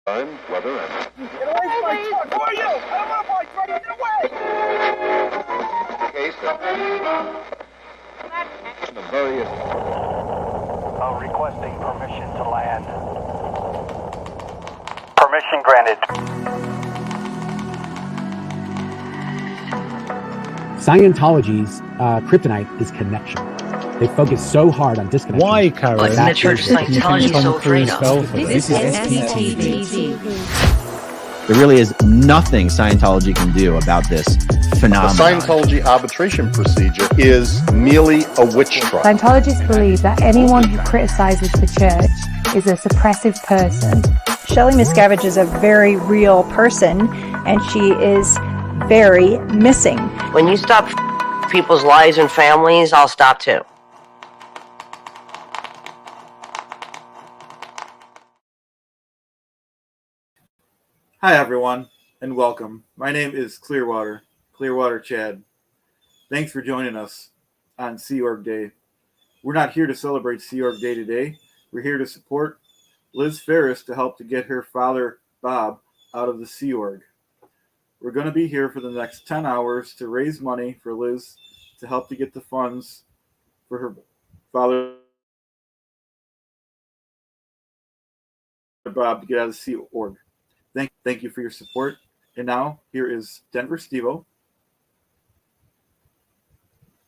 Time, weather, and... Get away from my truck! Who are you? I don't want to buy truck! Get away! Case of Nefarious. Requesting permission to land. Permission granted. Scientology's kryptonite is connection. They focus so hard on disconnection. Why, Karen? What's the Church of Scientology so afraid of? This is SPTV. There really is nothing Scientology can do about this phenomenon. The Scientology arbitration procedure is merely a witch trial. Scientologists believe that anyone who criticizes the church is a suppressive person. Shelley Miscavige is a very real person, and she is very missing. When you stop people's lives and families, I'll stop too. Hi everyone, and welcome. My name is Clearwater Chad. Thanks for joining us on Sea Org Day. We're not here to celebrate Sea Org Day today. We're here to support Liz Ferris to help to get her father, Bob, out of the Sea Org. We're going to be here for the next 10 hours to raise money for Liz to help to get the funds for her father, Bob, to get out of the Sea Org. Thank you for your support. And now, here is Denver Steve-O.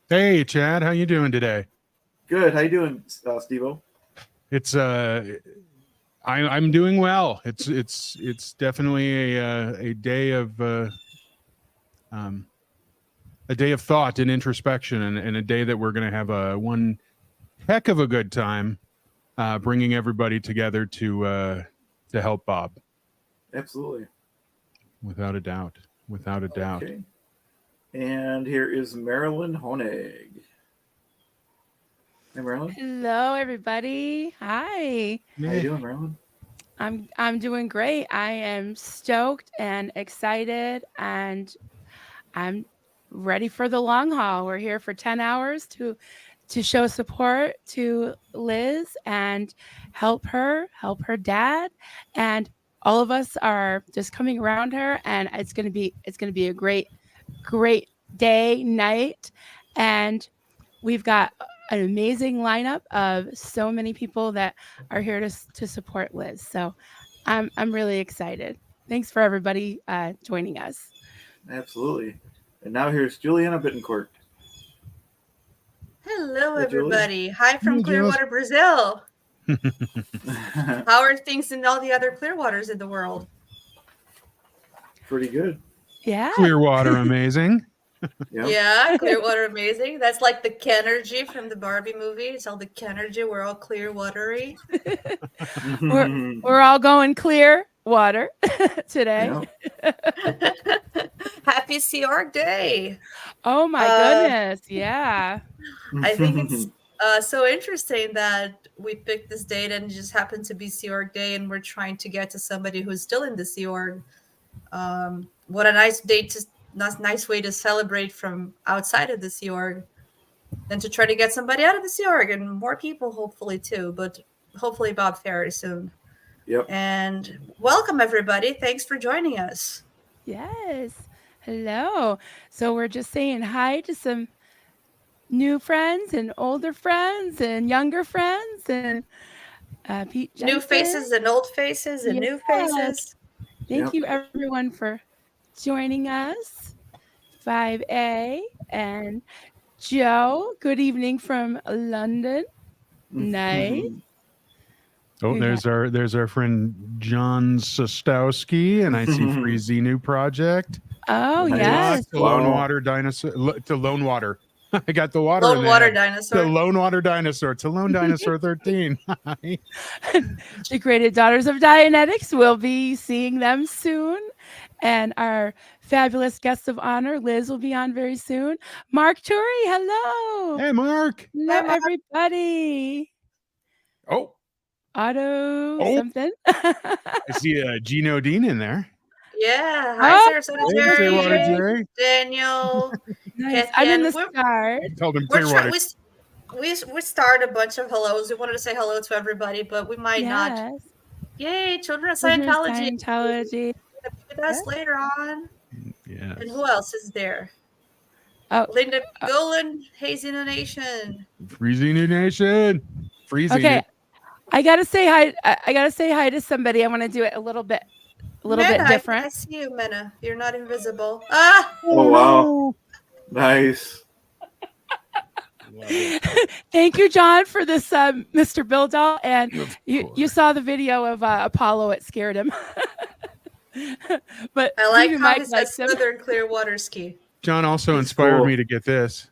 Hey, Chad, how you doing today? Good. How you doing, Steve-O? It's I'm doing well. It's definitely a day of thought and introspection, and a day that we're going to have one heck of a good time bringing everybody together to help Bob. Absolutely. Without a doubt. Okay. And here is Marilyn Honig. Hey, Marilyn. Hello, everybody. Hi. How you doing, Marilyn? I'm doing great. I am stoked and excited, and I'm ready for the long haul. We're here for 10 hours to show support to Liz and help her dad, and all of us are just coming around her, and it's going to be a great day, night, and we've got an amazing lineup of so many people that are here to support Liz. So I'm really excited. Thanks for everybody joining us. Absolutely. And now here's Juliana Bittencourt. Hello, everybody. Hi from Clearwater, Brazil. How are things in all the other Clearwaters in the world? Pretty good. Yeah. Clearwater, amazing. Yeah, Clearwater, amazing. That's like the Kenergy from the Barbie movie. It's all the Kenergy. We're all Clearwatery. we're all going clear water today. Happy Sea Org Day. Oh my goodness. Yeah. I think it's so interesting that we picked this date and it just happened to be Sea Org Day, and we're trying to get to somebody who's still in the Sea Org. What a nice nice way to celebrate from outside of the Sea Org than to try to get somebody out of the Sea Org, and more people hopefully too, but hopefully Bob Ferris soon. Yep. And welcome everybody. Thanks for joining us. Yes. Hello. So we're just saying hi to some new friends and older friends and younger friends and Pete Jensen. New faces and old faces and new faces. Thank you everyone for joining us. 5A and Joe, good evening from London. Nice. Oh, there's our friend John Sostowski, and I see Free Xenu Project. Oh, yes. To Lone Water Dinosaur. To Lone Water. I got the water. Lone Water Dinosaur. The Lone Water Dinosaur. To Lone Dinosaur 13. Degraded Daughters of Dianetics. We'll be seeing them soon. And our fabulous guest of honor, Liz, will be on very soon. Mark Turi, hello. Hey, Mark. Hello, everybody. Oh. Something. I see Gino Dean in there. Yeah. Hi, Sarasota Jerry. Daniel. Nice. I'm in the start. Told him Clearwater. We started a bunch of hellos. We wanted to say hello to everybody, but we might not Yay, Children of Children of Scientology. Scientology. Gonna be with us later on. Yes. And who else is there? Oh, Linda Golan, Hazy Nation. Freezing New Nation. Freezing okay. it. I gotta say hi. I gotta say hi to somebody. I want to do it a little bit Mena, different. I see you, Mena. You're not invisible. Ah! Oh, wow. Nice. Thank you, John, for this, Mr. Bildall. And you saw the video of Apollo. It scared him. But I like even how Mike he says likes him. Southern Clearwater Ski. John also inspired cool. me to get this.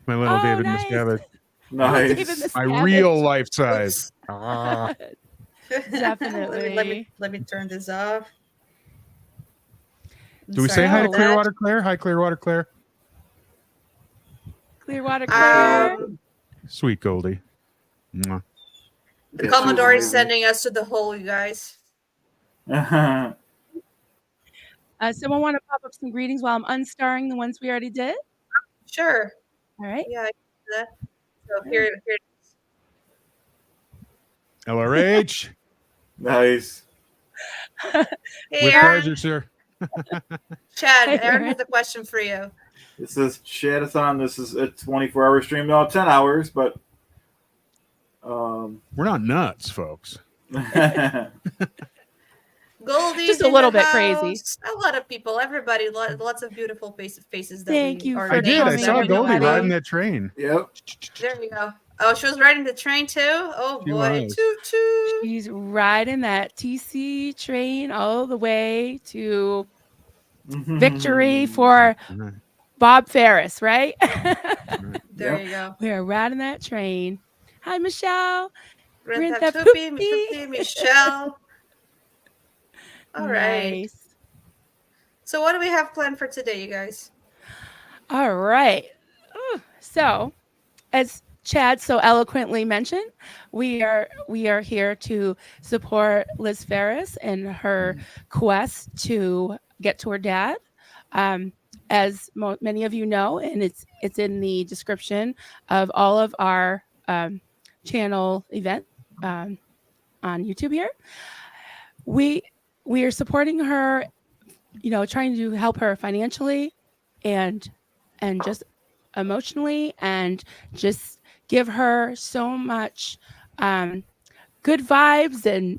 My little David nice. Miscavige. Nice. My real life size. Definitely. Let me turn this off. Do we say hi to Clearwater Claire? Hi, Clearwater Claire. Clearwater Claire. Sweet Goldie. Mwah. The Commodore is sending us to the hole, you guys. Someone want to pop up some greetings while I'm unstarring the ones we already did? Sure. All right. Yeah, I can do that. So here it is. LRH. Nice. Hey, With Aaron. pleasure, sir. Chad, Aaron has a question for you. This is Chad-a-thon. This is a 24-hour stream. No, 10 hours, but we're not nuts, folks. Goldie, Just a little bit crazy. A lot of people, everybody, lots of beautiful faces. That Thank you are for I did. I coming, saw Goldie everybody. riding that train. Yep. There you go. Oh, she was riding the train too? Oh, She boy. was. Toot, toot. She's riding that TC train all the way to victory for Bob Ferris, right? There you go. We are riding that train. Hi, Michelle. Grand Grand Theft Theft Hoopy, Hoopy. Michelle. All right. Nice. So what do we have planned for today, you guys? All right. So, as Chad so eloquently mentioned, we are here to support Liz Ferris in her quest to get to her dad. As many of you know, and it's in the description of all of our channel event on YouTube here. We are supporting her, trying to help her financially and just emotionally, and just give her so much good vibes and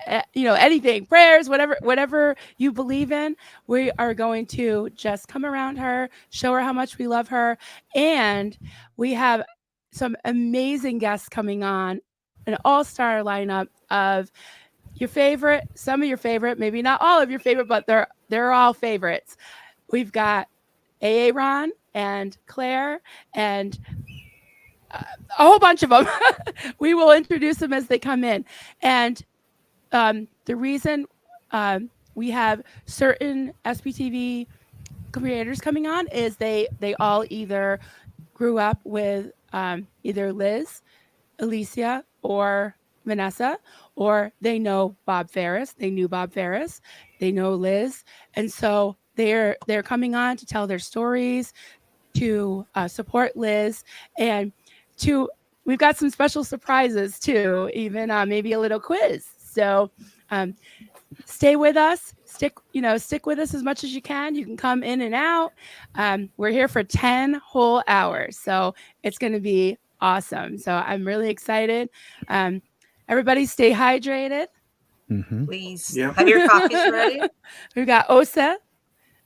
anything, prayers, whatever you believe in. We are going to just come around her, show her how much we love her, and we have some amazing guests coming on, an all-star lineup of some of your favorite, maybe not all of your favorite, but they're all favorites. We've got Aaron and Claire and a whole bunch of them. We will introduce them as they come in. And the reason we have certain SPTV creators coming on is they all either grew up with either Liz, Elysia, or Vanessa, or they know Bob Ferris. They knew Bob Ferris. They know Liz, and so they're coming on to tell their stories, to support Liz, and we've got some special surprises too, even maybe a little quiz. So stay with us. Stick with us as much as you can. You can come in and out. We're here for 10 whole hours, so it's going to be awesome. So I'm really excited. Everybody stay hydrated. Please. Yeah. Have your coffees ready? We've got Osa.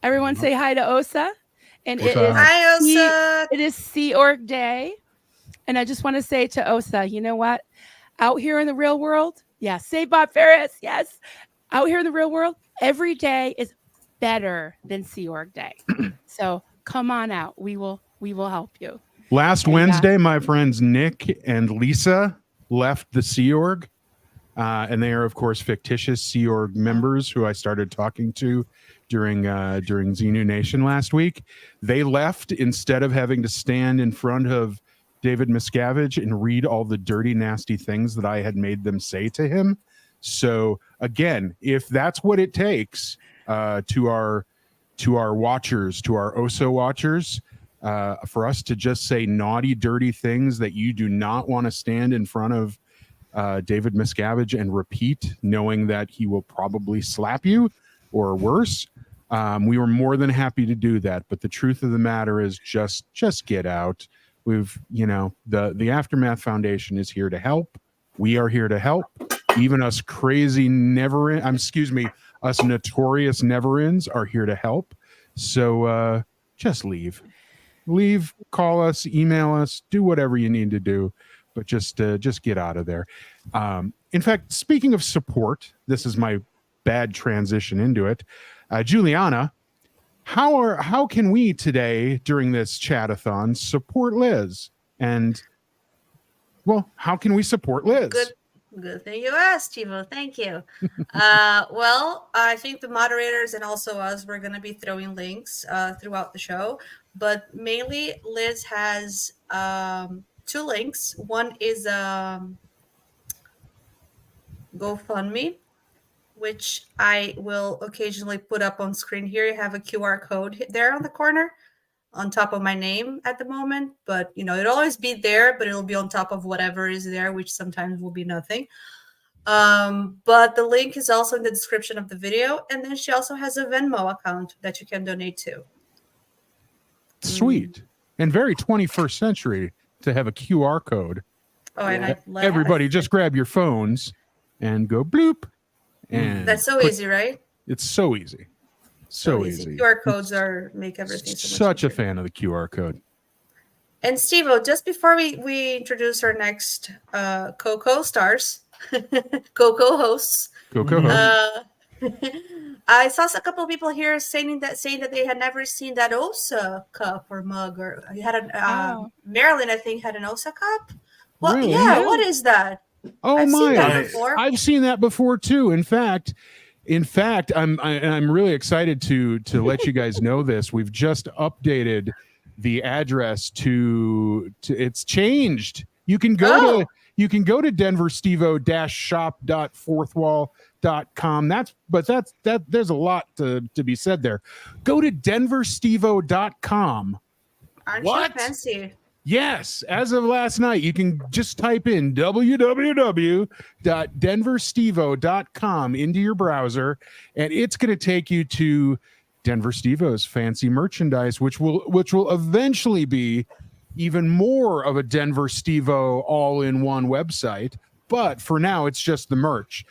Everyone say hi to Osa. And it is Hi, Osa. It is Sea Org Day. And I just want to say to Osa, you know what? Out here in the real world, say Bob Ferris, yes. Out here in the real world, every day is better than Sea Org Day. So come on out. We will help you. Last Wednesday, my friends Nick and Lisa left the Sea Org, and they are, of course, fictitious Sea Org members who I started talking to during Xenu Nation last week. They left instead of having to stand in front of David Miscavige and read all the dirty, nasty things that I had made them say to him. So again, if that's what it takes to our watchers, to our OSO watchers, for us to just say naughty, dirty things that you do not want to stand in front of David Miscavige and repeat, knowing that he will probably slap you or worse. We were more than happy to do that, but the truth of the matter is just get out. We've, the Aftermath Foundation is here to help. We are here to help. Even us crazy us notorious never-ends are here to help. So just leave, call us, email us, do whatever you need to do, but just get out of there. In fact, speaking of support, this is my bad transition into it. Juliana, how can we today during this Chad-a-thon support Liz? And how can we support Liz? Good thing you asked, Chivo. Thank you. Well, I think the moderators and also us, we're going to be throwing links throughout the show, but mainly Liz has 2 links. One is GoFundMe, which I will occasionally put up on screen here. You have a QR code there on the corner on top of my name at the moment, but it'll always be there, but it'll be on top of whatever is there, which sometimes will be nothing. But the link is also in the description of the video, and then she also has a Venmo account that you can donate to. Sweet. And very 21st century to have a QR code. Oh, and everybody just grab your phones and go bloop. And that's so easy, right? It's so easy. So easy. QR codes make everything so much such a fan of the QR code. And Steve-O, just before we introduce our next co-stars, co-hosts, I saw a couple of people here saying that they had never seen that OSA cup or mug, or you had Marilyn, I think, had an OSA cup. Well, really? Yeah, what is that? Oh, I've my! seen that before. I've seen that before too. In fact, I'm really excited to let you guys know this. We've just updated the address to it's changed. You can go to denverstevo-shop.fourthwall.com. That's there's a lot to be said there. Go to denverstevo.com. Aren't you fancy? Yes, as of last night, you can just type in www.denverstevo.com into your browser, and it's going to take you to Denver Stevo's fancy merchandise, which will eventually be even more of a Denver Stevo all-in-one website. But for now, it's just the merch.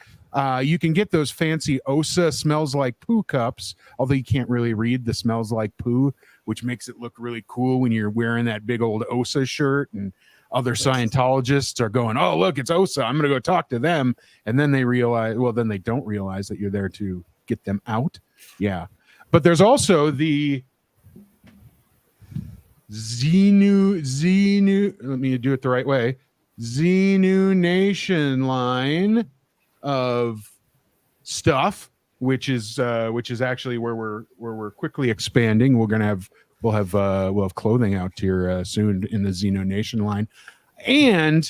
You can get those fancy OSA smells like poo cups, although you can't really read the smells like poo, which makes it look really cool when you're wearing that big old OSA shirt and other Scientologists are going, oh, look, it's OSA. I'm going to go talk to them. And then they realize, then they don't realize that you're there to get them out. Yeah. But there's also the Xenu, let me do it the right way, Xenu Nation line of stuff, which is actually where we're quickly expanding. We'll have clothing out here soon in the Xeno Nation line, and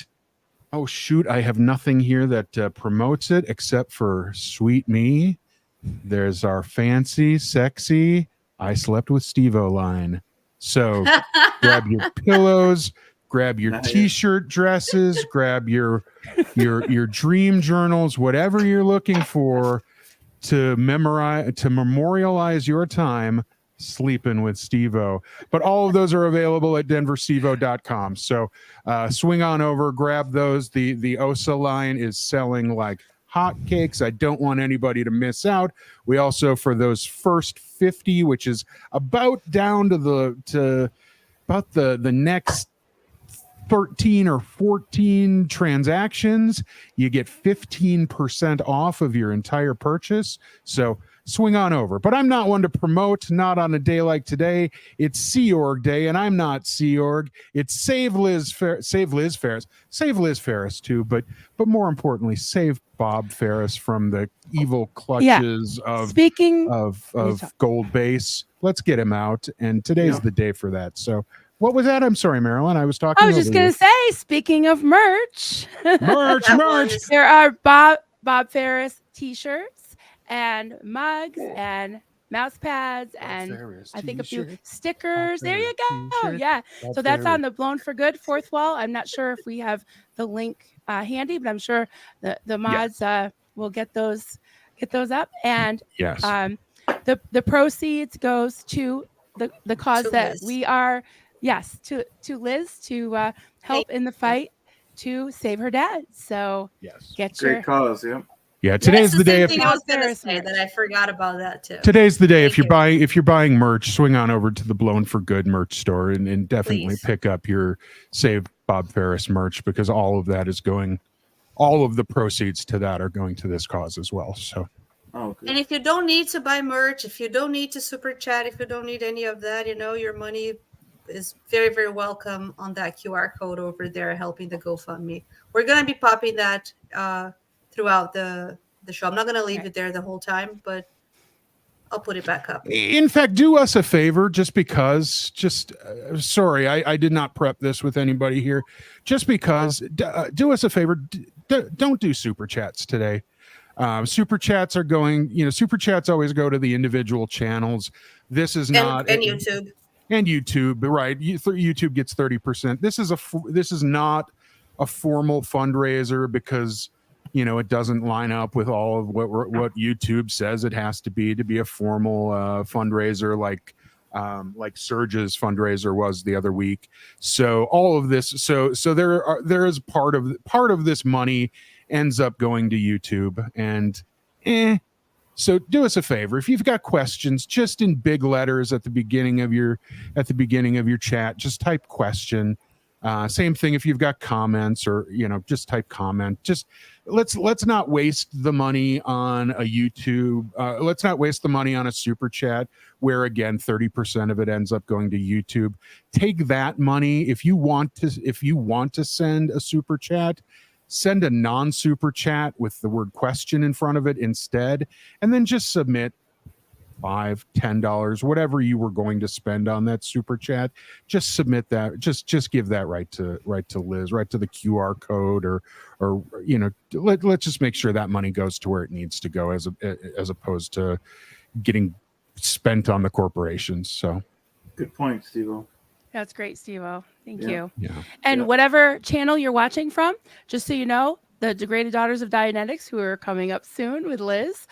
oh shoot, I have nothing here that promotes it except for Sweet Me. There's our fancy, sexy I Slept with Steve-O line. So grab your pillows, grab your t-shirt dresses, grab your dream journals, whatever you're looking for to memorialize your time sleeping with Steve-O. But all of those are available at denverstevo.com. So swing on over, grab those. The OSA line is selling like hotcakes. I don't want anybody to miss out. We also, for those first 50, which is about down to the next 13 or 14 transactions, you get 15% off of your entire purchase. So swing on over. But I'm not one to promote, not on a day like today. It's Sea Org Day, and I'm not Sea Org. It's Save Liz Ferris, save Liz Ferris too, but more importantly, save Bob Ferris from the evil clutches of Gold Base. Let's get him out, and today's the day for that. So what was that? I'm sorry, Marilyn. I was talking. I was just going to say, speaking of merch, merch. There are Bob Ferris t-shirts and mugs and mouse pads and Ferris I think a few t-shirt. stickers. There you Ferris go. t-shirt. Yeah. Bob So that's on Ferris. the Blown for Good fourth wall. I'm not sure if we have the link handy, but I'm sure the mods will get those up. And Yes. the proceeds goes to the cause To that Liz. we are to Liz to help in the fight to save her dad. So yes, get Great your cause, yeah. Yeah, That's today's the day. same If thing I was gonna Ferris say merch. that I forgot about that too. today's the day, if Thank you're buying merch, swing on over to the Blown for Good merch store and definitely Please. pick up your Save Bob Ferris merch, because all of the proceeds to that are going to this cause as well. So. Oh, good. And if you don't need to buy merch, if you don't need to super chat, if you don't need any of that, your money is very, very welcome on that QR code over there helping the GoFundMe. We're going to be popping that throughout the show. I'm not going to leave it there the whole time, but I'll put it back up. In fact, do us a favor, just because, sorry, I did not prep this with anybody here. Just because, do us a favor, don't do super chats today. Super chats are going, super chats always go to the individual channels. This is not. And YouTube. And YouTube, right? YouTube gets 30%. This is not a formal fundraiser, because it doesn't line up with all of what YouTube says it has to be a formal fundraiser, like Surge's fundraiser was the other week. So all of this, so there is part of this money ends up going to YouTube, and so do us a favor, if you've got questions, just in big letters at the beginning of your chat, just type question. Same thing if you've got comments, or just type comment. Just let's not waste the money on a YouTube. Let's not waste the money on a super chat, where again 30% of it ends up going to YouTube. Take that money, if you want to send a super chat, send a non-super chat with the word question in front of it instead, and then just submit $5, $10, whatever you were going to spend on that super chat. Just submit that. Just give that right to Liz, right to the QR code, or let's just make sure that money goes to where it needs to go, as opposed to getting spent on the corporations. So Good point, Steve-O. That's great, Steve-O. Thank Yeah. you. Yeah. And whatever channel you're watching from, just so you know, the Degraded Daughters of Dianetics, who are coming up soon with Liz,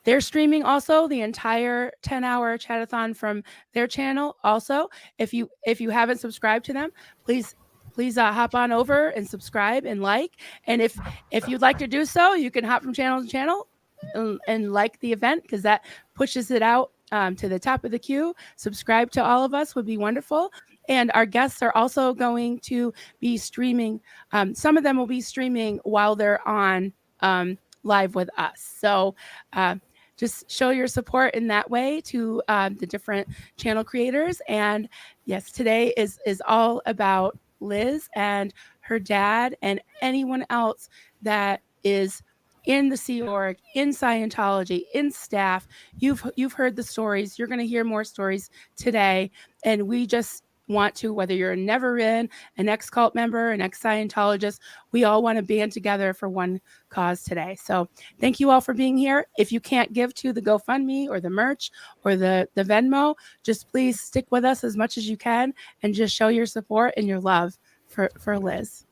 they're streaming also the entire 10-hour Chad-a-thon from their channel. Also, if you haven't subscribed to them, please hop on over and subscribe and like. And if you'd like to do so, you can hop from channel to channel and like the event, because that pushes it out to the top of the queue. Subscribe to all of us would be wonderful. And our guests are also going to be streaming. Some of them will be streaming while they're on live with us. So just show your support in that way to the different channel creators. And yes, today is all about Liz and her dad and anyone else that is in the Sea Org, in Scientology, in staff. You've heard the stories. You're going to hear more stories today. And we just want to, whether you're never in, an ex-cult member, an ex-Scientologist, we all want to band together for one cause today. So thank you all for being here. If you can't give to the GoFundMe or the merch or the Venmo, just please stick with us as much as you can and just show your support and your love for Liz.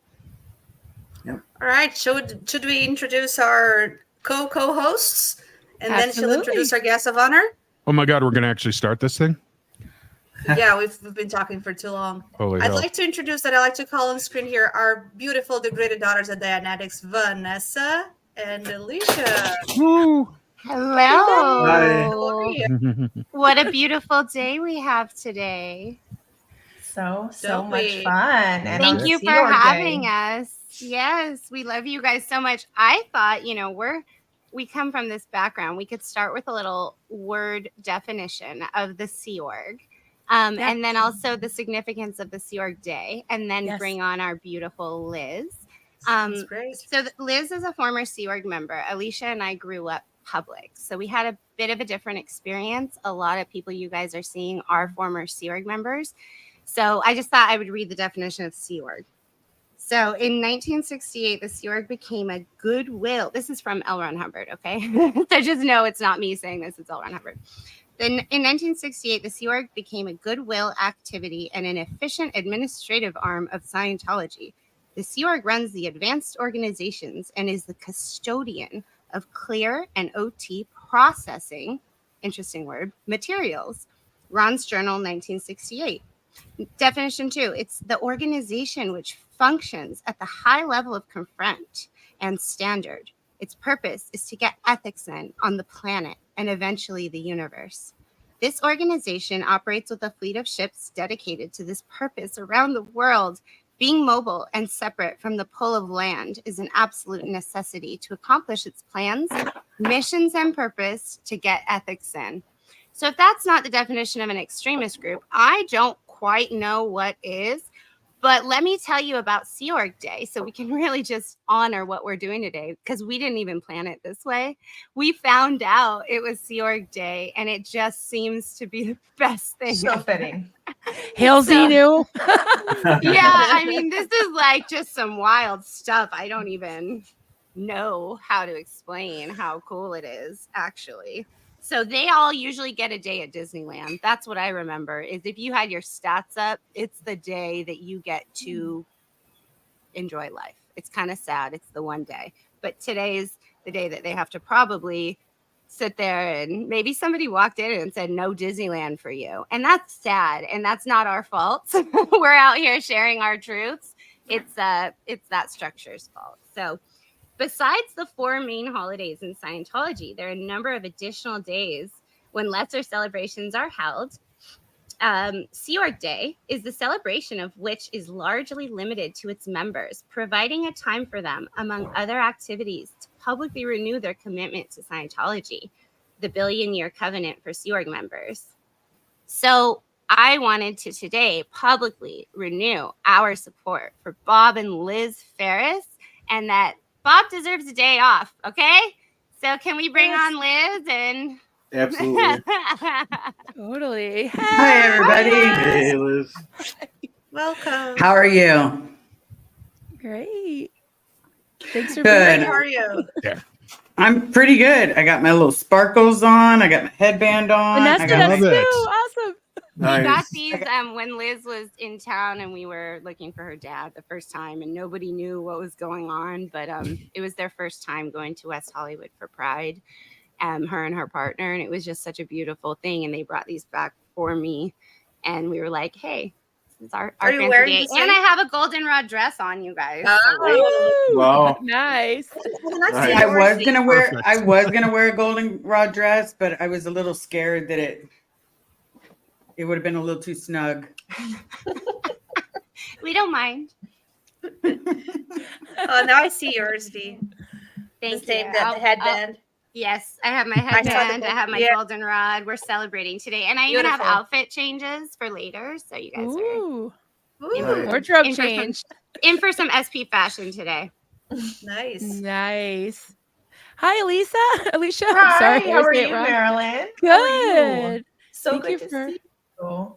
All right. Should we introduce our co-hosts, and then she'll introduce our guest of honor? Oh my God, we're going to actually start this thing? Yeah, we've been talking for too long. Holy I'd hell. like to introduce that I like to call on screen here our beautiful Degraded Daughters of Dianetics, Vanessa and Elysia. Woo. Hello. Hi. How are you? What a beautiful day we have today. So Don't much we? fun. And Thank on you Sea for Org having Day. us. Yes, we love you guys so much. I thought, we come from this background. We could start with a little word definition of the Sea Org. And then also the significance of the Sea Org Day, and then bring on our beautiful Liz. That's great. So Liz is a former Sea Org member. Elysia and I grew up public, so we had a bit of a different experience. A lot of people you guys are seeing are former Sea Org members. So I just thought I would read the definition of Sea Org. So in 1968, the Sea Org became a goodwill. This is from L. Ron Hubbard, okay? So just know it's not me saying this, it's L. Ron Hubbard. Then in 1968, the Sea Org became a goodwill activity and an efficient administrative arm of Scientology. The Sea Org runs the advanced organizations and is the custodian of clear and OT processing, interesting word, materials. Ron's Journal, 1968. Definition 2, it's the organization which functions at the high level of confront and standard. Its purpose is to get ethics in on the planet and eventually the universe. This organization operates with a fleet of ships dedicated to this purpose around the world. Being mobile and separate from the pull of land is an absolute necessity to accomplish its plans, missions, and purpose to get ethics in. So if that's not the definition of an extremist group, I don't quite know what is. But let me tell you about Sea Org Day so we can really just honor what we're doing today, because we didn't even plan it this way. We found out it was Sea Org Day, and it just seems to be the best thing. So fitting. Hail Xenu. Yeah, I mean, this is like just some wild stuff. I don't even know how to explain how cool it is, actually. So they all usually get a day at Disneyland. That's what I remember, is if you had your stats up, it's the day that you get to enjoy life. It's kind of sad. It's the one day. But today's the day that they have to probably sit there, and maybe somebody walked in and said, no Disneyland for you. And that's sad. And that's not our fault. We're out here sharing our truths. It's that structure's fault. So besides the 4 main holidays in Scientology, there are a number of additional days when lesser celebrations are held. Sea Org Day is the celebration of which is largely limited to its members, providing a time for them, among other activities, to publicly renew their commitment to Scientology, the billion-year covenant for Sea Org members. So I wanted to today publicly renew our support for Bob and Liz Ferris, and that Bob deserves a day off, okay? So can we bring on Liz and... Absolutely. Totally. Hi, everybody. Hey, Liz. Welcome. How are you? Great. Thanks for Good. being How are you? Yeah. I'm pretty good. I got my little sparkles on. I got my headband on. Vanessa I does got too. Awesome. We got Nice. these when Liz was in town and we were looking for her dad the first time, and nobody knew what was going on, but it was their first time going to West Hollywood for Pride, her and her partner, and it was just such a beautiful thing. And they brought these back for me, and we were like, hey, this is our Are you fancy wearing day. the same- And I have a goldenrod dress on, you guys. Oh. Wow. Nice. Nice. I was gonna wear. Perfect. I was gonna wear a goldenrod dress, but I was a little scared that it would have been a little too snug. We don't mind. Oh, now I see yours, V. Thank the same, you. the headband. Yes, I have my I saw the headband. I have my yeah. goldenrod. We're celebrating today, and I even have Beautiful. outfit changes for later. So you guys Ooh. are Nice. Wardrobe in for some- change. in for some SP fashion today. Nice. Nice. Hi, Elysia. Alicia. Hi, I'm sorry. how are I say it you, wrong. Marilyn? How are you? Good. So Thank good you to for- see you.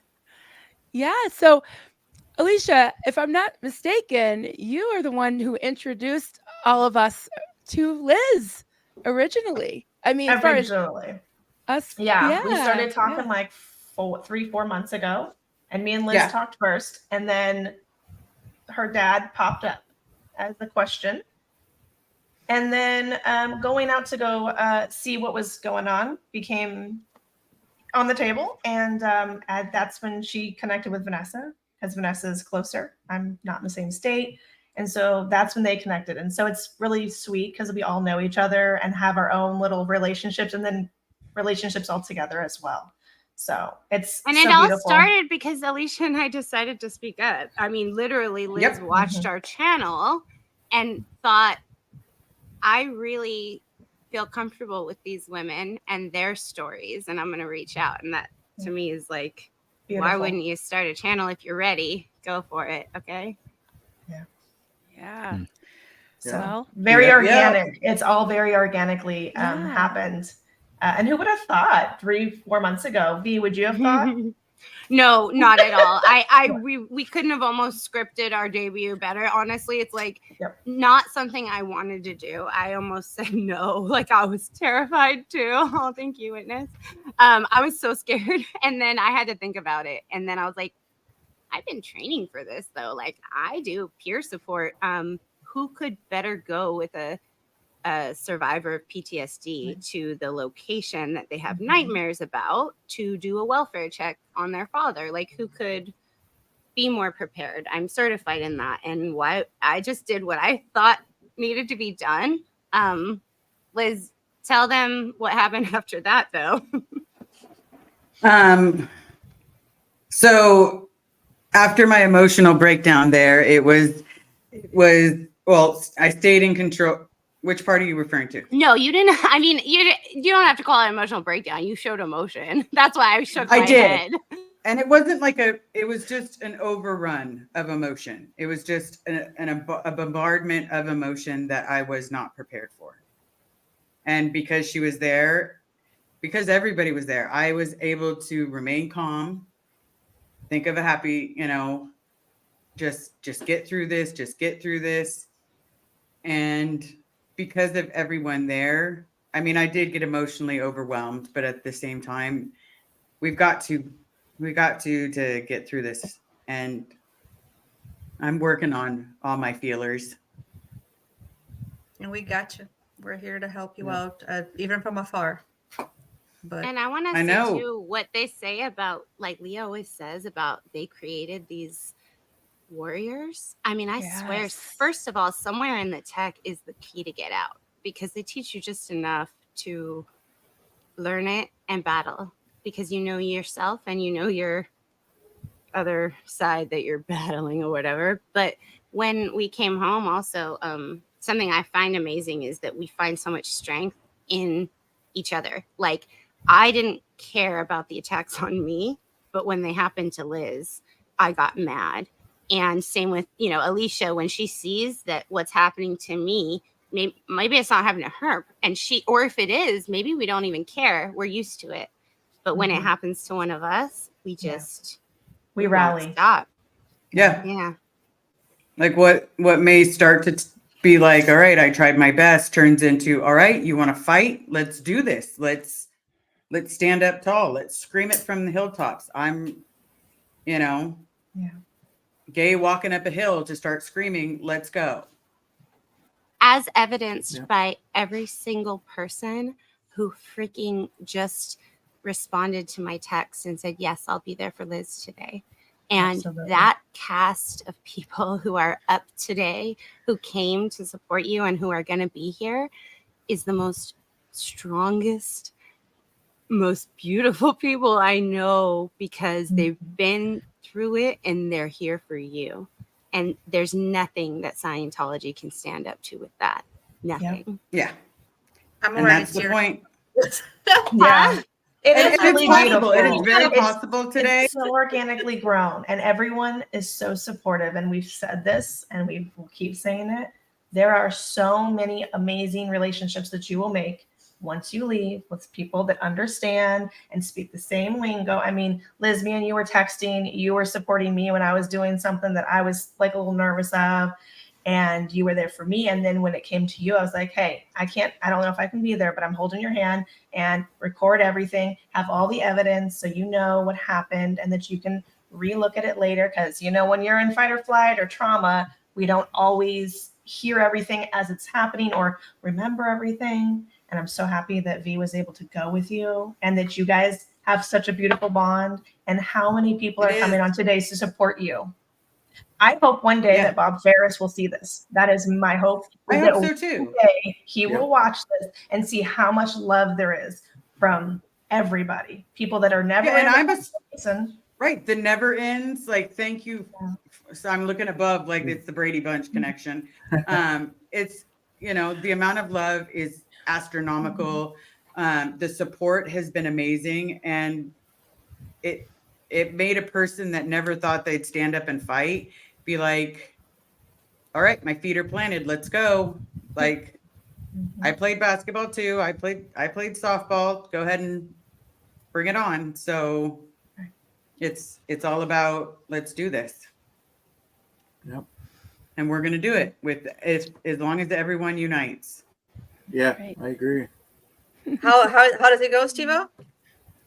Yeah. So, Elysia, if I'm not mistaken, you are the one who introduced all of us to Liz originally. I mean, as far as Originally. us. Yeah, we started yeah. talking like 3-4 months ago, and me and Liz Yeah. talked first, and then her dad popped up as the question, and then going out to go see what was going on became on the table, and that's when she connected with Vanessa, because Vanessa is closer. I'm not in the same state. And so that's when they connected. And so it's really sweet because we all know each other and have our own little relationships, and then relationships all together as well. So it's And so it all beautiful. started because Elysia and I decided to speak up. I mean, literally, Liz Yep. watched our channel and thought, I really feel comfortable with these women and their stories, and I'm going to reach out. And that to me is like, why Beautiful. wouldn't you start a channel if you're ready? Go for it. Okay. Yeah. So Well, very Yeah. organic. It's all very organically Yeah. happened. And who would have thought 3-4 months ago? V, would you have thought? No, not at all. We couldn't have almost scripted our debut better. Honestly, it's like not something I wanted to do. I almost said no. Like I was terrified too. Oh, thank you, witness. I was so scared, and then I had to think about it, and then I was like, I've been training for this though. Like I do peer support. Who could better go with a survivor of PTSD to the location that they have nightmares about to do a welfare check on their father? Like who could be more prepared? I'm certified in that, and why I just did what I thought needed to be done. Liz, tell them what happened after that though. So after my emotional breakdown there, it was well, I stayed in control. Which part are you referring to? No, you didn't. I mean, you don't have to call it emotional breakdown. You showed emotion. That's why I shook my head. And it wasn't like it was just an overrun of emotion. It was just a bombardment of emotion that I was not prepared for. And because she was there, because everybody was there, I was able to remain calm, think of a happy, just get through this. And because of everyone there, I mean, I did get emotionally overwhelmed, but at the same time, we got to get through this. And I'm working on all my feelers. And we got you. We're here to help you out, even from afar. But and I want to say too what they say about, like Leah always says about, they created these warriors. I mean, I swear, first of all, somewhere in the tech is the key to get out, because they teach you just enough to learn it and battle, because you know yourself and you know your other side that you're battling or whatever. But when we came home also, something I find amazing is that we find so much strength in each other. Like I didn't care about the attacks on me, but when they happened to Liz, I got mad. And same with, Elysia, when she sees that what's happening to me, maybe it's not happening to her. And or if it is, maybe we don't even care. We're used to it. But when it happens to one of us, we just, we rally. Stop. Yeah. Yeah. Like what may start to be like, all right, I tried my best, turns into, all right, you want to fight? Let's do this. Let's stand up tall. Let's scream it from the hilltops. I'm, gay walking up a hill to start screaming, let's go. As evidenced by every single person who freaking just responded to my text and said, yes, I'll be there for Liz today. And that cast of people who are up today, who came to support you and who are going to be here, is the most strongest, most beautiful people I know, because they've been through it and they're here for you. And there's nothing that Scientology can stand up to with that. Nothing. Yeah. I'm and that's the point. Yeah. It is really possible. beautiful. It is very possible today. It's so organically grown, and everyone is so supportive. And we've said this, and we will keep saying it. There are so many amazing relationships that you will make once you leave with people that understand and speak the same lingo. I mean, Liz, me and you were texting. You were supporting me when I was doing something that I was like a little nervous of. And you were there for me. And then when it came to you, I was like, hey, I don't know if I can be there, but I'm holding your hand and record everything, have all the evidence so you know what happened and that you can relook at it later. Because, when you're in fight or flight or trauma, we don't always hear everything as it's happening or remember everything. And I'm so happy that V was able to go with you and that you guys have such a beautiful bond, and how many people are coming on today to support you. I hope one day that Bob Ferris will see this. That is my hope. I hope so too. One day he will watch this and see how much love there is from everybody. People that are never. Yeah, and right. The never ends. Like, thank you. So I'm looking above, like it's the Brady Bunch connection. It's, the amount of love is astronomical. The support has been amazing, and it made a person that never thought they'd stand up and fight be like, all right, my feet are planted. Let's go. Like, I played basketball too. I played softball. Go ahead and bring it on. So It's all about let's do this. Yep. And we're gonna do it with as long as everyone unites. Yeah, I agree. How does it go, Steve-O?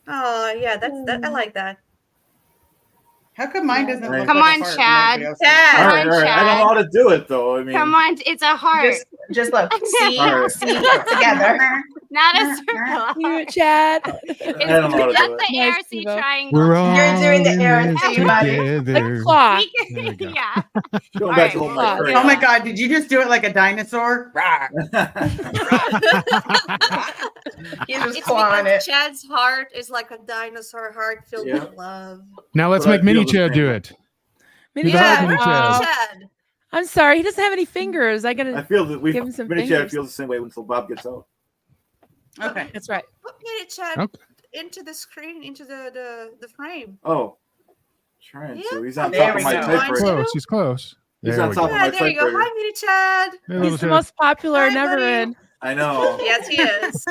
Oh yeah, I like that. How come mine doesn't look Come like on, a heart Chad. and everybody else Chad. All Come right, on, all right. I don't know how to do it though. I mean, Come on, it's a heart. Just look. See, All right. see together. Not a circle. You, Chad. It's I don't know how to just do it. the Nice, ARC Steve-O. triangle. We're all You're doing the in errands, this buddy. together. Claw. There we go. Yeah. Going All back right, to hold well, my crayon. Oh my God! Did you just do it like a dinosaur? He's just It's clawing because it. Chad's heart is like a dinosaur heart filled Yeah. with love. Now let's But I make Mini feel the Chad same do way. it. Mini Do the Chad. heart, Mini Oh, Chad. Chad. I'm sorry. He doesn't have any fingers. I feel that Give him some Mini Chad fingers. feels the same way until Bob gets out. Okay. That's right. Put Mini Chad Okay. into the screen, into the frame. Oh, trying Yeah. to. He's on There top we of my go. He's typewriter. close. He's close. He's There on we top go. of my Yeah, there you go. typewriter. Hi, Mini Chad. Hey, little He's the Chad. most popular, Hi, never buddy. in. I know. Yes, he is.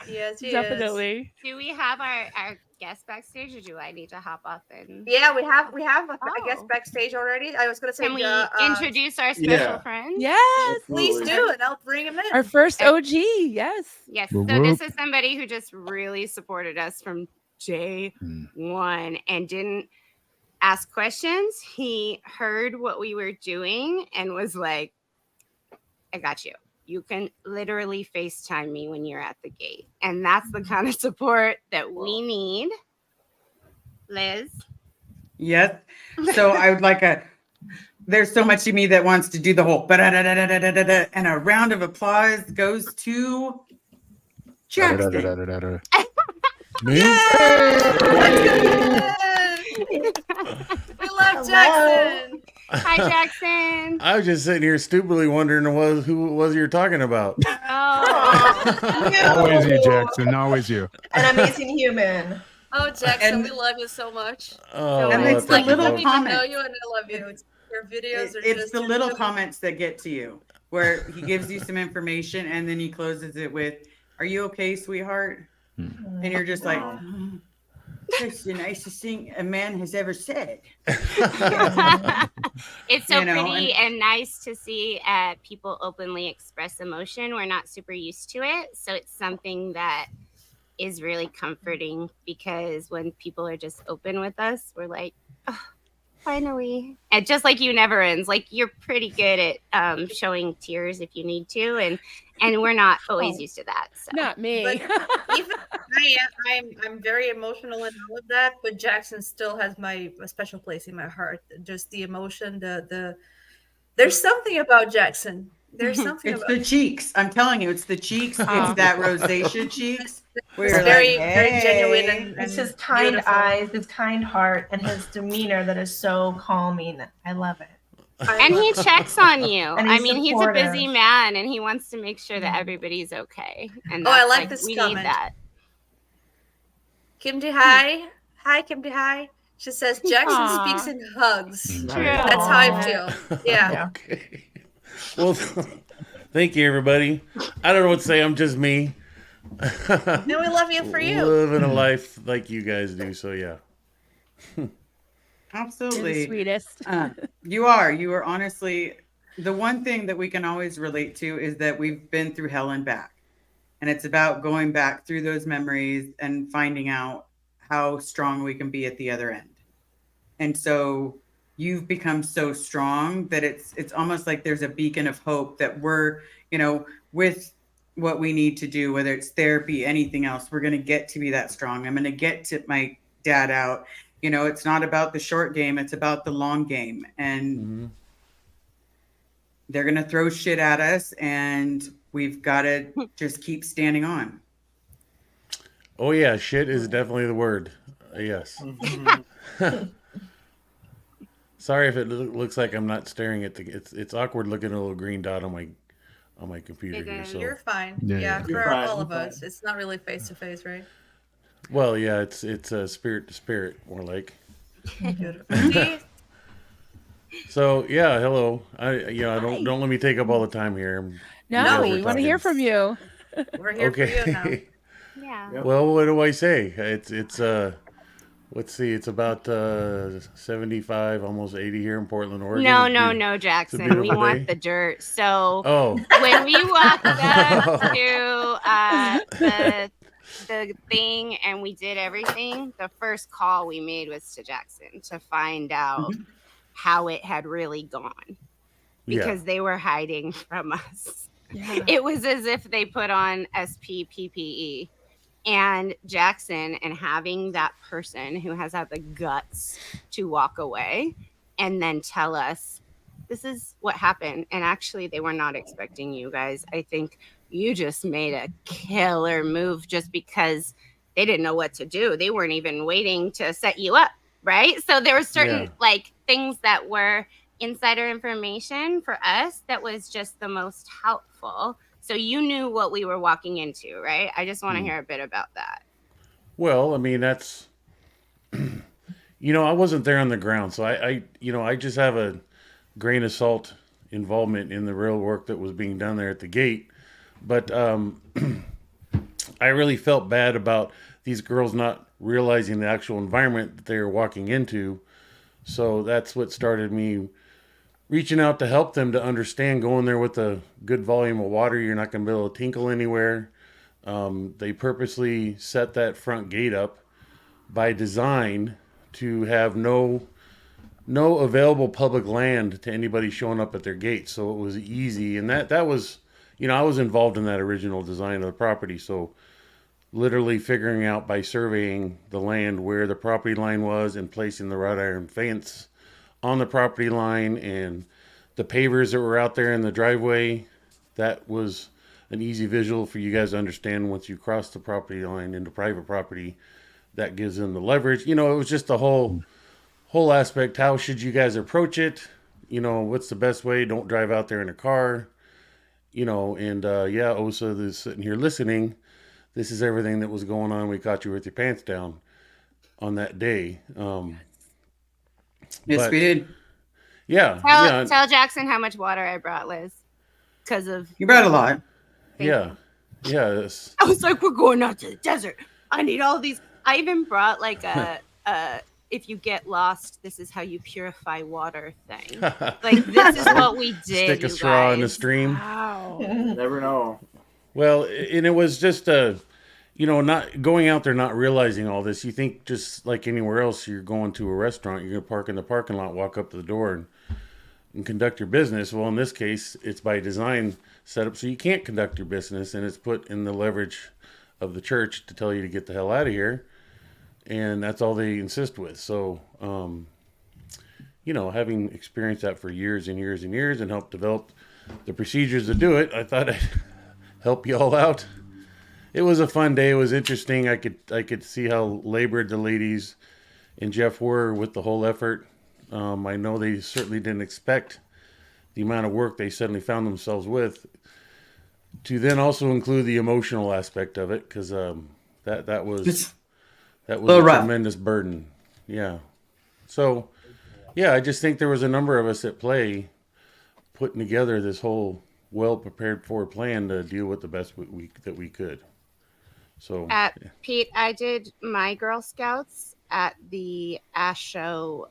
Yes, he is. Definitely. Do we have our guest backstage, or do I need to hop off and? Yeah, we have a Oh. guest backstage already. I was gonna say, Can we introduce? introduce our special yeah. friend? Yes. Please Absolutely. do, and I'll bring him in. Our first OG. Yes. Yes. Whoop, So this whoop. is somebody who just really supported us from day one and didn't ask questions. He heard what we were doing and was like, I got you. You can literally FaceTime me when you're at the gate. And that's the kind of support that we need. Liz. Yes. So I would like there's so much of me that wants to do the whole ba-da-da-da-da-da-da, and a round of applause goes to Jackson. Me? We love Jackson. Hi, Jackson. I was just sitting here stupidly wondering who it was you're talking about. Oh. Always you, Jackson. Always you. An amazing human. Oh, Jackson, And- we love you so much. Oh, And it's It's like the I little don't even know comments. you, and I love you. Your videos are It's just the little comments that get to you, where he gives you some information and then he closes it with, "Are you okay, sweetheart?" And you're just like, "That's the nicest thing a man has ever said." It's so You know, pretty and nice to see people openly express emotion. We're not super used to it. So it's something that is really comforting, because when people are just open with us, we're like, oh, finally. And just like you never ends, like you're pretty good at showing tears if you need to. And we're not always used to that. So. Not me. But even I'm very emotional and all of that, but Jackson still has a special place in my heart. Just the emotion, there's something about Jackson. There's something It's about the cheeks. I'm telling you, it's the cheeks. It's that rosacea cheeks. Where It's you're very, like, very "Hey." genuine and It's his kind beautiful. eyes, his kind heart, and his demeanor that is so calming. I love it. And he checks on you. And I he's mean, he's a supportive. busy man, and he wants to make sure that everybody's okay. And Oh, I that's, like this we comment. need that. Kim hi. Hi, Kim hi. She says Jackson Aw. speaks in hugs. True. That's how I feel. Yeah. Okay. Well, thank you, everybody. I don't know what to say. I'm just me. No, we love you for you. Living a life like you guys do. So, yeah. Absolutely. The sweetest. You are honestly, the one thing that we can always relate to is that we've been through hell and back. And it's about going back through those memories and finding out how strong we can be at the other end. And so you've become so strong that it's almost like there's a beacon of hope that we're, with what we need to do, whether it's therapy, anything else, we're going to get to be that strong. I'm going to get to my dad out. It's not about the short game. It's about the long game. And they're going to throw shit at us, and we've got to just keep standing on. Oh, yeah. Shit is definitely the word. Yes. Sorry if it looks like I'm not staring at it's awkward looking at a little green dot on my computer here. So You're fine. Yeah, Yeah, yeah. for You're fine, all you're of us. It's not really face to face, right? well, yeah, it's spirit to spirit, more like. Beautiful. So yeah, hello. Don't let me take up all the time here. No, You guys we are want to hear talking. from you. We're here for you now. Yeah. Well, what do I say? It's let's see, it's about 75, almost 80 here in Portland, Oregon. No, Jackson. We want the dirt. So when we walked up to the thing and we did everything, the first call we made was to Jackson to find out how it had really gone, because they were hiding from us. Yeah. It was as if they put on SP PPE. And Jackson, and having that person who has had the guts to walk away and then tell us, this is what happened. And actually, they were not expecting you guys. I think you just made a killer move just because they didn't know what to do. They weren't even waiting to set you up, right? So there were certain like things that were insider information for us that was just the most helpful. So you knew what we were walking into, right? I just want to hear a bit about that. Well, I mean, that's, I wasn't there on the ground. So I just have a grain of salt involvement in the real work that was being done there at the gate. But I really felt bad about these girls not realizing the actual environment that they were walking into. So that's what started me reaching out to help them to understand, going there with a good volume of water, you're not going to be able to tinkle anywhere. They purposely set that front gate up by design to have no available public land to anybody showing up at their gate. So it was easy. And that was, I was involved in that original design of the property. So literally figuring out by surveying the land where the property line was and placing the wrought iron fence on the property line and the pavers that were out there in the driveway, that was an easy visual for you guys to understand. Once you cross the property line into private property, that gives them the leverage. It was just the whole aspect. How should you guys approach it? What's the best way? Don't drive out there in a car. Osa is sitting here listening. This is everything that was going on. We caught you with your pants down on that day. Yes, we did. Yeah. Tell Jackson how much water I brought, Liz. Because of you brought a lot. Yeah. Yes. I was like, we're going out to the desert. I need all these. I even brought like a if you get lost, this is how you purify water thing. Like this is what we did. Stick a straw in the stream. Wow. Never know. Well, and it was just not going out there, not realizing all this. You think just like anywhere else, you're going to a restaurant, you're going to park in the parking lot, walk up to the door and conduct your business. Well, in this case, it's by design set up so you can't conduct your business, and it's put in the leverage of the church to tell you to get the hell out of here. And that's all they insist with. So, having experienced that for years and years and years and helped develop the procedures to do it, I thought I'd help you all out. It was a fun day. It was interesting. I could see how labored the ladies and Jeff were with the whole effort. I know they certainly didn't expect the amount of work they suddenly found themselves with, to then also include the emotional aspect of it, because that was a tremendous burden. Yeah. So, I just think there was a number of us at play putting together this whole well-prepared for plan to deal with the best that we could. So, Pete, I did my Girl Scouts at the Ash show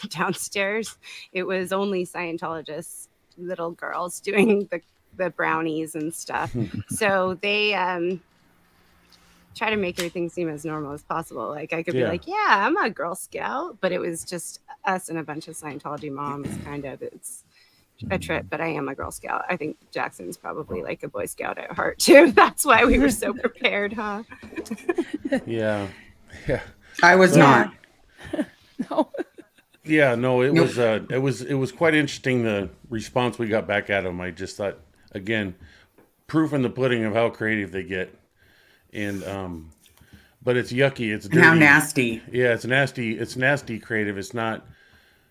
downstairs. It was only Scientologists, little girls doing the brownies and stuff. So they try to make everything seem as normal as possible. Like I could be like, yeah, I'm a Girl Scout, but it was just us and a bunch of Scientology moms. Kind of, it's a trip, but I am a Girl Scout. I think Jackson's probably like a Boy Scout at heart too. That's why we were so prepared, huh? Yeah. I was not. No. Yeah, no, it was quite interesting, the response we got back at them. I just thought, again, proof in the pudding of how creative they get. And but it's yucky, it's dirty. And how nasty. Yeah, it's nasty creative. It's not,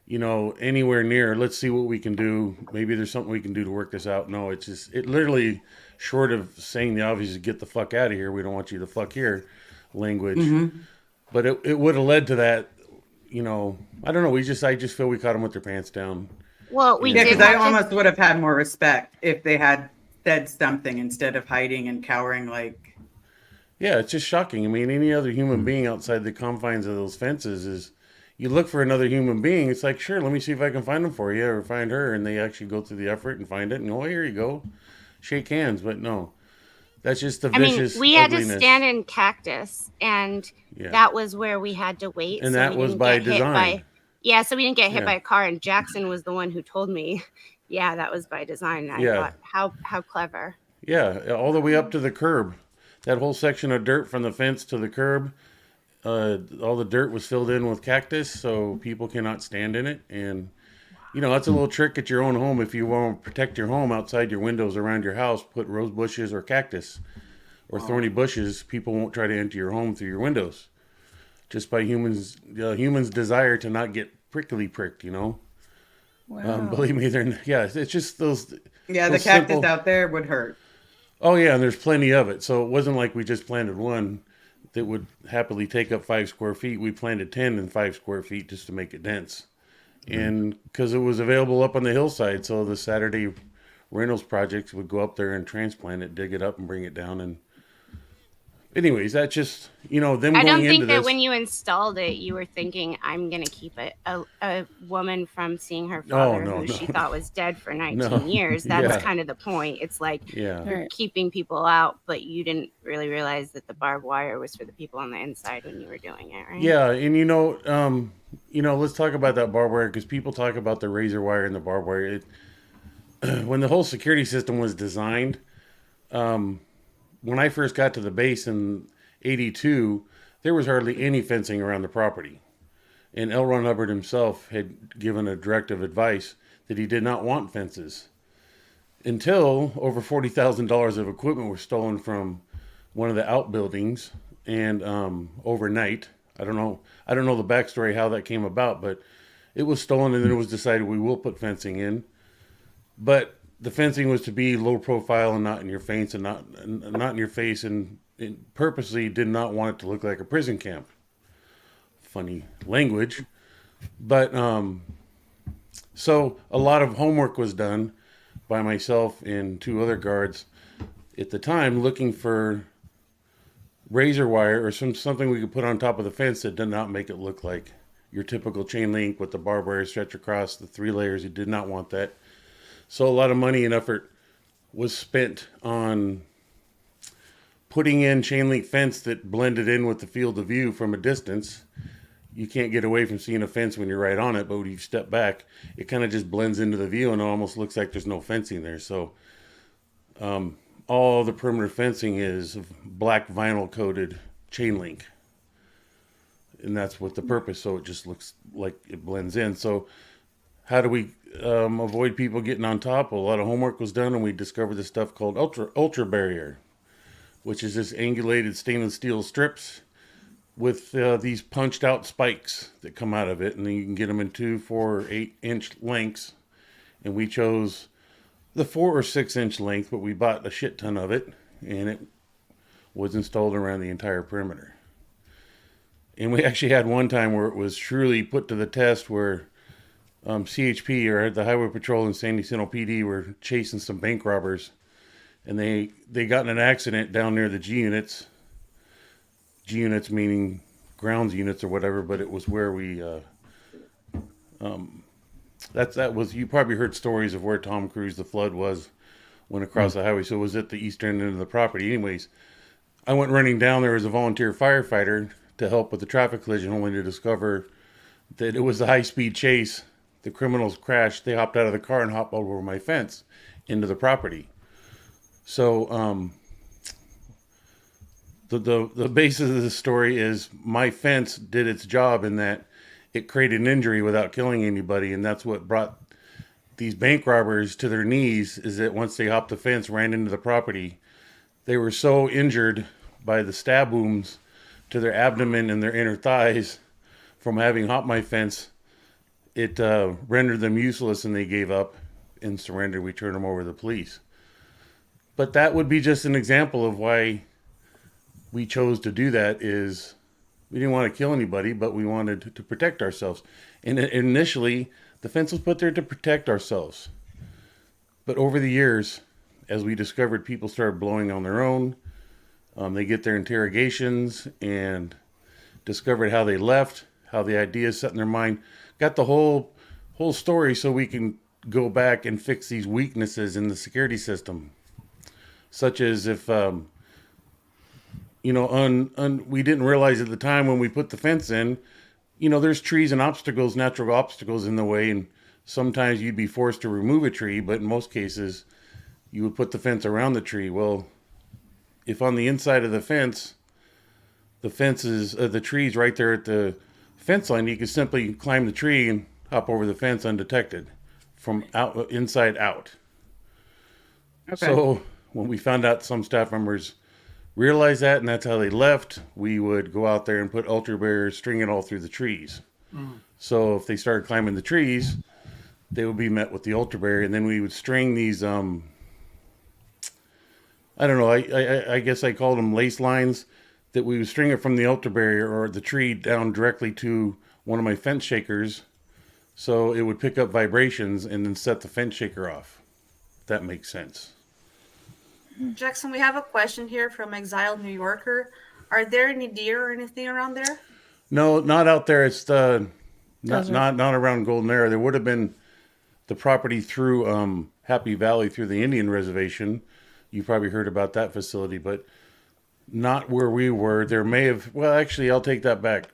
anywhere near, let's see what we can do. Maybe there's something we can do to work this out. No, it literally, short of saying the obvious, get the fuck out of here, we don't want you to fuck here language. Mm-hmm. But it would have led to that, I don't know. I just feel we caught them with their pants down. Well, because I almost would have had more respect if they had said something instead of hiding and cowering like Yeah, it's just shocking. I mean, any other human being outside the confines of those fences is, you look for another human being. It's like, sure, let me see if I can find them for you or find her. And they actually go through the effort and find it. And, oh, here you go. Shake hands. But no, that's just the vicious we had ugliness. to stand in cactus, and that was where we had to wait. And so that we was didn't by get hit design. Yeah, so we didn't get hit Yeah. by a car. And Jackson was the one who told me, yeah, that was by design. And I thought, how clever. Yeah, all the way up to the curb. That whole section of dirt from the fence to the curb, all the dirt was filled in with cactus, so people cannot stand in it. And, you know, that's a little trick at your own home. If you want to protect your home outside your windows around your house, put rose bushes or cactus or thorny bushes. People won't try to enter your home through your windows. Just by humans' desire to not get pricked, you know. Wow. Believe me, it's just those. Yeah, those the cactus simple- out there would hurt. Oh yeah, and there's plenty of it. So it wasn't like we just planted one that would happily take up 5 square feet. We planted 10 in 5 square feet just to make it dense. And because it was available up on the hillside, so the Saturday rentals projects would go up there and transplant it, dig it up and bring it down. And anyways, that just, you know, them I going don't think into that this. when you installed it, you were thinking, I'm going to keep a woman from seeing her father who she thought was dead for 19 years. That's kind of the point. It's like you're keeping people out, but you didn't really realize that the barbed wire was for the people on the inside when you were doing it, right? Yeah, and let's talk about that barbed wire, because people talk about the razor wire and the barbed wire. When the whole security system was designed, when I first got to the base in 82, there was hardly any fencing around the property. And L. Ron Hubbard himself had given a directive advice that he did not want fences. Until over $40,000 of equipment was stolen from one of the outbuildings, and overnight. I don't know the backstory how that came about, but it was stolen, and then it was decided we will put fencing in. But the fencing was to be low profile and not in your face, and not in your face, and it purposely did not want it to look like a prison camp. Funny language, but so a lot of homework was done by myself and 2 other guards at the time, looking for razor wire or something we could put on top of the fence that did not make it look like your typical chain link with the barbed wire stretched across the 3 layers. He did not want that. So a lot of money and effort was spent on putting in chain link fence that blended in with the field of view from a distance. You can't get away from seeing a fence when you're right on it, but when you step back, it kind of just blends into the view and it almost looks like there's no fencing there. So all the perimeter fencing is black vinyl coated chain link. And that's what the purpose, so it just looks like it blends in. So how do we avoid people getting on top? Well, a lot of homework was done, and we discovered this stuff called ultra barrier, which is this angulated stainless steel strips with these punched out spikes that come out of it, and then you can get them in 2, 4, or 8-inch lengths. And we chose the 4 or 6-inch length, but we bought a shit ton of it, and it was installed around the entire perimeter. And we actually had one time where it was truly put to the test, where CHP, or the Highway Patrol and San Jacinto PD, were chasing some bank robbers, and they got in an accident down near the G units. G units meaning grounds units or whatever, but it was where we that was, you probably heard stories of where Tom Cruise the Flood went across the highway, so it was at the eastern end of the property. Anyways, I went running down there as a volunteer firefighter to help with the traffic collision, only to discover that it was a high-speed chase. The criminals crashed. They hopped out of the car and hopped over my fence into the property. So the basis of the story is my fence did its job in that it created an injury without killing anybody, and that's what brought these bank robbers to their knees, is that once they hopped the fence, ran into the property, they were so injured by the stab wounds to their abdomen and their inner thighs from having hopped my fence, it rendered them useless, and they gave up and surrendered. We turned them over to the police. But that would be just an example of why we chose to do that. Is we didn't want to kill anybody, but we wanted to protect ourselves. And initially, the fence was put there to protect ourselves. But over the years, as we discovered people started blowing on their own, They get their interrogations and discovered how they left, how the ideas set in their mind. Got the whole story so we can go back and fix these weaknesses in the security system. Such as if, we didn't realize at the time when we put the fence in, there's trees and obstacles, natural obstacles in the way, and sometimes you'd be forced to remove a tree, but in most cases, you would put the fence around the tree. Well, if on the inside of the fence is the tree's right there at the fence line, you could simply climb the tree and hop over the fence undetected from inside out. Okay. So when we found out some staff members realized that, and that's how they left, we would go out there and put ultra barriers, string it all through the trees. So if they started climbing the trees, they would be met with the ultra barrier, and then we would string these, I don't know, I guess I called them lace lines, that we would string it from the ultra barrier or the tree down directly to one of my fence shakers, so it would pick up vibrations and then set the fence shaker off. If that makes sense. Jackson, we have a question here from Exiled New Yorker. Are there any deer or anything around there? No, not out there. It's not around Golden Era. There would have been the property through Happy Valley through the Indian Reservation. You probably heard about that facility, but not where we were. There may have. Well, actually, I'll take that back.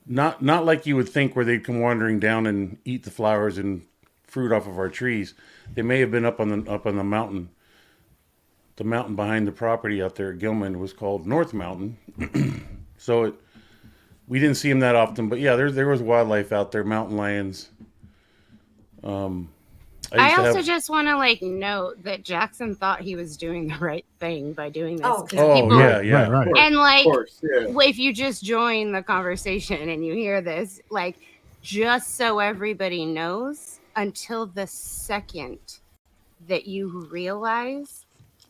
Not like you would think, where they'd come wandering down and eat the flowers and fruit off of our trees. They may have been up on the mountain. The mountain behind the property out there at Gilman was called North Mountain. So we didn't see them that often, but yeah, there was wildlife out there, mountain lions. I also just want to note that Jackson thought he was doing the right thing by doing this. Yeah. Right. And course, yeah. if you just join the conversation and you hear this, just so everybody knows, until the second that you realize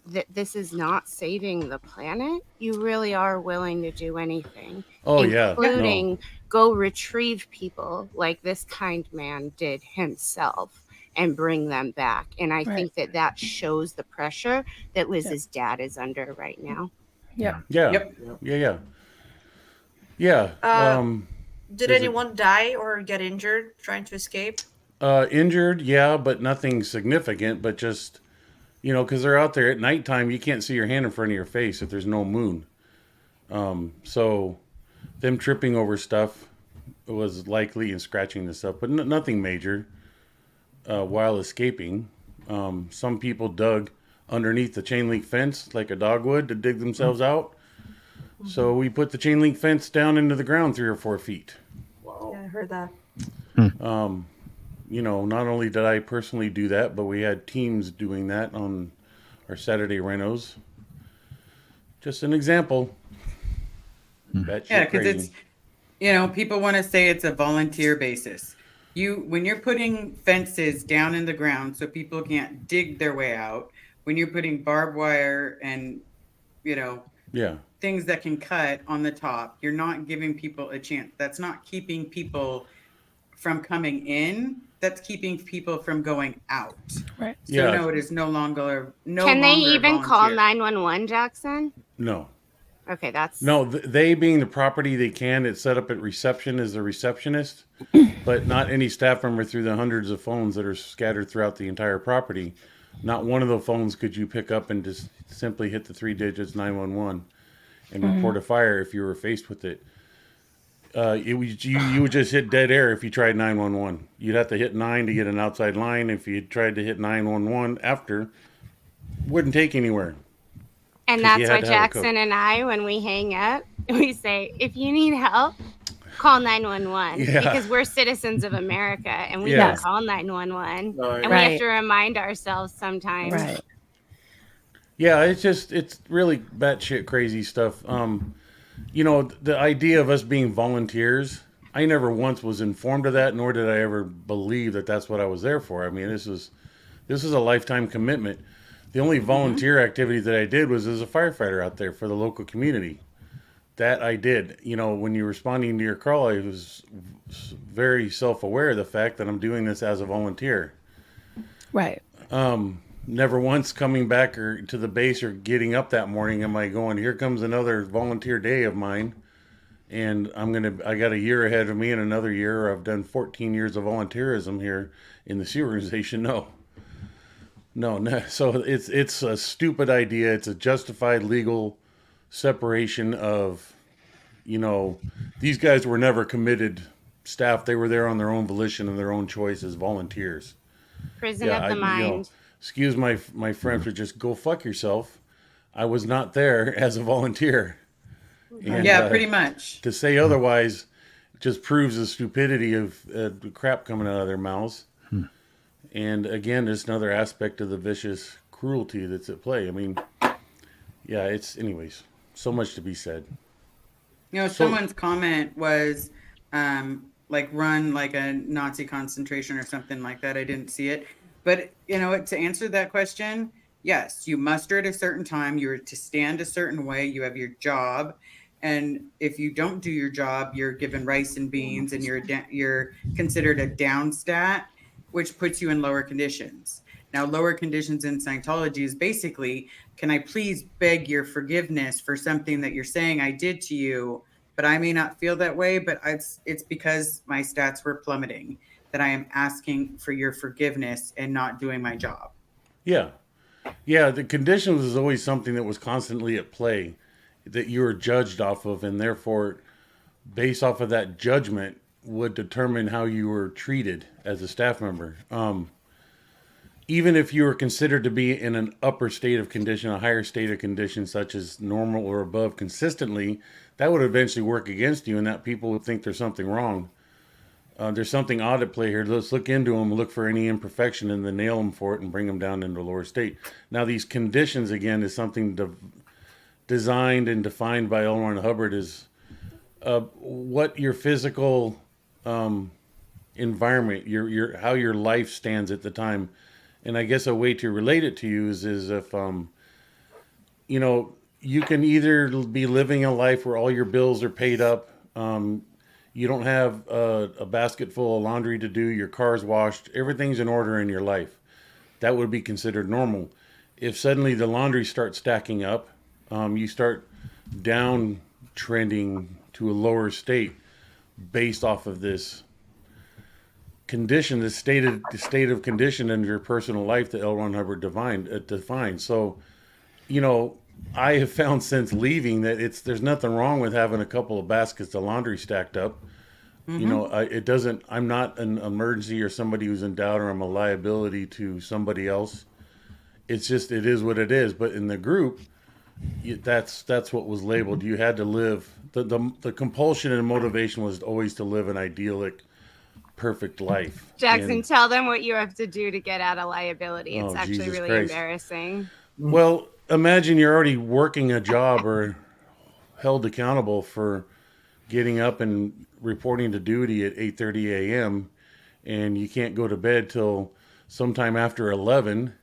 that this is not saving the planet, you really are willing to do anything. Including go retrieve people like this kind man did himself and bring them back. And I think that shows the pressure that Liz's dad is under right now. Yeah. Did anyone die or get injured trying to escape? Injured, yeah, but nothing significant. But just, because they're out there at nighttime, you can't see your hand in front of your face if there's no moon. So them tripping over stuff was likely, and scratching the stuff, but nothing major. While escaping, some people dug underneath the chain link fence like a dog would to dig themselves out. So we put the chain link fence down into the ground 3 or 4 feet. Wow. Yeah, I heard that. Not only did I personally do that, but we had teams doing that on our Saturday renos. Just an example. Yeah, because it's, people want to say it's a volunteer basis. When you're putting fences down in the ground so people can't dig their way out, when you're putting barbed wire and, things that can cut on the top, you're not giving people a chance. That's not keeping people from coming in. That's keeping people from going out. Right. So no, it is no longer. Can they even call 911, Jackson? No. Okay, that's no. They being the property, they can. It's set up at reception as the receptionist, but not any staff member through the hundreds of phones that are scattered throughout the entire property. Not one of the phones could you pick up and just simply hit the 3 digits 911 and report a fire if you were faced with it. You would just hit dead air if you tried 911. You'd have to hit 9 to get an outside line. If you tried to hit 911 after, wouldn't take anywhere. And that's why Jackson and I, when we hang up, we say, if you need help, call 911. Yeah. Because we're citizens of America and we can call 911. And we have to remind ourselves sometimes. Right. Yeah, it's really batshit crazy stuff. The idea of us being volunteers, I never once was informed of that, nor did I ever believe that that's what I was there for. I mean, this is a lifetime commitment. The only volunteer activity that I did was as a firefighter out there for the local community. That I did. When you're responding to your call, I was very self-aware of the fact that I'm doing this as a volunteer. Right. never once coming back or to the base or getting up that morning am I going, here comes another volunteer day of mine, and I got a year ahead of me and another year. I've done 14 years of volunteerism here in the Sea organization. No. So it's a stupid idea. It's a justified legal separation of, these guys were never committed staff. They were there on their own volition and their own choice as volunteers. Prison of the mind. Excuse my French, but just go fuck yourself. I was not there as a volunteer. And, pretty much. To say otherwise just proves the stupidity of the crap coming out of their mouths. And again, there's another aspect of the vicious cruelty that's at play. I mean, anyways, so much to be said. Someone's comment was run like a Nazi concentration or something like that. I didn't see it. But, to answer that question, yes, you muster at a certain time. You're to stand a certain way. You have your job. And if you don't do your job, you're given rice and beans and you're considered a down stat, which puts you in lower conditions. Now, lower conditions in Scientology is basically, can I please beg your forgiveness for something that you're saying I did to you, but I may not feel that way, but it's because my stats were plummeting that I am asking for your forgiveness and not doing my job. Yeah. Yeah, the conditions was always something that was constantly at play that you were judged off of, and therefore, based off of that judgment, would determine how you were treated as a staff member. Even if you were considered to be in an upper state of condition, a higher state of condition, such as normal or above consistently, that would eventually work against you, and that people would think there's something wrong. There's something odd at play here. Let's look into them, look for any imperfection, and then nail them for it and bring them down into a lower state. Now, these conditions, again, is something designed and defined by L. Ron Hubbard as what your physical environment, your how your life stands at the time. And I guess a way to relate it to you is if, you can either be living a life where all your bills are paid up, you don't have a basket full of laundry to do, your car's washed, everything's in order in your life. That would be considered normal. If suddenly the laundry starts stacking up, you start down trending to a lower state based off of this condition, the state of condition in your personal life that L. Ron Hubbard defined. So, I have found since leaving that there's nothing wrong with having a couple of baskets of laundry stacked up. Mm-hmm. I'm not an emergency or somebody who's in doubt or I'm a liability to somebody else. It's just, it is what it is. But in the group, that's what was labeled. You had to live, the compulsion and motivation was always to live an idyllic, perfect life. Jackson, tell them what you have to do to get out of liability. It's actually Jesus really Christ. Embarrassing. Well, imagine you're already working a job or held accountable for getting up and reporting to duty at 8:30 a.m. and you can't go to bed till sometime after 11.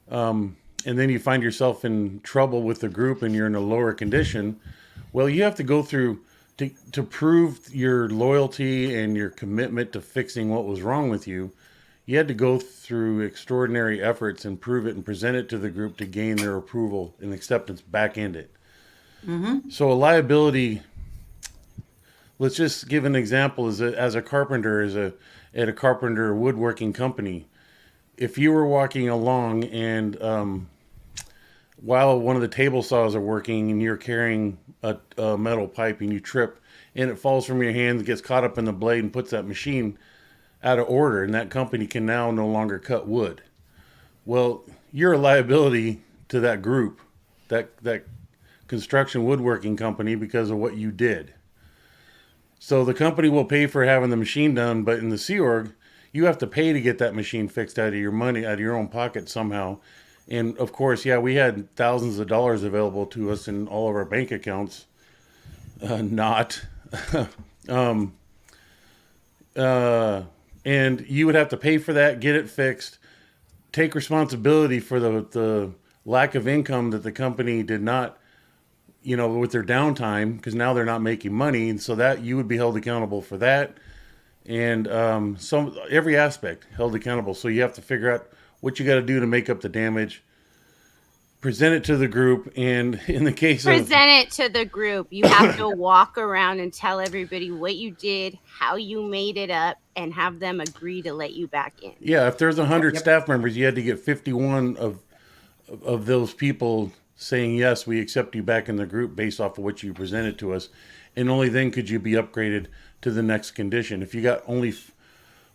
And then you find yourself in trouble with the group and you're in a lower condition. Well, you have to go through to prove your loyalty and your commitment to fixing what was wrong with you. You had to go through extraordinary efforts and prove it and present it to the group to gain their approval and acceptance back in it. Mm-hmm. So a liability, let's just give an example as a carpenter, at a carpenter woodworking company. If you were walking along and while one of the table saws are working and you're carrying a metal pipe and you trip and it falls from your hands, gets caught up in the blade and puts that machine out of order, and that company can now no longer cut wood. Well, you're a liability to that group, that construction woodworking company, because of what you did. So the company will pay for having the machine done, but in the Sea Org, you have to pay to get that machine fixed out of your money, out of your own pocket somehow. And of course, we had thousands of dollars available to us in all of our bank accounts. And you would have to pay for that, get it fixed, take responsibility for the lack of income that the company did not, with their downtime, because now they're not making money. And so that you would be held accountable for that. And every aspect held accountable. So you have to figure out what you got to do to make up the damage, present it to the group, and in the case present it to the group, you have to walk around and tell everybody what you did, how you made it up, and have them agree to let you back in. Yeah, if there's 100 staff members, you had to get 51 of those people saying, yes, we accept you back in the group based off of what you presented to us. And only then could you be upgraded to the next condition. If you got only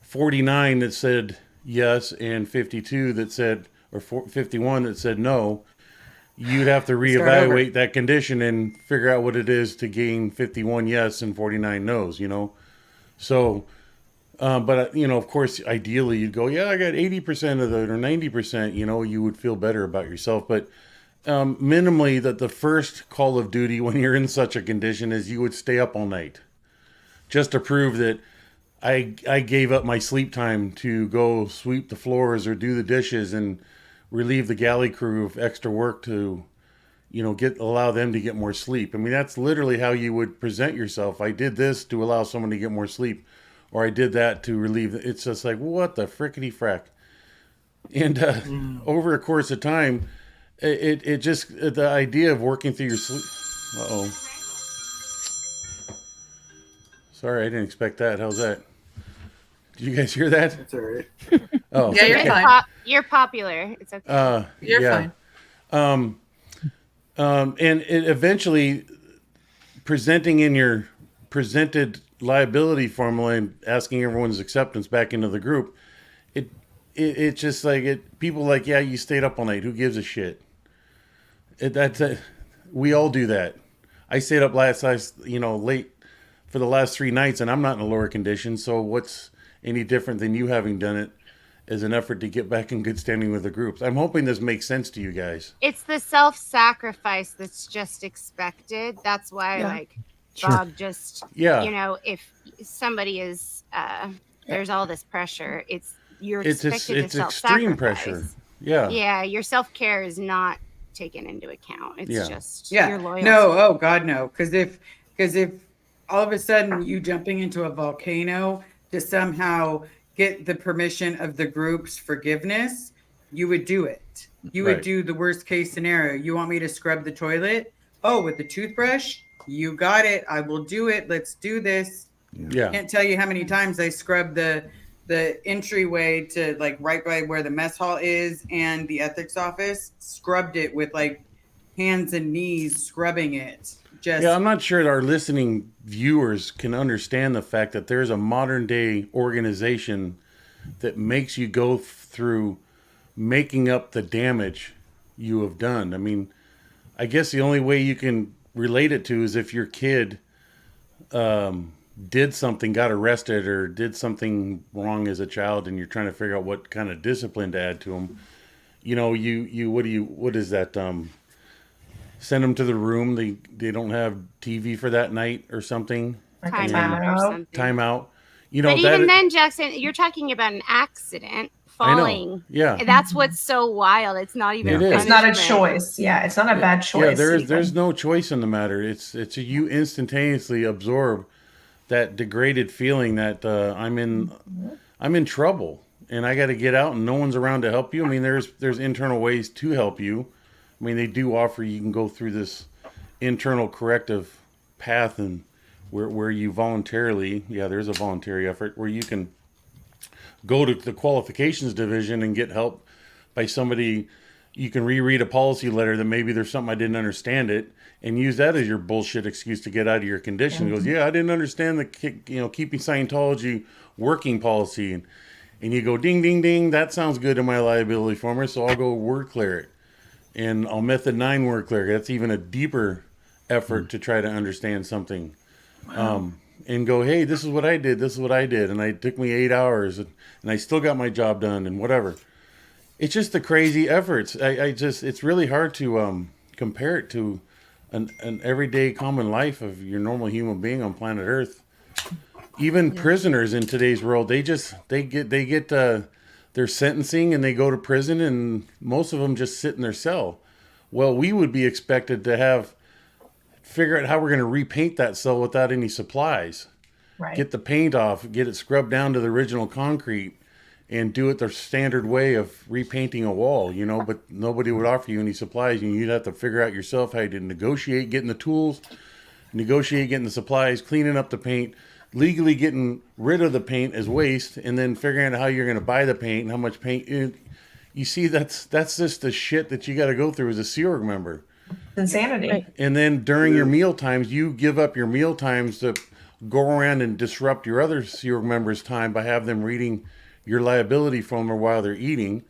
49 that said yes and 52 that said, or 51 that said no, you'd have to reevaluate that condition and figure out what it is to gain 51 yes and 49 no's, you know? So, but, you know, of course, ideally you'd go, yeah, I got 80% of it or 90%, you know, you would feel better about yourself. But minimally, that the first call of duty when you're in such a condition is you would stay up all night just to prove that I gave up my sleep time to go sweep the floors or do the dishes and relieve the galley crew of extra work to, you know, allow them to get more sleep. I mean, that's literally how you would present yourself. I did this to allow someone to get more sleep, or I did that to relieve. It's just like, what the frickety frack. And over a course of time, it just, the idea of working through your sleep. Uh-oh. Sorry, I didn't expect that. How's that? Did you guys hear that? That's all right. Oh, Yeah, you're fine. You're popular. It's okay. You're fine. And it eventually presenting in your presented liability formula and asking everyone's acceptance back into the group, it just like people like, yeah, you stayed up all night. Who gives a shit? We all do that. I stayed up late for the last 3 nights, and I'm not in a lower condition. So what's any different than you having done it as an effort to get back in good standing with the groups? I'm hoping this makes sense to you guys. It's the self-sacrifice that's just expected. That's why, Bob just, you know, if somebody is, there's all this pressure, you're expected to self-sacrifice. Extreme pressure. Yeah. Yeah, your self-care is not taken into account. It's just your loyalty. No, oh God, no. Because if all of a sudden you jumping into a volcano to somehow get the permission of the group's forgiveness, you would do it. You would do the worst case scenario. You want me to scrub the toilet? Oh, with the toothbrush? You got it. I will do it. Let's do this. Yeah. Can't tell you how many times I scrubbed the entryway to like right by where the mess hall is and the ethics office, scrubbed it with like hands and knees, scrubbing it. I'm not sure our listening viewers can understand the fact that there's a modern day organization that makes you go through making up the damage you have done. I mean, I guess the only way you can relate it to is if your kid did something, got arrested, or did something wrong as a child, and you're trying to figure out what kind of discipline to add to them. You know, what is that? Send them to the room. They don't have TV for that night or something. Time out. You know, but even then, Jackson, you're talking about an accident, falling. I know. Yeah. And that's what's so wild. It's not even. It's not a choice. Yeah, it's not a bad choice. Yeah, there's no choice in the matter. It's you instantaneously absorb that degraded feeling that I'm in trouble and I got to get out and no one's around to help you. I mean, there's internal ways to help you. I mean, they do offer you can go through this internal corrective path, and where you voluntarily, there's a voluntary effort where you can go to the qualifications division and get help by somebody. You can reread a policy letter that maybe there's something I didn't understand it, and use that as your bullshit excuse to get out of your condition. It goes, I didn't understand the keeping Scientology working policy, and you go ding ding ding. That sounds good in my liability form, so I'll go word clear it. And I'll method 9 word clear. That's even a deeper effort to try to understand something. And go, hey, this is what I did. This is what I did. And it took me 8 hours and I still got my job done and whatever. It's just the crazy efforts. It's really hard to compare it to an everyday common life of your normal human being on planet Earth. Even prisoners in today's world, they get their sentencing and they go to prison, and most of them just sit in their cell. Well, we would be expected to figure out how we're going to repaint that cell without any supplies. Right. Get the paint off, get it scrubbed down to the original concrete, and do it the standard way of repainting a wall, you know, but nobody would offer you any supplies, and you'd have to figure out yourself how to negotiate getting the tools, negotiate getting the supplies, cleaning up the paint, legally getting rid of the paint as waste, and then figuring out how you're going to buy the paint and how much paint. You see, that's just the shit that you got to go through as a Sea Org member. Insanity. Right. And then during your meal times, you give up your meal times to go around and disrupt your other Sea Org members' time by having them reading your liability folder while they're eating.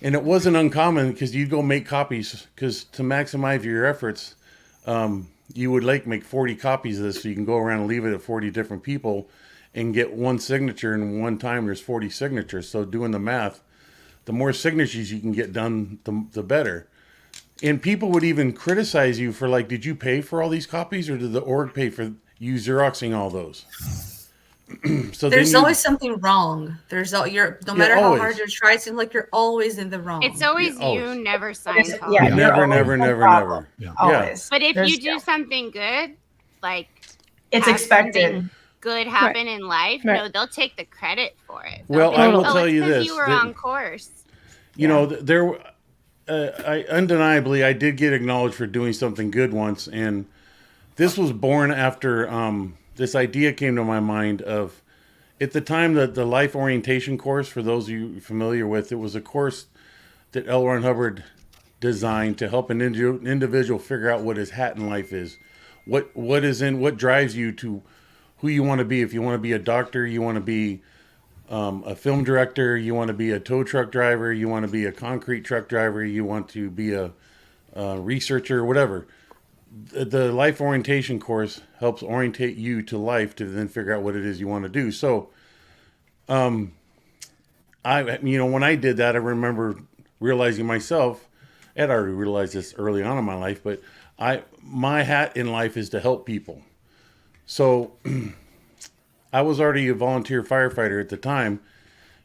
And it wasn't uncommon because you'd go make copies, because to maximize your efforts, you would make 40 copies of this so you can go around and leave it at 40 different people and get one signature, and one time there's 40 signatures. So doing the math, the more signatures you can get done, the better. And people would even criticize you for did you pay for all these copies, or did the org pay for you Xeroxing all those? So there's always something wrong. No matter how hard you try, it seems like you're always in the wrong. It's always you, never Scientology. Yeah, never. Yeah. Always. But if you do something good, it's expected. Good happen in life. Right. No, they'll take the credit for it. Well, I will tell you this: you were on course. You know, undeniably, I did get acknowledged for doing something good once, and this was born after this idea came to my mind of, at the time, the life orientation course, for those of you familiar with, it was a course that L. Ron Hubbard designed to help an individual figure out what his hat in life is, what drives you to who you want to be. If you want to be a doctor, you want to be a film director, you want to be a tow truck driver, you want to be a concrete truck driver, you want to be a researcher, whatever. The life orientation course helps orientate you to life to then figure out what it is you want to do. So, when I did that, I remember realizing myself, I'd already realized this early on in my life, but my hat in life is to help people. So I was already a volunteer firefighter at the time,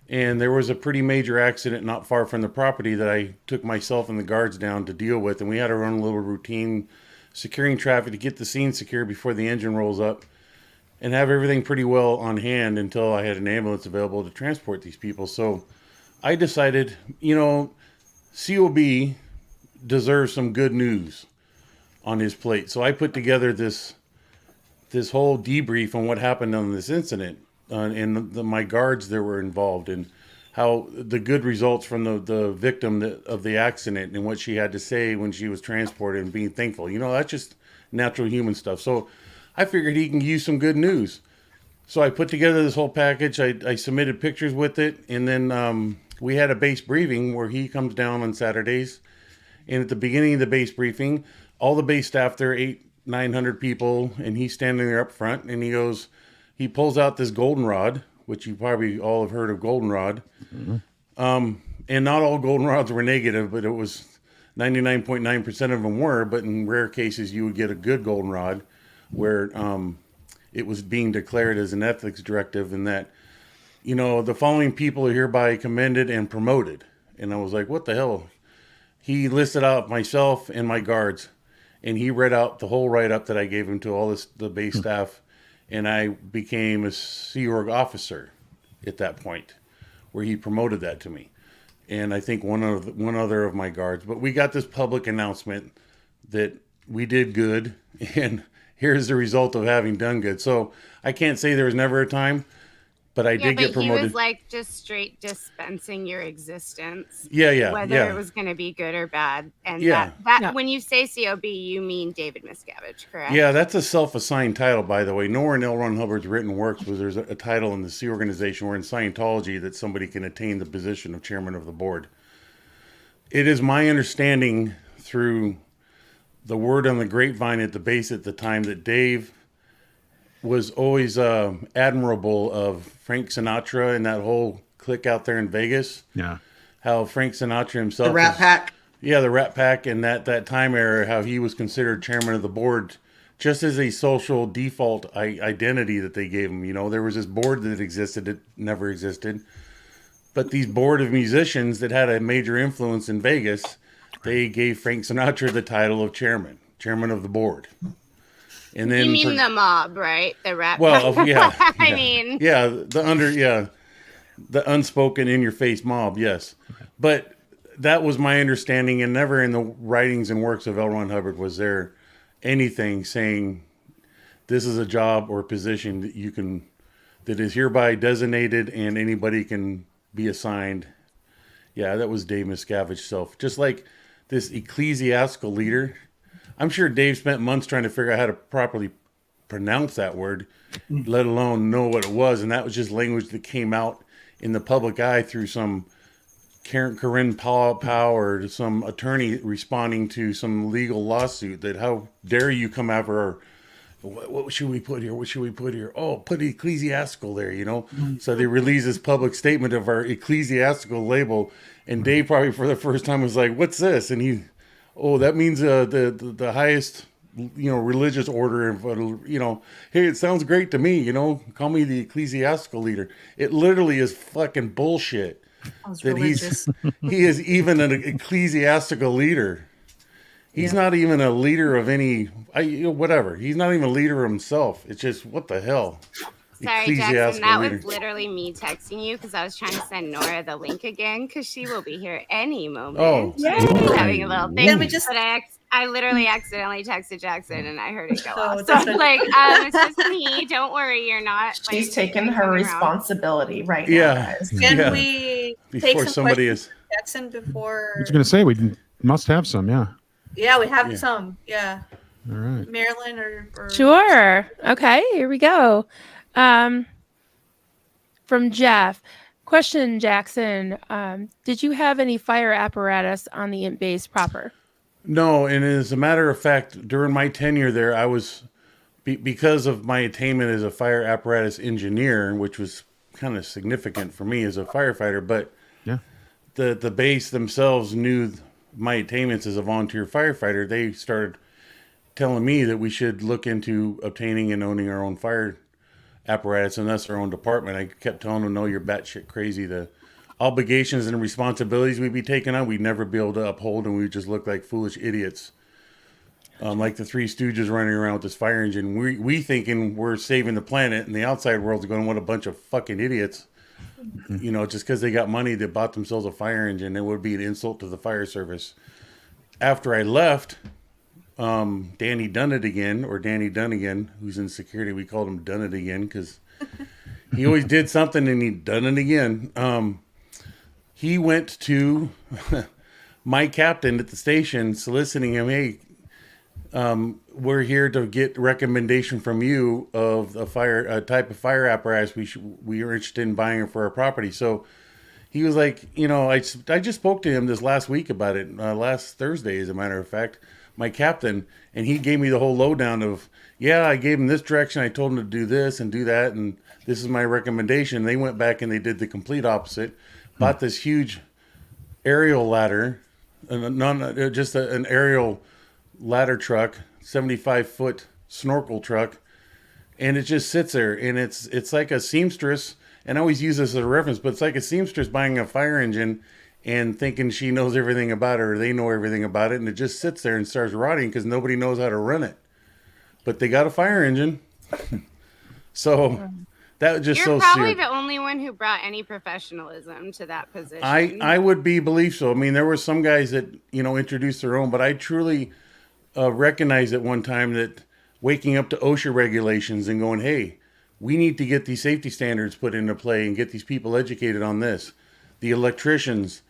and there was a pretty major accident not far from the property that I took myself and the guards down to deal with, and we had to run a little routine securing traffic to get the scene secure before the engine rolls up, and have everything pretty well on hand until I had an ambulance available to transport these people. So I decided, COB deserves some good news on his plate. So I put together this whole debrief on what happened on this incident, and my guards that were involved, and how the good results from the victim of the accident and what she had to say when she was transported and being thankful. That's just natural human stuff. So I figured he can use some good news. So I put together this whole package. I submitted pictures with it. And then we had a base briefing where he comes down on Saturdays. And at the beginning of the base briefing, all the base staff there, 800-900 people, and he's standing there up front, and he pulls out this goldenrod, which you probably all have heard of goldenrod. Mm-hmm. And not all goldenrods were negative, but it was 99.9% of them were, but in rare cases you would get a good goldenrod where it was being declared as an ethics directive, and that, the following people are hereby commended and promoted. And I was like, what the hell? He listed out myself and my guards, and he read out the whole write-up that I gave him to all the base staff, and I became a Sea Org officer at that point, where he promoted that to me. And I think one other of my guards. But we got this public announcement that we did good, and here's the result of having done good. So I can't say there was never a time, but I did get promoted. He was just straight dispensing your existence. Yeah. Whether it was going to be good or bad. And when you say COB, you mean David Miscavige, correct? Yeah, that's a self-assigned title, by the way. nowhere in L. Ron Hubbard's written works was there's a title in the Sea organization or in Scientology that somebody can attain the position of chairman of the board. It is my understanding through the word on the grapevine at the base at the time that Dave was always admirable of Frank Sinatra and that whole clique out there in Vegas. Yeah. How Frank Sinatra himself... The Rat Pack. Yeah, the Rat Pack, and that time era, how he was considered chairman of the board just as a social default identity that they gave him. There was this board that existed that never existed. But these board of musicians that had a major influence in Vegas, they gave Frank Sinatra the title of chairman of the board. And then you mean the mob, right? The Rat Pack. Well, yeah. I mean... Yeah, The unspoken in your face mob, yes. But that was my understanding, and never in the writings and works of L. Ron Hubbard was there anything saying this is a job or position that is hereby designated and anybody can be assigned. Yeah, that was Dave Miscavige's self. Just like this ecclesiastical leader. I'm sure Dave spent months trying to figure out how to properly pronounce that word, let alone know what it was. And that was just language that came out in the public eye through some Corinne Powell or some attorney responding to some legal lawsuit that how dare you come after our, what should we put here? What should we put here? Oh, put ecclesiastical there, you know? So they released this public statement of our ecclesiastical label. And Dave probably for the first time was like, what's this? And that means the highest, religious order. And, hey, it sounds great to me, call me the ecclesiastical leader. It literally is fucking bullshit. That he is even an ecclesiastical leader. He's not even a leader of any, whatever. He's not even a leader of himself. It's just, what the hell? Sorry, Jackson, that was literally me texting you because I was trying to send Nora the link again because she will be here any moment. Oh, she's having a little thing. But I literally accidentally texted Jackson and I heard it go off. So it's just me. Don't worry, you're not. She's taking her responsibility right now, guys. Can we take some somebody questions, Jackson, before? I was going to say we must have some, yeah. Yeah, we have some. Yeah. All right. Marilyn or Sure. Okay, here we go. From Jeff. Question, Jackson. Did you have any fire apparatus on the base proper? No, and as a matter of fact, during my tenure there, I was, because of my attainment as a fire apparatus engineer, which was kind of significant for me as a firefighter, but the base themselves knew my attainments as a volunteer firefighter. They started telling me that we should look into obtaining and owning our own fire apparatus, and that's our own department. I kept telling them, no, you're batshit crazy. The obligations and responsibilities we'd be taking on, we'd never be able to uphold, and we'd just look like foolish idiots. Like the Three Stooges running around with this fire engine. We thinking we're saving the planet, and the outside world's going, what a bunch of fucking idiots. Just because they got money, they bought themselves a fire engine. It would be an insult to the fire service. After I left, Danny Dunnigan, who's in security, we called him Done It Again because he always did something and he done it again. He went to my captain at the station soliciting him, hey, we're here to get recommendation from you of a type of fire apparatus we are interested in buying for our property. So he was like, I just spoke to him this last week about it, last Thursday, as a matter of fact, my captain, and he gave me the whole lowdown of, I gave him this direction. I told him to do this and do that. And this is my recommendation. They went back and they did the complete opposite, bought this huge aerial ladder, an aerial ladder truck, 75-foot snorkel truck. And it just sits there, and it's like a seamstress. And I always use this as a reference, but it's like a seamstress buying a fire engine and thinking she knows everything about it or they know everything about it. And it just sits there and starts rotting because nobody knows how to run it. But they got a fire engine. So that was just You're probably the only one who brought any professionalism to that position. I would believe so. I mean, there were some guys that, introduced their own, but I truly recognized at one time that waking up to OSHA regulations and going, hey, we need to get these safety standards put into play and get these people educated on this. The electricians,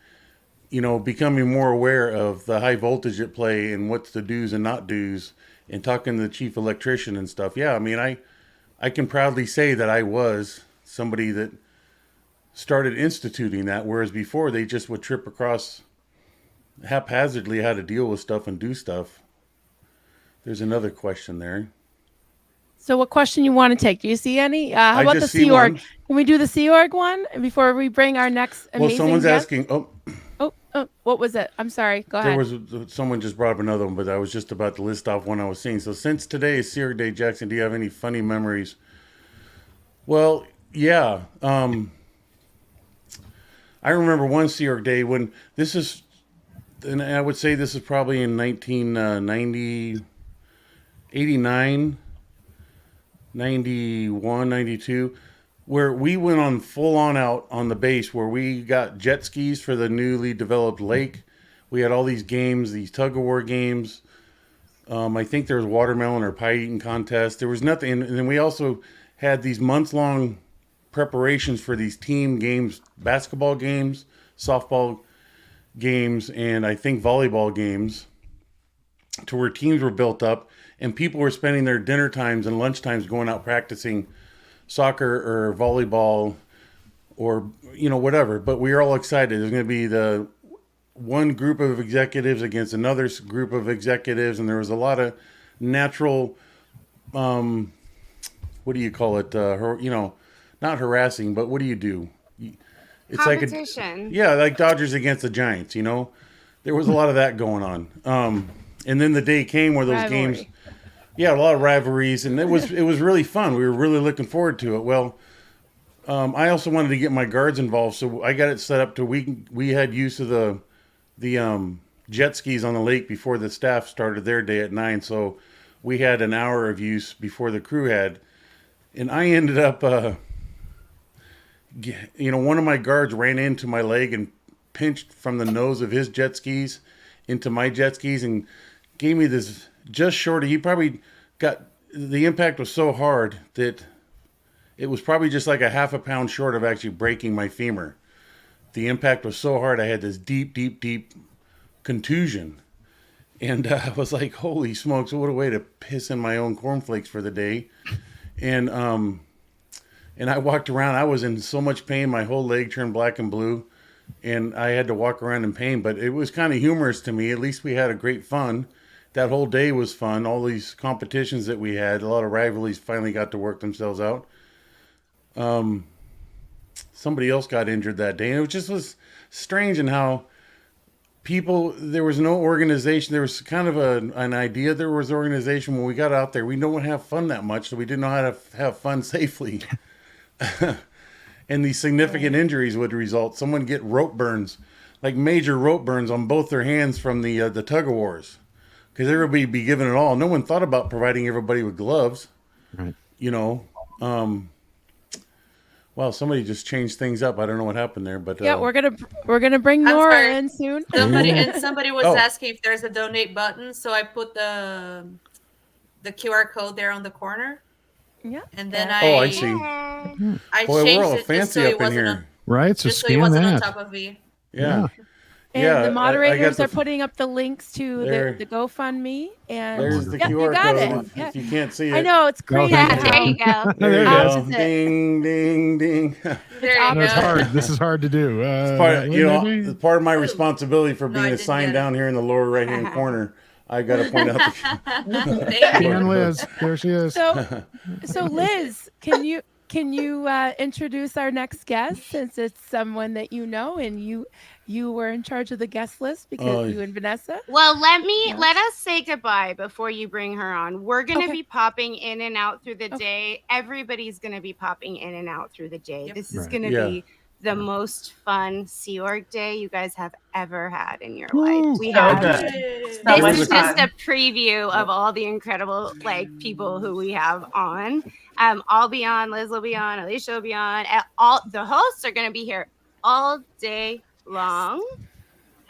becoming more aware of the high voltage at play and what's the do's and not do's, and talking to the chief electrician and stuff. Yeah, I mean, I can proudly say that I was somebody that started instituting that, whereas before they just would trip across haphazardly how to deal with stuff and do stuff. There's another question there. So what question you want to take? Do you see any? How about the Sea Org? Can we do the Sea Org one before we bring our next amazing Well, someone's guest? asking. Oh, what was it? I'm sorry. Go ahead. There was someone just brought up another one, but I was just about to list off one I was seeing. So since today is Sea Org Day, Jackson, do you have any funny memories? Well, yeah. I remember one Sea Org Day when this is, and I would say this is probably in 1990, 89, 91, 92. where we went on full on out on the base, where we got jet skis for the newly developed lake. We had all these games, these tug of war games. I think there was watermelon or pie eating contest. There was nothing. And then we also had these months long preparations for these team games, basketball games, softball games, and I think volleyball games, to where teams were built up and people were spending their dinner times and lunch times going out practicing soccer or volleyball or, you know, whatever. But we were all excited. There's going to be the one group of executives against another group of executives, and there was a lot of natural, what do you call it? You know, not harassing, but what do you do? It's competition. Like Dodgers against the Giants, you know? There was a lot of that going on. And then the day came where those games, a lot of rivalries, and it was really fun. We were really looking forward to it. Well, I also wanted to get my guards involved, so I got it set up to we had use of the jet skis on the lake before the staff started their day at 9, so we had an hour of use before the crew had. And I ended up, one of my guards ran into my leg and pinched from the nose of his jet skis into my jet skis and gave me this just short of, he probably got, the impact was so hard that it was probably just like a half a pound short of actually breaking my femur. The impact was so hard, I had this deep, deep, deep contusion. And I was like, holy smokes, what a way to piss in my own cornflakes for the day. And I walked around, I was in so much pain, my whole leg turned black and blue, and I had to walk around in pain, but it was kind of humorous to me. At least we had a great fun. That whole day was fun. All these competitions that we had, a lot of rivalries finally got to work themselves out. Somebody else got injured that day, and it just was strange in how there was no organization. There was kind of an idea there was organization. When we got out there, we don't have fun that much, so we didn't know how to have fun safely. And these significant injuries would result. Someone get rope burns, like major rope burns on both their hands from the tug of wars, because everybody be giving it all. No one thought about providing everybody with gloves, right? You know. Well, somebody just changed things up. I don't know what happened there, but we're gonna bring Nora in soon. Somebody was asking if there's a donate button, so I put the QR code there on the corner. Yeah, and then I see. I Boy, changed we're all it fancy just so it up in wasn't here, right? So just so it wasn't on top of me. Yeah. And the moderators are putting up the links to the GoFundMe. And there's the QR code. If you can't see it. I know, it's crazy. There you go. There you go. Ding, ding, ding. There you go. It's hard. This is hard to do. It's part of my responsibility for being assigned down here in the lower right-hand corner. I got to point out and Liz, there she is. So Liz, can you introduce our next guest, since it's someone that you know and you were in charge of the guest list because you and Vanessa? Well, let us say goodbye before you bring her on. We're going to be popping in and out through the day. Everybody's going to be popping in and out through the day. This is going to be the most fun Sea Org day you guys have ever had in your life. This is just a preview of all the incredible people who we have on. I'll be on, Liz will be on, Elysia will be on. All the hosts are going to be here all day long.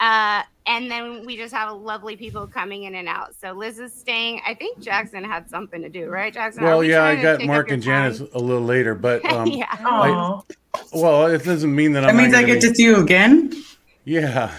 And then we just have lovely people coming in and out. So Liz is staying. I think Jackson had something to do, right, Jackson? Well, I got Mark and Janice a little later, but well, it doesn't mean that means I get to see you again. Yeah,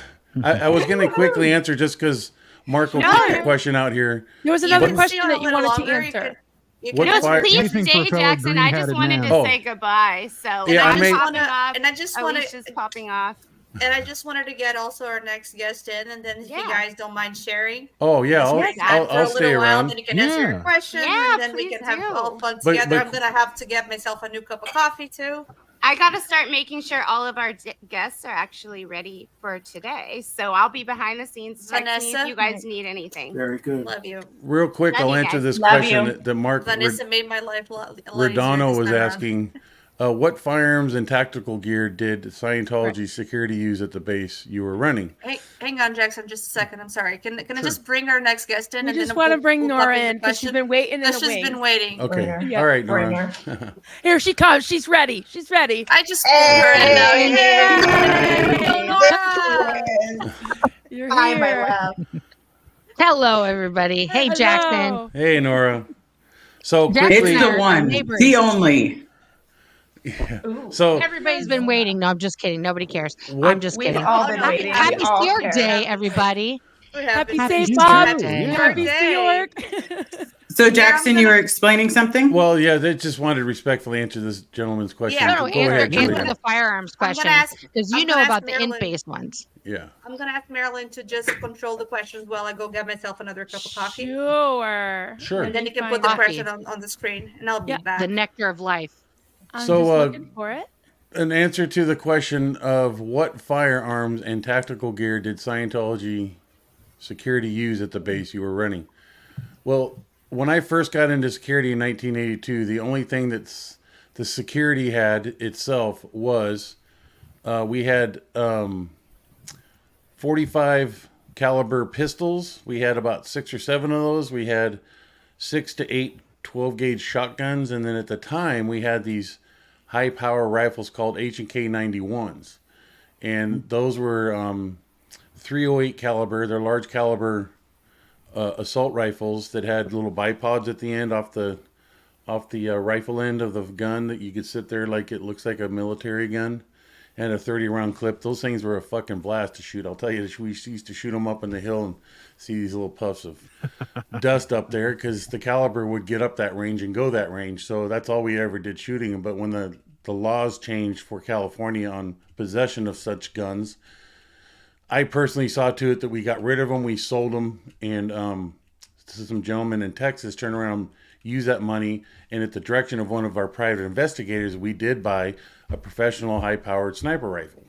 I was going to quickly answer just because Mark will put the question out here. There was another question that you wanted to answer. Please stay, Jackson. I just wanted to say goodbye. So I just want to just popping off. And I just wanted to get also our next guest in, and then if you guys don't mind sharing. Oh yeah, I'll stay around. Then you can answer your question, and then we can have all fun together. I'm gonna have to get myself a new cup of coffee too. I got to start making sure all of our guests are actually ready for today. So I'll be behind the scenes. Text me if you guys need anything. Very good. Love you. Real quick, I'll answer this question that Mark Vanessa made my life a lot Redano easier was asking. What firearms and tactical gear did Scientology security use at the base you were running? Hey, hang on, Jackson, just a second. I'm sorry. Can I just bring our next guest in? We and just then want to bring we'll Nora pop in because she's been waiting in the She's wings. been waiting. Okay. Yeah. All right, Nora. Here she comes. She's ready. She's ready. I just pulled her in now. You're Hi, here. my love. Hello, everybody. Hey, Jackson. Hey, Nora. So Jackson quickly, and It's I the are one, neighbors. the only. So Everybody's been waiting. No, I'm just kidding. Nobody cares. What- I'm just We've kidding. all been Happy, waiting. happy We all Sea Org care. Day, everybody. Happy Happy St. Sea Bob. Org Day. Happy Sea Org. So Jackson, you were explaining something? well, yeah, they just wanted to respectfully answer this gentleman's question. No, Go ahead, answer Julia. the firearms I'm gonna question ask- because I'm you know gonna about ask the Marilyn. int-based ones. Yeah. I'm going to ask Marilyn to just control the questions while I go get myself another cup of coffee. Sure. Sure. And then you can Fine. put the Coffee. question on the screen, and I'll be back. The nectar of life. I'm So, just looking for it. An answer to the question of what firearms and tactical gear did Scientology security use at the base you were running? Well, when I first got into security in 1982, the only thing that's the security had itself was we had 45 caliber pistols. We had about 6 or 7 of those. We had 6 to 8 12 gauge shotguns, and then at the time we had these high power rifles called H&K 91s, and those were 308 caliber. They're large caliber assault rifles that had little bipods at the end off the rifle end of the gun that you could sit there like it looks like a military gun, and a 30 round clip. Those things were a fucking blast to shoot. I'll tell you, we used to shoot them up in the hill and see these little puffs of dust up there because the caliber would get up that range and go that range. So that's all we ever did shooting. But when the laws changed for California on possession of such guns, I personally saw to it that we got rid of them. We sold them, and some gentlemen in Texas turned around, used that money, and at the direction of one of our private investigators, we did buy a professional high-powered sniper rifle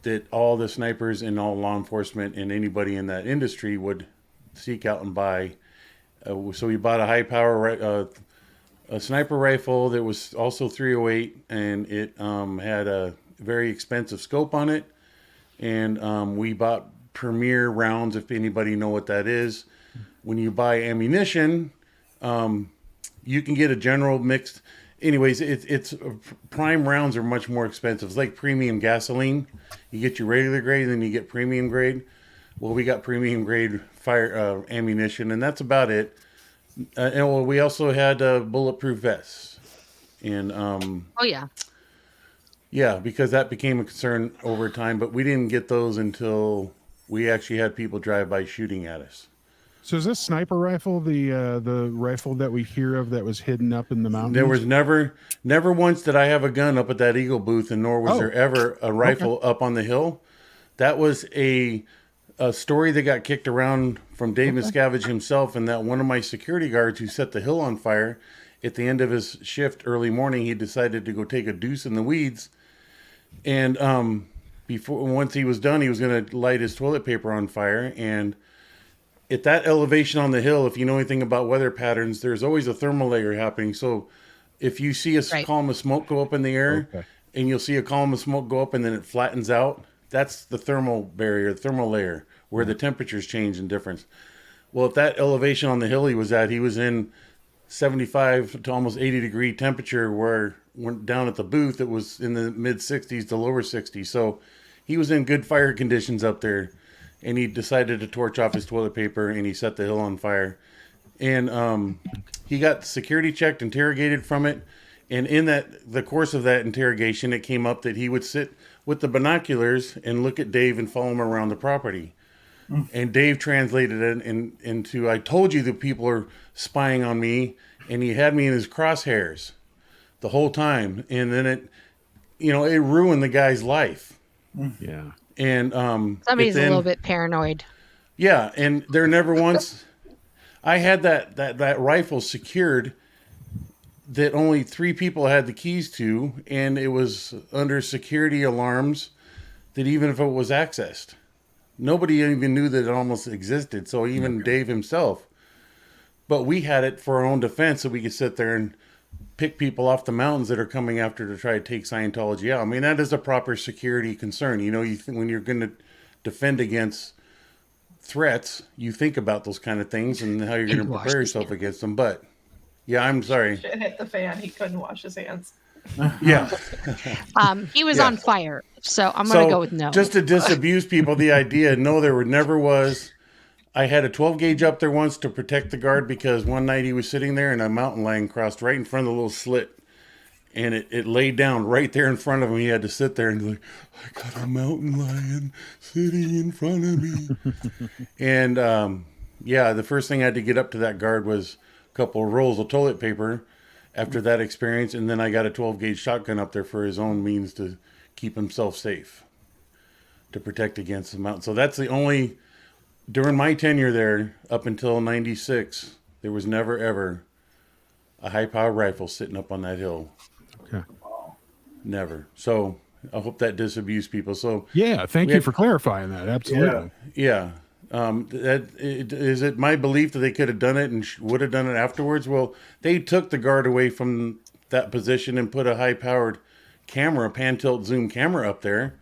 that all the snipers and all law enforcement and anybody in that industry would seek out and buy. So we bought a high-power a sniper rifle that was also 308, and it had a very expensive scope on it. And we bought Premier rounds, if anybody know what that is. When you buy ammunition, you can get a general mixed. Anyways, it's prime rounds are much more expensive. It's like premium gasoline. You get your regular grade, then you get premium grade. Well, we got premium grade fire ammunition, and that's about it. And we also had bulletproof vests. And Oh, yeah. yeah, because that became a concern over time, but we didn't get those until we actually had people drive by shooting at us. So is this sniper rifle the rifle that we hear of that was hidden up in the mountains? There was never once did I have a gun up at that Eagle booth, and nor was there ever a rifle up on the hill. That was a story that got kicked around from Dave Miscavige himself, and that one of my security guards who set the hill on fire, at the end of his shift early morning, he decided to go take a deuce in the weeds. And once he was done, he was going to light his toilet paper on fire. And at that elevation on the hill, if you know anything about weather patterns, there's always a thermal layer happening. So if you see a column of smoke go up in the air, and you'll see a column of smoke go up and then it flattens out, that's the thermal barrier, the thermal layer, where the temperatures change and difference. Well, at that elevation on the hill he was in 75 to almost 80 degree temperature, where went down at the booth it was in the mid 60s to lower 60s. So he was in good fire conditions up there, and he decided to torch off his toilet paper, and he set the hill on fire. And he got security checked, interrogated from it, and in the course of that interrogation, it came up that he would sit with the binoculars and look at Dave and follow him around the property. And Dave translated it into, I told you that people are spying on me, and he had me in his crosshairs the whole time. And then it ruined the guy's life. Yeah. And Somebody's a little bit paranoid. Yeah, and there never once I had that rifle secured that only 3 people had the keys to, and it was under security alarms that even if it was accessed, nobody even knew that it almost existed. So even Dave himself, but we had it for our own defense, so we could sit there and pick people off the mountains that are coming after to try to take Scientology out. I mean, that is a proper security concern. You know, when you're going to defend against threats, you think about those kind of things and how you're going to prepare yourself against them. But yeah, I'm sorry. Shit hit the fan. He couldn't wash his hands. Yeah. He was on fire. So I'm going to go with no. Just to disabuse people, the idea, no, never was. I had a 12 gauge up there once to protect the guard because one night he was sitting there and a mountain lion crossed right in front of the little slit. And it laid down right there in front of him. He had to sit there and be like, I got a mountain lion sitting in front of me. And the first thing I had to get up to that guard was a couple of rolls of toilet paper after that experience. And then I got a 12 gauge shotgun up there for his own means to keep himself safe, to protect against the mountain. So that's the only... During my tenure there, up until 96, there was never, ever a high-power rifle sitting up on that hill. Okay. Never. So I hope that disabused people. So yeah, thank you for clarifying that. Absolutely. Yeah. Is it my belief that they could have done it and would have done it afterwards? Well, they took the guard away from that position and put a high-powered camera, pan-tilt zoom camera up there.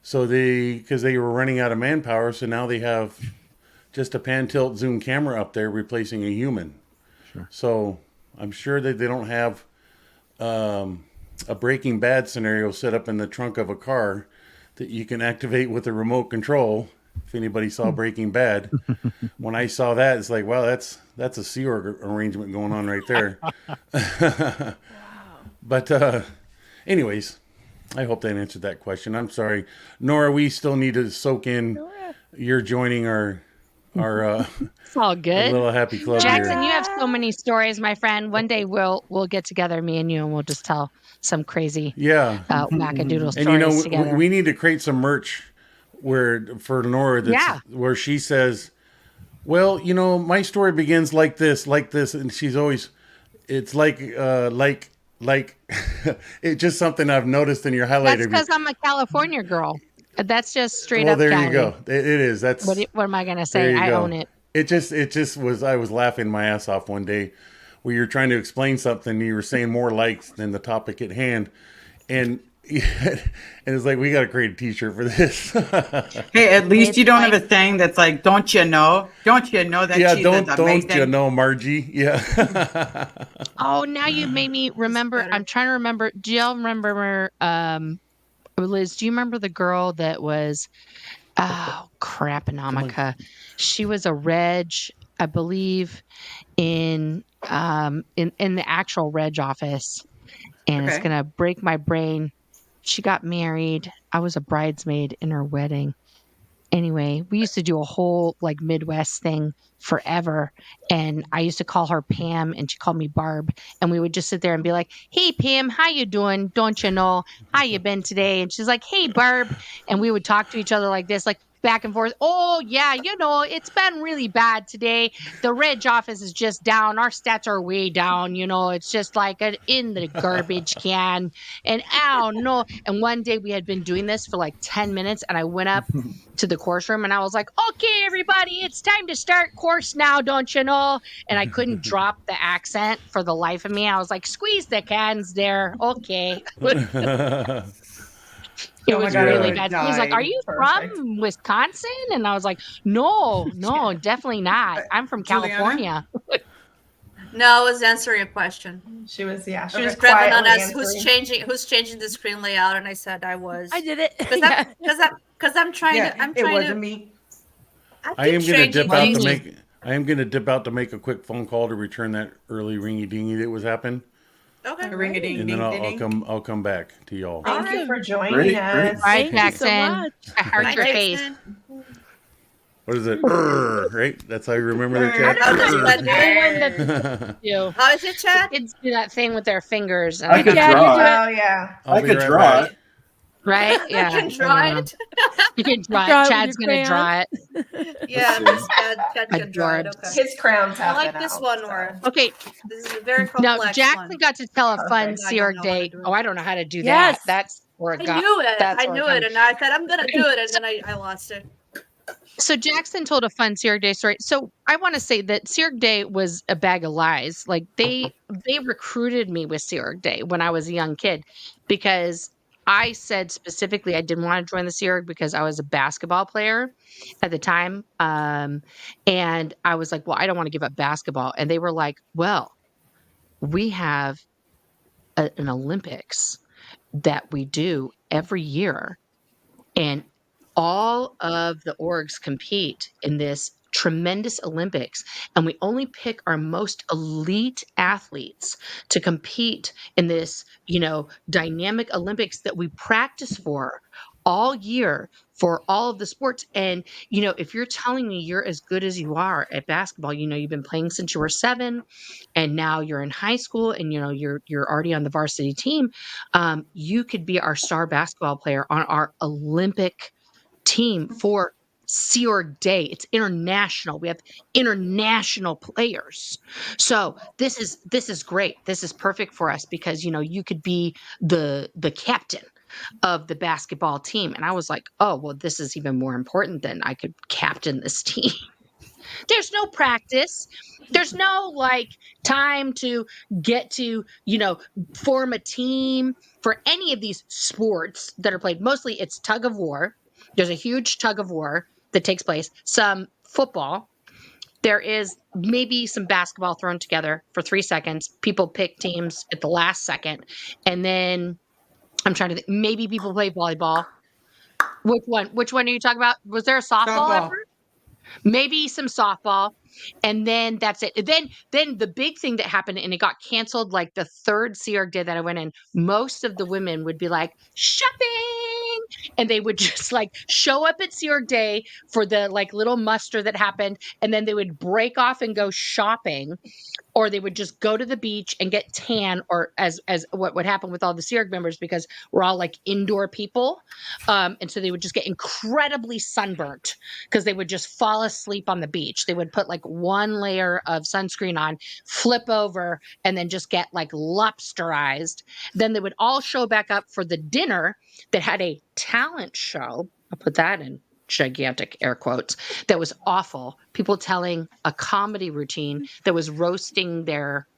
So because they were running out of manpower, so now they have just a pan-tilt zoom camera up there replacing a human. Sure. So I'm sure that they don't have a Breaking Bad scenario set up in the trunk of a car that you can activate with a remote control. If anybody saw Breaking Bad, when I saw that, it's like, wow, that's a Sea Org arrangement going on right there. Wow. But anyways, I hope that answered that question. I'm sorry, Nora. We still need to soak in. You're joining our it's all good. Little happy club. Jackson, here. you have so many stories, my friend. One day we'll get together, me and you, and we'll just tell some crazy wackadoodle stories and you know, together. we need to create some merch for Nora. Where she says, "Well, you know, my story begins like this," and she's always, it's like it's just something I've noticed in your highlighter. That's because I'm a California girl. That's just straight well, up. There Cali. you go. It is. That's what am I gonna say? I own it. It just was. I was laughing my ass off one day where you're trying to explain something. And you were saying more likes than the topic at hand, and it's like we got to create a T-shirt for this. Hey, at least you don't have a thing that's like, "Don't you know? Don't you know that?" Yeah, she's don't you know, Margie? Yeah. Oh, now you made me remember. I'm trying to remember. Do y'all remember? Liz, do you remember the girl that was? Oh crap, Anamika. She was a reg, I believe, in the actual reg office, and it's gonna break my brain. She got married. I was a bridesmaid in her wedding. Anyway, we used to do a whole like Midwest thing forever. And I used to call her Pam and she called me Barb. And we would just sit there and be like, hey, Pam, how you doing? Don't you know? How you been today? And she's like, hey, Barb. And we would talk to each other like this, like back and forth. Oh, yeah, you know, it's been really bad today. The reg office is just down. Our stats are way down. You know, it's just like in the garbage can. And oh, no. And one day we had been doing this for like 10 minutes. And I went up to the course room and I was like, okay, everybody, it's time to start course now, don't you know? And I couldn't drop the accent for the life of me. I was like, squeeze the cans there. Okay. It was really bad. He was like, are you from Wisconsin? And I was like, no, definitely not. I'm from California. No, I was answering a question. She was grabbing on us. Who's changing the screen layout? And I said I was. I did it because I'm trying to. It wasn't me. I am going to dip out to make a quick phone call to return that early ringy dingy that was happening. Okay. And then I'll come back to y'all. Thank you for joining us. Right, Jackson. I heard your face. What is it? Right? That's how you remember the chat. How is it, Chad? Kids do that thing with their fingers. I could draw it. Oh, yeah. I could draw it. Right? Yeah. You can draw it. You can draw it. Chad's going to draw it. Yeah, Chad can draw it. Okay. His crowns have I like this one, Nora. Okay. This is a very complex Now, Jackson got to tell a fun Sea Org day. Oh, I don't know how to do that. That's where it got. I knew it. And I said, I'm going to do it. And then I lost it. So Jackson told a fun Sea Org Day story. So I want to say that Sea Org Day was a bag of lies. Like they recruited me with Sea Org Day when I was a young kid because I said specifically I didn't want to join the Sea Org because I was a basketball player at the time. And I was like, well, I don't want to give up basketball. And they were like, well, we have an Olympics that we do every year. And all of the orgs compete in this tremendous Olympics, and we only pick our most elite athletes to compete in this, dynamic Olympics that we practice for all year for all of the sports. And, if you're telling me you're as good as you are at basketball, you've been playing since you were 7 and now you're in high school and, you're already on the varsity team, you could be our star basketball player on our Olympic team for Sea Org Day. It's international. We have international players. So this is great. This is perfect for us because you could be the captain of the basketball team. And I was like, oh, well, this is even more important than I could captain this team. There's no practice. There's no time to get to, form a team for any of these sports that are played. Mostly it's tug of war. There's a huge tug of war that takes place. Some football. There is maybe some basketball thrown together for 3 seconds. People pick teams at the last second. And then I'm trying to think, maybe people play volleyball. Which one are you talking about? Was there a softball ever? Maybe some softball, and then that's it. Then the big thing that happened, and it got canceled like the third Sea Org Day that I went in, most of the women would be like, shopping! And they would just show up at Sea Org Day for the little muster that happened, and then they would break off and go shopping, or they would just go to the beach and get tan, or as what would happen with all the Sea Org members, because we're all indoor people. And so they would just get incredibly sunburnt because they would just fall asleep on the beach. They would put one layer of sunscreen on, flip over, and then just get lobsterized. Then they would all show back up for the dinner that had a talent show. I'll put that in gigantic air quotes. That was awful. People telling a comedy routine that was roasting their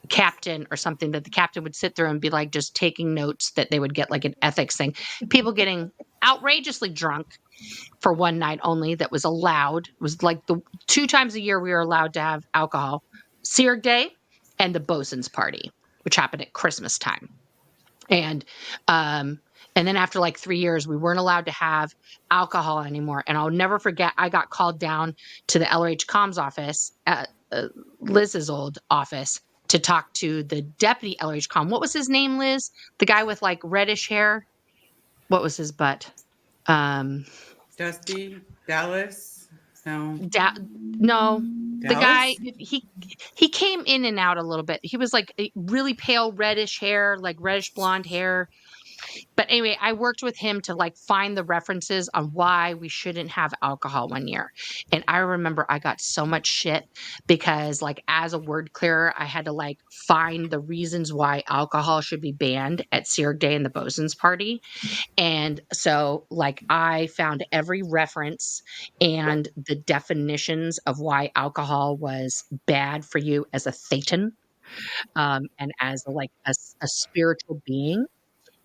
captain or something, that the captain would sit there and be just taking notes, that they would get an ethics thing. People getting outrageously drunk for one night only that was allowed. It was the 2 times a year we were allowed to have alcohol. Sea Org Day and the Bosun's Party, which happened at Christmas time. And then after 3 years, we weren't allowed to have alcohol anymore. And I'll never forget, I got called down to the LRH comms office, Liz's old office, to talk to the deputy LRH comm. What was his name, Liz? The guy with reddish hair. What was his butt? Dusty Dallas? No. No. Dallas? The guy, he came in and out a little bit. He was really pale reddish hair, reddish blonde hair. But anyway, I worked with him to find the references on why we shouldn't have alcohol one year. And I remember I got so much shit because as a word clearer, I had to find the reasons why alcohol should be banned at Sea Org Day and the Bosun's Party. And so I found every reference and the definitions of why alcohol was bad for you as a thetan, and as a spiritual being,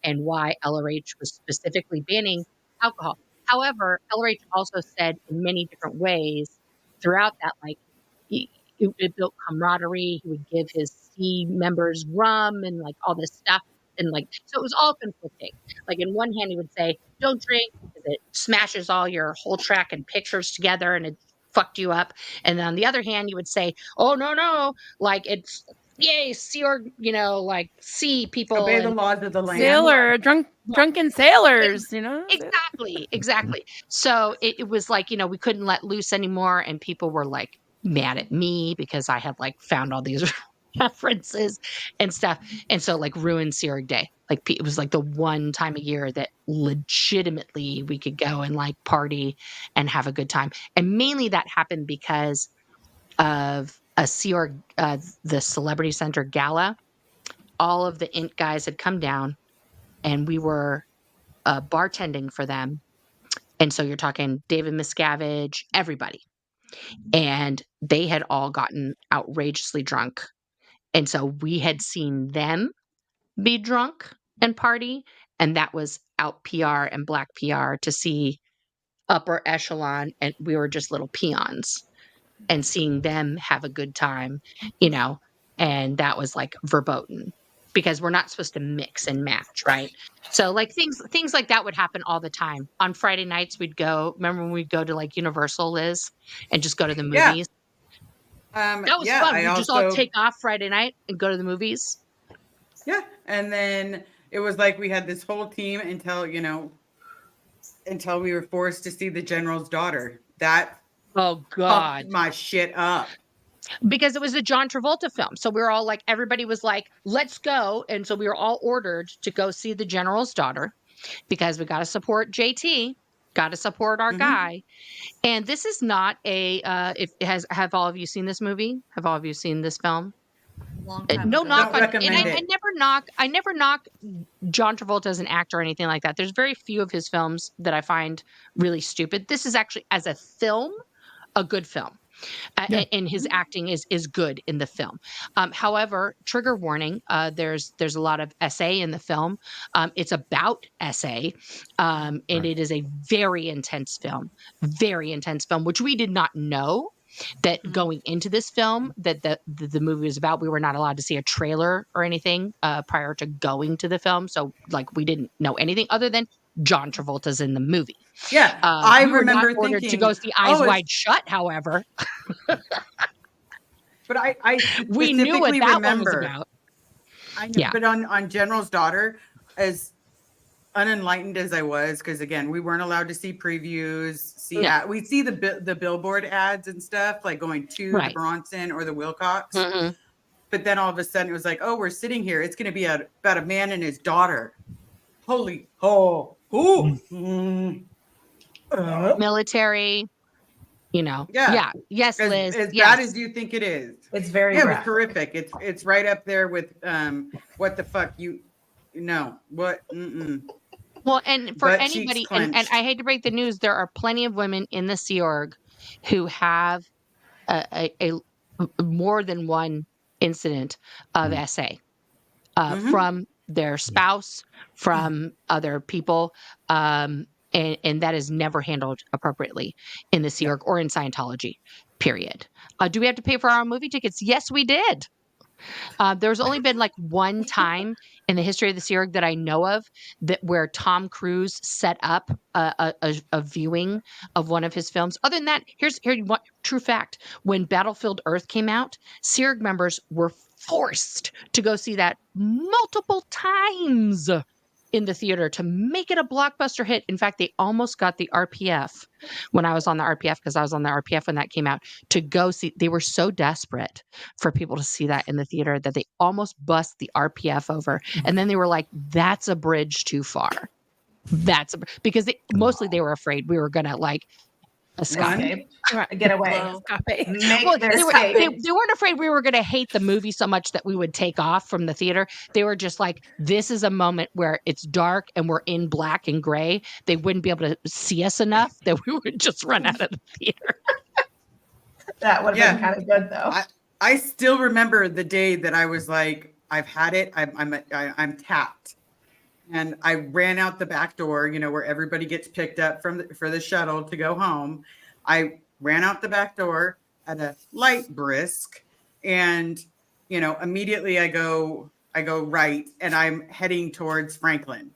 and why LRH was specifically banning alcohol. However, LRH also said in many different ways throughout that, it built camaraderie. He would give his C members rum and all this stuff. And so it was all conflicting. In one hand, he would say, don't drink because it smashes all your whole track and pictures together and it fucked you up. And then on the other hand, you would say, oh, no, it's, yay, Sea Org, sea people. Obey the laws of the land. Drunken sailors, Exactly. So it was we couldn't let loose anymore. And people were mad at me because I had found all these references and stuff. And so ruined Sea Org Day. It was the one time a year that legitimately we could go and party and have a good time. And mainly that happened because of a Sea Org, the Celebrity Center Gala. All of the INT guys had come down and we were bartending for them. And so you're talking David Miscavige, everybody. And they had all gotten outrageously drunk. And so we had seen them be drunk and party. And that was out PR and black PR to see upper echelon. And we were just little peons and seeing them have a good time, you know, and that was like verboten because we're not supposed to mix and match, right? So like things like that would happen all the time. On Friday nights we'd go, remember when we'd go to like Universal, Liz, and just go to the movies? That was fun. We'd just all take off Friday night and go to the movies. Yeah. And then it was like we had this whole team until we were forced to see The General's Daughter. That God, fucked my shit up. Because it was a John Travolta film. So we were all like, everybody was like, let's go. And so we were all ordered to go see The General's Daughter because we got to support JT, got to support our guy. And this is not have all of you seen this movie? Have all of you seen this film? Long time No ago. knock Don't on, and recommend I never knock John Travolta as an actor or anything like that. There's very few of his films that I find really stupid. This is actually, as a film, a good film. And his acting is good in the film. However, trigger warning, there's a lot of essay in the film. It's about essay, and it is a very intense film, which we did not know that going into this film that the movie was about. We were not allowed to see a trailer or anything prior to going to the film. So like we didn't know anything other than John Travolta's in the movie. Yeah, I remember ordered thinking to go see Eyes Wide Shut. However, but I we knew what specifically that one was remember. about. I know, Yeah. but on General's Daughter, as unenlightened as I was, because again, we weren't allowed to see previews. We'd see the billboard ads and stuff, like going to the Bronson or the Wilcox. But then all of a sudden, it was like, oh, we're sitting here. It's going to be about a man and his daughter. Military, yes, Liz. As yes. bad as you think it is. It's very it was graphic. horrific. It's right up there with what the fuck what Well, and for Butt anybody, cheeks and clenched. I hate to break the news, there are plenty of women in the Sea Org who have a more than one incident of SA from their spouse, from other people, and that is never handled appropriately in the Sea Org or in Scientology, period. Do we have to pay for our own movie tickets? Yes, we did. There's only been like one time in the history of the Sea Org that I know of where Tom Cruise set up a viewing of one of his films. Other than that, here's one true fact. When Battlefield Earth came out, Sea Org members were forced to go see that multiple times in the theater to make it a blockbuster hit. In fact, they almost got the RPF when I was on the RPF, because I was on the RPF when that came out, to go see. They were so desperate for people to see that in the theater that they almost bust the RPF over. And then they were like, that's a bridge too far. Because mostly they were afraid we were going to like escape. Get away. They weren't afraid we were going to hate the movie so much that we would take off from the theater. They were just like, this is a moment where it's dark and we're in black and gray. They wouldn't be able to see us enough that we would just run out of the theater. That would have been kind of good, though. I still remember the day that I was like, I've had it. I'm tapped. And I ran out the back door, where everybody gets picked up for the shuttle to go home. I ran out the back door at a light brisk, and immediately I go right, and I'm heading towards Franklin.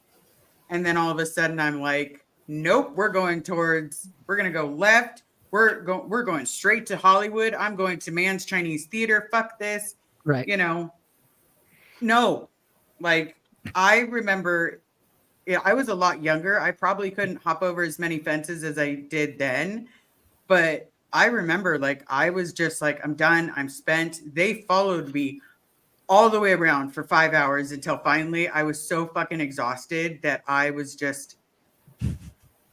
And then all of a sudden I'm like, nope, we're going to go left. We're going straight to Hollywood. I'm going to Mann's Chinese Theater. Fuck this. Right. No, like, I remember I was a lot younger. I probably couldn't hop over as many fences as I did then. But I remember, like, I was just like, I'm done. I'm spent. They followed me all the way around for 5 hours until finally I was so fucking exhausted that I was just,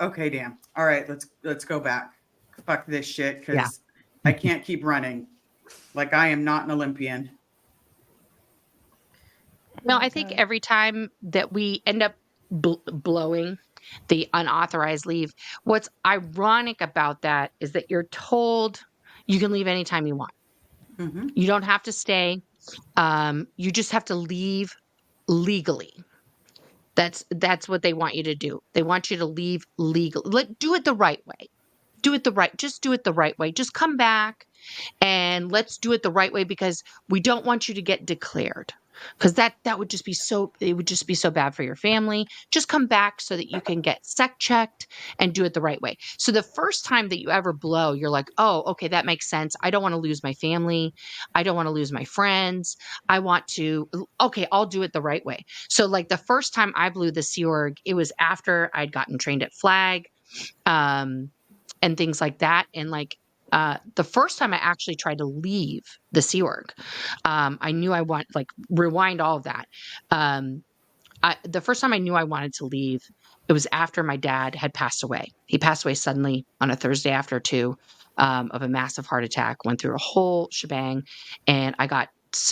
okay, damn. All right, let's go back. Fuck this shit, because I can't keep running. Like, I am not an Olympian. No, I think every time that we end up blowing the unauthorized leave. What's ironic about that is that you're told you can leave anytime you want. Mm-hmm. You don't have to stay. You just have to leave legally. That's what they want you to do. They want you to leave legally. Do it the right way. Just do it the right way. Just come back and let's do it the right way, because we don't want you to get declared. Because that would just be it would just be so bad for your family. Just come back so that you can get sec checked and do it the right way. So the first time that you ever blow, you're like, oh, okay, that makes sense. I don't want to lose my family. I don't want to lose my friends. Okay, I'll do it the right way. So like the first time I blew the Sea Org, it was after I'd gotten trained at Flag, and things like that. And like, the first time I actually tried to leave the Sea Org, I knew rewind all of that. The first time I knew I wanted to leave, it was after my dad had passed away. He passed away suddenly on a Thursday after 2, of a massive heart attack, went through a whole shebang. And I got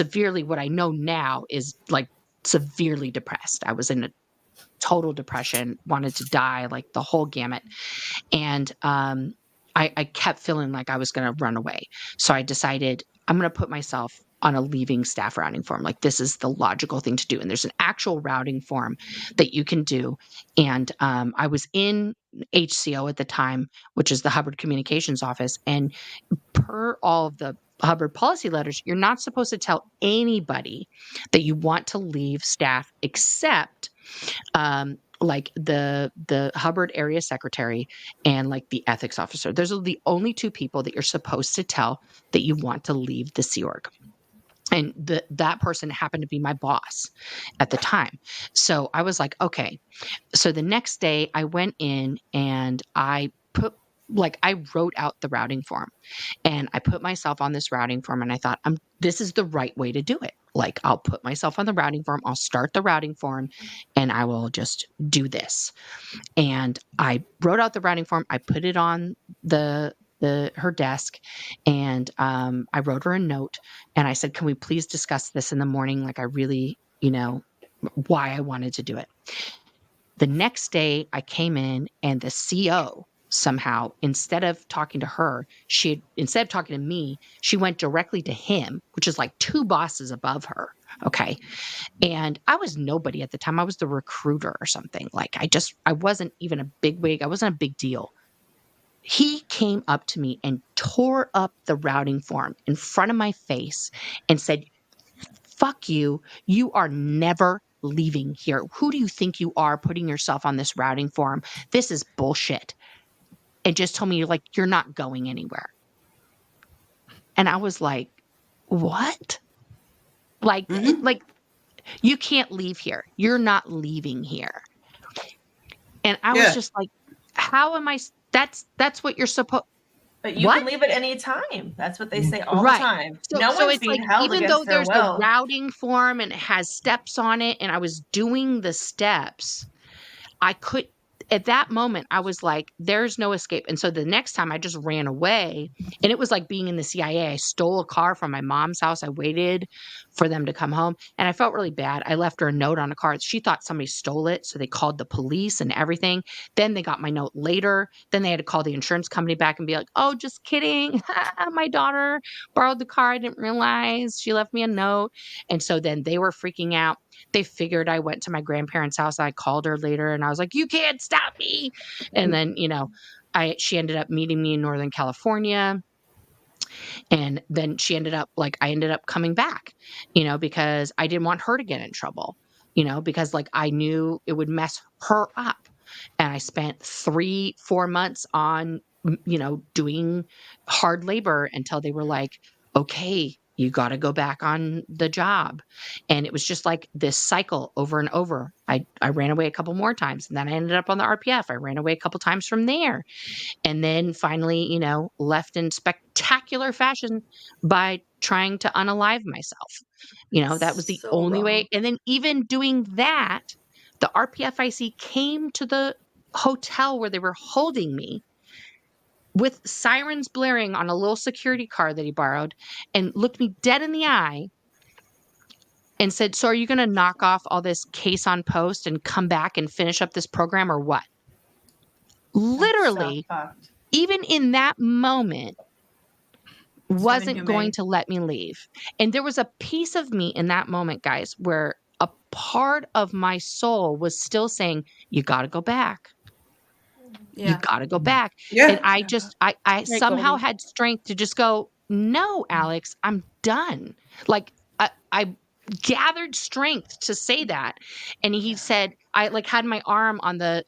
what I know now is like severely depressed. I was in a total depression, wanted to die, like the whole gamut. And, I kept feeling like I was going to run away. So I decided I'm going to put myself on a leaving staff routing form. Like this is the logical thing to do. And there's an actual routing form that you can do. And I was in HCO at the time, which is the Hubbard Communications Office. And per all of the Hubbard policy letters, you're not supposed to tell anybody that you want to leave staff except like the Hubbard area secretary and like the ethics officer. Those are the only 2 people that you're supposed to tell that you want to leave the Sea Org. And that person happened to be my boss at the time. So I was like, okay. So the next day I went in and I wrote out the routing form, and I put myself on this routing form, and I thought, this is the right way to do it. Like, I'll put myself on the routing form. I'll start the routing form and I will just do this. And I wrote out the routing form. I put it on her desk, and I wrote her a note, and I said, can we please discuss this in the morning? Like, I really, why I wanted to do it. The next day I came in, and the CO somehow, instead of talking to her, instead of talking to me, she went directly to him, which is like 2 bosses above her. Okay. And I was nobody at the time. I was the recruiter or something. Like I wasn't even a big wig. I wasn't a big deal. He came up to me and tore up the routing form in front of my face and said, fuck you. You are never leaving here. Who do you think you are putting yourself on this routing form? This is bullshit. And just told me, like, you're not going anywhere. And I was like, what? Like, like you can't leave here. You're not leaving here. And I was just like, how am I? That's what you're supposed. But you can leave at any time. That's what they say all the time. So, no one's being held even against though their there's will. the routing form and it has steps on it, and I was doing the steps, I could. At that moment, I was like, there's no escape. And so the next time I just ran away, and it was like being in the CIA. I stole a car from my mom's house. I waited for them to come home, and I felt really bad. I left her a note on a card. She thought somebody stole it. So they called the police and everything. Then they got my note later. Then they had to call the insurance company back and be like, oh, just kidding. My daughter borrowed the car. I didn't realize she left me a note. And so then they were freaking out. They figured I went to my grandparents' house. I called her later and I was like, you can't stop me. And then, she ended up meeting me in Northern California. And then I ended up coming back, because I didn't want her to get in trouble, because like I knew it would mess her up. And I spent 3-4 months on, doing hard labor until they were like, okay, you got to go back on the job. And it was just like this cycle over and over. I ran away a couple more times, and then I ended up on the RPF. I ran away a couple times from there. And then finally, left in spectacular fashion by trying to unalive myself. That was the only way. And then even doing that, the RPFIC came to the hotel where they were holding me with sirens blaring on a little security car that he borrowed, and looked me dead in the eye and said, so are you going to knock off all this case on post and come back and finish up this program or what? literally, fucked. even in that moment, wasn't inhumane. going to let me leave. And there was a piece of me in that moment, guys, where a part of my soul was still saying, you got to go back. You got to go back. Yeah. And I just, I Right, somehow Goldie. had strength to just go, no, Alex, I'm done. Like I gathered strength to say that. And he said, I like had my arm on the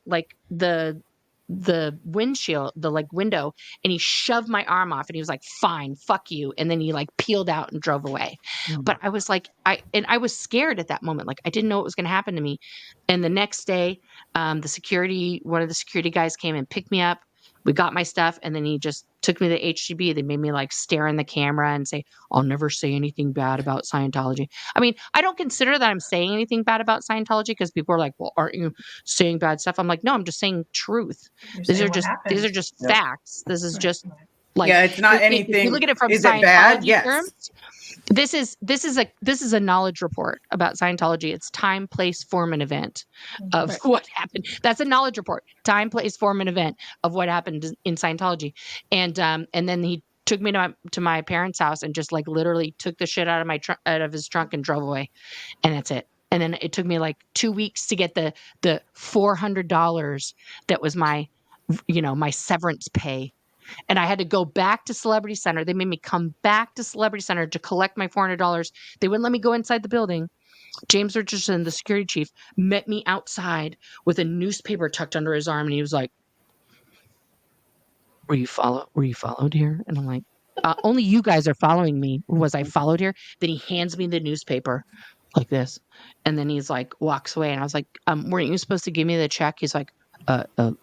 windshield, the like window, and he shoved my arm off and he was like, fine, fuck you. And then he like peeled out and drove away. But I was like, I was scared at that moment. Like I didn't know what was going to happen to me. And the next day, one of the security guys came and picked me up. We got my stuff, and then he just took me to HGB. They made me like stare in the camera and say, I'll never say anything bad about Scientology. I mean, I don't consider that I'm saying anything bad about Scientology because people are like, well, aren't you saying bad stuff? I'm like, no, I'm just saying truth. These are just facts. This is just like, yeah, it's not if anything. you look at it from is it Scientology bad? Yes. terms, this is a knowledge report about Scientology. It's time, place, form, and event of what happened. That's a knowledge report. Time, place, form, and event of what happened in Scientology. And then he took me to my parents' house and just like literally took the shit out of out of his trunk and drove away. And that's it. And then it took me like 2 weeks to get the $400 that was my severance pay. And I had to go back to Celebrity Center. They made me come back to Celebrity Center to collect my $400. They wouldn't let me go inside the building. James Richardson, the security chief, met me outside with a newspaper tucked under his arm. And he was like, were you followed here? And I'm like, only you guys are following me. Was I followed here? Then he hands me the newspaper like this. And then he's like, walks away. And I was like, weren't you supposed to give me the check? He's like,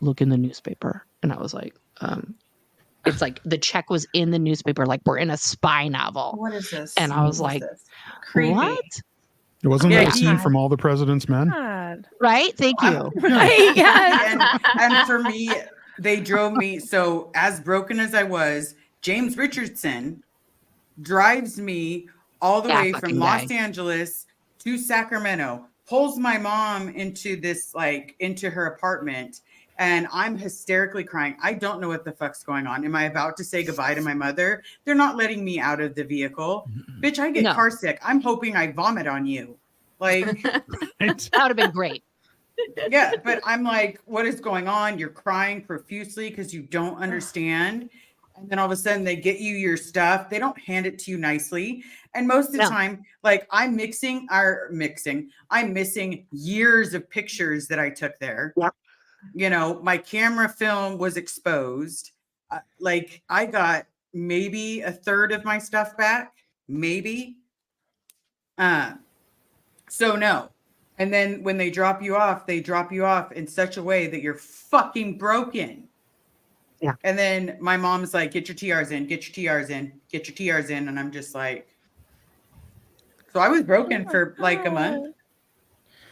look in the newspaper. And I was like, it's like the check was in the newspaper, like we're in a spy novel. What is this? And I was like, Creepy. what? It wasn't that scene from All the President's Men? Right? Thank you. And for me, they drove me. So as broken as I was, James Richardson drives me all the way from Los Angeles to Sacramento, pulls my mom into her apartment. And I'm hysterically crying. I don't know what the fuck's going on. Am I about to say goodbye to my mother? They're not letting me out of the vehicle. Bitch, I get car sick. I'm hoping I vomit on you. Like, that would have been great. Yeah, but I'm like, what is going on? You're crying profusely because you don't understand. And then all of a sudden they get you your stuff. They don't hand it to you nicely. And most of the time, like I'm missing years of pictures that I took there. Yep. You know, my camera film was exposed. Like I got maybe a third of my stuff back, maybe. So no. And then when they drop you off in such a way that you're fucking broken. Yeah. And then my mom's like, get your TRs in, get your TRs in, get your TRs in. And I'm just like, so I was broken for like a month.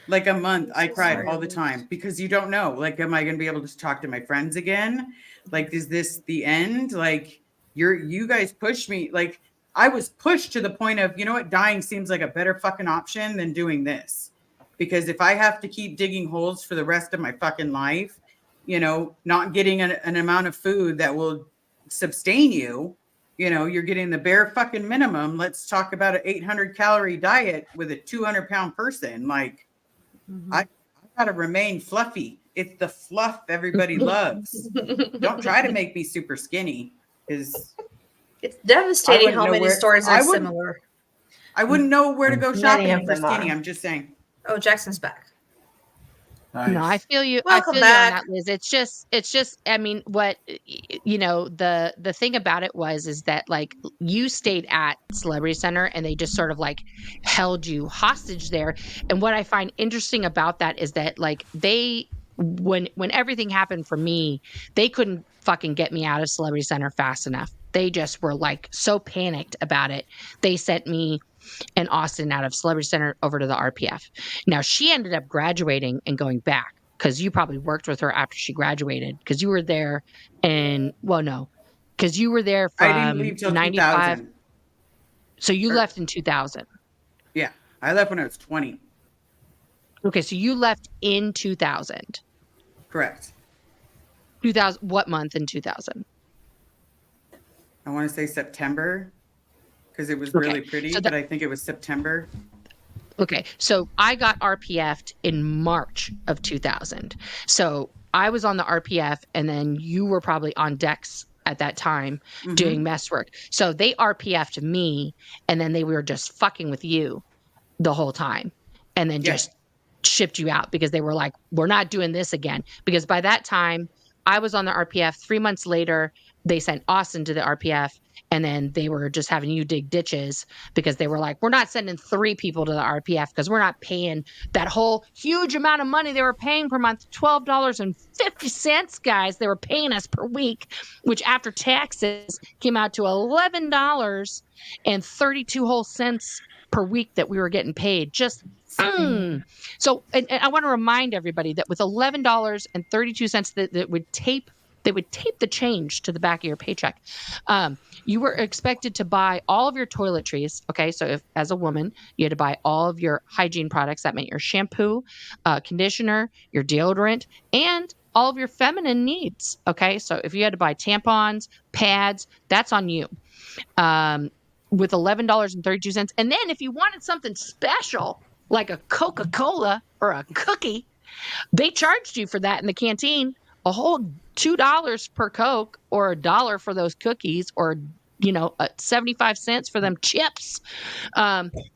Like a month, I cried all the time because you don't know. Like, am I going to be able to talk to my friends again? Like, is this the end? Like, you guys pushed me. Like, I was pushed to the point of, you know what? Dying seems like a better fucking option than doing this. Because if I have to keep digging holes for the rest of my fucking life, you know, not getting an amount of food that will sustain you, you know, you're getting the bare fucking minimum. Let's talk about an 800 calorie diet with a 200-pound person. Like, I gotta remain fluffy. It's the fluff everybody loves. Don't try to make me super skinny, because it's devastating how many stores are similar. I wouldn't know where to go shopping of for them skinny. are. I'm just saying. Oh, Jackson's back. Nice. No, I feel you. Welcome I feel back. you on that, Liz. It's just. I mean, what you know, the thing about it is that like you stayed at Celebrity Center and they just sort of like held you hostage there. And what I find interesting about that is that like they, when everything happened for me, they couldn't fucking get me out of Celebrity Center fast enough. They just were like so panicked about it. They sent me and Austin out of Celebrity Center over to the RPF. Now she ended up graduating and going back because you probably worked with her after she graduated because you were there because you were there from I didn't leave till 95. 2000. So you left in 2000. Yeah, I left when I was 20. Okay, so you left in 2000. Correct. 2000. What month in 2000? I want to say September because it was Okay, really pretty, so but I think it was September. Okay, so I got RPF'd in March of 2000. So I was on the RPF, and then you were probably on decks at that time doing mess work. So they RPF'd me, and then they were just fucking with you the whole time, and then just shipped you out because they were like, we're not doing this again. Because by that time, I was on the RPF. 3 months later, they sent Austin to the RPF, and then they were just having you dig ditches because they were like, we're not sending 3 people to the RPF because we're not paying that whole huge amount of money they were paying per month, $12.50, guys. They were paying us per week, which after taxes came out to $11.32 per week that we were getting paid. So, and I want to remind everybody that with $11.32 that would tape, they would tape the change to the back of your paycheck. You were expected to buy all of your toiletries. Okay. So if, as a woman, you had to buy all of your hygiene products. That meant your shampoo, conditioner, your deodorant, and all of your feminine needs. Okay. So if you had to buy tampons, pads, that's on you. With $11.32. And then if you wanted something special, like a Coca-Cola or a cookie, they charged you for that in the canteen. A whole $2 per Coke, or $1 for those cookies, or 75 cents for them chips.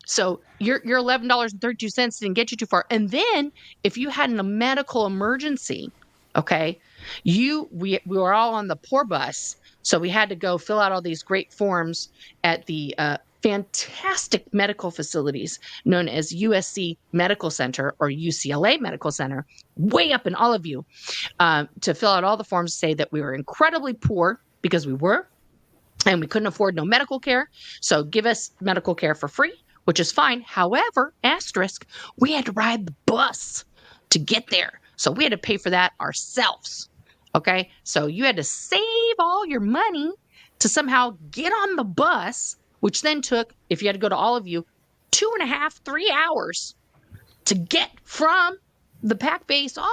So your $11.32 didn't get you too far. And then if you had a medical emergency, okay, we were all on the poor bus, so we had to go fill out all these great forms at the fantastic medical facilities known as USC Medical Center or UCLA Medical Center, way up in all of you, to fill out all the forms to say that we were incredibly poor, because we were, and we couldn't afford no medical care. So give us medical care for free, which is fine. However, asterisk, we had to ride the bus to get there. So we had to pay for that ourselves. Okay. So you had to save all your money to somehow get on the bus, which then took, if you had to go to all of you, 2.5, 3 hours to get from the pack base all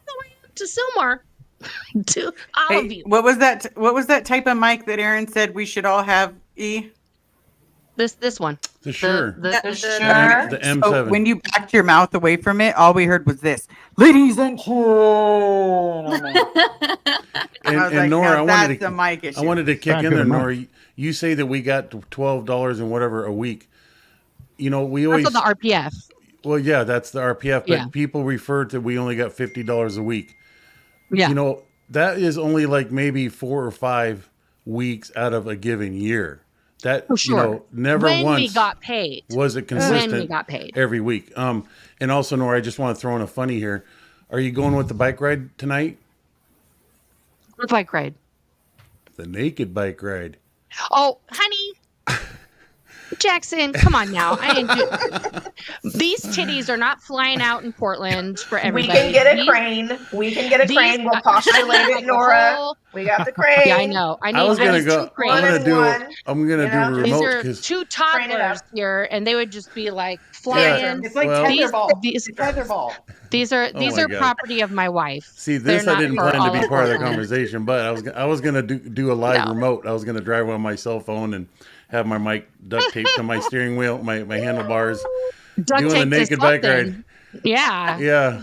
the way up to Sylmar to all of you. What was that type of mic that Aaron said we should all have, E? This one. The Shure. The The M7. So when you backed your mouth away from it, all we heard was this. Ladies and gentlemen. And Nora, I wanted to kick Back in of there, the Nora. You say that we got $12 and whatever a week. We always That's on the RPF. Well, yeah, that's the RPF, but Yeah. people refer to we only got $50 a week. Yeah. That is only like maybe 4 or 5 weeks out of a given year. That For sure. never when once we got paid. was it consistent When we got paid. every week. And also, Nora, I just want to throw in a funny here. Are you going with the bike ride tonight? What bike ride? The naked bike ride. Oh, honey. Jackson, come on now. These titties are not flying out in Portland for everybody. We can get a crane. We'll postulate it, Nora. We got the crane. Yeah, I know. I was gonna go. I'm gonna do These remote are because two toddlers here, and they would just be like flying. It's like tetherball. These are God. property of my wife. See, this They're I didn't not plan for to be all part of the Portland. conversation, but I was gonna do a live No. remote. I was gonna drive on my cell phone and have my mic duct taped to my steering wheel, my handlebars, Duct doing the tape to naked bike something. ride. Yeah. Yeah.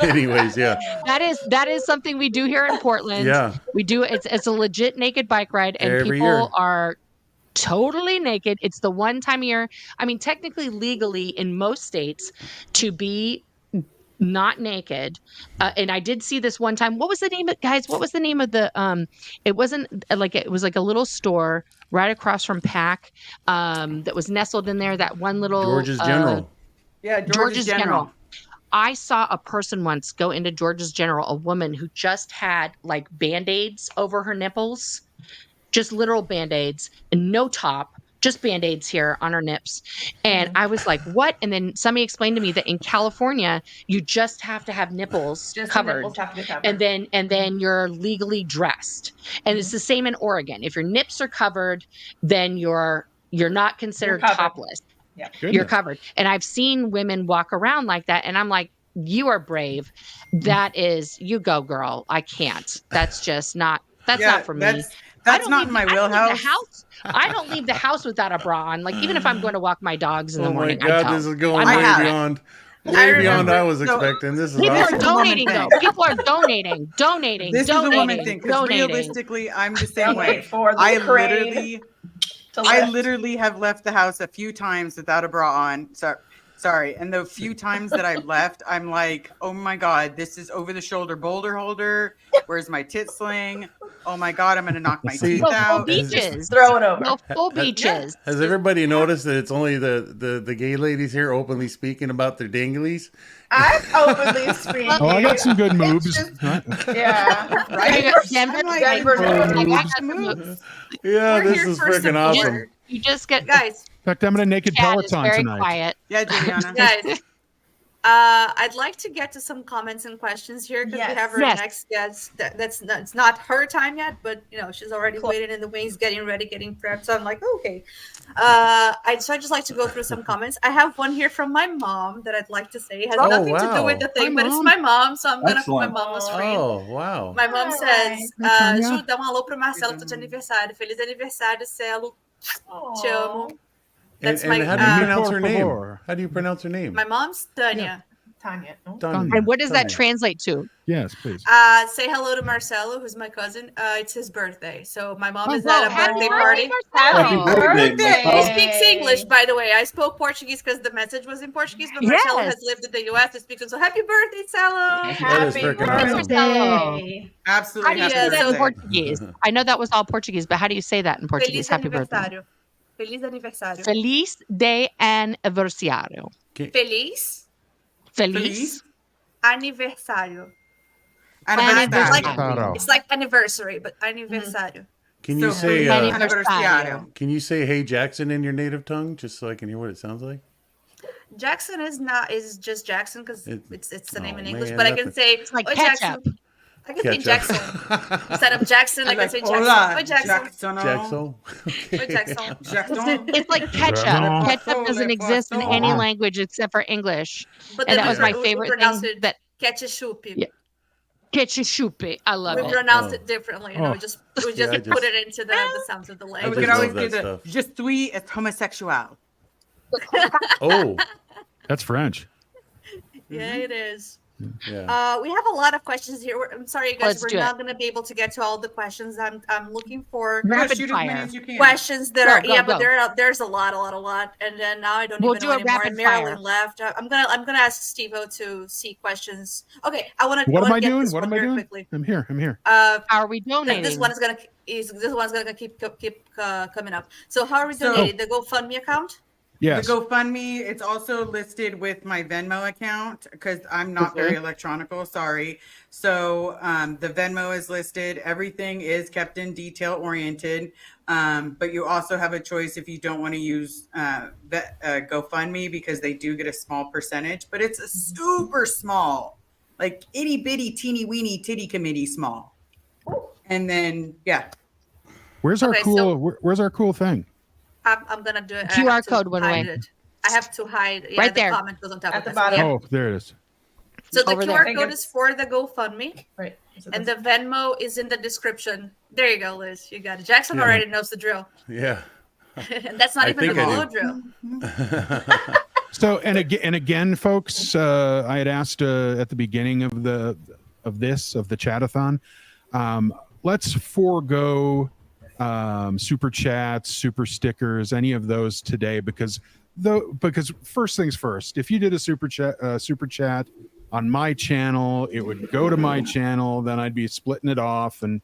Anyways, yeah. That is something we do here in Portland. Yeah. We do it's a legit naked bike ride, and Every people year. are totally naked. It's the one time a year. I mean, technically, legally in most states, to be not naked. And I did see this one time. What was the name of guys? What was the name of the it wasn't like it was like a little store right across from Pack that was nestled in there, that one little George's General. Yeah, George's General. I saw a person once go into George's General, a woman who just had like Band-Aids over her nipples, just literal Band-Aids and no top, just Band-Aids here on her nips. And I was like, what? And then somebody explained to me that in California, you just have to have nipples Just the covered. nipples have to be covered. And then you're legally dressed. And it's the same in Oregon. If your nips are covered, then you're not considered covered. topless. Yeah. You're covered. And I've seen women walk around like that. And I'm like, you are brave. That is, you go, girl. I can't. That's just not. That's Yeah, not for me. That's not in my I don't leave wheelhouse. the house. I don't leave the house without a bra on. Like even if I'm going to walk my dogs in the Oh my morning, I God, don't. this is going I'm way not- beyond. Way beyond I was expecting. This is People are awesome. donating though. People are donating. This is a woman thing because realistically, I'm the same way. I literally have left the house a few times without a bra on. Sorry. And the few times that I've left, I'm like, oh my God, this is over the shoulder boulder holder. Where's my tit sling? Oh my God, I'm going to knock my teeth out. Beaches. Throw it over. Go full beaches. Has everybody noticed that it's only the gay ladies here openly speaking about their dinglies? I'm openly speaking. Oh, I got some good moves. Yeah. Right? Denver, Yeah, We're this here is for freaking support. awesome. You just get Guys. In fact, I'm in a naked Chad is Peloton very tonight. quiet. Yeah, Juliana. Guys, I'd like to get to some comments and questions here because we have our Yes. next guest. It's not her time yet, but she's already waiting in the wings, getting ready, getting prepped. So I'm like, okay. I'd just like to go through some comments. I have one here from my mom that I'd like to say. It has Oh, nothing to do wow. with the thing, Hi, but it's Mom. my mom, so I'm gonna put my Excellent. mom on the screen. Oh, wow. My mom says, Hi, Tanya. Ju, dá alô pro Marcelo, tô de aniversário. Feliz aniversário, Celo. Te amo. That's And my how do you pronounce her Por name? favor. How do you pronounce her name? my mom's Tanya. Tanya. Oh. Tanya. And what does that Tanya. translate to? Yes, please. Say hello to Marcelo, who's my cousin. It's his birthday, so my mom Oh, is at a happy birthday birthday, party. Marcelo. Happy birthday. He speaks English, by the way. I spoke Portuguese because the message was in Portuguese, but Marcelo Yes. has lived in the U.S. to speak. So happy birthday, Celo! That is Happy freaking awesome. birthday. How Absolutely. do you happy say that in birthday. Portuguese? I know that was all Portuguese, but how do you say that in Portuguese? Feliz Happy birthday. aniversário. Feliz aniversário. Feliz de aniversário. Feliz Feliz. aniversário. Aniversário. It's like anniversary, but aniversário. Can you So, say Aniversário. Can you say "Hey Jackson" in your native tongue, just so I can hear what it sounds like? Jackson is just Jackson because it's the name in English, man, but I nothing. can say It's like "Oi, ketchup. Jackson." I can say Ketchup. Jackson instead of Jackson. I can say Jackson. Hola, Oi, Jackson. Jackson. Oi, Jackson. Jackson. It's like ketchup. Jackson. Ketchup doesn't exist in any language except for English. But And then that was we my pro- we favorite pronounce thing. it That ketchup. Yeah. ketchup. I love We it. pronounce it differently. Oh. We just put it into the sounds of the We language. could love always that do the stuff. je suis est homosexual. Oh, That's French. Yeah, it is. yeah. We have a lot of questions here. I'm sorry, you guys. Let's We're do not it. going to be able to get to all the questions. I'm looking for Rapid Shoot as many fire. as you can. questions that Go, are go, but go. there's a lot, and then now I don't We'll even do know a anymore. rapid And Marilyn fire. left. I'm gonna ask Steve-O to see questions. Okay, I want to. What am I get doing? this What one am I very doing? quickly. I'm here. I'm here. How are we This donating? one this one's gonna keep coming up. So how are we So- donating? The GoFundMe account? Yes. The GoFundMe, it's also listed with my Venmo account because I'm not very electronical. Sorry. So the Venmo is listed. Everything is kept in detail oriented. But you also have a choice if you don't want to use GoFundMe because they do get a small percentage, but it's a super small, like itty bitty teeny weeny titty committee small. And then, yeah. Where's our Okay, cool? so- Where's our cool thing? I'm gonna do it. I QR have to code went hide away. it. I have to hide. Yeah, Right the there. comment goes on top At of the this. bottom. Yeah. Oh, there it is. So the Over QR there. code is for the GoFundMe, Right. and the Venmo is in the description. There you go, Liz. You got it. Jackson Yeah. already knows the drill. Yeah. And that's not I even the think I below do. drill. So and again, folks, I had asked at the beginning of the Chad-a-thon. Let's forego super chats, super stickers, any of those today because first things first. If you did a super chat on my channel, it would go to my channel. Then I'd be splitting it off, and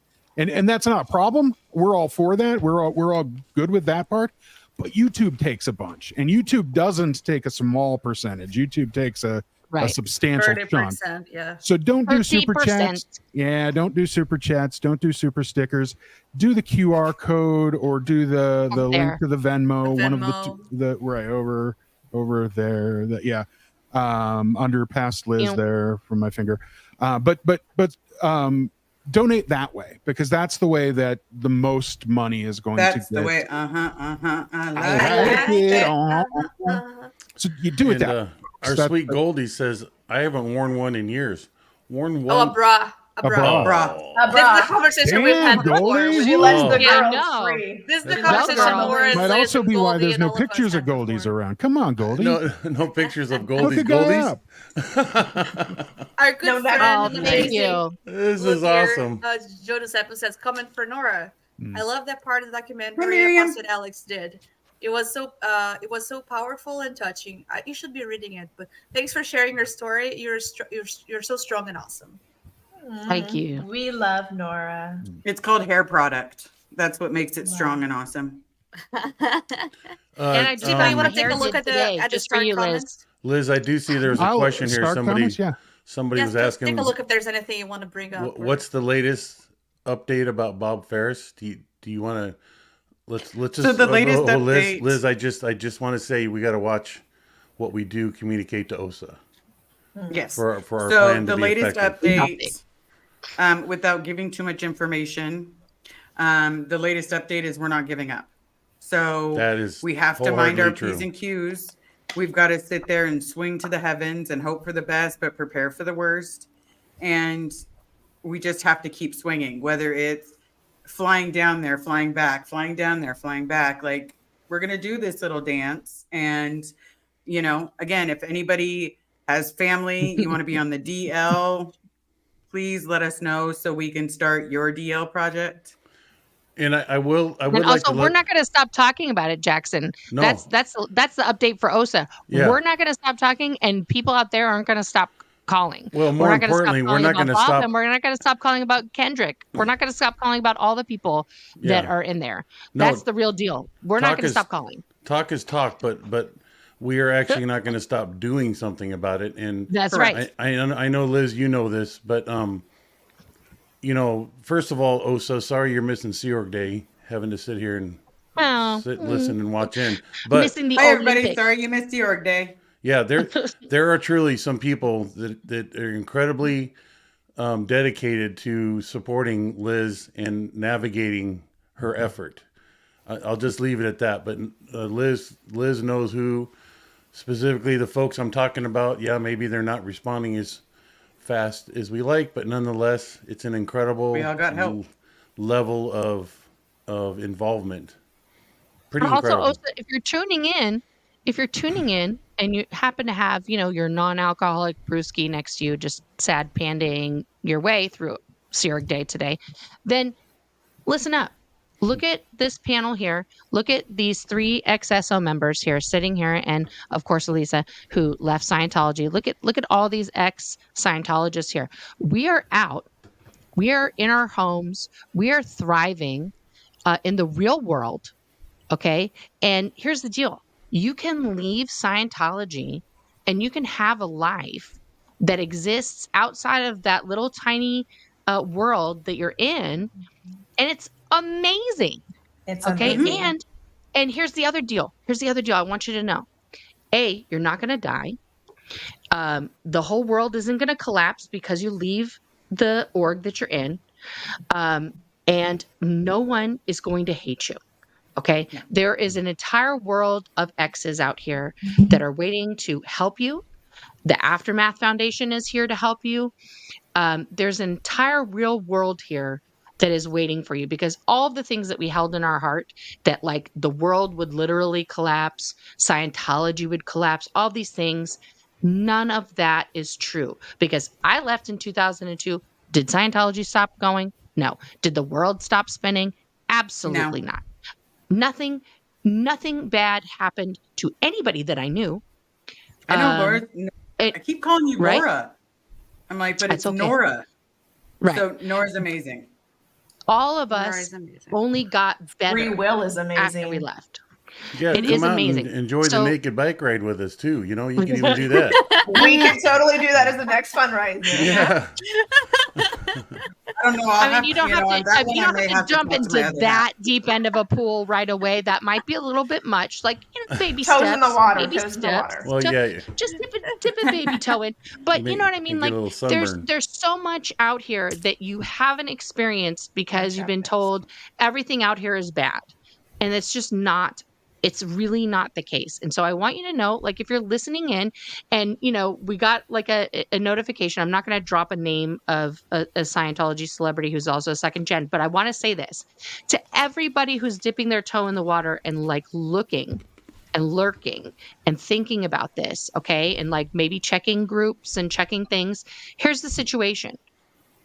that's not a problem. We're all for that. We're all good with that part. But YouTube takes a bunch, and YouTube doesn't take a small percentage. YouTube takes a substantial chunk. 30%, yeah. So don't do super 30%. chats. Yeah, don't do super chats. Don't do super stickers. Do the QR code or do the There. link to the Venmo. The One of Venmo. the right over there. Under past Liz You- there from my finger. But donate that way because that's the way that the most money is going to That's get. the way. I I like like it. it. So you do it And, that. Our sweet Goldie says, I haven't worn one in years. Worn one. Oh, a bra. A bra. A bra. This is the conversation we've had before. Goldie. She lets the Yeah, I girls know. free. This is the Go, conversation girl. Nora Might also be why there's no all of us pictures of had before. Goldies around. Come on, Goldie. No pictures of Look Goldie's a guy Goldies. up. Our good No, that- friend, Oh, thank you. This Look is here, awesome. Jonas Apple says, comment for Nora. I love that part of the documentary Miriam. Apostle Alex did. It was so powerful and touching. You should be reading it. But thanks for sharing your story. You're so strong and awesome. Thank you. We love Nora. It's called hair product. That's what makes it strong and awesome. And I Does anybody want to take a hair look did at the today, at the just for start you, Liz. comments? Liz, I do see there's a Oh, question here. start Somebody comments? Yeah. was Just asking, take a look if there's anything you want to bring up. what's the latest update about Bob Ferris? Do you want to let's just So the latest update- Liz, I just want to say we got to watch what we do communicate to OSA. Yes. For our So plan to the be latest effective. update, without giving too much information, the latest update is we're not giving up. So That is we have to mind our wholeheartedly P's true. and Q's. We've got to sit there and swing to the heavens and hope for the best, but prepare for the worst. And we just have to keep swinging, whether it's flying down there, flying back, flying down there, flying back. Like, we're going to do this little dance. And, you know, again, if anybody has family, you want to be on the DL, please let us know so we can start your DL project. And I would And like also, to we're not going to stop talking about it, Jackson. No. That's the update for OSA. Yeah. We're not going to stop talking, and people out there aren't going to stop calling. Well, more we're not gonna importantly, stop we're calling not about going to Bob, stop. and we're not going to stop calling about Kendrick. We're not going to stop calling about all the people that Yeah. are in there. No, That's the real deal. We're not talk going to is- stop calling. Talk is talk, but we are actually not going to stop doing something about it. And That's right. I know, Liz, you know this, but you know, first of all, OSA, sorry you're missing Sea Org Day, having to sit here and listen and watch in. But Missing the Hi, everybody. Olympics. Sorry you missed the org day. yeah, there are truly some people that are incredibly dedicated to supporting Liz and navigating her effort. I'll just leave it at that. But Liz knows who specifically the folks I'm talking about. Yeah, maybe they're not responding as fast as we like, but nonetheless, it's an incredible We all got help. level of involvement. Pretty Also, incredible. also, if you're tuning in and you happen to have, you know, your non-alcoholic brewski next to you, just sad pandaing your way through Sea Org Day today, then listen up. Look at this panel here. Look at these 3 XSO members here sitting here, and of course Elysia, who left Scientology. Look at all these ex-Scientologists here. We are out. We are in our homes. We are thriving in the real world. Okay. And here's the deal. You can leave Scientology and you can have a life that exists outside of that little tiny world that you're in. And it's amazing. It's okay. amazing. And here's the other deal. I want you to know, A, you're not going to die. The whole world isn't going to collapse because you leave the org that you're in. And no one is going to hate you. Okay. Yeah. There is an entire world of X's out here that are waiting to help you. The Aftermath Foundation is here to help you. There's an entire real world here that is waiting for you, because all of the things that we held in our heart, that like the world would literally collapse, Scientology would collapse, all these things, none of that is true, because I left in 2002. Did Scientology stop going? No. Did the world stop spinning? Absolutely not. Nothing bad happened to anybody that I knew. I know, Laura. I keep calling you right? Laura. I'm like, but it's okay. Nora. Right. So Nora's amazing. All of us only got better. Free will is amazing. After we left. Yeah, it come is out amazing. And enjoy So- the naked bike ride with us too. You know, you can even do that. We can totally do that as the next fundraiser. Yeah. I don't know. I mean, you don't have to jump into that that deep end of a pool right away. That might be a little bit much. Like, you know, baby Toes steps. in the water. Baby Toes in the steps. water. Well, yeah. Just dip a baby toe in. But you know what I mean? Get Like, a little sunburn. there's so much out here that you haven't experienced because you've been told everything out here is bad, and it's just not. It's really not the case. And so I want you to know, like, if you're listening in and, you know, we got like a notification. I'm not going to drop a name of a Scientology celebrity who's also a second gen, but I want to say this to everybody who's dipping their toe in the water and like looking and lurking and thinking about this, okay? And like maybe checking groups and checking things. Here's the situation.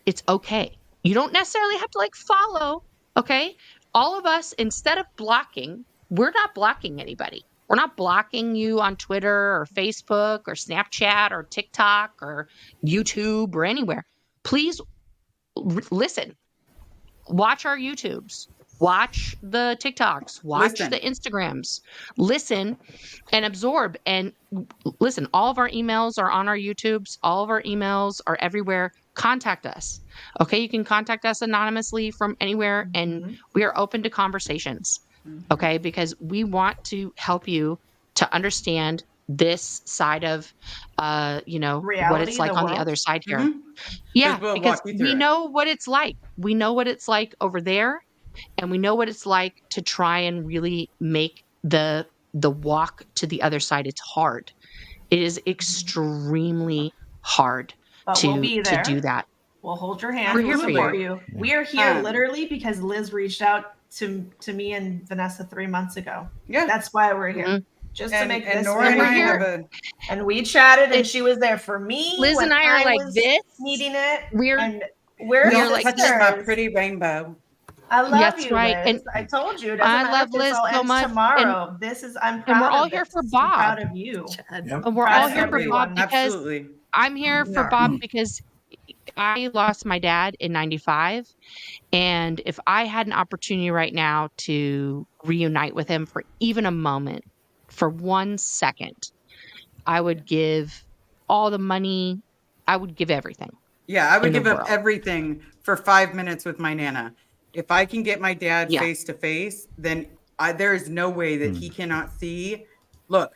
It's okay. You don't necessarily have to like follow, okay? All of us, instead of blocking, we're not blocking anybody. We're not blocking you on Twitter or Facebook or Snapchat or TikTok or YouTube or anywhere. Please listen. Watch our YouTubes. Watch the TikToks. Watch the Instagrams. Listen and absorb. And listen, all of our emails are on our YouTubes. All of our emails are everywhere. Contact us. Okay, you can contact us anonymously from anywhere, and we are open to conversations. Okay, because we want to help you to understand this side of, you know, Reality, what it's like on the other side here. Yeah, We'll because walk you through we it. know what it's like. We know what it's like over there, and we know what it's like to try and really make the walk to the other side. It's hard. It is extremely hard But we'll be to there. do that. We'll hold your hand. We're We'll here for support you. you. We are here literally because Liz reached out to me and Vanessa 3 months ago. Yeah, that's why we're here. Just to make this. Nora and I have and we chatted, and she was there for me. Liz when and I are like was this. needing it. We're we're like touching my pretty rainbow. I love That's you, right. Liz. And I told you. It I doesn't matter love if this Liz all so ends much. tomorrow. I'm proud And we're all of here this. for I'm Bob. proud of you. And we're all here for Bob because Absolutely. I'm here for Bob because I lost my dad in 95. And if I had an opportunity right now to reunite with him for even a moment, for 1 second, I would give all the money. I would give everything. Yeah, I would in the give up world. everything for 5 minutes with my Nana. If I can get my dad Yeah. face to face, then there is no way that he cannot see. Look,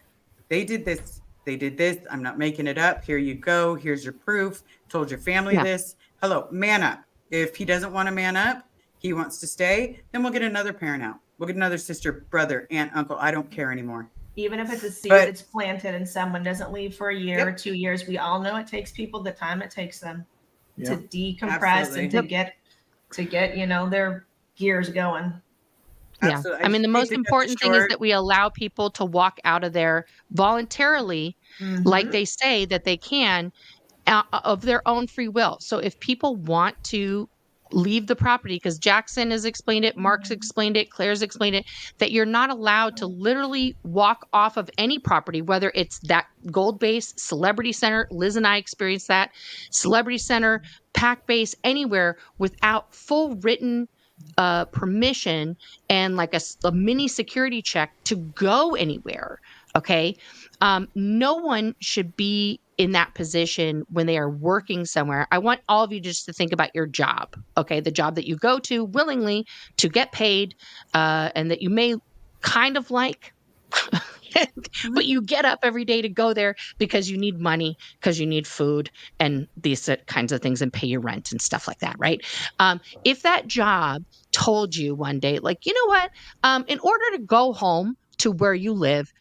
they did this. They did this. I'm not making it up. Here you go. Here's your proof. Told your family Yeah. this. Hello, man up. If he doesn't want to man up, he wants to stay, then we'll get another parent out. We'll get another sister, brother, aunt, uncle. I don't care anymore. Even if it's a seed But- that's planted and someone doesn't leave for a year or 2 years, we all know it takes people the time it takes them to decompress and to get their gears going. Yeah. Absolutely. I mean, the just most think that important the thing is short- that we allow people to walk out of there voluntarily, like they say that they can, of their own free will. So if people want to leave the property, because Jackson has explained it, Mark's explained it, Claire's explained it, that you're not allowed to literally walk off of any property, whether it's that Gold Base, Celebrity Center, Liz and I experienced that, Celebrity Center, Pack Base, anywhere without full written permission and like a mini security check to go anywhere. Okay. No one should be in that position when they are working somewhere. I want all of you just to think about your job. Okay. The job that you go to willingly to get paid, and that you may kind of like, but you get up every day to go there because you need money, because you need food and these kinds of things, and pay your rent and stuff like that, right? If that job told you one day, like, you know what, in order to go home to where you live,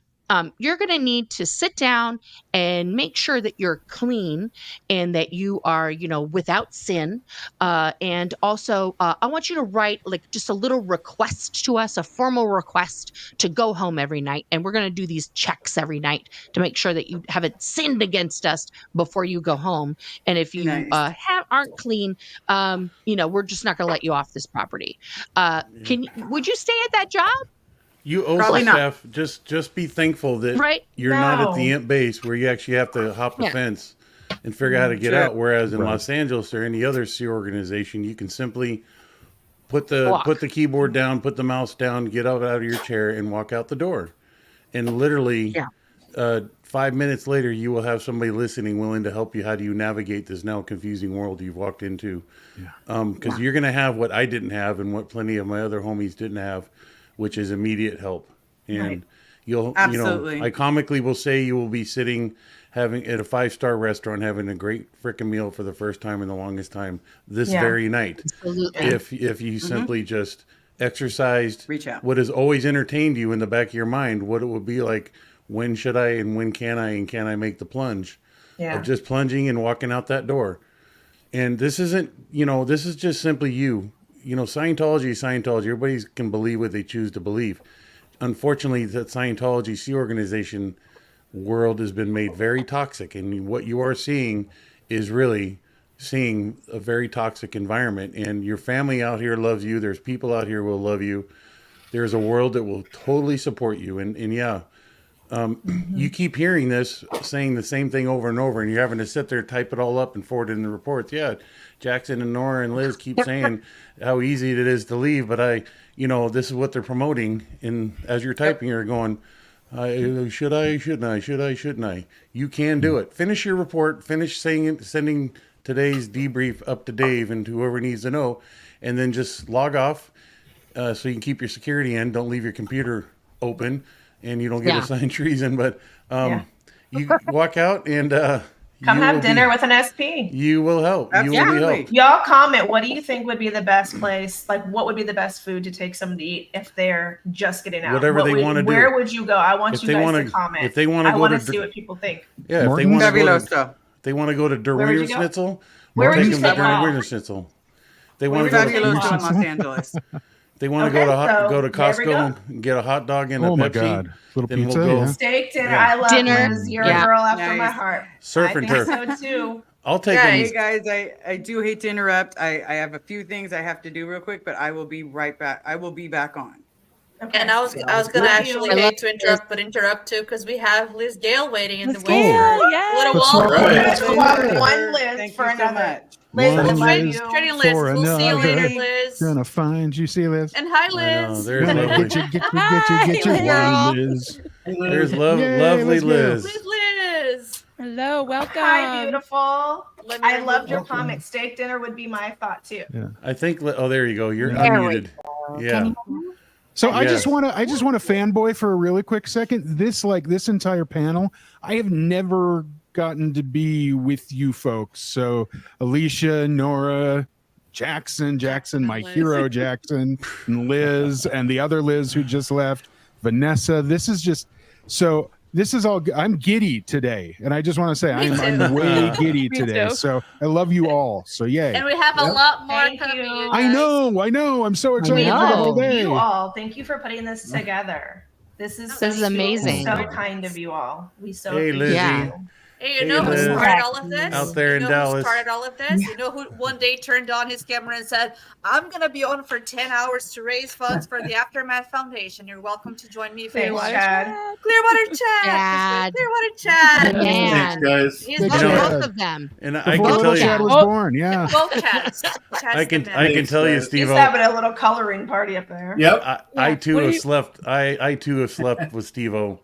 you're going to need to sit down and make sure that you're clean and that you are, without sin. And also, I want you to write like just a little request to us, a formal request to go home every night. And we're going to do these checks every night to make sure that you haven't sinned against us before you go home. And if you aren't clean, we're just not going to let you off this property. Would you stay at that job? You owe Probably the not. staff. Just be thankful that Right? you're not at the No. ant base where you actually have to hop a Yeah. fence and figure out how to get Sure. out. Whereas in Right. Los Angeles or any other sea organization, you can simply put the Walk. keyboard down, put the mouse down, get out of your chair, and walk out the door. And literally, Yeah. 5 minutes later, you will have somebody listening, willing to help you. How do you navigate this now confusing world you've walked into? Because you're going to have what I didn't have and what plenty of my other homies didn't have, which is immediate help. And you'll, Absolutely. I comically will say you will be sitting having at a 5-star restaurant having a great frickin' meal for the first time in the longest time this Yeah. very night. Absolutely. If you simply just exercised Reach out. what has always entertained you in the back of your mind, what it would be like, when should I and when can I and can I make the plunge of just plunging and walking out that door. And this isn't, this is just simply you. Scientology is Scientology. Everybody can believe what they choose to believe. Unfortunately, the Scientology Sea organization world has been made very toxic. And what you are seeing is really seeing a very toxic environment. And your family out here loves you. There's people out here who will love you. There's a world that will totally support you. And you keep hearing this, saying the same thing over and over, and you're having to sit there, type it all up, and forward it in the reports. Yeah, Jackson and Nora and Liz keep saying how easy it is to leave, but this is what they're promoting. And as you're typing, you're going, should I, shouldn't I, should I, shouldn't I? You can do it. Finish your report, finish sending today's debrief up to Dave and to whoever needs to know, and then just log off so you can keep your security in. Don't leave your computer open. And you don't get assigned treason, but you walk out and come have dinner with an SP. You will help. Absolutely. You will be helped. Y'all comment. What do you think would be the best place? Like, what would be the best food to take someone to eat if they're just getting out? Whatever they want to do. Where would you go? I want you guys to comment. If they want to I want to see what people think. Yeah, if they want to go to Doritos Schnitzel. Where would you take Doritos Schnitzel. They want to go to Los Angeles. They want to go to Costco and get a hot dog and a Pepsi. My God. Little then pizza, we'll go. Steak dinner. I love Liz. You're a girl after my heart. Surf and turf. I think so too. I'll take Hey guys, I do hate to interrupt. I have a few things I have to do real quick, but I will be right back. I will be back on. Okay. And I was gonna actually hate to interrupt too, because we have Liz Gale waiting in the wings. Let's swap one Liz for another. Liz, One Liz We'll see you later, Liz. Gonna find you, see Liz. And hi, Liz. There's lovely. Get you one, Liz. There's lovely Liz. Liz. Hello, welcome. Hi, beautiful. I loved your comic. Steak dinner would be my thought too. Yeah. I think. Oh, there you go. You're unmuted. Yeah. So I just want to fanboy for a really quick second. This entire panel, I have never gotten to be with you folks. So Elysia, Nora, Jackson, my hero Jackson, and Liz, and the other Liz who just left, Vanessa. This is all. I'm giddy today, and I just want to say I'm way giddy today. So I love you all. So yay! And we have a lot more coming. I know. I'm so excited for the whole day. You all, thank you for putting this together. This is amazing. So kind of you all. We so Hey, Lizzie. appreciate you. Hey, you know who started all of this? Out there in Dallas. Who started all of this? You know who one day turned on his camera and said, "I'm gonna be on for 10 hours to raise funds for the Aftermath Foundation. You're welcome to join me." Thanks, Chad. Clearwater Chad. Clearwater Chad. Thanks, guys. He's both of them. And I can tell Chad you, was born. Yeah. both Chads. I can tell you, Steve. He's having a little coloring party up there. Yep. I too have slept. I too have slept with Steve-O.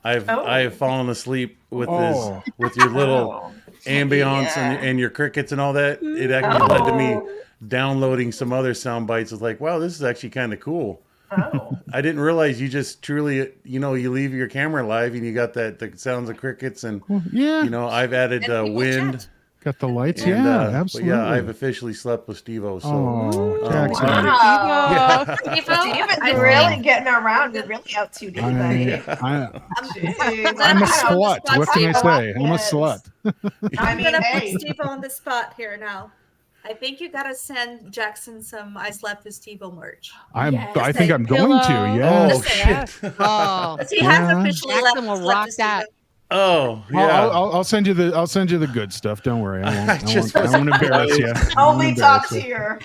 I have fallen asleep with your little ambiance and your crickets and all that. It actually led to me downloading some other sound bites. It's like, wow, this is actually kind of cool. I didn't realize you just truly, you leave your camera live and you got the sounds of crickets and I've added wind. Got the lights, and, absolutely. But yeah, I've officially slept with Steve-O. So, Jackson. Wow. Steven's really getting around. You're really out too deep, buddy. I'm a slut. What can I say? I'm a slut. I'm gonna put Steve on the spot here now. I think you gotta send Jackson some "I Slept with Steve-O" merch. I think I'm going to. Yeah. Oh shit. Oh, he has officially Jackson left. will rock that. Oh yeah. I'll send you the good stuff. Don't worry. I won't embarrass you. Only top tier.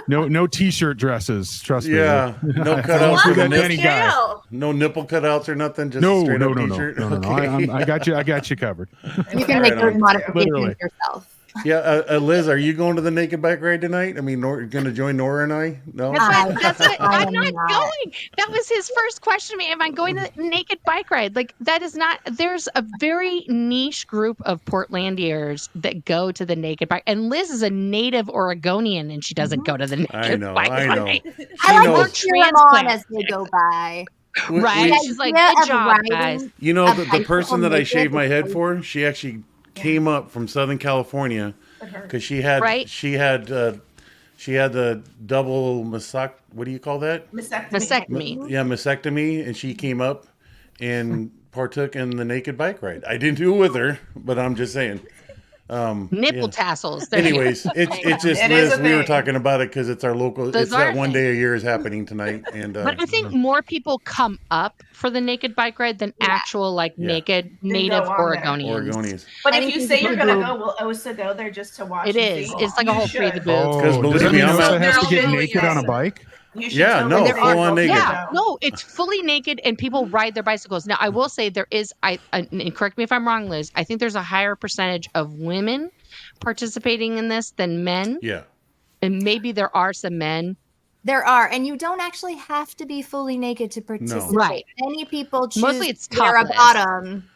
No t-shirt dresses. Trust me. Yeah. No cutouts for any guy. No nipple cutouts or nothing. Just straight up t-shirt. No. I got you covered. You can make those modifications yourself. Yeah, Liz, are you going to the naked bike ride tonight? I mean, going to join Nora and I? No, that's it. I'm not going. That was his first question to me. Am I going to the naked bike ride? Like, that is not. There's a very niche group of Portlandiers that go to the naked bike, and Liz is a native Oregonian, and she doesn't go to the naked bike ride. I like to cheer them on as they go by. Right? She's like, good job, guys. You know, the person that I shaved my head for, she actually came up from Southern California because she had she had the double what do you call that? Mastectomy. Yeah, mastectomy, and she came up and partook in the naked bike ride. I didn't do it with her, but I'm just saying. Nipple tassels. There you go. Anyways, it's just It is Liz. a We were thing. talking about it because it's our local. Those it's that are one day a year is happening tonight, and But I think more people come up for the naked bike ride than actual naked native go on there. Oregonians. But I if think you these say you're people gonna do- go, will Osa go there just to watch? It and is. see? It's like a You whole free the should. boob. Because Oh, believe does that me, mean I'm Osa not- has to They're get all naked on a bike? You should Yeah, totally no, say full on yourself to naked. Yeah, go. no, it's fully naked and people ride their bicycles. Now, I will say there is, and correct me if I'm wrong, Liz, I think there's a higher percentage of women participating in this than men. Yeah. And maybe there are some men. There are, and you don't actually have to be fully naked to participate. Right. Many people choose Mostly it's to wear a topless. bottom.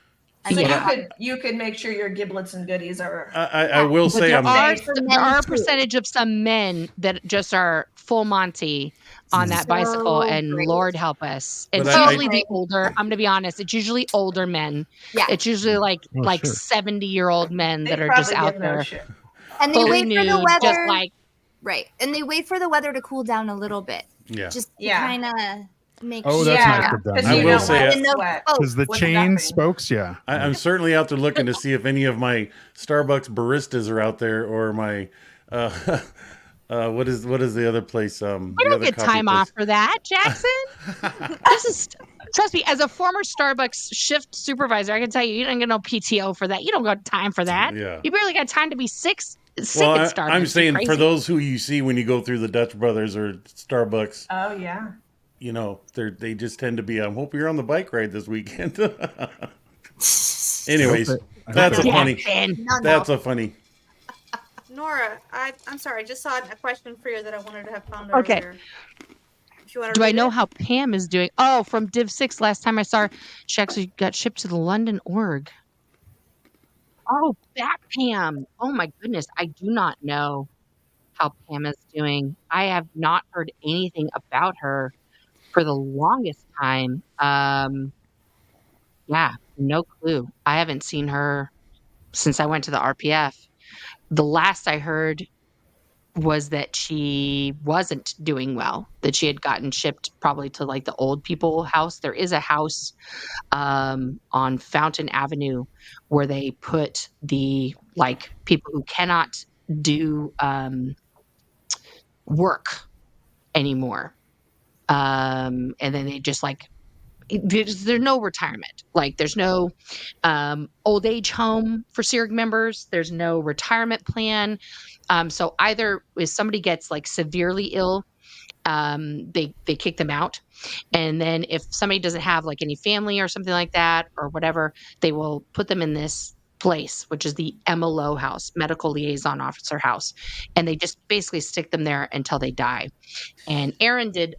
So Yeah. you could make sure your giblets and goodies are. I will But say there I'm. are a percentage of some men that just are full Monty on that bicycle, and great. Lord help us. It's But usually the older. I'm gonna be honest. It's usually older men. Yeah. It's usually like Oh, sure. 70-year-old men They that are just probably out give no there shit. And they fully wait for the nude, weather. just like Right. And they wait for the weather to cool down a little bit. Yeah. Just to Yeah. kind of make Oh, sure. that's Yeah, nice of them. 'cause I you will don't say want it- to sweat Because the with chain nothing. spokes, yeah. I'm certainly out there looking to see if any of my Starbucks baristas are out there, or my what is the other place? we don't get time off for that, Jackson. This is trust me, as a former Starbucks shift supervisor, I can tell you, you don't get no PTO for that. You don't got time for that. Yeah. You barely got time to be sick Well, at Starbucks. I'm You're saying for crazy. those who you see when you go through the Dutch Brothers or Starbucks, Oh yeah. you know, they just tend to be. I hope you're on the bike ride this weekend. Anyways, that's a funny. That's a funny. Nora, I'm sorry. I just saw a question for you that I wanted to have found Okay. earlier. If you want to Do I read know it. how Pam is doing? Oh, from Div 6 last time I saw her, she actually got shipped to the London org. Oh, that Pam. Oh my goodness. I do not know how Pam is doing. I have not heard anything about her for the longest time. Yeah, no clue. I haven't seen her since I went to the RPF. The last I heard was that she wasn't doing well, that she had gotten shipped probably to like the old people house. There is a house on Fountain Avenue where they put the like people who cannot do work anymore. And then they just like, there's no retirement. Like there's no old age home for SEERG members. There's no retirement plan. So either if somebody gets like severely ill, they kick them out. And then if somebody doesn't have like any family or something like that or whatever, they will put them in this place, which is the MLO house, Medical Liaison Officer house. And they just basically stick them there until they die. And Aaron did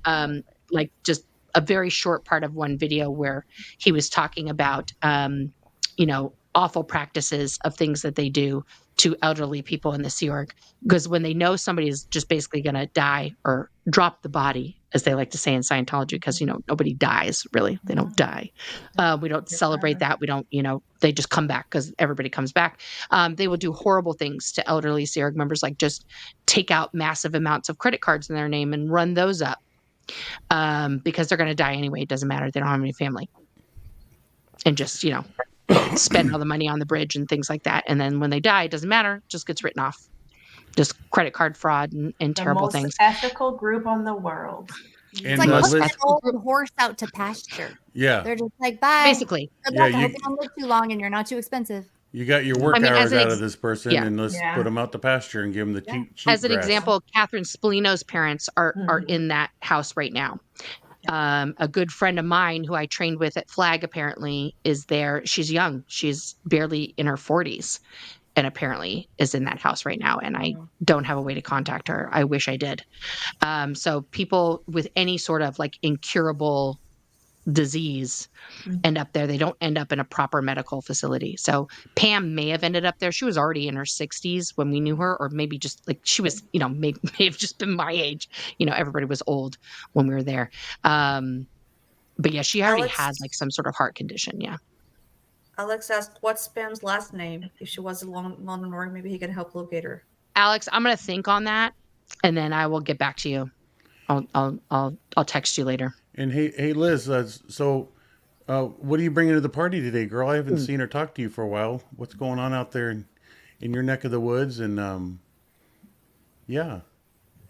like just a very short part of one video where he was talking about, you know, awful practices of things that they do to elderly people in the Sea Org. Because when they know somebody is just basically going to die or drop the body, as they like to say in Scientology, because, you know, nobody dies, really. They don't die. We don't celebrate that. We don't, you know, they just come back because everybody comes back. They will do horrible things to elderly Sea Org members, like just take out massive amounts of credit cards in their name and run those up. Because they're going to die anyway. It doesn't matter. They don't have any family. And just, you know, spend all the money on the bridge and things like that. And then when they die, it doesn't matter. It just gets written off. Just credit card fraud and The terrible most things. ethical group on the world. It's like putting an old horse out to pasture. Yeah. They're just like, bye. Basically. Good Yeah, luck. I you- hope you don't live too long and you're not too expensive. You got your work I mean, as hours an out ex- of this person, yeah. and let's Yeah. put them out to pasture and give them the cheap As an grass. example, Catherine Spolino's parents are in that house right now. A good friend of mine who I trained with at Flag apparently is there. She's young. She's barely in her 40s and apparently is in that house right now. And I don't have a way to contact her. I wish I did. So people with any sort of like incurable disease end up there. They don't end up in a proper medical facility. So Pam may have ended up there. She was already in her 60s when we knew her, or maybe just like she was, you know, may have just been my age. You know, everybody was old when we were there. But yeah, she already Alex- had like some sort of heart condition. Yeah. Alex asked, "What's Pam's last name? If she was in London org, maybe he can help locate her." Alex, I'm going to think on that. and then I will get back to you. I'll text you later. And hey, Liz. So, what are you bringing to the party today, girl? I haven't seen or talked to you for a while. What's going on out there in your neck of the woods? And yeah.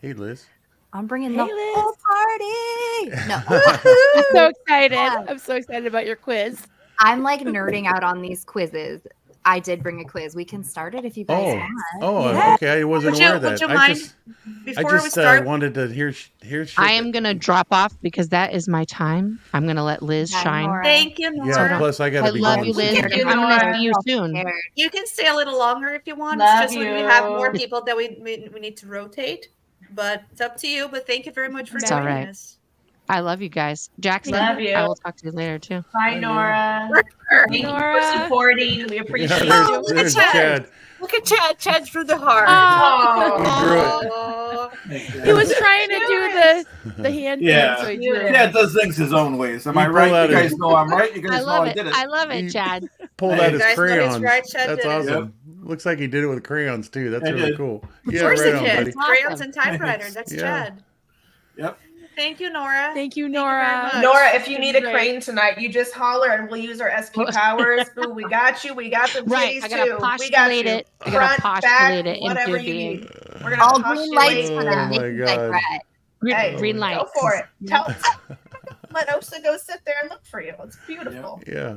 Hey, Liz. I'm bringing the whole party. No. I'm so excited. I'm so excited about your quiz. I'm like nerding out on these quizzes. I did bring a quiz. We can start it if you guys want. Okay. I wasn't aware of that. I just wanted to hear shit. I am going to drop off because that is my time. I'm going to let Liz shine. Thank you, Nora. Yeah, plus I got to be love going you, Liz. soon. I'm going to see you soon. You can stay a little longer if you want. Love It's just when we have more people that we need to rotate. But it's up to you. But thank you very much for It's joining all right. us. I love you guys. Jackson, Love you. I will talk to you later too. Bye, Nora. Thank you for supporting. We appreciate you. There's Chad. Look at Chad. Chad's from the heart. He was trying to do the hand thing. So he did it. Chad does things his own ways. Am I right? You guys know I'm right. You guys know I did it. I love it, Chad. Pulled out his You guys know he's crayons. right, Chad That's did it. awesome. Looks like he did it with crayons too. That's I really did. cool. Of Yeah, course right it on, did. buddy. Crayons and typewriter. That's Yeah. Chad. Yep. Thank you, Nora. Thank you, very Nora. much. Nora, if you need a Great. crane tonight, you just holler and we'll use our SP powers. Boo, we got you. We got the Right, titties I gotta too. We got postulate you. it. I gotta Front, postulate back, it into whatever you being. need. We're gonna All green lights postulate. for the Oh my Nikki God. Brett. Hey, Green lights. Go for it. Let Osa go sit there and look for you. It's beautiful. Yeah.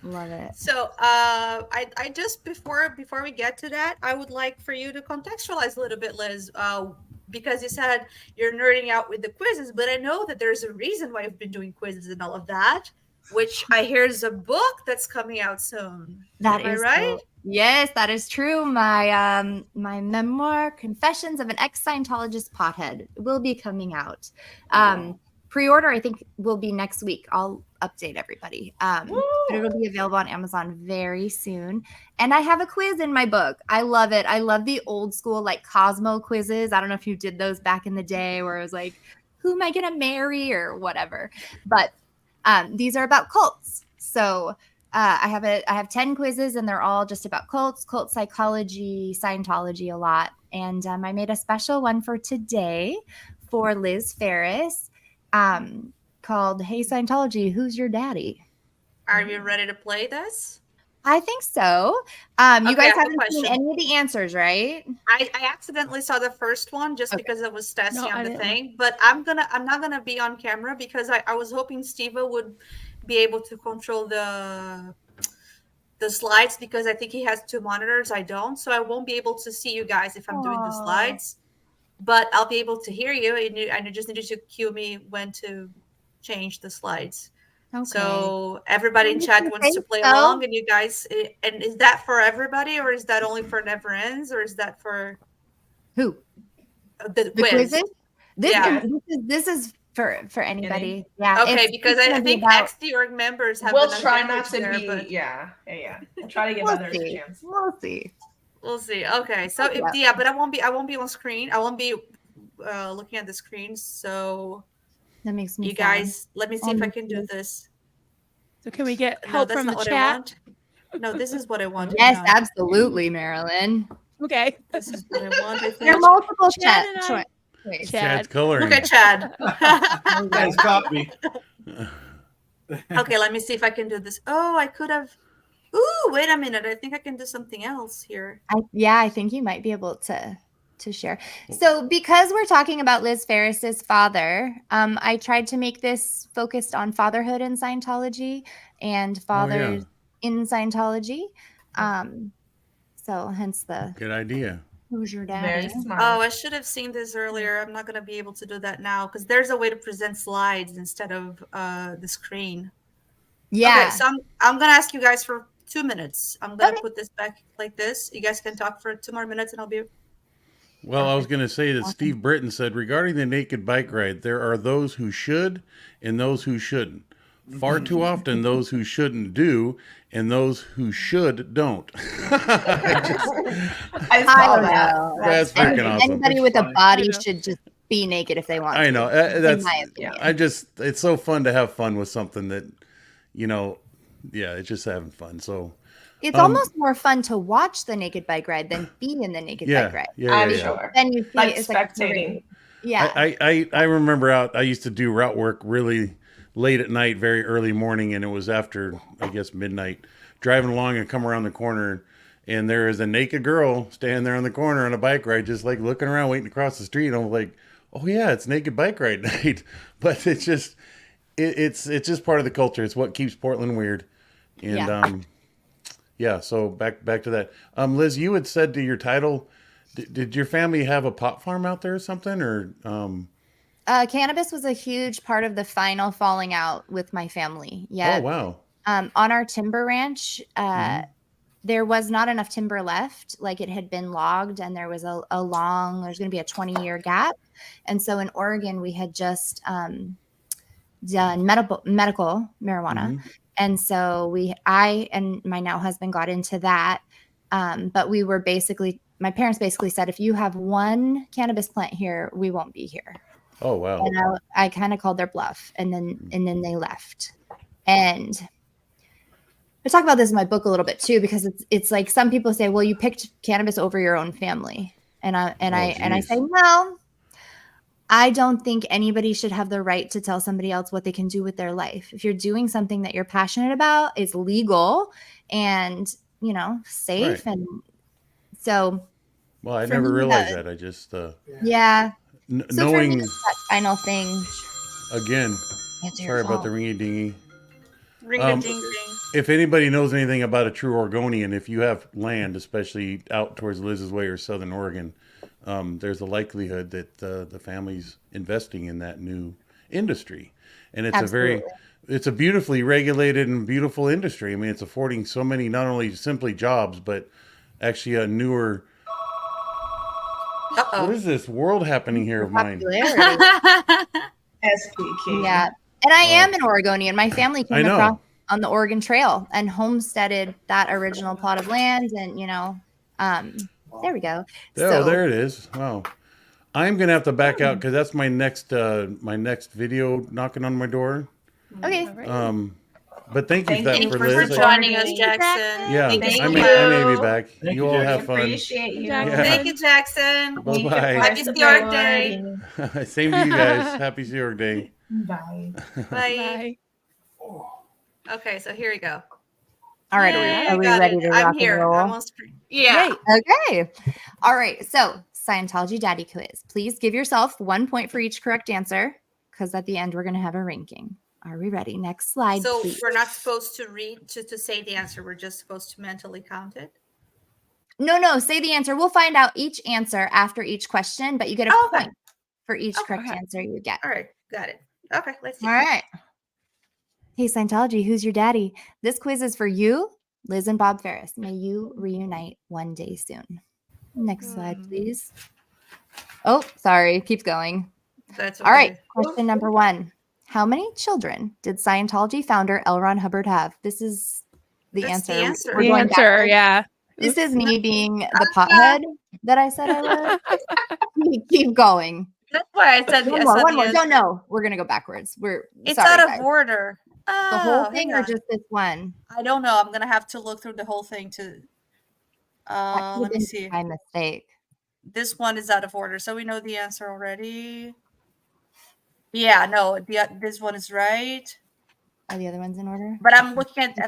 Love it. So, I just before we get to that, I would like for you to contextualize a little bit, Liz, because you said you're nerding out with the quizzes, but I know that there's a reason why you've been doing quizzes and all of that, which I hear is a book that's coming out soon. That Am I is right? so- yes, that is true. My my memoir, Confessions of an Ex-Scientologist Pothead, will be coming out. Pre-order, I think, will be next week. I'll update everybody. But it'll be available on Amazon very soon. And I have a quiz in my book. I love it. I love the old school like Cosmo quizzes. I don't know if you did those back in the day where it was like, who am I gonna marry or whatever. But these are about cults. So I have 10 quizzes and they're all just about cults, cult psychology, Scientology a lot. And I made a special one for today for Liz Ferris called Hey Scientology, Who's Your Daddy? Are you ready to play this? I think so. You Okay, I guys have a haven't seen question. any of the answers, right? I accidentally saw the first one just because it was testing No, I on the didn't. thing, but I'm not gonna be on camera because I was hoping Steve would be able to control the slides because I think he has 2 monitors. I don't, so I won't be able to see you guys if I'm doing the Aw. slides, but I'll be able to hear you, and you just needed to cue me when to change the slides. Okay. So everybody in You chat can wants to think play so. along, and you guys, and is that for everybody, or is that only for Never Ends, or is that for Who? the The quiz? quizzes? This, Yeah. this is for anybody. Yeah. Okay, it's because gonna I be think about- ex-Org members have We'll enough try not language to there, be. but Yeah. We'll try to give We'll others a see. chance. We'll see. we'll see. Okay, so Yeah. but I won't be on screen. I won't be looking at the screen. So That makes me you sad. guys, let me see if I can do this. So can we get No, help that's from not the what I chat? want. No, this is what I want. Yes, No, absolutely, Marilyn. Okay. this is what I want. I There are think. multiple Chad and I- choices. Chad's coloring. Look at Chad. Guys, caught me. Okay, let me see if I can do this. Oh, I could have. Ooh, wait a minute. I think I can do something else here. I think you might be able to share. So because we're talking about Liz Ferris's father, I tried to make this focused on fatherhood in Scientology and fathers in Scientology. So hence the Good idea. Who's Your Daddy? Very smart. Oh, I should have seen this earlier. I'm not going to be able to do that now because there's a way to present slides instead of the screen. Yeah. Okay, so I'm going to ask you guys for 2 minutes. I'm going to put this back like this. You guys can talk for 2 more minutes and I'll be. Well, I was going to say that Steve Britton said regarding the naked bike ride, there are those who should and those who shouldn't. Far too often, those who shouldn't do and those who should don't. I I saw don't that. know. That's freaking awesome. Anybody with a body should just be naked if they want. I to, know. in That's. my opinion. It's so fun to have fun with something that, you know, yeah, it's just having fun. So It's almost more fun to watch the naked bike ride than be in the naked bike ride. I'm sure. Then you see Like it's spectating. Like yeah. I remember I used to do route work really late at night, very early morning, and it was after, I guess, midnight, driving along and come around the corner, and there is a naked girl standing there on the corner on a bike ride, just like looking around, waiting to cross the street. And I'm like, oh yeah, it's naked bike ride night. But it's just, it's just part of the culture. It's what keeps Portland weird. And yeah, so back to that. Liz, you had said to your title, did your family have a pot farm out there or something, or cannabis was a huge part of the final falling out with my family. Yeah. Oh wow. On our timber ranch, there was not enough timber left. Like it had been logged, and there was there's going to be a 20-year gap. And so in Oregon, we had just done medical marijuana. And so I and my now husband got into that. But we were my parents basically said, if you have one cannabis plant here, we won't be here. Oh, wow. And I kind of called their bluff, and then they left. And I talk about this in my book a little bit too, because it's like some people say, well, you picked cannabis over your own family. And I say, no, I don't think anybody should have the right to tell somebody else what they can do with their life. If you're doing something that you're passionate about, it's legal and, safe. Right. And so. Well, I never realized that. I just, yeah. So knowing for me, that final thing. Again, sorry about the ringy dingy. Ring-a-ding-ding. If anybody knows anything about a true Oregonian, if you have land, especially out towards Liz's Way or Southern Oregon, there's a likelihood that the family's investing in that new industry. And it's it's a beautifully regulated and beautiful industry. I mean, it's affording so many, not only simply jobs, but actually a newer. What is this world happening here of mine? SPK. Yeah. And I am an Oregonian. My family came across on the Oregon Trail and homesteaded that original plot of land. And, there we go. Oh, there it is. Wow. I'm going to have to back out because that's my next video knocking on my door. Okay. But thank you for Liz. For joining us, Jackson. Yeah, I may be back. You all have fun. Appreciate you. Yeah. Thank you, Jackson. Bye-bye. Happy Sea Org Day. Same to you guys. Happy Sea Org Day. Bye. Bye. Okay, so here we go. All right. Are we ready to rock and roll? I'm almost free. Yeah. Okay. All right. So Scientology Daddy Quiz. Please give yourself 1 point for each correct answer, because at the end we're going to have a ranking. Are we ready? Next slide, So please. we're not supposed to read to say the answer. We're just supposed to mentally count it. No. Say the answer. We'll find out each answer after each question, but you get a point for each correct answer you get. All right. Got it. Okay. Let's see. All right. Hey, Scientology, who's your daddy? This quiz is for you, Liz and Bob Ferris. May you reunite one day soon. Next slide, please. Oh, sorry. Keeps going. That's okay. All right. Question number 1. How many children did Scientology founder L. Ron Hubbard have? This is the answer. We're The going answer, backwards. yeah. This is me being the pothead that I said I was. Keep going. That's why I said one more. No. We're going to go backwards. It's sorry, out of guys. order. The whole thing or just this one? I don't know. I'm gonna have to look through the whole thing to. Let me see. My mistake. This one is out of order, so we know the answer already. Yeah, no, this one is right. Are the other ones in order? But I'm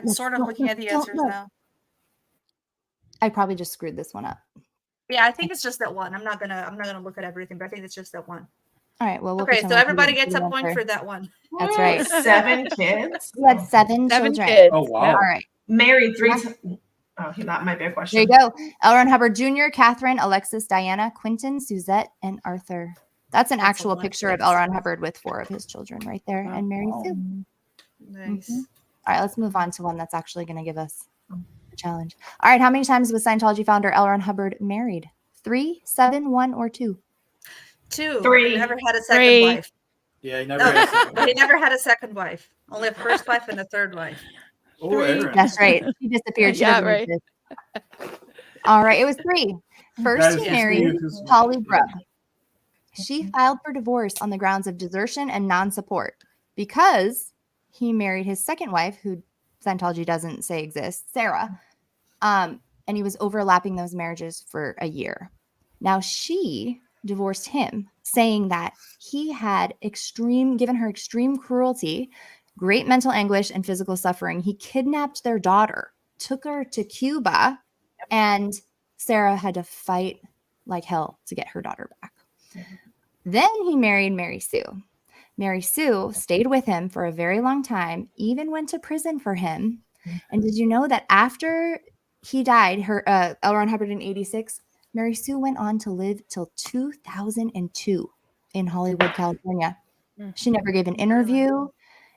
sort of looking at the answers now. I probably just screwed this one up. Yeah, I think it's just that one. I'm not gonna look at everything, but I think it's just that one. All right. Well, okay. So everybody gets a point for that one. That's right. 7 kids. You had 7 children. Kids. Oh wow. All right. Married 3 times. Oh, that might be a question. There you go. L. Ron Hubbard Jr., Catherine, Alexis, Diana, Quentin, Suzette, and Arthur. That's an actual picture of L. Ron Hubbard with 4 of his children right there, and Mary Sue. Nice. All right. Let's move on to one that's actually going to give us a challenge. All right. How many times was Scientology founder L. Ron Hubbard married? 3, 7, 1, or 2? 2. 3. He never had a second wife. Yeah, he never had a second wife. Only a first wife and a third wife. Oh, that's right. She disappeared. She doesn't exist. All right. It was 3. First, he married Polly Grubb. She filed for divorce on the grounds of desertion and non-support because he married his second wife, who Scientology doesn't say exists, Sarah. And he was overlapping those marriages for a year. Now she divorced him, saying that he had given her extreme cruelty, great mental anguish, and physical suffering. He kidnapped their daughter, took her to Cuba, and Sarah had to fight like hell to get her daughter back. Then he married Mary Sue. Mary Sue stayed with him for a very long time, even went to prison for him. And did you know that after he died, L. Ron Hubbard in 86, Mary Sue went on to live till 2002 in Hollywood, California. She never gave an interview,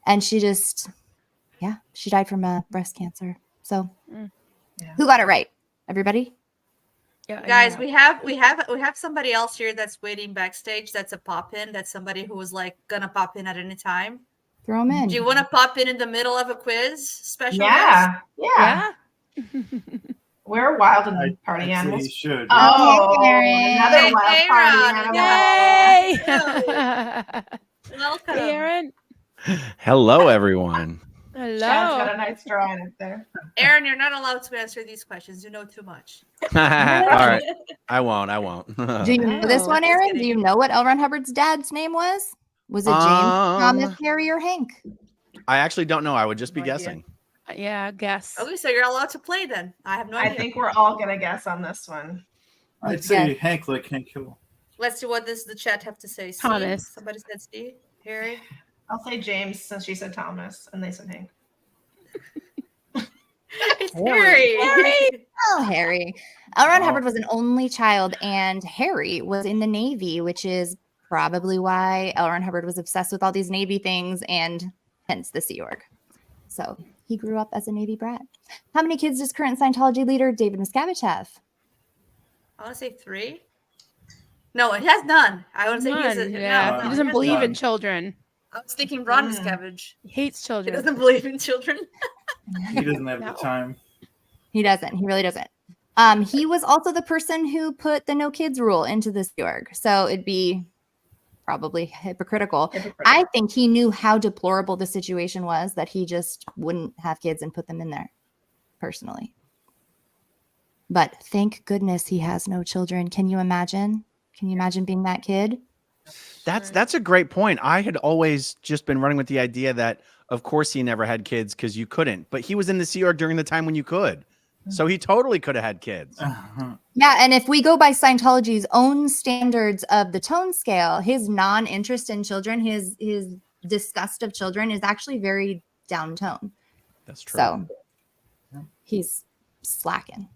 and she died from breast cancer. So who got it right? Everybody? Yeah, guys, we have somebody else here that's waiting backstage. That's a pop-in. That's somebody who was like gonna pop in at any time. Throw them in. Do you want to pop in the middle of a quiz? Special Yeah. guest? Yeah. We're wild and party I'd say animals. he should. Oh, Hey, another wild party animal. Yay! Welcome. Hey, Aaron. Hello, everyone. Hello. Chad's got a nice drawing up there. Aaron, you're not allowed to answer these questions. You know too much. All right. I won't. Do you know this one, Aaron? Do you know what L. Ron Hubbard's dad's name was? Was it James, Thomas, Harry, or Hank? I actually don't know. I would just be guessing. Yeah, I guess. Okay, so you're allowed to play then. I have no idea. I think we're all gonna guess on this one. I'd say Hank, like Hank Hill. Let's see what does the chat have to say. C? Thomas. Somebody said C. Harry. I'll say James since she said Thomas and they said Hank. It's Harry. Oh, Harry. L. Ron Hubbard was an only child, and Harry was in the Navy, which is probably why L. Ron Hubbard was obsessed with all these Navy things, and hence the Sea Org. So he grew up as a Navy brat. How many kids does current Scientology leader David Miscavige have? I want to say 3. No, it has none. I want to say None, he he doesn't believe in children. I was thinking Ron Miscavige. He hates He children. doesn't believe in children. He doesn't have the time. He doesn't. He really doesn't. He was also the person who put the no kids rule into the Sea Org. So it'd be probably hypocritical. I think he knew how deplorable the situation was that he just wouldn't have kids and put them in there personally. But thank goodness he has no children. Can you imagine? Can you imagine being that kid? That's a great point. I had always just been running with the idea that, of course, he never had kids because you couldn't. But he was in the Sea Org during the time when you could. So he totally could have had kids. Yeah, and if we go by Scientology's own standards of the tone scale, his non-interest in children, his disgust of children is actually very down tone. That's true. So he's slacking.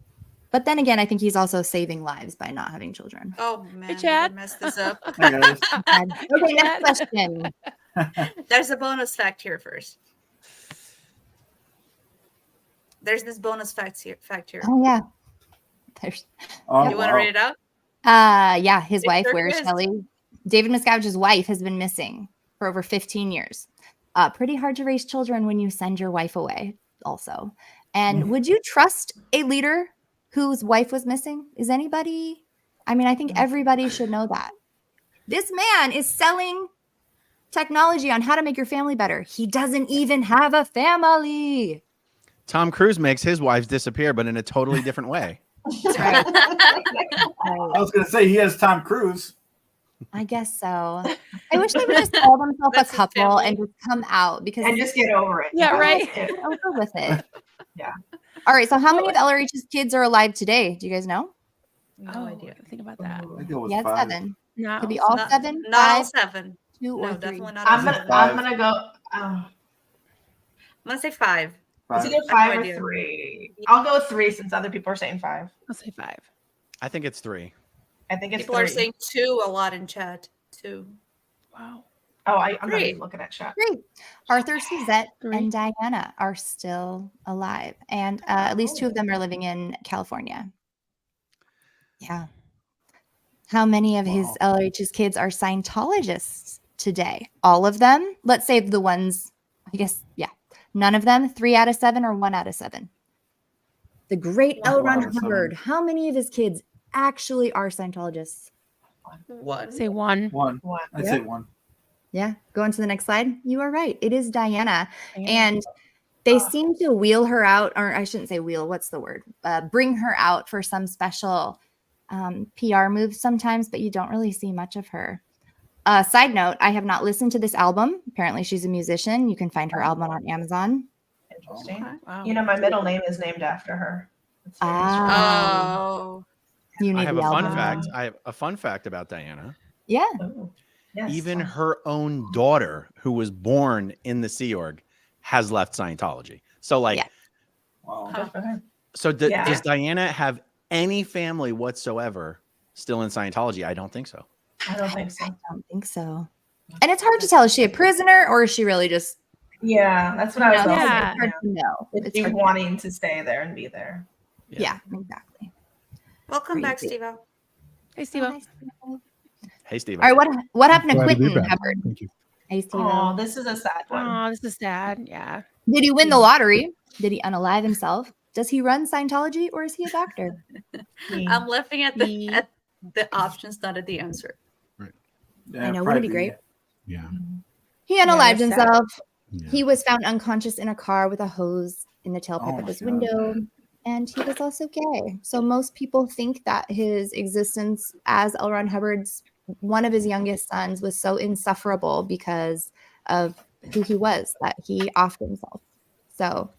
But then again, I think he's also saving lives by not having children. Oh man, Hey, Chad. I messed this up. Okay, next question. There's a bonus fact here first. There's this bonus fact here. Oh yeah. There's. You want to read it out? Yeah, his It's wife, their where's quiz. Shelley? David Miscavige's wife has been missing for over 15 years. Pretty hard to raise children when you send your wife away, also. And would you trust a leader whose wife was missing? Is anybody? I mean, I think everybody should know that. This man is selling technology on how to make your family better. He doesn't even have a family. Tom Cruise makes his wives disappear, but in a totally different way. That's right. I was going to say he has Tom Cruise. I guess so. I wish they would just call themselves a couple and just come out because And just get over it. Yeah, right. Over with it. Yeah. All right. So, how many of LRH's kids are alive today? Do you guys know? No idea. Think about that. I think it was Yeah, 5. 7. No. Could be all Not- 7, Not all 5, 7. 2, or No, 3. definitely not all I'm 7. gonna go. I'm gonna say 5. It's either I have 5 no or idea. 3. I'll go with 3 since other people are saying 5. I'll say 5. I think it's 3. I think it's People 3. are saying 2 a lot in chat. 2. Wow. Oh, I'm not 3. even looking at chat. 3. Arthur, Suzette, 3. and Diana are still alive. And at least 2 of them are living in California. Yeah. How many of his LRH's kids are Scientologists today? All of them? Let's say the ones, I guess, yeah. None of them? 3 out of 7 or 1 out of 7? The great L. Ron Hubbard. How many of his kids actually are Scientologists? 1. Say 1. 1. I'd say 1. Yeah. Go on to the next slide. You are right. It is Diana. And They seem to wheel her out, or I shouldn't say wheel. What's the word? Bring her out for some special PR moves sometimes, but you don't really see much of her. Side note, I have not listened to this album. Apparently she's a musician. You can find her album on Amazon. Interesting. You know, my middle name is named after her. Oh. You need I have the a fun album. fact. I have a fun fact about Diana. Yeah. Yes. Even her own daughter, who was born in the Sea Org, has left Scientology. So, like, Good for her. so does Diana have any family whatsoever still in Scientology? I don't think so. I don't think so. I don't think so. And it's hard to tell. Is she a prisoner or is she really just? Yeah, that's what I was also It's saying. hard to know. Is It's she hard to wanting to stay there and be there? Yeah, exactly. Welcome back, Crazy. Steve-O. Hey, Steve-O. Hey, Steve. All right, what happened to Glad to be Quentin back. Hubbard? Thank you. Hey, Steve. Oh, this is a sad one. Oh, this is sad. Yeah. Did he win the lottery? Did he unalive himself? Does he run Scientology or is he a doctor? I'm laughing at the options, not at the answer. I know, wouldn't it be great? Yeah. He unalived that's sad. himself. He was found unconscious in a car with a hose in the tailpipe of his window. And he was also gay. So most people think that his existence as L. Ron Hubbard's one of his youngest sons was so insufferable because of who he was that he offed himself. So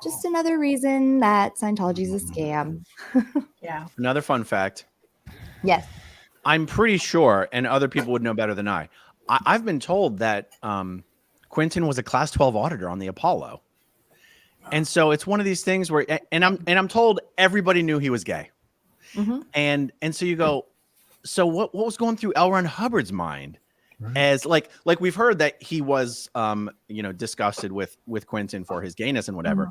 just another reason that Scientology is a scam. Yeah. Another fun fact. Yes. I'm pretty sure, and other people would know better than I've been told that Quentin was a class 12 auditor on the Apollo. And so it's one of these things where, and I'm told everybody knew he was gay. Mm-hmm. And so you go, so what was going through L. Ron Hubbard's mind as like we've heard that he was, disgusted with Quentin for his gayness and whatever,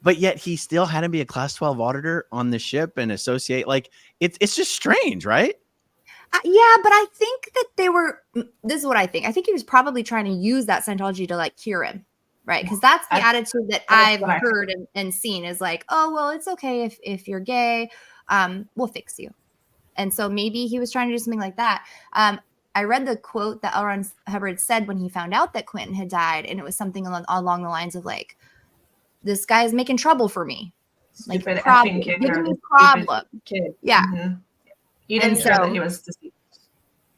but yet he still had to be a class 12 auditor on the ship and associate. Like it's just strange, right? Yeah, but I think that this is what I think. I think he was probably trying to use that Scientology to like cure him. Right. Because that's the attitude that I've heard and seen is like, oh, well, it's okay if you're gay. We'll fix you. And so maybe he was trying to do something like that. I read the quote that L. Ron Hubbard said when he found out that Quentin had died. And it was something along the lines of like, this guy's making trouble for me. Like, Stupid problem. effing kid. Giving me Stupid problem. Kid. Yeah. Mm-hmm. He didn't care that he was deceived.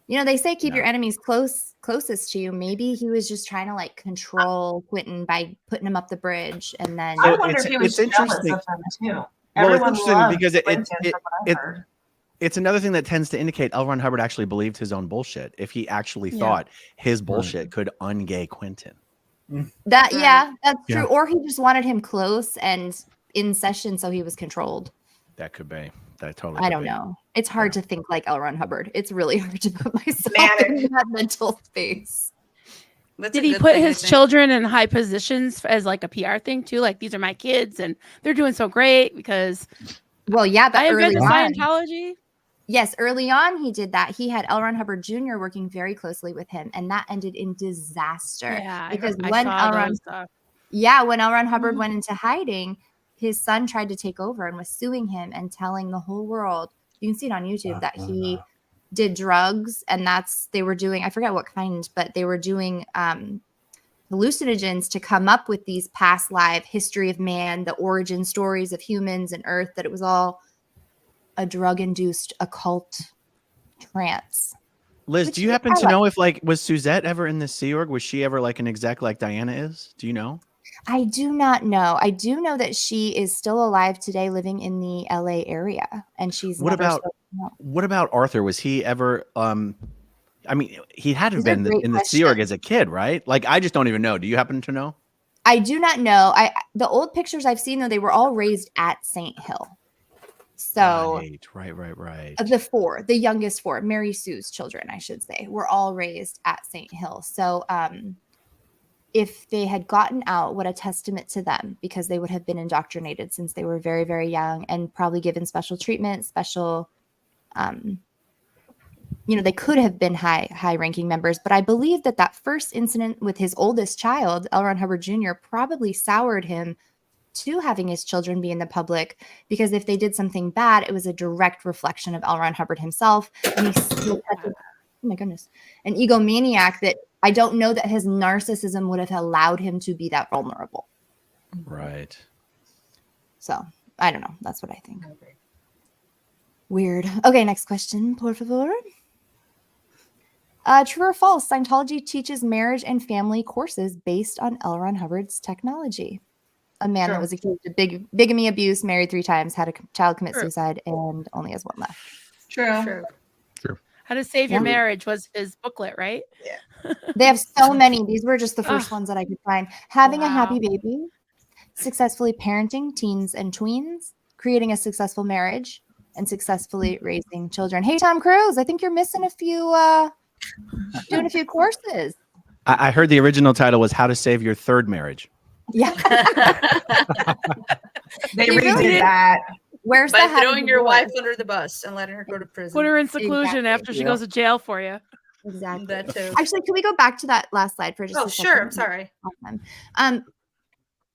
You know, they say keep your enemies closest to you. Maybe he was just trying to like control Quentin by putting him up the bridge, and then I wonder if he was jealous of them too. Well, Everyone it's interesting loved because Quentin, from what I've heard. it's another thing that tends to indicate L. Ron Hubbard actually believed his own bullshit. If he actually thought his bullshit could ungay Quentin. that's true. Yeah. Or he just wanted him close and in session, so he was controlled. That could be. That totally. I could don't be. know. It's hard to think like L. Ron Hubbard. It's really hard to put myself in that mental space. Did he put his children in high positions as like a PR thing too? Like these are my kids and they're doing so great because. Well, yeah, but I invented early on, Scientology. Yes, early on he did that. He had L. Ron Hubbard Jr. working very closely with him, and that ended in disaster. Yeah, because I when saw L. Ron, those stuff. when L. Ron Hubbard went into hiding, his son tried to take over and was suing him and telling the whole world. You can see it on YouTube that he did drugs, and they were doing. I forget what kind, but they were doing hallucinogens to come up with these past life history of man, the origin stories of humans and Earth. That it was all a drug-induced occult trance. Liz, do you happen to know if was Suzette ever in the Sea Org? Was she ever like an exec like Diana is? Do you know? I do not know. I do know that she is still alive today, living in the LA area, and she's. What about Arthur? Was he ever? I mean, he had to have been in the Sea Org as a kid, right? Like, I just don't even know. Do you happen to know? I do not know. The old pictures I've seen though, they were all raised at St. Hill. So right. Of the youngest four, Mary Sue's children, I should say, were all raised at St. Hill. So if they had gotten out, what a testament to them, because they would have been indoctrinated since they were very, very young and probably given special treatment, they could have been high-ranking members. But I believe that first incident with his oldest child, L. Ron Hubbard Jr., probably soured him to having his children be in the public, because if they did something bad, it was a direct reflection of L. Ron Hubbard himself. And he's oh my goodness, an egomaniac that I don't know that his narcissism would have allowed him to be that vulnerable. Right. So I don't know. That's what I think. Weird. Okay, next question, por favor. True or false? Scientology teaches marriage and family courses based on L. Ron Hubbard's technology. A man that was accused of bigamy abuse, married 3 times, had a child commit suicide, and only has 1 left. True. How to Save Your Marriage was his booklet, right? Yeah. They have so many. These were just the first ones that I could find. Having a happy baby, successfully parenting teens and tweens, creating a successful marriage, and successfully raising children. Hey, Tom Cruise, I think you're missing a few, doing a few courses. I heard the original title was How to Save Your Third Marriage. Yeah. They redid that. Where's By the throwing your wife under the bus and letting her go to prison. Put her in seclusion after she goes to jail for you. Exactly. That too. Actually, can we go back to that last slide for just a second? Sure. I'm sorry.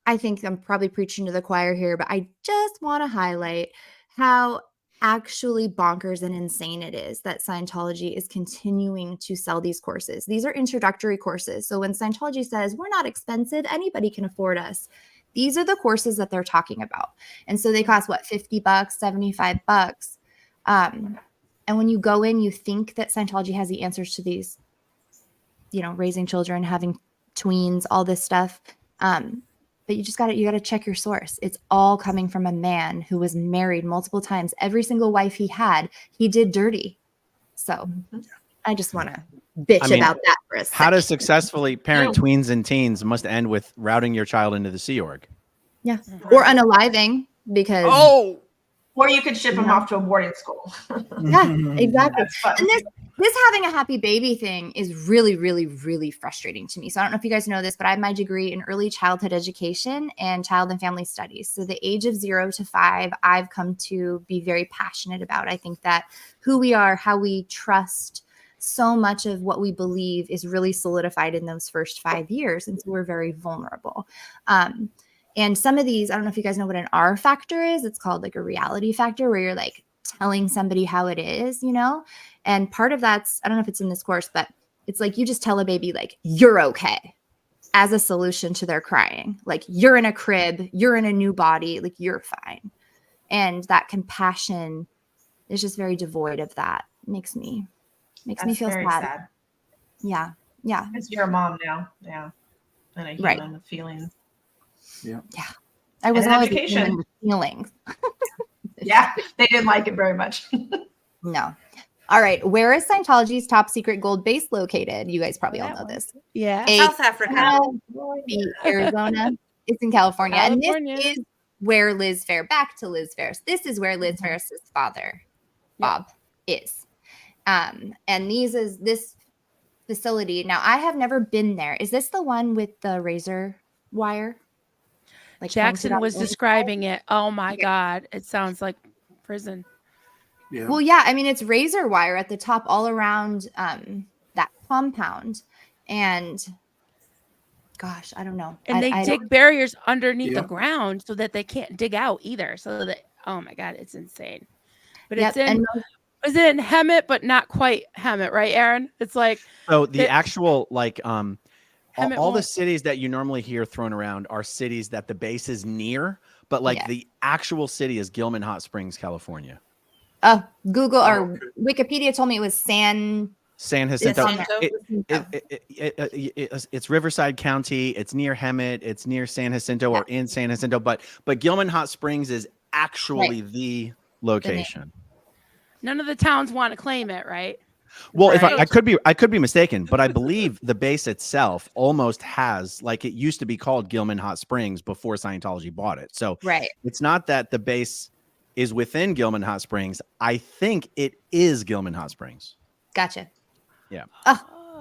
I think I'm probably preaching to the choir here, but I just want to highlight how actually bonkers and insane it is that Scientology is continuing to sell these courses. These are introductory courses. So when Scientology says we're not expensive, anybody can afford us. These are the courses that they're talking about. And so they cost what, $50, $75. And when you go in, you think that Scientology has the answers to these, raising children, having tweens, all this stuff. But you just got to check your source. It's all coming from a man who was married multiple times. Every single wife he had, he did dirty. So I just want to bitch about that for a second. How to successfully parent tweens and teens must end with routing your child into the Sea Org. Yeah. Or unaliving because. Oh. Or you could ship them off to a boarding school. Yeah, exactly. And this having a happy baby thing is really, really, really frustrating to me. So I don't know if you guys know this, but I have my degree in early childhood education and child and family studies. So the age of 0 to 5, I've come to be very passionate about. I think that who we are, how we trust, so much of what we believe is really solidified in those first 5 years. And so we're very vulnerable. And some of these, I don't know if you guys know what an R factor is. It's called like a reality factor where you're like telling somebody how it is, And part of that's, I don't know if it's in this course, but it's like you just tell a baby like, you're okay as a solution to their crying. Like you're in a crib, you're in a new body, like you're fine. And that compassion is just very devoid of that. Makes me feel sad. Yeah. Yeah. It's your mom now. Yeah. And a human with feelings. Yeah. Yeah. I wasn't always a human with feelings. Yeah. They didn't like it very much. No. All right. Where is Scientology's top secret gold base located? You guys probably all know this. Yeah. South Africa. Arizona. It's in California. And this is where Liz Fair, back to Liz Ferris. This is where Liz Ferris's father, Bob, is. And this facility. Now, I have never been there. Is this the one with the razor wire? Like Jackson was describing it. Oh my God. It sounds like prison. Yeah. Well, yeah. I mean, it's razor wire at the top all around that compound. And gosh, I don't know. And they dig barriers underneath the ground so that they can't dig out either. So that, oh my God, it's insane. But it's in Hemet, but not quite Hemet, right, Aaron? It's like. So the actual, like, all the cities that you normally hear thrown around are cities that the base is near, but like the actual city is Gilman Hot Springs, California. Oh, Google or Wikipedia told me it was San Jacinto. It's Riverside County. It's near Hemet. It's near San Jacinto or in San Jacinto. But Gilman Hot Springs is actually the location. None of the towns want to claim it, right? Well, if I could be mistaken, but I believe the base itself almost has, like, it used to be called Gilman Hot Springs before Scientology bought it. So it's not that the base is within Gilman Hot Springs. I think it is Gilman Hot Springs. Gotcha. Yeah. Oh,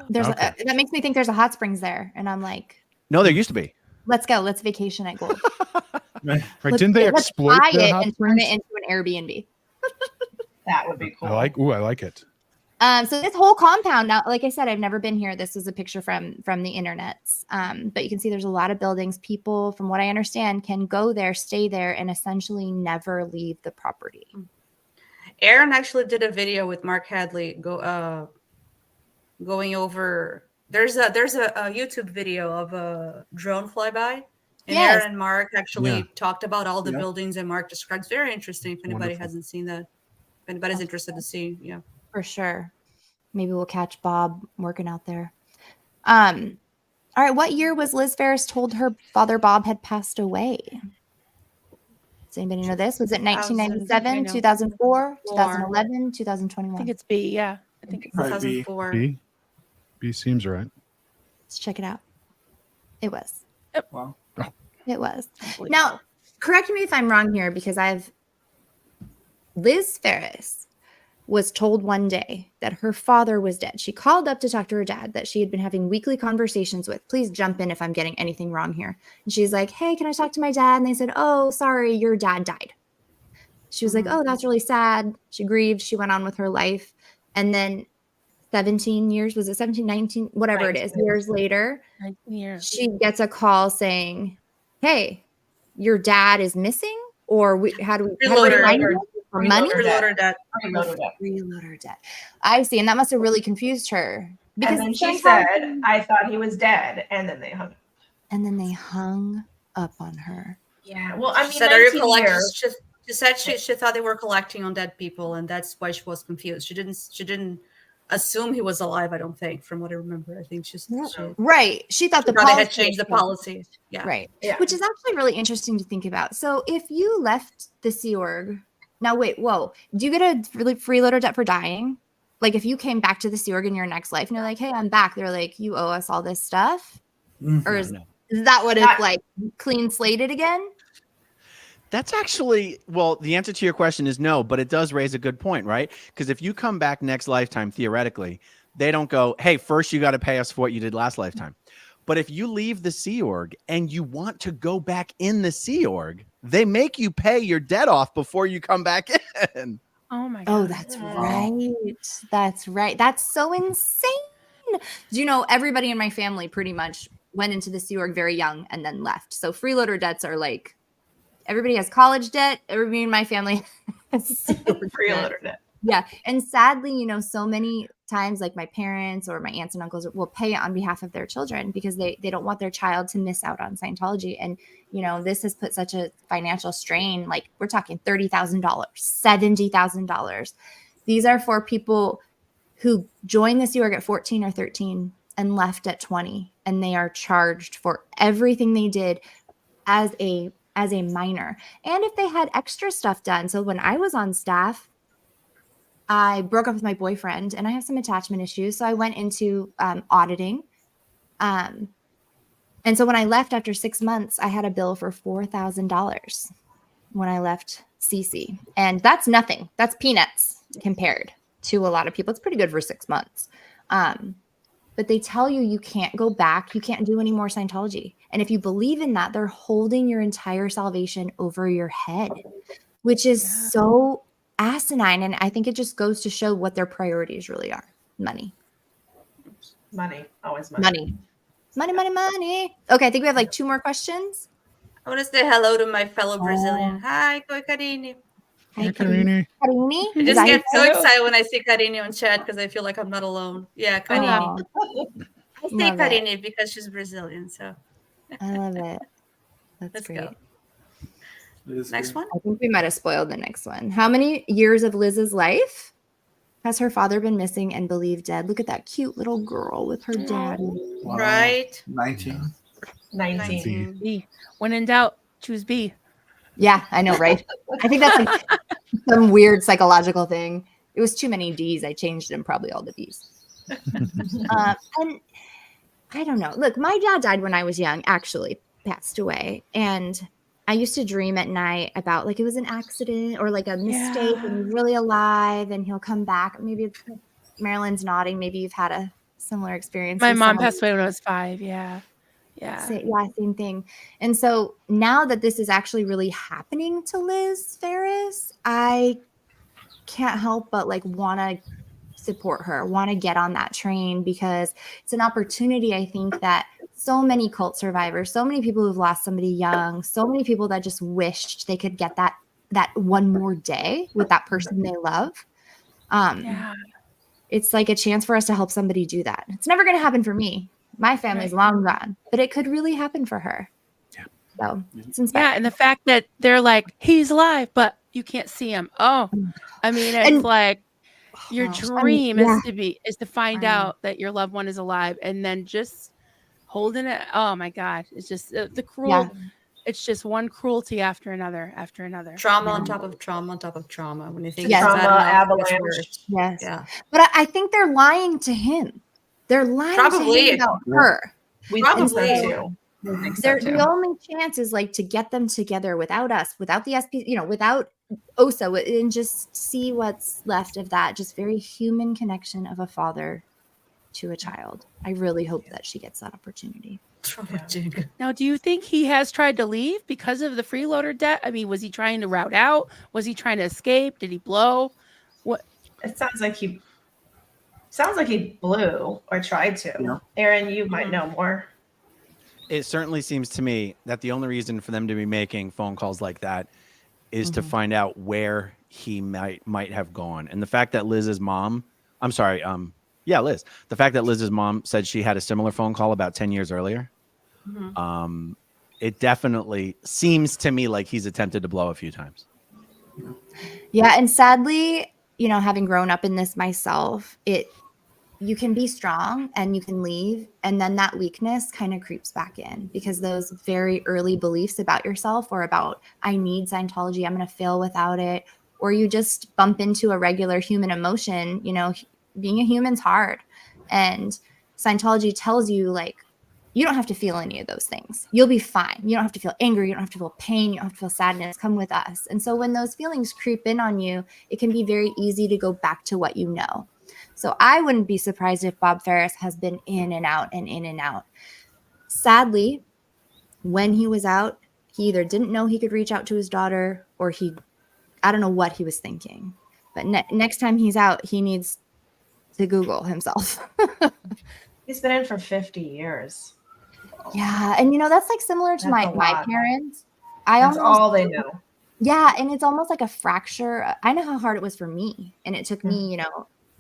that makes me think there's a hot springs there, and I'm like, no, there used to be. Let's go. Let's vacation at Gold. Right? Didn't they exploit buy the it hot and springs? turn it into an Airbnb? That would be cool. I like it. So this whole compound, now, like I said, I've never been here. This is a picture from the internets. But you can see there's a lot of buildings. People, from what I understand, can go there, stay there, and essentially never leave the property. Aaron actually did a video with Mark Hadley going over. There's a YouTube video of a drone flyby, And Yes. Aaron and Mark actually Yeah. talked about all the Yeah. buildings, and Mark describes very interesting. If anybody Wonderful. hasn't seen that, if anybody's interested to see, yeah. For sure. Maybe we'll catch Bob working out there. All right. What year was Liz Ferris told her father Bob had passed away? Does anybody know this? Was it 1997, 2004, 2011, I 2021? think it's B. Yeah, I think it's Probably B. 2004. B seems right. Let's check it out. It was. Wow. It was. Now, correct me if I'm wrong here, because Liz Ferris was told one day that her father was dead. She called up to talk to her dad that she had been having weekly conversations with. Please jump in if I'm getting anything wrong here. And she's like, hey, can I talk to my dad? And they said, oh, sorry, your dad died. She was like, oh, that's really sad. She grieved. She went on with her life. And then 17 years, was it 17, 19, whatever it is, years later, she gets a call saying, hey, your dad is missing? Or how do we find him? For money? Freeloader debt. Freeloader debt. I see. And that must have really confused her. And then she said, I thought he was dead. And then they hung up. And then they hung up on her. Yeah. Well, I mean, She said, are you 19 collecting? years. She said she thought they were collecting on dead people, and that's why she was confused. She didn't assume he was alive, I don't think, from what I remember. I think she Right. She thought the they policy had changed the policy. Yeah. Right. Yeah. Which is actually really interesting to think about. So if you left the Sea Org, now wait, whoa, do you get a freeloader debt for dying? Like if you came back to the Sea Org in your next life and you're like, hey, I'm back. They're like, you owe us all this stuff? Or is that what it's like, clean slated again? That's actually, well, the answer to your question is no, but it does raise a good point, right? Because if you come back next lifetime, theoretically, they don't go, hey, first you got to pay us for what you did last lifetime. But if you leave the Sea Org and you want to go back in the Sea Org, they make you pay your debt off before you come back in. Oh my God. Oh, that's right. That's right. That's so insane. Do you know, everybody in my family pretty much went into the Sea Org very young and then left. So freeloader debts are like, everybody has college debt. Everybody in my family has freeloader debt. Yeah. And sadly, you know, so many times like my parents or my aunts and uncles will pay on behalf of their children because they don't want their child to miss out on Scientology. And, you know, this has put such a financial strain. Like we're talking $30,000, $70,000. These are for people who joined the Sea Org at 14 or 13 and left at 20. And they are charged for everything they did as a minor. And if they had extra stuff done. So when I was on staff, I broke up with my boyfriend and I have some attachment issues. So I went into auditing. And so when I left after 6 months, I had a bill for $4,000 when I left CC. And that's nothing. That's peanuts compared to a lot of people. It's pretty good for 6 months. But they tell you can't go back. You can't do any more Scientology. And if you believe in that, they're holding your entire salvation over your head, which is so asinine. And I think it just goes to show what their priorities really are. Money. Money. Always money. Money. Okay, I think we have like 2 more questions. I want to say hello to my fellow Brazilian. Hi, Koi Karine. Hi, Karine. I just get so excited when I see Karine on chat because I feel like I'm not alone. Yeah, Karine. I say Karine because she's Brazilian. So I love it. Let's great. go. Next one. I think we might have spoiled the next one. How many years of Liz's life has her father been missing and believed dead? Look at that cute little girl with her daddy. Wow. Right. 19. B. When in doubt, choose B. Yeah, I know, right? I think that's like some weird psychological thing. It was too many D's. I changed them, probably all the B's. And I don't know. Look, my dad died when I was young, actually passed away. And I used to dream at night about like it was an accident or like a mistake and he's really alive and he'll come back. Maybe Marilyn's nodding. Maybe you've had a similar experience. My mom passed away when I was 5. Yeah. Same thing. And so now that this is actually really happening to Liz Ferris, I can't help but like want to support her, want to get on that train because it's an opportunity. I think that so many cult survivors, so many people who've lost somebody young, so many people that just wished they could get that one more day with that person they love. It's like a chance for us to help somebody do that. It's never going to happen for me. My family's long gone, but it could really happen for her. So it's inspiring. Yeah, and the fact that they're like, he's alive, but you can't see him. Oh, I mean, it's And- like your dream yeah. is to find out that your loved one is alive, and then just holding it. Oh my God, it's just the cruel. Yeah. It's just one cruelty after another, after another. Trauma on top of trauma on top of trauma. When you think Yes. it's bad Trauma, enough, it gets avalanche. worse. Yes. Yeah. But I think they're lying to him. They're lying to Probably. him about her. We Probably. think so too. We think so too. The only chance is like to get them together without us, without the SP, without OSA, and just see what's left of that just very human connection of a father to a child. I really hope that she gets that opportunity. Now, do you think he has tried to leave because of the freeloader debt? I mean, was he trying to route out? Was he trying to escape? Did he blow? What? It sounds like he blew or tried to. Yeah. Aaron, you might know more. It certainly seems to me that the only reason for them to be making phone calls like that is to find out where he might have gone. And the fact that Liz's mom, I'm sorry, Liz, the fact that Liz's mom said she had a similar phone call about 10 years earlier, it definitely seems to me like he's attempted to blow a few times. Yeah, and sadly, having grown up in this myself, you can be strong and you can leave, and then that weakness kind of creeps back in because those very early beliefs about yourself or about I need Scientology, I'm going to fail without it, or you just bump into a regular human emotion. Being a human's hard, and Scientology tells you like you don't have to feel any of those things. You'll be fine. You don't have to feel angry. You don't have to feel pain. You don't have to feel sadness. Come with us. And so when those feelings creep in on you, it can be very easy to go back to what you know. So I wouldn't be surprised if Bob Ferris has been in and out and in and out. Sadly, when he was out, he either didn't know he could reach out to his daughter or I don't know what he was thinking. But next time he's out, he needs to Google himself. He's been in for 50 years. Yeah. And that's like similar to my parents. That's all they know. Yeah. And it's almost like a fracture. I know how hard it was for me. And it took me,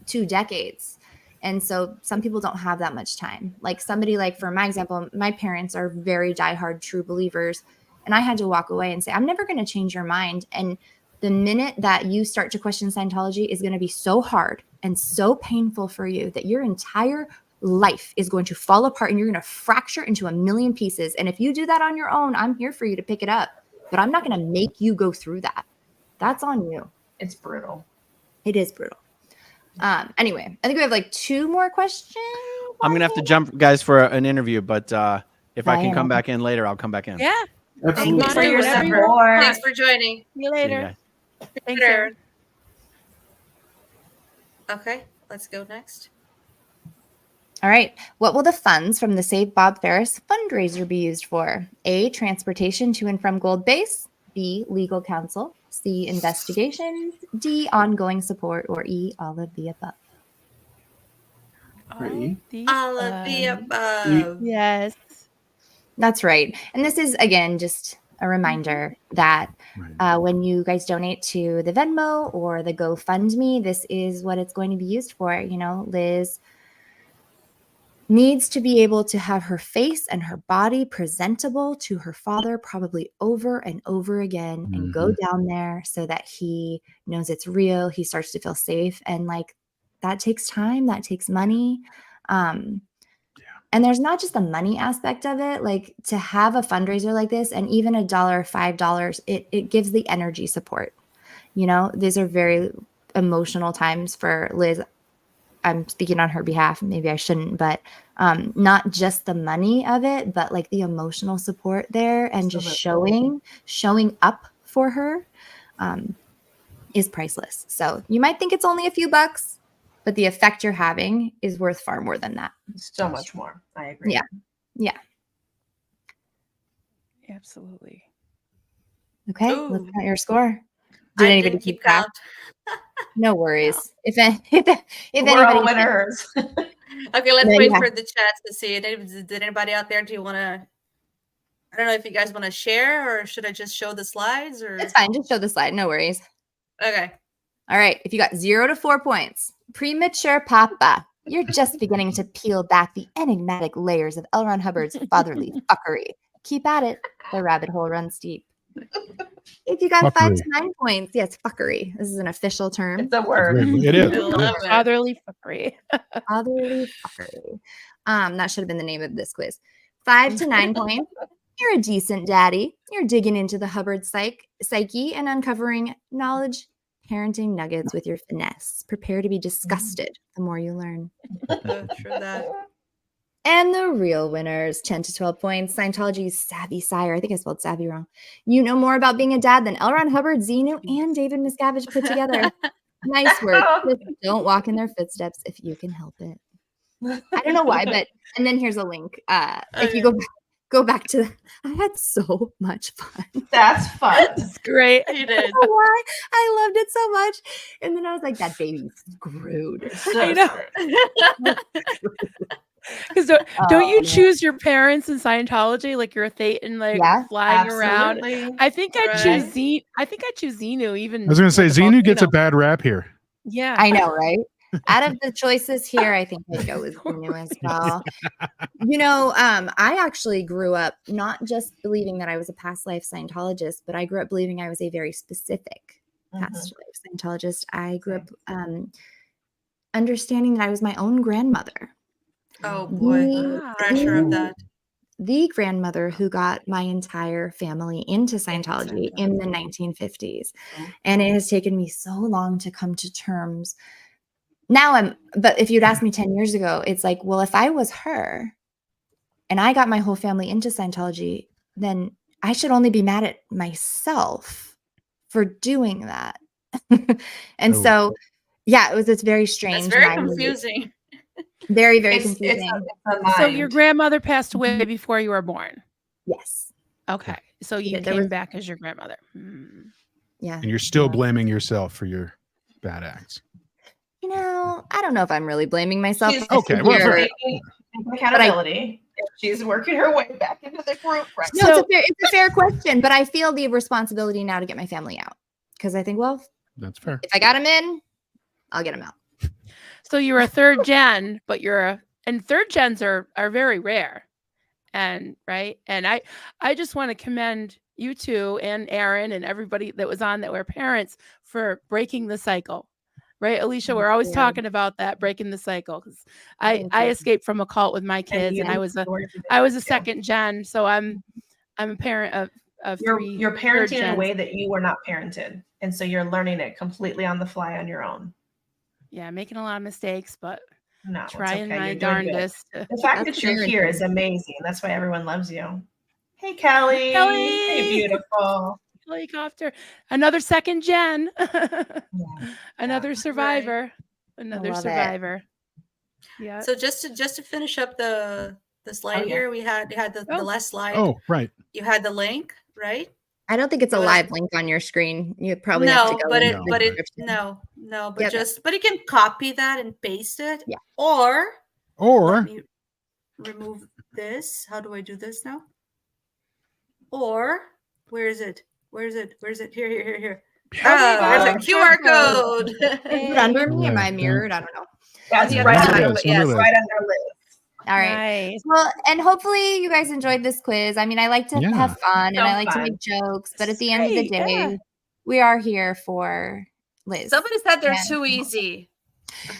2 decades. And so some people don't have that much time. Like somebody like, for my example, my parents are very diehard true believers. And I had to walk away and say, I'm never going to change your mind. And the minute that you start to question Scientology is going to be so hard and so painful for you that your entire life is going to fall apart and you're going to fracture into a million pieces. And if you do that on your own, I'm here for you to pick it up. But I'm not going to make you go through that. That's on you. It's brutal. It is brutal. Anyway, I think we have like 2 more questions. I'm gonna have to jump, guys, for an interview, but if I can come back in later, I'll come back in. Yeah. Absolutely. Thanks for your support. Thanks for joining. See you later. Thanks, Aaron. Okay, let's go next. All right. What will the funds from the Save Bob Ferris fundraiser be used for? A, transportation to and from Gold Base. B, legal counsel. C, investigations. D, ongoing support. Or E, all of the above. All of the above. Yes. That's right. And this is, again, just a reminder that when you guys donate to the Venmo or the GoFundMe, this is what it's going to be used for. Liz needs to be able to have her face and her body presentable to her father probably over and over again and go down there so that he knows it's real. He starts to feel safe. And like that takes time, that takes money. And there's not just the money aspect of it, like to have a fundraiser like this and even $1, $5, it gives the energy support. These are very emotional times for Liz. I'm speaking on her behalf. Maybe I shouldn't, but not just the money of it, but like the emotional support there and just showing up for her is priceless. So you might think it's only a few bucks, but the effect you're having is worth far more than that. So much more. I agree. Yeah. Yeah. Absolutely. Okay. Ooh. Let's count your score. I Did anybody didn't keep track? count. No worries. If We're anybody all winners. Okay, let's Yeah, wait yeah. for the chat to see. Did anybody out there, do you want to, I don't know if you guys want to share or should I just show the slides or? It's fine. Just show the slide. No worries. Okay. All right. If you got 0 to 4 points, premature papa, you're just beginning to peel back the enigmatic layers of L. Ron Hubbard's fatherly fuckery. keep at it. The rabbit hole runs deep. If you got 5 to 9 points, yes, fuckery. This is an official term. It's a word. It is. I love it. Fatherly fuckery. Fatherly fuckery. That should have been the name of this quiz. 5 to 9 points. You're a decent daddy. You're digging into the Hubbard psyche and uncovering knowledge, parenting nuggets with your finesse. Prepare to be disgusted the more you learn. True that. And the real winners, 10 to 12 points. Scientology's savvy sire. I think I spelled savvy wrong. You know more about being a dad than L. Ron Hubbard, Xenu, and David Miscavige put together. Nice work. Just don't walk in their footsteps if you can help it. I don't know why, but and then here's a link. If you go back to, I had so much fun. That's fun. It's great. You I did. don't know why. I loved it so much. And then I was like, that baby screwed. I know. Because don't you choose your parents in Scientology? Like you're a Thetan, like flying around. I think I choose Xenu. I think I choose Xenu. Even I was going to say Xenu gets a bad rap here. Yeah, I know, right? Out of the choices here, I think I'd go with Xenu as well. You know, I actually grew up not just believing that I was a past life Scientologist, but I grew up believing I was a very specific past life Scientologist. I grew up understanding that I was my own grandmother. Oh boy, pressure of that. The grandmother who got my entire family into Scientology in the 1950s. And it has taken me so long to come to terms. Now but if you'd asked me 10 years ago, it's like, well, if I was her and I got my whole family into Scientology, then I should only be mad at myself for doing that. And so, yeah, it's very strange. It's very confusing. Very, very confusing. So your grandmother passed away before you were born? Yes. Okay. So you came back as your grandmother. Yeah. And you're still blaming yourself for your bad acts. You know, I don't know if I'm really blaming myself. She's Okay, well, fair. accountability. She's working her way back into the group right No, now. it's a fair question, but I feel the responsibility now to get my family out because I think, well, that's fair. If I got them in, I'll get them out. So you're a third gen, but and third gens are very rare. And right. And I just want to commend you two and Aaron and everybody that was on that were parents for breaking the cycle. Right, Elysia, we're always talking about that, breaking the cycle. Because I escaped from a cult with my kids, and I was a second gen, so I'm a parent of three. You're parenting in a way that you were not parented, and so you're learning it completely on the fly on your own. Yeah, making a lot of mistakes, but trying my darndest. The fact that you're here is amazing. That's why everyone loves you. Hey, Kelly. Kelly. Hey, beautiful. Helicopter, another second gen, another survivor, another survivor. Yeah. So just to finish up the slide here, we had the last slide. Oh, right. You had the link, right? I don't think it's a live link on your screen. You probably have to go. But in but you can copy that and paste it. Yeah. Or let me remove this. How do I do this now? Or where is it? Where is it? Here. There's a QR code. Is it under me? Am I mirrored? I don't know. That's right under Liz. Yes, right under Liz. All right. Nice. Well, and hopefully you guys enjoyed this quiz. I mean, I like to have fun and I like to make jokes, but at the end of the day, we are here for Liz. Somebody said they're too easy.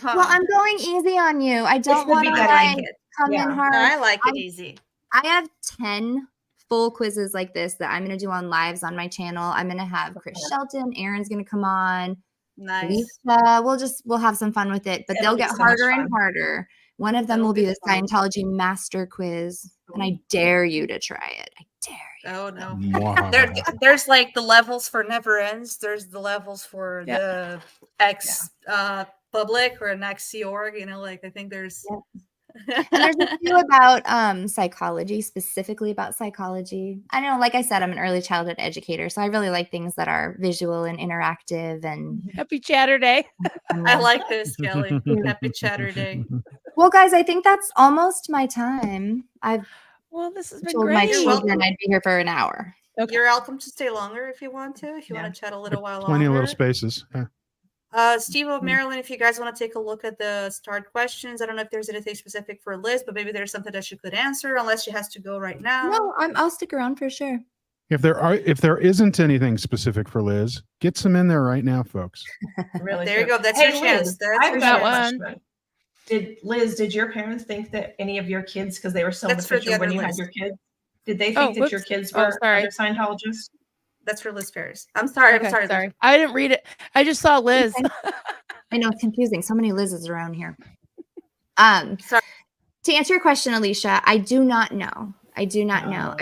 Well, I'm going easy on you. I don't want to come in hard. No, I like it easy. I have 10 full quizzes like this that I'm going to do on lives on my channel. I'm going to have Chris Shelton. Aaron's going to come on. Nice. Lisa, we'll have some fun with it, but they'll get harder and harder. One of them will be the Scientology master quiz, and I dare you to try it. I dare you. Oh no. There's like the levels for Never Ends. There's the levels for the ex public or an ex Sea Org. You know, like I think there's. And there's a few about psychology, specifically about psychology. I know, like I said, I'm an early childhood educator, so I really like things that are visual and interactive. And happy Chatter Day. I like this, Kelly. Happy Chatter Day. Well, guys, I think that's almost my time. This has been told great. my children I'd be here for an hour. Okay. You're welcome to stay longer if you want to. If you want to chat a little while Plenty longer. of little spaces. Yeah. Steve of Maryland, if you guys want to take a look at the start questions, I don't know if there's anything specific for Liz, but maybe there's something that she could answer, unless she has to go right now. No, I'll stick around for sure. If there isn't anything specific for Liz, get some in there right now, folks. Really There you true. go. That's Hey, your chance. Liz, That's I've your got chance. one. Did your parents think that any of your kids, because they were so That's for the mature when other you had Liz. your kids, did they think that your whoops. kids Oh, were sorry. other Scientologists? That's for Liz Ferris. I'm sorry. Okay, I'm sorry. sorry. I didn't read it. I just saw Liz. I know it's confusing. So many Liz's around here. To answer your question, Elysia, I do not know. I do not know.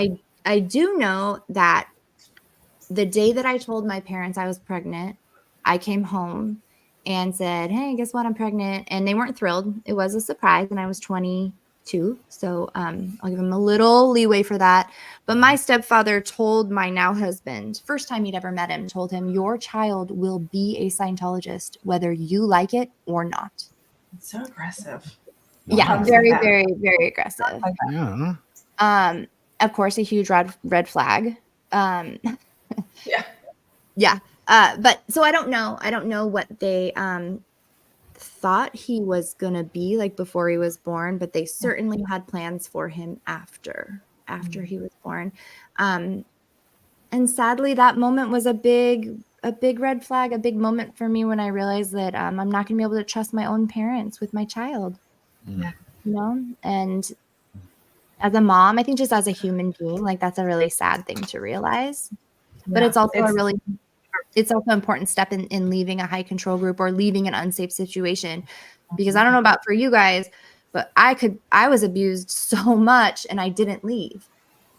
I do know that the day that I told my parents I was pregnant, I came home and said, "Hey, guess what? I'm pregnant." And they weren't thrilled. It was a surprise, and I was 22. So I'll give them a little leeway for that. But my stepfather told my now husband, first time he'd ever met him, told him, "Your child will be a Scientologist, whether you like it or not." It's so aggressive. Yeah, Wow. very, very, very aggressive. Yeah. Of course, a huge red flag. Yeah. But so I don't know. I don't know what they thought he was gonna be like before he was born, but they certainly had plans for him after he was born. And sadly, that moment was a big red flag, a big moment for me when I realized that I'm not gonna be able to trust my own parents with my child. Yeah. You know, and as a mom, I think just as a human being, like that's a really sad thing to realize. But Yeah, it's also it's also an important step in leaving a high control group or leaving an unsafe situation. Because I don't know about for you guys, but I was abused so much and I didn't leave.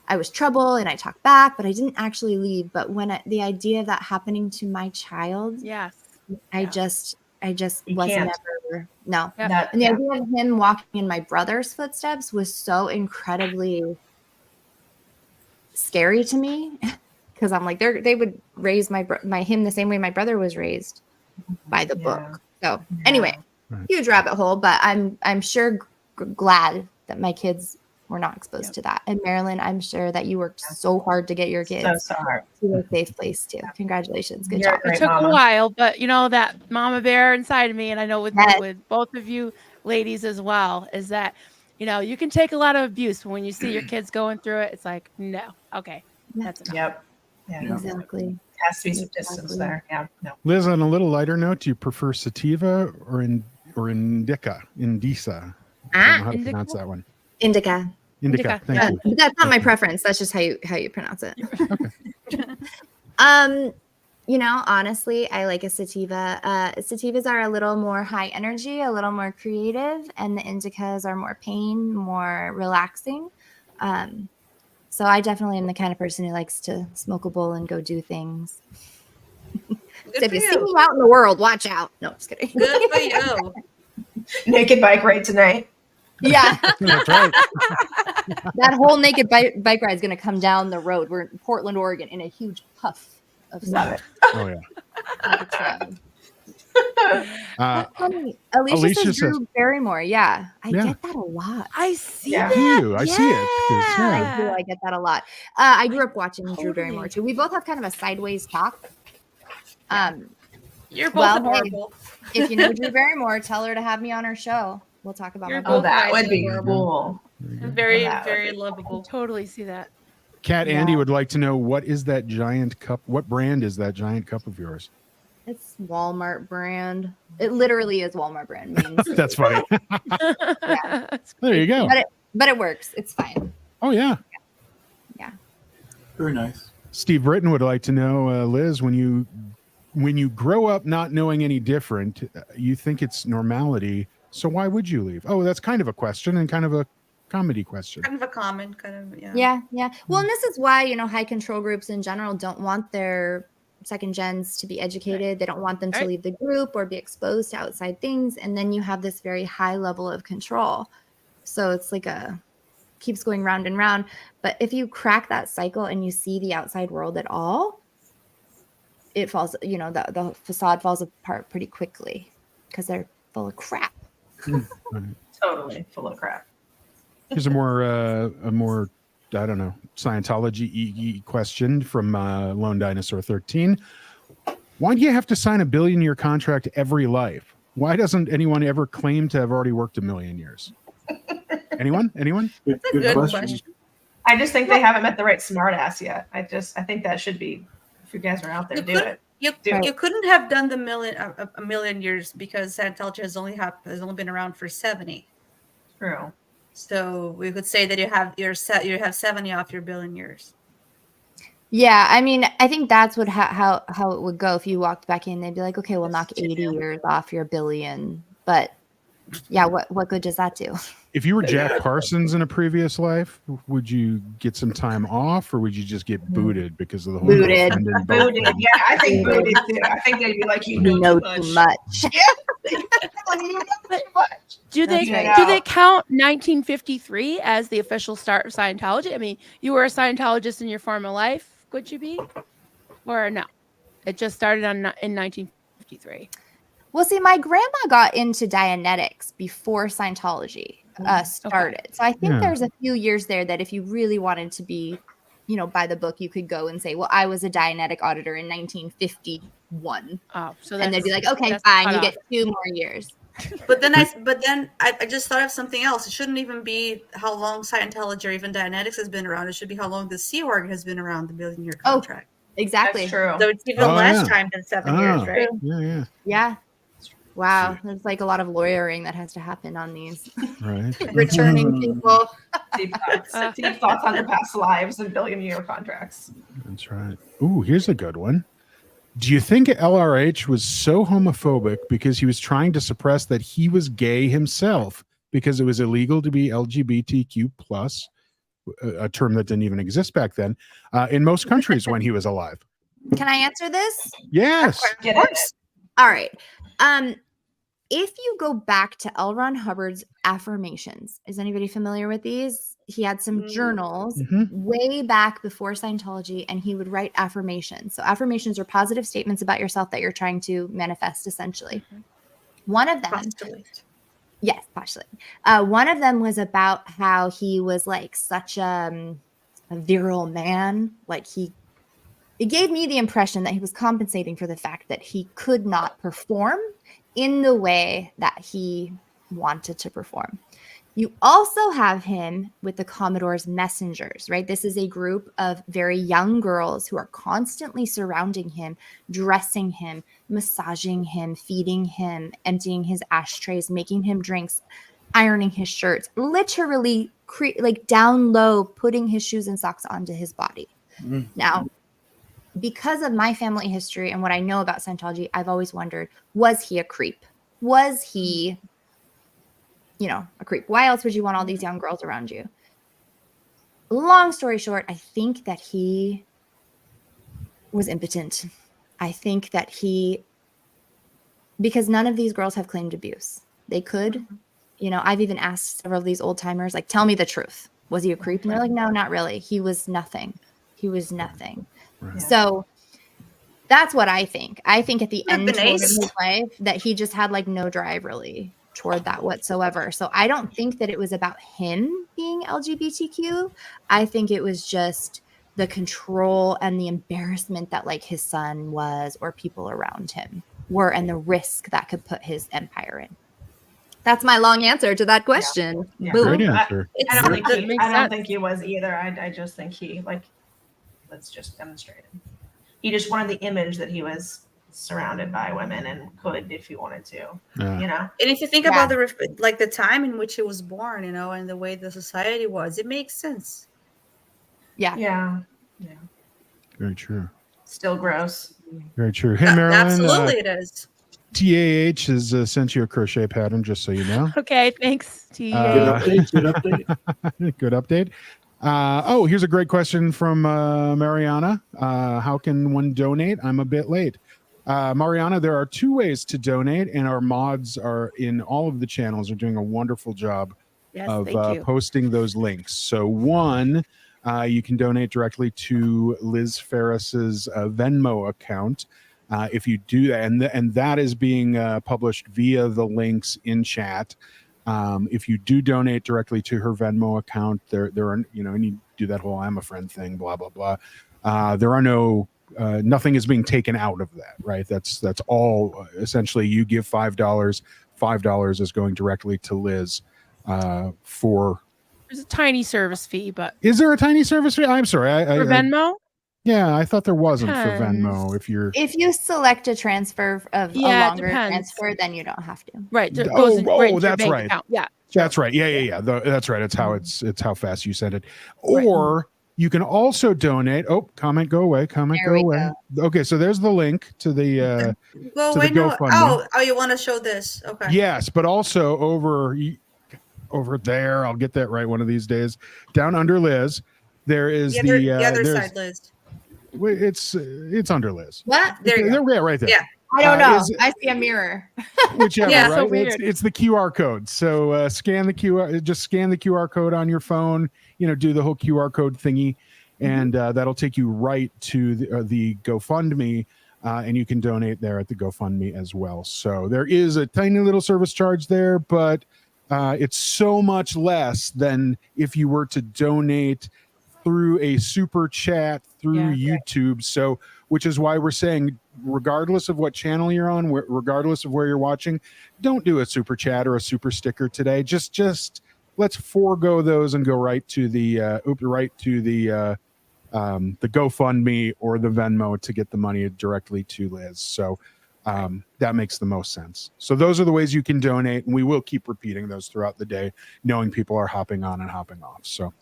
I was trouble and I talked back, but I didn't actually leave. But when the idea of that happening to my child, yes, I just You was can't. never no. That- And the yeah. idea of him walking in my brother's footsteps was so incredibly scary to me because I'm like they would raise him the same way my brother was raised by the book. So anyway, huge rabbit hole, but I'm sure glad that my kids were not exposed to that. And Marilyn, I'm sure that you worked so hard to get your kids So hard. to a safe place too. Congratulations. Good You're a job. great It took mama. a while, but you know that mama bear inside of me, and I know with both of you ladies as well, is that you can take a lot of abuse, but when you see your kids going through it, it's like, no, okay, that's enough. Yep. Yeah. Exactly. Has to be some distance there. Yeah. No. Liz, on a little lighter note, do you prefer sativa or indica? Indisa. I don't know how to pronounce that one. Indica. Indica. Thank you. But that's not my preference. That's just how you pronounce it. Honestly, I like a sativa. Sativas are a little more high energy, a little more creative, and the indicas are more pain, more relaxing. So I definitely am the kind of person who likes to smoke a bowl and go do things. So if you see me out in the world, watch out. No, just kidding. Good for you. Naked bike ride tonight. Yeah. That's right. That whole naked bike ride is going to come down the road. We're in Portland, Oregon, in a huge puff of smoke. Oh yeah. That's funny. Elysia says says- Drew Barrymore. Yeah, I Yeah. get that a lot. I see I that. do. I see it. 'Cause, I do. I get that a lot. I grew up watching Drew Barrymore too. We both have kind of a sideways talk. You're both Well, adorable. Hey, if you know Drew Barrymore, tell her to have me on her show. We'll talk about my Oh, that nice would be and cool. Very, That would very be lovable. Totally see that. Kat Andy would like to know what is that giant cup? What brand is that giant cup of yours? It's Walmart brand. It literally is Walmart brand. Means That's funny. There you go. but it works. It's fine. Oh yeah. Yeah. Very nice. Steve Britton would like to know, Liz, when you grow up not knowing any different, you think it's normality. So why would you leave? Oh, that's kind of a question and kind of a comedy question. Kind of a common, kind of, yeah. Yeah. Well, and this is why, high control groups in general don't want their second gens to be educated. They don't want them to leave the group or be exposed to outside things. And then you have this very high level of control. So it's like keeps going round and round. But if you crack that cycle and you see the outside world at all, it falls, the facade falls apart pretty quickly because they're full of crap. Totally full of crap. Here's a more I don't know, Scientology question from Lone Dinosaur 13. Why do you have to sign a billion-year contract every life? Why doesn't anyone ever claim to have already worked 1,000,000 years? Anyone? That's a good question. I just think they haven't met the right smartass yet. I think that should be, if you guys are out there, You do could- it. You couldn't have done the a million years because Scientology has only been around for 70. True. So we could say that you have 70 off your billion years. Yeah, I mean, I think that's what how it would go if you walked back in. They'd be like, okay, we'll knock 80 years off your billion. But yeah, what good does that do? If you were Jack Parsons in a previous life, would you get some time off, or would you just get booted because of the whole Booted. offending both Booted. things? Yeah, I think booted too. I think they'd be like, you know too much. Do they That's right. do they count 1953 as the official start of Scientology? I mean, you were a Scientologist in your former life, could you be? Or no? It just started in 1953. Well, see, my grandma got into Dianetics before Scientology started. So I think Yeah. there's a few years there that if you really wanted to be, by the book, you could go and say, well, I was a Dianetic auditor in 1951. Oh, so and they'd be like, that's- okay, that's fine, cut you off. get 2 more years. But then I just thought of something else. It shouldn't even be how long Scientology or even Dianetics has been around. It should be how long the Sea Org has been around, the billion-year contract. Exactly. That's true. So it's even Oh, less yeah. time than 7 years, right? Yeah. Yeah. Wow. There's like a lot of lawyering that has to happen on these Right. returning people. Deep thoughts on their past lives and billion-year contracts. That's right. Ooh, here's a good one. Do you think LRH was so homophobic because he was trying to suppress that he was gay himself because it was illegal to be LGBTQ plus, a term that didn't even exist back then, in most countries when he was alive? Can I answer this? Yes. Get it. All right. If you go back to L. Ron Hubbard's affirmations, is anybody familiar with these? He had some journals way back before Scientology, and he would write affirmations. So affirmations are positive statements about yourself that you're trying to manifest, essentially. One of them, yes, postulate. One of them was about how he was like such a virile man. Like it gave me the impression that he was compensating for the fact that he could not perform in the way that he wanted to perform. You also have him with the Commodore's messengers, right? This is a group of very young girls who are constantly surrounding him, dressing him, massaging him, feeding him, emptying his ashtrays, making him drinks, ironing his shirts, literally like down low, putting his shoes and socks onto his body. Now, because of my family history and what I know about Scientology, I've always wondered, was he a creep? Was he, a creep? Why else would you want all these young girls around you? Long story short, I think that he was impotent. I think that because none of these girls have claimed abuse. They could, I've even asked several of these old timers, like, tell me the truth. Was he a creep? And they're like, no, not really. He was nothing. He was nothing. Right. So that's what I think. I think at the end been of ace. his life that he just had like no drive really toward that whatsoever. So I don't think that it was about him being LGBTQ. I think it was just the control and the embarrassment that like his son was or people around him were and the risk that could put his empire in. That's my long answer to that question. Yeah. Boom. Great answer. I don't think That he, makes I don't sense. think he was either. I just think he let's just demonstrate it. He just wanted the image that he was surrounded by women and could if he wanted to. Yeah. And if you think about the time in which he was born, and the way the society was, it makes sense. Yeah. Yeah. Very true. Still gross. Very true. Hey, Marilyn. Absolutely, it is. TAH has sent you a crochet pattern, just so you know. Okay, thanks. Good update. Here's a great question from Mariana. How can one donate? I'm a bit late. Mariana, there are 2 ways to donate, and our mods are in all of the channels are doing a wonderful job of thank you. posting those links. So one, you can donate directly to Liz Ferris's Venmo account. If you do that, and that is being published via the links in chat. If you do donate directly to her Venmo account, there are, and you do that whole I'm a friend thing, blah, blah, blah. There are no nothing is being taken out of that, right? That's all. Essentially, you give $5 is going directly to Liz for. There's a tiny service fee, but Is there a tiny service fee? I'm sorry. for Venmo. Yeah, I thought there wasn't for Depends. Venmo. If you select a transfer of a Yeah, it longer depends. transfer, then you don't have to. Right. It Oh, goes in- right into your that's bank right. account. Yeah. That's right. Yeah. That's right. It's how fast you send it. Or you can also donate. Oh, comment go away. Comment There go we away. Okay, so there's the link to the Go to away. the No. GoFundMe. Oh, you want to show this? Okay. Yes, but also over there. I'll get that right one of these days. Down under Liz, there is The other there's- side, Liz. It's under Liz. What? There you go. Yeah, right there. Yeah. I don't know. is- I see a mirror. Whichever, Yeah, right? so weird. It's the QR code. So scan the QR. Just scan the QR code on your phone. Do the whole QR code thingy, and that'll take you right to the GoFundMe, and you can donate there at the GoFundMe as well. So there is a tiny little service charge there, but it's so much less than if you were to donate through a super chat through YouTube. So, which is why we're saying, regardless of what channel you're on, regardless of where you're watching, don't do a super chat or a super sticker today. Just let's forego those and go right to the GoFundMe or the Venmo to get the money directly to Liz. So that makes the most sense. So those are the ways you can donate, and we will keep repeating those throughout the day, knowing people are hopping on and hopping off. So.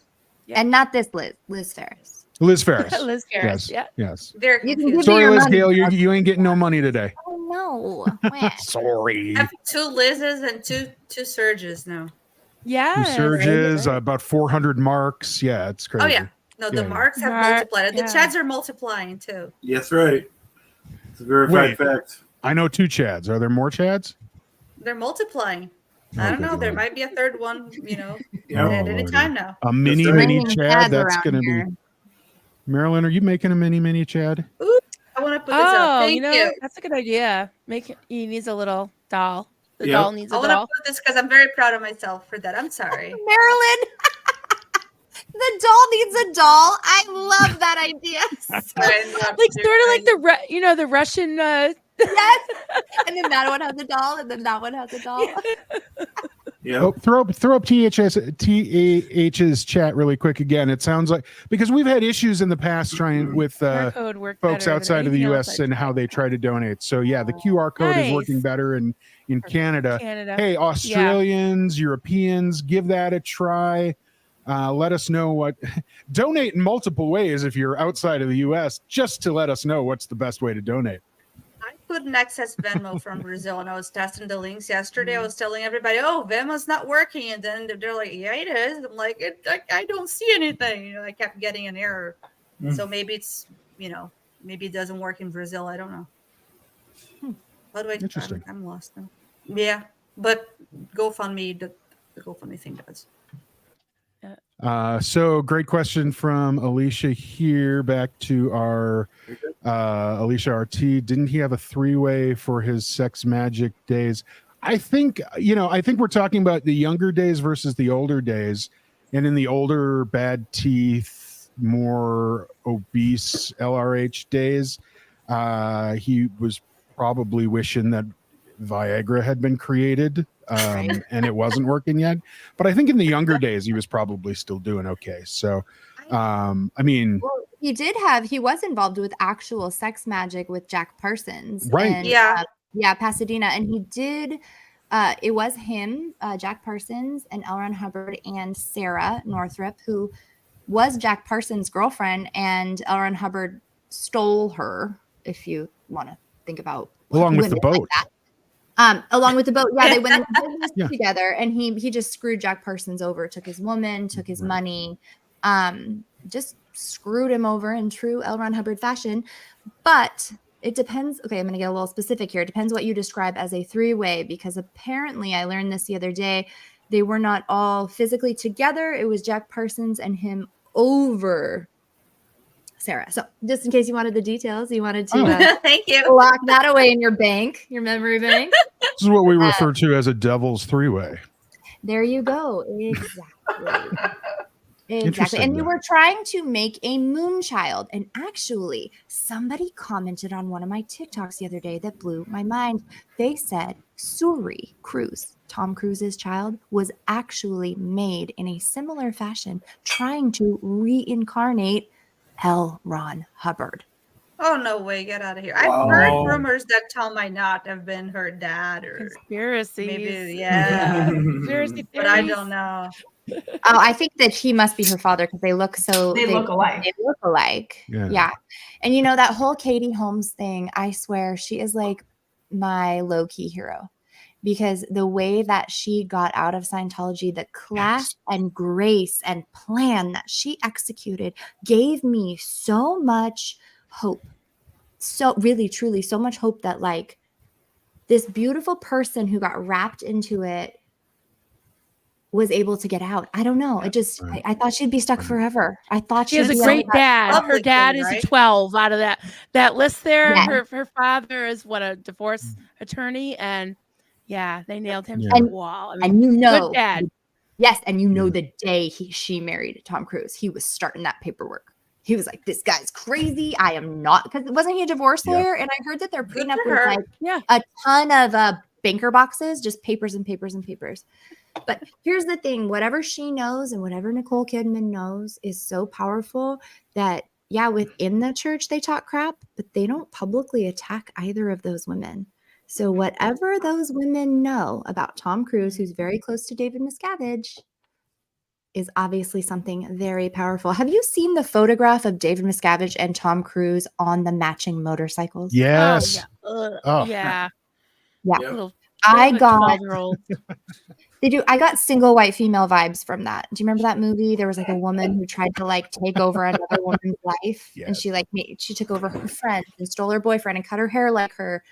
And not this Liz Ferris. Liz Ferris. Liz Ferris. Yes. Yeah. Yes. Very You can confused. give me Sorry, your Liz money. Gale, you ain't getting no money today. Oh no. Sorry. I have 2 Liz's and two Surges now. Yeah. Two surges, about 400 marks. Yeah, it's crazy. Oh yeah. No, the Yeah. marks have Mark, multiplied. The yeah. Chads are multiplying too. Yes, right. It's a verified Wait. fact. I know 2 Chads. Are there more Chads? They're multiplying. Oh, I don't good know. There Lord. might be a third one, Yeah. at any time now. A mini right. Chad. Chads That's around going to here. be. Marilyn, are you making a mini Chad? Ooh, I want to put this up. Oh, Thank you. that's a good idea. He needs a little doll. The Yep. doll needs I a want to doll. put this because I'm very proud of myself for that. I'm sorry. Marilyn. The doll needs a doll. I love that idea. Like sort of like the Russian. Yes. And then that one has a doll, and then that one has a doll. Yeah. Oh, throw up TH's chat really quick again. It sounds like, because we've had issues in the past trying with code worked folks better than outside of the anything else US I've and how they try to donate. So yeah, the QR code is Nice. working better in Canada. Canada. Hey, Australians, Europeans, give that a try. Let us know what donate in multiple ways if you're outside of the US, just to let us know what's the best way to donate. I couldn't access Venmo from Brazil, and I was testing the links yesterday. I was telling everybody, "Oh, Venmo's not working," and then they're like, "Yeah, it is." I'm like, I don't see anything." I kept getting an error. So maybe it's maybe it doesn't work in Brazil. I don't know. How do I? Interesting. I'm lost now. Yeah, but GoFundMe, the GoFundMe thing does. So great question from Elysia here. Back to our Elysia RT. Didn't he have a 3-way for his sex magic days? I think we're talking about the younger days versus the older days. And in the older bad teeth, more obese LRH days, he was probably wishing that Viagra had been created. And it wasn't working yet. But I think in the younger days, he was probably still doing okay. So, I mean, Well, he was involved with actual sex magic with Jack Parsons. Right. And, Pasadena. And he did, it was him, Jack Parsons, and L. Ron Hubbard and Sarah Northrup, who was Jack Parsons' girlfriend. And L. Ron Hubbard stole her, if you want to think about along with the women like boat. that. Along with the boat. Yeah, they went into business together, and he just screwed Jack Parsons over, took his woman, took his money, just screwed him over in true L. Ron Hubbard fashion. But it depends. Okay, I'm going to get a little specific here. It depends what you describe as a 3-way, because apparently I learned this the other day. They were not all physically together. It was Jack Parsons and him over Sarah. So just in case you wanted the details, you wanted to Thank you. lock that away in your bank, your memory bank. This is what we refer to as a devil's 3-way. There you go. Exactly. Exactly. And they were trying to make a moon child. And actually, somebody commented on one of my TikToks the other day that blew my mind. They said Suri Cruise, Tom Cruise's child, was actually made in a similar fashion, trying to reincarnate L. Ron Hubbard. Oh, no way. Get out of here. I've heard rumors that Tom might not have been her dad or conspiracies. Maybe, yeah. Conspiracy But I theories. don't know. Oh, I think that he must be her father because they look so They look alike. They look alike. Yeah. And you know, that whole Katie Holmes thing, I swear she is like my low-key hero. Because the way that she got out of Scientology, the class and grace and plan that she executed gave me so much hope. So really, truly, so much hope that like this beautiful person who got wrapped into it was able to get out. I don't know. It just, I thought she'd be stuck forever. I thought She has a great dad. Her dad is a 12 out of that list there. Yeah. Her father is a divorce attorney, and yeah, they nailed him to And- the wall. I mean, And you know, good dad. yes, and you know the day she married Tom Cruise, he was starting that paperwork. He was like, "This guy's crazy. I am not." Because wasn't he a divorce lawyer? And I heard that their prenup for was her. like a ton of banker boxes, just papers and papers and papers. But here's the thing: whatever she knows and whatever Nicole Kidman knows is so powerful that within the church they talk crap, but they don't publicly attack either of those women. So whatever those women know about Tom Cruise, who's very close to David Miscavige, is obviously something very powerful. Have you seen the photograph of David Miscavige and Tom Cruise on the matching motorcycles? Yes. Oh, yeah. Yeah. Little I got 12-year-old. they do. I got single white female vibes from that. Do you remember that movie? There was like a woman who tried to like take over another woman's life, and she she took over her friend and stole her boyfriend and cut her hair like her.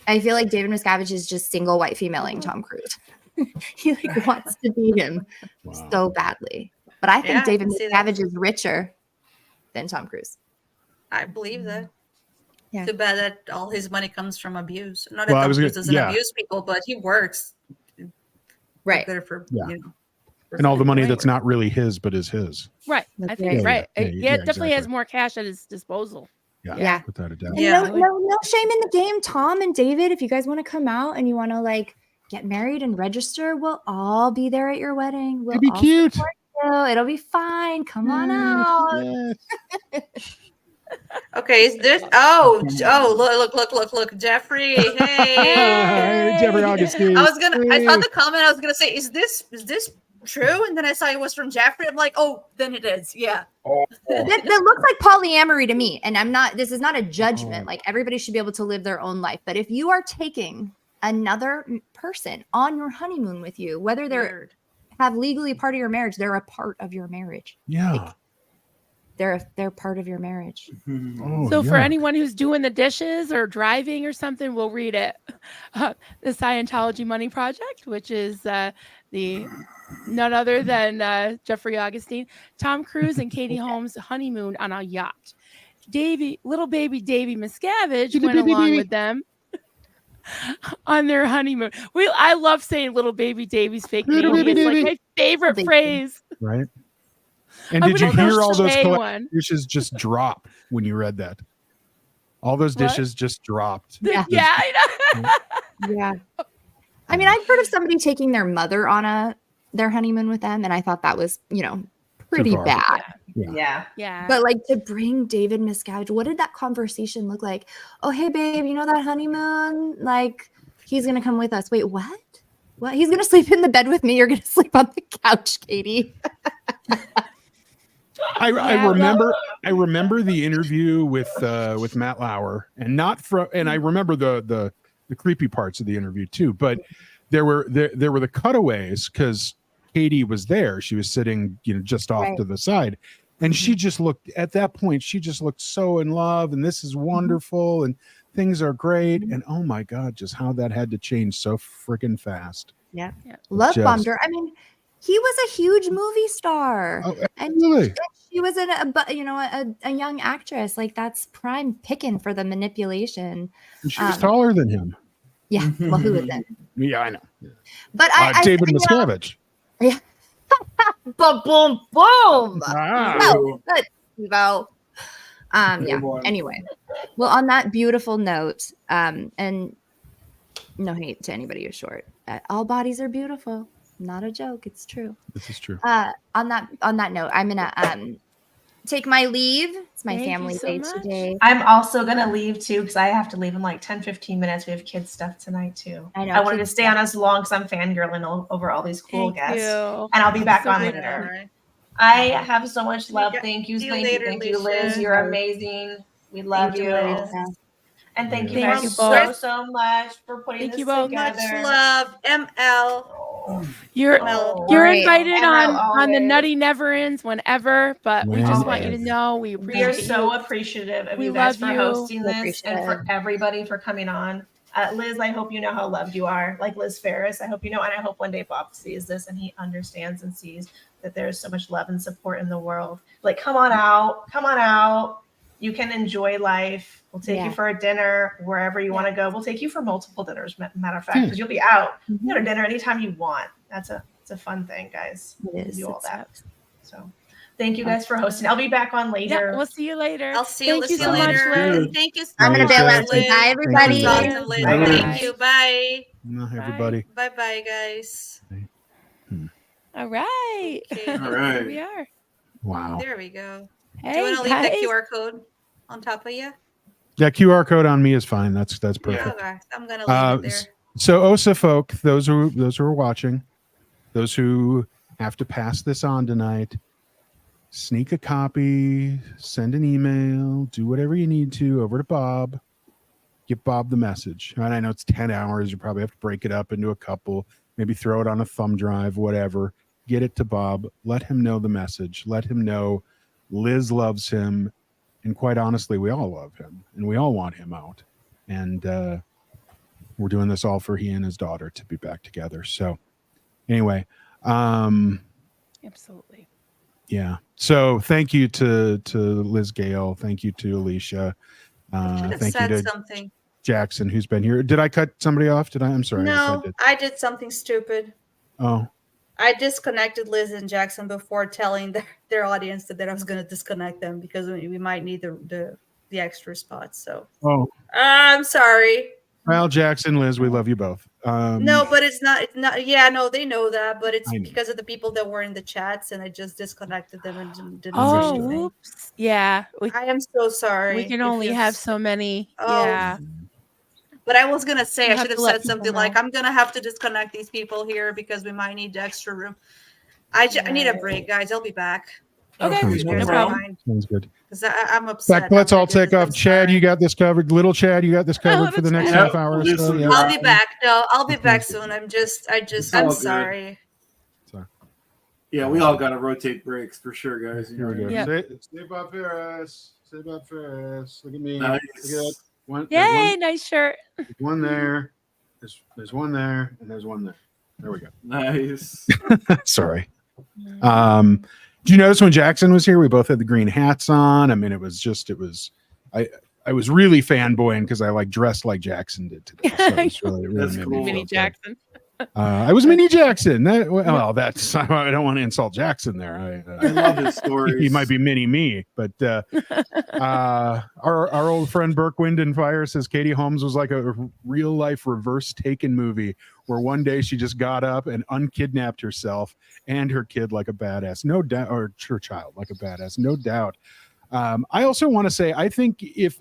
I feel like David Miscavige is just single white femaling Tom Cruise. He like wants to be him so badly. But I think Yeah, I David can see that. Miscavige is richer than Tom Cruise. I believe that. Yeah. Too bad that all his money comes from abuse. Not that Well, I Tom was Cruise gonna- doesn't yeah. abuse people, but he works. Right. There for, Yeah. you know, And all the money that's not really his, but is his. Right. I think Yeah, right. yeah, It yeah, definitely has exactly. more cash at his disposal. Yeah. Without a doubt. And Yeah. no shame in the game. Tom and David, if you guys want to come out and you want to like get married and register, we'll all be there at your wedding. We'll It'd be all cute. support you. It'll be fine. Come on out. Okay, is this? Oh, look, Jeffrey. Hey, Jeffrey Augustine. I saw the comment. I was gonna say, is this true? And then I saw it was from Jeffrey. I'm like, oh, then it is. Yeah. That looks like polyamory to me. And this is not a judgment. Like everybody should be able to live their own life. But if you are taking another person on your honeymoon with you, whether they're have legally part of your marriage, they're a part of your marriage. Yeah. They're part of your marriage. Oh, So for yeah. anyone who's doing the dishes or driving or something, we'll read it. The Scientology Money Project, which is the none other than Jeffrey Augustine, Tom Cruise and Katie Holmes' honeymoon on a yacht. Little baby Davey Miscavige went along with them on their honeymoon. I love saying little baby Davey's fake name. Little baby It's like Davey. my favorite phrase. Right. And I'm did you gonna hear all those crochet collect- one. dishes just drop when you read that? All those What? dishes just dropped. Yeah. Yeah, I know. Yeah. I mean, I've heard of somebody taking their mother on their honeymoon with them, and I thought that was, pretty Too far. bad. Yeah. Yeah. But like to bring David Miscavige, what did that conversation look like? Oh, hey babe, you know that honeymoon? Like he's gonna come with us. Wait, what? What? He's gonna sleep in the bed with me. You're gonna sleep on the couch, Katie. I remember the interview with Matt Lauer, and I remember the creepy parts of the interview too. But there were the cutaways because Katie was there. She was sitting, just off to the side, and she just looked at that point. She just looked so in love, and this is wonderful, and things are great. And oh my God, just how that had to change so freaking fast. Yeah. Love Just- bombed her. I mean, he was a huge movie star, Oh, and absolutely. she was a young actress. Like that's prime picking for the manipulation. And she was taller than him. Yeah. Well, who isn't? Yeah, I know. But David Miscavige. Yeah. Boom, boom, boom. Ah. Oh, good, Steve-O. Good Yeah. one. Anyway, well, on that beautiful note, and no hate to anybody who's short. All bodies are beautiful. Not a joke. It's true. This is true. On that note, I'm gonna take my leave. It's my Thank you family so day much. today. I'm also going to leave too because I have to leave in like 10-15 minutes. We have kids stuff tonight too. I know, I wanted to kids stay on as long because I'm fangirling over all these cool Thank guests. you. And I'll be back So on good. later. I have so much love. Yeah. Thank you. See you Thank later, you. Thank you, Alicia. Liz. You're amazing. We love you. And thank you Thank guys you so, both. so much for putting Thank this you both. together. Much love, ML. You're ML. you're Right. invited ML on the always. Nutty Never Ends whenever, but we just want you to Whenever. know we We are appreciate so you. appreciative of We you guys love for you. hosting We this and for appreciate everybody for coming on. Liz, I hope you know how loved you are. Like Liz Ferris, I hope you know, and I hope one day Bob sees this and he understands and sees that there's so much love and support in the world. Like, come on out. Come on out. You can enjoy life. We'll take Yeah. you for a dinner wherever you want to go. We'll take you for multiple dinners, matter of fact, because you'll be out. You go to dinner anytime you want. It's a fun thing, guys. It is. Do all It's that. So thank you guys for hosting. I'll be back on later. Yeah, we'll see you later. I'll see you, Thank you see so you much, later. Liz. Thank you so I'm gonna much, bail Bye, out. Liz. Bye, everybody. That was awesome, Liz. Bye. Thank you. Bye. No, everybody. Bye bye, guys. All right. Okay. All right. Here we are. Wow. There we go. Do Hey, you want to leave guys. the QR code on top of you? That QR code on me is fine. That's perfect. Okay, I'm gonna leave it there. So OSA folk, those who are watching, those who have to pass this on tonight, sneak a copy, send an email, do whatever you need to over to Bob. Give Bob the message. And I know it's 10 hours. You probably have to break it up into a couple, maybe throw it on a thumb drive, whatever. Get it to Bob. Let him know the message. Let him know Liz loves him. And quite honestly, we all love him and we all want him out. And we're doing this all for he and his daughter to be back together. So anyway, Absolutely. yeah. So thank you to Liz Gale. Thank you to Elysia. Should have Thank you said to something. Jackson, who's been here. Did I cut somebody off? Did I? I'm sorry. if I No, did. I did something stupid. Oh, I disconnected Liz and Jackson before telling their audience that I was going to disconnect them because we might need the extra spots. So I'm sorry. Well, Jackson, Liz, we love you both. No, but it's not. It's not. Yeah, no, they know that, but it's I know. because of the people that were in the chats, and I just disconnected them and didn't say Oh, anything. whoops. Yeah. I am so sorry. We can if only you- have so many. Oh. Yeah. But I was gonna say You I have should have to let said people something know. like, "I'm gonna have to disconnect these people here because we might need the extra room." I need a break, guys. I'll be back. Okay, Sounds no good. problem. Sounds good. Because I'm upset. Back, let's I'm all take off. Chad, you got this covered. Little Chad, you got this covered for the next half hour or so. Yeah. I'll be back. No, I'll be back soon. I'm It's I'm all good. sorry. Yeah, we all got to rotate breaks for sure, guys. Here we go. Yeah. Say Bob Ferris. Say Bob Ferris. Look at me. Nice. Look at that. One, there's Yay, nice shirt. one there. There's one there, and there's one there. There we go. Nice. Sorry. Do you notice when Jackson was here, we both had the green hats on? I mean, it was I was really fanboying because I like dressed like Jackson did today. So it was really That's made me cool. feel Mini good. Jackson. I was Mini Jackson. That's I don't want to insult Jackson there. I love his stories. He might be Mini me, but our old friend Burke Wyndon Fire says Katie Holmes was like a real life reverse Taken movie where one day she just got up and unkidnapped herself and her kid like a badass, no doubt, or her child like a badass, no doubt. I also want to say I think if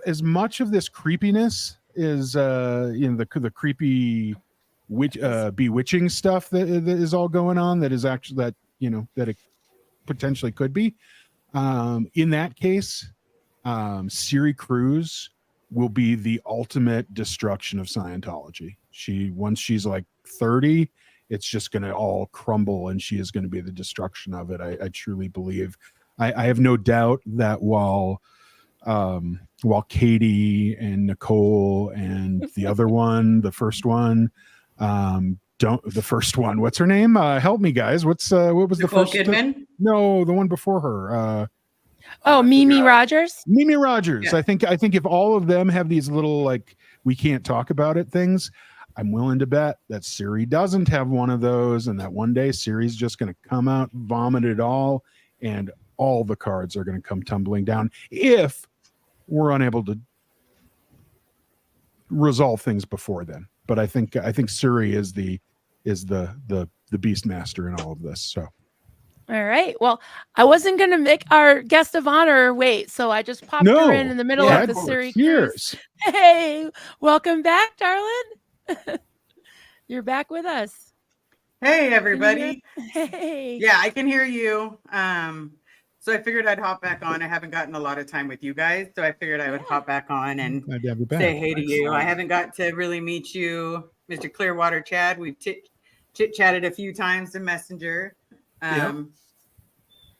as much of this creepiness is the creepy bewitching stuff that is all going on that is actually that it potentially could be in that case Siri Cruz will be the ultimate destruction of Scientology. Once she's like 30, it's just going to all crumble and she is going to be the destruction of it. I truly believe. I have no doubt that while Katie and Nicole and the other one, the first one, what's her name? Help me, guys. What was Nicole the first? Kidman? No, the one before her. Mimi Rogers. Mimi Rogers. Yeah. I think if all of them have these little like we can't talk about it things, I'm willing to bet that Siri doesn't have one of those, and that one day Siri's just going to come out, vomit it all, and all the cards are going to come tumbling down if we're unable to resolve things before then. But I think Siri is the beast master in all of this. So. All right. Well, I wasn't going to make our guest of honor wait, so I just popped her in the middle of the Siri cruise. Hey, welcome back, darling. You're back with us. Hey, everybody. Hey. Yeah, I can hear you. So I figured I'd hop back on. I haven't gotten a lot of time with you guys, so I figured I would hop back on and say hey to you. I haven't got to really meet you, Mr. Clearwater Chad. We've chit-chatted a few times in Messenger.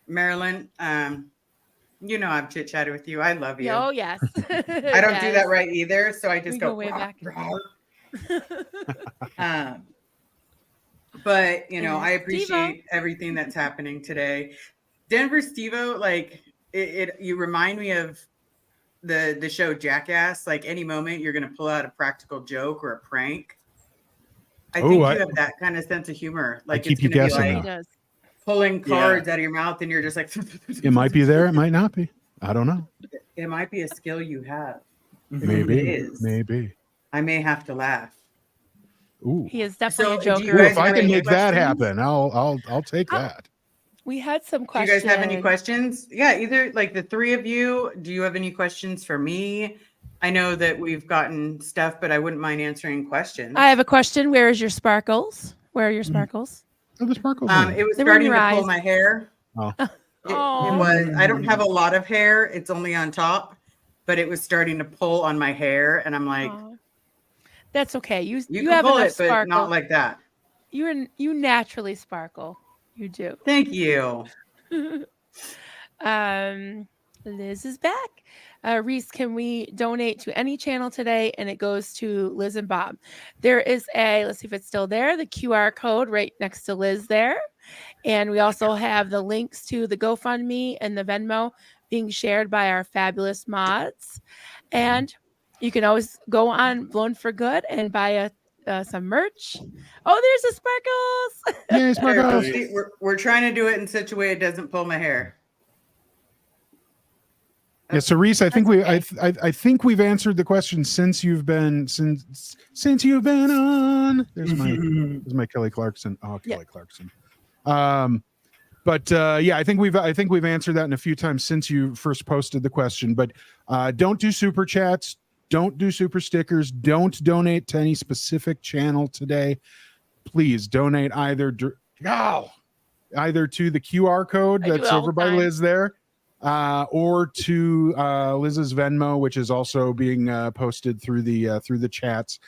Marilyn, you know I've chit-chatted with you. I love you. Oh, yes. I don't do that right either, so I just go way back. But, you know, I appreciate everything that's happening today. Denver Steve-O, like, you remind me of the show Jackass. Like, any moment you're going to pull out a practical joke or a prank. I think you have that kind of sense of humor. Like, it's going to be like pulling cards out of your mouth, and you're just like... It might be there. It might not be. I don't know. It might be a skill you have. Maybe. It is. Maybe. I may have to laugh. Ooh. He is definitely a joker. Ooh, if I can make that happen, I'll take that. We had some Do questions. you guys have any questions? Yeah, either like the three of you. Do you have any questions for me? I know that we've gotten stuff, but I wouldn't mind answering questions. I have a question. Where is your sparkles? Where are your sparkles? Oh, the sparkles. It was starting to pull my hair. Oh. It was. I don't have a lot of hair. It's only on top, but it was starting to pull on my hair, and I'm like, that's okay. You can have pull enough it, but sparkle. not like that. You naturally sparkle. You do. Thank you. Liz is back. Reese, can we donate to any channel today? And it goes to Liz and Bob. There is let's see if it's still there, the QR code right next to Liz there. And we also have the links to the GoFundMe and the Venmo being shared by our fabulous mods. And you can always go on Blown for Good and buy some merch. Oh, there's the sparkles. Yay, sparkles. We're trying to do it in such a way it doesn't pull my hair. Yeah, so Reese, I think I think we've answered the question since you've been on. There's my Kelly Clarkson. Oh, Kelly Clarkson. But I think we've answered that in a few times since you first posted the question. But don't do super chats, don't do super stickers, don't donate to any specific channel today. Please donate either to the QR code that's over by Liz there. Or to Liz's Venmo, which is also being posted through the chats.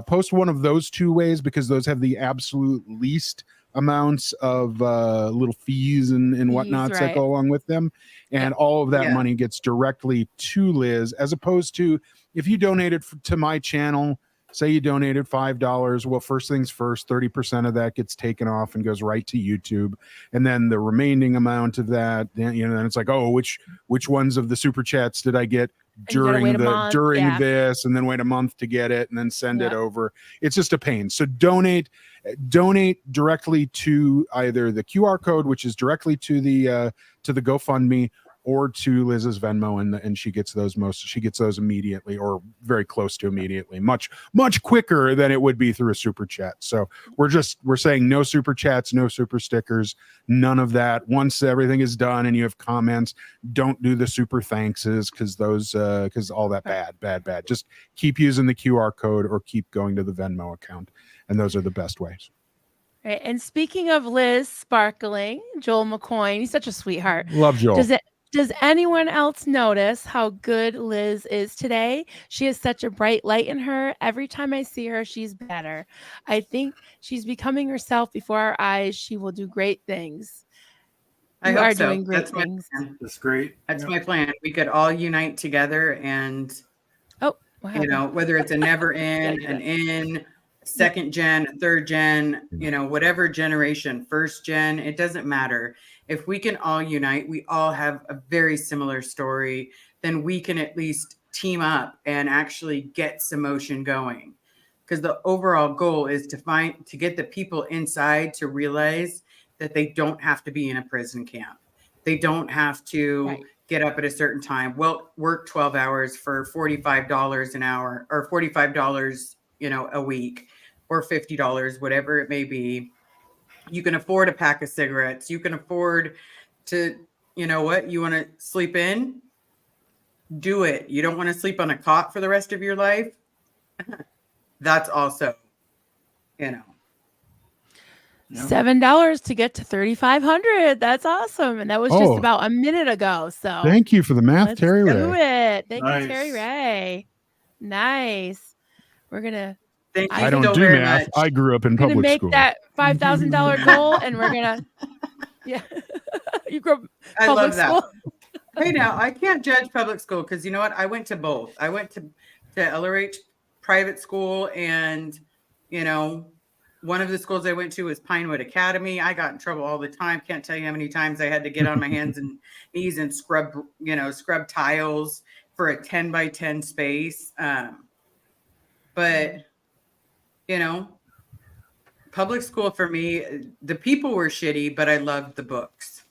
Post one of those two ways because those have the absolute least amounts of little fees and whatnots that go along with them, and all of that money gets directly to Liz, as opposed to if you donated to my channel. Say you donated $5. Well, first things first, 30% of that gets taken off and goes right to YouTube. And then the remaining amount of that, then it's like, oh, which ones of the super chats did I get during this, and then wait a month to get it and then send it over. It's just a pain. So donate directly to either the QR code, which is directly to the GoFundMe, or to Liz's Venmo, and she gets those immediately, or very close to immediately, much quicker than it would be through a super chat. So we're saying no super chats, no super stickers, none of that. Once everything is done and you have comments, don't do the super thankses because all that bad. Just keep using the QR code or keep going to the Venmo account, and those are the best ways. Right. And speaking of Liz sparkling, Joel McCoy, he's such a sweetheart. Love Joel. Does anyone else notice how good Liz is today? She has such a bright light in her. Every time I see her, she's better. I think she's becoming herself before our eyes. She will do great things. You are doing great things. That's great. That's my plan. We could all unite together and, whether it's a never in, an in, second gen, third gen, whatever generation, first gen, it doesn't matter. If we can all unite, we all have a very similar story, then we can at least team up and actually get some motion going. because the overall goal is to get the people inside to realize that they don't have to be in a prison camp. They don't have to get up at a certain time. Well, work 12 hours for $45 an hour or $45, a week, or $50, whatever it may be. You can afford a pack of cigarettes. You can afford to, you want to sleep in? Do it. You don't want to sleep on a cot for the rest of your life? That's also, $7 to get to 3,500. That's awesome. And that was just about a minute ago. So thank you for the math, Terry do Ray. it. Thank you, Terry Ray. Nice. We're gonna. I don't do math. I grew up in public make school. That $5,000 goal, and we're gonna. Yeah, you grew up I public love that. school. Hey, now I can't judge public school because you know what? I went to both. I went to LRH private school, and one of the schools I went to was Pinewood Academy. I got in trouble all the time. Can't tell you how many times I had to get on my hands and knees and scrub tiles for a 10 by 10 space. But public school for me, the people were shitty, but I loved the books.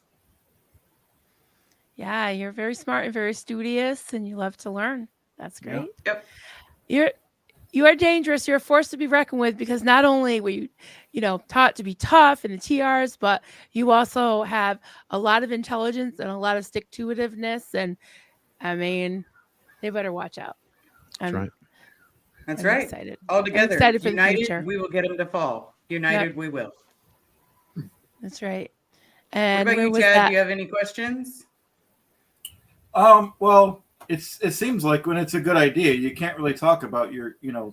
Yeah, you're very smart and very studious, and you love to learn. That's great. Yep. You are dangerous. You're a force to be reckoned with, because not only were you, taught to be tough in the TRs, but you also have a lot of intelligence and a lot of stick-to-itiveness. And I mean, they better watch out. That's right. That's I'm right. Excited. All together, excited for the united, future. we will get them to fall. United, we will. That's right. And what about you, Chad? Do you have any questions? Well, it seems like when it's a good idea, you can't really talk about your your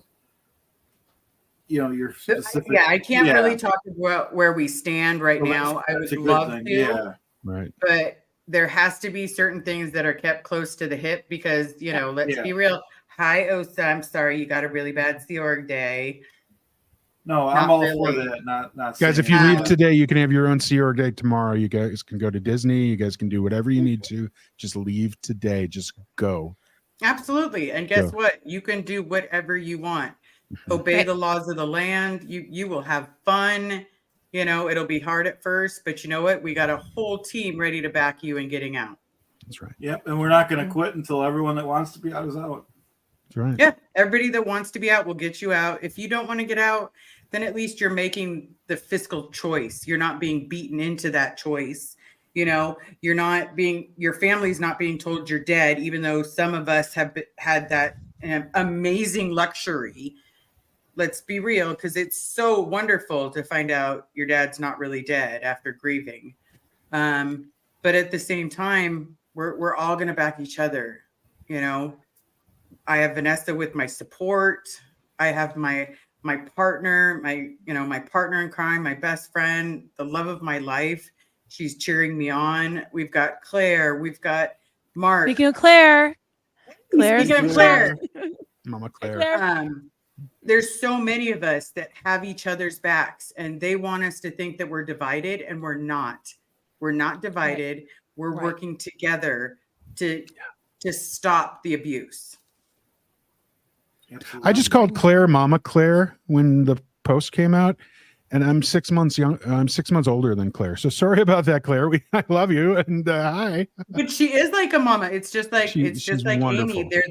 specific. Yeah, I can't really talk about where we stand right now. I would love to. Yeah. Right. But there has to be certain things that are kept close to the hip because, let's be real. Hi, Osa. I'm sorry. You got a really bad Sea Org day. No, I'm all for that. Not guys, if you leave today, you can have your own Sea Org day tomorrow. You guys can go to Disney. You guys can do whatever you need to. Just leave today. Just go. Absolutely. And guess what? You can do whatever you want. Obey the laws of the land. You will have fun. It'll be hard at first, but you know what? We got a whole team ready to back you in getting out. That's right. Yep. And we're not going to quit until everyone that wants to be out is out. That's right. Yeah. Everybody that wants to be out will get you out. If you don't want to get out, then at least you're making the fiscal choice. You're not being beaten into that choice. You're not being, your family's not being told you're dead, even though some of us have had that amazing luxury. Let's be real, because it's so wonderful to find out your dad's not really dead after grieving. But at the same time, we're all going to back each other. I have Vanessa with my support. I have my partner, my partner in crime, my best friend, the love of my life. She's cheering me on. We've got Claire. We've got Mark. Speaking of Claire. Speaking of Claire. Mama Claire. There's so many of us that have each other's backs, and they want us to think that we're divided, and we're not. We're not divided. Right. We're working together to stop the abuse. I just called Claire Mama Claire when the post came out, and I'm 6 months young. I'm 6 months older than Claire. So sorry about that, Claire. I love you, and hi. But she is like a mama. It's just like she's like wonderful. Amy. They're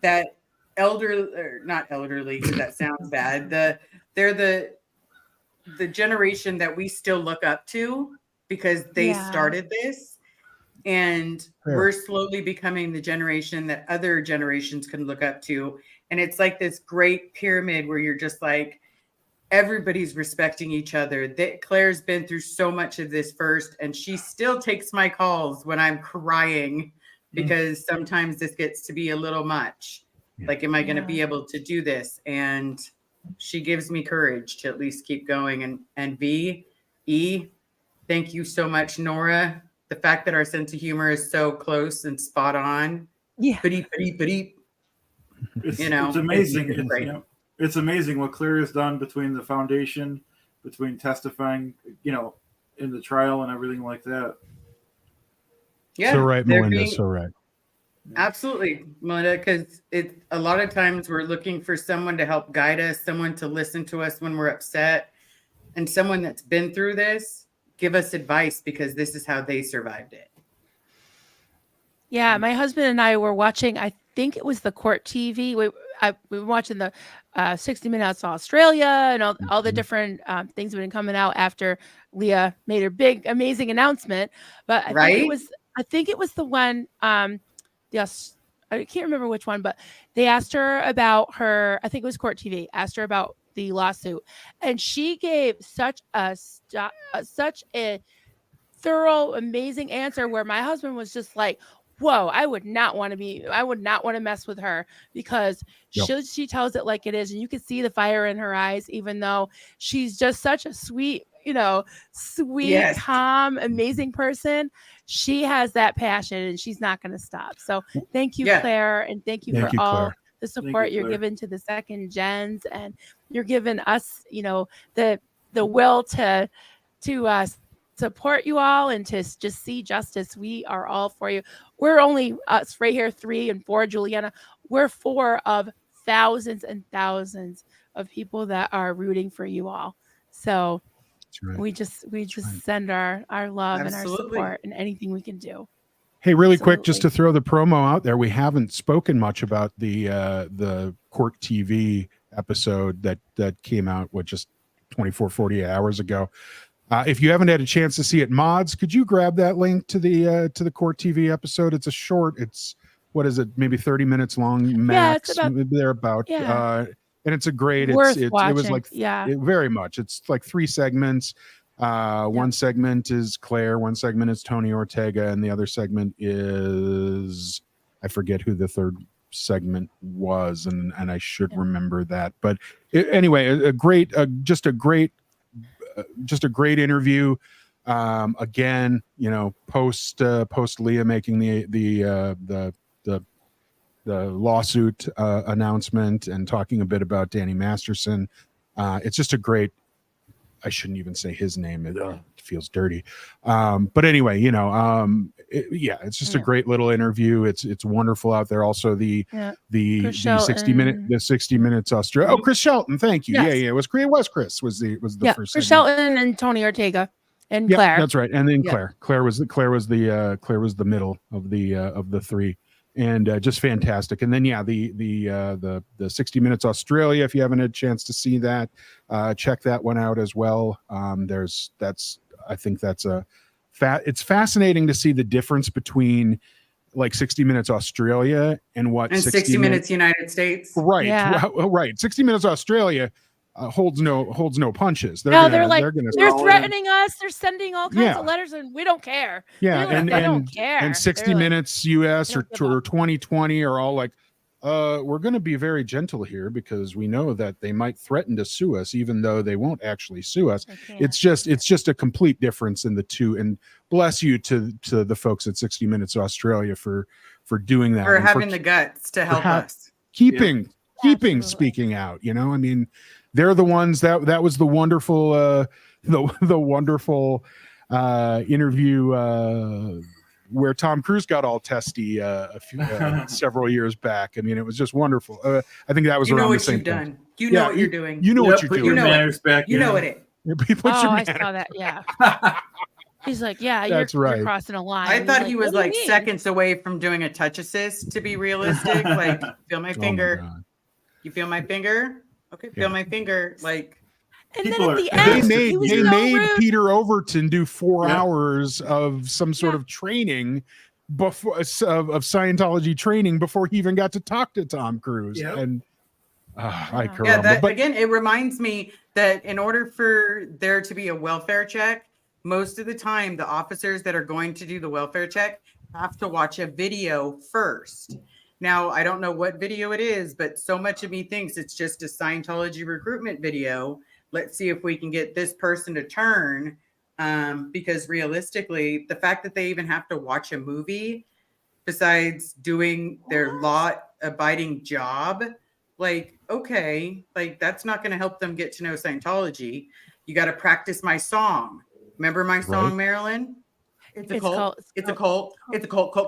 that elder, or not elderly, because that sounds bad. They're the generation that we still look up to because they started this, and we're slowly becoming the generation that other generations can look up to. And it's like this great pyramid where you're just like, everybody's respecting each other. Claire's been through so much of this first, and she still takes my calls when I'm crying because sometimes this gets to be a little much. Like, am I going to be able to do this? And she gives me courage to at least keep going. And E, thank you so much, Nora. The fact that our sense of humor is so close and spot on. Yeah. It's amazing. It's amazing what Claire has done between the foundation, between testifying, in the trial and everything like that. Yeah. So right, Melinda. So right. Absolutely, Melinda, because a lot of times we're looking for someone to help guide us, someone to listen to us when we're upset, and someone that's been through this, give us advice because this is how they survived it. Yeah, my husband and I were watching, I think it was the court TV. We were watching the 60 Minutes Australia and all the different things that have been coming out after Leah made her big, amazing announcement. But I think it was the one, yes, I can't remember which one, but they asked her about her, I think it was court TV, asked her about the lawsuit. And she gave such a thorough, amazing answer where my husband was just like, whoa, I would not want to mess with her because she tells it like it is. And you can see the fire in her eyes, even though she's just such a sweet, calm, amazing person. She has that passion and she's not going to stop. So thank you, Claire. And thank you for all the support you're giving to the second gens. And you're giving us, the will to support you all and to just see justice. We are all for you. We're only us right here, 3 and 4, Juliana. We're 4 of thousands and thousands of people that are rooting for you all. So we just send our love and our support and anything we can do. Hey, really quick, just to throw the promo out there, we haven't spoken much about the court TV episode that came out just 24, 48 hours ago. If you haven't had a chance to see it, mods, could you grab that link to the court TV episode? It's a short. It's what is it? Maybe 30 minutes long max. Yeah, thereabout. Yeah. And it's a great. It was like very much. It's like 3 segments. One segment is Claire. One segment is Tony Ortega, and the other segment is I forget who the third segment was, and I should remember that. But anyway, just a great interview. Again, post Leah making the lawsuit announcement and talking a bit about Danny Masterson. It's just a great, I shouldn't even say his name. It feels dirty. But anyway, it's just a great little interview. It's wonderful out there. Also the 60 minutes Australia. Oh, Chris Shelton. Thank you. Yes. Yeah. It was Chris was the first. Chris Shelton and Tony Ortega and Claire. That's right. And then Claire. Claire was the middle of the 3. And just fantastic. And then the 60 Minutes Australia, if you haven't had a chance to see that, check that one out as well. It's fascinating to see the difference between like 60 Minutes Australia and 60 Minutes United States. Right. Yeah. Right. 60 Minutes Australia holds no punches. They're threatening us. They're sending all kinds of letters, and we don't care. Yeah, they don't care. And 60 Minutes US or 2020 are all like, we're going to be very gentle here because we know that they might threaten to sue us, even though they won't actually sue us. It's just a complete difference in the two. And bless you to the folks at 60 Minutes Australia for doing that. For having the guts to help us. Keeping speaking out. I mean, they're the ones that was the wonderful the wonderful interview where Tom Cruise got all testy several years back. I mean, it was just wonderful. I think that was around the same time. You know what you're doing. You know what you're doing. You know manners back. You know it. I saw that. Yeah. He's like, you're crossing a line. I thought he was like seconds away from doing a touch assist. To be realistic, like feel my finger. You feel my finger? Okay, feel my finger. Like, and then at the end, they made Peter Overton do 4 hours of some sort of training before of Scientology training before he even got to talk to Tom Cruise. Yep. And again, it reminds me that in order for there to be a welfare check, most of the time the officers that are going to do the welfare check have to watch a video first. Now, I don't know what video it is, but so much of me thinks it's just a Scientology recruitment video. Let's see if we can get this person to turn. Because realistically, the fact that they even have to watch a movie besides doing their law-abiding job, like, okay, like that's not going to help them get to know Scientology. You got to practice my song. Remember my song, Marilyn? It's a cult. It's a cult. It's a cult. Cult.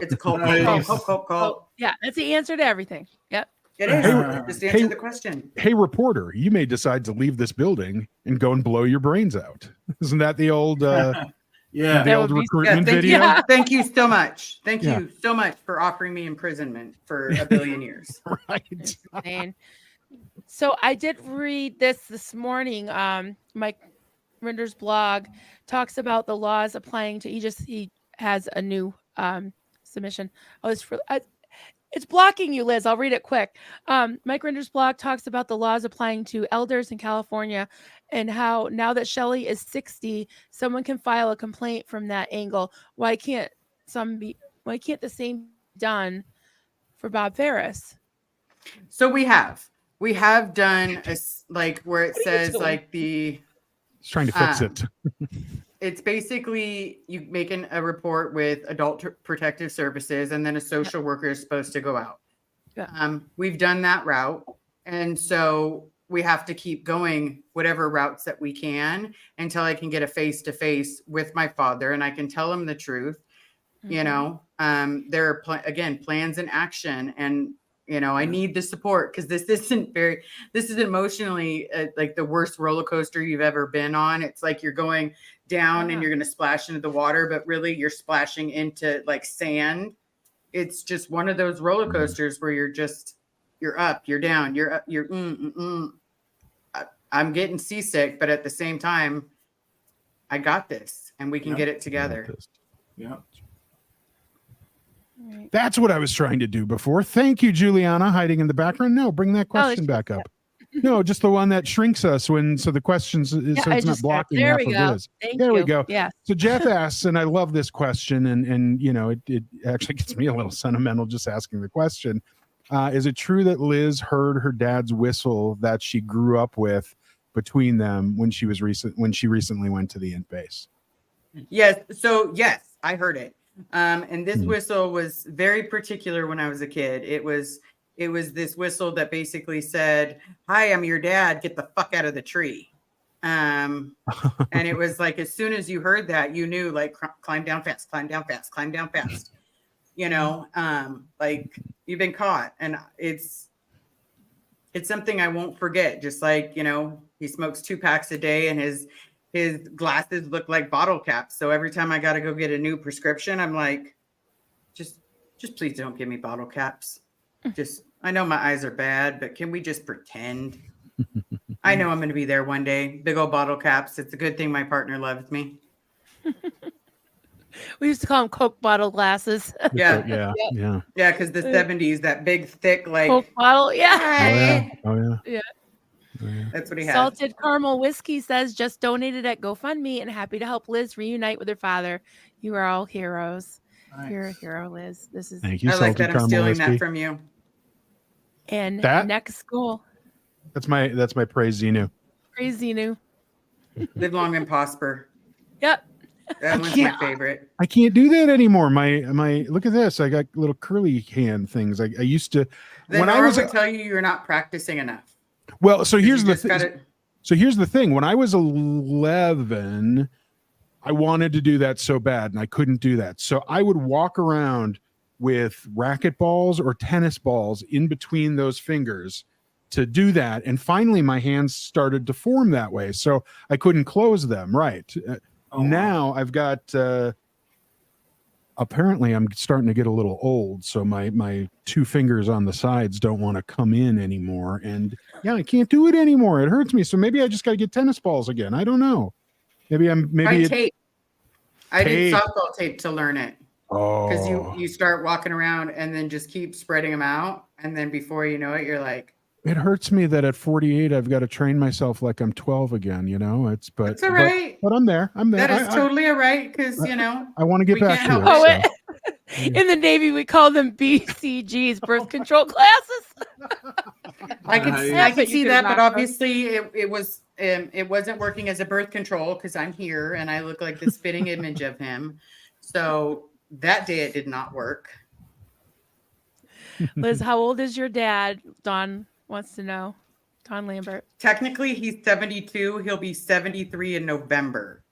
It's a cult. Cult. Yeah, that's the answer to everything. Yep. It is. Just answer the question. Hey, reporter, you may decide to leave this building and go and blow your brains out. Isn't that the old the old recruitment video? Thank you so much. Thank you so much for offering me imprisonment for a billion years. Right. And so I did read this morning. Mike Rinder's blog talks about the laws applying to he has a new submission. It's blocking you, Liz. I'll read it quick. Mike Rinder's blog talks about the laws applying to elders in California and how now that Shelley is 60, someone can file a complaint from that angle. Why can't the same be done for Bob Ferris? So we have done where it says He's trying to fix it. It's basically you making a report with Adult Protective Services, and then a social worker is supposed to go out. Yeah. We've done that route, and so we have to keep going whatever routes that we can until I can get a face-to-face with my father, and I can tell him the truth. Mm-hmm. You know, there are plans in action, and I need the support because this is emotionally like the worst roller coaster you've ever been on. It's like you're going down and you're going to splash into the water, but really you're splashing into like sand. It's just one of those roller coasters where you're up, you're down, you're up, I'm getting seasick, but at the same time, I got this and we can get it together. Yeah. That's what I was trying to do before. Thank you, Juliana, hiding in the background. No, bring that question back up. No, just the one that shrinks us so the questions so it's not blocking there half we of go. Liz. There we go. Yeah. So Jeff asks, and I love this question, and it actually gets me a little sentimental just asking the question. Is it true that Liz heard her dad's whistle that she grew up with between them when she recently went to the int base? Yes. So yes, I heard it. And this whistle was very particular when I was a kid. It was this whistle that basically said, "Hi, I'm your dad. Get the fuck out of the tree." And it was like, as soon as you heard that, you knew, like, climb down fast, climb down fast, climb down fast. Like you've been caught. And it's something I won't forget. Just like, he smokes 2 packs a day and his glasses look like bottle caps. So every time I got to go get a new prescription, I'm like, just please don't give me bottle caps. I know my eyes are bad, but can we just pretend? I know I'm going to be there one day. Big old bottle caps. It's a good thing my partner loves me. We used to call them Coke bottle glasses. Yeah. Because the 70s, that big, thick, like Coke bottle. Yeah. Yeah. That's what he had. Salted Caramel Whiskey says, just donated at GoFundMe and happy to help Liz reunite with her father. You are all heroes. Nice. You're a hero, Liz. Thank you. I like that I'm stealing Whiskey. that from you. And next goal. That's my praise, Xenu. Praise Xenu. Live long and prosper. Yep. That one's my favorite. I can't do that anymore. My look at this. I got little curly hand things. I used to. Then I would tell you you're not practicing enough. Well, so here's the thing. So here's the thing. When I was 11, I wanted to do that so bad, and I couldn't do that. So I would walk around with racket balls or tennis balls in between those fingers to do that. And finally, my hands started to form that way. So I couldn't close them. Right. Now I've got, apparently I'm starting to get a little old. So my 2 fingers on the sides don't want to come in anymore. And I can't do it anymore. It hurts me. So maybe I just got to get tennis balls again. I don't know. Tape. I did softball tape to learn it. Oh. Because you start walking around and then just keep spreading them out. And then before you know it, you're like, it hurts me that at 48, I've got to train myself like I'm 12 again, It's all right. But I'm there. That is totally all right. Because, I want to get back to it. So. In the Navy, we call them BCGs, birth control classes. I can see that, but obviously it wasn't working as a birth control because I'm here and I look like the spitting image of him. So that day it did not work. Liz, how old is your dad? Don wants to know. Don Lambert. Technically, he's 72. He'll be 73 in November.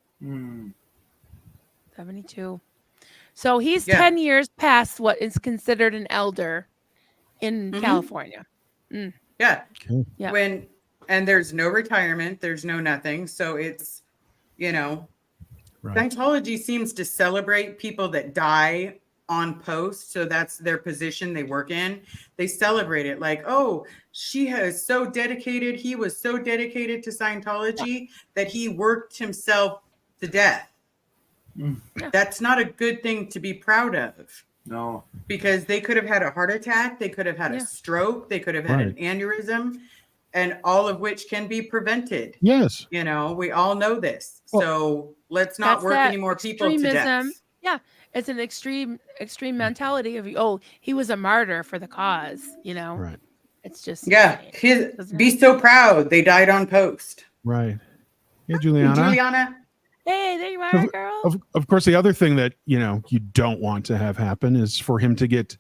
72. So he's 10 years past what is considered an elder in California. Mm. Yeah. Yeah. And there's no retirement, there's no nothing. So it's, Scientology seems to celebrate people that die on post. So that's their position they work in. They celebrate it like, oh, she has so dedicated. He was so dedicated to Scientology that he worked himself to death. That's not a good thing to be proud of. No. Because they could have had a heart attack. They could have had a stroke. They could have had an aneurysm, and all of which can be prevented. Yes. We all know this. So let's not work any more people to death. Yeah. It's an extreme mentality of, oh, he was a martyr for the cause, Right. It's just. Yeah. Be so proud. They died on post. Right. Hey, Juliana. Juliana. Hey, there you are, girl. Of course, the other thing that, you don't want to have happen is for him to get,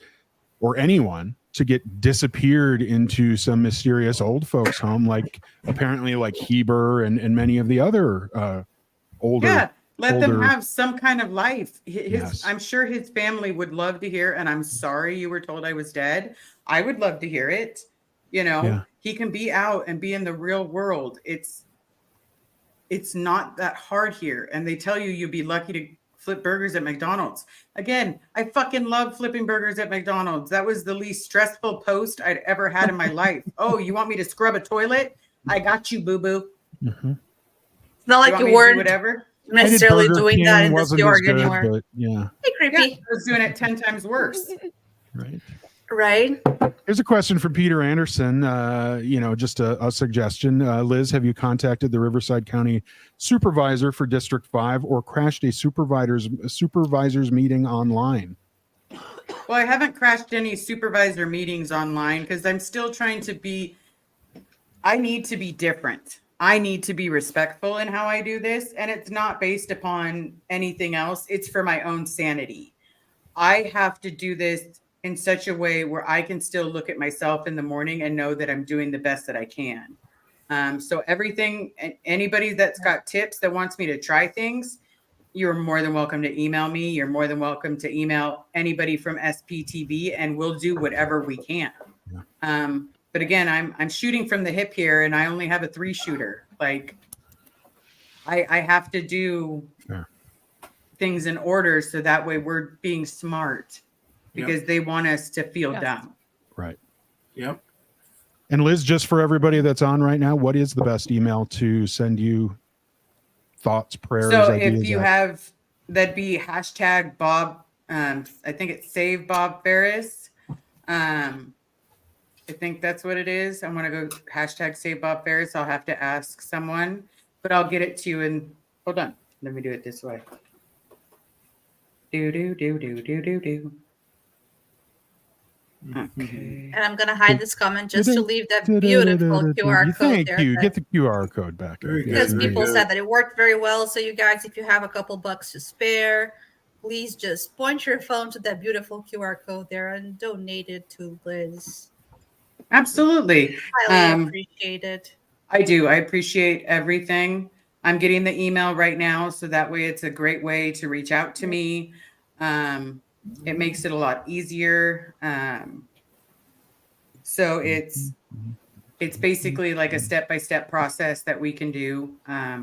or anyone to get disappeared into some mysterious old folks home, like apparently like Heber and many of the other older. Yeah. Let them have some kind of life. I'm sure his family would love to hear, and I'm sorry you were told I was dead. I would love to hear it. He can be out and be in the real world. It's not that hard here. And they tell you you'd be lucky to flip burgers at McDonald's. Again, I fucking love flipping burgers at McDonald's. That was the least stressful post I'd ever had in my life. Oh, you want me to scrub a toilet? I got you, boo-boo. It's not like you weren't necessarily doing that in the York anymore. But, yeah. Hey, creepy. I was doing it 10 times worse. Right. Here's a question from Peter Anderson. Just a suggestion. Liz, have you contacted the Riverside County Supervisor for District 5 or crashed a supervisors meeting online? Well, I haven't crashed any supervisor meetings online because I'm still trying to I need to be different. I need to be respectful in how I do this. And it's not based upon anything else. It's for my own sanity. I have to do this in such a way where I can still look at myself in the morning and know that I'm doing the best that I can. So everything, anybody that's got tips that wants me to try things, you're more than welcome to email me. You're more than welcome to email anybody from SPTV, and we'll do whatever we can. But again, I'm shooting from the hip here, and I only have a 3-shooter. Like, I have to do things in order so that way we're being smart. Because they want us to feel dumb. Right. Yep. And Liz, just for everybody that's on right now, what is the best email to send you thoughts, prayers, so ideas? If you have, that'd be hashtag Bob. I think it's Save Bob Ferris. I think that's what it is. I'm going to go hashtag Save Bob Ferris. I'll have to ask someone, but I'll get it to you. And hold on. Let me do it this way. Do. Okay. And I'm going to hide this comment just to leave that beautiful QR code Thank there. you. Get the QR code back. Because people said that it worked very well. So you guys, if you have a couple bucks to spare, please just point your phone to that beautiful QR code there and donate it to Liz. Absolutely. Highly appreciate it. I do. I appreciate everything. I'm getting the email right now, so that way it's a great way to reach out to me. It makes it a lot easier. So it's basically like a step-by-step process that we can do. I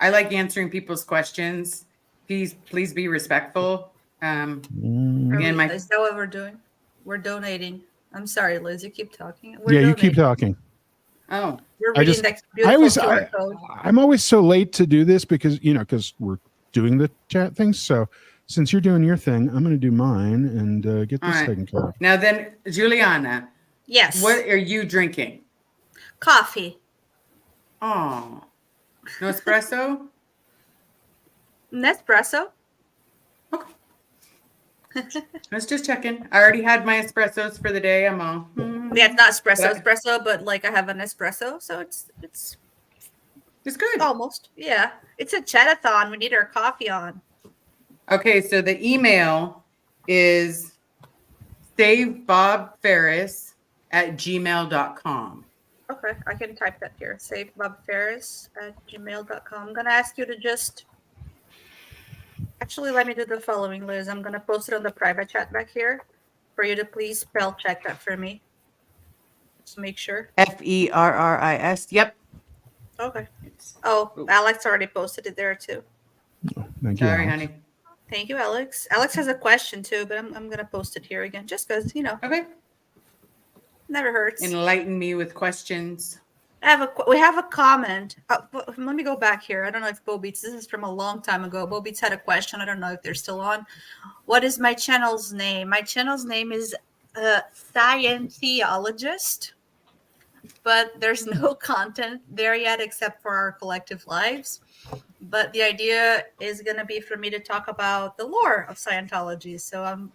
like answering people's questions. Please be respectful. Again, Is that what we're doing? We're donating. I'm sorry, Liz, you keep talking. You keep talking. Oh, we're reading that beautiful QR code. I'm always so late to do this because we're doing the chat things. So since you're doing your thing, I'm going to do mine and get this taken care of. Now then, Juliana. Yes. What are you drinking? Coffee. Oh, no espresso? Nespresso. Okay. I was just checking. I already had my espressos for the day. I'm all. Yeah, it's not espresso, but like I have an espresso, so it's good. Almost. Yeah. It's a Chad-a-thon. We need our coffee on. Okay, so the email is savebobferris@gmail.com. Okay, I can type that here. Savebobferris@gmail.com. I'm gonna ask you to just Actually, let me do the following, Liz. I'm gonna post it on the private chat back here for you to please spell check that for me. Just make sure. Ferris. Yep. Okay. Oh, Alex already posted it there too. Thank you. Sorry, Alex. honey. Thank you, Alex. Alex has a question too, but I'm gonna post it here again just because, you know. Okay. Never hurts. Enlighten me with questions. We have a comment. Let me go back here. I don't know if Bobeats, this is from a long time ago. Bobeats had a question. I don't know if they're still on. What is my channel's name? My channel's name is Scientologist, but there's no content there yet except for our collective lives. But the idea is going to be for me to talk about the lore of Scientology. So I'm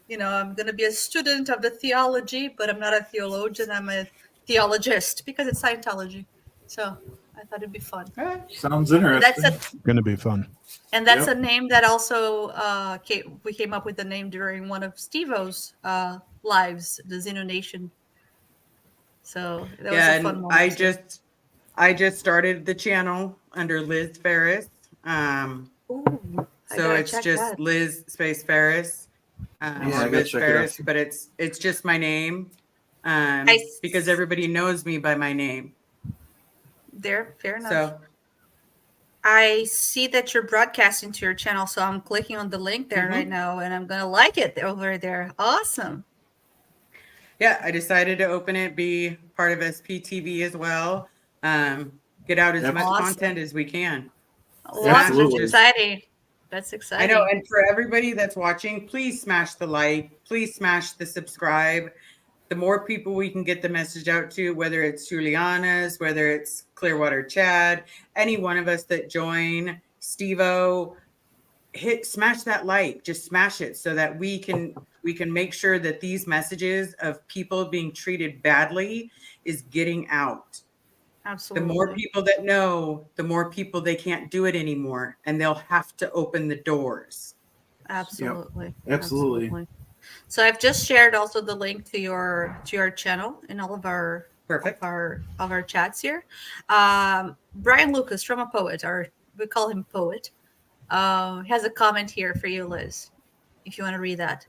going to be a student of the theology, but I'm not a theologian. I'm a theologist because it's Scientology. So I thought it'd be fun. Sounds interesting. That's Going to be fun. a name that also we came up with the name during one of Steve-O's lives, the Xeno Nation. So that was a fun moment. I just started the channel under Liz Ferris. So it's just that. Liz space Ferris. Liz Ferris, but it's just my name. Because everybody knows me by my name. Fair enough. So I see that you're broadcasting to your channel, so I'm clicking on the link there right now, and I'm gonna like it over there. Awesome. Yeah, I decided to open it, be part of SPTV as well. Get out as much content as we can. That's exciting. That's exciting. I know, and for everybody that's watching, please smash the like, please smash the subscribe. The more people we can get the message out to, whether it's Juliana's, whether it's Clearwater Chad, any one of us that join, Steve-O, smash that like, just smash it so that we can make sure that these messages of people being treated badly is getting out. Absolutely. The more people that know, the more people they can't do it anymore, and they'll have to open the doors. Absolutely. Yep. Absolutely. So I've just shared also the link to your channel in all of our of our chats here. Brian Lucas from A Poet, or we call him Poet, has a comment here for you, Liz. If you want to read that,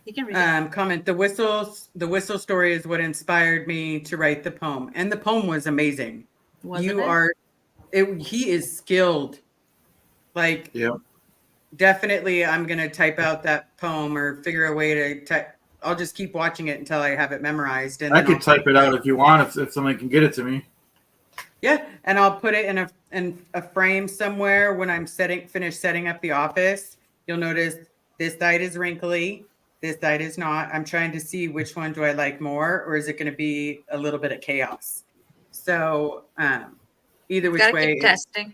you can read it. Comment: the whistle story is what inspired me to write the poem, and the poem was amazing. He is skilled. Like, yeah. Definitely, I'm going to type out that poem or figure a way to type. I'll just keep watching it until I have it memorized. And I could type it out if you want, if somebody can get it to me. Yeah, and I'll put it in a frame somewhere when I'm finish setting up the office. You'll notice this side is wrinkly, this side is not. I'm trying to see which one do I like more, or is it going to be a little bit of chaos? So either which way. Keep testing.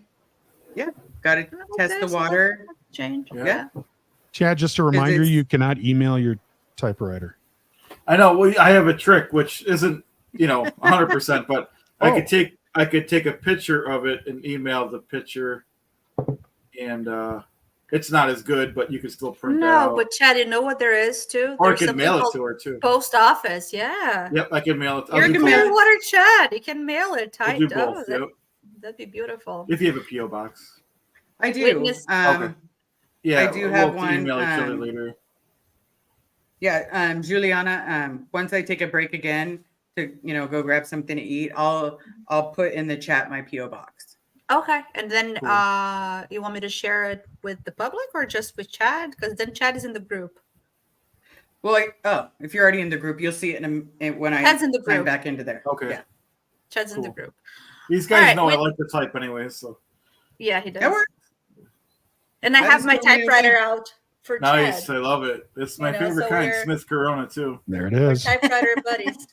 Yeah, got to test the water. Change. Yeah. Chad, just a reminder, you cannot email your typewriter. I know. Well, I have a trick, which isn't, 100%, but I could take a picture of it and email the picture, and it's not as good, but you can still print it out. No, but Chad, you know what there is too? Or I can mail it to her too. Post office, yeah. Yep, I can mail it. You're Clearwater Chad. You can mail it typed up. That'd be beautiful. If you have a PO box. I do. Okay. Yeah, I do have we'll one. Email each other later. Yeah, Juliana. Once I take a break again to go grab something to eat, I'll put in the chat my PO box. Okay, and then you want me to share it with the public or just with Chad? Because then Chad is in the group. Well, if you're already in the group, you'll see it when Chad's in the group. I'm back into there. Okay. Yeah. Chad's in the group. These guys know I like to type anyways, so. Yeah, he does. That works. And I have my typewriter out for Chad. Nice, I love it. It's my favorite kind, Smith Corona too. There it is. Typewriter buddies.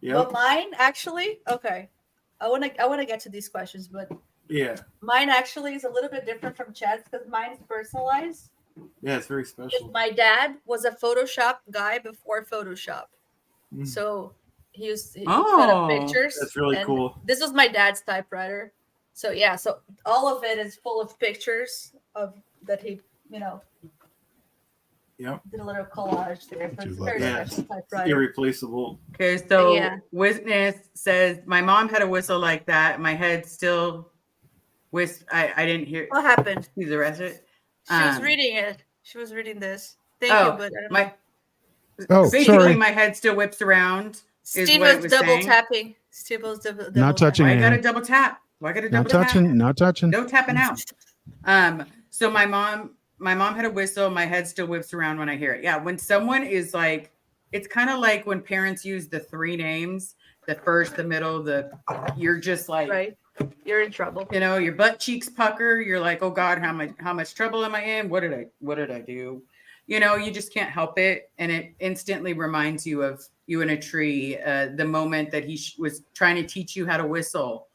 Yeah. Well, mine actually. Okay, I want to get to these questions, but yeah, mine actually is a little bit different from Chad's because mine's personalized. Yeah, it's very special. My dad was a Photoshop guy before Photoshop, so he put up pictures. That's really cool. This was my dad's typewriter, so yeah. So all of it is full of pictures of that he, Yep. Did a little collage there. So it's very special typewriter. Irreplaceable. Okay, so Witness says my mom had a whistle like that. My head still I didn't hear. What happened? He's arrested. She was reading it. She was reading this. Thank you, but I don't know. Oh, sorry. My head still whips around. Steve was double tapping. Steve was double Not touching I got to anything. double tap. Why got to double Not touching. tap? Not touching. No tapping out. So my mom had a whistle. My head still whips around when I hear it. Yeah, when someone is like, it's kind of like when parents use the 3 names, the first, the middle, you're just like, right. You're in trouble. You know, your butt cheeks pucker. You're like, oh God, how much trouble am I in? What did I do? You know, you just can't help it. And it instantly reminds you of you in a tree, the moment that he was trying to teach you how to whistle.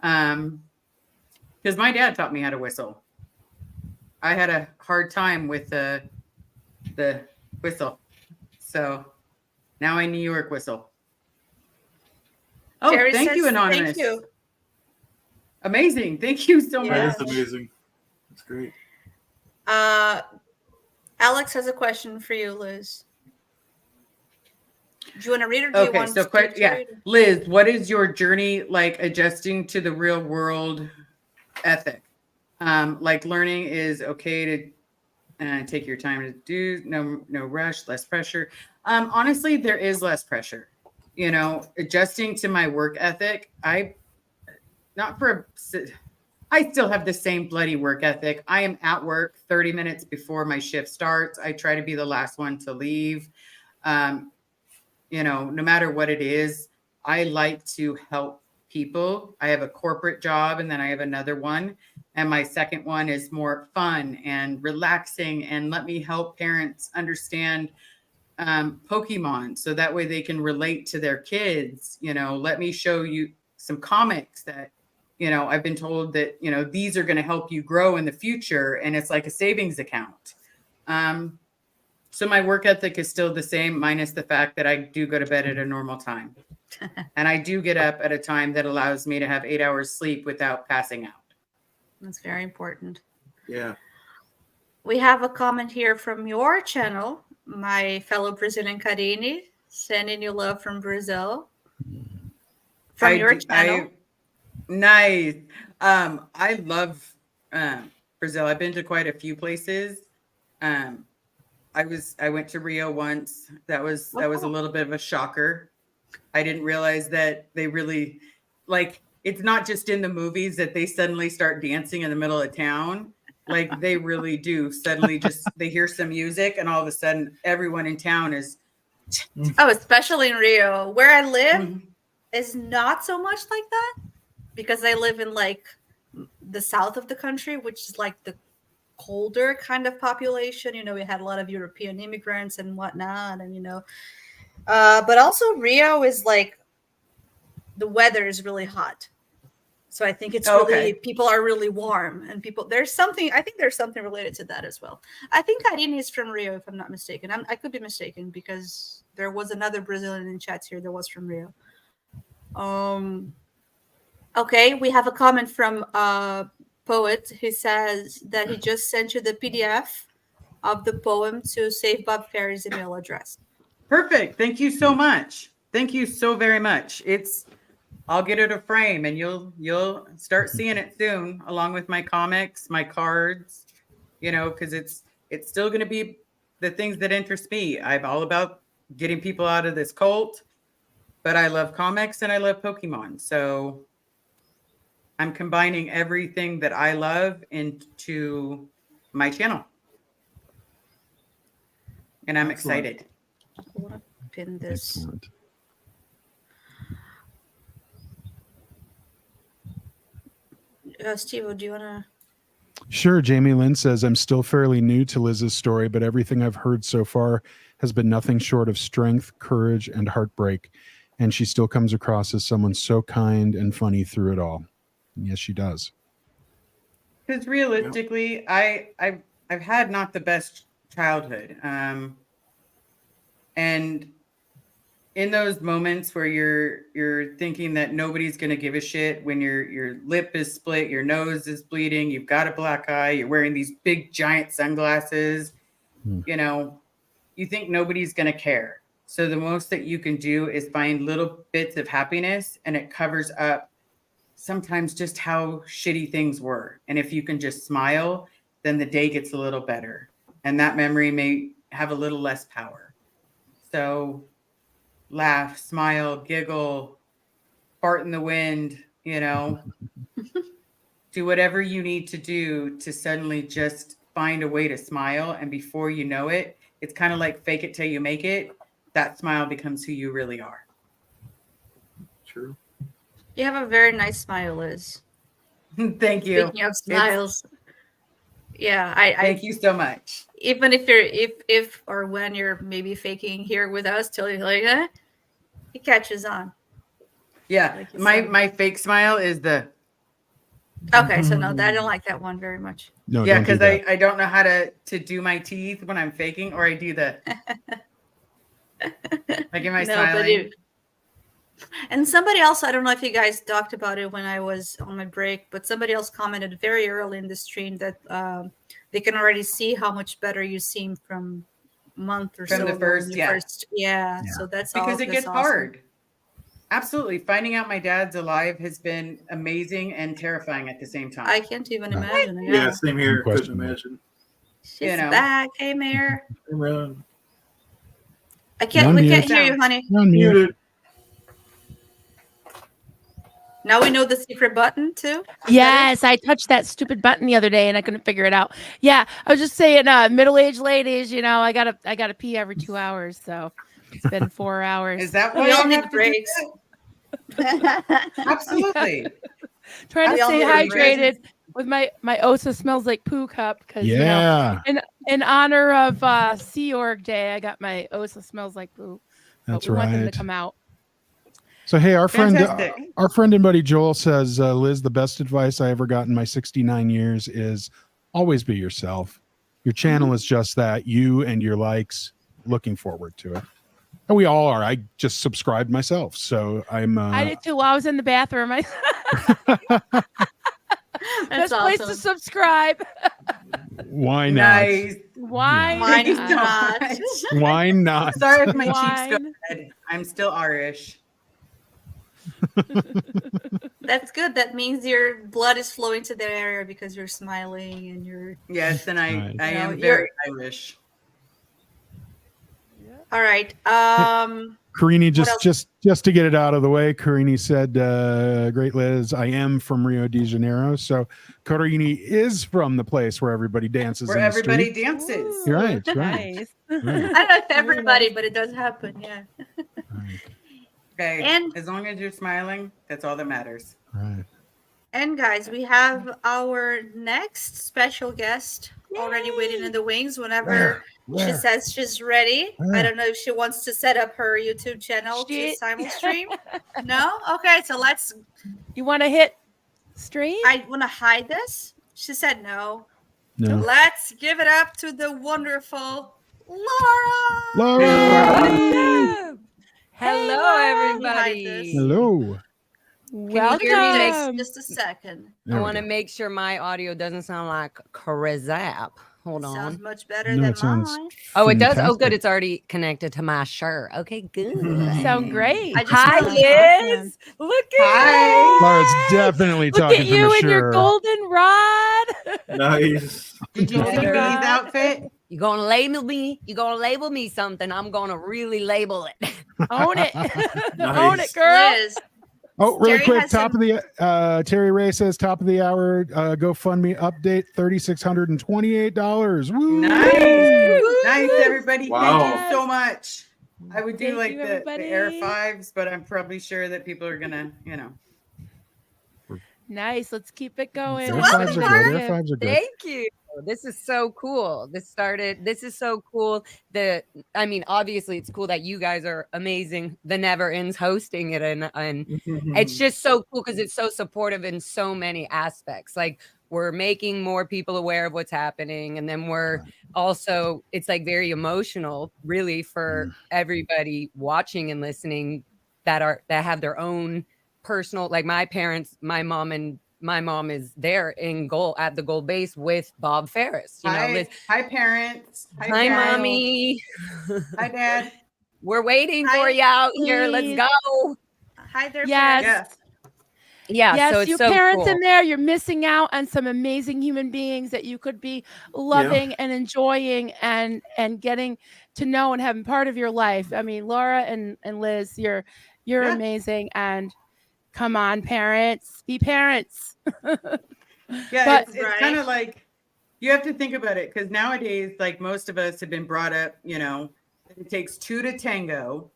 Because my dad taught me how to whistle. I had a hard time with the whistle. So now I New York whistle. Oh, Ferris thank says you, Anonymous. Thank you. Amazing. Thank you so much. That is amazing. That's great. Alex has a question for you, Liz. Do you want to read or do you want to read? Liz, what is your journey like adjusting to the real world ethic? Like learning is okay to take your time to do, no rush, less pressure. Honestly, there is less pressure. You know, adjusting to my work ethic, I still have the same bloody work ethic. I am at work 30 minutes before my shift starts. I try to be the last one to leave. You know, no matter what it is, I like to help people. I have a corporate job and then I have another one. And my second one is more fun and relaxing and let me help parents understand Pokemon so that way they can relate to their kids. You know, let me show you some comics that, you know, I've been told that, you know, these are going to help you grow in the future. And it's like a savings account. So my work ethic is still the same, minus the fact that I do go to bed at a normal time. And I do get up at a time that allows me to have 8 hours sleep without passing out. That's very important. Yeah. We have a comment here from your channel, my fellow Brazilian Karine, sending you love from Brazil. From your channel. Nice. I love Brazil. I've been to quite a few places. I went to Rio once. That was a little bit of a shocker. I didn't realize that they really it's not just in the movies that they suddenly start dancing in the middle of town. Like they really do suddenly they hear some music and all of a sudden everyone in town is. Oh, especially in Rio. Where I live is not so much like that because I live in like the south of the country, which is like the colder kind of population. You know, we had a lot of European immigrants and whatnot, and you know, but also Rio is like the weather is really hot, so I think it's really people are really warm and people. I think there's something related to that as well. I think Karine is from Rio, if I'm not mistaken. I could be mistaken because there was another Brazilian in chats here that was from Rio. Okay, we have a comment from Poet. He says that he just sent you the PDF of the poem to Save Bob Ferris' email address. Perfect. Thank you so much. Thank you so very much. I'll get it a frame and you'll start seeing it soon, along with my comics, my cards, you know, because it's still going to be the things that interest me. I'm all about getting people out of this cult, but I love comics and I love Pokemon. So I'm combining everything that I love into my channel. And I'm excited. I want to pin this. Excellent. Steve, do you want to? Sure. Jamie Lynn says, I'm still fairly new to Liz's story, but everything I've heard so far has been nothing short of strength, courage, and heartbreak. And she still comes across as someone so kind and funny through it all. And yes, she does. Because realistically, I've had not the best childhood. And in those moments where you're thinking that nobody's going to give a shit, when your lip is split, your nose is bleeding, you've got a black eye, you're wearing these big giant sunglasses, you know, you think nobody's going to care. So the most that you can do is find little bits of happiness, and it covers up sometimes just how shitty things were. And if you can just smile then the day gets a little better. And that memory may have a little less power. So laugh, smile, giggle, fart in the wind, you know, do whatever you need to do to suddenly just find a way to smile. And before you know it, it's kind of like fake it till you make it. That smile becomes who you really are. True. You have a very nice smile, Liz. Thank you. Speaking of smiles, yeah, Thank you so much. Even if you're if or when you're maybe faking here with us till you're like, it catches on. Yeah, Like you my said. fake smile is the Okay, so no, I don't like that one very much. No, yeah, don't do because that. I don't know how to do my teeth when I'm faking, or I do the like am I smiling? And somebody else, I don't know if you guys talked about it when I was on my break, but somebody else commented very early in the stream that they can already see how much better you seem from month or From so the ago first, when you yeah. first, yeah. So that's Because it that's gets awesome. hard. Absolutely. Finding out my dad's alive has been amazing and terrifying at the same time. I can't even imagine. Yeah, same here. Couldn't Unquestionably. imagine. She's back. Hey, Mayor. Around. I can't. We can't hear you, honey. Muted. Now we know the secret button too. Yes, I touched that stupid button the other day and I couldn't figure it out. Yeah, I was just saying, middle-aged ladies, you know, I gotta pee every 2 hours, so it's been 4 hours. Is that We why all you need have to do breaks. that? Absolutely. Trying We to all stay need a break. hydrated with my Osa smells like poo cup because Yeah. you know, in honor of Sea Org Day, I got my Osa smells like poo. But That's we want them right. to come out. So hey, our friend Fantastic. and buddy Joel says, Liz, the best advice I ever got in my 69 years is always be yourself. Your channel is just that, you and your likes. Looking forward to it. And we all are. I just subscribed myself, so I'm. I did too while I was in the bathroom. Best place to subscribe. Why not? Nice. Why Thank you so not? much. Why not? Sorry if my cheeks Wine. go red. I'm still Irish. That's good. That means your blood is flowing to that area because you're smiling and you're. Yes, and I Right. I You know, am very Irish. All right. Karini, What else? just to get it out of the way, Karini said, "Great Liz, I am from Rio de Janeiro." So Karini is from the place where everybody dances. Where in the everybody street. dances. You're right. Right. Nice. right. I don't know if everybody, but it does happen. Yeah. Okay. And- as long as you're smiling, that's all that matters. Right. And guys, we have our next special guest already waiting in the wings whenever she Where? says she's ready. I Where? don't know if she wants to set up her YouTube channel to She- simul stream. No? Okay, so let's. You want to hit stream? I want to hide this. She said no. No. Let's give it up to the wonderful Laura. Laura. Hello, everybody. Hello. Welcome. Just a second. There I we want to go. make sure my audio doesn't sound like Karazap. Hold Sounds on. much better No, than it sounds mine. Oh, it does? Oh, fantastic. good. It's already connected to my shirt. Okay, good. Sound great. I just Hi, realized- Liz. Look at Hi. Laura's definitely Look talking at from you a and your shirt. golden rod. Nice. Did you see Golden Billy's rod. outfit? You're gonna label me. You're gonna label me something. I'm gonna really label it. Own it. Nice. Own it, girl. Liz, Oh, really Terry quick, has top some- of the Terry Ray says top of the hour GoFundMe update, $3,628. Woo! Nice. Nice, everybody. Wow. Thank you so much. I would do Thank like you, the Air everybody. Fives, but I'm probably sure that people are gonna, Nice. Let's keep it going. Air welcome, fives are Laura. good. Air fives are good. Thank you. This is so cool. This is so cool. I mean, obviously it's cool that you guys are amazing. The Never Ends hosting it. And it's just so cool because it's so supportive in so many aspects. Like we're making more people aware of what's happening. And then we're also, it's like very emotional really for everybody watching and listening that have their own personal, like my parents, my mom is there in at the Gold Base with Bob Ferris. You know, hi parents. Hi, parents. mommy. Hi, Dad. We're waiting Hi, for you out here. Let's please. go. Hi there, Yes. parents. Yeah, Yes, so it's you so parents cool. in there, you're missing out on some amazing human beings that you could be loving and enjoying and getting to know and having part of your life. I mean, Laura and Liz, you're amazing, and come on, parents, be parents. Yeah, But it's kind of like you have to think about it, because nowadays, like most of us have been brought up, you know, it takes two to tango,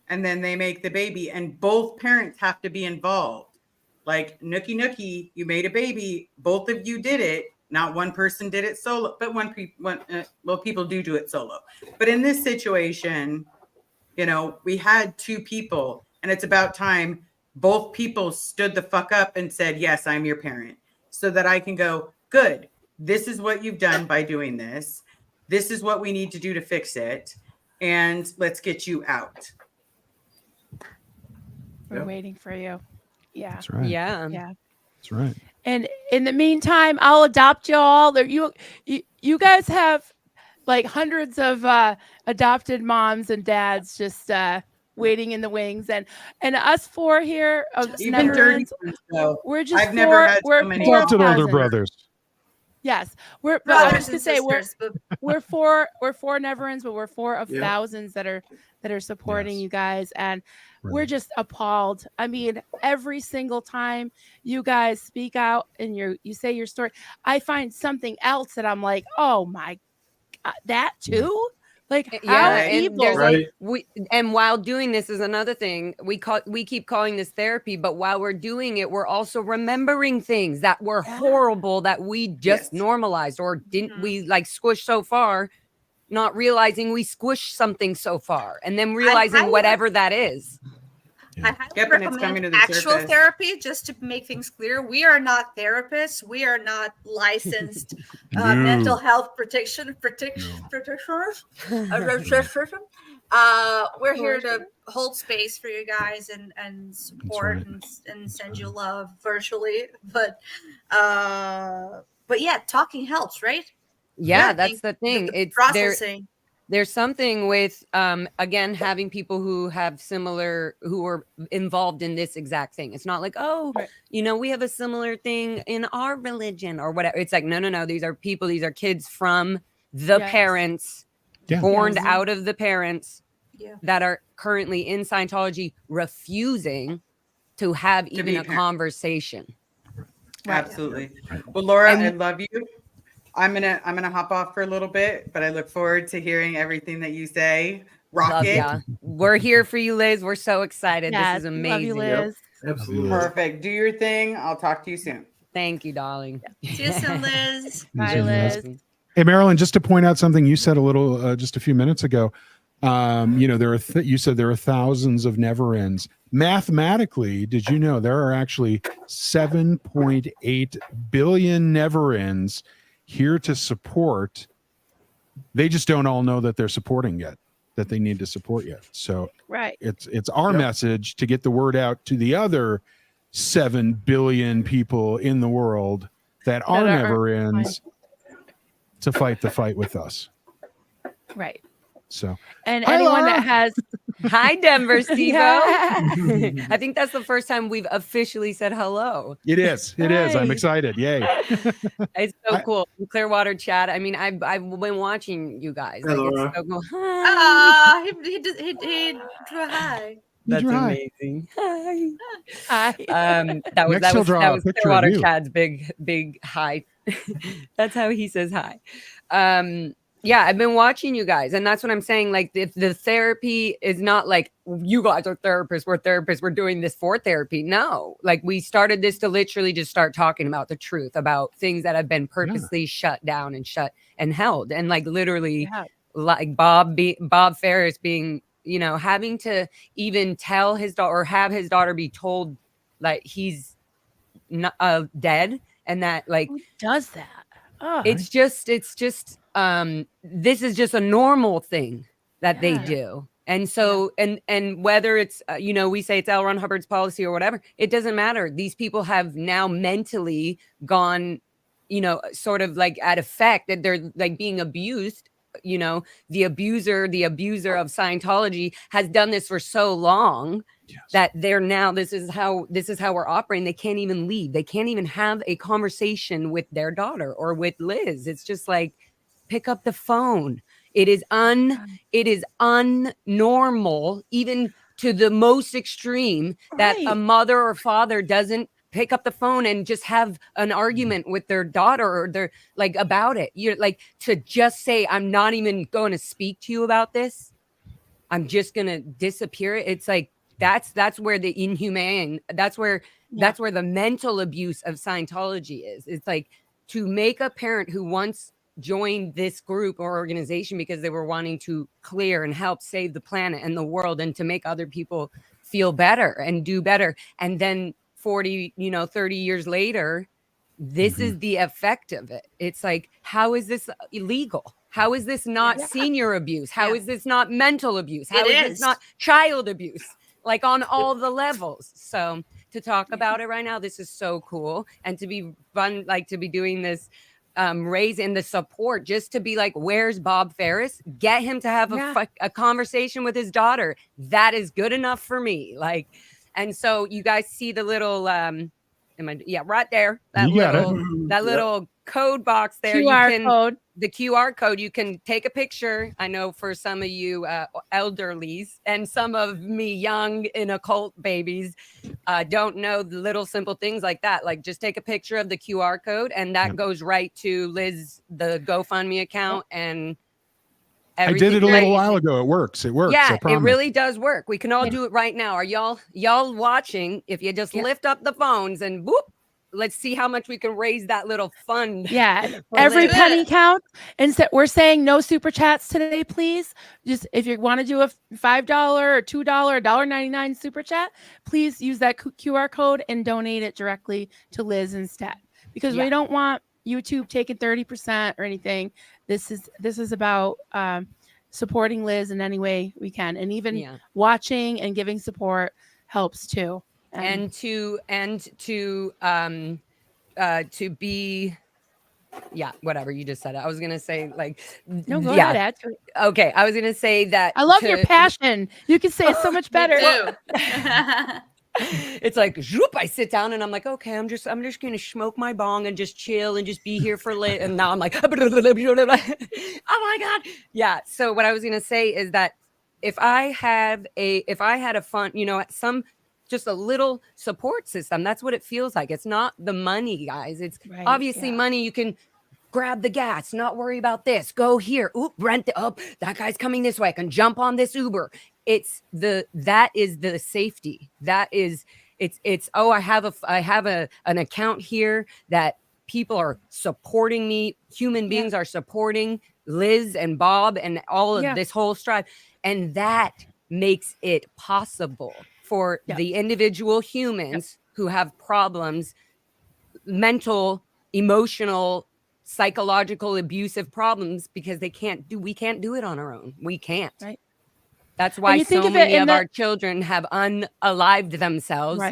and then they make the baby, and both parents have to be involved. Like Nookie, you made a baby. Both of you did it. Not one person did it solo, but people do it solo. But in this situation, you know, we had two people, and it's about time both people stood the fuck up and said, yes, I'm your parent, so that I can go, good. This is what you've done by doing this. This is what we need to do to fix it. And let's get you out. we're waiting for you. Yeah. That's right. Yeah. Yeah. That's right. And in the meantime, I'll adopt you all. You guys have like hundreds of adopted moms and dads just waiting in the wings, and us four here of Even dirty Neverlands, ones, though. we're just I've never had we're so many four Adopted older thousands. brothers. Yes, but I Brothers was gonna and say sisters, but we're four Neverlands, but we're four of Yeah. thousands that are supporting Yes. you guys, and we're Right. just appalled. I mean, every single time you guys speak out and you say your story, I find something else that I'm like, oh my God, that too? Like, how And evil? there's Right. and while doing this is another thing, we keep calling this therapy, but while we're doing it, we're also remembering things that were horrible that we just normalized or didn't we like squish so far, not realizing we squished something so far, and then realizing whatever that is. I highly Yep, and it's recommend coming to the actual surface. therapy, just to make things clear. We are not therapists. We are not licensed No. mental health practitioners. We're here to hold space for you guys and support and send you love virtually. But yeah, talking helps, right? Yeah, that's the thing. The It's processing. There's something with again having people who are involved in this exact thing. It's not like, oh, you know, we have a similar thing in our religion or whatever. It's like, no, these are people, these are kids from the parents, born out of the parents that are currently in Scientology, refusing to have even a conversation. Absolutely. Well, Laura, I love you. I'm gonna hop off for a little bit, but I look forward to hearing everything that you say. Rock it. Ya. We're here for you, Liz. We're so excited. Yeah, This is love amazing. you, Liz. Absolutely. Perfect. Do your thing. I'll talk to you soon. Thank you, darling. See you soon, Liz. Bye, Liz. Hey, Marilyn, just to point out something you said a little, just a few minutes ago. You know, there are you said there are thousands of never ends. Mathematically, did you know there are actually 7.8 billion never ends here to support? They just don't all know that they're supporting yet, that they need to support yet. So it's our message to get the word out to the other 7 billion people in the world that are never ends to fight the fight with us. Right. So, and hi, anyone Laura. that has Hi, Denver, Steve. Yeah. I think that's the first time we've officially said hello. It is. It is. I'm excited. Yay. It's so cool. Clearwater chat. I mean, I've been watching you guys. Hi, Like, Laura. it's so cool. He drew a hi. That's drew hi. amazing. Hi. Hi. That was Next he'll draw a picture of Clearwater you. chat's big hi. That's how he says hi. Yeah, I've been watching you guys, and that's what I'm saying. Like, if the therapy is not like you guys are therapists, we're doing this for therapy. No, like we started this to literally just start talking about the truth about things that have been purposely shut down and held, and like literally, like Bob Ferris being, you know, having to even tell his daughter or have his daughter be told like he's not dead, and that like Who does that? Oh, it's just this is just a normal thing that they do. And so and whether it's you know, we say it's L. Ron Hubbard's policy or whatever, it doesn't matter. These people have now mentally gone, you know, sort of like at effect that they're like being abused. You know, the abuser of Scientology has done this for so long that they're now, this is how we're operating. They can't even leave. They can't even have a conversation with their daughter or with Liz. It's just like, pick up the phone. It is unnormal, even to the most extreme, that a mother or father doesn't pick up the phone and just have an argument with their daughter or their like about it. You're like, to just say, I'm not even going to speak to you about this. I'm just going to disappear. It's like, that's where the inhumane, that's where the mental abuse of Scientology is. It's like, to make a parent who once joined this group or organization because they were wanting to clear and help save the planet and the world and to make other people feel better and do better. And then 40, 30 years later, this is the effect of it. It's like, how is this illegal? How is this not senior abuse? How is this not mental abuse? How is this not child abuse? Like on all the levels. So to talk about it right now, this is so cool. And to be fun, like to be doing this raising the support, just to be like, where's Bob Ferris? Get him to have a conversation with his daughter. That is good enough for me. Like, and so you guys see the little right there, that little code box there. The QR code, you can take a picture. I know for some of you elderlies and some of me young in occult babies don't know the little simple things like that. Like, just take a picture of the QR code and that goes right to Liz, the GoFundMe account, and I did it a little while ago. It works. It works. Yeah, it really does work. We can all do it right now. Are y'all watching? If you just lift up the phones and whoop, let's see how much we can raise that little fund. Yeah, every penny counts. And so we're saying no super chats today, please. Just if you want to do a $5 or $2, $1.99 super chat, please use that QR code and donate it directly to Liz instead, because we don't want YouTube taking 30% or anything. This is about supporting Liz in any way we can, and even watching and giving support helps too. And to be, whatever you just said. I was gonna say, like, no, go ahead, add to it. Okay, I was gonna say that I love your passion. You can say it so much better. It's like, zoop, I sit down and I'm like, okay, I'm just gonna smoke my bong and just chill and just be here for late. And now I'm like, oh my god, yeah. So what I was gonna say is that if I had a fun, just a little support system. That's what it feels like. It's not the money, guys. It's obviously money. You can grab the gas, not worry about this. Go here. Oop, rent it up. That guy's coming this way. I can jump on this Uber. That is the safety. Oh, I have an account here that people are supporting me. Human beings are supporting Liz and Bob and all of this whole strive. And that makes it possible for the individual humans who have problems, mental, emotional, psychological, abusive problems, because we can't do it on our own. We can't. Right. That's why so many of our children have unalived themselves,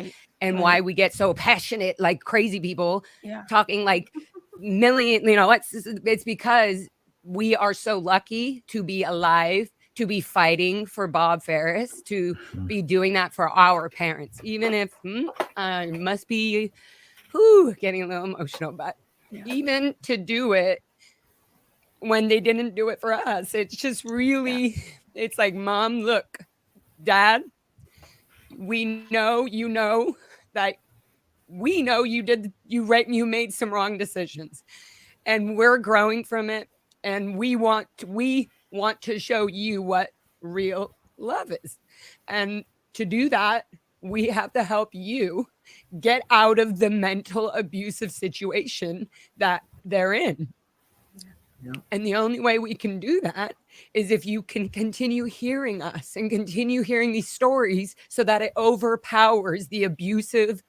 and why we get so passionate, like crazy people, talking like million. It's because we are so lucky to be alive, to be fighting for Bob Ferris, to be doing that for our parents, even if I must be getting a little emotional, but even to do it when they didn't do it for us, it's just really, it's like, Mom, look, Dad, we know that we know you made some wrong decisions, and we're growing from it, and we want to show you what real love is. And to do that, we have to help you get out of the mental abusive situation that they're in. And the only way we can do that is if you can continue hearing us and continue hearing these stories, so that it overpowers the abusive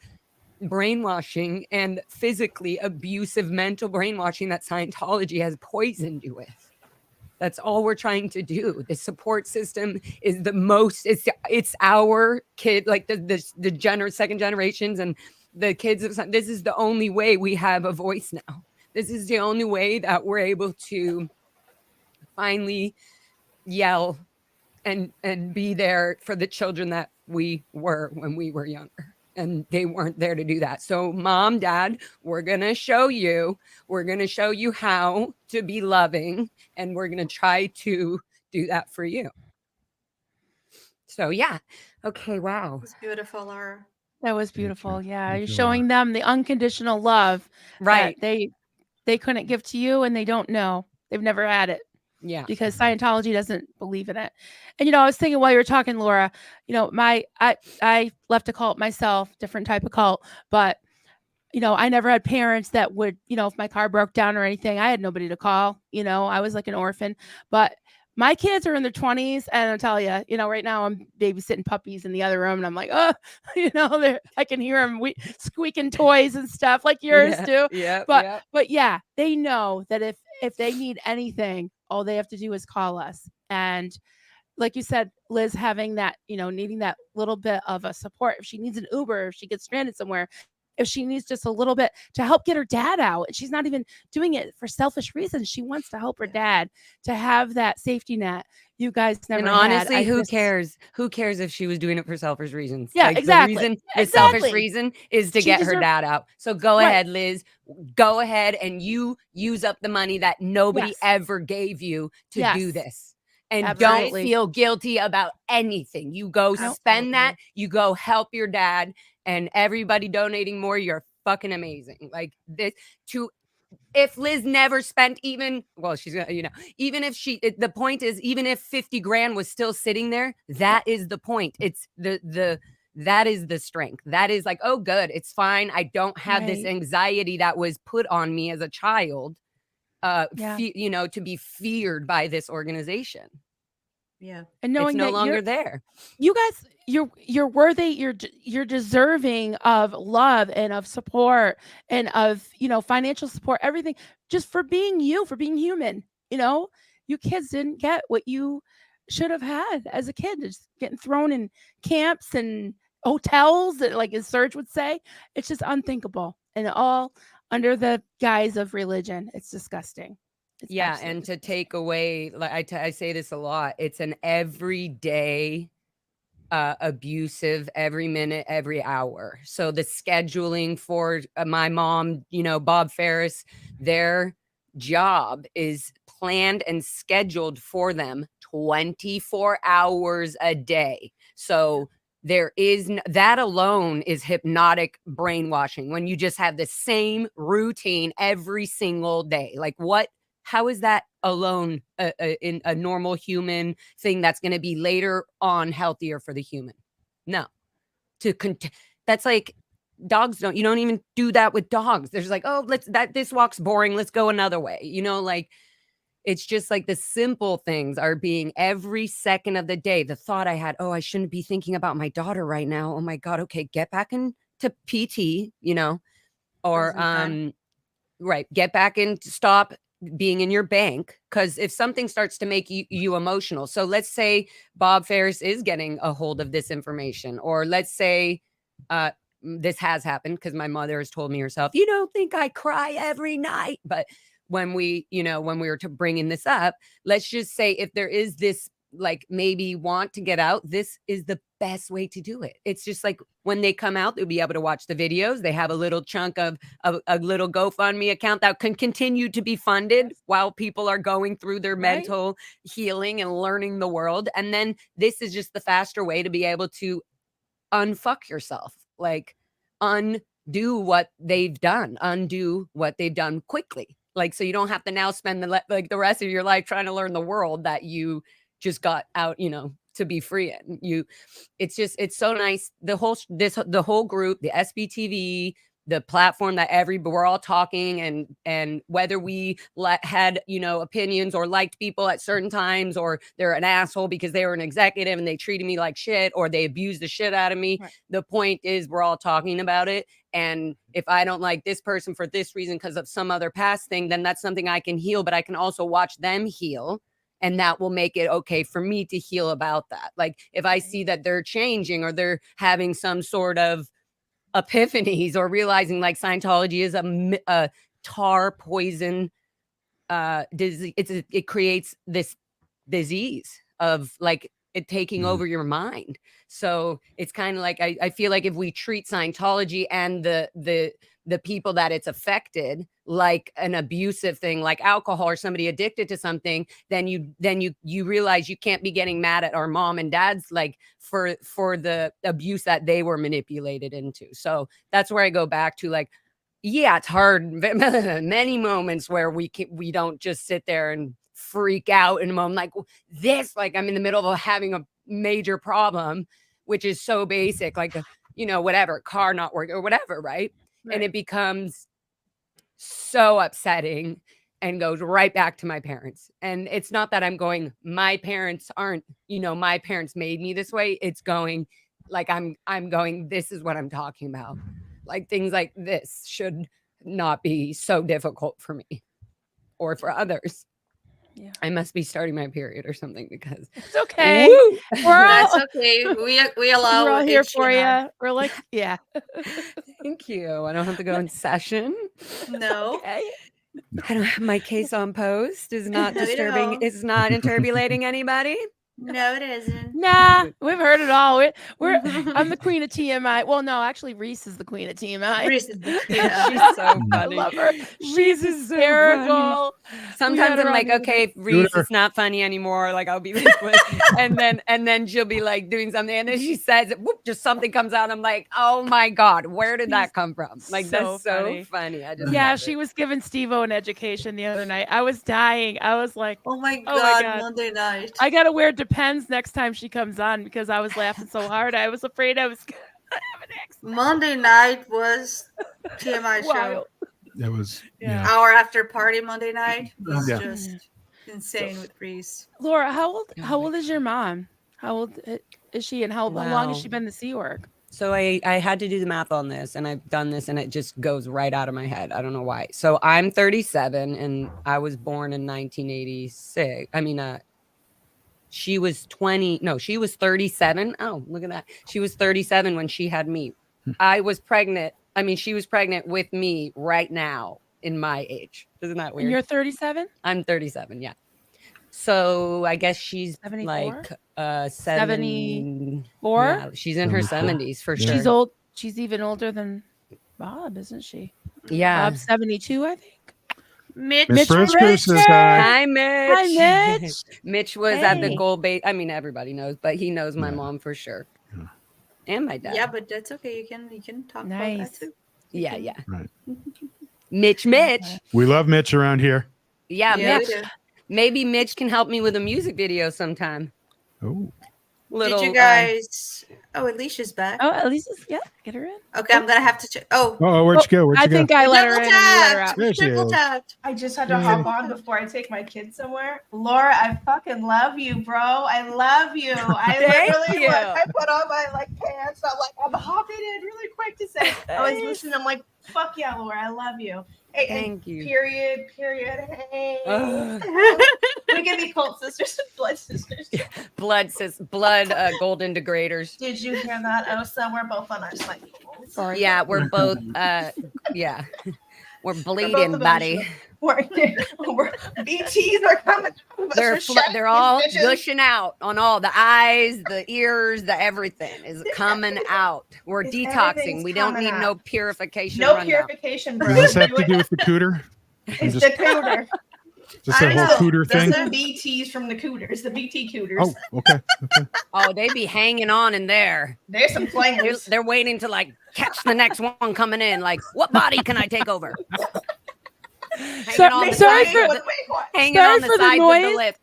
brainwashing and physically abusive mental brainwashing that Scientology has poisoned you with. That's all we're trying to do. The support system is the most, it's our kid, like the second generations and the kids of, this is the only way we have a voice now. This is the only way that we're able to finally yell and be there for the children that we were when we were younger. And they weren't there to do that. So mom, dad, we're going to show you how to be loving. And we're going to try to do that for you. So, yeah. Okay. Wow. It's beautiful, Laura. That was beautiful. Yeah. You're showing them the unconditional love right that they couldn't give to you, and they don't know. They've never had it. Yeah. Because Scientology doesn't believe in it. And, I was thinking while you were talking, Laura, I left a cult myself, different type of cult, but, I never had parents that would, if my car broke down or anything, I had nobody to call, I was like an orphan, but my kids are in their 20s. And I'll tell you, right now I'm babysitting puppies in the other room, and I'm like, oh, I can hear them squeaking toys and stuff like yours do. Yeah. But yeah, they know that if they need anything, all they have to do is call us. And like you said, Liz, having that, needing that little bit of a support. If she needs an Uber, if she gets stranded somewhere, if she needs just a little bit to help get her dad out, and she's not even doing it for selfish reasons. She wants to help her dad to have that safety net. You guys never And honestly, who cares? Who cares if she was doing it for selfish reasons? Yeah, exactly. The selfish reason is to get her dad out. So go ahead, Liz. Go ahead and you use up the money that nobody ever gave you to do this. And don't feel guilty about anything. You go spend that. You go help your dad, and everybody donating more. You're fucking amazing. Like this if Liz never spent even she's gonna, even if the point is, even if 50 grand was still sitting there, that is the point. It's that is the strength. That is like, oh, good. It's fine. I don't have this anxiety that was put on me as a child, to be feared by this organization. Yeah. And knowing it's no that longer there. You guys, you're worthy, you're deserving of love and of support and of, financial support, everything, just for being you, for being human. You kids didn't get what you should have had as a kid, just getting thrown in camps and hotels, like as Serge would say. It's just unthinkable, and all under the guise of religion. It's disgusting. It's and to take away, like I say this a lot, it's an everyday abusive, every minute, every hour. So the scheduling for my mom, Bob Ferris, their job is planned and scheduled for them 24 hours a day. So there is that alone is hypnotic brainwashing, when you just have the same routine every single day. Like how is that alone in a normal human thing that's going to be later on healthier for the human? No. That's like dogs you don't even do that with dogs. There's like, oh, this walk's boring. Let's go another way. It's just like the simple things are being every second of the day. The thought I had, oh, I shouldn't be thinking about my daughter right now. Oh my God. Okay. Get back into PT, or, get back in, stop being in your bank. Because if something starts to make you emotional, so let's say Bob Ferris is getting a hold of this information, or let's say this has happened, because my mother has told me herself, you don't think I cry every night. But when we were bringing this up, let's just say if there is this, like, maybe want to get out, this is the best way to do it. It's just like when they come out, they'll be able to watch the videos. They have a little chunk of a little GoFundMe account that can continue to be funded while people are going through their mental healing and learning the world. And then this is just the faster way to be able to unfuck yourself, like undo what they've done quickly. Like, so you don't have to now spend the rest of your life trying to learn the world that you just got out, to be free in. It's so nice. The whole group, the SBTV, the platform that we're all talking, and whether we had, opinions or liked people at certain times, or they're an asshole because they were an executive and they treated me like shit, or they abused the shit out of me. Right. The point is, we're all talking about it. And if I don't like this person for this reason because of some other past thing, then that's something I can heal, but I can also watch them heal. And that will make it okay for me to heal about that. Like, if I see that they're changing, or they're having some sort of epiphanies, or realizing like Scientology is a tar poison disease. It creates this disease of like taking over your mind. So it's kind of like I feel like if we treat Scientology and the people that it's affected like an abusive thing, like alcohol or somebody addicted to something, then you realize you can't be getting mad at our mom and dad's like for the abuse that they were manipulated into. So that's where I go back to, like, yeah, it's hard. Many moments where we don't just sit there and freak out in a moment like this, like I'm in the middle of having a major problem, which is so basic, like whatever, car not working or whatever, right? And it becomes so upsetting and goes right back to my parents. And it's not that I'm going, my parents aren't, my parents made me this way. It's going like I'm going, this is what I'm talking about. Like things like this should not be so difficult for me or for others. Yeah. I must be starting my period or something because it's okay. That's okay. We allow we're all here it, for you. We're like, yeah. Thank you. I don't have to go in session. No. Okay. I don't have my case on post. Is not No, you disturbing. don't. It's not interbulating anybody. No, it isn't. Nah, we've heard it all. I'm the queen of TMI. Well, no, actually, Reese is the queen of TMI. Reese is the She's so I funny. love her. She's hysterical. Sometimes I'm like, okay, Reese, it's not funny anymore. Like I'll be like, and then she'll be like doing something, and then she says, whoop, just something comes out. I'm like, oh my god, where did that come from? Like that's so funny. I just love she it. was giving Steve-O an education the other night. I was dying. I was like, oh my god, Monday night. I gotta wear Depends next time she comes on because I was laughing so hard. I was afraid I was gonna have an accident. Monday night was TMI show. It was Hour after party Monday night was Yeah. just insane with Reese. Laura, how old is your mom? How old is she, and how long has she been the Sea Org? So I had to do the math on this, and I've done this, and it just goes right out of my head. I don't know why. So I'm 37, and I was born in 1986. I mean, she was 20. No, she was 37. Oh, look at that. She was 37 when she had me. I was pregnant. I mean, she was pregnant with me right now in my age. Isn't that weird? And you're 37? I'm 37. Yeah. So I guess she's 74? like 74? Yeah, she's in her 70s for sure. She's old. She's even older than Bob, isn't she? Yeah. Bob's 72, I think. Mitch Briscoe says hi. Hi, Mitch. Hi, Mitch. Mitch was at the Hey. gold bait. I mean, everybody knows, but he knows my mom for sure. And my dad. Yeah, but that's okay. You can talk about that too. Yeah, yeah. Right. Mitch. We love Mitch around here. Yeah, Yeah, we Mitch. do. Maybe Mitch can help me with a music video sometime. Oh. Little, Did you guys? Oh, Alicia's back. Oh, Alicia's, yeah, get her in. Okay, I'm gonna have to check. Oh, Where'd you go? Where'd you I go? think I let her Triple in. And you let her tapped. out. There she Triple is. tapped. I just had to hop on before I take my kids somewhere. Laura, I fucking love you, bro. I love you. I Thank literally, you. I put on my pants. I'm hopping in really quick to say. I was listening. I'm like, fuck yeah, Laura. I love you. Hey, Thank you. Period. Hey. Ugh. We can be cult sisters, blood sisters. blood golden degraders. Did you hear that, Osa? We're both on our cycles. Yeah, we're both yeah. We're bleeding, of us. buddy. We're BTs are coming. They're all gushing out on all the eyes, the ears, the everything is coming out. We're detoxing. Everything's We don't coming need no out. purification. No rundown. purification, bro. Does this have to do with the cooter? It's the cooter. Just that whole cooter thing? That's the BTs from the cooters, the BT cooters. Oh, okay. Oh, they be hanging on in there. There's some flangers. They're waiting to like catch the next one coming in. Like, what body can I take over? Hanging on the sides of the- hanging on the for the sides of the noise. lip.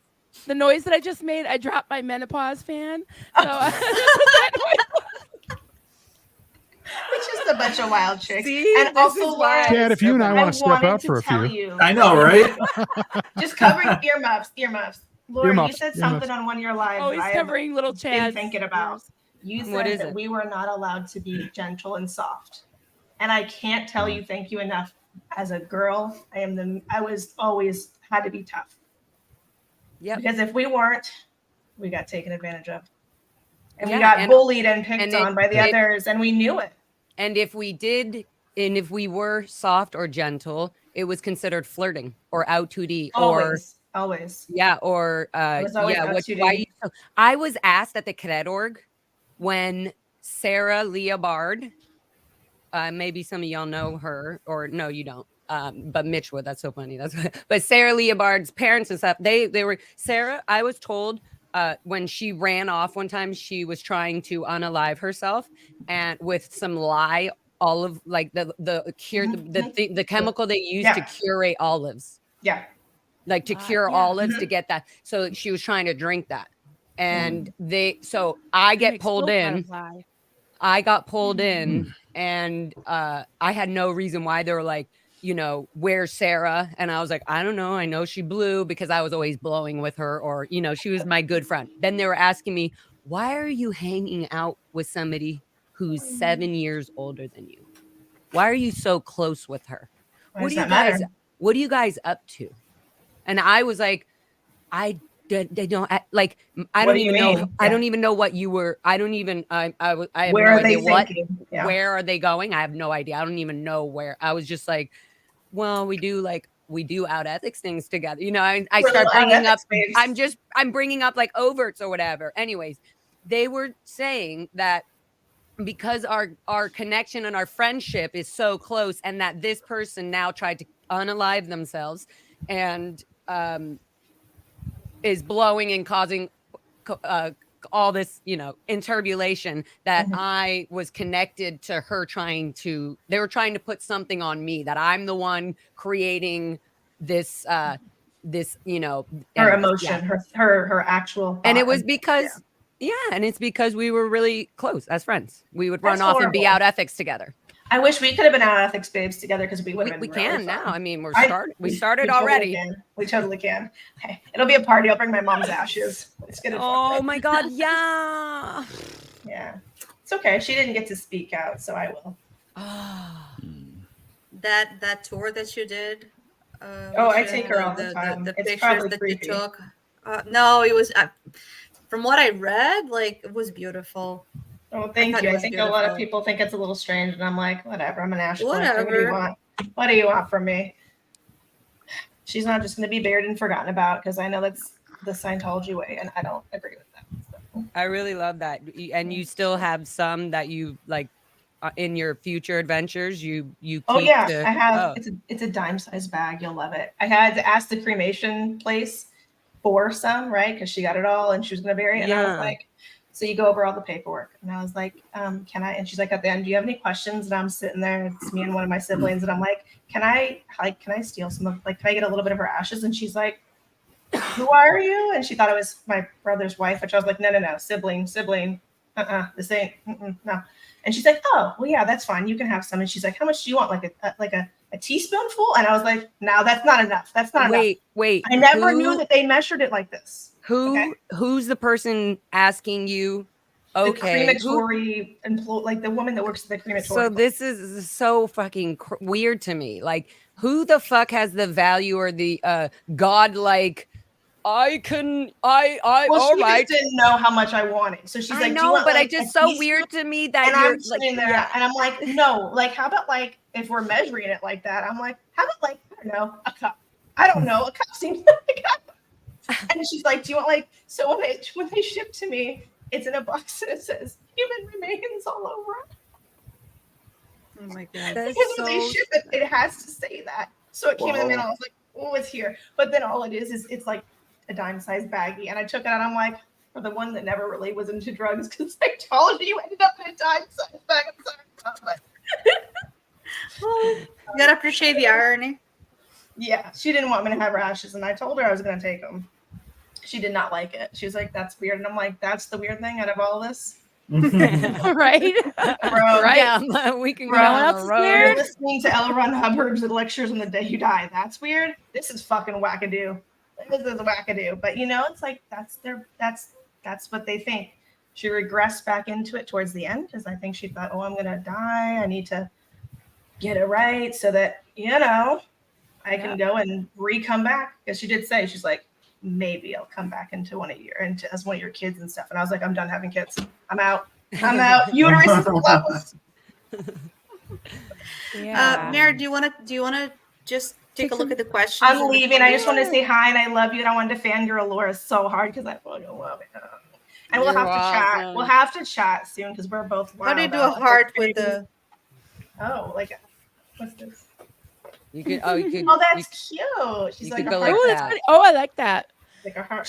The noise that I just made, I dropped my menopause fan. So It's just a bunch of wild chicks. See? And This also, is why- Laura, Chad, if you and I want to step wanted up to for a tell few. you- I know, right? Just covering earmuffs. Laura, you Earmuffs, said earmuffs. something on one of your lives. Oh, he's I have covering little been Chad's thinking about. You said What is that it? we were not allowed to be gentle and soft, and I can't tell you thank you enough. As a girl, I was always had to be tough. Yep. Because if we weren't, we got taken advantage of, and we Yeah, got and- bullied and picked and on by the it- others, and we knew it. And if we did, and if we were soft or gentle, it was considered flirting or out 2D or Always. always. Yeah, or was always yeah, OCD. why you so I was asked at the cadet org when Sarah Leobard, maybe some of y'all know her, or no, you don't. But Mitch would. That's so funny. But Sarah Leobard's parents and stuff, they were Sarah, I was told when she ran off one time, she was trying to unalive herself and with some lye olive, like the chemical they use to curate olives. Yeah. Like to cure olives to get that. So she was trying to drink that. And I get pulled in. I got pulled in and I had no reason why. They were like, you know, where's Sarah? And I was like, I don't know. I know she blew because I was always blowing with her, or, you know, she was my good friend. Then they were asking me, why are you hanging out with somebody who's 7 years older than you? Why are you so close with her? What are you guys up to? And I was like, I don't like, I don't even know. Yeah. I don't even know what you were. I don't even, I have where no are they idea what, where are they going? I have no idea. I don't even know where. I was just like, well, we do out ethics things together. You know, I start bringing up, I'm bringing up like overts or whatever. Anyways, they were saying that because our connection and our friendship is so close, and that this person now tried to unalive themselves and is blowing and causing all this, you know, interbulation, that I was connected to her they were trying to put something on me, that I'm the one creating this, you know, her emotion, her actual. And it was because, and it's because we were really close as friends. We would run off and be out ethics together. I wish we could have been out ethics babes together, because we would have been. We can now. I mean, we started we already. We totally can. Okay. It'll be a party. I'll bring my mom's ashes. Let's get it. Oh my God. Yeah. Yeah. It's okay. She didn't get to speak out, so I will. That tour that you did. I take her all the time. The it's pictures that creepy. you took. No, it was. From what I read, like, it was beautiful. Oh, thank you. I think a lot of people think it's a little strange, and I'm like, whatever. I'm an ash collector. Whatever. What do you want? What do you want from me? She's not just going to be buried and forgotten about, because I know that's the Scientology way, and I don't agree with that. So. I really love that. And you still have some that you like in your future adventures. You keep. Oh yeah, I have. It's a dime-sized bag. You'll love it. I had to ask the cremation place for some, right? Because she got it all, and she was going to bury it. And I was like, so you go over all the paperwork. And I was like, can I? And she's like, at the end, do you have any questions? And I'm sitting there, it's me and one of my siblings. And I'm like, can I steal some of, like, can I get a little bit of her ashes? And she's like, who are you? And she thought it was my brother's wife, which I was like, no, sibling. This ain't, no. And she's like, oh, well, yeah, that's fine. You can have some. And she's like, how much do you want? Like a teaspoonful? And I was like, no, that's not enough. That's not enough. Wait. I never knew that they measured it like this. Who's the person asking you? Okay, the crematory like the woman that works at the crematory. So this is so fucking weird to me. Like, who the fuck has the value or the godlike? Well, she just didn't know how much I wanted, so she's like, "No," do you want, but like, it's just so weird to me that and you're I'm sitting there, and I'm like, no, like, how about, like, if we're measuring it like that? I'm like, how about, like, I don't know, a cup? I don't know, a cup seems like a cup. And she's like, do you want, like, so when they ship to me, it's in a box and it says human remains all over it. Oh my God. Because when they ship it, it has to say that. So it came in the mail. I was like, oh, it's here. But then all it is it's like a dime-sized baggie. And I took it out. I'm like, for the one that never really was into drugs, because Scientology, you ended up in a dime-sized bag. I'm sorry, but you gotta appreciate the irony. Yeah, she didn't want me to have her ashes, and I told her I was going to take them. She did not like it. She was like, that's weird. And I'm like, that's the weird thing out of all this? Right? Bro, right. Yeah, we can go on the road. You're listening to L. Ron Hubbard's lectures on the day you die. That's weird. This is fucking wackadoo. This is wackadoo. But, you know, it's like, that's what they think. She regressed back into it towards the end, because I think she thought, oh, I'm going to die. I need to get it right so that, you know, I can go and come back. Because she did say, she's like, maybe I'll come back into one of as one of your kids and stuff. And I was like, I'm done having kids. I'm out. Uterus is closed. Mary, do you want to just take a look at the questions. I'm leaving. I just want to say hi and I love you. And I wanted to fangirl Laura so hard because I fucking love it. And we'll have to chat. We'll have to chat soon because we're both. How do you do a heart with the? Oh, like what's this? You could. Oh, you could. Oh, that's cute. She's like go like that. Oh, I like that. Like a heart.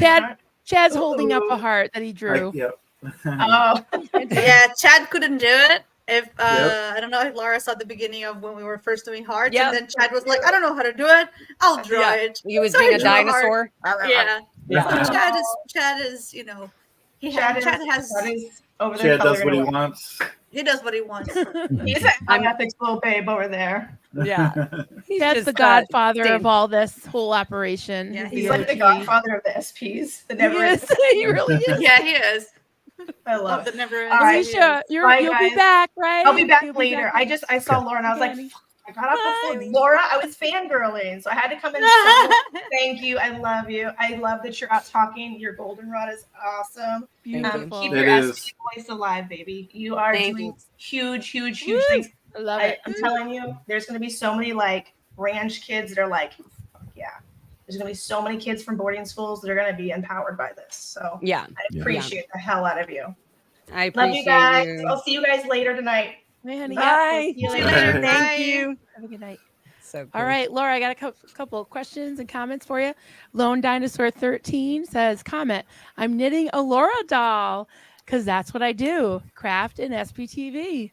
Chad's holding up a heart that he drew. Oh, yeah. Chad couldn't do it. If I don't know if Laura saw the beginning of when we were first doing hearts, and then Chad was like, "I don't know how to do it. I'll draw it." He was being a dinosaur. Yeah. Chad is, you know, Chad has over there. Chad does what he wants. He does what he wants. He's an unethics little babe over there. Yeah. That's the godfather of all this whole operation. Yeah, he's like the godfather of the SPs. The never he really is. Yeah, he is. I love it. Never. All right, Elysia, you'll be back, right? I'll be back You'll later. back. I saw Laura and I was like, fuck, I got up before Laura. I was fangirling, so I had to come in. So thank you. I love you. I love that you're out talking. Your goldenrod is awesome. Beautiful. Keep your SP voice alive, baby. You are doing huge things. I love it. I'm telling you, there's going to be so many like ranch kids that are like, fuck yeah. There's going to be so many kids from boarding schools that are going to be empowered by this. So yeah, I appreciate the hell out of you. I appreciate love you guys. you. I'll see you guys later tonight. Hey, honey. Bye. See you See you later. later. Thank Bye. you. Have a good night. So cool. All right, Laura, I got a couple of questions and comments for you. Lone Dinosaur 13 says, comment, I'm knitting a Laura doll because that's what I do, craft and SPTV.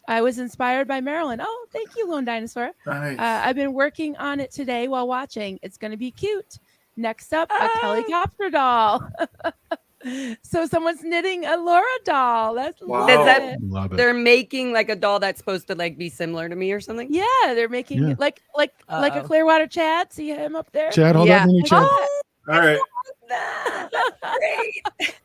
I was inspired by Marilyn. Oh, thank you, Lone Dinosaur. Nice. I've been working on it today while watching. It's going to be cute. Next up, a Helicopter doll. So someone's knitting a Laura doll. That's Wow. Does that, Love it. they're making like a doll that's supposed to like be similar to me or something. Yeah, they're making it like a Clearwater Chad. See him up there? Chad, hold on to me, Chad. All right. Great.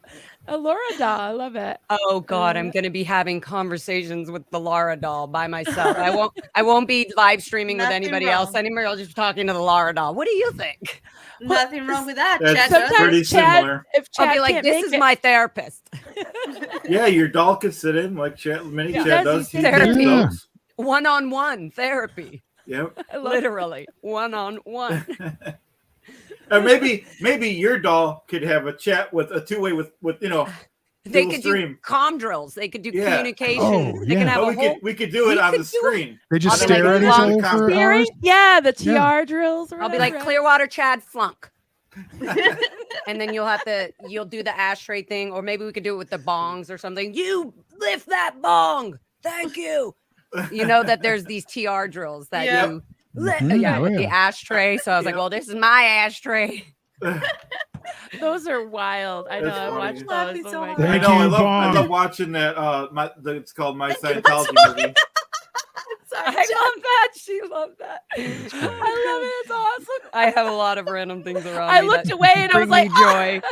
A Laura doll. I love it. Oh God, I'm gonna be having conversations with the Laura doll by myself. I won't be live streaming with Nothing anybody wrong. else anymore. I'll just be talking to the Laura doll. What do you think? Nothing wrong with that. That's Chad. pretty similar. If Chad I'll be like, can't this make is it- my therapist. Yeah, your doll could sit in like Chad, Chad does. He therapy. does. One-on-one therapy. Yep. Literally one-on-one. Or maybe your doll could have a chat with a two-way with They dual could stream. do comm drills. They could do Yeah. communication. Oh, They can yeah. have Oh, a whole. we could do it on the screen. They just I'll be stare like, at each long other for Staring? hours. Yeah, the TR drills. Or I'll be whatever. like Clearwater Chad flunk. And then you'll do the ashtray thing, or maybe we could do it with the bongs or something. You lift that bong. Thank you. You know that there's these TR drills that you lift, Mhm. with Oh, the yeah. ashtray. So I was like, well, this is my ashtray. Those are wild. I know. That's I funny. watched Laughing those. so Oh my hard. God. Thank I know. you, I love Bong. watching that. It's called My Scientology movie. I love that. She loved that. I love it. It's awesome. I have a lot of random things around I me looked that away and I was bring me like, joy.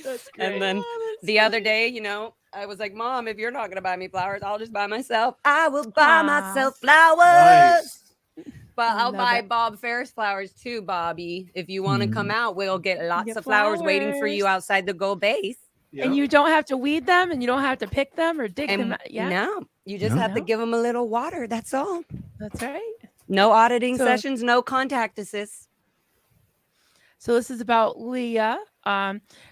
That's great. And then the other day, I was like, Mom, if you're not going to buy me flowers, I'll just buy myself. I will buy myself flowers. Nice. But I'll love buy it. Bob Ferris flowers too, Bobby. If you want to come out, we'll get lots Get of flowers waiting for flowers. you outside the Go base. Yep. And you don't have to weed them and you don't have to pick them or dig them And out. Yeah, no, you just No. have to give them a little water. That's all. that's right. No auditing So- sessions, no contact assist. So this is about Leah.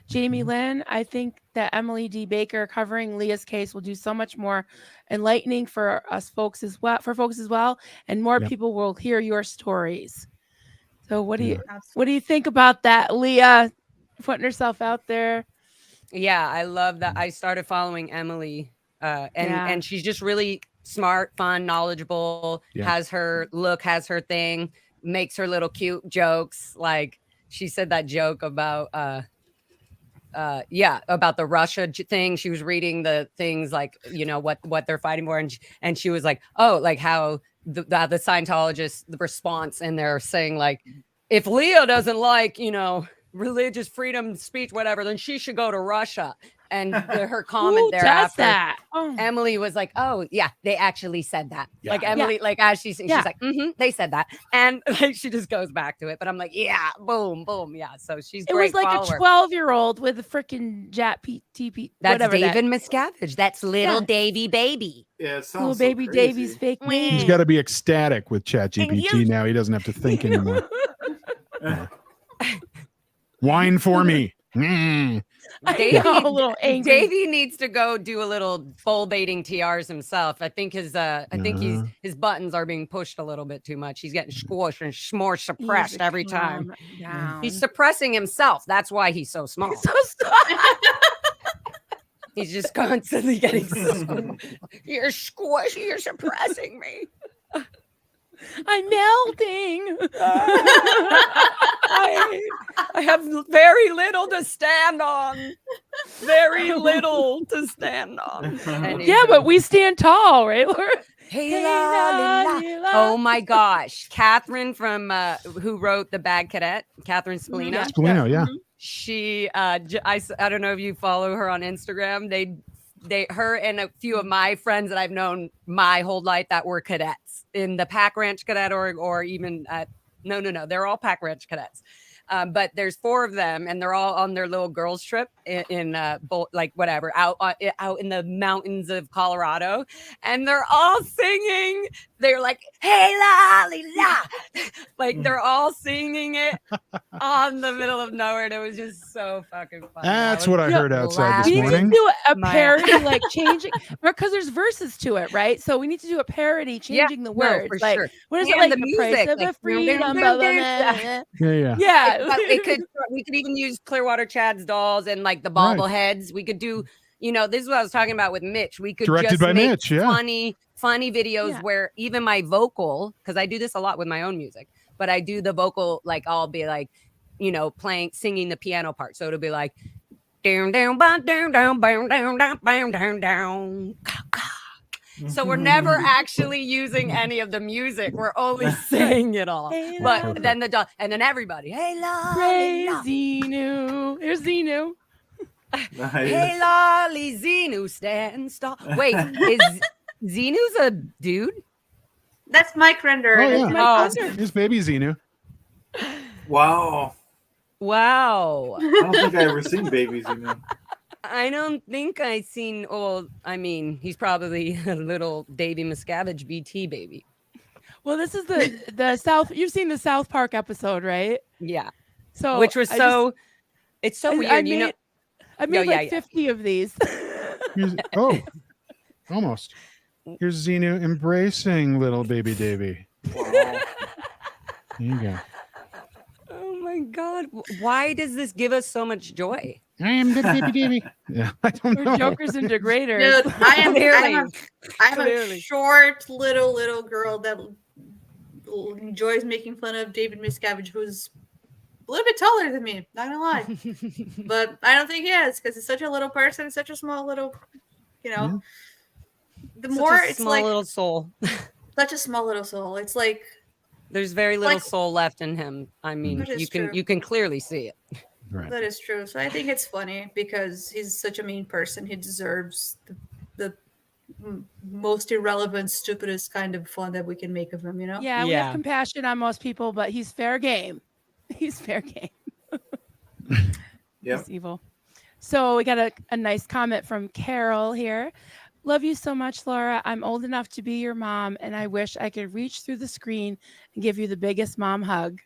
Jamie Lynn, I think that Emily D. Baker covering Leah's case will do so much more enlightening for us folks as well, and more Yep. people will hear your stories. So what do you think about that, Leah? Putting herself out there. Yeah, I love that. I started following Emily, and she's just really smart, fun, knowledgeble. Yeah. Has her look, has her thing, makes her little cute jokes. Like she said that joke about about the Russia thing. She was reading the things like what they're fighting for, and she was like, oh, like how the Scientologists, the response, and they're saying like, if Leah doesn't like religious freedom, speech, whatever, then she should go to Russia. And her comment Who does thereafter, that? Oh. Emily was like, "Oh yeah, they actually said that." Yeah. Like Emily, like as she's Yeah. like, "They said that," and like she just goes back to it. But I'm like, "Yeah, boom, boom, yeah." So she's It great was like follower. a 12-year-old with a freaking TP. That's whatever David that. Miscavige. That's little Davy baby. Yeah, it Little sounds baby so crazy. Davy's fake He's name. got to be ecstatic with ChatGPT now. He doesn't have to think anymore. Yeah. Wine for me. Mm. Davey, know, a little angry. Davey needs to go do a little bull baiting TRs himself. I think his his buttons are being pushed a little bit too much. He's getting squished and more suppressed every time. Down. He's suppressing himself. That's why he's so small. He's just constantly getting you're squishy, you're suppressing me. I'm melting. I have very little to stand on. Very little to stand on. Yeah, but we stand tall, right, Laura? Hey, la, li, la. Oh my gosh. Catherine from who wrote The Bad Cadet, Catherine Spallino. Spallino, yeah. She I don't know if you follow her on Instagram. Her and a few of my friends that I've known my whole life that were cadets in the Pack Ranch Cadet or even at no, they're all Pack Ranch cadets. But there's 4 of them, and they're all on their little girls trip in like whatever out in the mountains of Colorado, and they're all singing. They're like, "Hey la li la," like they're all singing it on the middle of nowhere, and it was just so fucking fun. That's what I heard outside this We need morning. to do a parody, like changing, because there's verses to it, right? So we need to do a parody, changing the words. for like, sure. what is And it like? the The music, price of like, a freedom. Yeah. Yeah. But we could even use Clearwater Chad's dolls and like the bobbleheads. We could do, this is what I was talking about with Mitch. We could Directed just by make Mitch, yeah. funny videos where even my vocal, because I do this a lot with my own music, but I do the vocal, like I'll be like, singing the piano part. So it'll be like down down down down down down down down down down. So we're never actually using any of the music. We're only saying it all. Hey, but then and then everybody, hey la, Praise Xenu. Here's Xenu. Nice. hey lolly, Xenu stand tall. Wait, is Xenu's a dude? That's Mike Render. Oh, and yeah. it's Mike Render. His baby Xenu. Wow. Wow. I don't think I ever seen babies, I don't think I've seen. Oh, I mean, he's probably a little Davy Miscavige BT baby. Well, this is the South. You've seen the South Park episode, right? Yeah. So which was it's so weird. I made 50 of these. Almost. Here's Xenu embracing little baby Davy. There you go. Oh my God! Why does this give us so much joy? I am good baby Davy. Yeah, I don't know. We're jokers and degraders. Dude, I'm a Clearly. short little girl that enjoys making fun of David Miscavige, who's a little bit taller than me, not gonna lie. But I don't think he is, because he's such a little person, such a small little, The Such more a it's small like little soul. such a small little soul. It's like There's very little Like- soul left in him. I mean, That is you can true. you can clearly see it. Right. that is true. So I think it's funny because he's such a mean person. He deserves the most irrelevant, stupidest kind of fun that we can make of him. Yeah, we have compassion on most people, but he's fair game. He's fair game. Yeah. He's evil. So we got a nice comment from Carol here. Love you so much, Laura. I'm old enough to be your mom, and I wish I could reach through the screen and give you the biggest mom hug.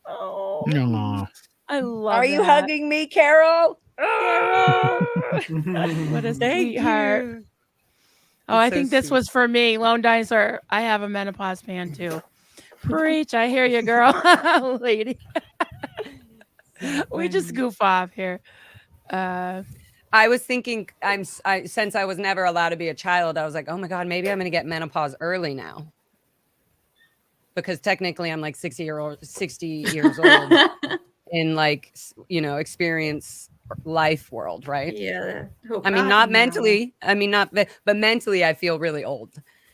Oh, Aw. I love Are you that. hugging me, Carol? What a Thank sweetheart. you. Oh, I That's so think this sweet. was for me. Lone Dinosaur. I have a menopause pan too. Preach. I hear you, girl. Lady. We just goof off here. I was thinking, since I was never allowed to be a child, I was like, oh my God, maybe I'm going to get menopause early now. Because technically I'm like 60 years old in like, experience life world, right? Yeah. I mean, not mentally. I mean, but mentally I feel really old.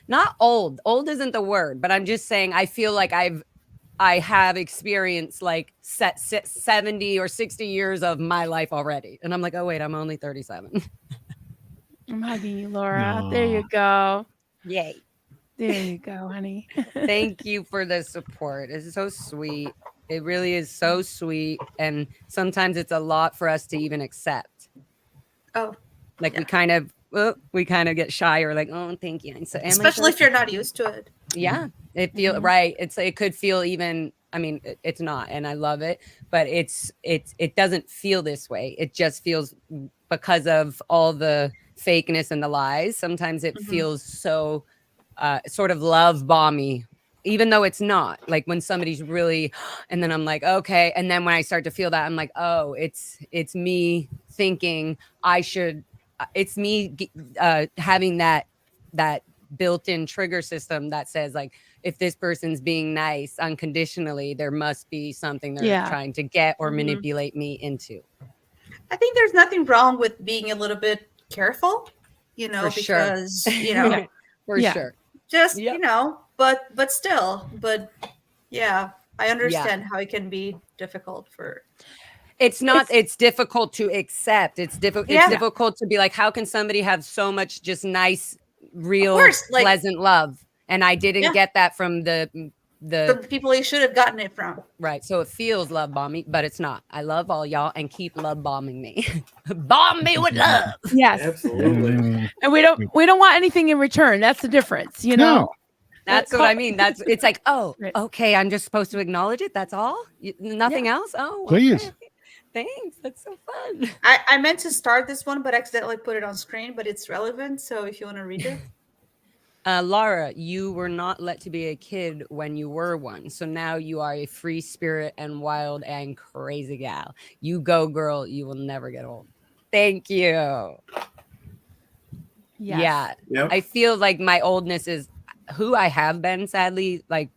Not old. Old isn't the word, but I'm just saying I feel like I have experienced like 70 or 60 years of my life already. And I'm like, oh, wait, I'm only 37. I'm hugging you, Laura. There you go. Yay. There you go, honey. Thank you for the support. It's so sweet. It really is so sweet. And sometimes it's a lot for us to even accept. Oh, like we kind of get shy or like, oh, thank you. So, especially if you're not used to it. Yeah, it feel right. It could feel even. I mean, it's not, and I love it, but it doesn't feel this way. It just feels because of all the fakeness and the lies. Sometimes it feels so sort of love bomby, even though it's not. Like when somebody's really, and then I'm like, okay, and then when I start to feel that, I'm like, oh, it's me thinking I should. It's me having that built-in trigger system that says like, if this person's being nice unconditionally, there must be something they're trying to get or manipulate me into. I think there's nothing wrong with being a little bit careful, For because sure. For sure. Just but still, yeah, I understand how it can be difficult for. It's difficult to accept. It's difficult to be like, how can somebody have so much just nice, real, pleasant love? And I didn't get that from the people you should have gotten it from. Right. So it feels love bombing, but it's not. I love all y'all and keep love bombing me. Bomb me with love. Yes. Absolutely. And we don't want anything in return. That's the difference, you know? No. That's what I mean. It's like, oh, okay, I'm just supposed to acknowledge it. That's all? Nothing else? Oh, please. Okay. Thanks. That's so fun. I meant to start this one, but accidentally put it on screen, but it's relevant. So if you want to read it. Laura, you were not let to be a kid when you were one. So now you are a free spirit and wild and crazy gal. You go, girl. You will never get old. Thank you. Yes. Yeah. Yep. I feel like my oldness is who I have been, sadly, like,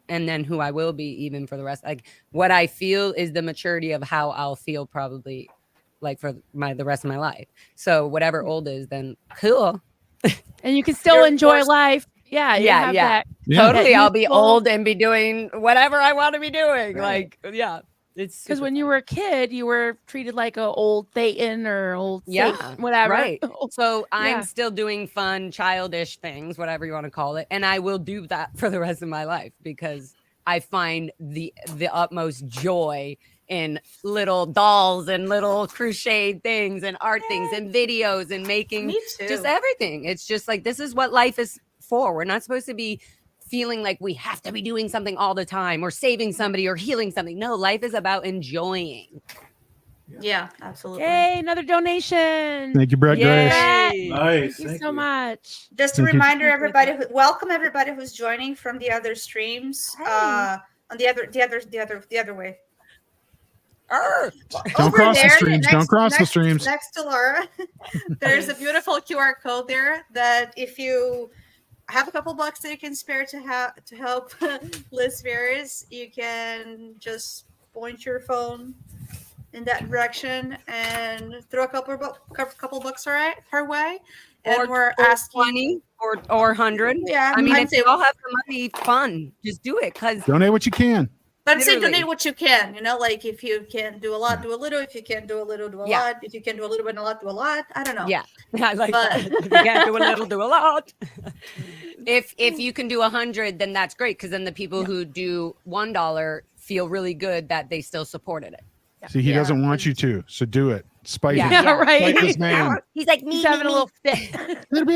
and then who I will be even for the rest. Like what I feel is the maturity of how I'll feel probably like for the rest of my life. So whatever old is, then cool. And you can still enjoy life. Yeah. Yeah. Totally. I'll be old and be doing whatever I want to be doing. Right. Like, yeah. It's because when you were a kid, you were treated like a old Thetan or old Satan, whatever. Right. So I'm still doing fun, childish things, whatever you want to call it. And I will do that for the rest of my life because I find the utmost joy in little dolls and little crocheted things and art things and videos and making just everything. It's just like, this is what life is for. We're not supposed to be feeling like we have to be doing something all the time or saving somebody or healing something. No, life is about enjoying. Yeah, absolutely. Hey, another donation. Thank you, Brett Grace. Nice. Thank you so much. Just a reminder, everybody, welcome everybody who's joining from the other streams. On the other way. Don't cross the streams. Don't cross the streams. Next to Laura, there's a beautiful QR code there that if you have a couple bucks that you can spare to help Liz Ferris, you can just point your phone in that direction and throw a couple bucks her way. And we're asking 20 or 100. Yeah, I mean, if you all have the money, fun. Just do it because donate what you can. But say donate what you can, like if you can do a lot, do a little. If you can't do a little, do a lot. If you can do a little bit and a lot, do a lot. I don't know. Yeah, I like that. If you can't do a little, do a lot. If you can do 100, then that's great because then the people who do $1 feel really good that they still supported it. See, he doesn't want you to, so do it. Spite him. Right. Spite his name. He's like He's having a little fit. And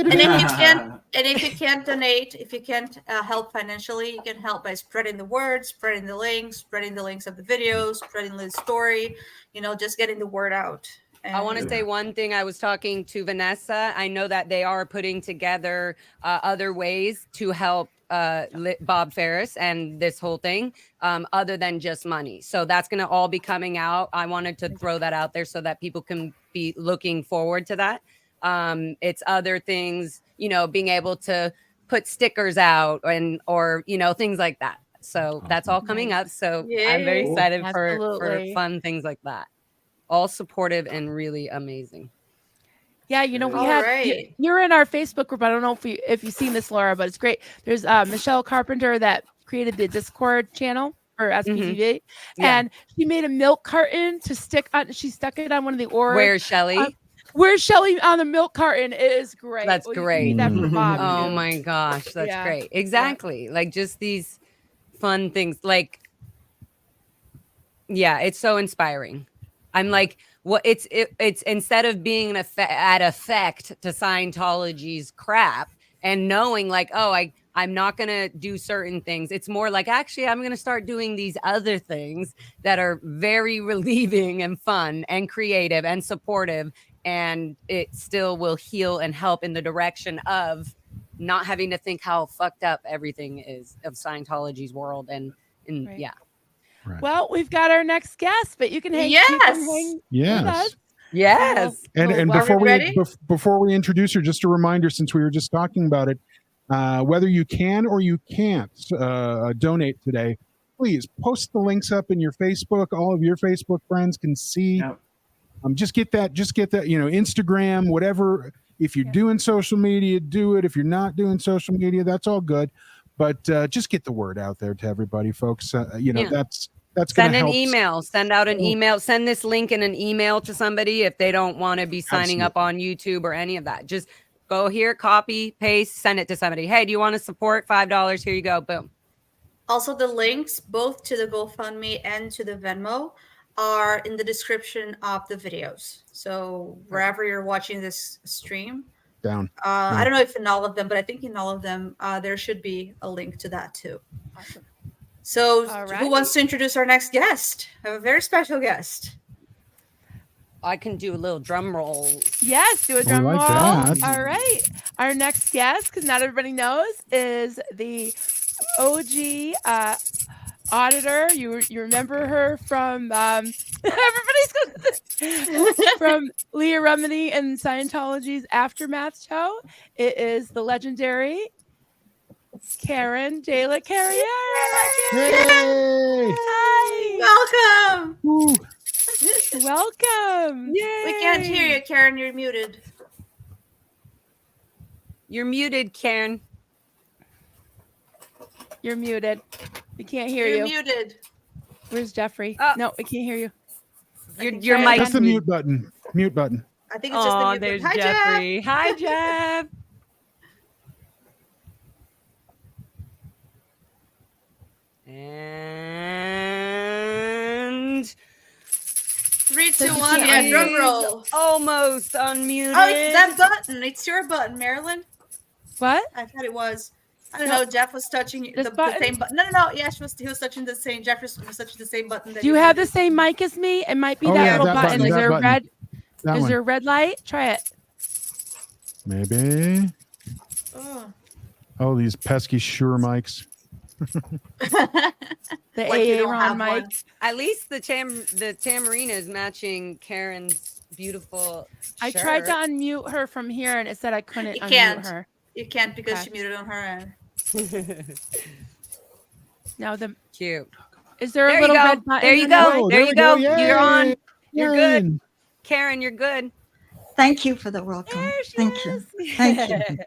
if you can't donate, if you can't help financially, you can help by spreading the word, spreading the links of the videos, spreading the story. Just getting the word out. And I want to say one thing. I was talking to Vanessa. I know that they are putting together other ways to help Bob Ferris and this whole thing other than just money. So that's going to all be coming out. I wanted to throw that out there so that people can be looking forward to that. It's other things, being able to put stickers out or things like that. So that's all coming up. So I'm very excited for fun things like that. All supportive and really amazing. Yeah, we have you're in our Facebook group. I don't know if you've seen this, Laura, but it's great. There's Michelle Carpenter that created the Discord channel for SPTV, Yeah. and she made a milk carton to stick on. She stuck it on one of the oars. Where's Shelly? Where's Shelly on the milk carton? It is great. That's Well, you can great. see that for Bob, Oh too. my gosh, that's Yeah. great. Exactly. Like just these fun things. Like, yeah, it's so inspiring. I'm like, what it's instead of being at effect to Scientology's crap and knowing like, oh, I'm not gonna do certain things. It's more like actually I'm gonna start doing these other things that are very relieving and fun and creative and supportive, and it still will heal and help in the direction of not having to think how fucked up everything is of Scientology's world and Right. yeah. Well, we've got our next guest, but you can hang. You can hang with Yes. us. Yes. And before we introduce her, just a reminder, since we were just talking about it, whether you can or you can't donate today, please post the links up in your Facebook. All of your Facebook friends can see. Just get that. Instagram, whatever. If you're doing social media, do it. If you're not doing social media, that's all good. But just get the word out there to everybody, folks. That's going Send to an help. email. Send out an email. Send this link in an email to somebody if they don't want to be signing up on YouTube or any of that. Just go here, copy, paste, send it to somebody. Hey, do you want to support? $5. Here you go. Boom. Also, the links both to the GoFundMe and to the Venmo are in the description of the videos. So wherever you're watching this stream, down. I don't know if in all of them, but I think in all of them, there should be a link to that too. Awesome. So who wants to introduce our next guest? I have a very special guest. I can do a little drum roll. Yes, do a drum like roll. that. All right. Our next guest, because not everybody knows, is the OG auditor. You remember her from from Leah Remini and Scientology's Aftermath show. It is the legendary Karen Jayla Carrier. Yay! Hi. Welcome. Welcome. Yay. We can't hear you, Karen. You're muted. You're muted, Karen. You're muted. We can't hear You're you. muted. Where's Jeffrey? No, we can't hear you. Your mic. That's the mute button. Mute button. I think it's just the mute there's button. Hi, Jeffrey. Jeff. Hi, Jeff. And 3, 2, 1. Yeah, drum roll. Almost unmuted. Oh, it's that button. It's your button, Marilyn. What? I thought it was. I don't know. Jeff was touching the button? same button. No. Yeah, he was touching the same. Jeff was touching the same button. Do you have the same mic as me? It might be Oh, that yeah, little that button. button, Is that there a button. red? That Is one. there a red light? Try it. Maybe. Oh, these pesky Shure mics. The Like you AA don't Ron have mic. one. At least the tamarina is matching Karen's beautiful I shirt. tried to unmute her from here, and it said I couldn't You unmute can't. her. You can't because Okay. she muted on her end. Now Cute. is there a There you little go. red button? There you on go. the mic? There you go. Yay. You're on. You're good. Karen. Karen, you're good. Thank you for the welcome. Thank you. Thank you.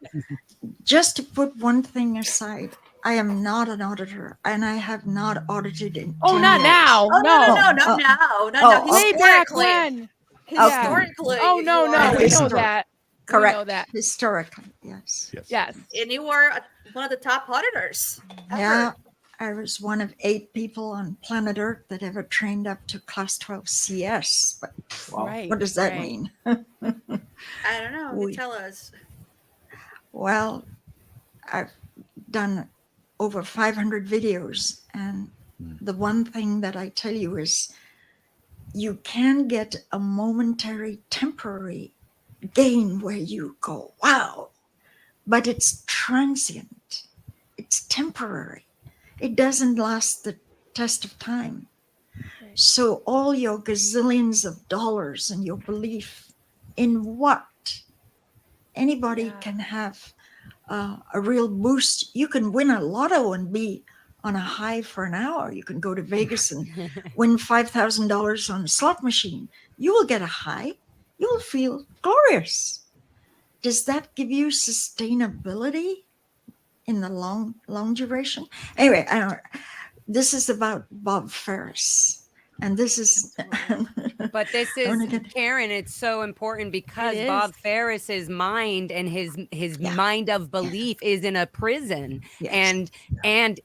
Just to put one thing aside, I am not an auditor, and I have not audited in. Oh, 10 not years. now. Oh, no. Oh, Way back Historically. when. Historically. Oh no, you no, are- we know that. Correct. We know that. Historically, yes. Yes. And you were one of the top auditors. ever. Yeah, I was one of 8 people on planet Earth that ever trained up to Class 12 CS. But Right, what does that right. mean? I don't know. You We- tell us. Well, I've done over 500 videos, and the one thing that I tell you is you can get a momentary, temporary gain where you go, wow, but it's transient. It's temporary. It doesn't last the test of time. So all your gazillions of dollars and your belief in what anybody can have a real boost. You can win a lotto and be on a high for an hour. You can go to Vegas and win $5,000 on a slot machine. You will get a high. You will feel glorious. Does that give you sustainability in the long duration? Anyway, I don't. this is about Bob Ferris. And this is But this I wanna is get- Karen, it's so important because It Bob is. Ferris's mind and his mind of belief is in a prison. And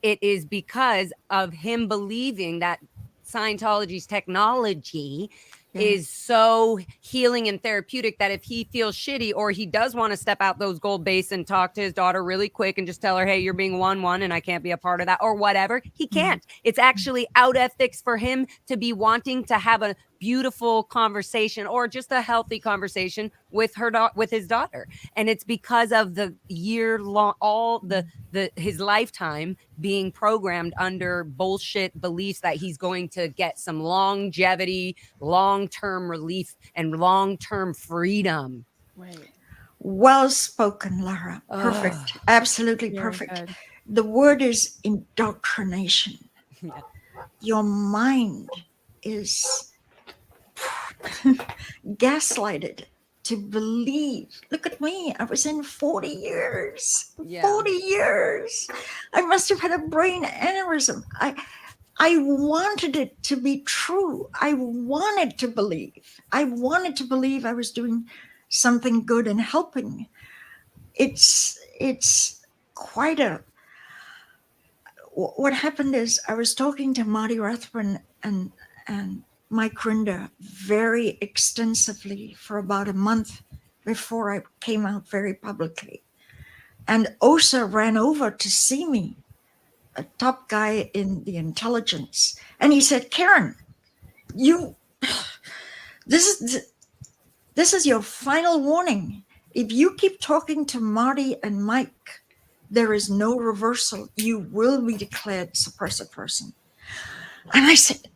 it is because of him believing that Scientology's technology is so healing and therapeutic that if he feels shitty or he does want to step out those gold base and talk to his daughter really quick and just tell her, hey, you're being 1-1 and I can't be a part of that or whatever, he can't. It's actually out ethics for him to be wanting to have a beautiful conversation or just a healthy conversation with with his daughter. And it's because of the year long, all his lifetime being programmed under bullshit beliefs that he's going to get some longevity, long-term relief, and long-term freedom. Right. Well spoken, Lara. Perfect. Absolutely Very perfect. good. The word is indoctrination. Your mind is gaslighted to believe. Look at me. I was in 40 years. 40 years. I must have had a brain aneurysm. I wanted it to be true. I wanted to believe. I wanted to believe I was doing something good and helping. It's quite a. What happened is I was talking to Marty Rathbun and Mike Rinder very extensively for about a month before I came out very publicly. And Osa ran over to see me, a top guy in the intelligence. And he said, Karen, this is your final warning. If you keep talking to Marty and Mike, there is no reversal. You will be declared suppressive person. And I said,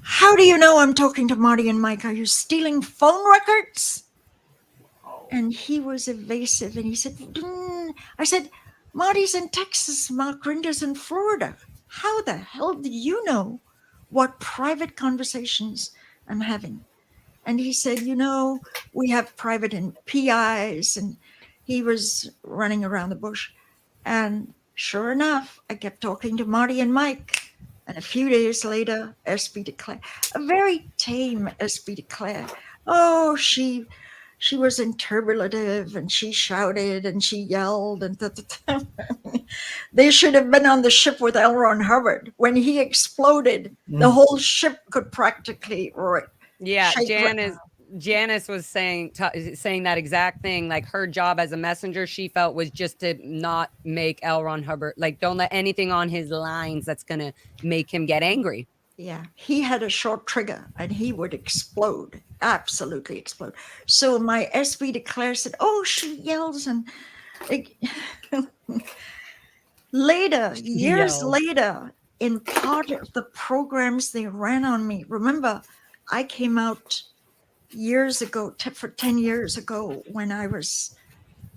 how do you know I'm talking to Marty and Mike? Are you stealing phone records? And he was evasive and he said, I said, Marty's in Texas, Mark Rinder's in Florida. How the hell do you know what private conversations I'm having? And he said, we have private and PIs, and he was running around the bush. And sure enough, I kept talking to Marty and Mike. And a few days later, SB declared, a very tame SB declared, oh, she was interpolative and she shouted and she yelled and they should have been on the ship with L. Ron Hubbard. When he exploded, the whole ship could practically shake. Janice was saying that exact thing. Like her job as a messenger, she felt was just to not make L. Ron Hubbard, like don't let anything on his lines that's going to make him get angry. Yeah, he had a short trigger and he would explode, absolutely explode. So my SB declare said, oh, she yells. And years later, in part of the programs they ran on me, remember, I came out years ago, for 10 years ago, when I was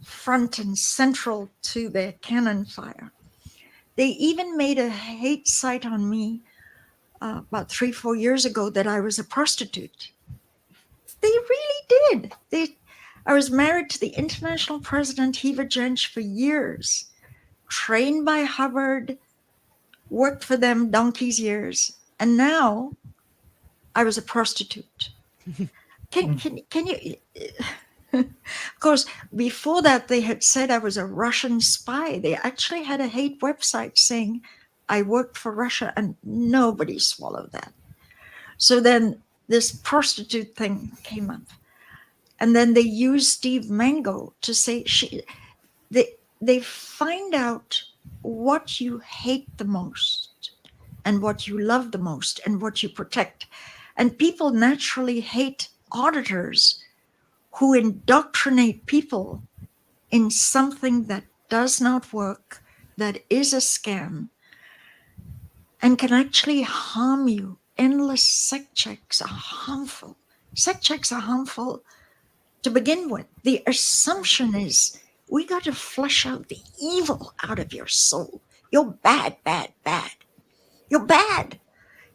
front and central to their cannon fire. They even made a hate site on me about 3-4 years ago that I was a prostitute. They really did. I was married to the international president, Heva Jensch, for years, trained by Hubbard, worked for them donkey's years, and now I was a prostitute. Can you? Of course, before that, they had said I was a Russian spy. They actually had a hate website saying I worked for Russia, and nobody swallowed that. So then this prostitute thing came up. And then they used Steve Mango to say they find out what you hate the most and what you love the most and what you protect. And people naturally hate auditors who indoctrinate people in something that does not work, that is a scam, and can actually harm you. Endless sec checks are harmful. Sec checks are harmful to begin with. The assumption is we got to flush out the evil out of your soul. You're bad, bad, bad. You're bad.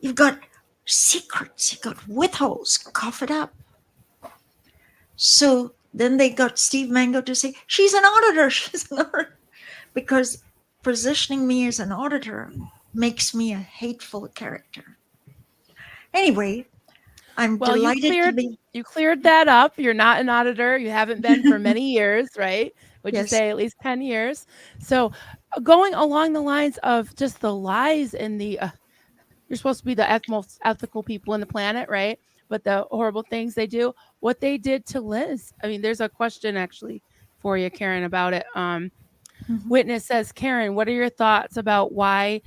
You've got secrets. You've got withholds. Cough it up. So then they got Steve Mango to say, she's an auditor. She's an auditor. Because positioning me as an auditor makes me a hateful character. Anyway, I'm Well, you delighted to be. cleared that up. You're not an auditor. You haven't been for many years, right? Would you Yes. say at least 10 years? So, going along the lines of just the lies and the you're supposed to be the most ethical people in the planet, right? But the horrible things they do, what they did to Liz. I mean, there's a question actually for you, Karen, about it. Witness says, Karen, what are your thoughts about why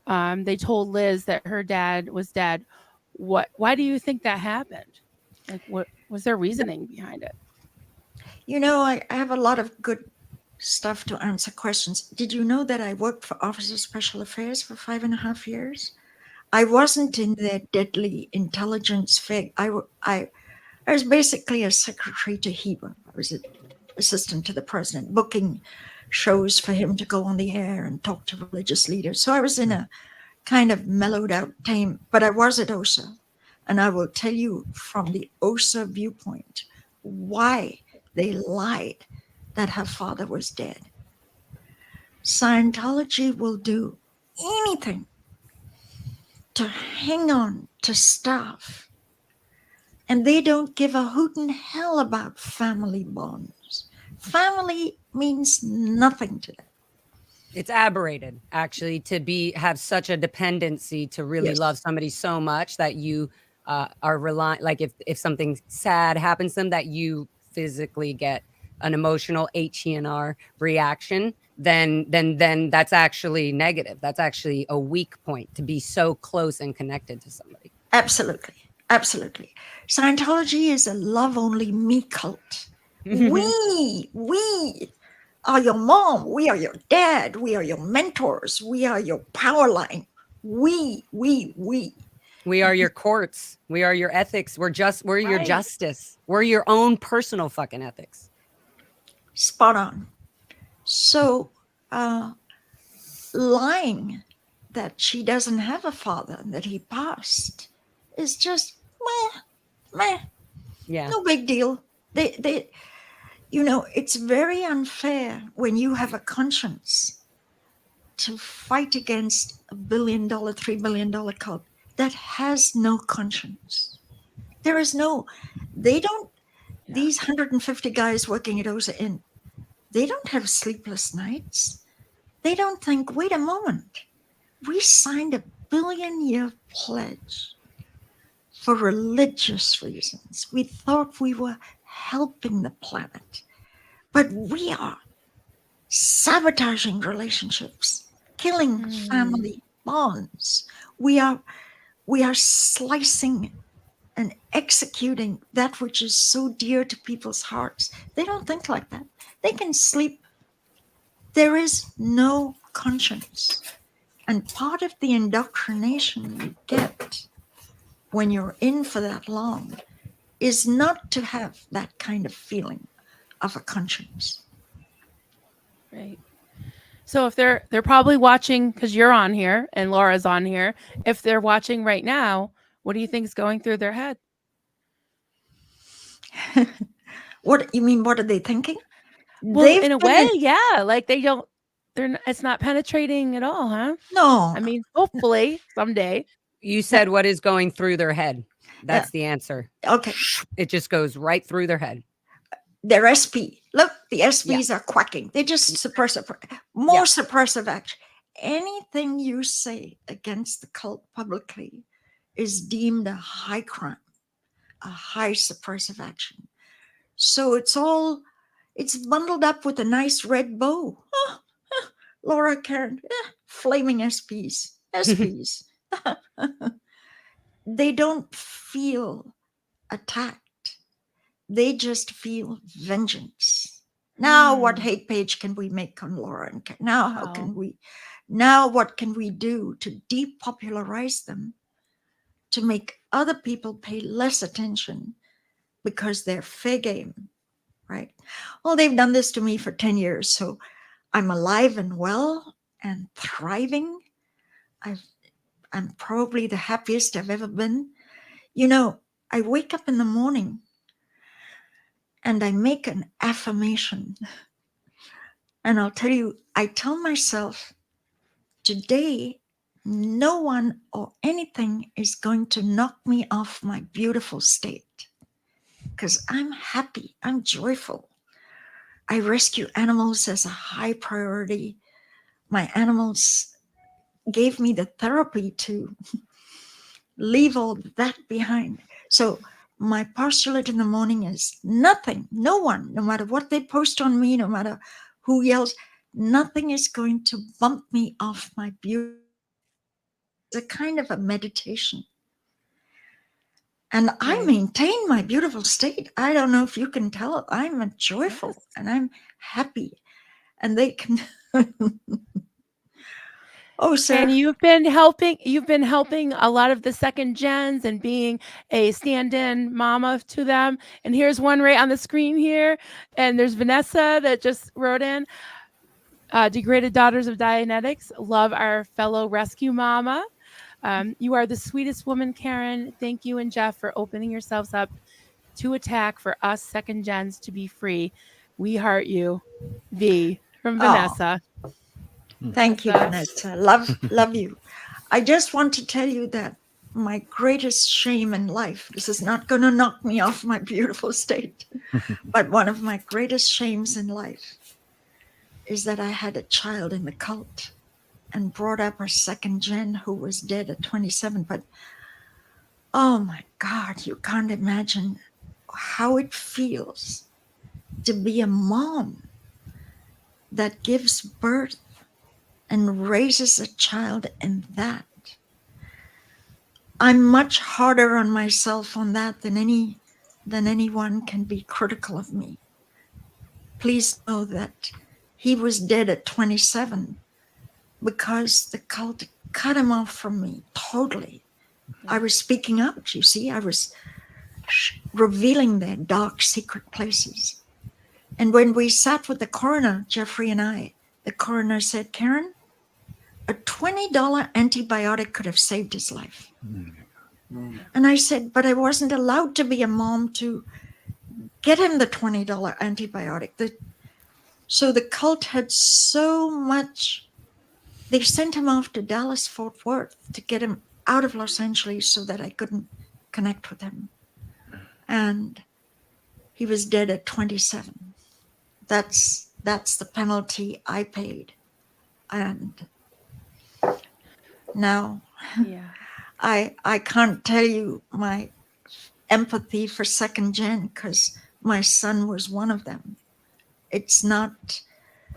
they told Liz that her dad was dead? Why do you think that happened? Like, what was their reasoning behind it? You know, I have a lot of good stuff to answer questions. Did you know that I worked for Office of Special Affairs for 5.5 years? I wasn't in their deadly intelligence fig. I was basically a secretary to Heber. I was an assistant to the president, booking shows for him to go on the air and talk to religious leaders. So I was in a kind of mellowed out tame, but I was at OSA. And I will tell you from the OSA viewpoint why they lied that her father was dead. Scientology will do anything to hang on to staff. And they don't give a hoot in hell about family bonds. Family means nothing to them. It's aberrated, actually, to have such a dependency to really love somebody so much that you are relying, like if something sad happens to them, that you physically get an emotional HENR reaction, then that's actually negative. That's actually a weak point, to be so close and connected to somebody. Absolutely. Absolutely. Scientology is a love only me cult. We are your mom. We are your dad. We are your mentors. We are your power line. We. We are your courts. We are your ethics. We're your justice. We're your own personal fucking ethics. Spot on. So, lying that she doesn't have a father and that he passed is just meh. Yeah. No big deal. They it's very unfair when you have a conscience to fight against $1 billion, $3 billion cult that has no conscience. There is no, these 150 guys working at OSA Inn, they don't have sleepless nights. They don't think, wait a moment, we signed a billion-year pledge for religious reasons. We thought we were helping the planet, but we are sabotaging relationships, killing family bonds. We are slicing and executing that which is so dear to people's hearts. They don't think like that. They can sleep. There is no conscience. And part of the indoctrination you get when you're in for that long is not to have that kind of feeling of a conscience. Right. So if they're probably watching, because you're on here and Laura's on here, if they're watching right now, what do you think is going through their head? What you mean? What are they thinking? Well, in a way, yeah. Like it's not penetrating at all, huh? No. I mean, hopefully someday. You said what is going through their head. That's the answer. Okay. It just goes right through their head. Their SP. Look, the SPs are quacking. They just suppressive, more suppressive action. Anything you say against the cult publicly is deemed a high crime, a high suppressive action. So it's bundled up with a nice red bow. Laura, Karen, flaming SPs. They don't feel attacked. They just feel vengeance. Now, what hate page can we make on Laura and Karen? Now, what can we do to depopularize them, to make other people pay less attention because they're fair game, right? Well, they've done this to me for 10 years, so I'm alive and well and thriving. I'm probably the happiest I've ever been. You know, I wake up in the morning and I make an affirmation. And I'll tell you, I tell myself, today no one or anything is going to knock me off my beautiful state, because I'm happy, I'm joyful. I rescue animals as a high priority. My animals gave me the therapy to leave all that behind. So my postulate in the morning is nothing, no one, no matter what they post on me, no matter who yells, nothing is going to bump me off my beauty. It's a kind of a meditation. And I maintain my beautiful state. I don't know if you can tell, I'm joyful and I'm happy. And they can Oh, sir. And you've been helping a lot of the second gens and being a stand-in mama to them. And here's one right on the screen here. And there's Vanessa that just wrote in. Degraded Daughters of Dianetics. Love our fellow rescue mama. You are the sweetest woman, Karen. Thank you and Jeff for opening yourselves up to attack for us second gens to be free. We heart you. V from Vanessa. Thank you, Vanessa. Love you. I just want to tell you that my greatest shame in life, this is not going to knock me off my beautiful state, but one of my greatest shames in life is that I had a child in the cult and brought up a second gen who was dead at 27. But oh my God, you can't imagine how it feels to be a mom that gives birth and raises a child in that. I'm much harder on myself on that than anyone can be critical of me. Please know that he was dead at 27 because the cult cut him off from me totally. I was speaking up, you see. I was revealing their dark secret places. And when we sat with the coroner, Jeffrey and I, the coroner said, Karen, a $20 antibiotic could have saved his life. And I said, but I wasn't allowed to be a mom to get him the $20 antibiotic. So the cult had so much, they sent him off to Dallas, Fort Worth to get him out of Los Angeles so that I couldn't connect with him. And he was dead at 27. That's the penalty I paid. And now I can't tell you my empathy for second gen because my son was one of them. It's not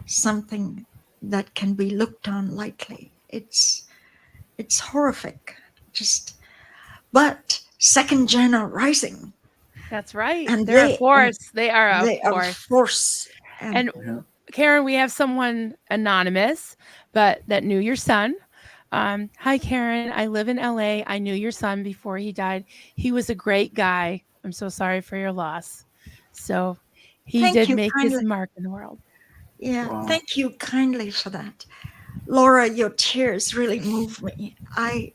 something that can be looked on lightly. It's horrific. But second gen are rising. That's right. And they're a force. They are a force. And Karen, we have someone anonymous, but that knew your son. Hi, Karen. I live in LA. I knew your son before he died. He was a great guy. I'm so sorry for your loss. So he did make his mark in the world. Yeah. Wow. Thank you kindly for that. Laura, your tears really move me. I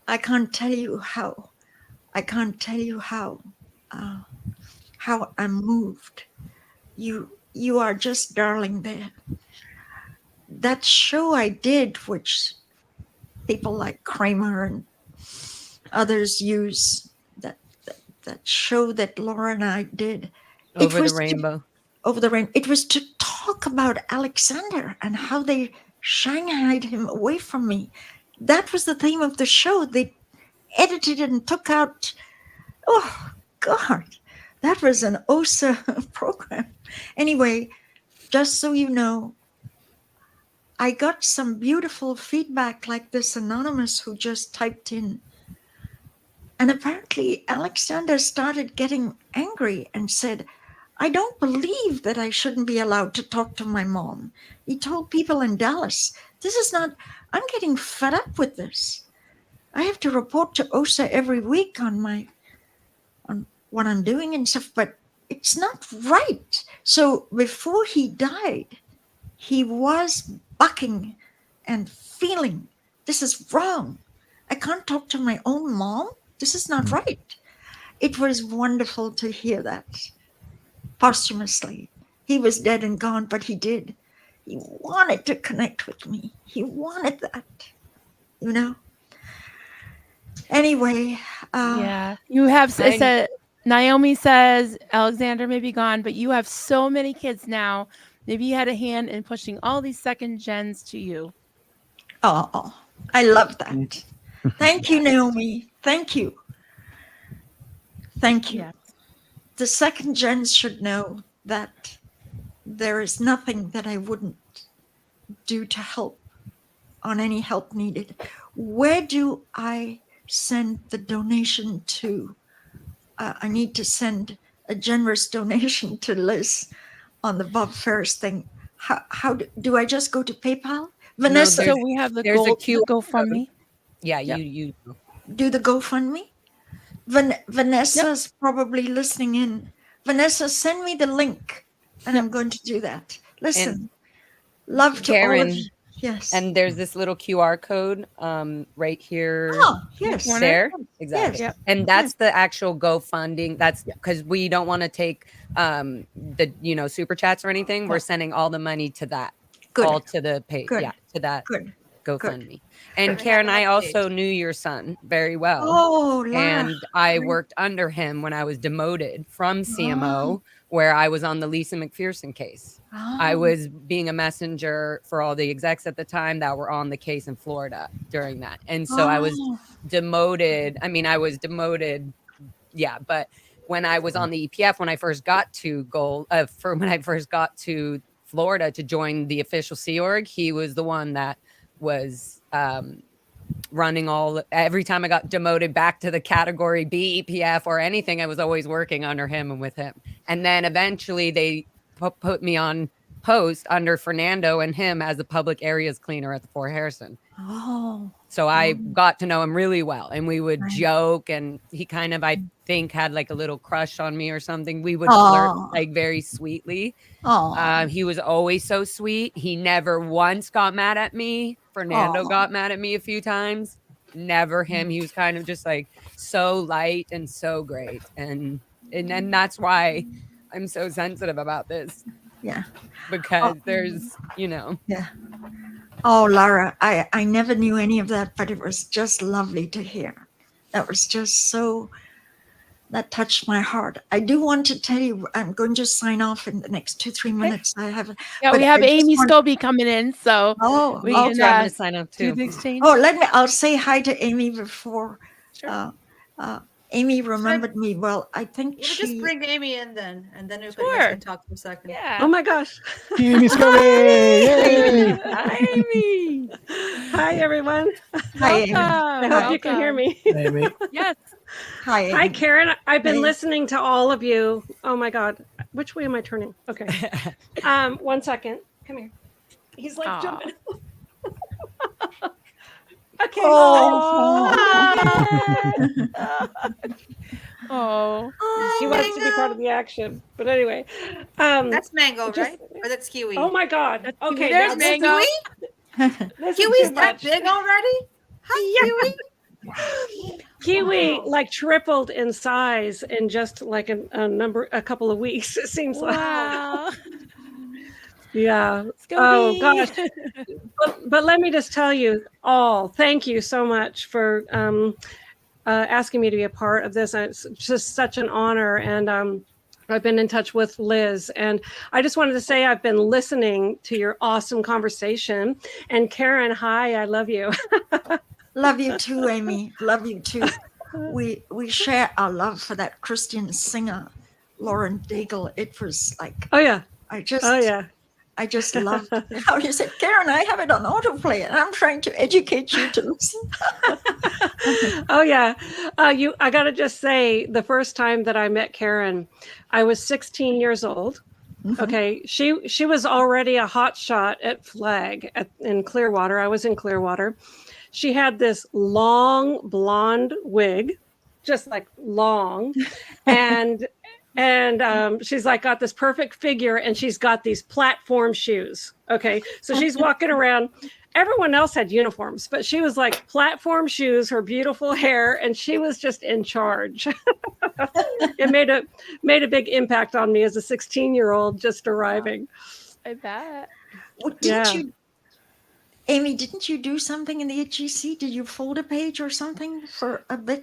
can't tell you how. I can't tell you how I'm moved. You are just darling there. That show I did, which people like Kramer and others use, that show that Laura and I did. Over the Rainbow. Over the Rainbow. It was to talk about Alexander and how they shanghaied him away from me. That was the theme of the show. They edited and took out, oh, God. That was an OSA program. Anyway, just so you know, I got some beautiful feedback like this anonymous who just typed in. And apparently Alexander started getting angry and said, I don't believe that I shouldn't be allowed to talk to my mom. He told people in Dallas, I'm getting fed up with this. I have to report to OSA every week on what I'm doing and stuff, but it's not right. So before he died, he was bucking and feeling, this is wrong. I can't talk to my own mom. This is not right. It was wonderful to hear that posthumously. He was dead and gone, but he did. He wanted to connect with me. He wanted that. you know. Anyway, Yeah, you have. It said Naomi says Alexander may be gone, but you have so many kids now. Maybe you had a hand in pushing all these second gens to you. Oh, I love that. Thank you, Naomi. Thank you. Thank you. Yes. The second gens should know that there is nothing that I wouldn't do to help on any help needed. Where do I send the donation to? I need to send a generous donation to Liz on the Bob Ferris thing. How do I just go to PayPal? Vanessa, so we have the GoFundMe. Yeah, you do the GoFundMe. Vanessa's probably listening in. Vanessa, send me the link, and I'm going to do that. Listen, And love to all Karen, of you. Yes. And there's this little QR code right here. Oh, yes. There. Exactly. Yes. And that's the actual GoFunding. That's because we don't want to take the super chats or anything. We're sending all the money to that. Good. All to the page. Good. Yeah, to that Good. GoFundMe. And Good. Karen, I also knew your son very well. Oh, Laura. And I worked under him when I was demoted from CMO, where I was on the Lisa McPherson case. I was being a messenger for all the execs at the time that were on the case in Florida during that. And so I was demoted. I mean, I was demoted. Yeah. But when I was on the EPF, when I first got to when I first got to Florida to join the official Sea Org, he was the one that was running every time I got demoted back to the category B EPF or anything, I was always working under him and with him. And then eventually they put me on post under Fernando and him as the public areas cleaner at the Fort Harrison. Oh. So I got to know him really well, and we would joke, and he kind of, I think, had like a little crush on me or something. We would flirt like very sweetly. He was always so sweet. He never once got mad at me. Fernando got mad at me a few times. Never him. He was kind of just like so light and so great. And then that's why I'm so sensitive about this. Yeah. Because there's, Yeah. Oh, Laura, I never knew any of that, but it was just lovely to hear. That was just that touched my heart. I do want to tell you, I'm going to sign off in the next 2-3 minutes. We have Amy Scobie coming in, so we can try to sign up too. do the exchange. I'll say hi to Amy before. Sure. Amy remembered me well. I think just bring Amy in then, and then everybody else can talk for a second. Yeah. Oh my gosh. Amy Scobie. Hi, Amy. Hi, everyone. Hi, Amy. I hope you can hear me. Amy. Yes. Hi, Amy. Hi, Karen. I've been listening to all of you. Oh my God. Which way am I turning? Okay. 1 second. Come here. He's like jumping. Okay. She wants to be part of the action. But anyway. That's Mango, right? Or that's Kiwi? Oh my God. Okay. There's Mango. Kiwi's that big already? Hi, Kiwi. Kiwi like tripled in size in just like a couple of weeks, it seems like. Yeah. Oh gosh. But let me just tell you all, thank you so much for asking me to be a part of this. It's just such an honor. And I've been in touch with Liz, and I just wanted to say I've been listening to your awesome conversation. And Karen, hi, I love you. Love you too, Amy. Love you too. We share our love for that Christian singer, Lauren Daigle. It was like, I just loved how you said, Karen, I have it on autoplay, and I'm trying to educate you to listen. I gotta just say, the first time that I met Karen, I was 16 years old. Mm-hmm. Okay, she was already a hot shot at Flag in Clearwater. I was in Clearwater. She had this long blonde wig, just like long, and she's like got this perfect figure, and she's got these platform shoes. Okay, so she's walking around. Everyone else had uniforms, but she was like platform shoes, her beautiful hair, and she was just in charge. It made a big impact on me as a 16-year-old just arriving. I bet. Well, Amy, didn't you do something in the HGC? Did you fold a page or something for a bit?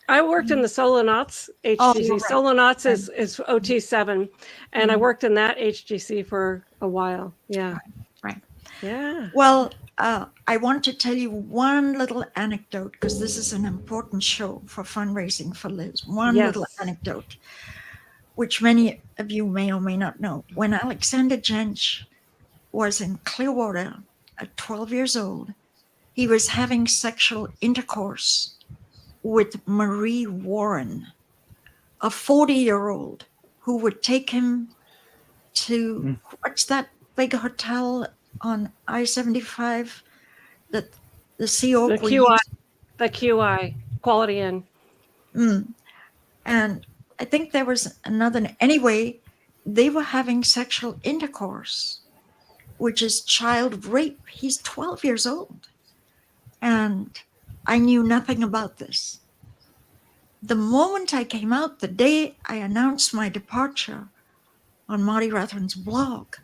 I worked in the Solonauts HGC. Oh, you're right. Solonauts is OT7, and I worked in that HGC for a while. Yeah. Right. Yeah. Well, I want to tell you one little anecdote, because this is an important show for fundraising for Liz. One Yes. little anecdote, which many of you may or may not know. When Alexander Jensch was in Clearwater at 12 years old, he was having sexual intercourse with Marie Warren, a 40-year-old who would take him to, what's that big hotel on I-75 that the Sea Org The QI, Quality Inn. And I think there was another, anyway, they were having sexual intercourse, which is child rape. He's 12 years old. And I knew nothing about this. The moment I came out, the day I announced my departure on Marty Rathren's blog,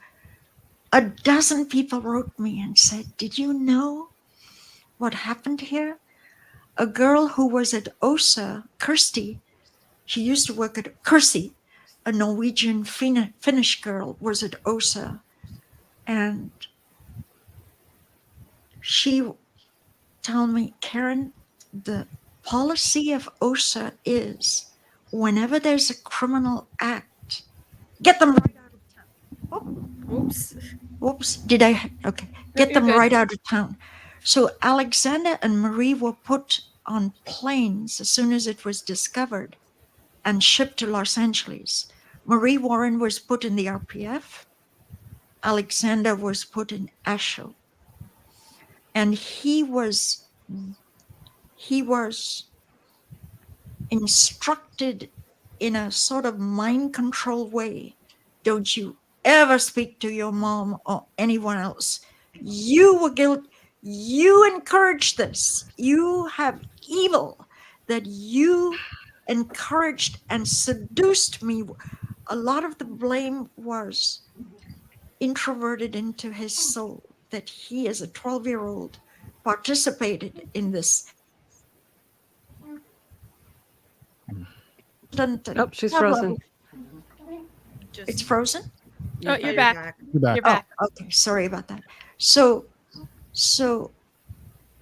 a dozen people wrote me and said, did you know what happened here? A girl who was at OSA, Kirsty, she used to work at Kirsty, a Norwegian Finnish girl, was at OSA. And she told me, Karen, the policy of OSA is whenever there's a criminal act, get them right out of town. Oops. Did I? Okay. Get them right out of town. So Alexander and Marie were put on planes as soon as it was discovered and shipped to Los Angeles. Marie Warren was put in the RPF. Alexander was put in ASHO. And he was instructed in a sort of mind control way. Don't you ever speak to your mom or anyone else. You were guilty. You encouraged this. You have evil that you encouraged and seduced me. A lot of the blame was introverted into his soul, that he, as a 12-year-old, participated in this. Oh, she's frozen. It's frozen? Oh, you're back. You're back. You're back. Oh, okay, sorry about that. So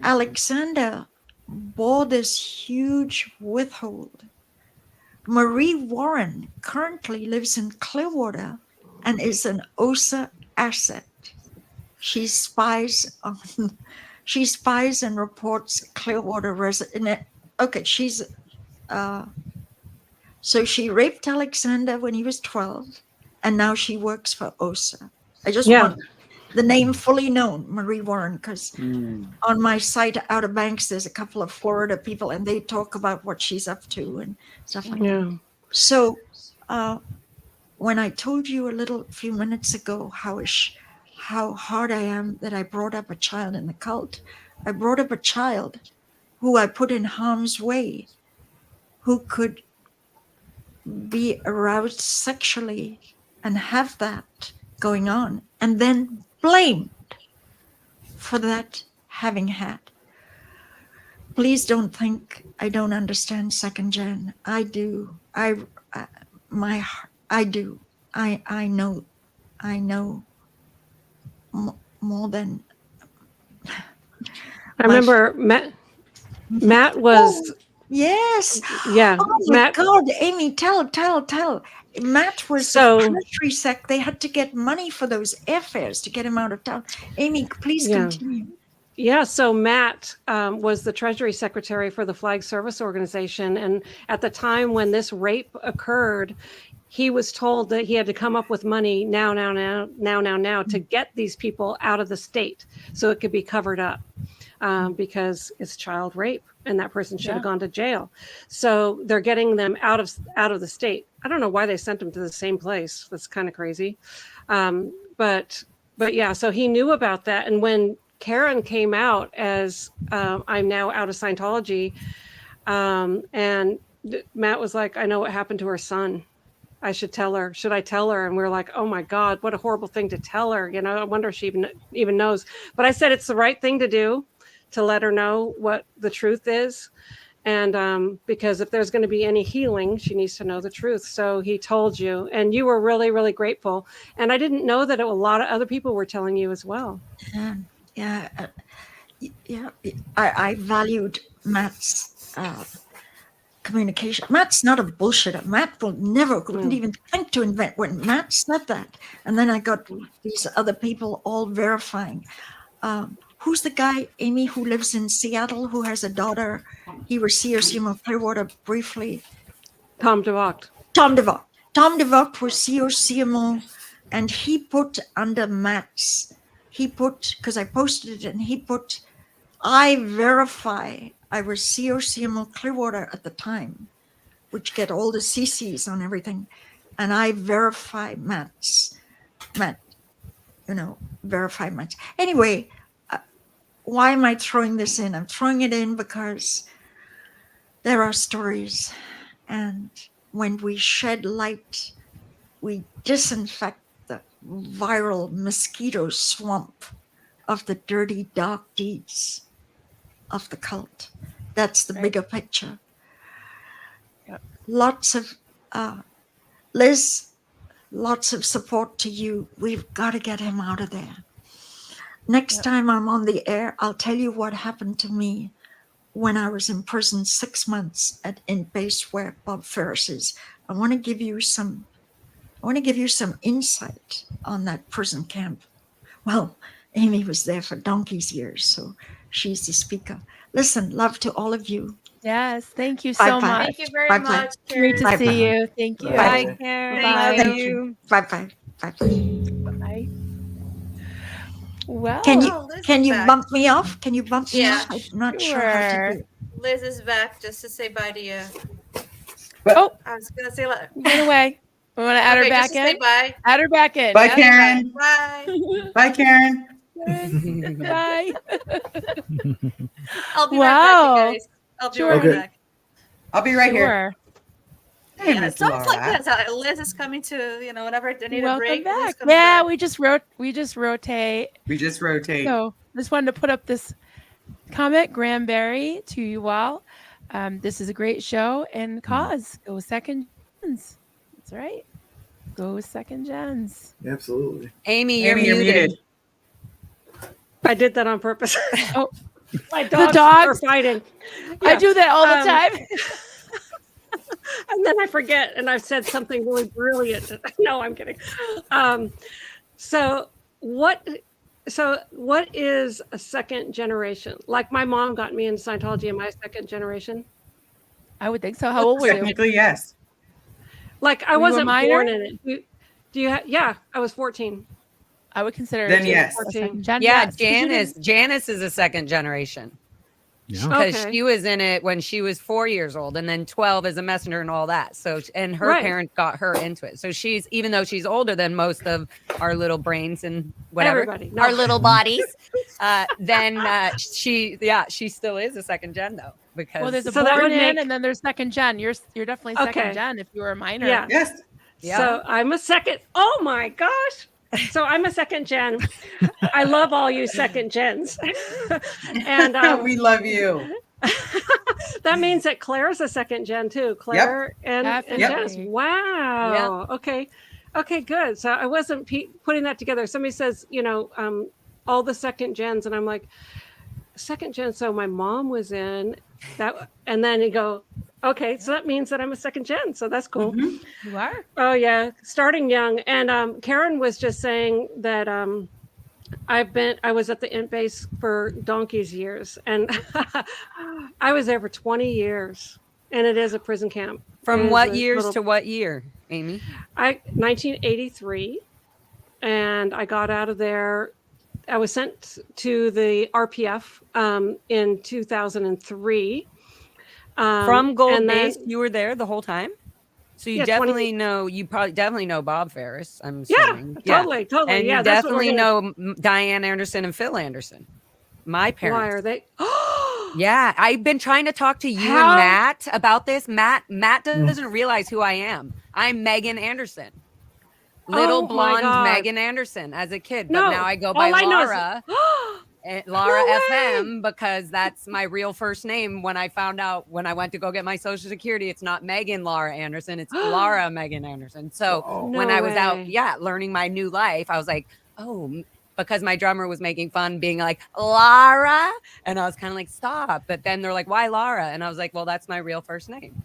Alexander bore this huge withhold. Marie Warren currently lives in Clearwater and is an OSA asset. She spies and reports Clearwater resident. Okay, so she raped Alexander when he was 12, and now she works for OSA. I just want the name fully known, Marie Warren, because on my site, Outer Banks, there's a couple of Florida people, and they talk about what she's up to and stuff like that. So when I told you a few minutes ago how hard I am that I brought up a child in the cult, I brought up a child who I put in harm's way, who could be aroused sexually and have that going on, and then blamed for that having had. Please don't think I don't understand second gen. I do. I do. I know more than. I remember Matt was. Yes. Yeah. Oh my God, Amy, tell. Matt was treasury sec. They had to get money for those airfares to get him out of town. Amy, please continue. Yeah, so Matt was the Treasury Secretary for the Flag Service Organization. And at the time when this rape occurred, he was told that he had to come up with money now to get these people out of the state so it could be covered up because it's child rape and that person should have gone to jail. So they're getting them out of the state. I don't know why they sent them to the same place. That's kind of crazy. But yeah, so he knew about that. And when Karen came out as I'm now out of Scientology, and Matt was like, I know what happened to her son. I should tell her. Should I tell her? And we were like, oh my God, what a horrible thing to tell her. You know, I wonder if she even knows. But I said it's the right thing to do, to let her know what the truth is. And because if there's going to be any healing, she needs to know the truth. So he told you, and you were really, really grateful. And I didn't know that a lot of other people were telling you as well. Yeah. I valued Matt's communication. Matt's not a bullshitter. Matt couldn't even think to invent when Matt said that. And then I got these other people all verifying. Who's the guy, Amy, who lives in Seattle, who has a daughter? He was COCMO Clearwater briefly. Tom DeVocht. Tom DeVocht was COCMO, and he put under Matt's, because I posted it, and he put, I verify I was COCMO Clearwater at the time, which get all the CCs on everything, and I verify Matt, verify Matt. Anyway, why am I throwing this in? I'm throwing it in because there are stories, and when we shed light, we disinfect the viral mosquito swamp of the dirty, dark deeds of the cult. That's the bigger picture. Yep. Lots of, Liz, lots of support to you. We've got to get him out of there. Next time I'm on the air, I'll tell you what happened to me when I was in prison 6 months in base where Bob Ferris is. I want to give you some insight on that prison camp. Well, Amy was there for donkey's years, so she's the speaker. Listen, love to all of you. Yes, thank you so much. Thank you very much. Great to see you. Thank you. Bye, Karen. Bye. Bye. Bye. Well, Can you back. bump me off? Can you bump me Yeah, off? I'm not sure how to do it. Liz is back just to say bye to you. Oh, I was gonna say get away. We want to add her Okay, back just to say in. bye. Add her back in. Bye, Add her Karen. Bye. Bye, Karen. Bye. I'll be Wow. right back, you guys. I'll be Sure. right Okay. back. I'll be right here. Hey, Yeah, Miss it sounds like Laura. this. Liz is coming to, whenever they need a Welcome break. Liz back. comes Yeah, back. we just rotate. We just rotate. So just wanted to put up this comment, Granberry, to you all. This is a great show and cause. Go second gens. That's right. Go second gens. Absolutely. Amy, you're muted. I did that on purpose. Oh, my the dogs are dogs fighting. I do that all the time. And then I forget, and I've said something really brilliant. No, I'm kidding. So what is a second generation? Like my mom got me into Scientology. Am I a second generation? I would think so. How old were you? Technically, yes. Like I Were you a wasn't minor? born in it. Do you? Yeah, I was 14. I would consider Then it yes. a second gen. Yeah, Yes, 'cause you didn't- Janice is a second generation. Yeah. Because Okay. she was in it when she was 4 years old, and then 12 as a messenger and all that. So, and her Right. parents got her into it. So she's, even though she's older than most of our little brains and whatever, Everybody. No. our little bodies, then she still is a second gen though. Because Well, there's a So that born would in, make- and then there's second gen. You're definitely second Okay. gen if you were a minor. Yeah. Yes. Yeah. So I'm a second. Oh my gosh. So I'm a second gen. I love all you second gens. And we love you. that means that Claire's a second gen too. Claire and Definitely. Janice. Wow. Okay. Okay, good. So I wasn't putting that together. Somebody says, all the second gens, and I'm like, second gen. So my mom was in that, and then you go, okay, so that means that I'm a second gen. So that's cool. You are. Oh yeah, starting young. And Karen was just saying that I was at the int base for donkey's years, and I was there for 20 years, and it is a prison camp. From It is what a years little- to what year, Amy? 1983, and I got out of there. I was sent to the RPF in 2003. From Gold and then- Base, you were there the whole time? So you Yeah, definitely you probably definitely know Bob Ferris, I'm Yeah, assuming. totally. And Yeah, you that's what we're definitely gonna- know Diane Anderson and Phil Anderson. My parents. Why are they? Yeah, I've been trying to talk to you How- and Matt about this. Matt doesn't realize who I am. I'm Megan Anderson. Little Oh my blonde God. Megan Anderson as a kid, but No, now I go by all I know is- Laura. Laura No way. FM, because that's my real first name. When I found out when I went to go get my social security, it's not Megan Laura Anderson, it's Laura Megan Anderson. So when No I was out, way. learning my new life, I was like, oh, because my drummer was making fun, being like, Lara. And I was kind of like, stop. But then they're like, why Lara? And I was like, well, that's my real first name.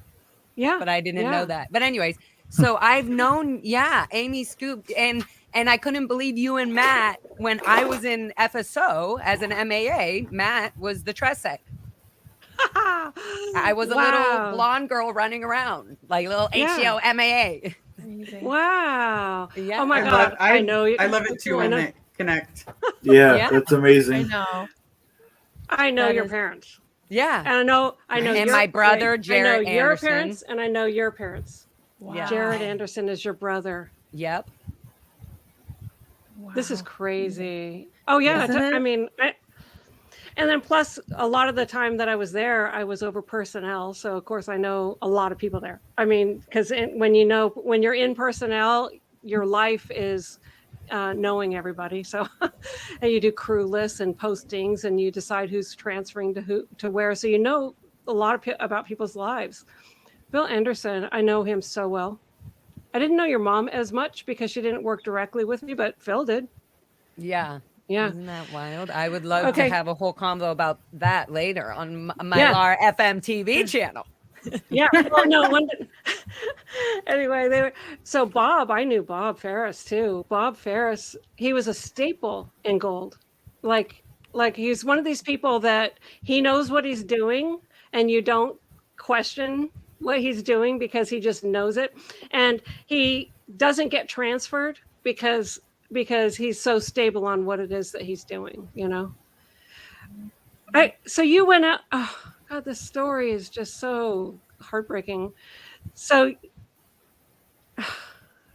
Yeah. But I didn't yeah. know that. But anyways, so I've known, Amy scooped, and I couldn't believe you and Matt when I was in FSO as an MAA. Matt was the Tresec. I was a little Wow. blonde girl running around, like little Yeah. HCO MAA. Wow. Yeah. Oh my I God. love- I know you. I love it too I when know, they connect. Yeah, that's amazing. know. I know That your is- parents. Yeah. And I know And your- my brother, I know Jared your Anderson. parents, and I know your parents. Wow. Jared Anderson is your brother. Yep. This is crazy. Oh yeah, Isn't it? I mean, and then plus a lot of the time that I was there, I was over personnel, so of course I know a lot of people there. I mean, because when you're in personnel, your life is knowing everybody. So, and you do crew lists and postings, and you decide who's transferring to where. So you know a lot about people's lives. Bill Anderson, I know him so well. I didn't know your mom as much because she didn't work directly with me, but Phil did. Yeah. Yeah. Isn't that wild? I would love Okay. to have a whole convo about that later on my Yeah. LAR FM TV channel. Yeah. Well, no. Anyway, so Bob. I knew Bob Ferris too. Bob Ferris. He was a staple in gold. Like he's one of these people that he knows what he's doing, and you don't question what he's doing because he just knows it, and he doesn't get transferred because he's so stable on what it is that he's doing. You know. So you went out. Oh God, this story is just so heartbreaking. So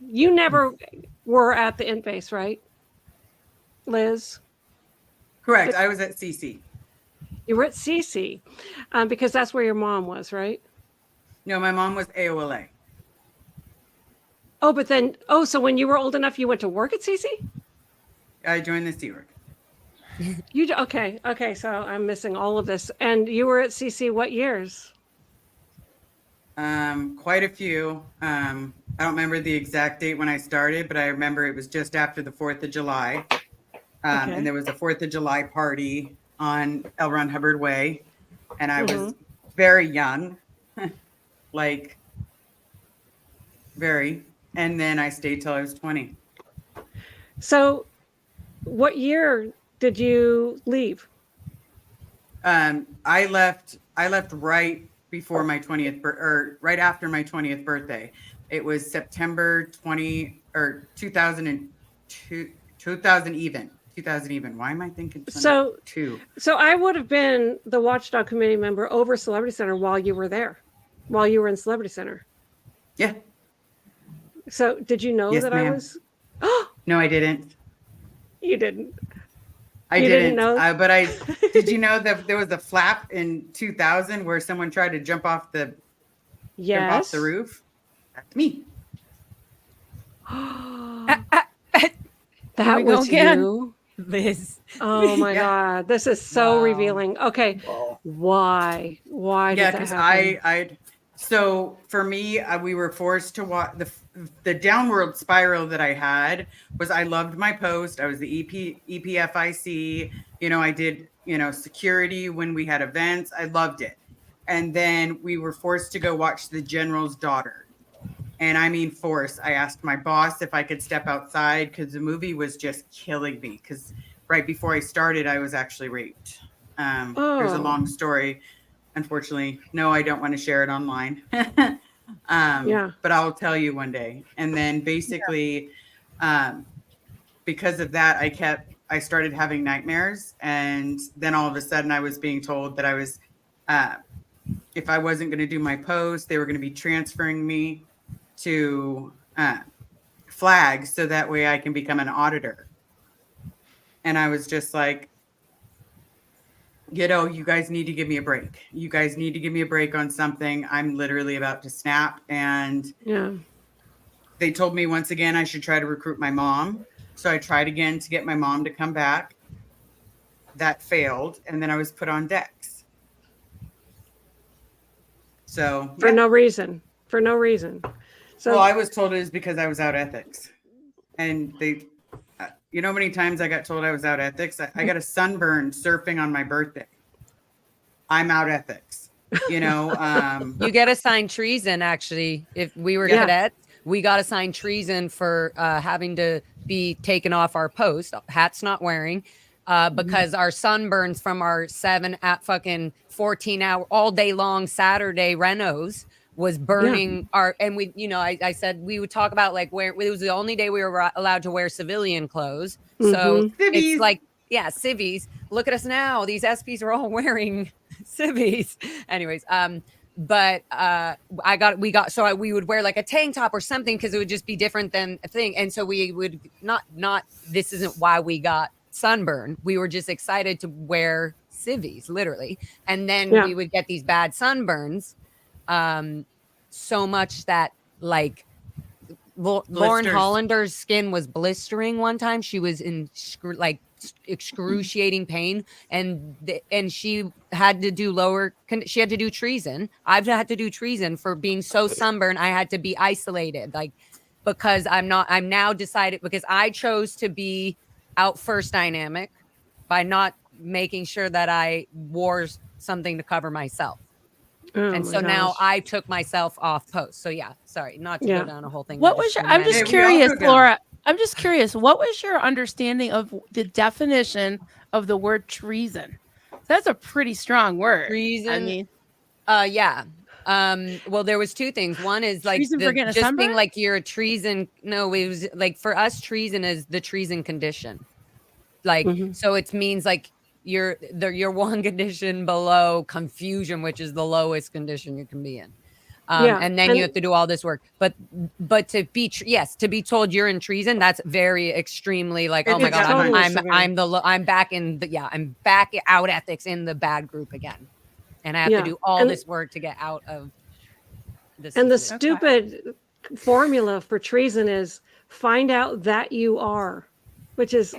you never were at the int base, right, Liz? Correct. I was at CC. You were at CC because that's where your mom was, right? No, my mom was AOLA. Oh, but then, so when you were old enough, you went to work at CC? I joined the Sea Org. Okay. So I'm missing all of this. And you were at CC what years? Quite a few. I don't remember the exact date when I started, but I remember it was just after the 4th of July. Okay. And there was a 4th of July party on L. Ron Hubbard Way. And I was very young, like very. And then I stayed till I was 20. So what year did you leave? I left right before my 20th or right after my 20th birthday. It was September 2002, 2000 even. Why am I thinking 22? So I would have been the Watchdog Committee member over Celebrity Center while you were there, while you were in Celebrity Center. Yeah. So did you know Yes, that ma'am. I was? No, I didn't. You didn't. I You didn't. know? But I did. You know that there was a flap in 2000 where someone tried to jump off the roof? That's me. That we go was again. you, Liz. Oh my Yeah. God, this is so Wow. revealing. Okay, why? Why Yeah, did that because happen? so for me, we were forced to watch the downward spiral that I had was I loved my post. I was the EPFIC. You know, I did, security when we had events. I loved it. And then we were forced to go watch The General's Daughter. And I mean forced. I asked my boss if I could step outside because the movie was just killing me. Because right before I started, I was actually raped. There's a long story. Unfortunately, no, I don't want to share it online. Yeah. But I'll tell you one day. And then basically, because of that, I started having nightmares. And then all of a sudden I was being told that I was, if I wasn't going to do my post, they were going to be transferring me to flag so that way I can become an auditor. And I was just like, you guys need to give me a break. You guys need to give me a break on something. I'm literally about to snap. And they told me once again I should try to recruit my mom. So I tried again to get my mom to come back. That failed. And then I was put on Dex. So For no reason. For no reason. So well, I was told it was because I was out ethics. And they, you know how many times I got told I was out ethics? I got a sunburn surfing on my birthday. I'm out ethics. You know, you get assigned treason. Actually, if we were cadets, we got assigned treason for having to be taken off our post. Hats not wearing. Because our sunburns from our 14-hour all day long Saturday renos was burning our, and we, you know, I said we would talk about like where it was the only day we were allowed to wear civilian clothes. So it's like, civvies. Look at us now. These SPs are all wearing civvies. Anyways, but we would wear like a tank top or something because it would just be different than a thing. And so we would not this isn't why we got sunburn. We were just excited to wear civvies, literally. And then we would get these bad sunburns. So much that like Lauren Hollander's skin was blistering one time. She was in like excruciating pain, and she had to do she had to do treason. I've had to do treason for being so sunburned. I had to be isolated, like, because I'm now decided, because I chose to be out first dynamic by not making sure that I wore something to cover myself. And so now I took myself off post. So sorry, not to go down a whole thing. What was I'm just curious, Laura. I'm just curious. What was your understanding of the definition of the word treason? That's a pretty strong word. Treason. I mean, well, there was two things. One is like just being like you're a treason. No, it was like for us, treason is the treason condition. Like, so it means like you're one condition below confusion, which is the lowest condition you can be in. And then you have to do all this work. But to be to be told you're in treason, that's very extremely like, oh my God, I'm back in I'm back out ethics in the bad group again. And I have to do all this work to get out of this. And the stupid formula for treason is find out that you are, which is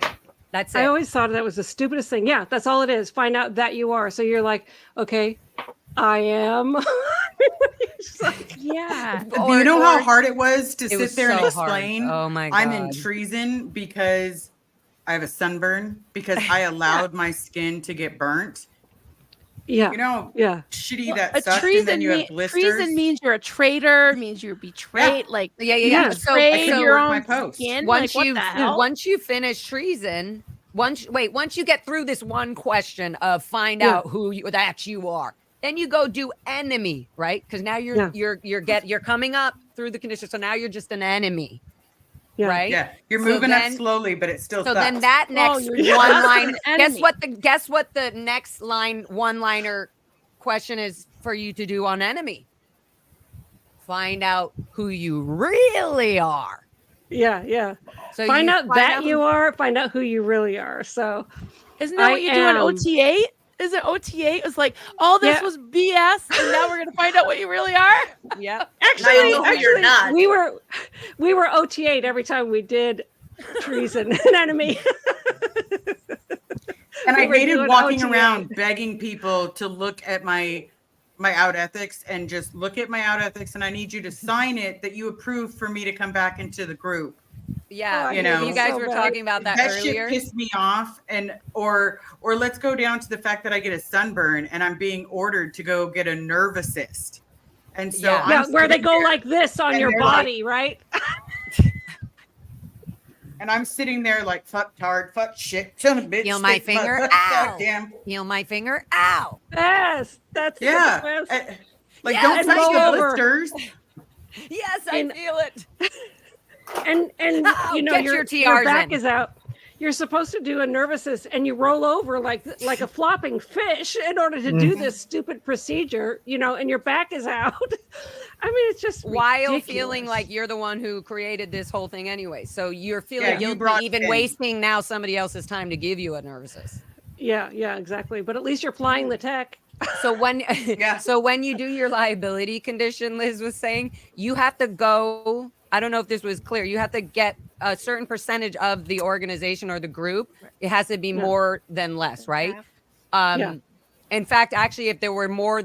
that's it. I always thought that was the stupidest thing. Yeah, that's all it is. Find out that you are. So you're like, okay, I am. Like, yeah. Do you know how hard it was to sit there and so explain? Hard. Oh my God. I'm in treason because I have a sunburn, because I allowed my skin to get burnt. Yeah. You know, shitty that sucks, and then you have blisters. Treason means you're a traitor, means you're betrayed. Like, So betrayed your own skin. Once you finish treason, once you get through this one question of find out who you are, then you go do enemy, right? Because now you're coming up through the condition. So now you're just an enemy. Right? Yeah. You're moving up slowly, but it still so sucks. then that next one line, guess what the next line one-liner question is for you to do on enemy? Find out who you really are. Yeah. So find out that you are, find out who you really are. So isn't that what you do in OTA? Is it OTA? It's like all this was BS, and now we're gonna find out what you really are. Yep. Actually, you're not. We were OTA'd every time we did treason and enemy. And I hated walking around begging people to look at my out ethics and just look at my out ethics, and I need you to sign it that you approve for me to come back into the group. Yeah, you guys were talking about that earlier. Shit pissed me off, and or let's go down to the fact that I get a sunburn and I'm being ordered to go get a nerve assist, and so where they go like this on your body, right? And I'm sitting there like fuck tard, fuck shit, son of a bitch. Feel my finger, ow! Feel my finger, ow! Yes, that's like don't touch the blisters. Yes, I feel it. And you know your back is out. You're supposed to do a nerve assist, and you roll over like a flopping fish in order to do this stupid procedure, and your back is out. I mean, it's just while ridiculous. Feeling like you're the one who created this whole thing anyway. So you're feeling you you'll be even wasting now somebody else's time to give you a nerve assist. Yeah, exactly. But at least you're flying the tech. So when so when you do your liability condition, Liz was saying, you have to go, I don't know if this was clear, you have to get a certain percentage of the organization or the group. It has to be more than less, right? In fact, actually, if there were more,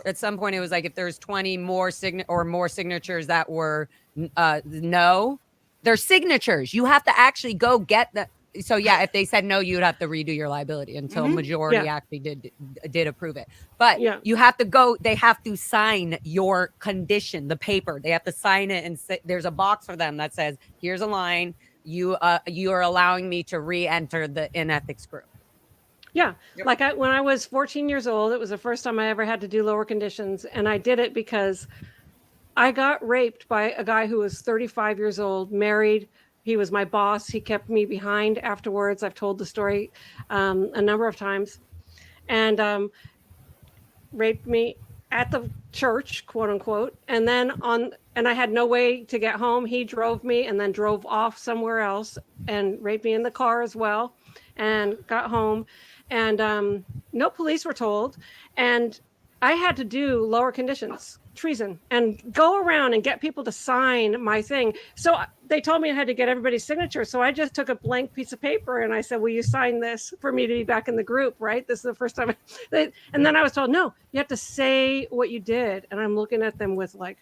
at some point it was like if there's 20 more signatures that were no, they're signatures. You have to actually go get the. So yeah, if they said no, you would have to redo your liability until a majority actually did approve it. But you have to go. They have to sign your condition, the paper. They have to sign it, and there's a box for them that says, "Here's a line. You are allowing me to re-enter the Dianetics group." Yeah, like when I was 14 years old, it was the first time I ever had to do lower conditions, and I did it because I got raped by a guy who was 35 years old, married. He was my boss. He kept me behind afterwards. I've told the story a number of times, and raped me at the church, quote unquote. And then and I had no way to get home. He drove me and then drove off somewhere else and raped me in the car as well, and got home. And no police were told. And I had to do lower conditions, treason, and go around and get people to sign my thing. So they told me I had to get everybody's signature. So I just took a blank piece of paper and I said, will you sign this for me to be back in the group, right? This is the first time. And then I was told, no, you have to say what you did. And I'm looking at them with like,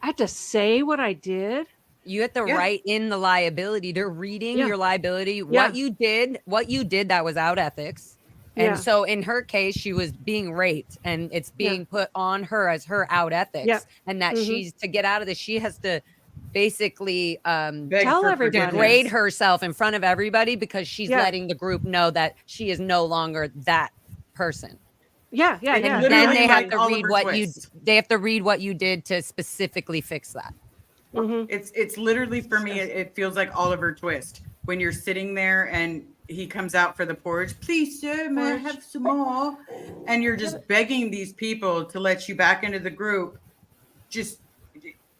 I had to say what I did? You have to write in the liability. They're reading your liability, what you did that was out ethics. And so in her case, she was being raped and it's being put on her as her out ethics. And that she's to get out of this, she has to basically tell everybody, degrade herself in front of everybody because she's letting the group know that she is no longer that person. And then they have to read what you did to specifically fix that. It's literally, for me, it feels like Oliver Twist when you're sitting there and he comes out for the porridge. Please, sir, may I have some more? And you're just begging these people to let you back into the group. Just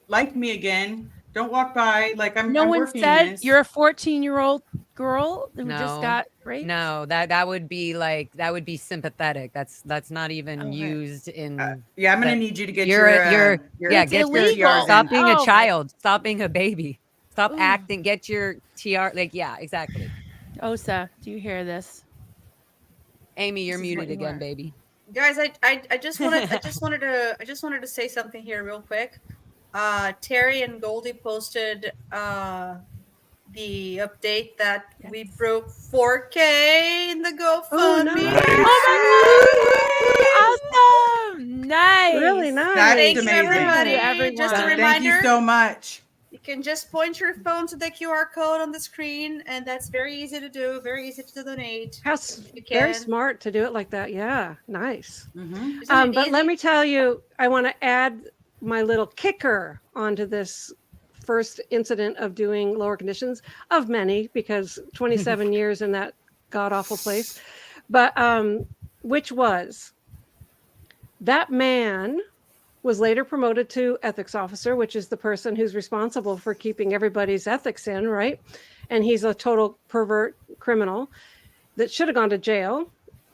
like me again. Don't walk by like I'm. No I'm one working said this. you're a 14-year-old girl who just got raped. No, that would be sympathetic. That's not even used in. I'm gonna need you to get get illegal. your stop being a child. Stop being a baby. Stop acting. Get your TR. Exactly. Osa, do you hear this? Amy, you're muted again, baby. Guys, I just wanted to say something here real quick. Terry and Goldie posted the update that we broke 4K in the GoFundMe. Awesome! Nice. Really nice. Thank you, everybody. Just a reminder. Thank you so much. You can just point your phone to the QR code on the screen, and that's very easy to do, very easy to donate. Very smart to do it like that. Yeah, nice. But let me tell you, I want to add my little kicker onto this first incident of doing lower conditions, of many, because 27 years in that god-awful place. But which was that man was later promoted to ethics officer, which is the person who's responsible for keeping everybody's ethics in, right? And he's a total pervert criminal that should have gone to jail.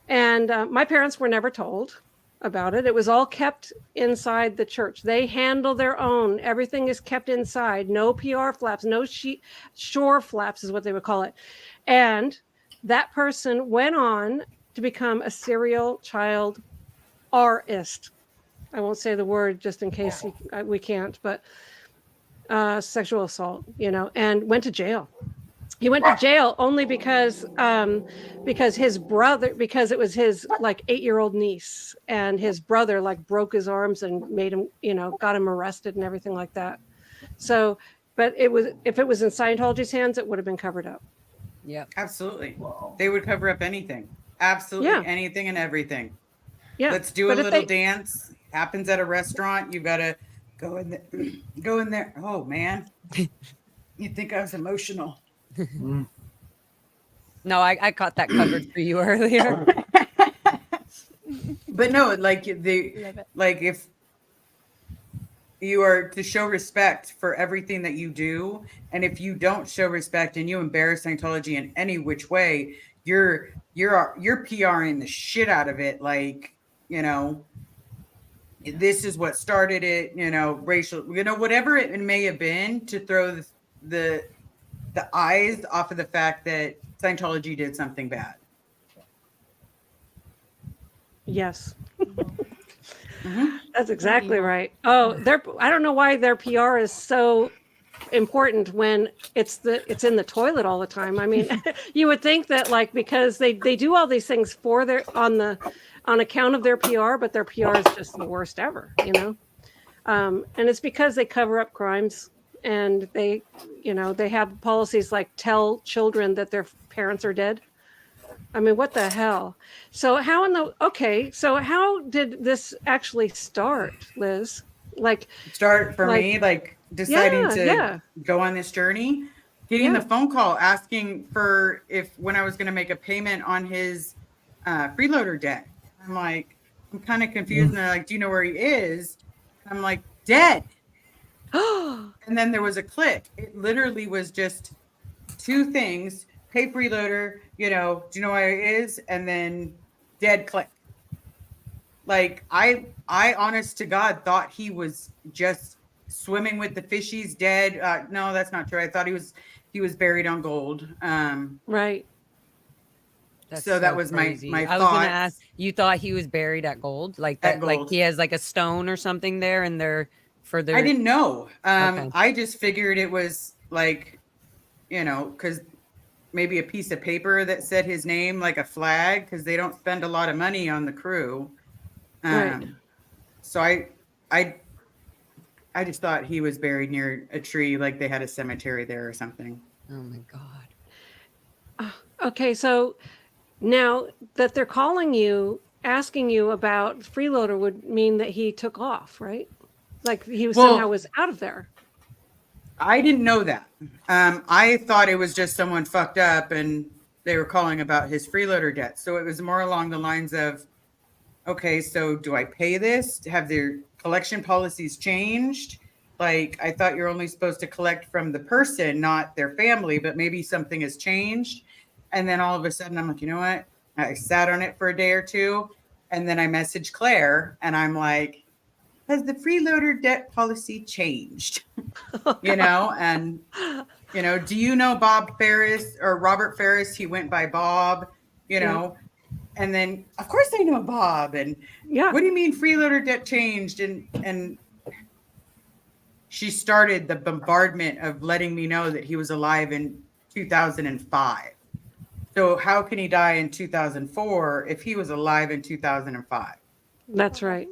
And my parents were never told about it. It was all kept inside the church. They handle their own. Everything is kept inside. No PR flaps, no shore flaps is what they would call it. And that person went on to become a serial child artist. I won't say the word just in case we can't, but sexual assault, and went to jail. He went to jail only because his brother, because it was his 8-year-old niece, and his brother broke his arms and made him, got him arrested and everything like that. So, but if it was in Scientology's hands, it would have been covered up. Yeah, absolutely. They would cover up anything. Absolutely anything and everything. Yeah. Let's do a little dance. Happens at a restaurant. You've got to go in there. Oh man. You'd think I was emotional. No, I caught that covered for you earlier. But no, if you are to show respect for everything that you do, and if you don't show respect and you embarrass Scientology in any which way, you're PRing the shit out of it, like, you know, this is what started it, you know, racial, you know, whatever it may have been, to throw the eyes off of the fact that Scientology did something bad. Yes. Mm-hmm. That's exactly right. Oh, I don't know why their PR is so important when it's in the toilet all the time. I mean, you would think that, like, because they do all these things for on account of their PR, but their PR is just the worst ever, you know? And it's because they cover up crimes, and they have policies like tell children that their parents are dead. I mean, what the hell? So how did this actually start, Liz? Like, me, like deciding to go on this journey, getting the phone call asking for when I was going to make a payment on his freeloader debt. I'm like, I'm kind of confused. And they're like, do you know where he is? And I'm like, dead. And then there was a click. It literally was just two things: pay freeloader, you know, do you know where he is? And then dead, click. Like, I honest to God thought he was just swimming with the fishies, dead. No, that's not true. I thought he was buried on gold. Right. That's so that was crazy. my I was gonna ask, you thought he was buried at gold? Like that, like he has like a stone or something there, and they're further. I didn't know. Okay. I just figured it was like, you know, because maybe a piece of paper that said his name, like a flag, because they don't spend a lot of money on the crew. Right. So I just thought he was buried near a tree, like they had a cemetery there or something. Oh my God. Okay, so now that they're calling you, asking you about freeloader would mean that he took off, right? Like he was somehow was out of there. I didn't know that. I thought it was just someone fucked up and they were calling about his freeloader debt. So it was more along the lines of, okay, so do I pay this? Have their collection policies changed? Like, I thought you're only supposed to collect from the person, not their family, but maybe something has changed. And then all of a sudden I'm like, you know what? I sat on it for a day or two. And then I messaged Claire and I'm like, has the freeloader debt policy changed? You know, and, you know, do you know Bob Ferris or Robert Ferris? He went by Bob, you know, and then of course I know Bob. And what do you mean freeloader debt changed? And she started the bombardment of letting me know that he was alive in 2005. So how can he die in 2004 if he was alive in 2005? That's right.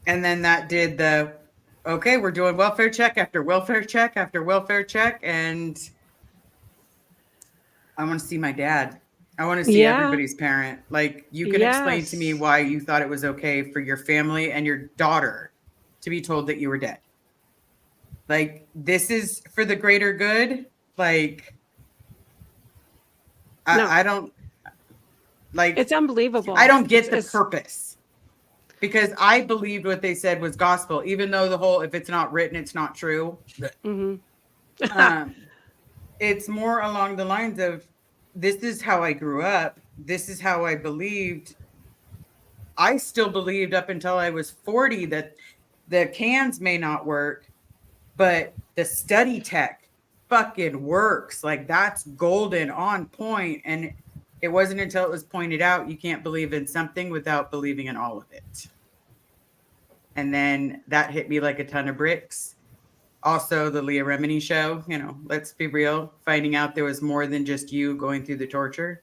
And then that did okay, we're doing welfare check after welfare check after welfare check. And I want to see my dad. I want to see everybody's parent. Like, you can explain to me why you thought it was okay for your family and your daughter to be told that you were dead. Like, this is for the greater good. Like, I don't, like, it's unbelievable. I don't get the purpose, because I believed what they said was gospel, even though the whole, if it's not written, it's not true. It's more along the lines of, this is how I grew up. This is how I believed. I still believed up until I was 40 that the cans may not work, but the study tech fucking works. Like, that's golden, on point. And it wasn't until it was pointed out you can't believe in something without believing in all of it. And then that hit me like a ton of bricks. Also, the Leah Remini show, you know, let's be real, finding out there was more than just you going through the torture.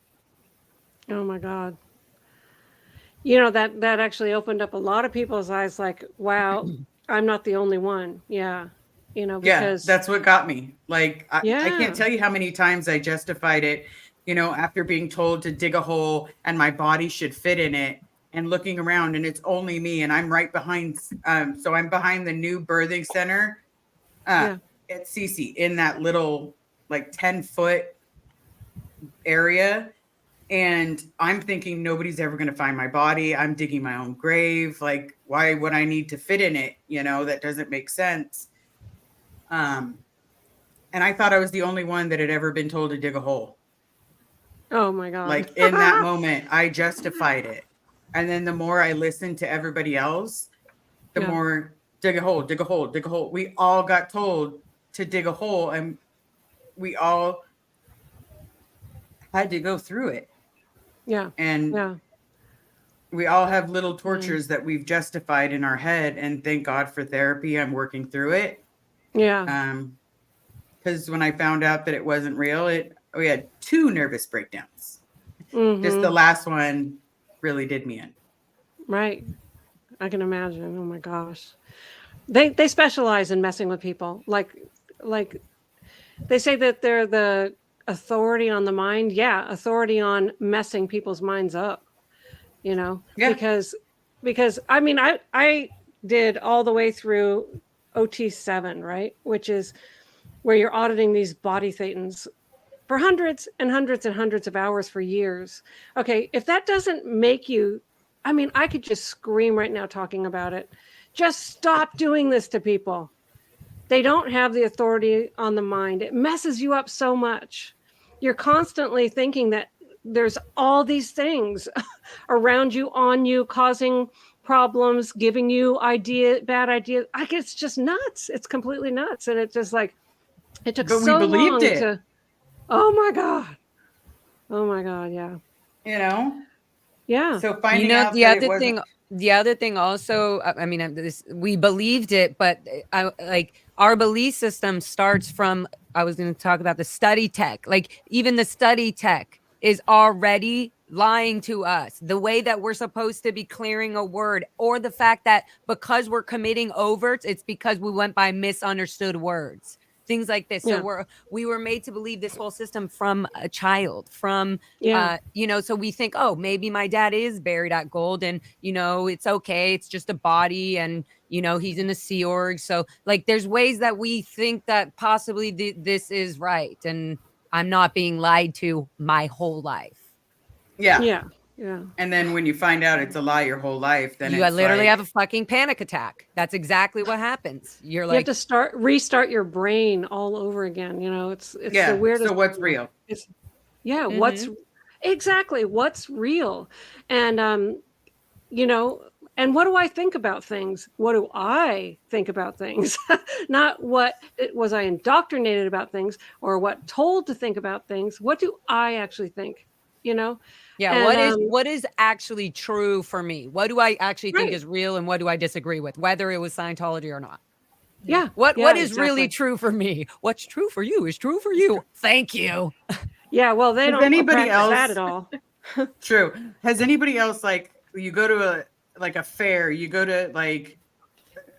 Oh my God. You know, that actually opened up a lot of people's eyes, like, wow, I'm not the only one. Yeah. You know, because that's what got me. Like, I can't tell you how many times I justified it, you know, after being told to dig a hole and my body should fit in it, and looking around and it's only me and I'm right behind. So I'm behind the new birthing center at CC in that little like 10-foot area. And I'm thinking nobody's ever going to find my body. I'm digging my own grave. Like, why would I need to fit in it? You know, that doesn't make sense. And I thought I was the only one that had ever been told to dig a hole. Oh my God. Like in that moment, I justified it. And then the more I listened to everybody else, the more dig a hole, dig a hole, dig a hole. We all got told to dig a hole, and we all had to go through it. Yeah. And we all have little tortures that we've justified in our head, and thank God for therapy. I'm working through it. Yeah. Because when I found out that it wasn't real, we had 2 nervous breakdowns. Mhm. Just the last one really did me in. Right. I can imagine. Oh my gosh. They specialize in messing with people. Like they say that they're the authority on the mind. Yeah, authority on messing people's minds up. You know? Yeah. Because I mean I did all the way through OT7, right? Which is where you're auditing these body thetans for hundreds and hundreds and hundreds of hours for years. Okay, if that doesn't make you, I mean, I could just scream right now talking about it. Just stop doing this to people. They don't have the authority on the mind. It messes you up so much. You're constantly thinking that there's all these things around you, on you, causing problems, giving you bad ideas. It's just nuts. It's completely nuts. And it's just like, it took But we so believed long it. to, oh my God. Oh my God. Yeah. You know? Yeah. So finding You know, out the that it other wasn't- thing, the other thing also, I mean, we believed it, but like our belief system starts from, I was going to talk about the study tech. Like even the study tech is already lying to us. The way that we're supposed to be clearing a word, or the fact that because we're committing overts, it's because we went by misunderstood words. Things like this. Yeah. So we were made to believe this whole system from a child, from Yeah. you know, so we think, oh, maybe my dad is buried at gold, and you know, it's okay, it's just a body, and you know, he's in the Sea Org. So like there's ways that we think that possibly this is right, and I'm not being lied to my whole life. Yeah. Yeah. Yeah. And then when you find out it's a lie your whole life, then You it's literally like, have a fucking panic attack. That's exactly what happens. You're You like, have to restart your brain all over again. You know, it's yeah. the weirdest. So what's real? It's, yeah. Mhm. What's real? And, you know, and what do I think about things? What do I think about things? Not was I indoctrinated about things, or what told to think about things? What do I actually think? You know? yeah, And, what is actually true for me? What do I actually think Right. is real, and what do I disagree with, whether it was Scientology or not? Yeah. What yeah, is really exactly. true for me? What's true for you is true for you. Thank you. Yeah. Well, they Has don't anybody practice else- that at all. True. Has anybody else, like, you go to a fair, you go to like,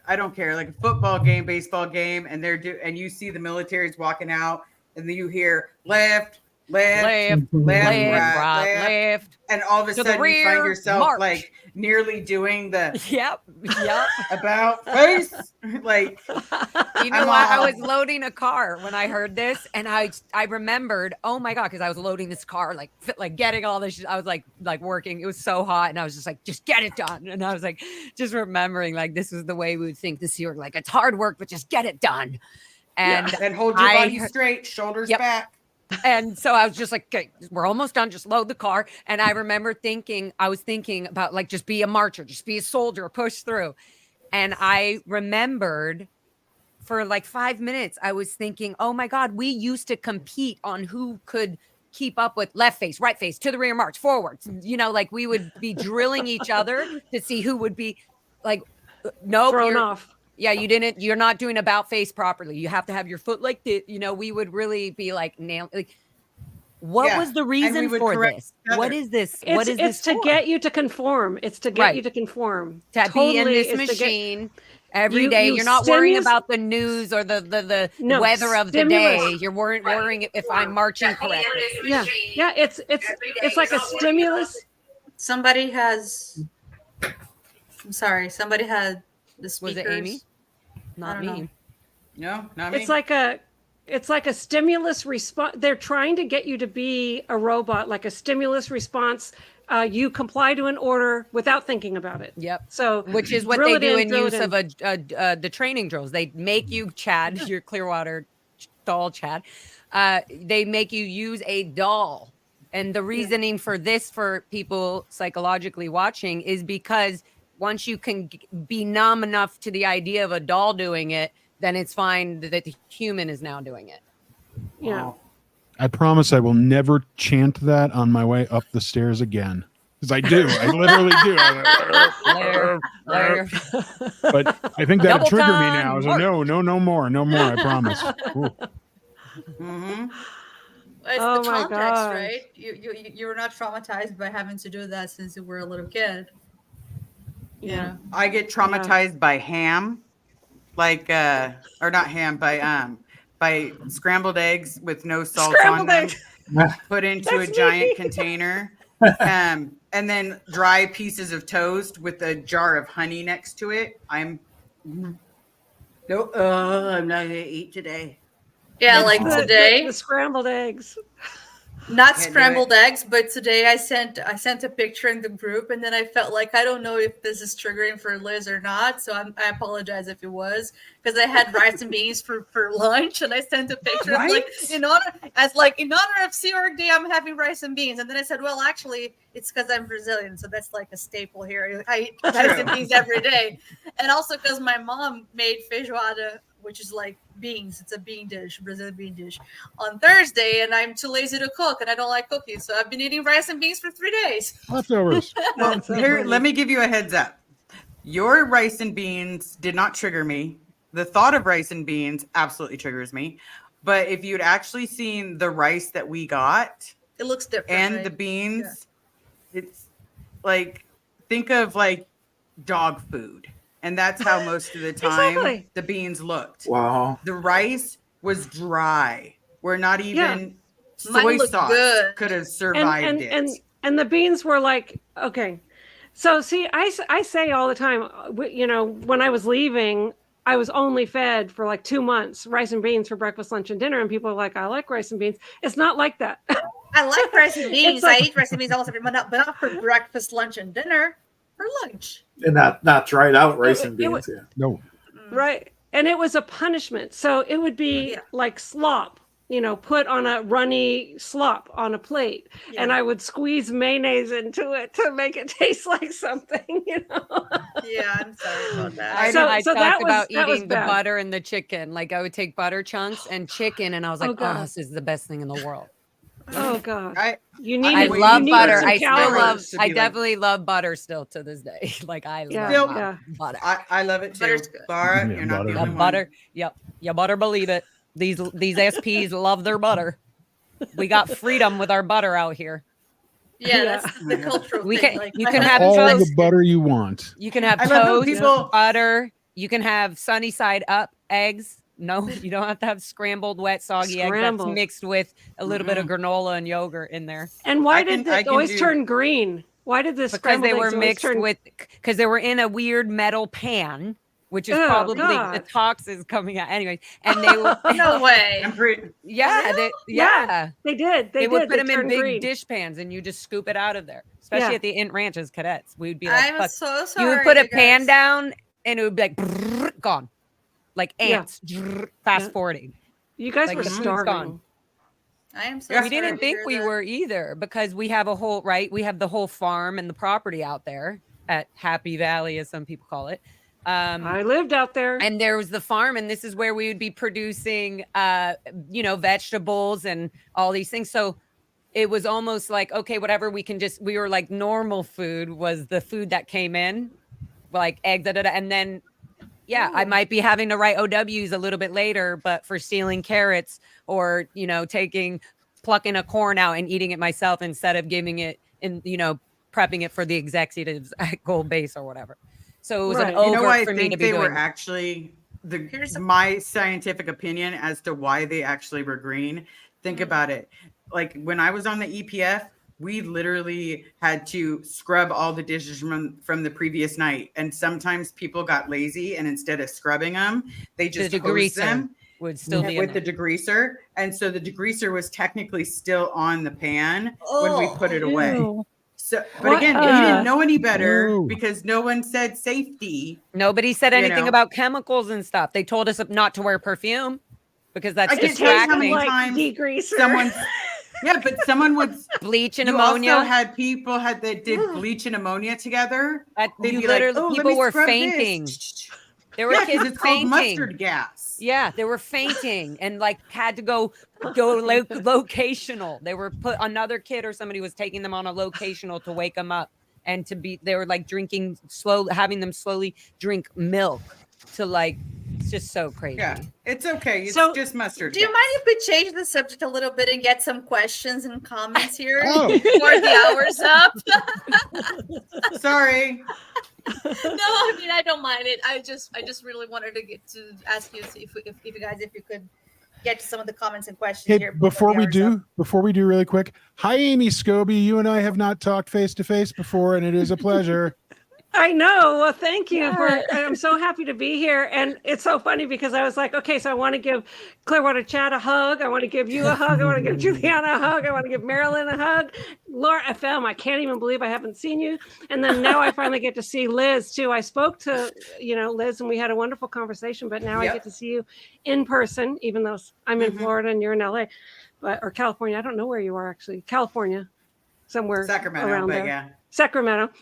I don't care, like a football game, baseball game, and and you see the military's walking out, and then you hear left, Left, right, left. and all of a To the sudden you find rear, yourself march. like nearly doing the Yep. about face, like You know I'm what? I all- was loading a car when I heard this, and I remembered, oh my God, because I was loading this car, like getting all this. I was like working. It was so hot, and I was just like, just get it done. And I was like, just remembering, like, this is the way we would think this year. Like, it's hard work, but just get it done. And and hold your body straight, shoulders back. And so I was just like, okay, we're almost done. Just load the car. And I remember I was thinking about like, just be a marcher, just be a soldier, push through. And I remembered for like 5 minutes, I was thinking, oh my God, we used to compete on who could keep up with left face, right face, to the rear march, forwards. You know, like we would be drilling each other to see who would be like, nope. Thrown off. Yeah, you're not doing about face properly. You have to have your foot like this. You know, we would really be like, what was the reason for this? What is this? What is this to for? get you to conform. It's to get you to conform. To be in this it's to get- machine every day. You're not worrying about the news or the weather of the day. You're worrying if I'm marching correctly. Yeah, yeah. It's like a stimulus. Somebody has. I'm sorry. Somebody had the speakers. Was it Amy? Not I don't me. No, not me. It's like a stimulus response. They're trying to get you to be a robot, like a stimulus response. You comply to an order without thinking about it. Yep. So, which is what drill they it do in, in drill use it of the training drills. They make you, Chad, your Clearwater doll, Chad. They make you use a doll And the reasoning for this, for people psychologically watching, is because once you can be numb enough to the idea of a doll doing it, then it's fine that the human is now doing it. Yeah. I promise I will never chant that on my way up the stairs again. Because I do. I literally do. But I think that'll trigger me now. So no more. No more, I promise. It's Oh the my context, gosh. right? You were not traumatized by having to do that since you were a little kid. Yeah. I get traumatized by ham, like or not ham, by scrambled eggs with no salt Scrambled on eggs. them, put into That's a giant me. container, and then dry pieces of toast with a jar of honey next to it. I'm I'm not gonna eat today. Yeah, That's like all. today. The scrambled eggs. Not Can't do scrambled eggs, but today I sent a picture in the group, and then I felt like I don't know if this is triggering for Liz or not, so I apologize if it was, because I had rice and beans for lunch, and I sent a picture of, like, in honor of Sea Org Day, I'm having rice and beans, and then I said, well, actually, it's because I'm Brazilian, so that's like a staple here. I eat rice and beans every day, and also because my mom made feijoada, which is like beans. It's a bean dish, Brazilian bean dish, on Thursday, and I'm too lazy to cook, and I don't like cooking, so I've been eating rice and beans for 3 days. Leftovers. Well, here, let me give you a heads up. Your rice and beans did not trigger me. The thought of rice and beans absolutely triggers me. But if you'd actually seen the rice that we got, it looks different, and right? the beans, it's like, think of like dog food. And that's how most of the time Exactly. the beans looked. Wow. The rice was dry. We're not even Mine soy looked sauce good. could have survived it. And the beans were like, okay. So see, I say all the time, you know, when I was leaving, I was only fed for like 2 months rice and beans for breakfast, lunch, and dinner. And people are like, I like rice and beans. It's not like that. I like rice and beans. It's like- I eat rice and beans almost every month, but not for breakfast, lunch, and dinner. For lunch. And not dried out rice and it beans. was- Yeah. No. Right. And it was a punishment. So it would be like slop, you know, put on a runny slop on a plate. And I would squeeze mayonnaise into it to make it taste like something, you know. Yeah, I'm sorry about that. I So talked that was- about that was eating the bad. butter and the chicken. Like I would take butter chunks and chicken, and I was like, Oh, God. oh, this is the best thing in the world. Oh God. I love butter. some I still calories. love. to I be like- definitely love butter still to this day. Like I Yeah, love yeah. butter. I love it too. Butter's good. Laura, Yeah, you're not the butter. only The one. butter. Yep. You better believe it. These SPs love their butter. We got freedom with our butter out here. Yeah, that's the cultural We thing. can- Like, you my can have All husband- the butter you want. You can have I love how toast, people- butter. You can have sunny side up eggs. No, you don't have to have scrambled, wet, soggy eggs Scrambled. that's mixed with a little bit of granola and yogurt in there. And why I did can it always do- turn green? Why did this Because they were mixed with, because they were in a weird metal pan, which is Oh, probably the God. toxins coming out. Anyways, and they were No way. yeah, They did. They would did. put They them in turned big green. dish pans, and you just scoop it out of there. Especially Yeah. at the Int Ranch as cadets, we'd be like, I'm fuck. so You would sorry, put a you pan guys. down, and it would be like brrr, gone, like Yeah. ants. Fast Yeah. forwarding. You guys Like were the food's starving. gone. I am so We sorry didn't to think hear we that. were either, because we have we have the whole farm and the property out there at Happy Valley, as some people call it. I lived out there. And there was the farm, and this is where we would be producing vegetables and all these things. So it was almost like, okay, whatever we were like, normal food was the food that came in, like eggs, and then I might be having to write OWs a little bit later, but for stealing carrots or, plucking a corn out and eating it myself instead of giving it prepping it for the executives at Gold Base or whatever. So it was an over I for me think to be they doing. were actually my scientific opinion as to why they actually were green. Think about it. Like when I was on the EPF, we literally had to scrub all the dishes from the previous night. And sometimes people got lazy, and instead of scrubbing them, they just hosed degreaser them would still be in with there. the degreaser. And so the degreaser was technically still on the pan when we put it away. Ew. So, but again, we didn't know any better Ew. because no one said safety. Nobody said anything know. about chemicals and stuff. They told us not to wear perfume because that's I can tell you how distracting. many Like times degreaser. Yeah, but someone would bleach and you ammonia. Also had people that did bleach and ammonia together. They'd You be like, literally, "Oh, let people me were scrub fainting. this." There were Yeah, 'cause kids it's called fainting. mustard gas. Yeah, they were fainting and like had to go locational. They were put another kid or somebody was taking them on a locational to wake them up and they were like drinking having them slowly drink milk to like. It's just so crazy. Yeah, it's okay. It's So, just mustard. Do you gas. mind if we change the subject a little bit and get some questions and comments here Oh. before the hour's up? Sorry. No, I mean I don't mind it. I just really wanted to get to ask you if you guys if you could get to some of the comments and questions Hey, here before we the hour's up. do really quick. Hi, Amy Scobie. You and I have not talked face to face before, and it is a pleasure. I know. Well, thank you. Yeah. I'm so happy to be here. And it's so funny because I was like, okay, so I want to give Clearwater Chad a hug. I want to give you a hug. I want to give Juliana a hug. I want to give Marilyn a hug. Laura FM, I can't even believe I haven't seen you. And then now I finally get to see Liz too. I spoke to, Liz, and we had a wonderful conversation, but now I get to see you in person, even though I'm in Florida and you're in LA, or California. I don't know where you are actually. California, somewhere Sacramento, around but there. yeah. Sacramento.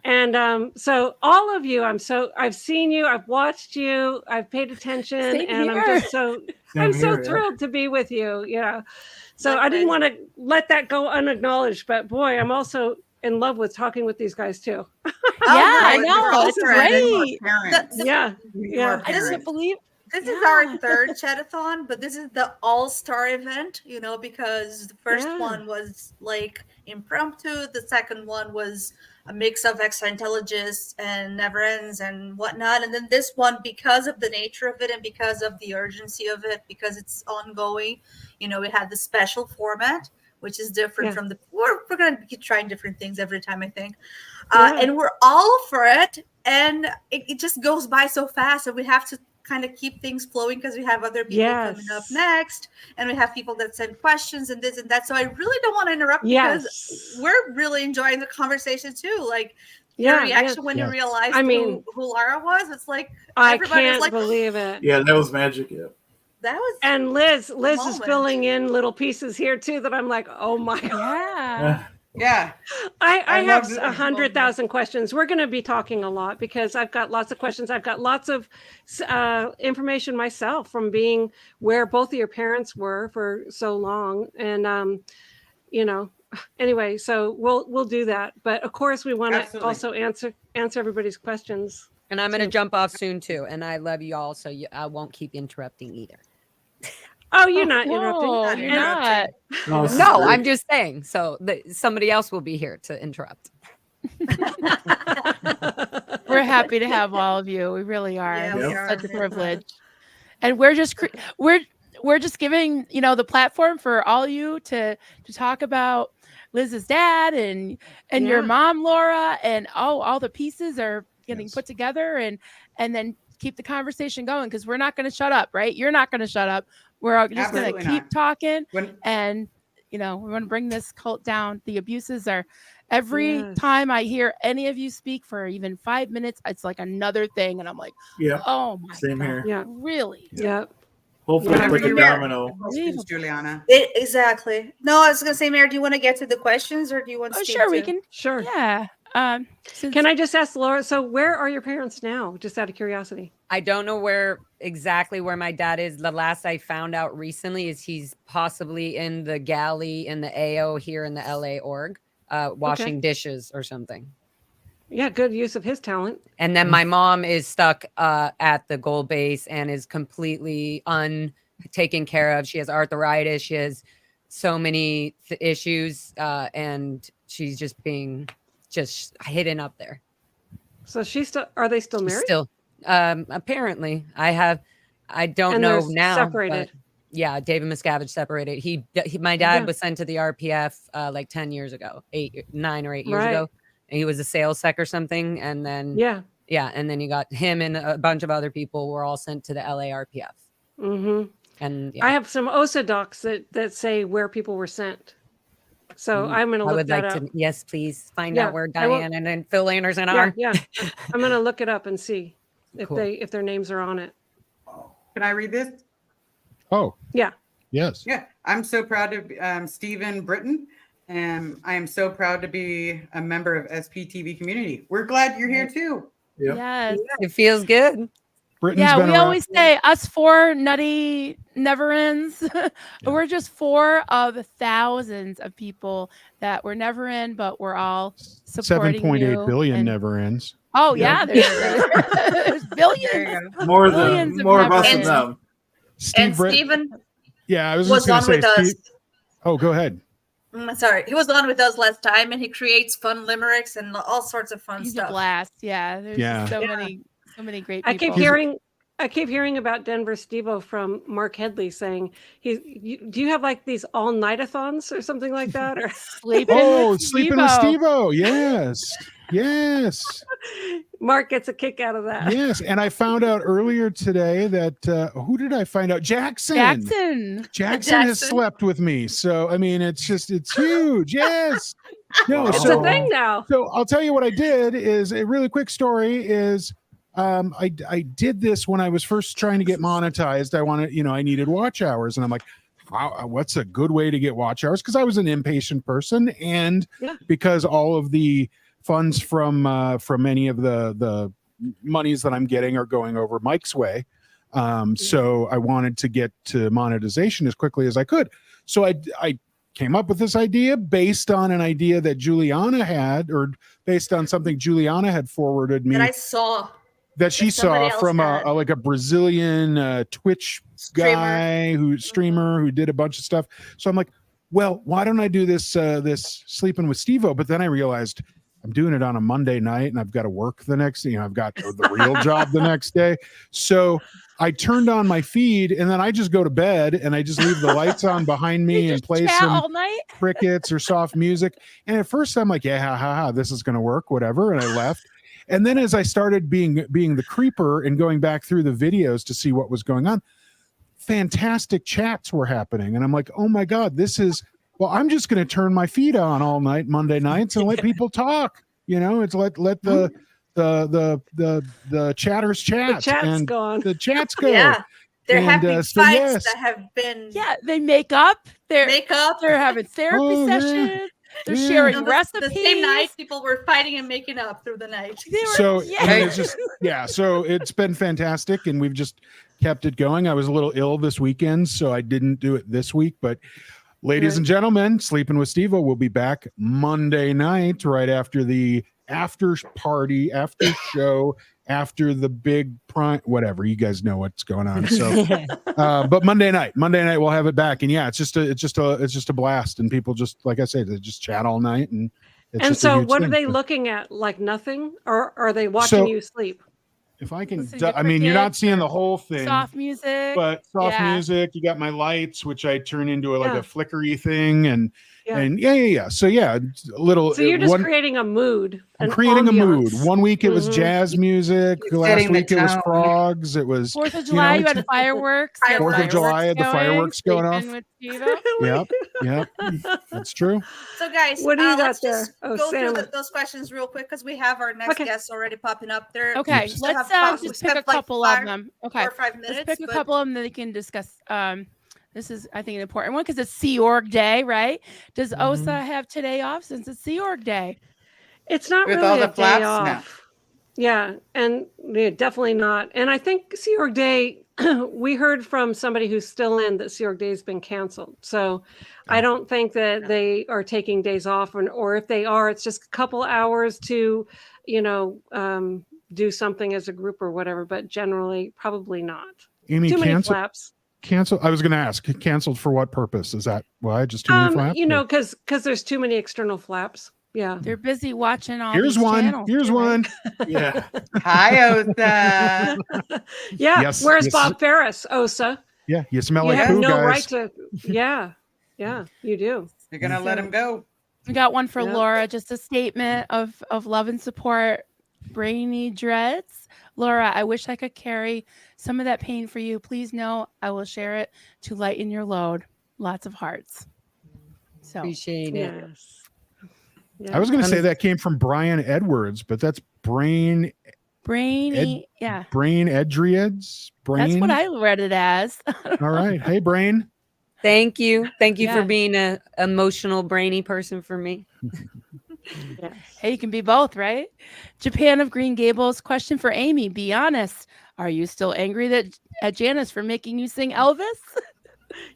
And so all of you, I've seen you, I've watched you, I've paid attention, Same and here. I'm just so thrilled to be with you. So I didn't want to let that go unacknowledged, but boy, I'm also in love with talking with these guys too. I know. It's great. Yeah. I can't believe this is our third Chad-a-thon, but this is the all-star event, because the first one was like impromptu. The second one was a mix of ex-Scientologists and Never Ends and whatnot. And then this one, because of the nature of it and because of the urgency of it, because it's ongoing, we had the special format, which is different from we're going to be trying different things every time, I think. And we're all for it. And it just goes by so fast, and we have to kind of keep things flowing because we have other people coming up next, and we have people that send questions and this and that. So I really don't want to interrupt because we're really enjoying the conversation too. Like your reaction when you realized who Lara was, it's like I everybody's can't like, believe it. Yeah, that was magic. Yeah. That was and Liz is filling in little pieces here too that I'm like, oh my god. Yeah. I have 100,000 questions. We're going to be talking a lot because I've got lots of questions. I've got lots of information myself from being where both of your parents were for so long. And, anyway, so we'll do that. But of course, we want to also answer everybody's questions. And I'm going to jump off soon too. And I love you all, so I won't keep interrupting either. Oh, you're not interrupting. No, you're not. No, I'm just saying. So somebody else will be here to interrupt. We're happy to have all of you. We really are. Yeah, we are. Such a privilege. And we're just giving the platform for all you to talk about Liz's dad and your mom Laura, and all the pieces are getting put together, and then keep the conversation going because we're not going to shut up, right? You're not going to shut up. We're just going to keep talking, and we want to bring this cult down. The abuses are every time I hear any of you speak for even 5 minutes, it's like another thing, and I'm like, oh my Same God, here. yeah, really? Yeah. Hopefully, it's like a domino. Juliana. Exactly. No, I was going to say, Mary, do you want to get to the questions, or do you want? Oh, Steve sure, to? we can. Sure. Yeah. Can I just ask Laura? So, where are your parents now? Just out of curiosity. I don't know exactly where my dad is. The last I found out recently is he's possibly in the galley in the AO here in the LA org, washing dishes or something. Yeah, good use of his talent. And then my mom is stuck at the gold base and is completely untaken care of. She has arthritis. She has so many issues, and she's just being hidden up there. So are they still married? Still. Apparently I don't know now. Separated. Yeah, David Miscavige separated. My dad was sent to the RPF like 10 years ago, 9 or 8 years ago. And he was a sales sec or something. And then and then you got him and a bunch of other people were all sent to the LA RPF. Mm-hmm. And I have some OSA docs that say where people were sent. So I'm going to look that up. Yes, please find out where Diane and then Phil Anderson are. Yeah, I'm going to look it up and see if their names are on it. Can I read this? Oh. Yeah. Yes. Yeah, I'm so proud to be Stephen Britton, and I am so proud to be a member of SPTV community. We're glad you're here too. Yes. It feels good. Britain's Yeah, been we around. always say us four Nutty never ends. We're just four of thousands of people that were never in, but we're all supporting 7.8 billion and- never ends. Oh yeah, there's billions. More Billions than of more of us than never-ends. them. And Britt- Stephen Yeah, I was was just going on to say. with us. Oh, go ahead. Sorry, he was on with us last time, and he creates fun limericks and all sorts of fun He's stuff. a blast. Yeah, there's Yeah. just so many great I people. keep hearing about Denver Stevo from Mark Headley saying do you have like these all night-a-thons or something like that? Or sleeping with Steve-O. Yes. Yes. Mark gets a kick out of that. Yes. And I found out earlier today that who did I find out? Jackson has slept with me. So I mean it's huge. Yes. No, It's a thing now. So I'll tell you what I did is a really quick story is I did this when I was first trying to get monetized. I needed watch hours, and I'm like, what's a good way to get watch hours? Because I was an impatient person, and because all of the funds from any of the monies that I'm getting are going over Mike's way. So I wanted to get to monetization as quickly as I could. So I came up with this idea based on an idea that Juliana had, or based on something Juliana had forwarded me. That I saw. That she saw from a Brazilian Twitch guy streamer who did a bunch of stuff. So I'm like, well, why don't I do this sleeping with Steve-O? But then I realized I'm doing it on a Monday night, and I've got to work the next. I've got the real job the next day. So I turned on my feed, and then I just go to bed, and I just leave the lights on behind me and play some all night? crickets or soft music. And at first, I'm like, yeah, this is going to work, whatever. And I left. And then as I started being the creeper and going back through the videos to see what was going on, fantastic chats were happening. And I'm like, oh my God, I'm just going to turn my feed on all night, Monday nights, and let people talk. It's let the chatters chat. The chat's and gone. The chats go. Yeah. They're having so fights yes. that have been. Yeah, they make up. They're having therapy Oh, yeah. sessions. They're sharing On recipes. The same night, people were fighting and making up through the night. So it's just so it's been fantastic, and we've just kept it going. I was a little ill this weekend, so I didn't do it this week. But ladies and gentlemen, Sleeping with Steve-O will be back Monday night, right after the after party, after show, after the big prime, whatever. You guys know what's going on. So, but Monday night we'll have it back, and yeah, it's just a blast, and people just, like I say, they just chat all night, and it's And just a so huge what thing. are they looking at? Like nothing? Or are they watching you sleep? If I can, Listen to I mean, you're not crickets seeing the whole thing. Soft music. But soft Yeah. music, you got my lights, which I turn into Yeah. a flickery thing, and Yeah. So yeah, it's a little. So you're just creating a mood. I'm an creating a mood. ambiance. 1 week it was Mhm. jazz music. You're Last setting the week it was tone. frogs. It was 4th of July, you had fireworks. you had 4th of July, had the fireworks going off. sleeping with Steve-O. Yep, that's true. So, guys, What do you got let's just there? Oh, go through salmon. those questions real quick because we have our next guests already popping up there. Okay, We still let's have we just still pick a have like couple five- of them. Okay, 4 or 5 minutes. let's pick a but- couple of them that they can discuss. This is, I think, an important one because it's Sea Org Day, right? Does OSA have today off since it's Sea Org Day? It's not With really all a the day flaps? off. Yeah, and definitely not. And I think Sea Org Day, we heard from somebody who's still in that Sea Org Day has been canceled. So I don't think that they are taking days off, or if they are, it's just a couple hours to, do something as a group or whatever. But generally, probably not. You mean Too many cancel? flaps. Cancel. I was going to ask. Canceled for what purpose? Is that why? Just too many flaps? Because there's too many external flaps. Yeah, they're busy watching all. Here's these one. channels, Here's right? one. Yeah. Hi, Osa. Yeah. Yes, Where's yes. Bob Ferris, Osa? Yeah, you smell You like have poo, no guys. right to. Yeah, you do. You're gonna let him go. We got one for Yeah. Laura, just a statement of love and support. Brainy Dreads. Laura, I wish I could carry some of that pain for you. Please know I will share it to lighten your load. Lots of hearts. So Appreciate it. Yes. I was going to say that came from Brian Edwards, but that's Brainy yeah. Brain Edriads. Brain. That's what I read it as. All right. Hey, Brain. Thank you for Yeah. being a emotional, brainy person for me. Hey, you can be both, right? Japan of Green Gables. Question for Amy. Be honest. Are you still angry at Janice for making you sing Elvis?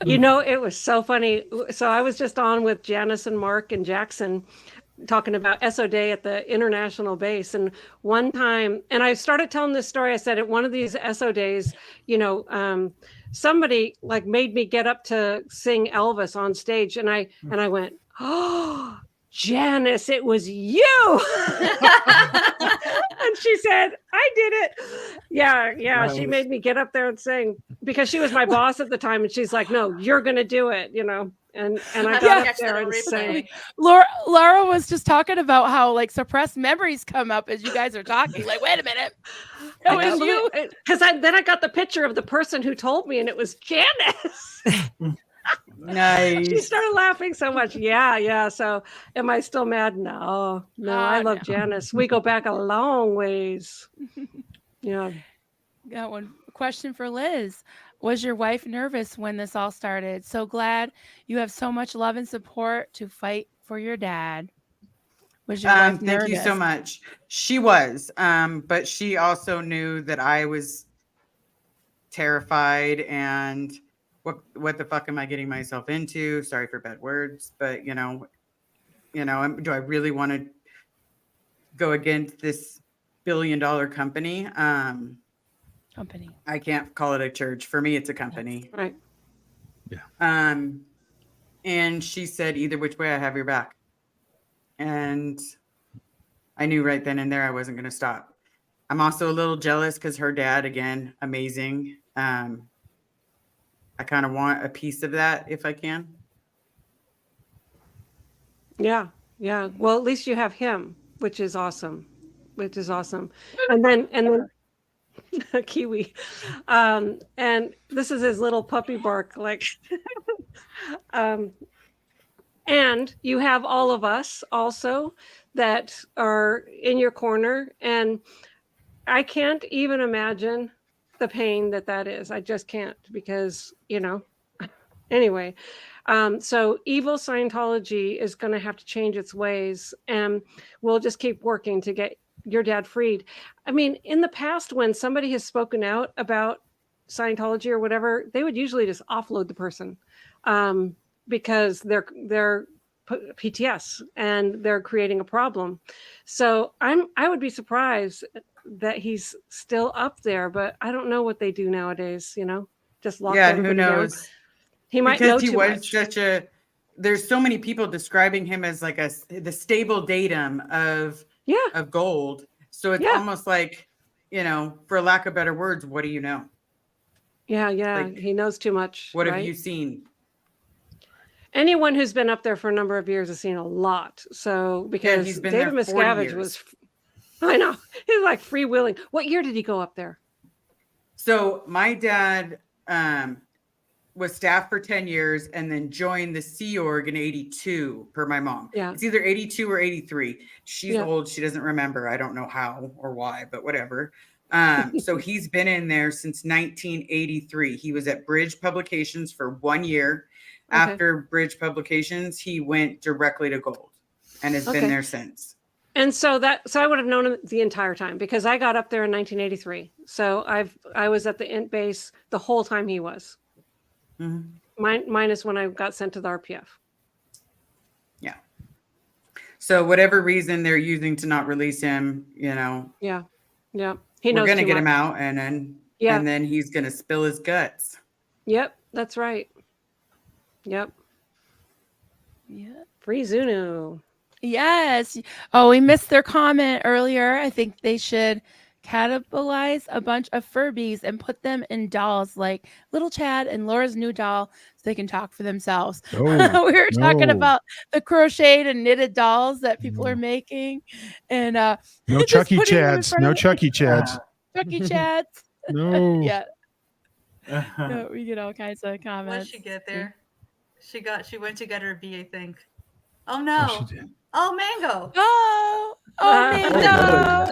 You know, it was so funny. So I was just on with Janice and Mark and Jackson talking about SO Day at the international base. And one time, and I started telling this story, I said at one of these SO days, you know, somebody like made me get up to sing Elvis on stage. And I went, oh, Janice, it was you. And she said, I did it. Yeah. Nice. She made me get up there and sing because she was my boss at the time. And she's like, no, you're going to do it, you know. And I got up there and sang. Laura was just talking about how like suppressed memories come up as you guys are talking. Like, wait a minute. That was you. Because then I got the picture of the person who told me, and it was Janice. Nice. She started laughing so much. Yeah. So am I still mad? No, I love Janice. We go back a long ways. Yeah. Got one question for Liz. Was your wife nervous when this all started? So glad you have so much love and support to fight for your dad. Was your wife nervous? Thank you so much. She was, but she also knew that I was terrified and what the fuck am I getting myself into? Sorry for bad words, but you know, do I really want to go against this billion-dollar company? I can't call it a church. For me, it's a company. Right. Yeah. And she said, either which way, I have your back. And I knew right then and there I wasn't going to stop. I'm also a little jealous because her dad, again, amazing. I kind of want a piece of that if I can. Yeah. Well, at least you have him, which is awesome. And then Kiwi. And this is his little puppy bark, like and you have all of us also that are in your corner. And I can't even imagine the pain that is. I just can't because, you know, anyway. So evil Scientology is going to have to change its ways, and we'll just keep working to get your dad freed. I mean, in the past, when somebody has spoken out about Scientology or whatever, they would usually just offload the person because they're PTS and they're creating a problem. So I would be surprised that he's still up there, but I don't know what they do nowadays, you know, just lock everybody down. Who knows? He might know too much. There's so many people describing him as like the stable datum of gold. So it's almost like, you know, for lack of better words, what do you know? Yeah. Like, he knows too much. What have you seen? Anyone who's been up there for a number of years has seen a lot. So because he's been David there 40 Miscavige years. was, I know, he's like freewheeling. What year did he go up there? So my dad was staff for 10 years and then joined the Sea Org in 82 per my mom. Yeah. It's either 82 or 83. She's Yeah. old. She doesn't remember. I don't know how or why, but whatever. So he's been in there since 1983. He was at Bridge Publications for 1 year. Okay. After Bridge Publications, he went directly to gold and has been there since. And so I would have known him the entire time because I got up there in 1983. So I was at the int base the whole time he was. Mm-hmm. Minus when I got sent to the RPF. Yeah. So whatever reason they're using to not release him, you know. Yeah. We're going to get him out and then he's going to spill his guts. Yep, that's right. Yep. Free Zunu. Yes. Oh, we missed their comment earlier. I think they should cannibalize a bunch of Furbies and put them in dolls like little Chad and Laura's new doll so they can talk for themselves. We were talking about the crocheted and knitted dolls that people are making. And no Chucky Chads. No Chucky Chads. Chucky Chads. No. Yeah. No, we get all kinds of comments. When did she get there? She went to get her B, I think. Oh no. Oh, Mango. Oh, Mango.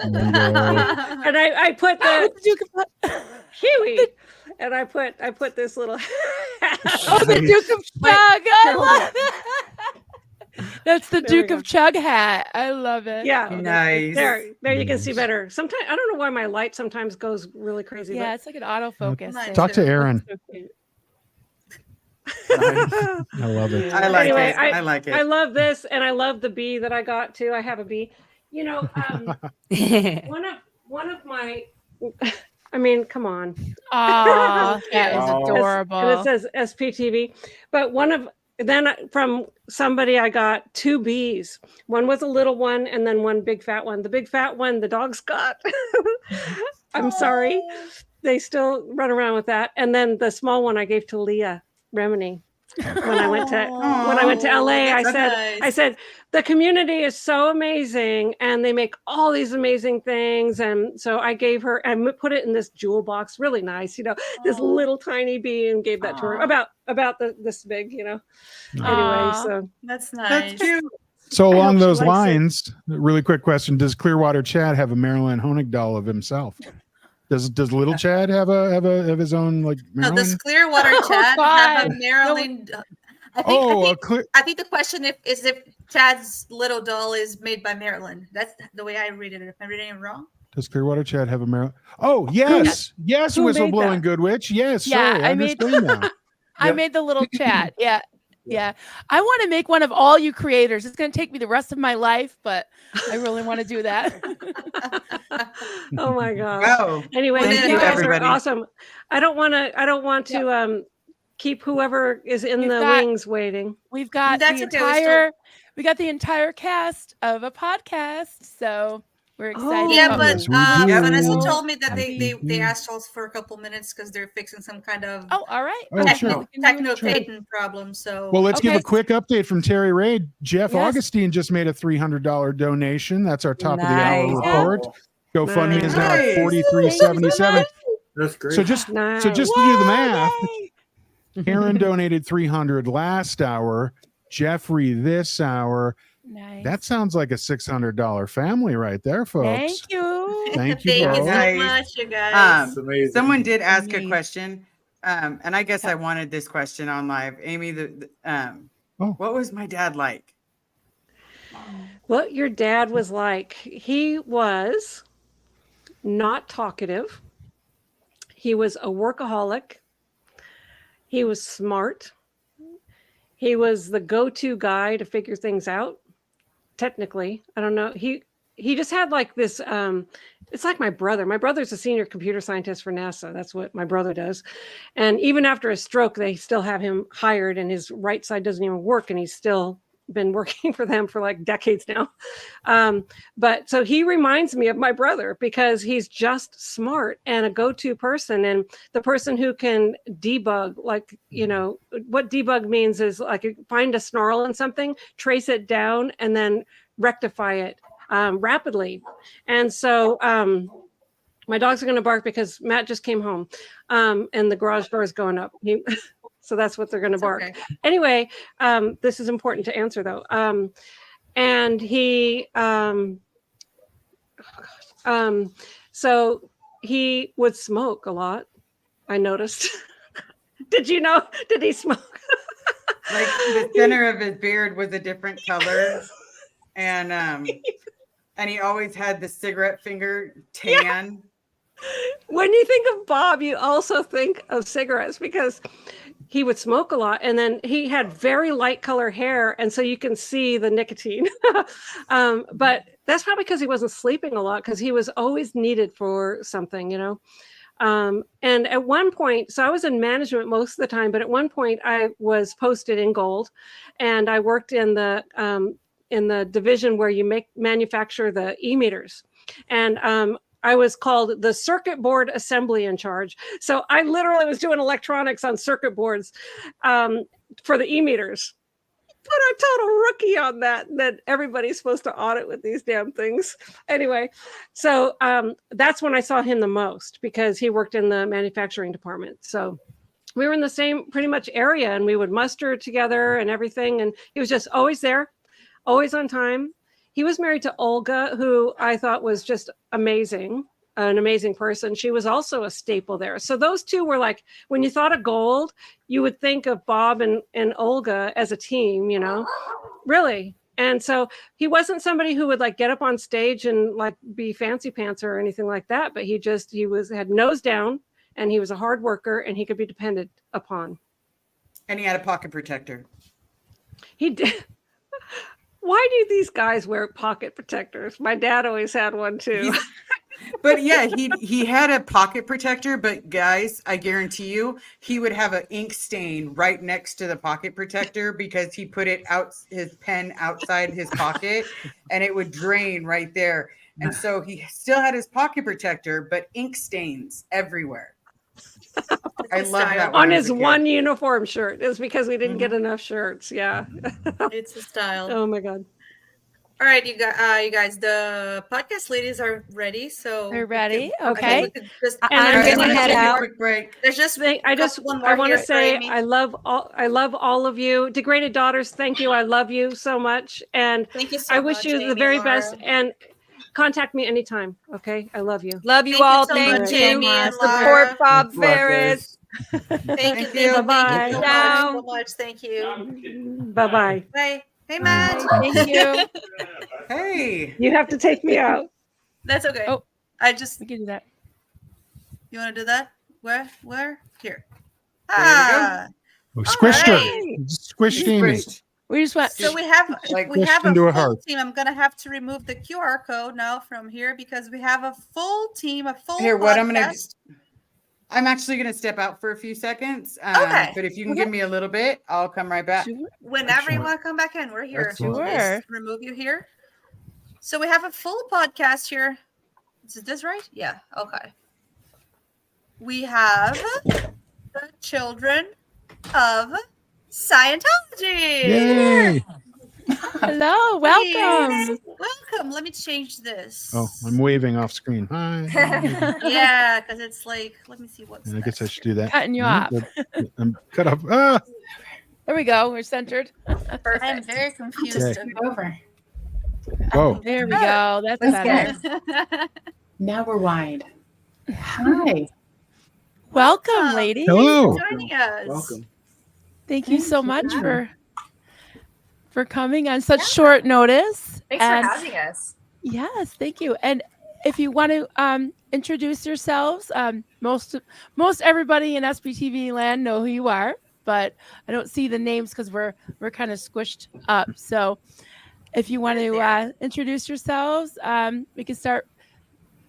And I put the Kiwi. and I put this little. Oh, the Duke of Chug. I love it. That's the Duke of Chug hat. I love it. Yeah, Nice. There you can see better. Sometimes I don't know why my light sometimes goes really crazy. Yeah, but... it's like an autofocus. Talk to Aaron. I love it. I like it. I like it. I love this, and I love the bee that I got too. I have a bee. You know, one of my. I mean, come on. Oh, that is adorable. And it says SPTV, but from somebody I got 2 bees. One was a little one, and then one big fat one. The big fat one, the dogs got. I'm sorry. They still run around with that. And then the small one I gave to Leah Remini. When I went to LA, I said the community is so amazing and they make all these amazing things. And so I gave her and put it in this jewel box, really nice, this little tiny bee, and gave that to her about this big, Anyway, so that's nice. That's cute. So along those lines, really quick question: does Clearwater Chad have a Marilyn Honig doll of himself? Does little Chad have his own like Marilyn? No, does Clearwater Chad have a Marilyn? I think the question is if Chad's little doll is made by Marilyn. That's the way I read it. If I'm reading it wrong. Does Clearwater Chad have a Marilyn? Oh yes, yes, whistleblowing good witch. Yes, yeah, sorry, I understand now. I made the little Chad. Yeah. Yeah. I want to make one of all you creators. It's going to take me the rest of my life, but I really want to do that. Oh my God. Wow. Anyway, Thank you you, guys everybody. are awesome. I don't want to keep whoever is in the wings waiting. We've got we got the entire cast of a podcast, so we're excited. Yeah, but Vanessa do. told me that they asked us for a couple minutes because they're fixing some kind of all right. techno problem. So Well, let's give a quick update from Terry Ray. Jeff Augustine just made a $300 donation. That's our top of the hour report. GoFundMe is now at $43.77. That's great. So just to do the math, Karen donated $300 last hour. Jeffrey this hour. Nice. That sounds like a $600 family right there, folks. Thank you. Thank you. Thank you so much, you guys. Someone did ask a question, and I guess I wanted this question on live. Amy, what was my dad like? What your dad was like? He was not talkative. He was a workaholic. He was smart. He was the go-to guy to figure things out. Technically, I don't know. He just had like this. It's like my brother. My brother's a senior computer scientist for NASA. That's what my brother does. And even after his stroke, they still have him hired, and his right side doesn't even work, and he's still been working for them for like decades now. But so he reminds me of my brother because he's just smart and a go-to person, and the person who can debug, like, what debug means is like find a snarl in something, trace it down, and then rectify it rapidly. And so my dogs are going to bark because Matt just came home, and the garage door is going up. So that's what they're going to bark. Okay. Anyway, this is important to answer though. And he, so he would smoke a lot. I noticed. Did you know? Did he smoke? Like the center of his beard was a different color, and he always had the cigarette finger tan. Yeah. When you think of Bob, you also think of cigarettes because he would smoke a lot, and then he had very light color hair, and so you can see the nicotine. But that's probably because he wasn't sleeping a lot, because he was always needed for something, And at one point, so I was in management most of the time, but at one point I was posted in gold, and I worked in the division where you manufacture the e-meters, and I was called the circuit board assembly in charge. So I literally was doing electronics on circuit boards for the e-meters. But a total rookie on that everybody's supposed to audit with these damn things. Anyway, so that's when I saw him the most, because he worked in the manufacturing department. So we were in the same pretty much area, and we would muster together and everything. And he was just always there, always on time. He was married to Olga, who I thought was just amazing. an amazing person, she was also a staple there. So those two were like, when you thought of gold, you would think of Bob and Olga as a team, you know, really. And so he wasn't somebody who would like get up on stage and like be fancy pants or anything like that, but he had nose down, and he was a hard worker, and he could be depended upon. And he had a pocket protector. He did. Why do these guys wear pocket protectors? My dad always had one too. But yeah, he had a pocket protector, but guys, I guarantee you, he would have an ink stain right next to the pocket protector because he put his pen outside his pocket and it would drain right there. And so he still had his pocket protector, but ink stains everywhere. I love that on his one uniform shirt. It's because we didn't get enough shirts. Yeah. It's a style. Oh my God. All right, you guys, the podcast ladies are ready. So they're ready. Okay. Okay. I'm gonna head out. Quick break. There's just I want to say I love all of you. Degraded Daughters, thank you. I love you so much, and thank you so I wish much, you the Amy, very Laura. best. And contact me anytime. Okay, I love you. Love you Thank you all. so Thank much, you. Amy and Support Laura. Bob Ferris. Thank you. Bye-bye. So much. Thank you. Bye-bye. Bye. Hey, Matt. Thank you. Hey. You have to take me out. That's okay. Oh, I just. we can do that. You want to do that? Where? Here. We squished her. right. Squished Amy. We just went. So we have pushed into a full heart. team. I'm gonna have to remove the QR code now from here because we have a full team, a full Here, what I'm gonna podcast. do, I'm actually gonna step out for a few seconds. Okay. But if you can give me a little bit, I'll come right back. Whenever you want to come back in, we're here. Excellent. We'll just remove you here. So we have a full podcast here. Is this right? Yeah. Okay. We have the Children of Scientology. Yay! Hello, welcome. Welcome. Let me change this. Oh, I'm waving off screen. Hi. Yeah, because it's like, let me see what's And I guess I should do that. Cutting you No, off. I'm cut off. Ah! There we go. We're centered. Perfect. I'm very confused. Okay. Over. Whoa. There we go. That's That's better. Now we're wide. Hi. Welcome, ladies. Hello. Thanks for joining us. Welcome. Thank you so much for coming on such short notice. Thanks And- for having us. Yes, thank you. And if you want to introduce yourselves, most everybody in SBTV land know who you are, but I don't see the names because we're kind of squished up. So if you want to introduce yourselves, we can start.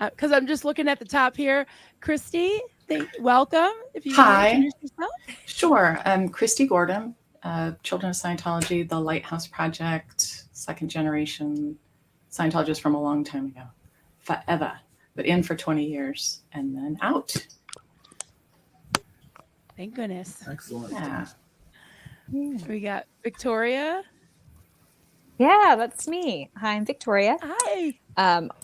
Because I'm just looking at the top here. Christy, welcome. If you want to Hi. introduce yourself. Sure. I'm Christy Gordon, Children of Scientology, the Lighthouse Project, second generation Scientologist from a long time ago. Forever. But in for 20 years and then out. Thank goodness. Excellent. Yeah. We got Victoria. Yeah, that's me. Hi, I'm Victoria. Hi.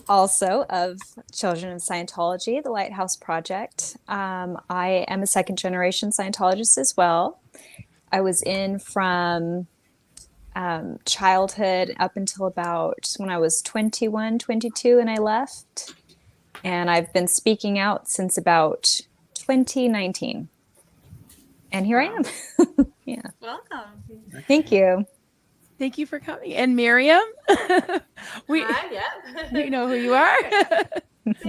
Also of Children of Scientology, the Lighthouse Project. I am a second generation Scientologist as well. I was in from childhood up until about when I was 21, 22, and I left. And I've been speaking out since about 2019. And here I am. Yeah. Welcome. Thank you. Thank you for coming. And Miriam, Hi, yeah. you know who you are.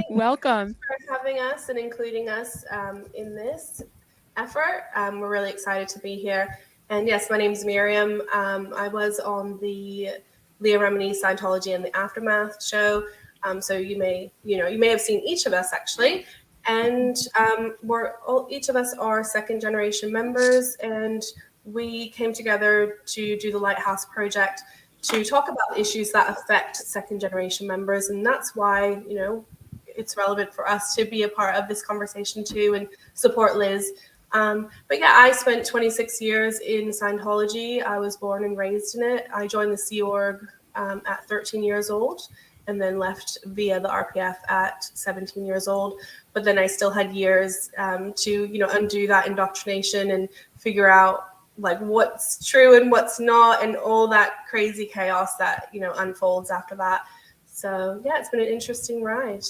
Welcome. Thanks for having us and including us in this effort. We're really excited to be here. And yes, my name is Miriam. I was on the Leah Remini Scientology and the Aftermath show. So you may have seen each of us actually. And each of us are second generation members, and we came together to do the Lighthouse Project to talk about issues that affect second generation members. And that's why, it's relevant for us to be a part of this conversation too and support Liz. But yeah, I spent 26 years in Scientology. I was born and raised in it. I joined the Sea Org at 13 years old and then left via the RPF at 17 years old. But then I still had years to, undo that indoctrination and figure out like what's true and what's not and all that crazy chaos that, unfolds after that. So yeah, it's been an interesting ride.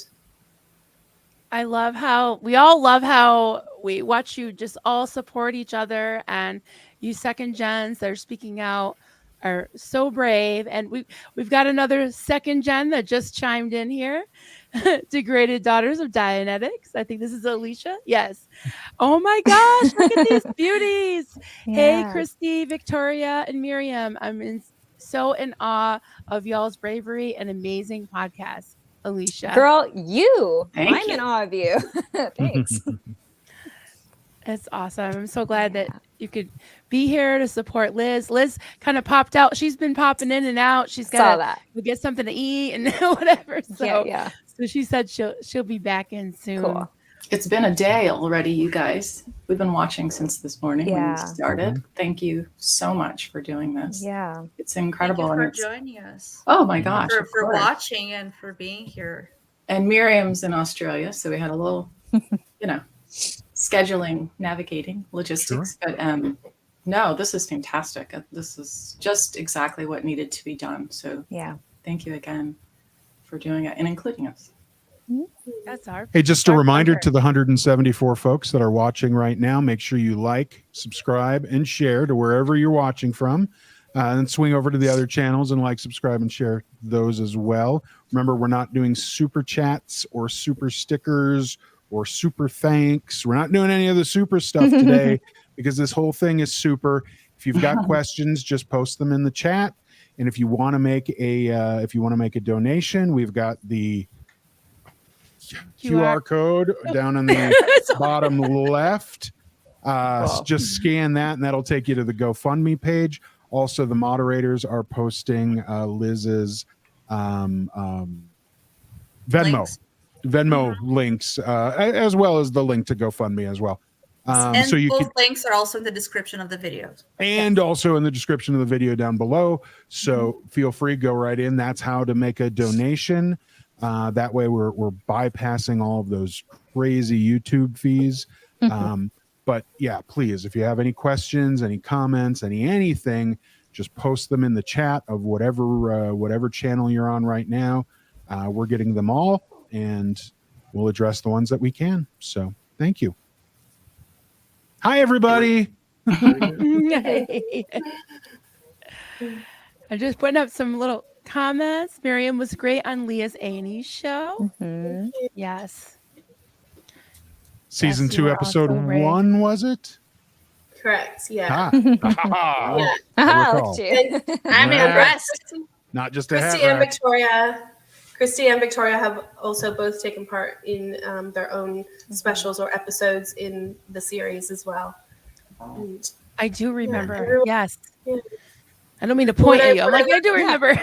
I love how we all love how we watch you just all support each other, and you second gens that are speaking out are so brave. And we've got another second gen that just chimed in here. Degraded Daughters of Dianetics. I think this is Elysia. Yes. Oh my gosh, look at these beauties. Hey, Yes. Christy, Victoria, and Miriam. So in awe of y'all's bravery and amazing podcast. Elysia. Girl, you. Thank I'm you. in awe of you. Thanks. It's awesome. I'm so glad that you could be here to support Liz. Liz kind of popped out. She's been popping in and out. She's Saw got that. to get something to eat and whatever. So, Yeah. So she said she'll be back in soon. Cool. It's been a day already, you guys. We've been watching since this morning when Yeah. you started. Thank you so much for doing this. Yeah. It's incredible. Thank you and for it's, joining us. oh my gosh. For of course. watching and for being here. And Miriam's in Australia, so we had a little, scheduling, navigating, logistics. But no, this is fantastic. This is just exactly what needed to be done. So yeah, thank you again for doing it and including us. That's our. Hey, just a reminder to the 174 folks that are watching right now, make sure you like, subscribe, and share to wherever you're watching from. And swing over to the other channels and like, subscribe, and share those as well. Remember, we're not doing super chats or super stickers or super thanks. We're not doing any of the super stuff today because this whole thing is super. If you've got questions, just post them in the chat. And if you want to make a donation, we've got the QR code down on the bottom left. Just scan that, and that'll take you to the GoFundMe page. Also, the moderators are posting Liz's Venmo links, as well as the link to GoFundMe as well. And So you both can, links are also in the description of the videos. and also in the description of the video down below. So feel free, go right in. That's how to make a donation. That way we're bypassing all of those crazy YouTube fees. But yeah, please, if you have any questions, any comments, anything, just post them in the chat of whatever channel you're on right now. We're getting them all, and we'll address the ones that we can. So thank you. Hi, everybody. I'm just putting up some little comments. Miriam was great on Leah's A&E show. Yes. Season Yes, 2, you are episode also great. 1, was it? Correct. Yeah. Yeah. Ah, look at you. I'm Yeah. impressed. Not just a hat Christy and rack. Victoria have also both taken part in their own specials or episodes in the series as well. And I do remember. everyone- Yes. Yeah. I don't mean to point at you. I'm like, I do remember.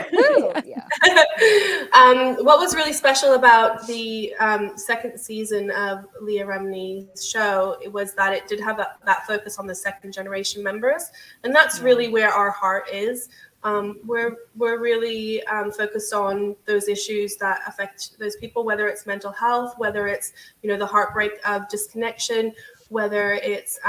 What was really special about the second season of Leah Remini's show was that it did have that focus on the second generation members, and that's really where our heart is. We're really focused on those issues that affect those people, whether it's mental health, whether it's the heartbreak of disconnection, whether it's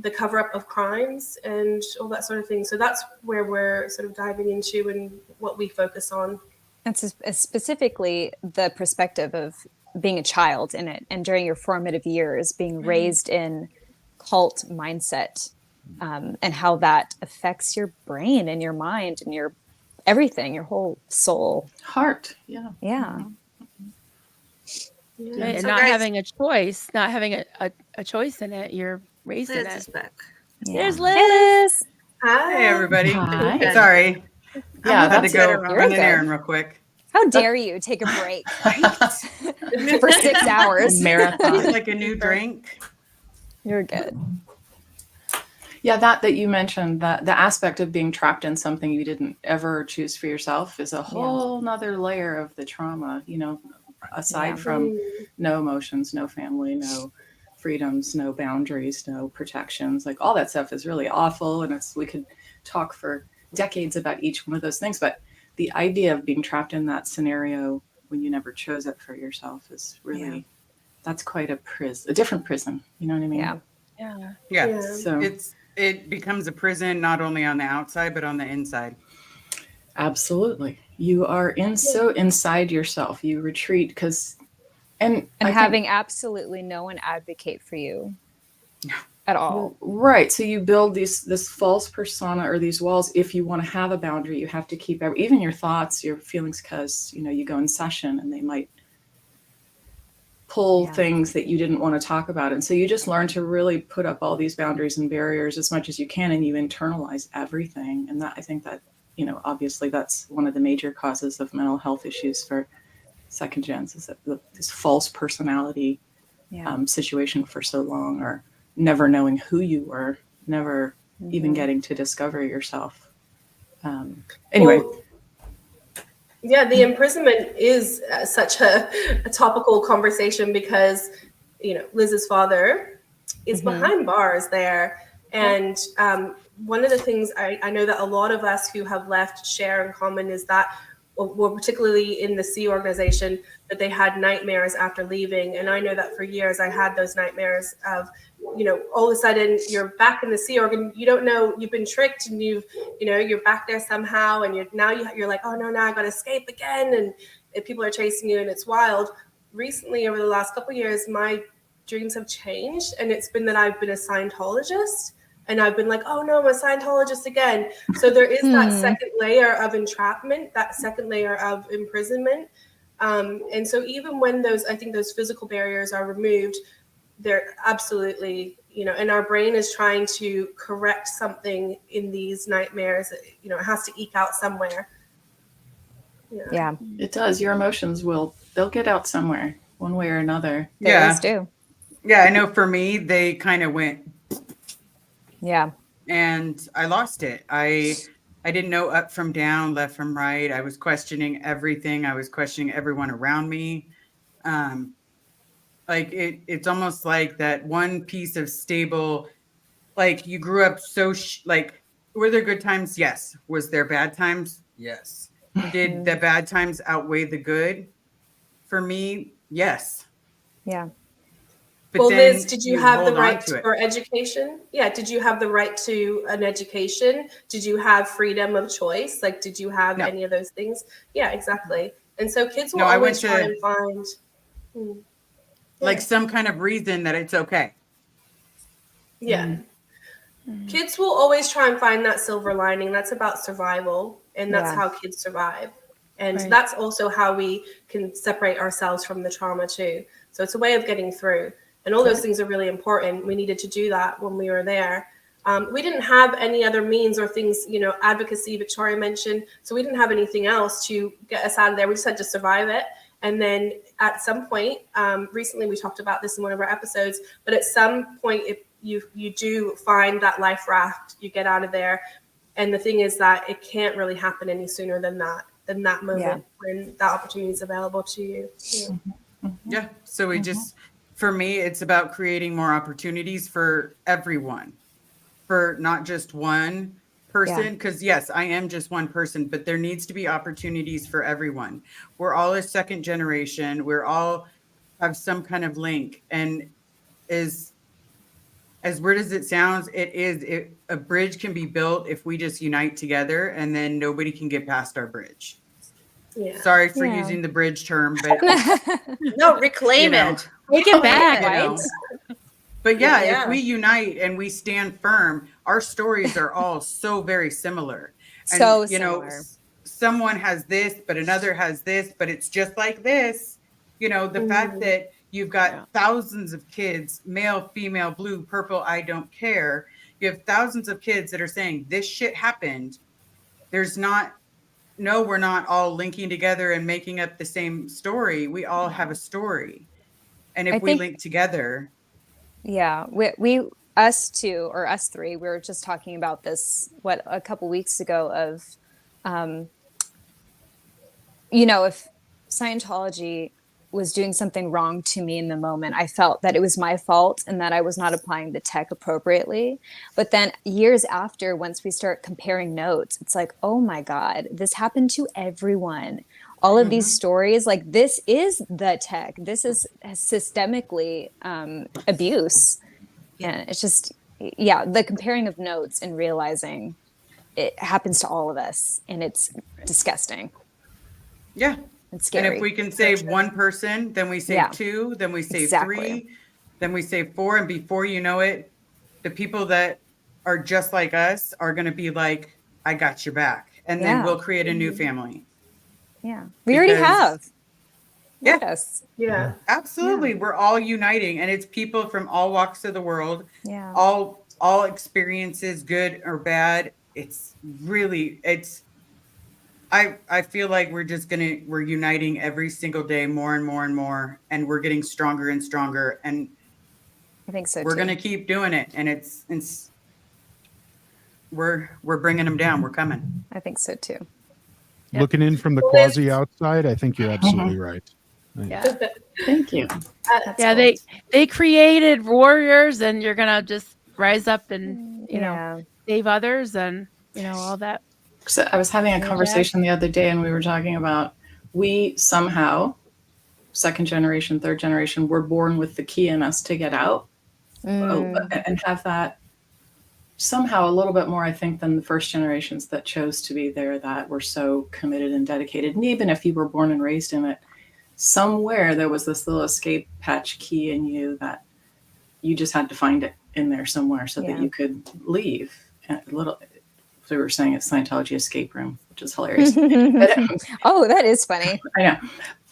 the cover up of crimes and all that sort of thing. So that's where we're sort of diving into and what we focus on. That's specifically the perspective of being a child in it, and during your formative years, being raised in cult mindset, and how that affects your brain and your mind and your everything, your whole soul, heart. Yeah. And So not guys- having a choice, not having a choice in it. You're raised in Liz it. is back. There's Liz. Hi. Hey, everybody. Hi. Sorry. Yeah, I had to that's go it. run an errand real quick. How dare you take a break for 6 hours? Marathon. It's like a new drink. You're good. Yeah, that you mentioned, that the aspect of being trapped in something you didn't ever choose for yourself is a whole nother layer of the trauma, aside from no emotions, no family, no freedoms, no boundaries, no protections. Like all that stuff is really awful. And we could talk for decades about each one of those things. But the idea of being trapped in that scenario when you never chose it for yourself is really, that's quite a different prison. You know what I mean? Yeah. Yeah. So It becomes a prison not only on the outside but on the inside. absolutely. You are so inside yourself. You retreat because And I think- having absolutely no one advocate for you at all. Right. So you build this false persona or these walls. If you want to have a boundary, you have to keep even your thoughts, your feelings, because you go in session and they might pull things that you didn't want to talk about. And so you just learn to really put up all these boundaries and barriers as much as you can, and you internalize everything. And that, I think that, obviously that's one of the major causes of mental health issues for second gens, is that this false personality situation for so long, or never knowing who you were, never even getting to discover yourself. Anyway. Well, yeah, the imprisonment is such a topical conversation because, Liz's father is behind bars there. And one of the things I know that a lot of us who have left share in common is that, well, particularly in the C organization, that they had nightmares after leaving. And I know that for years I had those nightmares of, all of a sudden you're back in the Sea Org and you don't know, you've been tricked and you're back there somehow. And you're like, oh no, now I got to escape again. And people are chasing you and it's wild. Recently, over the last couple of years, my dreams have changed. And it's been that I've been a Scientologist and I've been like, oh no, I'm a Scientologist again. So there is that second layer of entrapment, that second layer of imprisonment. And so even when I think those physical barriers are removed, they're absolutely, and our brain is trying to correct something in these nightmares. It has to eke out somewhere. Yeah, it does. Your emotions they'll get out somewhere, one way or another. They always do. Yeah, I know for me, they kind of went. Yeah. And I lost it. I didn't know up from down, left from right. I was questioning everything. I was questioning everyone around me. Like it's almost like that one piece of stable, like you grew up so were there good times? Yes. Was there bad times? Yes. Did the bad times outweigh the good? For me, yes. Yeah. But well, then Liz, did you have the hold on right to it. for education? Yeah. Did you have the right to an education? Did you have freedom of choice? Like, did you have any of those things? Yeah, exactly. And so kids will always try and find like some kind of reason that it's okay. Yeah. Kids will always try and find that silver lining. That's about survival. And that's how kids survive. And that's also how we can separate ourselves from the trauma too. So it's a way of getting through. And all those things are really important. We needed to do that when we were there. We didn't have any other means or things, advocacy, Victoria mentioned. So we didn't have anything else to get us out of there. We just had to survive it. And then at some point, recently we talked about this in one of our episodes, but at some point, if you do find that life raft, you get out of there. And the thing is that it can't really happen any sooner than that moment when that opportunity is available to you. Yeah. So we just, for me, it's about creating more opportunities for everyone, for not just one person. Because yes, I am just one person, but there needs to be opportunities for everyone. We're all a second generation. We're all have some kind of link. And as weird as it sounds, a bridge can be built if we just unite together, and then nobody can get past our bridge. Yeah. Sorry for using the bridge term, but no, reclaim it. Take it back, right? But yeah, if we unite and we stand firm, our stories are all so very similar. And, so similar. Someone has this, but another has this, but it's just like this. The fact that you've got thousands of kids, male, female, blue, purple, I don't care. You have thousands of kids that are saying this shit happened. We're not all linking together and making up the same story. We all have a story. And if we link together. Yeah, us two or us three, we were just talking about this, a couple weeks ago of, if Scientology was doing something wrong to me in the moment, I felt that it was my fault and that I was not applying the tech appropriately. But then years after, once we start comparing notes, it's like, oh my God, this happened to everyone. All of these stories, like this is the tech. This is systemically abuse. And it's just, the comparing of notes and realizing it happens to all of us, and it's disgusting. Yeah. It's And scary. if we can save one person, then we save Yeah. two, then we save Exactly. three, then we save four. And before you know it, the people that are just like us are going to be like, I got your back. And then Yeah. we'll create a new family. Yeah. We already Because- have. Yeah. Yes. Yeah. Absolutely. We're all uniting, and it's people from all walks of the world, Yeah. all experiences, good or bad. It's really, I feel like we're uniting every single day more and more and more, and we're getting stronger and stronger, and I think so we're too. going to keep doing it. And we're bringing them down. We're coming. I think so too. Looking in from the quasi outside, I think you're absolutely right. Yeah. Thank you. Yeah, they created warriors, and you're gonna just rise up and you know save others, and you know all that. So I was having a Yeah. conversation the other day, and we were talking about we somehow, second generation, third generation, were born with the key in us to get out and have that somehow a little bit more, I think, than the first generations that chose to be there, that were so committed and dedicated. And even if you were born and raised in it, somewhere there was this little escape hatch key in you that you just had to find it in there somewhere so that you could leave. And a little, so we were saying it's Scientology escape room, which is hilarious. Oh, that is funny. I know.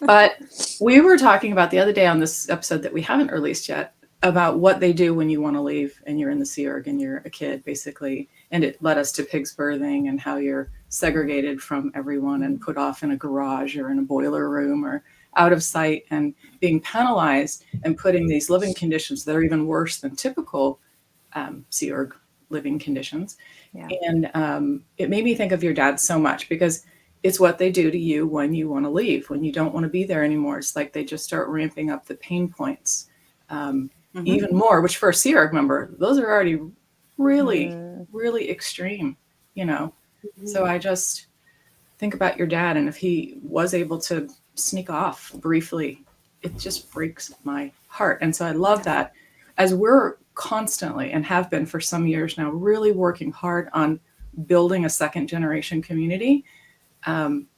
But we were talking about the other day on this episode that we haven't released yet about what they do when you want to leave and you're in the Sea Org and you're a kid, basically. And it led us to pigs birthing and how you're segregated from everyone and put off in a garage or in a boiler room or out of sight and being penalized and put in these living conditions that are even worse than typical Sea Org living conditions. Yeah. And it made me think of your dad so much because it's what they do to you when you want to leave, when you don't want to be there anymore. It's like they just start ramping up the pain points even more, which for a Sea Org member, those are already really, really extreme, you know? So I just think about your dad, and if he was able to sneak off briefly, it just breaks my heart. And so I love that as we're constantly and have been for some years now, really working hard on building a second generation community,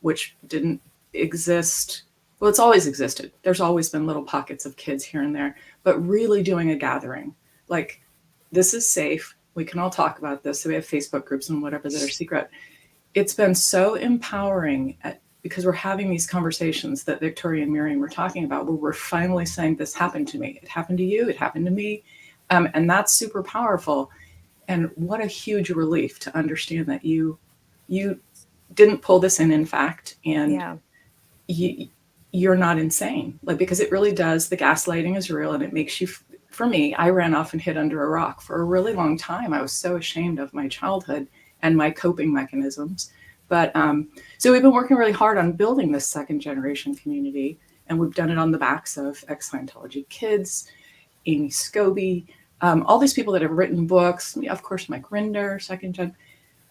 which didn't exist. Well, it's always existed. There's always been little pockets of kids here and there, but really doing a gathering. Like, this is safe. We can all talk about this. So we have Facebook groups and whatever that are secret. It's been so empowering because we're having these conversations that Victoria and Miriam were talking about, where we're finally saying, this happened to me. It happened to you. It happened to me. And that's super powerful. And what a huge relief to understand that you didn't pull this in fact, and you're not insane. Like, because it really does, the gaslighting is real, and it makes you, for me, I ran off and hid under a rock for a really long time. I was so ashamed of my childhood and my coping mechanisms. But so we've been working really hard on building this second generation community, and we've done it on the backs of ex-Scientology kids, Amy Scobie, all these people that have written books, of course, Mike Rinder, second gen,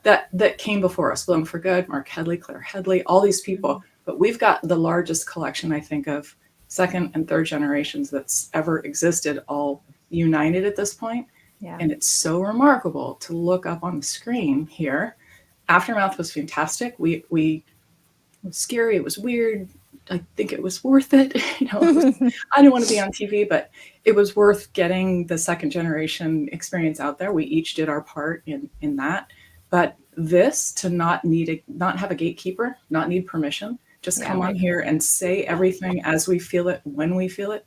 that came before us, Bloom for Good, Mark Headley, Claire Headley, all these people. But we've got the largest collection, I think, of second and third generations that's ever existed, all united at this point. Yeah. And it's so remarkable to look up on the screen here. Aftermath was fantastic. It was scary. It was weird. I think it was worth it. You know, I didn't want to be on TV, but it was worth getting the second generation experience out there. We each did our part in that. But this, to not have a gatekeeper, not need permission, just come on here and say everything as we feel it, when we feel it.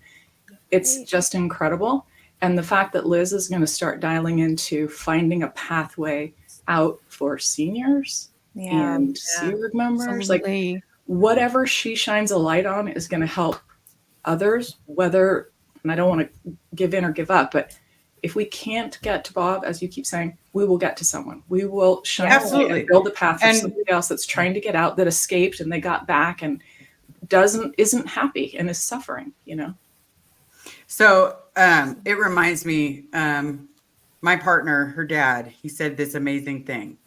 It's just incredible. And the fact that Liz is going to start dialing into finding a pathway out for seniors and Sea Org members, Absolutely. like whatever she shines a light on is going to help others, whether, and I don't want to give in or give up, but if we can't get to Bob, as you keep saying, we will get to someone. We will shine a light and build a path for somebody else that's trying to get out, that escaped and they got back and isn't happy and is suffering, you know? So it reminds me, my partner, her dad, he said this amazing thing.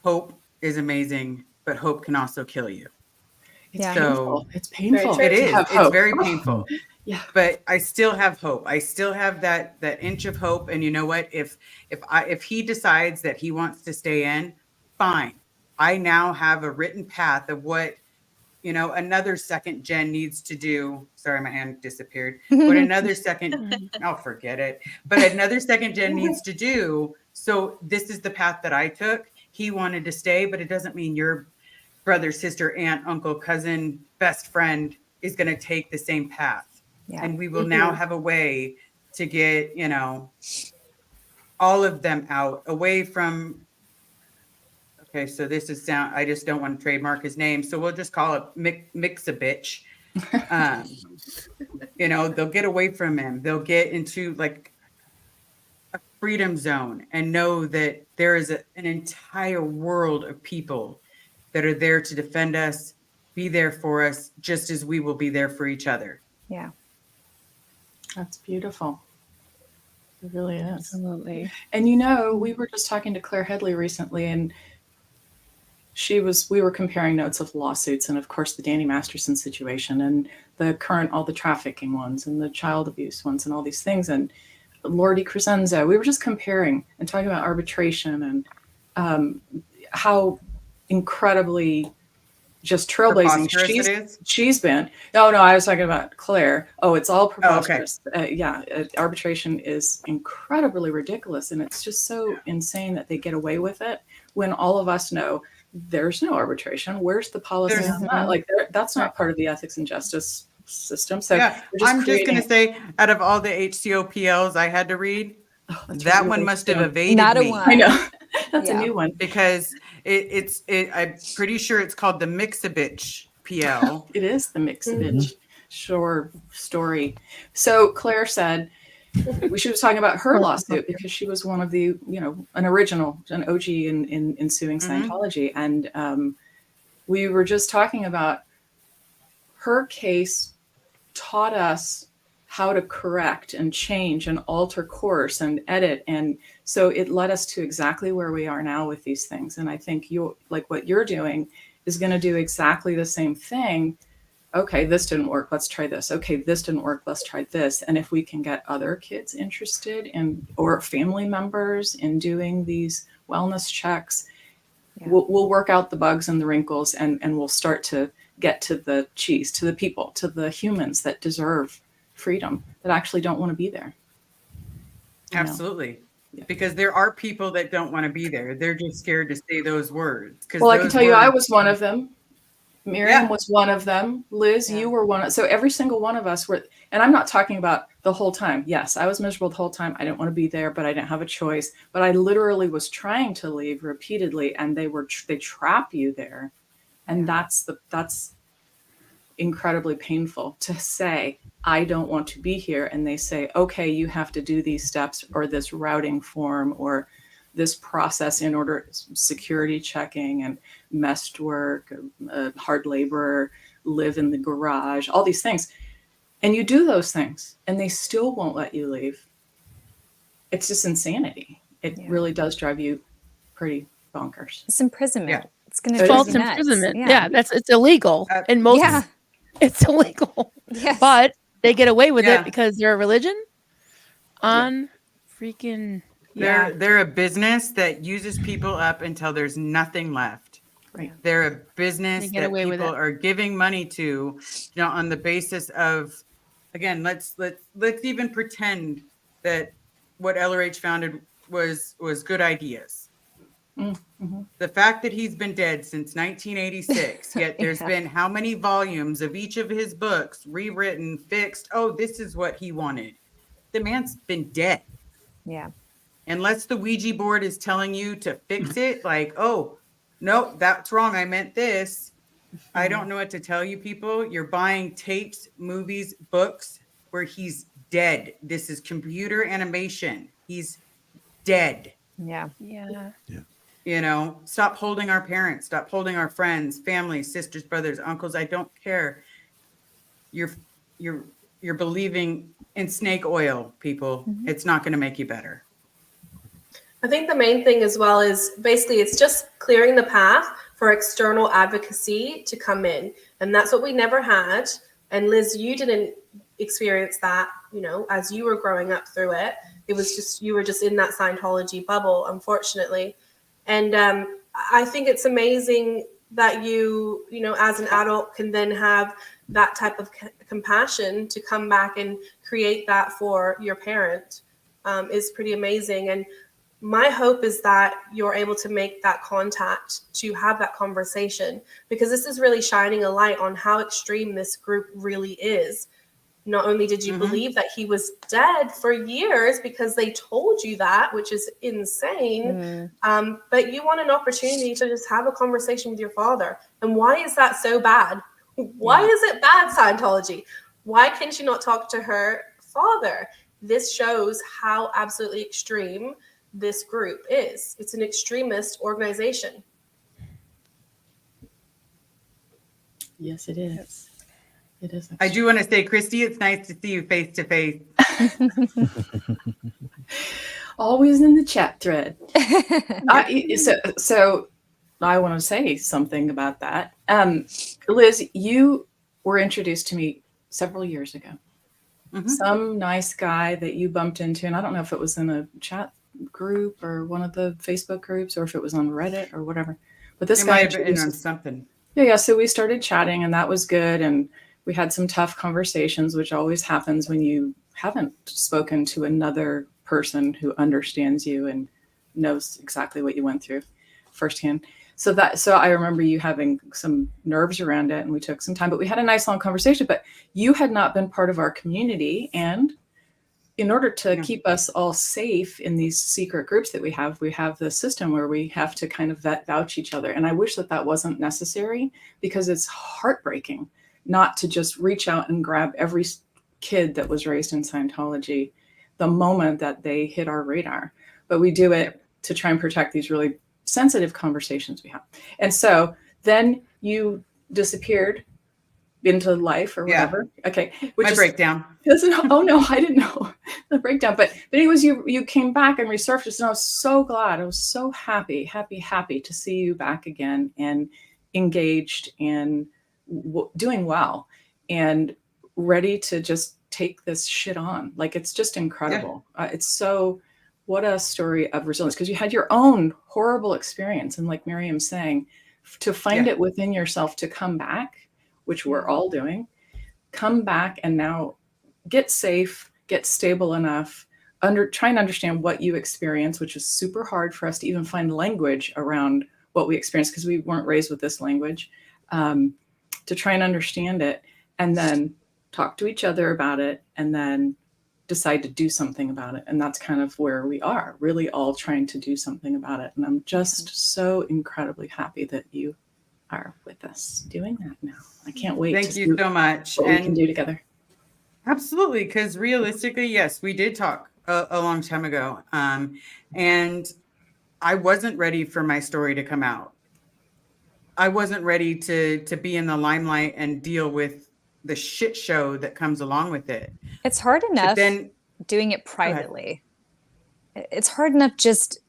Hope is amazing, but hope can also kill you. It's painful. It's painful. It is. It's hope. very painful. Yeah. But I still have hope. I still have that inch of hope. And you know what? If he decides that he wants to stay in, fine. I now have a written path of what you know, another second gen needs to do. Sorry, my hand disappeared. What another second, I'll forget it. But another second gen needs to do. So this is the path that I took. He wanted to stay, but it doesn't mean your brother, sister, aunt, uncle, cousin, best friend is going to take the same path. Yeah. And we will now have a way to get, you know, all of them out away from. Okay, so this is sound. I just don't want to trademark his name, so we'll just call it Mix a Bitch. You know, they'll get away from him. They'll get into like a freedom zone and know that there is an entire world of people that are there to defend us, be there for us, just as we will be there for each other. Yeah. That's beautiful. It really is. Absolutely. And you know, we were just talking to Claire Headley recently, and we were comparing notes of lawsuits, and of course the Danny Masterson situation and the current, all the trafficking ones and the child abuse ones and all these things. And Lordy Crescenzo, we were just comparing and talking about arbitration and how incredibly just trailblazing she's been. No, I was talking about Claire. Oh, it's all preposterous. Arbitration is incredibly ridiculous, and it's just so insane that they get away with it when all of us know there's no arbitration. Where's the policy on that? Like, that's not part of the ethics and justice system. So I'm just going to say, out of all the HCOPLs I had to read, that one must have evaded me. I know. That's a new one. Because I'm pretty sure it's called the Mix-a-Bitch PL. It is the Mix-a-Bitch story. So Claire said she was talking about her lawsuit because she was one of the, an OG in suing Scientology. And we were just talking about her case taught us how to correct and change and alter course and edit. And so it led us to exactly where we are now with these things. And I think what you're doing is going to do exactly the same thing. Okay, this didn't work. Let's try this. Okay, this didn't work. Let's try this. And if we can get other kids interested or family members in doing these wellness checks, we'll work out the bugs and the wrinkles, and we'll start to get to the cheese, to the people, to the humans that deserve freedom, that actually don't want to be there. Absolutely. Because there are people that don't want to be there. They're just scared to say those words. Well, I can tell you, I was one of them. Miriam was one of them. Liz, you were one. So every single one of us were, and I'm not talking about the whole time. Yes, I was miserable the whole time. I didn't want to be there, but I didn't have a choice. But I literally was trying to leave repeatedly, and they trap you there. And that's incredibly painful to say, I don't want to be here. And they say, okay, you have to do these steps or this routing form or this process in order, security checking and messed work, hard labor, live in the garage, all these things. And you do those things and they still won't let you leave. It's just insanity. It really does drive you pretty bonkers. It's imprisonment. Yeah. It's going to false imprisonment. Yeah, it's illegal. And most it's illegal. Yes. But they get away with it because they're a religion. Freaking They're a business that uses people up until there's nothing left. Right. They're a business that people it. are giving money to, on the basis of, again, let's even pretend that what LRH founded was good ideas. Mm-hmm. The fact that he's been dead since 1986, yet there's been how many volumes of each of his books rewritten, fixed. Oh, this is what he wanted. The man's been dead. Yeah. Unless the Ouija board is telling you to fix it, like, oh, no, that's wrong. I meant this. I don't know what to tell you, people. You're buying tapes, movies, books where he's dead. This is computer animation. He's dead. Yeah. Stop holding our parents. Stop holding our friends, family, sisters, brothers, uncles. I don't care. You're believing in snake oil, people. Mm-hmm. It's not going to make you better. I think the main thing as well is basically it's just clearing the path for external advocacy to come in. And that's what we never had. And Liz, you didn't experience that, as you were growing up through it. It was just, you were just in that Scientology bubble, unfortunately. And I think it's amazing that you know, as an adult can then have that type of compassion to come back and create that for your parent is pretty amazing. And my hope is that you're able to make that contact to have that conversation, because this is really shining a light on how extreme this group really is. Not only did you believe that he was dead for years because they told you that, which is insane, but you want an opportunity to just have a conversation with your father. And why is that so bad? Why is it bad, Scientology? Why can't you not talk to her father? This shows how absolutely extreme this group is. It's an extremist organization. Yes, it is. It is. I do want to say, Christy, it's nice to see you face to face. Always in the chat thread. So I want to say something about that. Liz, you were introduced to me several years ago. Some nice guy that you bumped into, and I don't know if it was in a chat group or one of the Facebook groups, or if it was on Reddit or whatever. But this guy might have been on something. Yeah. So we started chatting, and that was good. And we had some tough conversations, which always happens when you haven't spoken to another person who understands you and knows exactly what you went through firsthand. So I remember you having some nerves around it, and we took some time, but we had a nice long conversation. But you had not been part of our community, and in order to keep us all safe in these secret groups that we have the system where we have to kind of vouch each other. And I wish that wasn't necessary, because it's heartbreaking not to just reach out and grab every kid that was raised in Scientology the moment that they hit our radar. But we do it to try and protect these really sensitive conversations we have. And so then you disappeared into life or whatever. Okay. My breakdown. Oh no, I didn't know the breakdown. But anyways, you came back and resurfaced, and I was so glad. I was so happy to see you back again and engaged and doing well and ready to just take this shit on. Like, it's just incredible. What a story of resilience, because you had your own horrible experience. And like Miriam's saying, to find it within yourself to come back, which we're all doing, come back and now get safe, get stable enough, try and understand what you experience, which is super hard for us to even find language around what we experience, because we weren't raised with this language, to try and understand it, and then talk to each other about it, and then decide to do something about it. And that's kind of where we are, really all trying to do something about it. And I'm just so incredibly happy that you are with us doing that now. I can't wait. Thank you so much. What we can do together. Absolutely, because realistically, yes, we did talk a long time ago, and I wasn't ready for my story to come out. I wasn't ready to be in the limelight and deal with the shit show that comes along with it. It's hard enough doing it privately. It's hard enough just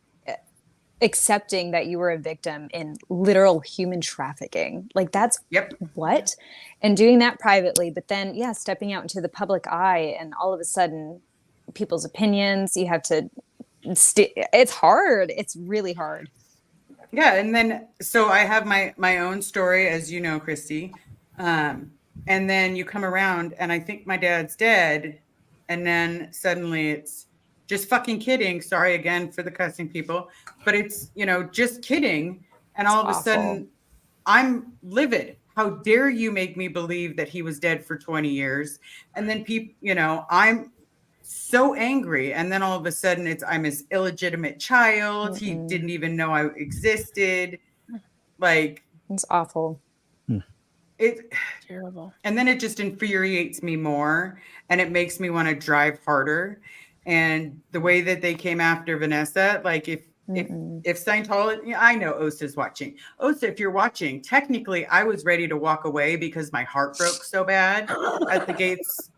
accepting that you were a victim in literal human trafficking. Like, that's what? And doing that privately, but then, stepping out into the public eye, and all of a sudden people's opinions, you have to, it's hard. It's really hard. Yeah. And then, so I have my own story, as you know, Christy. And then you come around and I think my dad's dead. And then suddenly it's just fucking kidding. Sorry again for the cussing people, but it's, just kidding. And all of a sudden I'm livid. How dare you make me believe that he was dead for 20 years? And then people, I'm so angry. And then all of a sudden I'm his illegitimate child. He didn't even know I existed. Like, it's awful. It's terrible. And then it just infuriates me more, and it makes me want to drive harder. And the way that they came after Vanessa, like if Scientology, I know Osa's watching. Osa, if you're watching, technically I was ready to walk away because my heart broke so bad at the gates.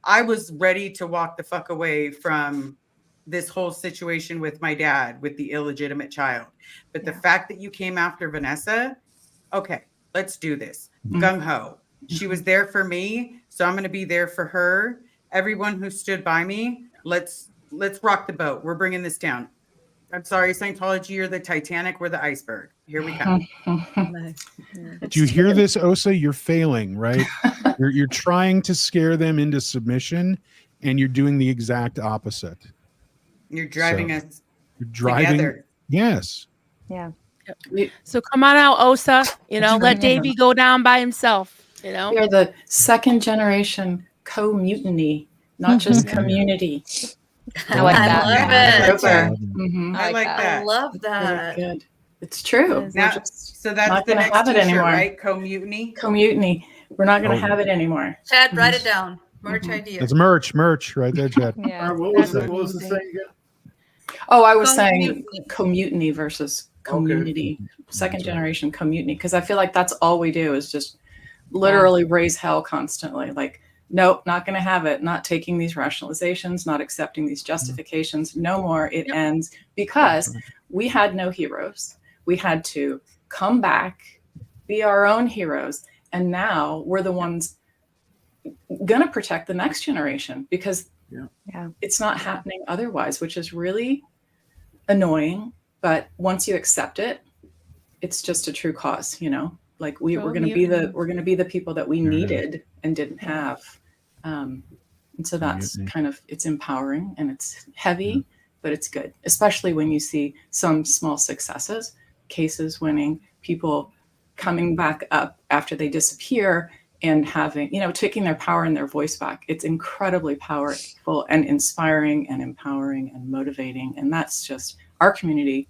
I was ready to walk the fuck away from this whole situation with my dad, with the illegitimate child. But the fact that you came after Vanessa, okay, let's do this. Gung ho. She was there for me, so I'm going to be there for her. Everyone who stood by me, let's rock the boat. We're bringing this down. I'm sorry, Scientology, you're the Titanic, we're the iceberg. Here we come. Do you hear this, Osa? You're failing, right? you're trying to scare them into submission, and you're doing the exact opposite. You're driving So, us You're driving. together. Yes. Yeah. So come on out, Osa. You know, let Davey go down by himself. You know, We are the second generation co-mutiny, not just Mhm. community. I like that. love it. Mhm. I like that. I love Really that. good. It's true. Now, We're just so that's not the going to next have it t-shirt, anymore. right? Co-mutiny. Co-mutiny. We're not going to Oh. have it anymore. Chad, write it down. Merch idea. It's merch right there, Chad. Yeah. What was it? What was the saying again? Oh, I was saying Co-mutiny. community versus community, second That's right. generation community, because I feel like that's all we do is just literally raise hell constantly. Like, nope, not going to have it. Not taking these rationalizations, not accepting these justifications. No more. It ends because we had no heroes. We had to come back, be our own heroes, and now we're the ones going to protect the next generation because it's not happening otherwise, which is really annoying. But once you accept it, it's just a true cause, you know, like we're going to be the people that we needed and didn't have. And so that's kind of, it's empowering and it's heavy, but it's good, especially when you see some small successes, cases winning, people coming back up after they disappear and having, you know, taking their power and their voice back. It's incredibly powerful and inspiring and empowering and motivating. And that's just, our community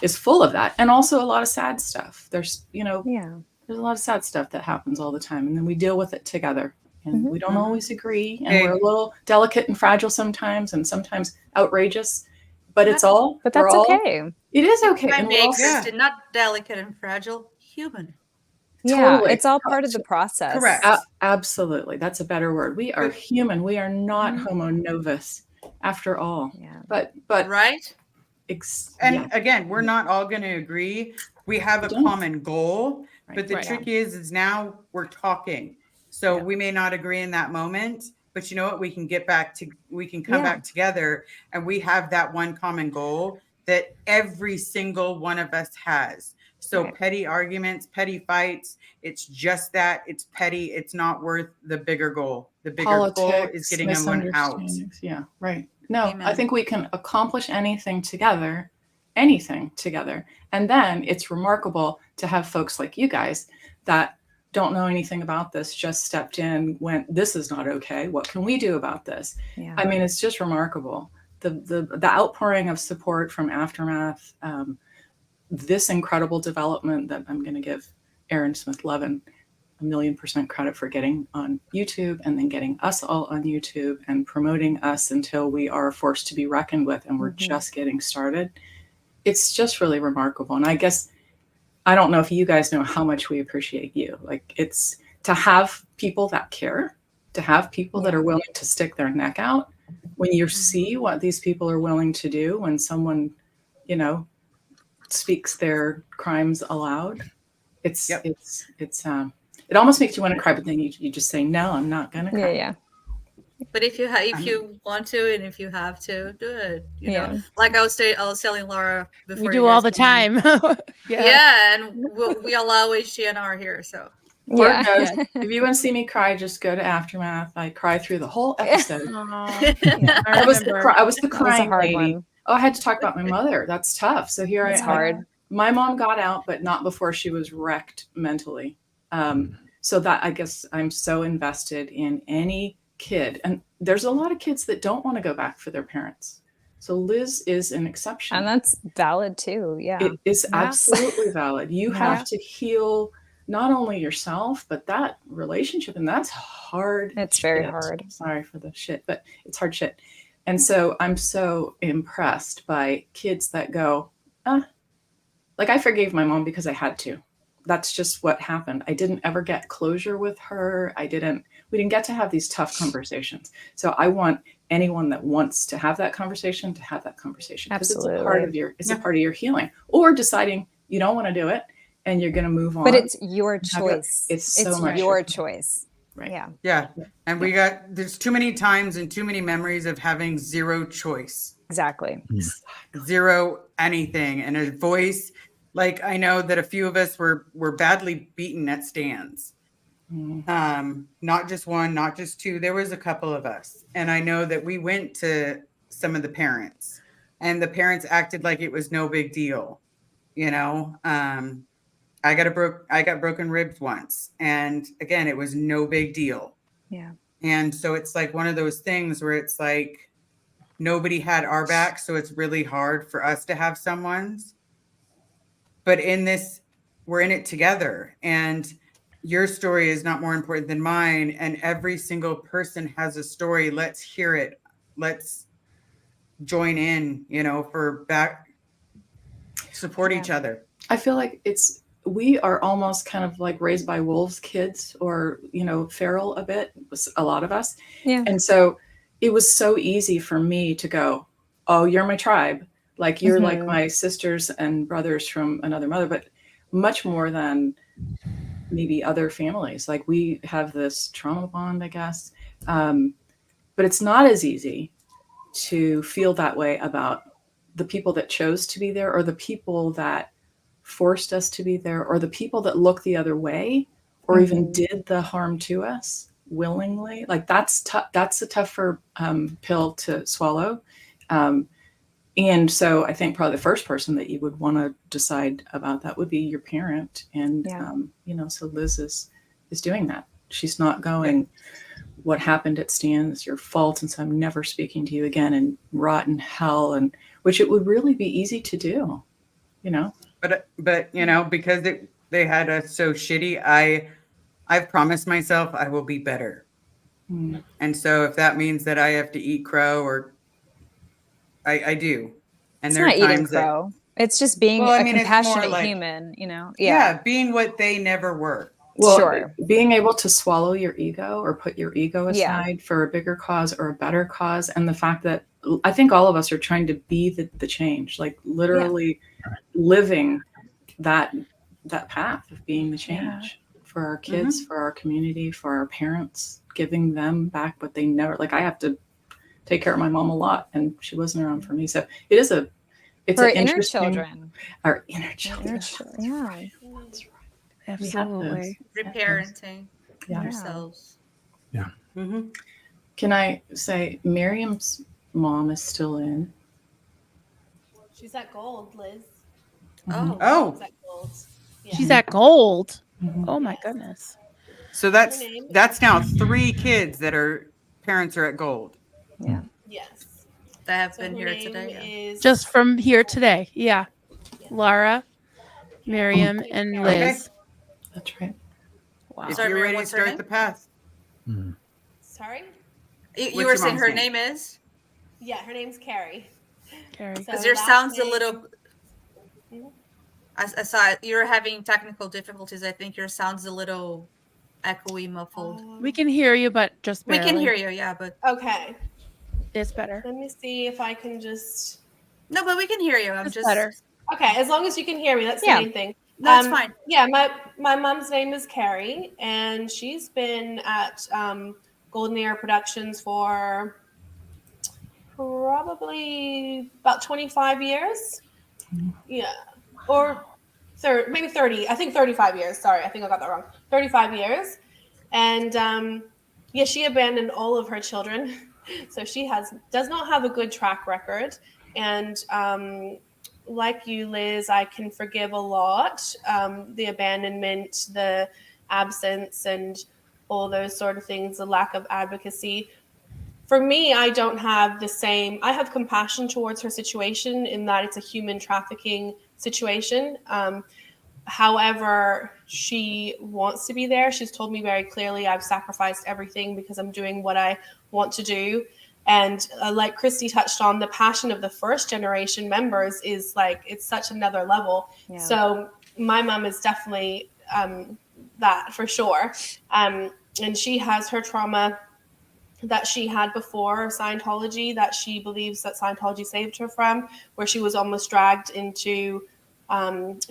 is full of that. And also a lot of sad stuff. There's, you know, there's a lot of sad stuff that happens all the time. And then we deal with it together. And we don't always agree. And we're a little delicate and fragile sometimes, and sometimes outrageous. But it's all, But that's okay. It is okay. I And we're make all- Kristen not delicate and fragile, human. Yeah, Totally. it's all part of the process. Correct. Absolutely. That's a better word. We are human. We are not homo novus after all. Yeah. But right? And again, we're not all going to agree. We have a don't. common goal, but the Right. trick is now we're talking. So we may not agree in that moment, but you know what? We can get back to, we can come back together, and we have that one common goal that every single one of us has. So petty arguments, petty fights, it's just that, it's petty. It's not worth the bigger goal. The bigger goal is getting everyone out. misunderstandings. Yeah, right. No, I think we can accomplish anything together. And then it's remarkable to have folks like you guys that don't know anything about this, just stepped in, went, this is not okay. What can we do about this? Yeah. I mean, it's just remarkable. The outpouring of support from Aftermath, this incredible development that I'm going to give Aaron Smith-Levin 1,000,000% credit for getting on YouTube, and then getting us all on YouTube and promoting us until we are a force to be reckoned with, and we're just getting started. It's just really remarkable. And I guess, I don't know if you guys know how much we appreciate you. Like, it's to have people that care, to have people that are willing to stick their neck out. When you see what these people are willing to do, when someone, you know, speaks their crimes aloud, it almost makes you want to cry, but then you just say, no, I'm not going to cry. Yeah. But if you want to, and if you have to, do it. You know, Yeah. like I was telling Laura before. we you do guys all the came in. time. Yeah, and we allow HGNR here, so. Or go- if you want to see me cry, just go to Aftermath. I cry through the whole episode. I was the crying hard lady. one. Oh, I had to talk about my mother. That's tough. So here It's I am. hard. My mom got out, but not before she was wrecked mentally. So that, I guess, I'm so invested in any kid. And there's a lot of kids that don't want to go back for their parents. So Liz is an exception. And that's valid too. Yeah. It is absolutely valid. You have to heal not only yourself, but that relationship. And that's hard. It's very shit. hard. Sorry for the shit, but it's hard shit. And so I'm so impressed by kids that go, like, I forgave my mom because I had to. That's just what happened. I didn't ever get closure with her. We didn't get to have these tough conversations. So I want anyone that wants to have that conversation to have that conversation. Because it's a part of your, a part of your healing. Or deciding you don't want to do it and you're going to move on. But it's your choice. It's so much your choice. Right. Yeah. Yeah. And there's too many times and too many memories of having zero choice. Exactly. Zero anything. And a voice, like I know that a few of us were badly beaten at stands. Not just one, not just two. There was a couple of us. And I know that we went to some of the parents, and the parents acted like it was no big deal. You know, I got broken ribs once, and again, it was no big deal. Yeah. And so it's like one of those things where it's like nobody had our back, so it's really hard for us to have someone's. But in this, we're in it together, and your story is not more important than mine, and every single person has a story. Let's hear it. Let's join in, you know, for back support each other. I feel like we are almost kind of like raised by wolves kids, or, you know, feral a bit, a lot of us. Yeah. And so it was so easy for me to go, oh, you're my tribe. Like you're like my sisters and brothers from another mother, but much more than maybe other families. Like we have this trauma bond, I guess. But it's not as easy to feel that way about the people that chose to be there, or the people that forced us to be there, or the people that look the other way, or even did the harm to us willingly. Like that's tough. That's a tougher pill to swallow. And so I think probably the first person that you would want to decide about that would be your parent. And, you know, so Liz is doing that. She's not going, what happened at Stan is your fault, and so I'm never speaking to you again, and rot in hell, and which it would really be easy to do, you know. But you know, because they had us so shitty, I've promised myself I will be better. And so if that means that I have to eat crow, or I do. And It's there not are eating times crow. It's just being Well, I a mean, it's more compassionate like- human, you know. yeah, being what they never were. Well, Sure. being able to swallow your ego, or put your ego Yeah. aside for a bigger cause or a better cause. And the fact that I think all of us are trying to be the change, like literally living that path of being the change for our kids, for our community, for our parents, giving them back what they never, like I have to take care of my mom a lot, and she wasn't around for me. So it's For an our inner interesting, children. our inner children. Yeah. Absolutely. Reparenting Yeah. yourselves. Yeah. Can I say Miriam's mom is still in? She's at gold, Liz. Oh. She's at gold. She's at gold. Mm-hmm. Oh my goodness. So that's now 3 kids that are parents are at gold. Yeah. Yes. That have So been her here name today. is Just from here today. Yeah. Laura, Miriam, and Liz. That's right. Wow. If Sorry, you're Miriam, ready to what's her start name? the path. Sorry? You What's were your saying mom's her name? name is? Yeah, her name's Carrie. Carrie. Because So your last sounds a name- little. I saw you're having technical difficulties. I think your sounds a little echoey, muffled. We can hear you, but just We barely. can hear you, yeah, but Okay. It's better. Let me see if I can just. no, but we can hear you. I'm It's just better. Okay, as long as you can hear me, that's Yeah. the main thing. That's fine. Yeah, my mom's name is Carrie, and she's been at Golden Era Productions for probably about 25 years. Yeah, or maybe 30. I think 35 years. Sorry, I think I got that wrong. 35 years, and yeah, she abandoned all of her children, so she does not have a good track record, and like you, Liz, I can forgive a lot. The abandonment, the absence, and all those sort of things, the lack of advocacy. For me, I don't have the same. I have compassion towards her situation in that it's a human trafficking situation. However, she wants to be there. She's told me very clearly, I've sacrificed everything because I'm doing what I want to do. And like Christy touched on, the passion of the first generation members is like, it's such another level. Yeah. So my mom is definitely that for sure. And she has her trauma that she had before Scientology, that she believes that Scientology saved her from, where she was almost dragged into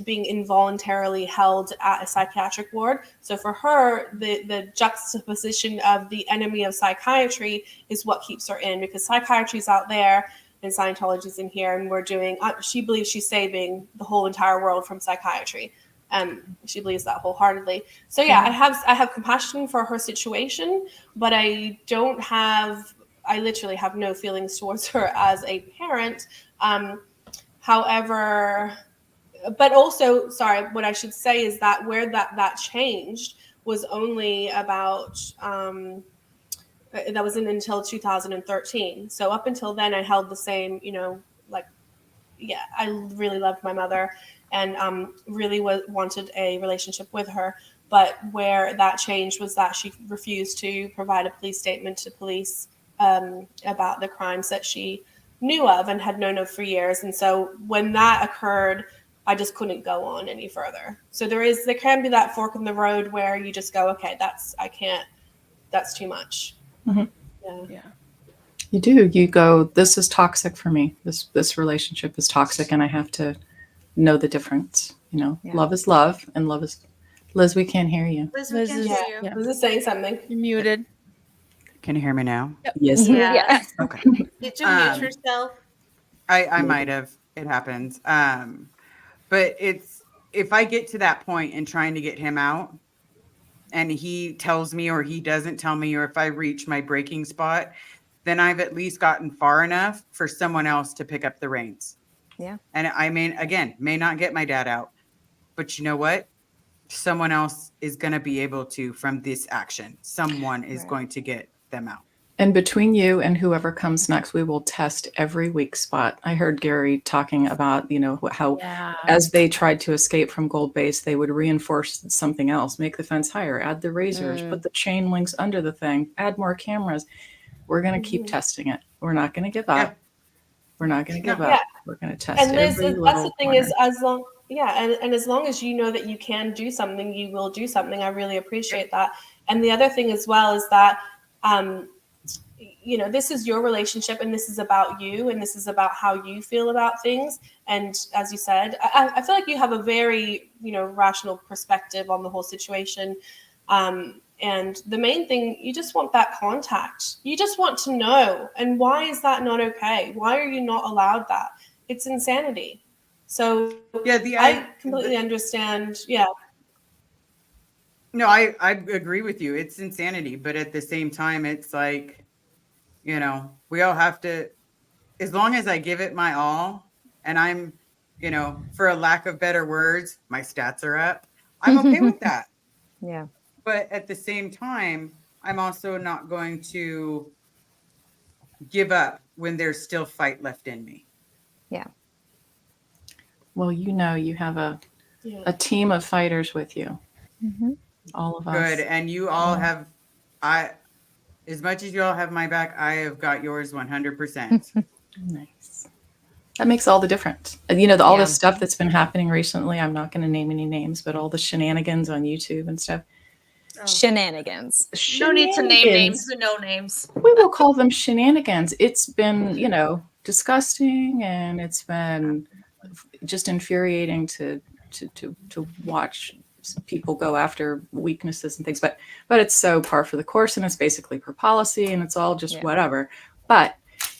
being involuntarily held at a psychiatric ward. So for her, the juxtaposition of the enemy of psychiatry is what keeps her in, because psychiatry is out there and Scientology's in here, and we're doing. She believes she's saving the whole entire world from psychiatry. She believes that wholeheartedly. So yeah, I have compassion for her situation, but I literally have no feelings towards her as a parent. However, but also, sorry, what I should say is that where that changed was only about, that wasn't until 2013. So up until then, I held the same, I really loved my mother and really wanted a relationship with her. But where that changed was that she refused to provide a police statement to police about the crimes that she knew of and had known of for years. And so when that occurred, I just couldn't go on any further. So there can be that fork in the road where you just go, okay, that's too much. Mm-hmm. Yeah. You do. You go, this is toxic for me. This relationship is toxic, and I have to know the difference. Love is love, and love is. Liz, we can't hear you. Liz is saying something. You're muted. Can you hear me now? Yep. Yes. Yeah. Okay. Did you mute yourself? I might have. It happens. But if I get to that point and trying to get him out, and he tells me or he doesn't tell me, or if I reach my breaking spot, then I've at least gotten far enough for someone else to pick up the reins. Yeah. And I mean, again, may not get my dad out, but you know what? Someone else is going to be able to from this action. Someone is going to get them out. And between you and whoever comes next, we will test every weak spot. I heard Gary talking about, how as they tried to escape from Gold Base, they would reinforce something else, make the fence higher, add the razors, put the chain links under the thing, add more cameras. We're going to keep testing it. We're not going to give up. Yeah. We're not going to give up. We're going to test And Liz, every that's little the thing corner. is, and as long as you know that you can do something, you will do something. I really appreciate that. And the other thing as well is that, this is your relationship, and this is about you, and this is about how you feel about things. And as you said, I feel like you have a very, rational perspective on the whole situation. And the main thing, you just want that contact. You just want to know. And why is that not okay? Why are you not allowed that? It's insanity. So I completely understand. Yeah. No, I agree with you. It's insanity. But at the same time, it's like, we all have to, as long as I give it my all, and I'm, for a lack of better words, my stats are up. I'm okay with that. Yeah. But at the same time, I'm also not going to give up when there's still fight left in me. Yeah. Well, you have a team of fighters with you. Mm-hmm. All of us. Good. And you all have, as much as you all have my back, I have got yours 100%. Nice. That makes all the difference. All the stuff that's been happening recently, I'm not going to name any names, but all the shenanigans on YouTube and stuff. Shenanigans. No need to name names. We know names. We will call them shenanigans. It's been, disgusting, and it's been just infuriating to watch people go after weaknesses and things. But it's so par for the course, and it's basically per policy, and it's all just whatever. But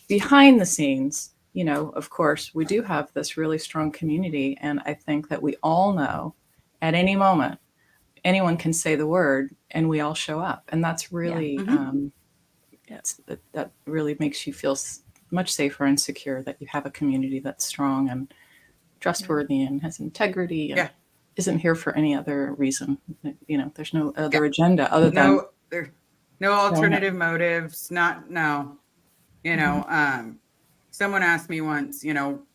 behind the scenes, of course, we do have this really strong community, and I think that we all know at any moment anyone can say the word and we all show up. And that's really, that really makes you feel much safer and secure that you have a community that's strong and trustworthy and has integrity and isn't here for any other reason. There's no other agenda other than no alternative motives. Someone asked me once,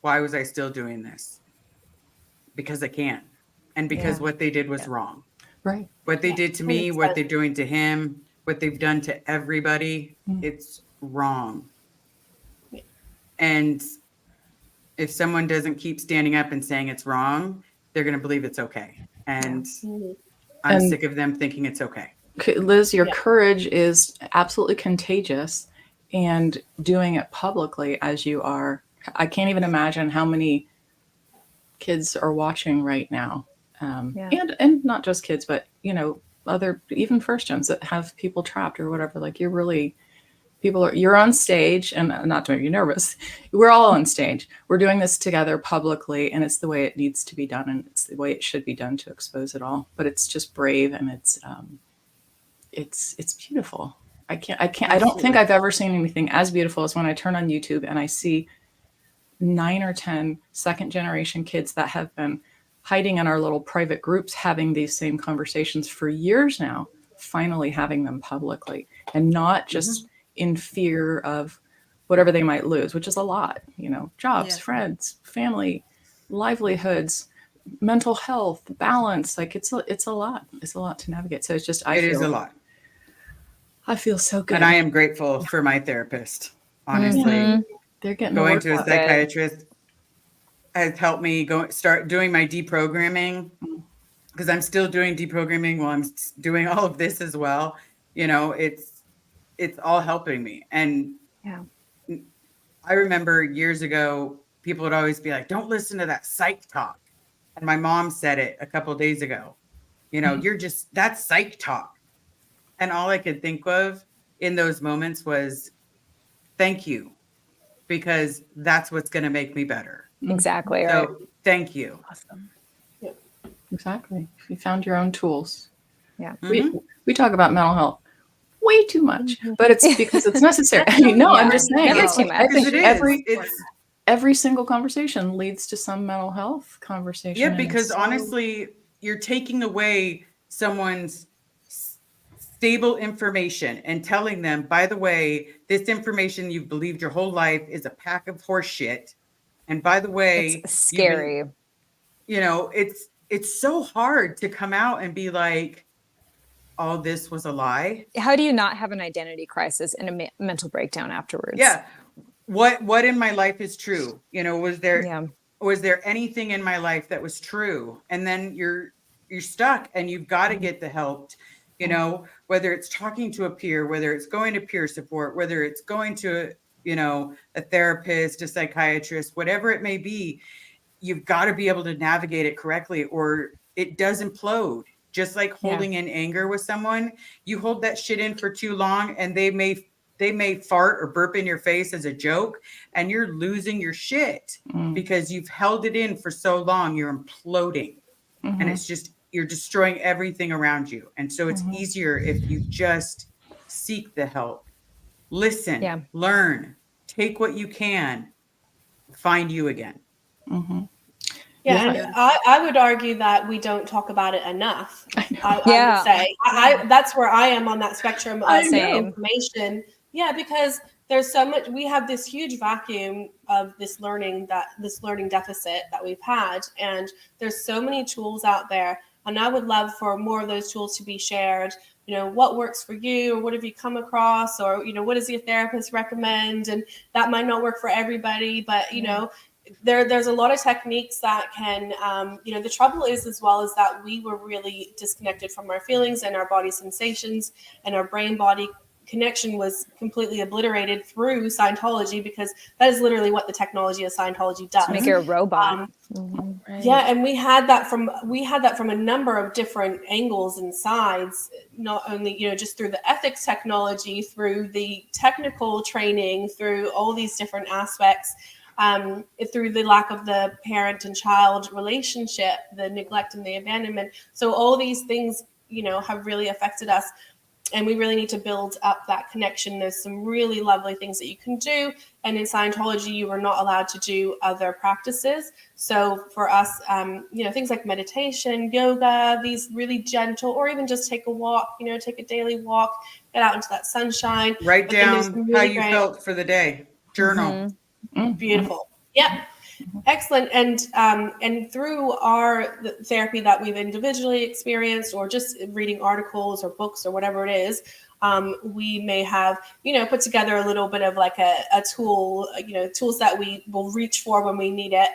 why was I still doing this? Because I can. And because what they did was wrong. Right. What they did to me, what they're doing to him, what they've done to everybody, it's wrong. And if someone doesn't keep standing up and saying it's wrong, they're going to believe it's okay. And I'm sick of them thinking it's okay. Liz, your courage is absolutely contagious, and doing it publicly as you are. I can't even imagine how many kids are watching right now. And not just kids, but other, even first gens that have people trapped or whatever. Like, you're really you're on stage, and not to make you nervous, we're all on stage. We're doing this together publicly, and it's the way it needs to be done, and it's the way it should be done to expose it all. But it's just brave, and it's beautiful. I don't think I've ever seen anything as beautiful as when I turn on YouTube and I see 9 or 10 second generation kids that have been hiding in our little private groups having these same conversations for years now, finally having them publicly, and not just in fear of whatever they might lose, which is a lot, jobs, friends, family, livelihoods, mental health, balance. Like it's a lot. It's a lot to navigate. So it's just, It is a lot. I feel so good. And I am grateful for my therapist, honestly. They're getting going to a psychiatrist has helped me start doing my deprogramming, because I'm still doing deprogramming while I'm doing all of this as well. It's all helping me. And I remember years ago, people would always be like, don't listen to that psych talk. And my mom said it a couple of days ago, that's psych talk. And all I could think of in those moments was, thank you, because that's what's going to make me better. Exactly. So Right. thank you. Awesome. Yeah, exactly. You found your own tools. Yeah. We talk about mental health way too much, but it's because it's necessary. I'm just saying. Never It's too like much. I think It's every single conversation leads to some mental health conversation. Yeah, and because so- honestly, you're taking away someone's stable information and telling them, by the way, this information you've believed your whole life is a pack of horse shit. And by the way, It's scary. It's so hard to come out and be like, all this was a lie. How do you not have an identity crisis and a mental breakdown afterwards? Yeah. What in my life is true? Was there anything in my life that was true? And then you're stuck, and you've got to get the help, whether it's talking to a peer, whether it's going to peer support, whether it's going to, a therapist, a psychiatrist, whatever it may be. You've got to be able to navigate it correctly, or it does implode. Just like holding in anger with someone, you hold that shit in for too long, and they may fart or burp in your face as a joke, and you're losing your shit because you've held it in for so long. You're imploding, and it's just, you're destroying everything around you. And so it's easier if you just seek the help, listen, learn, take what you can, find you again. Yeah, and I would argue that we don't talk about it enough. I would say that's where I am on that spectrum of information. Yeah, because there's so much. We have this huge vacuum of this learning deficit that we've had, and there's so many tools out there. And I would love for more of those tools to be shared. What works for you, or what have you come across, or what does your therapist recommend? And that might not work for everybody, but there's a lot of techniques that can, the trouble is as well is that we were really disconnected from our feelings and our body sensations, and our brain body connection was completely obliterated through Scientology, because that is literally what the technology of Scientology does. To make you a robot. Yeah, and we had that from a number of different angles and sides, not only just through the ethics technology, through the technical training, through all these different aspects. Through the lack of the parent and child relationship, the neglect and the abandonment. So all these things, have really affected us, and we really need to build up that connection. There's some really lovely things that you can do. And in Scientology, you are not allowed to do other practices. So for us, things like meditation, yoga, these really gentle, or even just take a walk, take a daily walk, get out into that sunshine. Write down how you felt for the day. Journal. Beautiful. Yeah. Excellent. And through our therapy that we've individually experienced, or just reading articles or books or whatever it is, we may have, put together a little bit of like a tool, tools that we will reach for when we need it.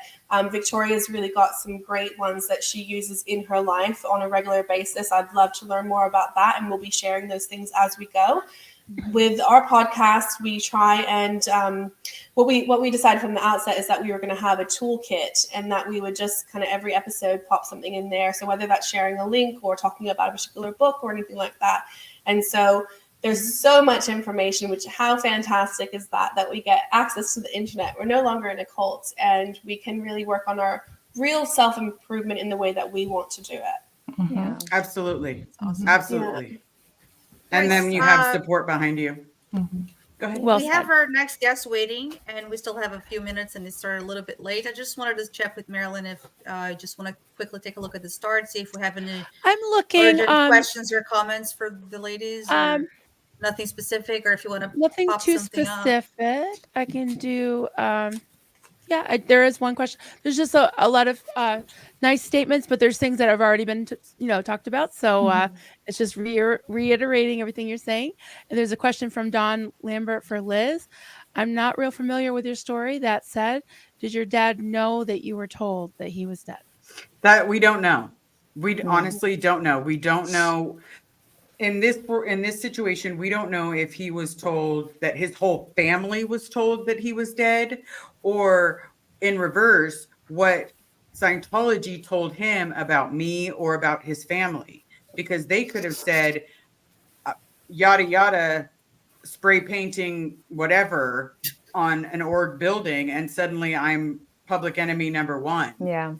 Victoria's really got some great ones that she uses in her life on a regular basis. I'd love to learn more about that, and we'll be sharing those things as we go. With our podcast, we try and what we decided from the outset is that we were going to have a toolkit, and that we would just kind of every episode pop something in there. So whether that's sharing a link or talking about a particular book or anything like that. And so there's so much information, which how fantastic is that we get access to the internet. We're no longer in a cult, and we can really work on our real self-improvement in the way that we want to do it. Mm-hmm. Absolutely. Awesome. Absolutely. Yeah. And then Guys, you have support behind you. Mm-hmm. Go ahead. We have our next guest waiting, and we still have a few minutes, and it started a little bit late. I just wanted to check with Marilyn if I just want to quickly take a look at the start, see if we have any I'm looking urgent questions or comments for the ladies, or nothing specific, or if you want to nothing pop too something up. specific. I can do there is one question. There's just a lot of nice statements, but there's things that have already been talked about. So it's just reiterating everything you're saying. And there's a question from Don Lambert for Liz. I'm not real familiar with your story. That said, did your dad know that you were told that he was dead? That we don't know. We honestly don't know. We don't know. In this situation, we don't know if he was told that his whole family was told that he was dead, or in reverse, what Scientology told him about me or about his family, because they could have said yada yada, spray painting whatever on an org building, and suddenly I'm public enemy number one. Yeah.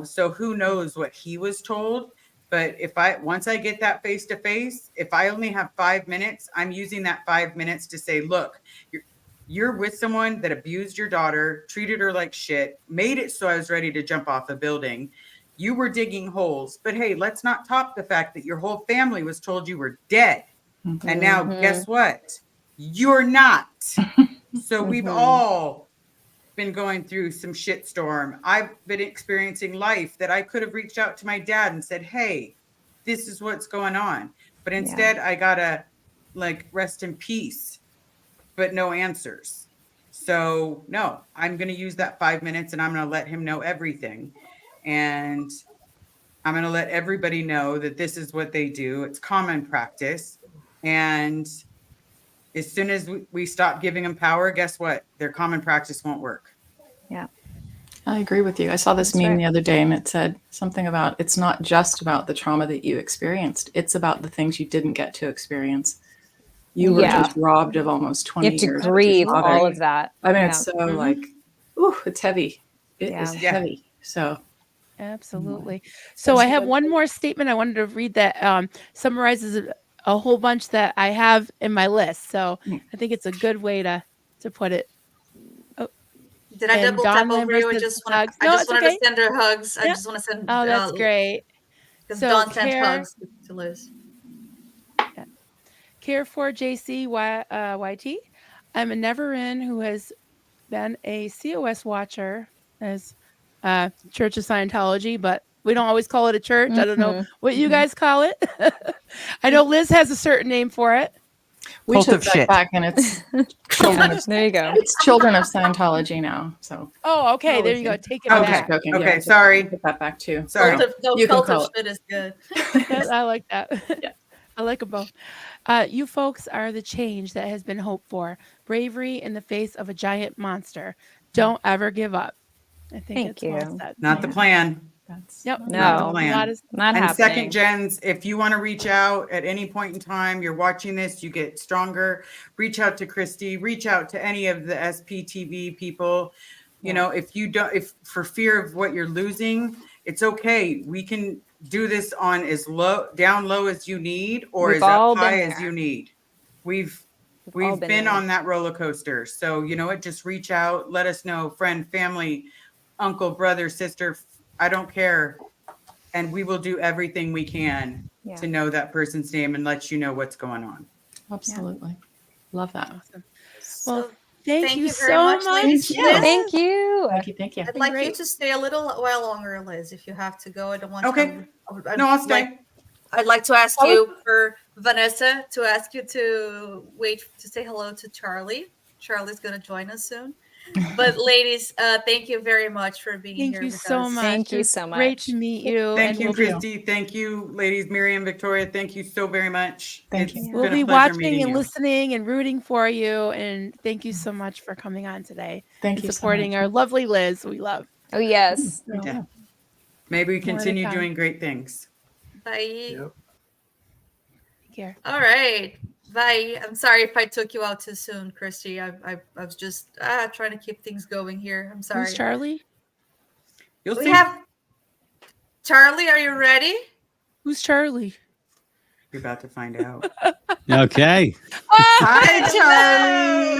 So who knows what he was told. But once I get that face to face, if I only have 5 minutes, I'm using that 5 minutes to say, look, you're with someone that abused your daughter, treated her like shit, made it so I was ready to jump off a building. You were digging holes, but hey, let's not top the fact that your whole family was told you were dead. Mm-hmm. And now guess what? You're not. So we've all been going through some shitstorm. I've been experiencing life that I could have reached out to my dad and said, hey, this is what's going on. But instead I gotta rest in peace, but no answers. So no, I'm going to use that 5 minutes and I'm going to let him know everything. And I'm going to let everybody know that this is what they do. It's common practice. And as soon as we stop giving them power, guess what? Their common practice won't work. Yeah. I agree with you. I saw this meme the other day, and it said something about it's not just about the trauma that you experienced. It's about the things you didn't get to experience. You were just robbed of almost 20 years. You have to grieve all of that. I mean, it's so it's heavy. It is heavy. So absolutely. So I have one more statement I wanted to read that summarizes a whole bunch that I have in my list. So I think it's a good way to put it. Oh. Did I double tap over you? I just wanted to send her hugs. I just want to send. Oh, that's great. Because Dawn sent hugs to Liz. Care for JC YT. I'm a never-in who has been a COS watcher as Church of Scientology, but we don't always call it a church. I don't know what you guys call it. I know Liz has a certain name for it. We took that back, and it's children of, there you go. It's Children of Scientology now. So okay, there you go. Take it back. Okay, sorry. Put that back too. Sorry. You can call it is good. I like that. Yeah. I like them both. You folks are the change that has been hoped for. Bravery in the face of a giant monster. Don't ever give up. I think it's well said. Not the plan. Not the plan. Not and happening. second gens, if you want to reach out at any point in time, you're watching this, you get stronger, reach out to Christy, reach out to any of the SPTV people. If for fear of what you're losing, it's okay. We can do this on as down low as you need, or as up high as you need. We've been on that roller coaster. So just reach out, let us know, friend, family, uncle, brother, sister, I don't care. And we will do everything we can to know that person's name and let you know what's going on. Absolutely. Love that. Awesome. Well, thank you very so much. Thank you. Thank you. I'd like you to stay a little while longer, Liz, if you have to go. I don't want to. No, I'll stay. I'd like to ask you for Vanessa to ask you to wait to say hello to Charlie. Charlie's going to join us soon. But ladies, thank you very much for being here. Thank you so much. Thank you so much. Great to meet you. Thank you, Christy. Thank you, ladies. Miriam, Victoria, thank you so very much. Thank you. We'll be watching and listening and rooting for you. And thank you so much for coming on today. Thank you. Supporting our lovely Liz. We love. Oh, yes. Yeah. Maybe we continue doing great things. Bye. Take care. All right. Bye. I'm sorry if I took you out too soon, Christy. I was just trying to keep things going here. I'm sorry. Who's Charlie? We have Charlie. Are you ready? Who's Charlie? You're about to find out. Okay. Hi,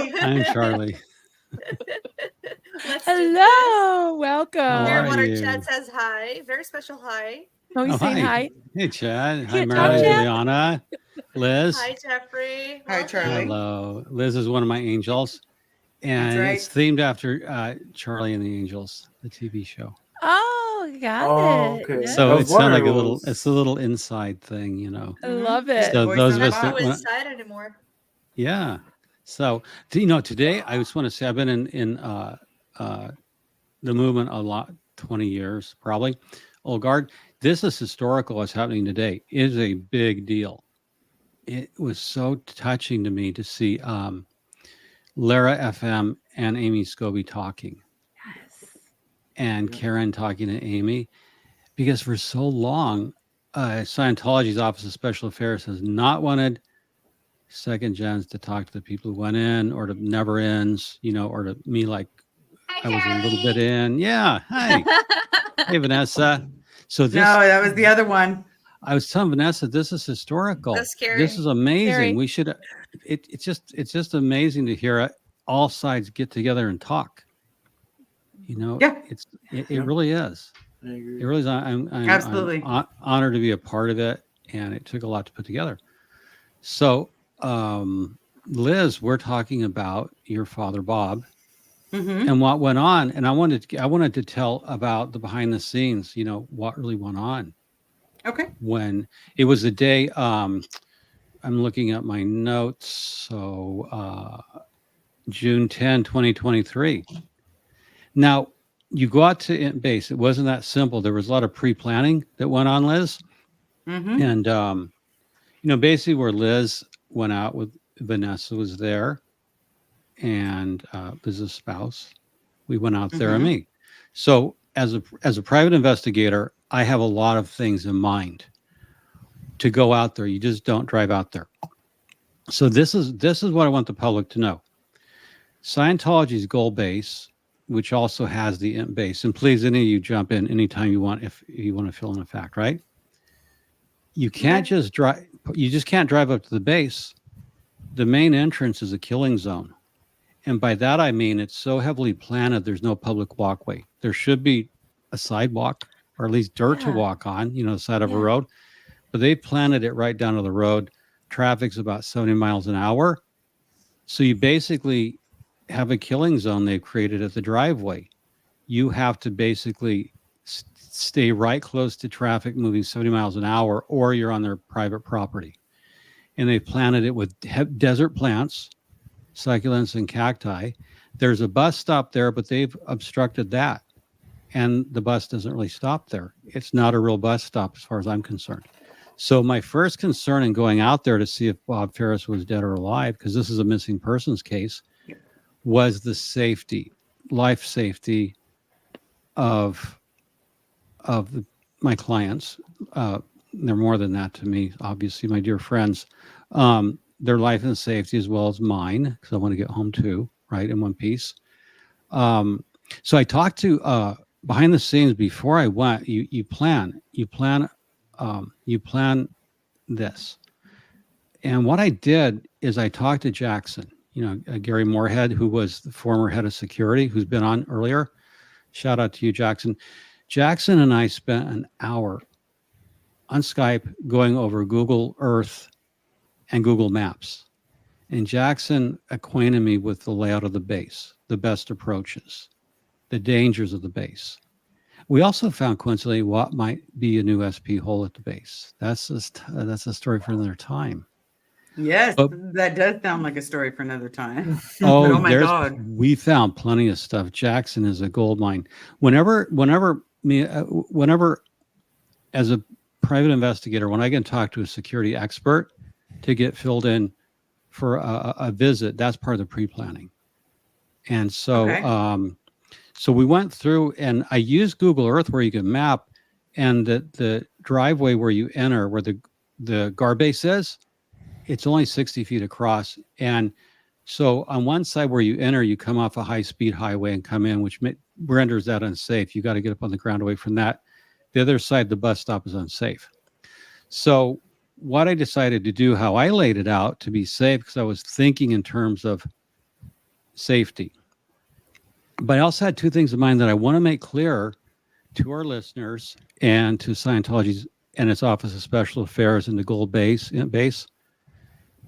Charlie. I'm Charlie. Hello. Welcome. How are Clearwater you? Chad says hi. Very special hi. Oh, he's saying hi. Hey, Chad. Hi, Can't talk, Mary, Chad? Juliana, Liz. Hi, Jeffrey. Hi, Charlie. Hello. Liz is one of my angels. And That's right. it's themed after Charlie and the Angels, the TV show. Oh, got it. okay. Yeah. So it's not like a wondering little, what was- it's a little inside thing, you know. I love it. So Voice those on of the us box. that, Not want- inside anymore. yeah. So, today I just want to say I've been in the movement a lot, 20 years probably. Old guard. This is historical. What's happening today is a big deal. It was so touching to me to see Lara FM and Amy Scobie talking. Yes. And Karen talking to Amy, because for so long, Scientology's Office of Special Affairs has not wanted second gens to talk to the people who went in, or to never ends, you know, or to me, like I was a little bit in. Yeah. Hi. Hey, Vanessa. So this, No, that was the other one. I was telling Vanessa, this is historical. That's scary. This is amazing. Scary. We should, it's just amazing to hear all sides get together and talk. You know, Yeah. it really is. I agree. It really is. I'm Absolutely. honored to be a part of it, and it took a lot to put together. So, Liz, we're talking about your father, Bob, Mm-hmm. and what went on. And I wanted to tell about the behind the scenes. You know, what really went on Okay. when it was the day. I'm looking at my notes. So, June 10, 2023. Now, you go out to base. It wasn't that simple. There was a lot of pre-planning that went on, Liz. Mm-hmm. And, you know, basically where Liz went out with Vanessa was there, and was a spouse. We went out there, and me. So as a private investigator, I have a lot of things in mind to go out there. You just don't drive out there. So this is what I want the public to know. Scientology's goal base, which also has the int base, and please, any of you jump in anytime you want if you want to fill in a fact, right? You can't just drive. You just can't drive up to the base. The main entrance is a killing zone, and by that I mean it's so heavily planted. There's no public walkway. There should be a sidewalk, or at least dirt to walk on, you know, the side of a road. But they planted it right down to the road. Traffic's about 70 miles an hour, so you basically have a killing zone they've created at the driveway. You have to basically stay right close to traffic moving 70 miles an hour, or you're on their private property. And they've planted it with desert plants, succulents, and cacti. There's a bus stop there, but they've obstructed that. And the bus doesn't really stop there. It's not a real bus stop as far as I'm concerned. So my first concern in going out there to see if Bob Ferris was dead or alive, because this is a missing persons case, was the safety, life safety of my clients. They're more than that to me, obviously, my dear friends. Their life and safety as well as mine, because I want to get home too, right, in one piece. So I talked to behind the scenes before I went. You plan this, and what I did is I talked to Jackson. You know, Gary Moorhead, who was the former head of security, who's been on earlier. Shout out to you, Jackson. Jackson and I spent an hour on Skype going over Google Earth and Google Maps. And Jackson acquainted me with the layout of the base, the best approaches, the dangers of the base. We also found, coincidentally, what might be a new SP hole at the base. That's a story for another time. Yes, that does sound like a story for another time. Oh, Oh my God. We found plenty of stuff. Jackson is a gold mine. Whenever as a private investigator, when I can talk to a security expert to get filled in for a visit, that's part of the pre-planning. And so, so we went through, and I used Google Earth where you can map, and the driveway where you enter, where the guard base is it's only 60 feet across. And so on one side where you enter, you come off a high-speed highway and come in, which renders that unsafe. You got to get up on the ground away from that. The other side, the bus stop is unsafe. So what I decided to do, how I laid it out to be safe, because I was thinking in terms of safety. But I also had two things in mind that I want to make clear to our listeners and to Scientology and its Office of Special Affairs and the Gold Base.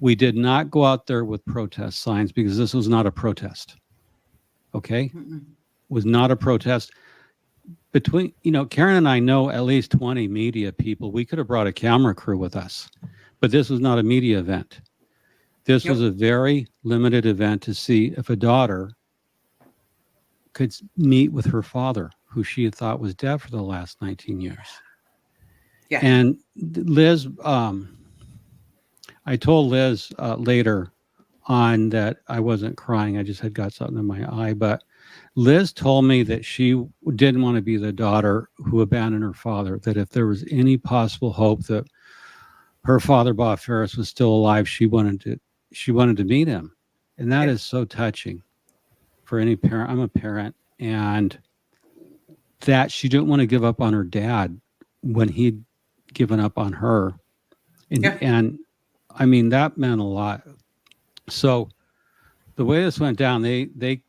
We did not go out there with protest signs because this was not a protest. Okay? Was not a protest. Between, Karen and I know at least 20 media people. We could have brought a camera crew with us, but this was not a media event. This was a very limited event to see if a daughter could meet with her father, who she had thought was dead for the last 19 years. Yeah. And Liz, I told Liz later on that I wasn't crying. I just had got something in my eye. But Liz told me that she didn't want to be the daughter who abandoned her father, that if there was any possible hope that her father, Bob Ferris, was still alive, she wanted to meet him. And that is so touching for any parent. I'm a parent, and that she didn't want to give up on her dad when he'd given up on her. And I mean, that meant a lot. So the way this went down, they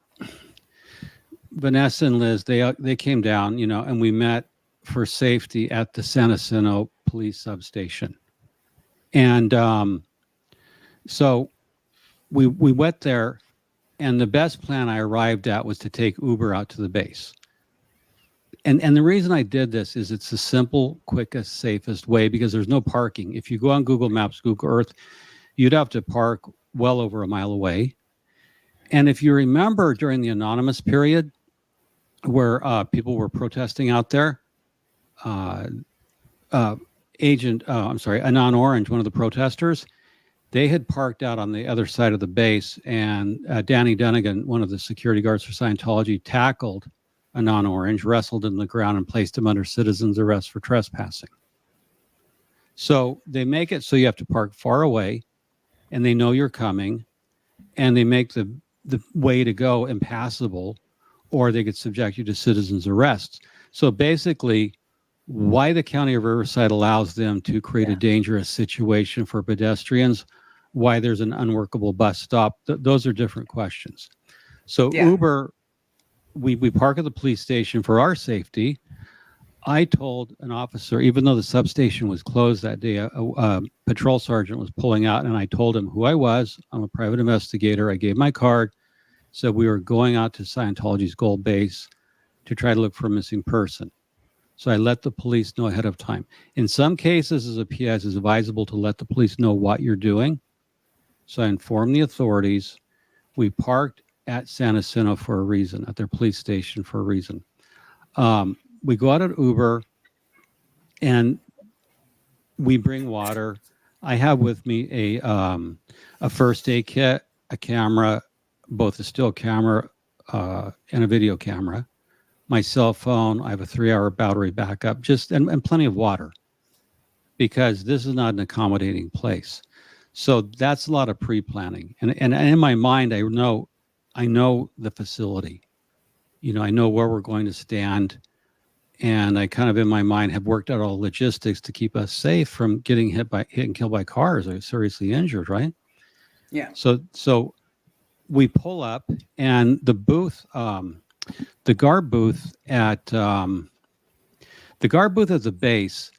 Vanessa and Liz, they came down, and we met for safety at the San Jacinto police substation. And so we went there, and the best plan I arrived at was to take Uber out to the base. And the reason I did this is it's the simple, quickest, safest way, because there's no parking. If you go on Google Maps, Google Earth, you'd have to park well over a mile away. And if you remember during the anonymous period where people were protesting out there, Anon Orange, one of the protesters, they had parked out on the other side of the base, and Danny Dunnigan, one of the security guards for Scientology, tackled Anon Orange, wrestled him to the ground, and placed him under citizen's arrest for trespassing. So they make it so you have to park far away, and they know you're coming, and they make the way to go impassable, or they could subject you to citizen's arrest. So basically, why the County of Riverside allows them to create a dangerous situation for pedestrians, why there's an unworkable bus stop, those are different questions. So Uber, we park at the police station for our safety. I told an officer, even though the substation was closed that day, a patrol sergeant was pulling out, and I told him who I was. I'm a private investigator. I gave my card. So we were going out to Scientology's Gold Base to try to look for a missing person. So I let the police know ahead of time. In some cases, as a PS, it's advisable to let the police know what you're doing. So I informed the authorities. We parked at San Jacinto for a reason, at their police station for a reason. We go out at Uber, and we bring water. I have with me a first aid kit, a camera, both a still camera and a video camera, my cell phone. I have a 3-hour battery backup, and plenty of water, because this is not an accommodating place. So that's a lot of pre-planning. And in my mind, I know the facility. I know where we're going to stand. And I kind of, in my mind, have worked out all logistics to keep us safe from getting hit and killed by cars or seriously injured, right? Yeah. So we pull up, and the booth, the guard booth at the base,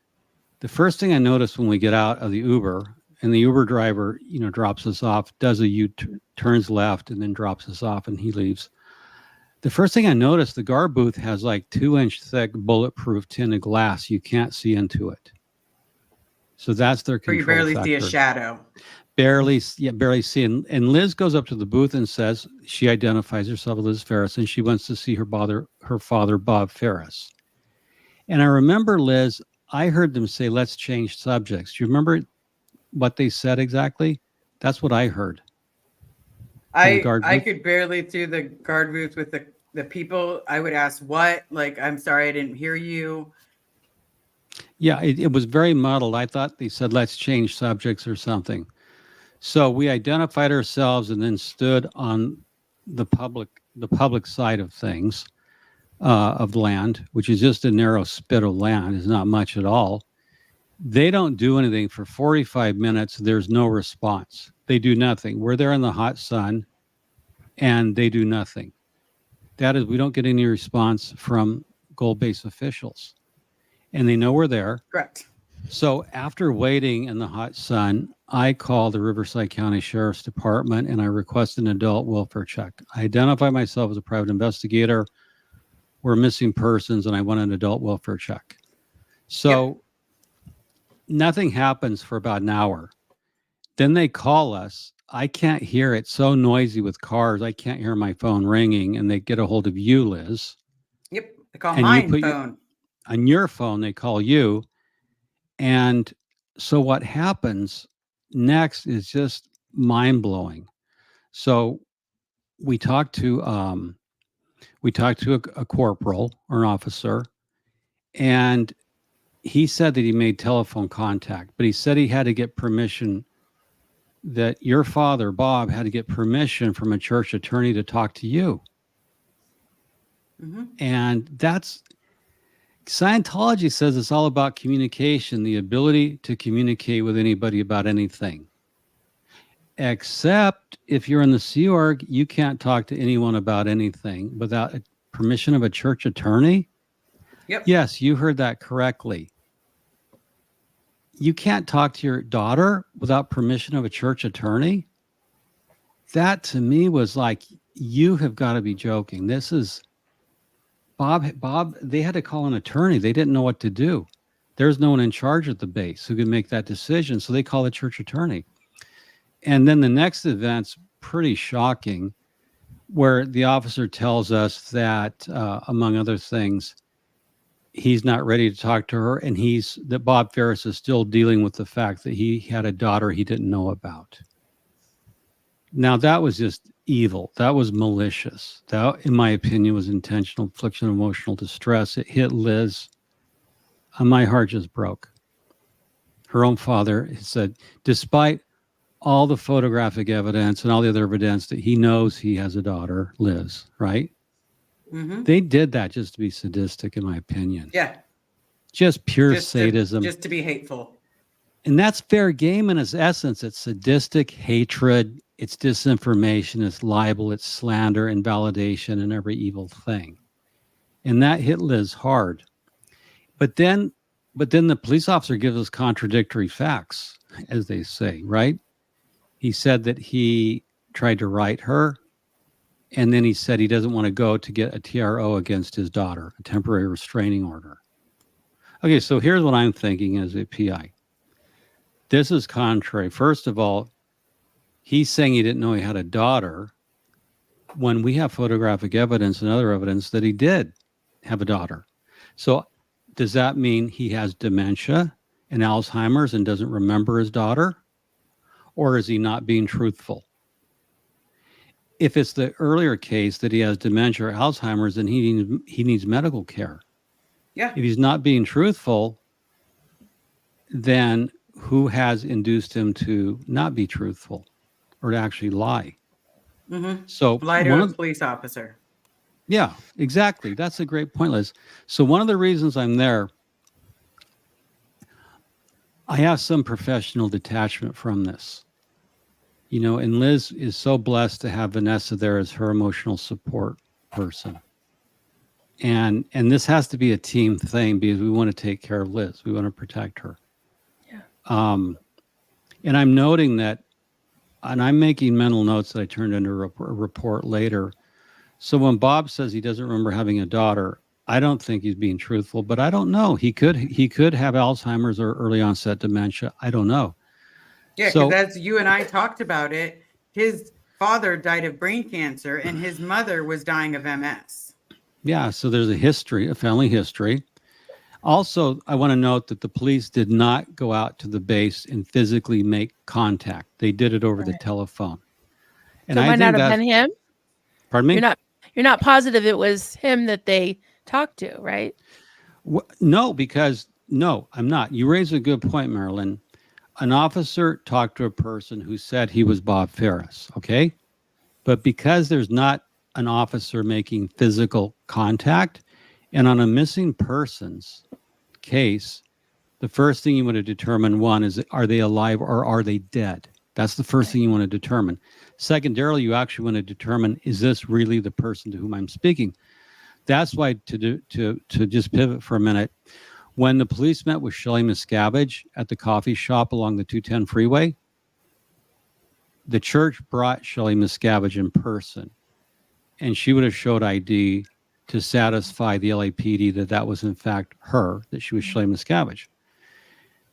the first thing I noticed when we get out of the Uber, and the Uber driver, drops us off, does a turns left, and then drops us off, and he leaves. The first thing I noticed, the guard booth has like 2-inch thick bulletproof tinted glass. You can't see into it. So that's their control you barely factor. see a shadow. Barely see. And Liz goes up to the booth and says, she identifies herself as Liz Ferris, and she wants to see her father, Bob Ferris. And I remember, Liz, I heard them say, let's change subjects. Do you remember what they said exactly? That's what I heard. I could barely through the guard booth with the people. I would ask what, I'm sorry, I didn't hear you. Yeah, it was very muddled. I thought they said, let's change subjects or something. So we identified ourselves and then stood on the public side of things, of land, which is just a narrow spit of land. It's not much at all. They don't do anything for 45 minutes. There's no response. They do nothing. We're there in the hot sun and they do nothing. That is, we don't get any response from Gold Base officials. And they know we're there. Correct. So after waiting in the hot sun, I called the Riverside County Sheriff's Department and I requested an adult welfare check. I identified myself as a private investigator. We're missing persons and I want an adult welfare check. So nothing happens for about an hour. Then they call us. I can't hear it. So noisy with cars. I can't hear my phone ringing and they get a hold of you, Liz. Yep. They call And my you put phone. on your phone, they call you. And so what happens next is just mind-blowing. So we talked to a corporal or an officer, and he said that he made telephone contact, but he said he had to get permission, that your father, Bob, had to get permission from a church attorney to talk to you. Mm-hmm. And that's Scientology says it's all about communication, the ability to communicate with anybody about anything. Except if you're in the Sea Org, you can't talk to anyone about anything without permission of a church attorney. Yep. Yes, you heard that correctly. You can't talk to your daughter without permission of a church attorney. That to me was like, you have got to be joking. This is Bob, they had to call an attorney. They didn't know what to do. There's no one in charge at the base who could make that decision. So they call the church attorney. And then the next event's pretty shocking, where the officer tells us that, among other things, he's not ready to talk to her. And that Bob Ferris is still dealing with the fact that he had a daughter he didn't know about. Now, that was just evil. That was malicious. That, in my opinion, was intentional infliction of emotional distress. It hit Liz. My heart just broke. Her own father said, despite all the photographic evidence and all the other evidence that he knows he has a daughter, Liz, right? Mm-hmm. They did that just to be sadistic, in my opinion. Yeah. Just pure sadism. Just to be hateful. And that's fair game in its essence. It's sadistic hatred. It's disinformation, it's libel, it's slander, invalidation, and every evil thing. And that hit Liz hard. But then the police officer gives us contradictory facts, as they say, right? He said that he tried to write her, and then he said he doesn't want to go to get a TRO against his daughter, a temporary restraining order. Okay, so here's what I'm thinking as a PI. This is contrary. First of all, he's saying he didn't know he had a daughter when we have photographic evidence and other evidence that he did have a daughter. So does that mean he has dementia and Alzheimer's and doesn't remember his daughter? Or is he not being truthful? If it's the earlier case that he has dementia or Alzheimer's, then he needs medical care. Yeah. If he's not being truthful, then who has induced him to not be truthful or to actually lie? Mm-hmm. So lie to a police officer. Yeah, exactly. That's a great point, Liz. So one of the reasons I'm there, I have some professional detachment from this. You know, and Liz is so blessed to have Vanessa there as her emotional support person. And this has to be a team thing because we want to take care of Liz. We want to protect her. Yeah. And I'm noting that, and I'm making mental notes that I turned into a report later. So when Bob says he doesn't remember having a daughter, I don't think he's being truthful, but I don't know. He could have Alzheimer's or early onset dementia. I don't know. Yeah, because as you and I talked about it, his father died of brain cancer and his mother was dying of MS. Yeah, so there's a family history. Also, I want to note that the police did not go out to the base and physically make contact. They did it over the telephone. And So it might not have been him? Pardon me? You're not positive it was him that they talked to, right? No, because no, I'm not. You raise a good point, Marilyn. an officer talked to a person who said he was Bob Ferris, okay? But because there's not an officer making physical contact, and on a missing persons case, the first thing you want to determine, one, is are they alive or are they dead? That's the first thing you want to determine. Secondarily, you actually want to determine, is this really the person to whom I'm speaking? That's why, to just pivot for a minute, when the police met with Shelley Miscavige at the coffee shop along the 210 freeway, the church brought Shelley Miscavige in person, and she would have showed ID to satisfy the LAPD that that was in fact her, that she was Shelley Miscavige.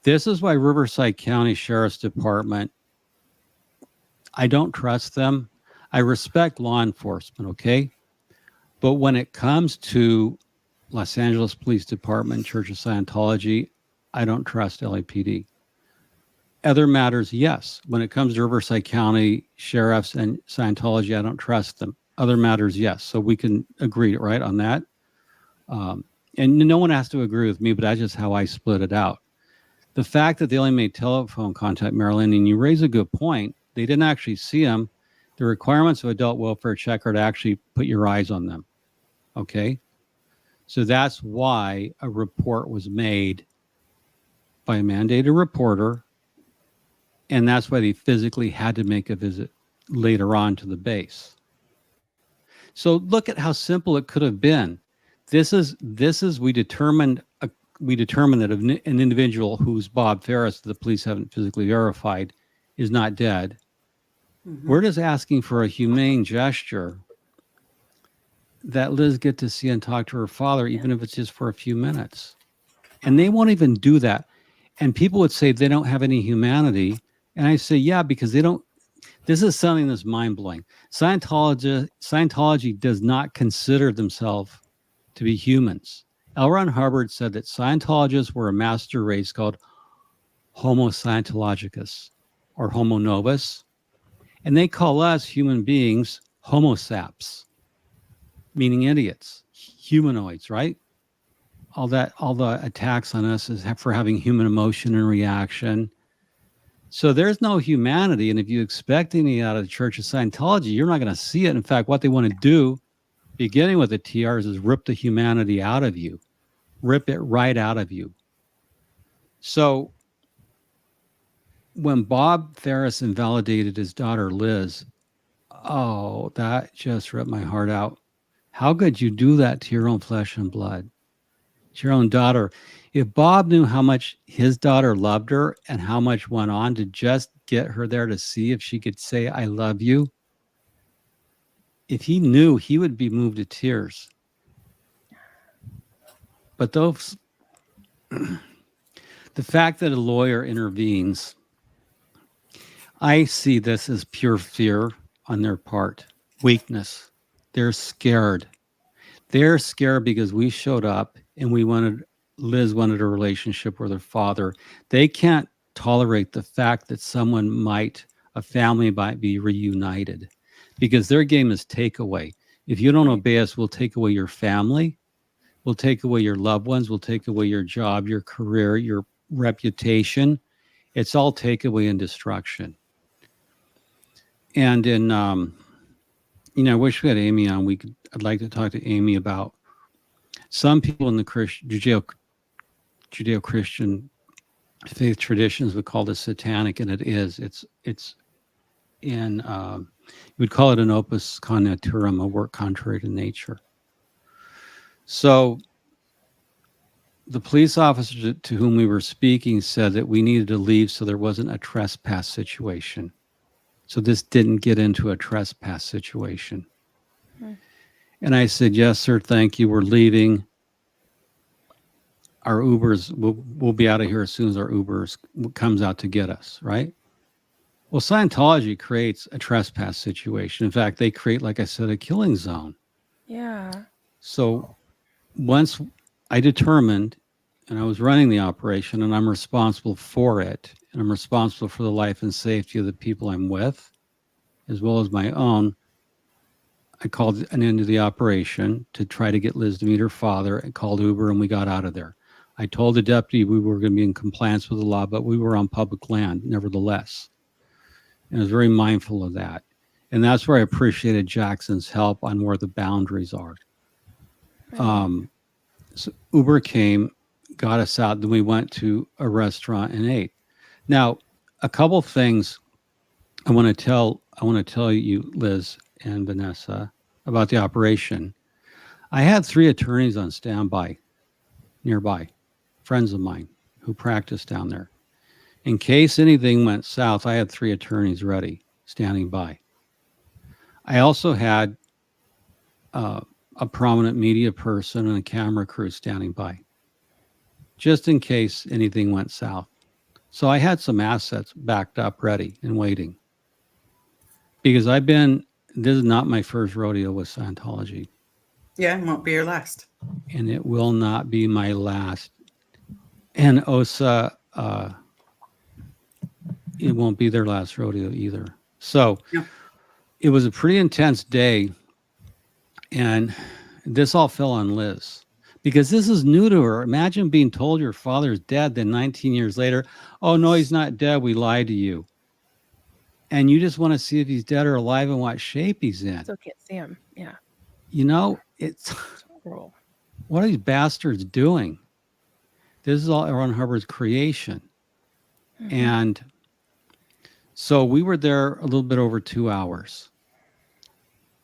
This is why Riverside County Sheriff's Department, I don't trust them. I respect law enforcement, okay? But when it comes to Los Angeles Police Department, Church of Scientology, I don't trust LAPD. Other matters, yes. When it comes to Riverside County sheriffs and Scientology, I don't trust them. Other matters, yes. So we can agree, right, on that. And no one has to agree with me, but that's just how I split it out. The fact that they only made telephone contact, Marilyn, and you raise a good point, they didn't actually see them. The requirements of adult welfare check are to actually put your eyes on them, okay? So that's why a report was made by a mandated reporter, and that's why they physically had to make a visit later on to the base. So look at how simple it could have been. This is we determined that an individual who's Bob Ferris, the police haven't physically verified, is not dead. Mm-hmm. We're just asking for a humane gesture that Liz get to see and talk to her father, even if it's just for a few minutes. And they won't even do that. And people would say they don't have any humanity. And I say, yeah, because they don't. This is something that's mind-blowing. Scientology does not consider themselves to be humans. L. Ron Hubbard said that Scientologists were a master race called Homo Scientologicus or Homo novus. And they call us human beings Homo saps, meaning idiots, humanoids, right? All the attacks on us is for having human emotion and reaction. So there's no humanity. And if you expect any out of the Church of Scientology, you're not going to see it. In fact, what they want to do, beginning with the TRs, is rip the humanity out of you, rip it right out of you. So when Bob Ferris invalidated his daughter, Liz, oh, that just ripped my heart out. How could you do that to your own flesh and blood? To your own daughter. If Bob knew how much his daughter loved her and how much went on to just get her there to see if she could say, I love you, if he knew, he would be moved to tears. But those, the fact that a lawyer intervenes, I see this as pure fear on their part, weakness. They're scared. They're scared because we showed up and Liz wanted a relationship with her father. They can't tolerate the fact that a family might be reunited, because their game is takeaway. If you don't obey us, we'll take away your family. We'll take away your loved ones. We'll take away your job, your career, your reputation. It's all takeaway and destruction. And I wish we had Amy on. I'd like to talk to Amy about some people in the Judeo-Christian faith traditions would call this satanic, and it is. It's in you would call it an opus con naturam, a work contrary to nature. So the police officer to whom we were speaking said that we needed to leave so there wasn't a trespass situation. So this didn't get into a trespass situation. And I said, yes, sir, thank you. We're leaving. Our Ubers, we'll be out of here as soon as our Ubers comes out to get us, right? Well, Scientology creates a trespass situation. In fact, they create, like I said, a killing zone. Yeah. So once I determined, and I was running the operation, and I'm responsible for it, and I'm responsible for the life and safety of the people I'm with, as well as my own, I called an end to the operation to try to get Liz to meet her father and called Uber, and we got out of there. I told the deputy we were going to be in compliance with the law, but we were on public land nevertheless. And I was very mindful of that. And that's where I appreciated Jackson's help on where the boundaries are. So Uber came, got us out, then we went to a restaurant and ate. Now, a couple things I want to tell you, Liz and Vanessa, about the operation. I had 3 attorneys on standby nearby, friends of mine who practiced down there. In case anything went south, I had 3 attorneys ready, standing by. I also had a prominent media person and a camera crew standing by, just in case anything went south. So I had some assets backed up, ready and waiting. Because this is not my first rodeo with Scientology. Yeah, it won't be your last. And it will not be my last. And OSA, it won't be their last rodeo either. So it was a pretty intense day. And this all fell on Liz. Because this is new to her. Imagine being told your father's dead, then 19 years later, oh, no, he's not dead. We lied to you. And you just want to see if he's dead or alive and what shape he's in. Still can't see him. Yeah. You know, it's what are these bastards doing? This is all Aaron Hubbard's creation. Mhm. And so we were there a little bit over 2 hours.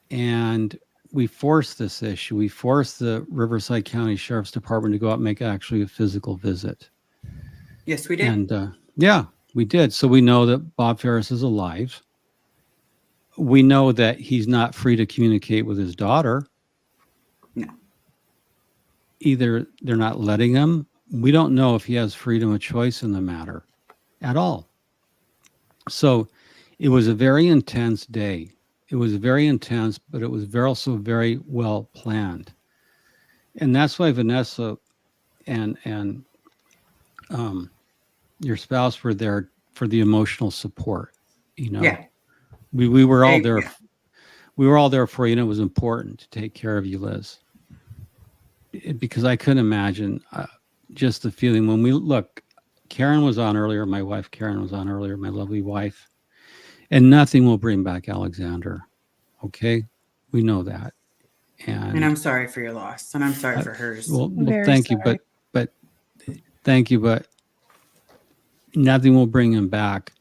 And we forced this issue. We forced the Riverside County Sheriff's Department to go out and make actually a physical visit. Yes, we did. And yeah, we did. So we know that Bob Ferris is alive. We know that he's not free to communicate with his daughter. No. Either they're not letting him. We don't know if he has freedom of choice in the matter at all. So it was a very intense day. It was very intense, but it was also very well planned. And that's why Vanessa and your spouse were there for the emotional support. You know, Yeah. we were all Hey, there. yeah. We were all there for you, and it was important to take care of you, Liz. Because I couldn't imagine just the feeling when we look. Karen was on earlier. My wife Karen was on earlier. My lovely wife. And nothing will bring back Alexander. Okay, we know that. And I'm sorry for your loss, and I'm sorry for hers. Well, thank you, but thank you, but nothing will bring him back.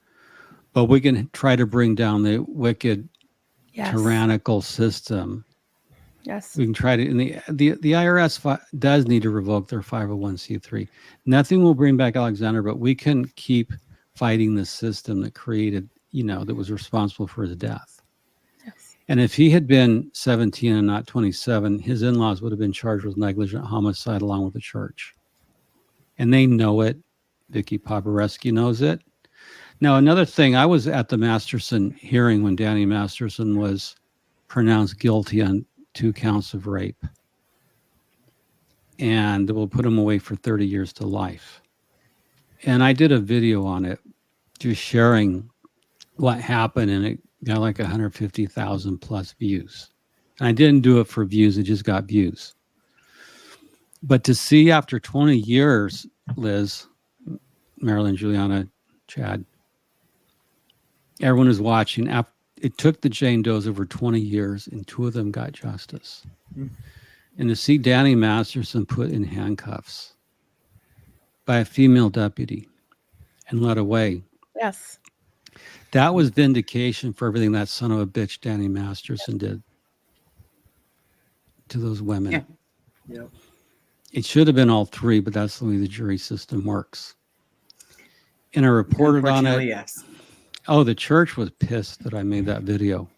But we can try to bring down the wicked, tyrannical system. Yes. We can try to. And the IRS does need to revoke their 501c3. Nothing will bring back Alexander, but we can keep fighting the system that created, that was responsible for his death. Yes. And if he had been 17 and not 27, his in-laws would have been charged with negligent homicide along with the church. And they know it. Vicky Poboreski knows it. Now, another thing, I was at the Masterson hearing when Danny Masterson was pronounced guilty on 2 counts of rape. And we'll put him away for 30 years to life. And I did a video on it, just sharing what happened, and it got like 150,000 plus views. And I didn't do it for views, it just got views. But to see after 20 years, Liz, Marilyn, Juliana, Chad, everyone is watching. It took the Jane Does over 20 years, and 2 of them got justice. And to see Danny Masterson put in handcuffs by a female deputy and led away. Yes. That was vindication for everything that son of a bitch Danny Masterson did to those women. Yeah. Yep. It should have been all 3, but that's the way the jury system works. And I reported on it. Unfortunately, yes. Oh, the church was pissed that I made that video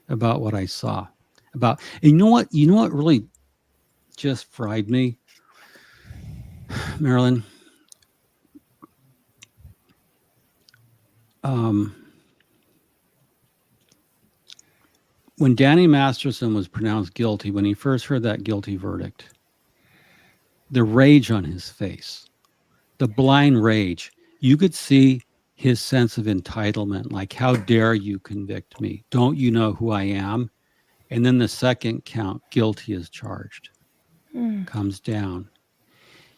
about what I saw. And you know what really just fried me, Marilyn? When Danny Masterson was pronounced guilty, when he first heard that guilty verdict, the rage on his face, the blind rage, you could see his sense of entitlement, like, how dare you convict me? Don't you know who I am? And then the second count, guilty as charged, comes down.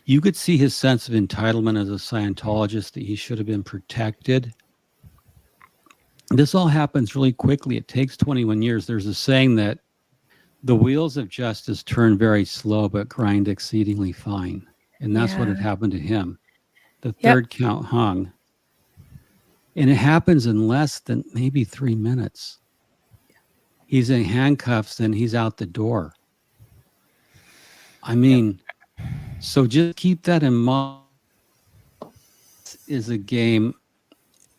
you could see his sense of entitlement as a Scientologist, that he should have been protected. This all happens really quickly. It takes 21 years. There's a saying that the wheels of justice turn very slow but grind exceedingly fine. And that's what had happened to him. The third count hung. And it happens in less than maybe 3 minutes. He's in handcuffs and he's out the door. I mean, so just keep that in mind. This is a game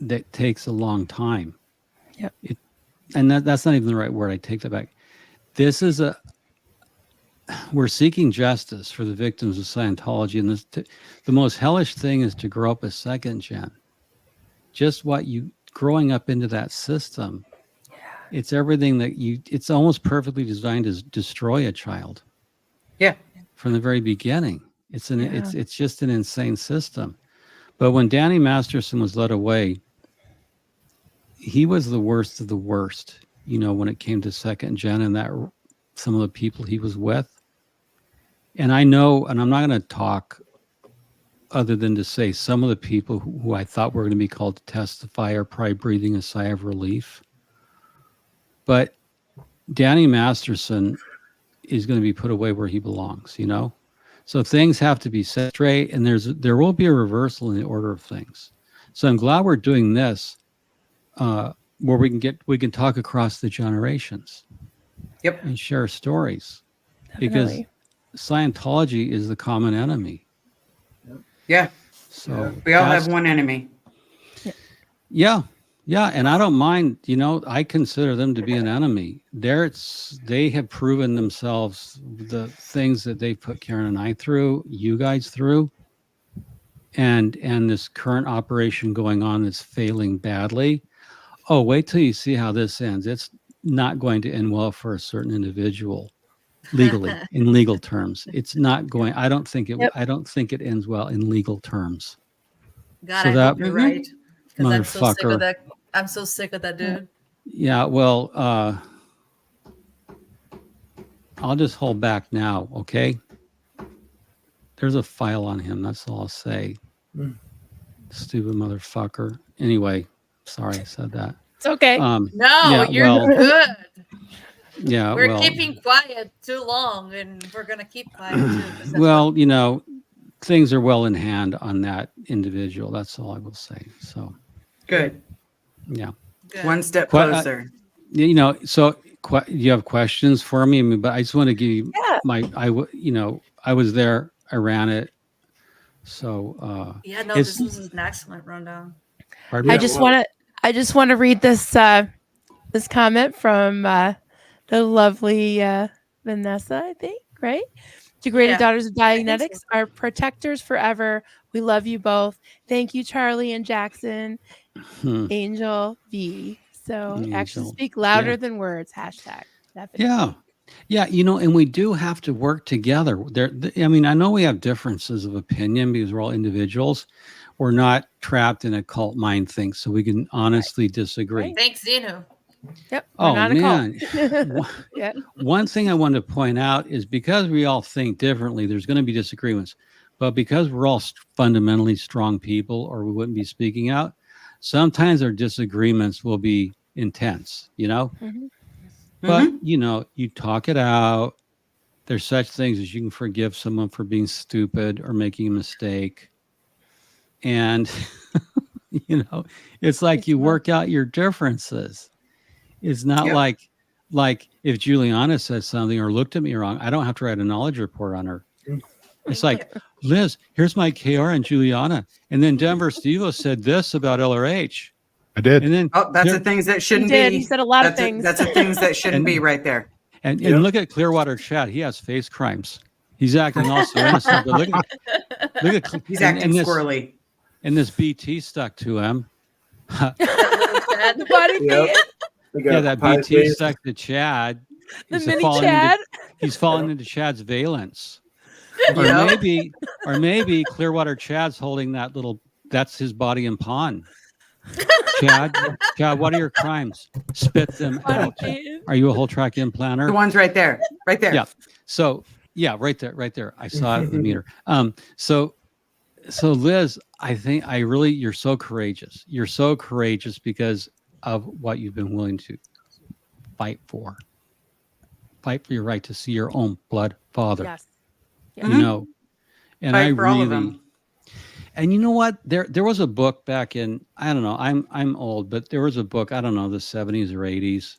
that takes a long time. Yep. And that's not even the right word. I take that back. We're seeking justice for the victims of Scientology. And the most hellish thing is to grow up a second gen. Just growing up into that system. It's everything it's almost perfectly designed to destroy a child. Yeah. From the very beginning. It's just an insane system. But when Danny Masterson was led away, he was the worst of the worst, when it came to second gen and that some of the people he was with. And I know, and I'm not going to talk other than to say some of the people who I thought were going to be called to testify are probably breathing a sigh of relief. But Danny Masterson is going to be put away where he belongs, So things have to be set straight, and there will be a reversal in the order of things. So I'm glad we're doing this, where we can talk across the generations. Yep. And share stories. Definitely. Because Scientology is the common enemy. Yeah. So we all have one enemy. Yeah. Yeah. And I don't mind, I consider them to be an enemy. They have proven themselves, the things that they put Karen and I through, you guys through, and this current operation going on that's failing badly. Oh, wait till you see how this ends. It's not going to end well for a certain individual legally, in legal terms. It's not going, I don't think it ends well in legal terms. God, So I hope that you're right. Because I'm so sick of motherfucker. that. I'm so sick of that dude. Yeah, well, I'll just hold back now, okay? There's a file on him. That's all I'll say. Stupid motherfucker. Anyway, sorry I said that. It's okay. You're good. Yeah, we're keeping quiet too long, and we're gonna keep quiet too. 'Cause that's well, things are well in hand on that individual. That's all I will say. So good. Yeah. Good. One step closer. So you have questions for me? But I just want to give you I was there. I ran it. So this was an excellent rundown. I just want to read this this comment from the lovely Vanessa, I think, right? Degraded Daughters of Dianetics are protectors forever. We love you both. Thank you, Charlie and Jackson. Angel V. So actions speak louder than words. Hashtag. Definitely. Yeah. And we do have to work together. I know we have differences of opinion because we're all individuals. We're not trapped in a cult mind thing, so we can honestly disagree. Thanks, Zeno. Yep. Oh man. Yeah. One thing I want to point out is because we all think differently, there's going to be disagreements. But because we're all fundamentally strong people, or we wouldn't be speaking out, sometimes our disagreements will be intense, Mm-hmm. But, you talk it out. There's such things as you can forgive someone for being stupid or making a mistake. And, it's like you work out your differences. It's not like if Juliana said something or looked at me wrong, I don't have to write a knowledge report on her. It's like, Liz, here's my KR and Juliana. And then Denver Stevo said this about LRH. I did. And then that's the things that shouldn't He did. be. He said a lot of That's things. That's the things that shouldn't be right there. And look at Clearwater Chad. He has face crimes. He's acting also innocent. But look at He's acting squirrely. And this BT stuck to him. The body that BT stuck to Chad. The mini Chad. He's fallen into Chad's valence. Or maybe Clearwater Chad's holding that's his body in pawn. Chad, what are your crimes? Spit them out. Are you a whole track implanter? The one's right there. Yeah. So Yeah, right there. I saw it in the meter. So Liz, I think you're so courageous. You're so courageous because of what you've been willing to fight for. Fight for your right to see your own blood father. Yes. You know, and Fight I for all of really, them. and you know what? There was a book back in, I don't know, I'm old, but there was a book, I don't know, the 70s or 80s.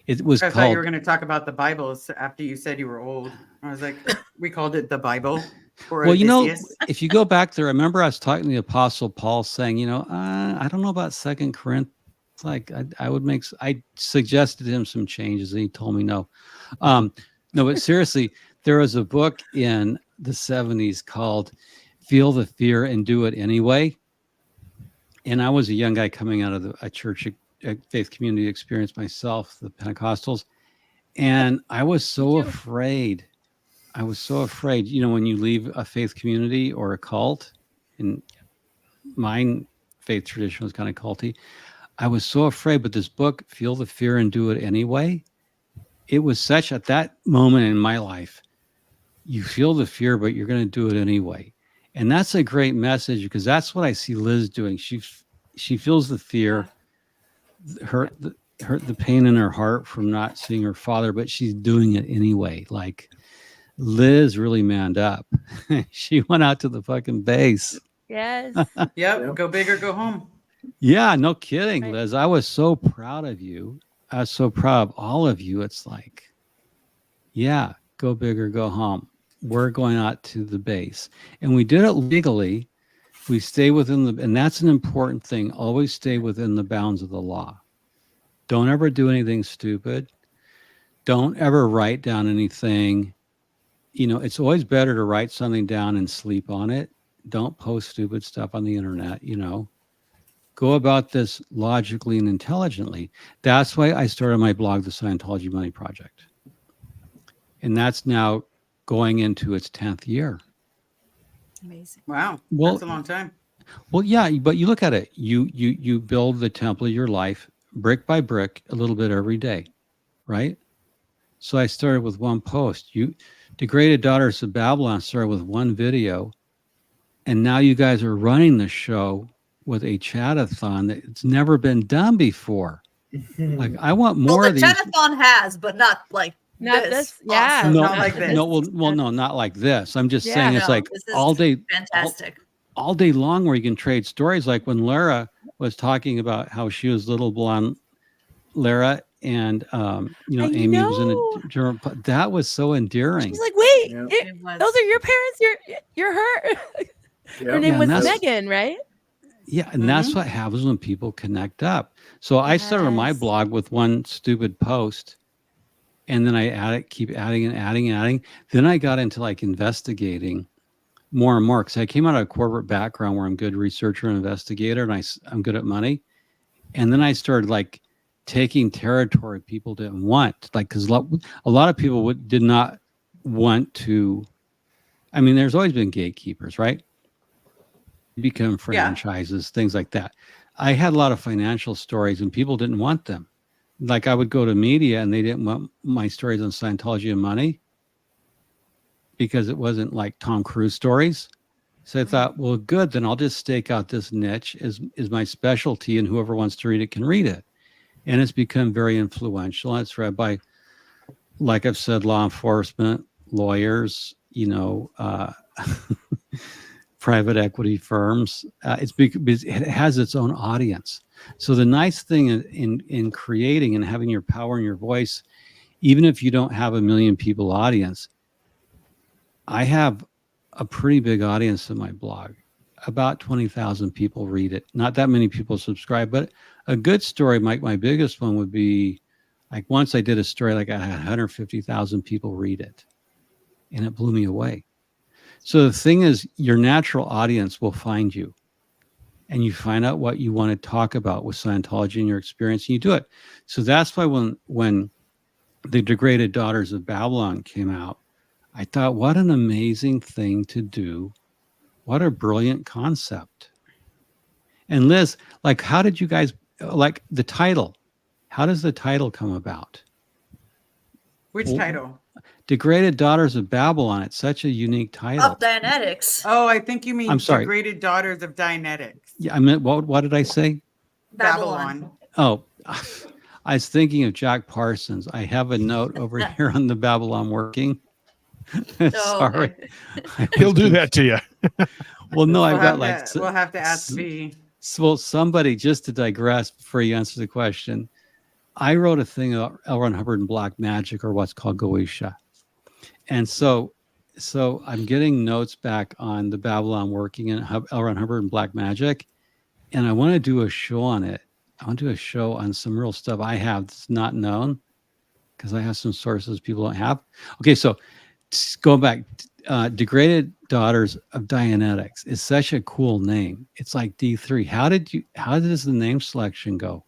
It was I thought you called, were going to talk about the Bible after you said you were old. I was like, we called it the Bible. Or well, you know, Odysseus. if you go back there, I remember I was talking to the Apostle Paul saying, you know, I don't know about 2 Corinthians. It's like I suggested him some changes and he told me no. No, but seriously, there was a book in the 70s called Feel the Fear and Do It Anyway. And I was a young guy coming out of a church, a faith community experience myself, the Pentecostals. And I was so afraid. I was so afraid, you know, when you leave a faith community or a cult, and mine faith tradition was kind of culty. I was so afraid, but this book, Feel the Fear and Do It Anyway, it was such at that moment in my life, you feel the fear, but you're going to do it anyway. And that's a great message because that's what I see Liz doing. She feels the fear, the pain in her heart from not seeing her father, but she's doing it anyway. Like Liz really manned up. She went out to the fucking base. Yes. Yep. Go big or go home. Yeah, no kidding, Liz. I was so proud of you. I was so proud of all of you. It's like, yeah, go big or go home. We're going out to the base. And we did it legally. We stay within and that's an important thing. Always stay within the bounds of the law. Don't ever do anything stupid. Don't ever write down anything. You know, it's always better to write something down and sleep on it. Don't post stupid stuff on the internet, you know. Go about this logically and intelligently. That's why I started my blog, The Scientology Money Project. And that's now going into its 10th year. Amazing. Wow. Well, that's a long time. Well, yeah, but you look at it. You build the temple of your life brick by brick, a little bit every day, right? So I started with one post. Degraded Daughters of Babylon started with one video, and now you guys are running the show with a Chad-a-thon that's never been done before. Like, I want more Well, of the these. Chad-a-thon has, but not like Not this. yeah. Awesome. No, Not like this. no, well, no, not like this. I'm just Yeah. saying it's No, like this is all day, fantastic. all day long where you can trade stories. Like when Lara was talking about how she was little blonde Lara and, you know, I Amy was in know. a German, that was so endearing. She's like, wait, It those are your parents. You're her. Her name Yeah, was and that's- Megan, right? Yeah, and that's what happens when people connect up. So I started my blog with one stupid post, and then I keep adding and adding. Then I got into like investigating more and more because I came out of a corporate background where I'm a good researcher and investigator, and I'm good at money. And then I started like taking territory people didn't want, like because a lot of people did not want to. I mean, there's always been gatekeepers, right? Become franchises, things like that. I had a lot of financial stories and people didn't want them. Like I would go to media and they didn't want my stories on Scientology and money because it wasn't like Tom Cruise stories. So I thought, well, good, then I'll just stake out this niche is my specialty and whoever wants to read it can read it. And it's become very influential. And it's read by, like I've said, law enforcement, lawyers, you know, private equity firms. It has its own audience. So the nice thing in creating and having your power and your voice, even if you don't have a million people audience, I have a pretty big audience in my blog. About 20,000 people read it. Not that many people subscribe, but a good story, my biggest one would be like once I did a story, like I had 150,000 people read it and it blew me away. So the thing is, your natural audience will find you and you find out what you want to talk about with Scientology and your experience and you do it. So that's why when the Degraded Daughters of Babylon came out, I thought, what an amazing thing to do. What a brilliant concept. And Liz, like, how did you guys, like the title, how does the title come about? Which title? Degraded Daughters of Babylon. It's such a unique title. Of Dianetics. Oh, I think you mean I'm sorry. Degraded Daughters of Dianetics. Yeah, I meant what did I say? Babylon. Oh, I was thinking of Jack Parsons. I have a note over here on the Babylon working. Sorry. He'll do that to you. Well, no, I've got like we'll have to ask V. well, somebody, just to digress before you answer the question, I wrote a thing about L. Ron Hubbard and Black Magic, or what's called Goetia. And so I'm getting notes back on the Babylon working and L. Ron Hubbard and Black Magic. And I want to do a show on it. I want to do a show on some real stuff I have that's not known, because I have some sources people don't have. Okay, so going back, Degraded Daughters of Dianetics is such a cool name. It's like D3. How does the name selection go?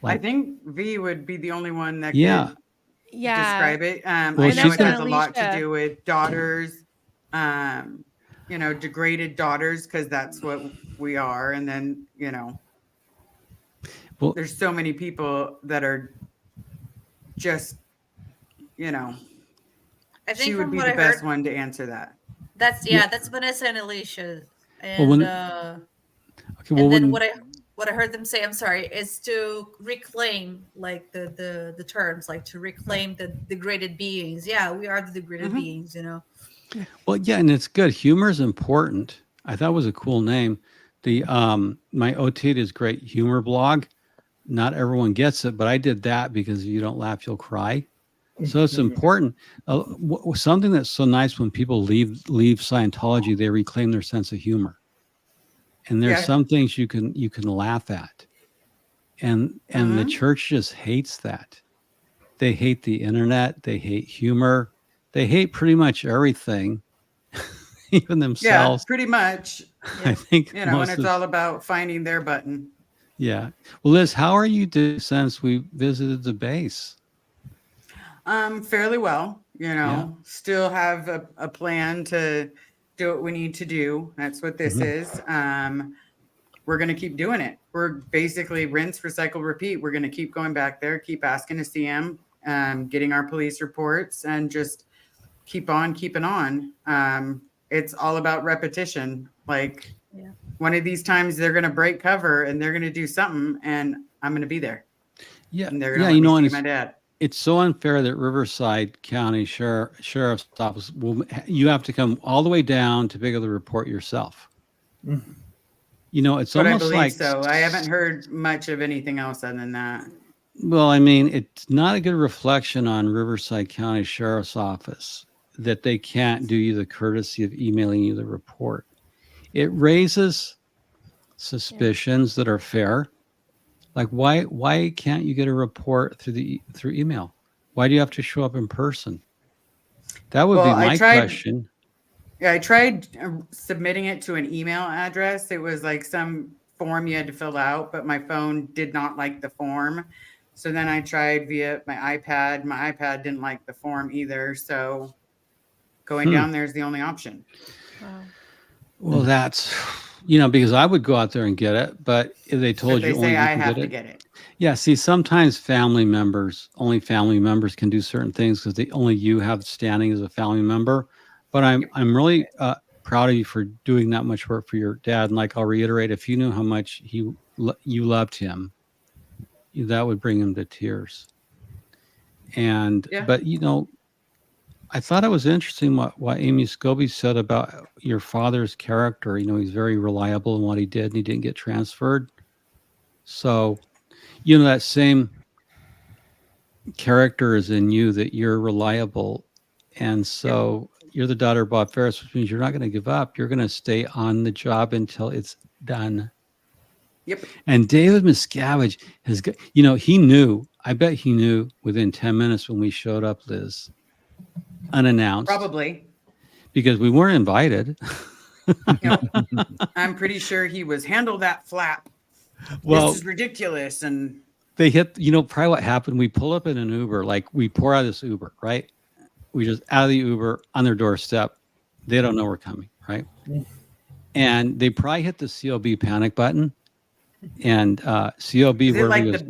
I think V would be the only one that Yeah. could describe it. Well, I know it she's has gonna- a lot to Elysia. do with daughters, degraded daughters, because that's what we are. And then, Well, there's so many people that are just, I think she would from be what the I best heard, one to answer that. that's Vanessa and Elysia. And when- and well, then when- what I heard them say, I'm sorry, is to reclaim like the terms, like to reclaim the degraded beings. Yeah, we are the degraded beings, Well, yeah, and it's good. Humor is important. I thought it was a cool name. The my OT is great humor blog. Not everyone gets it, but I did that because if you don't laugh, you'll cry. So it's important. Something that's so nice when people leave Scientology, they reclaim their sense of humor. And there's Yeah. some things you can laugh at. And the church just hates that. They hate the internet, they hate humor, they hate pretty much everything, even themselves. Yeah, pretty much. I think And most it's of- all about finding their button. Yeah. Well, Liz, how are you doing since we visited the base? Fairly well, Yeah. still have a plan to do what we need to do. That's what this is. We're going to keep doing it. We're basically rinse, recycle, repeat. We're going to keep going back there, keep asking to see him, getting our police reports, and just keep on keeping on. It's all about repetition. Like one of these times they're going to break cover and they're going to do something, and I'm going to be there. Yeah. And they're going to Yeah, let you know, me and see my dad. it's so unfair that Riverside County Sheriff's Office you have to come all the way down to pick up the report yourself. It's But I almost believe like so. I haven't heard much of anything else other than that. Well, I mean, it's not a good reflection on Riverside County Sheriff's Office that they can't do you the courtesy of emailing you the report. It raises suspicions that are fair. Like why can't you get a report through email? Why do you have to show up in person? That would be my question. Yeah, I tried submitting it to an email address. It was like some form you had to fill out, but my phone did not like the form. So then I tried via my iPad. My iPad didn't like the form either. So going down there is the only option. Well, that's because I would go out there and get it, but if they told They you only say you I can have get to it. get it. Yeah, see, sometimes only family members can do certain things because only you have standing as a family member. But I'm really proud of you for doing that much work for your dad. And like I'll reiterate, if you knew how much you loved him, that would bring him to tears. And but I thought it was interesting what Amy Scobie said about your father's character. He's very reliable in what he did, and he didn't get transferred. So, that same character is in you, that you're reliable. And so you're the daughter of Bob Ferris, which means you're not going to give up. You're going to stay on the job until it's done. Yep. And David Miscavige has got, he knew, I bet he knew within 10 minutes when we showed up, Liz, unannounced. Probably. Because we weren't invited. I'm pretty sure he was handle that flap. Well, this is ridiculous. And they hit, probably what happened. We pull up in an Uber, like we pour out of this Uber, right? We just out of the Uber on their doorstep. They don't know we're coming, right? And they probably hit the COB panic button. And COB, is it wherever like he was,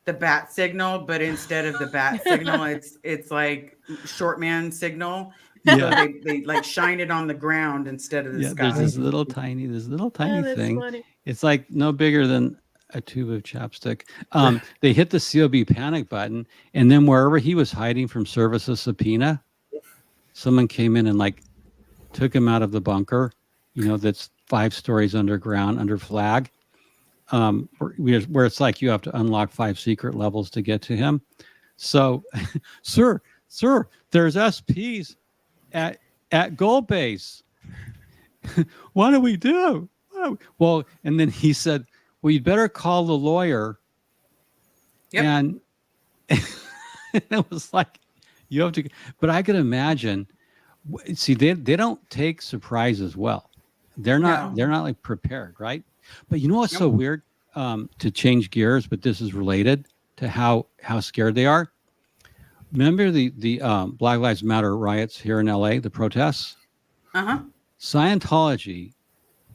the bat signal, but instead of the bat signal, it's like short man signal. So Yeah. they like shine it on the ground instead of the Yeah, sky. there's this little tiny that's thing. funny. It's like no bigger than a tube of chapstick. They hit the COB panic button, and then wherever he was hiding from service of subpoena, someone came in and like took him out of the bunker, that's 5 stories underground under flag, where it's like you have to unlock 5 secret levels to get to him. So, sir, there's SPs at Gold Base. What do we do? Well, and then he said, well, you'd better call the lawyer. Yep. And it was like, you have to, but I could imagine, see, they don't take surprises well. They're not like prepared, right? But you know what's so weird, to change gears, but this is related to how scared they are. Remember the Black Lives Matter riots here in LA, the protests? Uh-huh. Scientology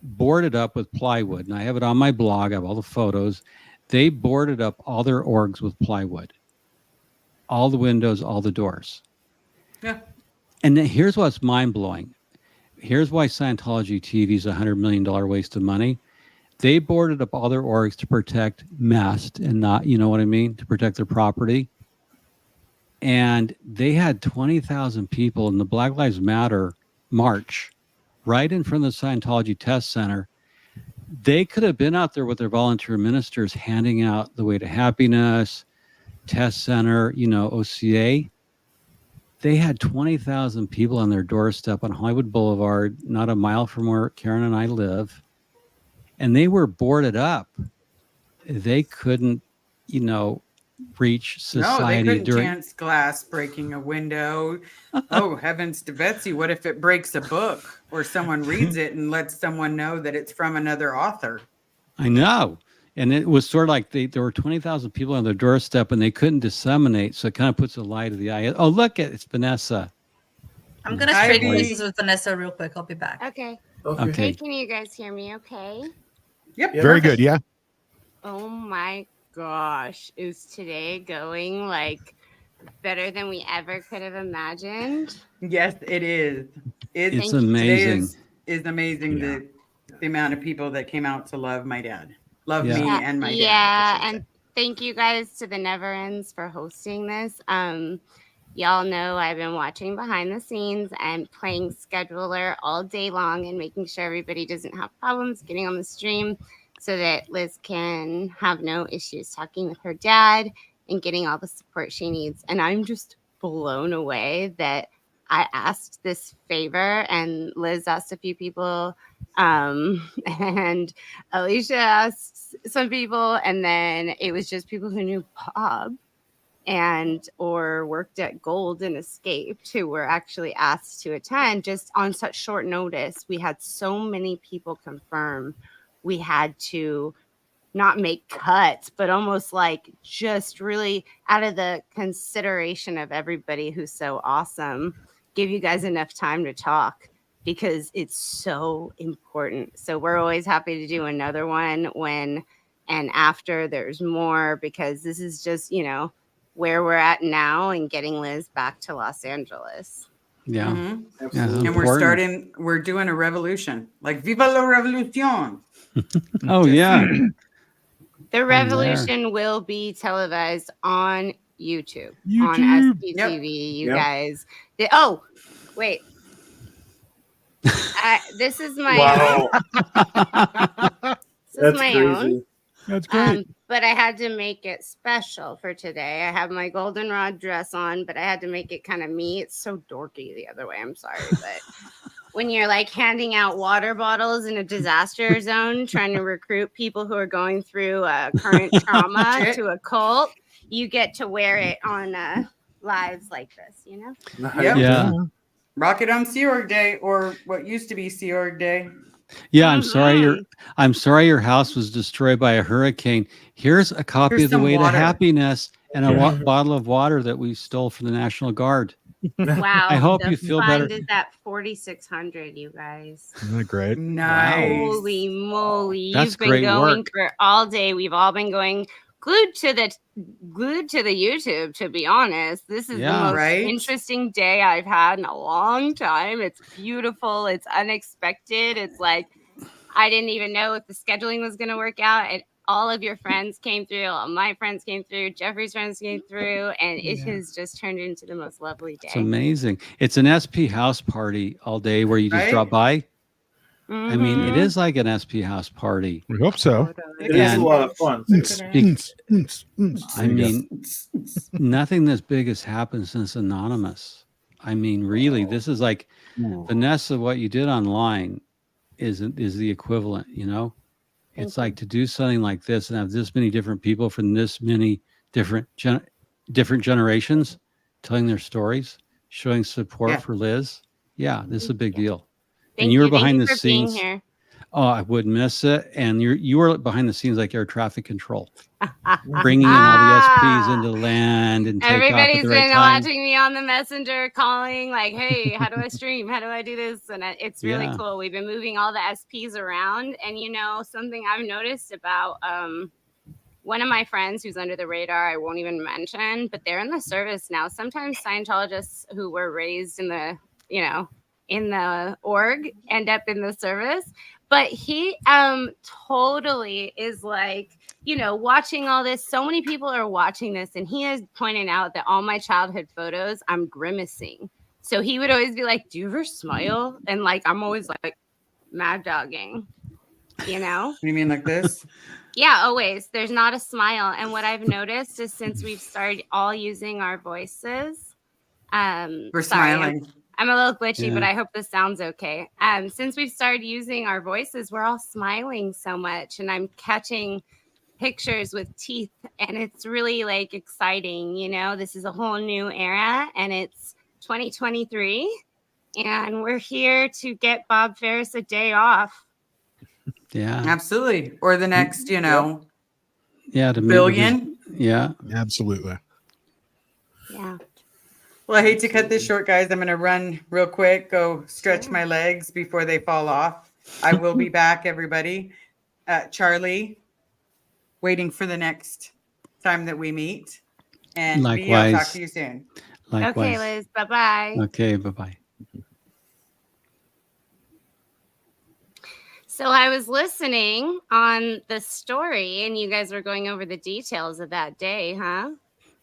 boarded up with plywood, and I have it on my blog. I have all the photos. They boarded up all their orgs with plywood, all the windows, all the doors. Yeah. And then here's what's mind-blowing. Here's why Scientology TV is $100 million waste of money. They boarded up all their orgs to protect mast and not, you know what I mean, to protect their property. And they had 20,000 people in the Black Lives Matter march right in front of the Scientology Test Center. They could have been out there with their volunteer ministers handing out the Way to Happiness, Test Center, OCA. They had 20,000 people on their doorstep on Hollywood Boulevard, not a mile from where Karen and I live. And they were boarded up. They couldn't, reach society. No, they couldn't chance glass breaking a window. Oh, heavens to Betsy, what if it breaks a book or someone reads it and lets someone know that it's from another author? I know. And it was sort of like there were 20,000 people on their doorstep and they couldn't disseminate. So it kind of puts a lie to the eye. Oh, look, it's Vanessa. I'm going to trade places with Vanessa real quick. I'll be back. Okay. Okay. Hey, can you guys hear me okay? Yep. Very good. Yeah. Oh my gosh. Is today going like better than we ever could have imagined? Yes, it is. It's amazing. Today is amazing the amount of people that came out to love my dad. Love me and my dad. Yeah, and thank you guys to the Never Ends for hosting this. Y'all know I've been watching behind the scenes and playing scheduler all day long and making sure everybody doesn't have problems getting on the stream so that Liz can have no issues talking with her dad and getting all the support she needs. And I'm just blown away that I asked this favor and Liz asked a few people and Elysia asked some people, and then it was just people who knew Bob and or worked at Gold and escaped who were actually asked to attend just on such short notice. We had so many people confirm. We had to not make cuts, but almost like just really out of the consideration of everybody who's so awesome, give you guys enough time to talk because it's so important. So we're always happy to do another one when and after there's more, because this is just, where we're at now and getting Liz back to Los Angeles. Yeah. Mm-hmm. Yeah, and we're doing a revolution. Like Viva la Revolution. Oh yeah. The revolution will be televised on YouTube. On SPTV. You guys. Oh, wait. This is my own. This is my own. That's great. But I had to make it special for today. I have my goldenrod dress on, but I had to make it kind of me. It's so dorky the other way. I'm sorry, but when you're like handing out water bottles in a disaster zone, trying to recruit people who are going through current trauma to a cult, you get to wear it on lives like this, Yep. Yeah. Rock it on Sea Org Day, or what used to be Sea Org Day. Yeah, I'm sorry your house was destroyed by a hurricane. Here's a copy Here's of The some Way water. to Happiness and a bottle of water that we stole from the National Guard. Wow. I hope the you feel fund better. is at 4,600, you guys. Isn't that great? Nice. Holy moly. That's You've been great going work. for all day. We've all been going glued to the YouTube, to be honest. This is the most interesting day I've had in a long time. It's beautiful. It's unexpected. It's like I didn't even know if the scheduling was going to work out. And all of your friends came through. All my friends came through. Jeffrey's friends came through. And it has just turned into the most lovely day. It's amazing. It's an SP house party all day where you just drop by. I mean, it is like an SP house party. We hope so. It is a lot of fun. I mean, nothing this big has happened since Anonymous. I mean, really, this is like Vanessa. What you did online is the equivalent. You know, it's like to do something like this and have this many different people from this many different generations telling their stories, showing support for Liz. Yeah, this is a big deal. And you were behind the scenes. Oh, I wouldn't miss it. And you were behind the scenes like air traffic control, bringing in all the SPs into land and take off at Everybody's the right been time. watching me on the messenger, calling like, "Hey, how do I stream? How do I do this?" And it's really cool. We've been moving all the SPs around, and you know something I've noticed about one of my friends who's under the radar, I won't even mention, but they're in the service now. Sometimes Scientologists who were raised in the in the org end up in the service, but he totally is like, watching all this. So many people are watching this, and he is pointing out that all my childhood photos, I'm grimacing. So he would always be like, "Do you ever smile?" And like, I'm always like mad dogging, You mean like this? Yeah, always. There's not a smile. And what I've noticed is since we've started all using our voices, We're smiling. I'm a little glitchy, but I hope this sounds okay. Since we've started using our voices, we're all smiling so much, and I'm catching pictures with teeth, and it's really like exciting. This is a whole new era, and it's 2023, and we're here to get Bob Ferris a day off. Yeah, absolutely. Or the next, to billion. Absolutely. Yeah. Well, I hate to cut this short, guys. I'm going to run real quick, go stretch my legs before they fall off. I will be back, everybody. Charlie, waiting for the next time that we meet. And B, I'll talk to you soon. Okay, Liz. Bye-bye. Okay, bye-bye. So I was listening on the story, and you guys were going over the details of that day, huh?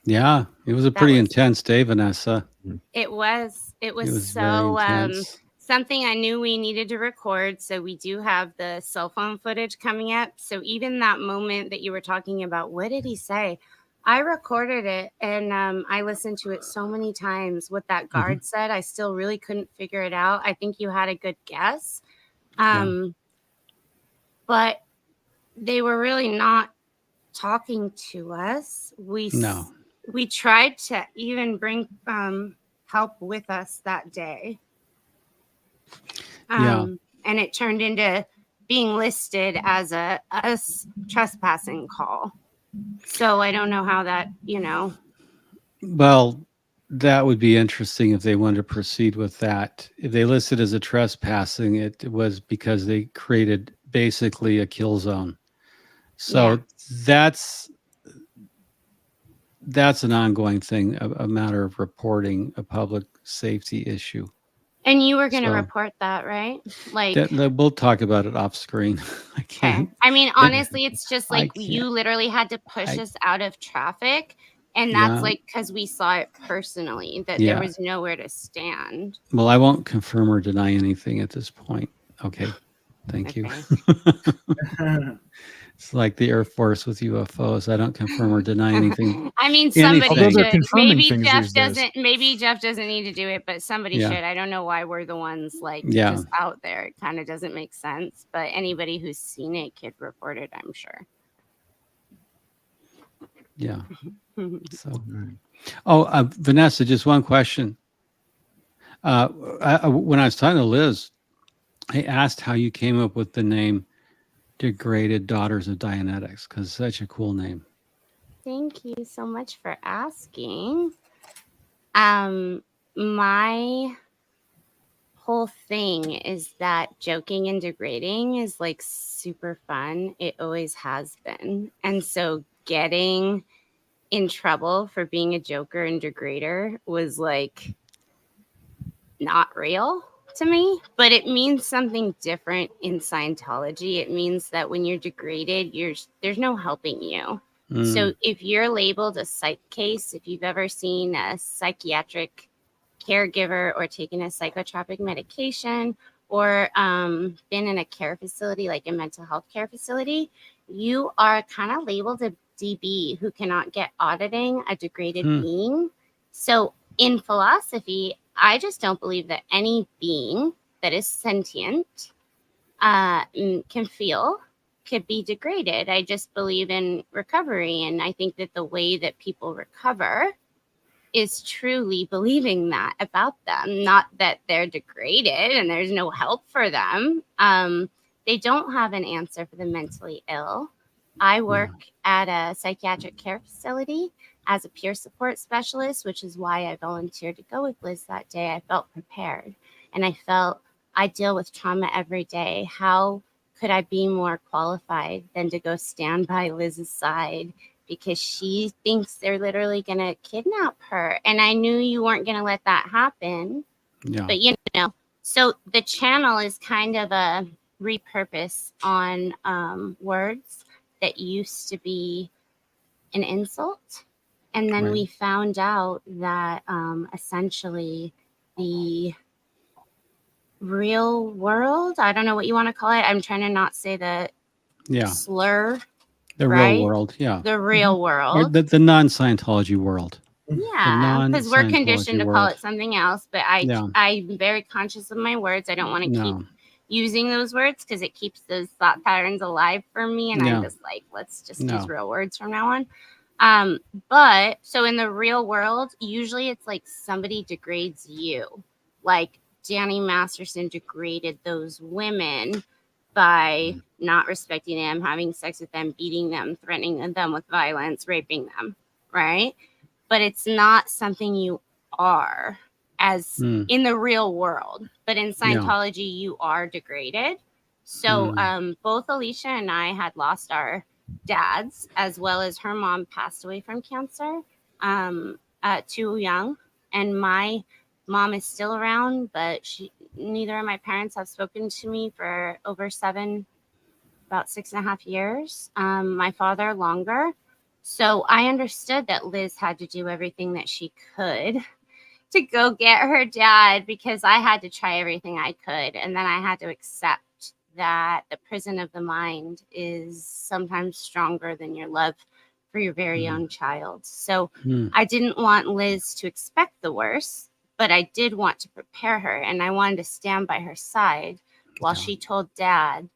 Yeah, it was a pretty intense day, Vanessa. It was very so intense. something I knew we needed to record. So we do have the cell phone footage coming up. So even that moment that you were talking about, what did he say? I recorded it, and I listened to it so many times. What that guard said, I still really couldn't figure it out. I think you had a good guess. But they were really not talking to us. We tried to even bring help with us that day. And it turned into being listed as a trespassing call. So I don't know how that, Well, that would be interesting if they wanted to proceed with that. If they listed as a trespassing, it was because they created basically a kill zone. So that's an ongoing thing, a matter of reporting a public safety issue. And you were going to report that, right? We'll talk about it off screen. I can't. I mean, honestly, it's just like you literally had to push us out of traffic. And that's because we saw it personally, that there was nowhere to stand. Well, I won't confirm or deny anything at this point. Okay. Thank you. It's like the Air Force with UFOs. I don't confirm or deny anything. I mean, somebody should. Maybe Jeff doesn't need to do it, but somebody should. I don't know why we're the ones just out there. It kind of doesn't make sense. But anybody who's seen it could report it, I'm sure. Yeah. So, Vanessa, just one question. When I was talking to Liz, I asked how you came up with the name Degrated Daughters of Dianetics, because it's such a cool name. Thank you so much for asking. My whole thing is that joking and degrading is like super fun. It always has been. And so getting in trouble for being a joker and degrader was like not real to me, but it means something different in Scientology. It means that when you're degraded, there's no helping you. So if you're labeled a psych case, if you've ever seen a psychiatric caregiver or taken a psychotropic medication or been in a care facility, like a mental health care facility, you are kind of labeled a DB who cannot get auditing, a degraded being. So in philosophy, I just don't believe that any being that is sentient can feel, could be degraded. I just believe in recovery. And I think that the way that people recover is truly believing that about them, not that they're degraded and there's no help for them. They don't have an answer for the mentally ill. I work at a psychiatric care facility as a peer support specialist, which is why I volunteered to go with Liz that day. I felt prepared and I felt I deal with trauma every day. How could I be more qualified than to go stand by Liz's side because she thinks they're literally going to kidnap her. And I knew you weren't going to let that happen. Yeah. But, you know, so the channel is kind of a repurpose on words that used to be an insult. And then we found out that essentially the real world, I don't know what you want to call it. I'm trying to not say the slur. The right? real world, yeah. The real Or world. the non-Scientology world. Yeah, because we're conditioned to call world. it something else. But I'm very conscious of my words. I don't want to keep using those words because it keeps those thought patterns alive for me. And I'm just like, let's just use real words from now on. But so in the real world, usually it's like somebody degrades you. Like Danny Masterson degraded those women by not respecting them, having sex with them, beating them, threatening them with violence, raping them, right? But it's not something you are as in the real world. But in Scientology, you are degraded. So both Elysia and I had lost our dads, as well as her mom passed away from cancer too young. And my mom is still around, but neither of my parents have spoken to me for over about 6.5 years. My father longer. So I understood that Liz had to do everything that she could to go get her dad because I had to try everything I could. And then I had to accept that the prison of the mind is sometimes stronger than your love for your very own child. So I didn't want Liz to expect the worst, but I did want to prepare her. And I wanted to stand by her side while she told Dad,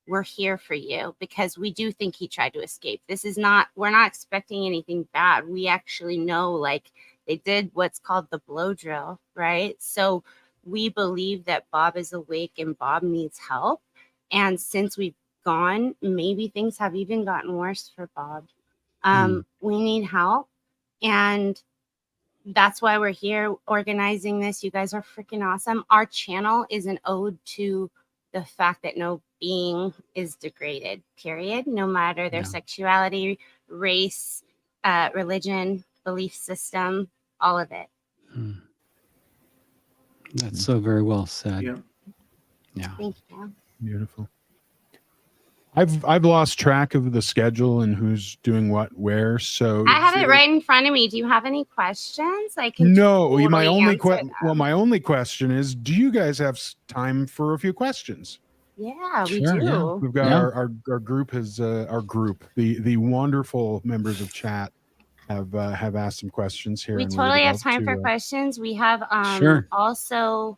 we're here for you, because we do think he tried to escape. We're not expecting anything bad. We actually know, like, they did what's called the blow drill, right? So we believe that Bob is awake and Bob needs help. And since we've gone, maybe things have even gotten worse for Bob. We need help. And that's why we're here organizing this. You guys are freaking awesome. Our channel is an ode to the fact that no being is degraded, period, no matter their sexuality, race, religion, belief system, all of it. That's so very well said. Yeah. Thank you. Beautiful. I've lost track of the schedule and who's doing what where. So I have it right in front of me. Do you have any questions? I can totally my only answer them. my only question is, do you guys have time for a few questions? Yeah, we Sure, do. yeah. We've got our group has the wonderful members of chat have asked some questions here. We and totally would have love time for to, questions. We have Sure. also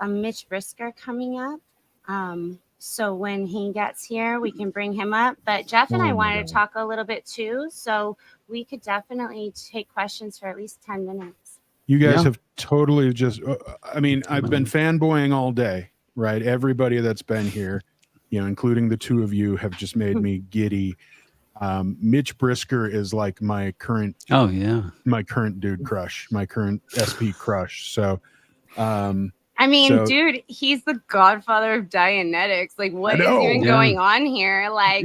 Mitch Brisker coming up. So when he gets here, we can bring him up. But Jeff and Oh I my wanted God. to talk a little bit too. So we could definitely take questions for at least 10 minutes. You guys have totally just, I mean, I've been fanboying all day, right? Everybody that's been here, including the two of you, have just made me giddy. Mitch Brisker is like my current dude crush, my current SP crush. So, I mean, dude, he's the godfather of Dianetics. Like, what is even going on here? Like,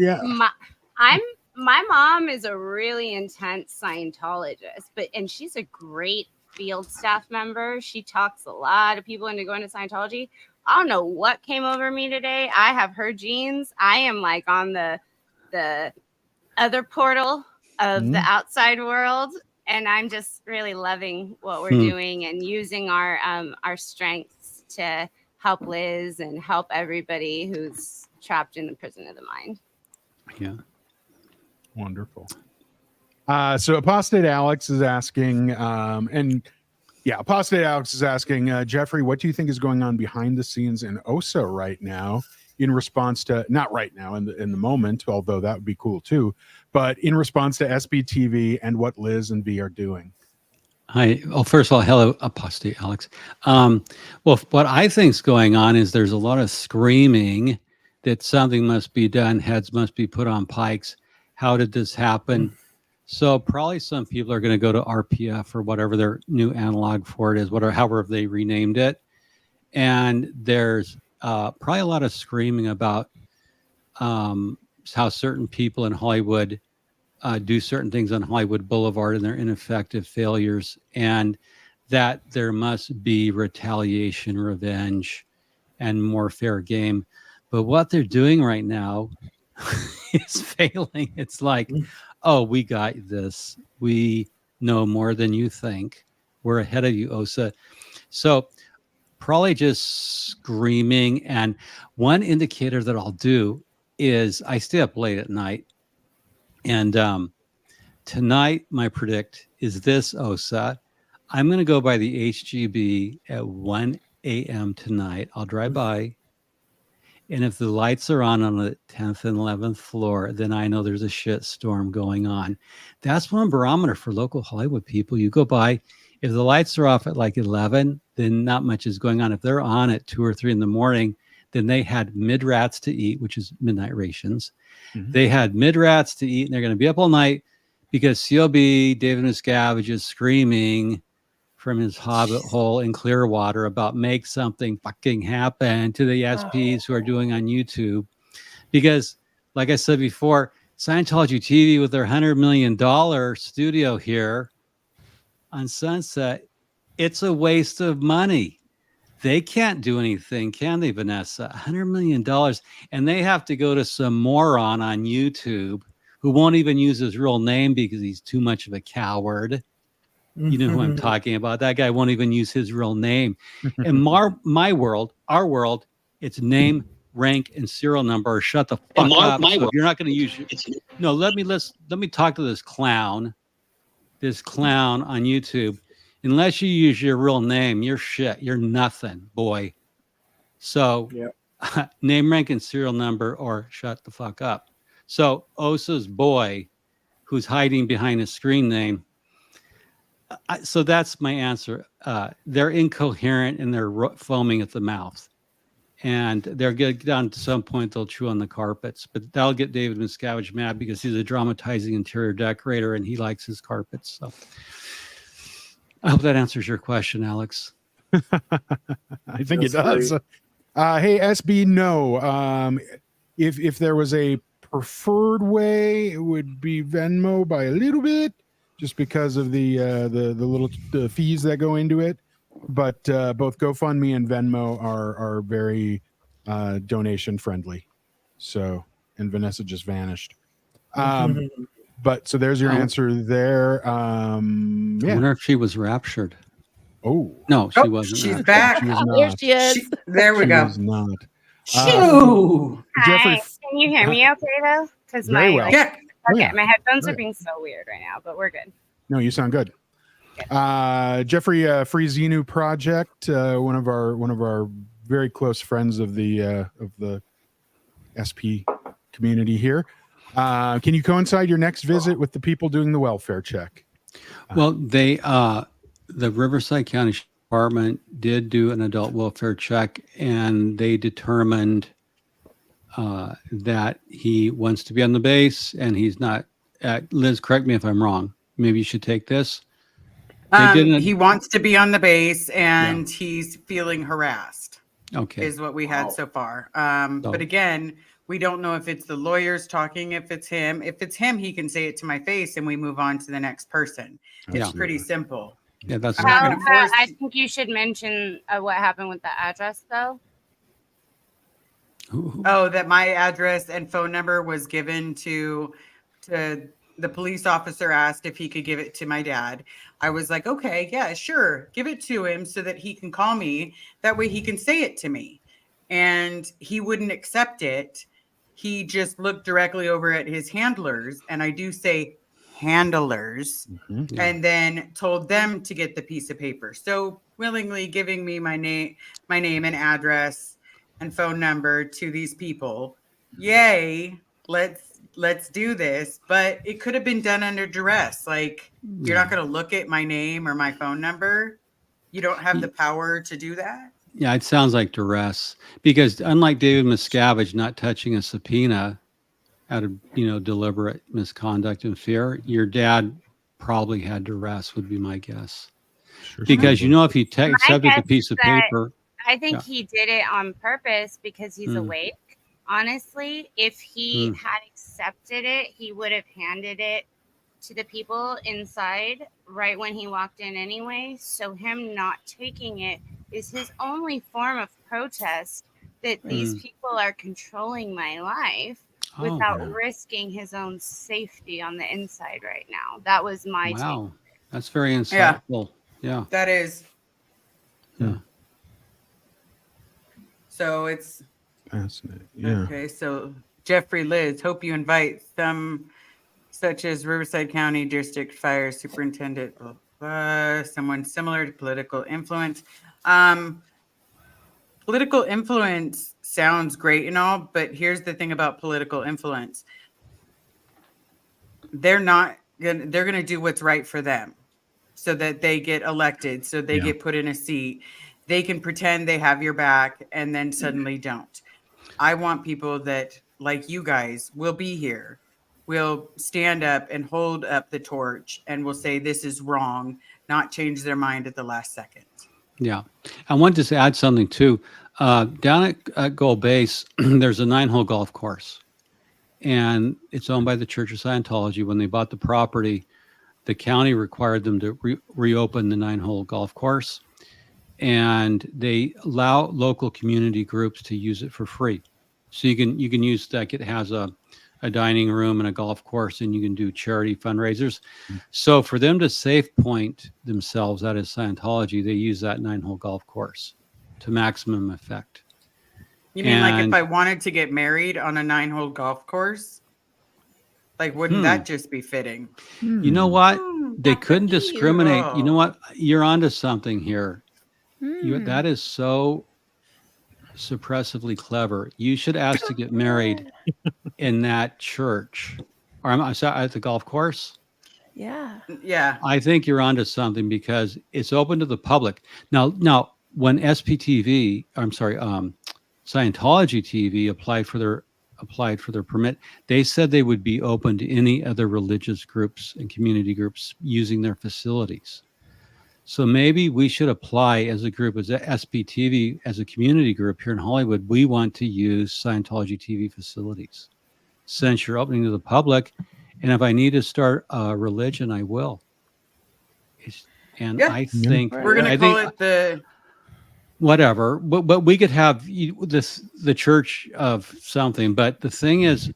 my mom is a really intense Scientologist, and she's a great field staff member. She talks a lot of people into going to Scientology. I don't know what came over me today. I have her genes. I am like on the other portal of the outside world, and I'm just really loving what we're doing and using our strengths to help Liz and help everybody who's trapped in the prison of the mind. Yeah. Wonderful. So Apostate Alex is asking, Apostate Alex is asking, Jeffrey, what do you think is going on behind the scenes in OSA right now in response to, not right now in the moment, although that would be cool too, but in response to SBTV and what Liz and V are doing? Hi. Well, first of all, hello, Apostate Alex. Well, what I think is going on is there's a lot of screaming that something must be done, heads must be put on pikes. How did this happen? So probably some people are going to go to RPF or whatever their new analog for it is, however they renamed it. And there's probably a lot of screaming about how certain people in Hollywood do certain things on Hollywood Boulevard and they're ineffective failures, and that there must be retaliation, revenge, and more fair game. But what they're doing right now is failing. It's like, oh, we got this. We know more than you think. We're ahead of you, OSA. So probably just screaming. And one indicator that I'll do is I stay up late at night. And tonight, my predict is this, OSA. I'm going to go by the HGB at 1 a.m. tonight. I'll drive by. And if the lights are on the 10th and 11th floor, then I know there's a shit storm going on. That's one barometer for local Hollywood people. You go by, if the lights are off at like 11, then not much is going on. If they're on at 2 or 3 in the morning, then they had mid-rats to eat, which is midnight rations. They had mid-rats to eat, and they're going to be up all night because COB, David Miscavige, is screaming from his hobbit hole in Clearwater about make something fucking happen to the SPs who are doing on YouTube. Because, like I said before, Scientology TV with their $100 million studio here on Sunset, it's a waste of money. They can't do anything, can they, Vanessa? $100 million. And they have to go to some moron on YouTube who won't even use his real name because he's too much of a coward. You know who I'm talking about. That guy won't even use his real name. In my world, our world, it's name, rank, and serial number. Or shut the fuck up. So if you're not going to use no, let me talk to this clown on YouTube. Unless you use your real name, you're shit. You're nothing, boy. So name, rank, and serial number, or shut the fuck up. So OSA's boy, who's hiding behind a screen name. So that's my answer. They're incoherent and they're foaming at the mouth. And they'll get down to some point, they'll chew on the carpets. But that'll get David Miscavige mad because he's a dramatizing interior decorator and he likes his carpets. So I hope that answers your question, Alex. I think it does. Hey, SB, no. If there was a preferred way, it would be Venmo by a little bit, just because of the little fees that go into it. But both GoFundMe and Venmo are very donation friendly. So, and Vanessa just vanished. But so there's your answer there. I wonder if she was raptured. Oh no, she wasn't. She's raptured. back. She was not. There she is. There we go. She was not. Shoo! Hi. Can you hear me okay though? Because Very my well. okay, yeah. my headphones Right. are being so weird right now, but we're good. No, you sound good. Jeffrey, Free Xenu Project, one of our very close friends of the SP community here. Can you coincide your next visit with the people doing the welfare check? Well, the Riverside County Department did do an adult welfare check, and they determined that he wants to be on the base, and he's not. Liz, correct me if I'm wrong. Maybe you should take this. He wants to be on the base, and he's feeling harassed. Okay. is what we had so far. So- But again, we don't know if it's the lawyers talking, if it's him. If it's him, he can say it to my face and we move on to the next person. It's Yeah. pretty simple. Yeah, that's I'm not Well, going to force. I think you should mention what happened with the address, though. Oh, that my address and phone number was given to the police officer asked if he could give it to my dad. I was like, okay, yeah, sure. Give it to him so that he can call me. That way he can say it to me. And he wouldn't accept it. He just looked directly over at his handlers. And I do say handlers. And then told them to get the piece of paper. So willingly giving me my name and address and phone number to these people. Yay, let's do this. But it could have been done under duress. Like, you're not going to look at my name or my phone number. You don't have the power to do that. Yeah, it sounds like duress, because unlike David Miscavige not touching a subpoena out of deliberate misconduct and fear, your dad probably had duress, would be my guess. Because if he accepted the piece of paper, I think he did it on purpose because he's awake. Honestly, if he had accepted it, he would have handed it to the people inside right when he walked in anyway. So him not taking it is his only form of protest that these people are controlling my life without risking his own safety on the inside right now. That was my wow, that's very insightful. Yeah. That is. Yeah. So it's fascinating. Yeah. Okay, so Jeffrey Liz, hope you invite some such as Riverside County District Fire Superintendent, blah, blah, someone similar to political influence. Political influence sounds great and all, but here's the thing about political influence. They're going to do what's right for them so that they get elected, so they get put in a seat. They can pretend they have your back and then suddenly don't. I want people that, like you guys, will be here, will stand up and hold up the torch and will say this is wrong, not change their mind at the last second. Yeah. I wanted to add something too. Down at Gold Base, there's a 9-hole golf course, and it's owned by the Church of Scientology. When they bought the property, the county required them to reopen the 9-hole golf course, and they allow local community groups to use it for free. So you can use that. It has a dining room and a golf course, and you can do charity fundraisers. So for them to safe point themselves out of Scientology, they use that 9-hole golf course to maximum effect. You mean like if I wanted to get married on a 9-hole golf course? Like, wouldn't that just be fitting? You know what? They couldn't discriminate. You know what? You're onto something here. That is so suppressively clever. You should ask to get married in that church, or I'm sorry, at the golf course. Yeah. Yeah. I think you're onto something because it's open to the public. Now, when Scientology TV applied for their permit, they said they would be open to any other religious groups and community groups using their facilities. So maybe we should apply as a group, as SPTV, as a community group here in Hollywood. We want to use Scientology TV facilities since you're opening to the public. And if I need to start a religion, I will. I think we're going to call it the whatever, but we could have the Church of something. But the thing is,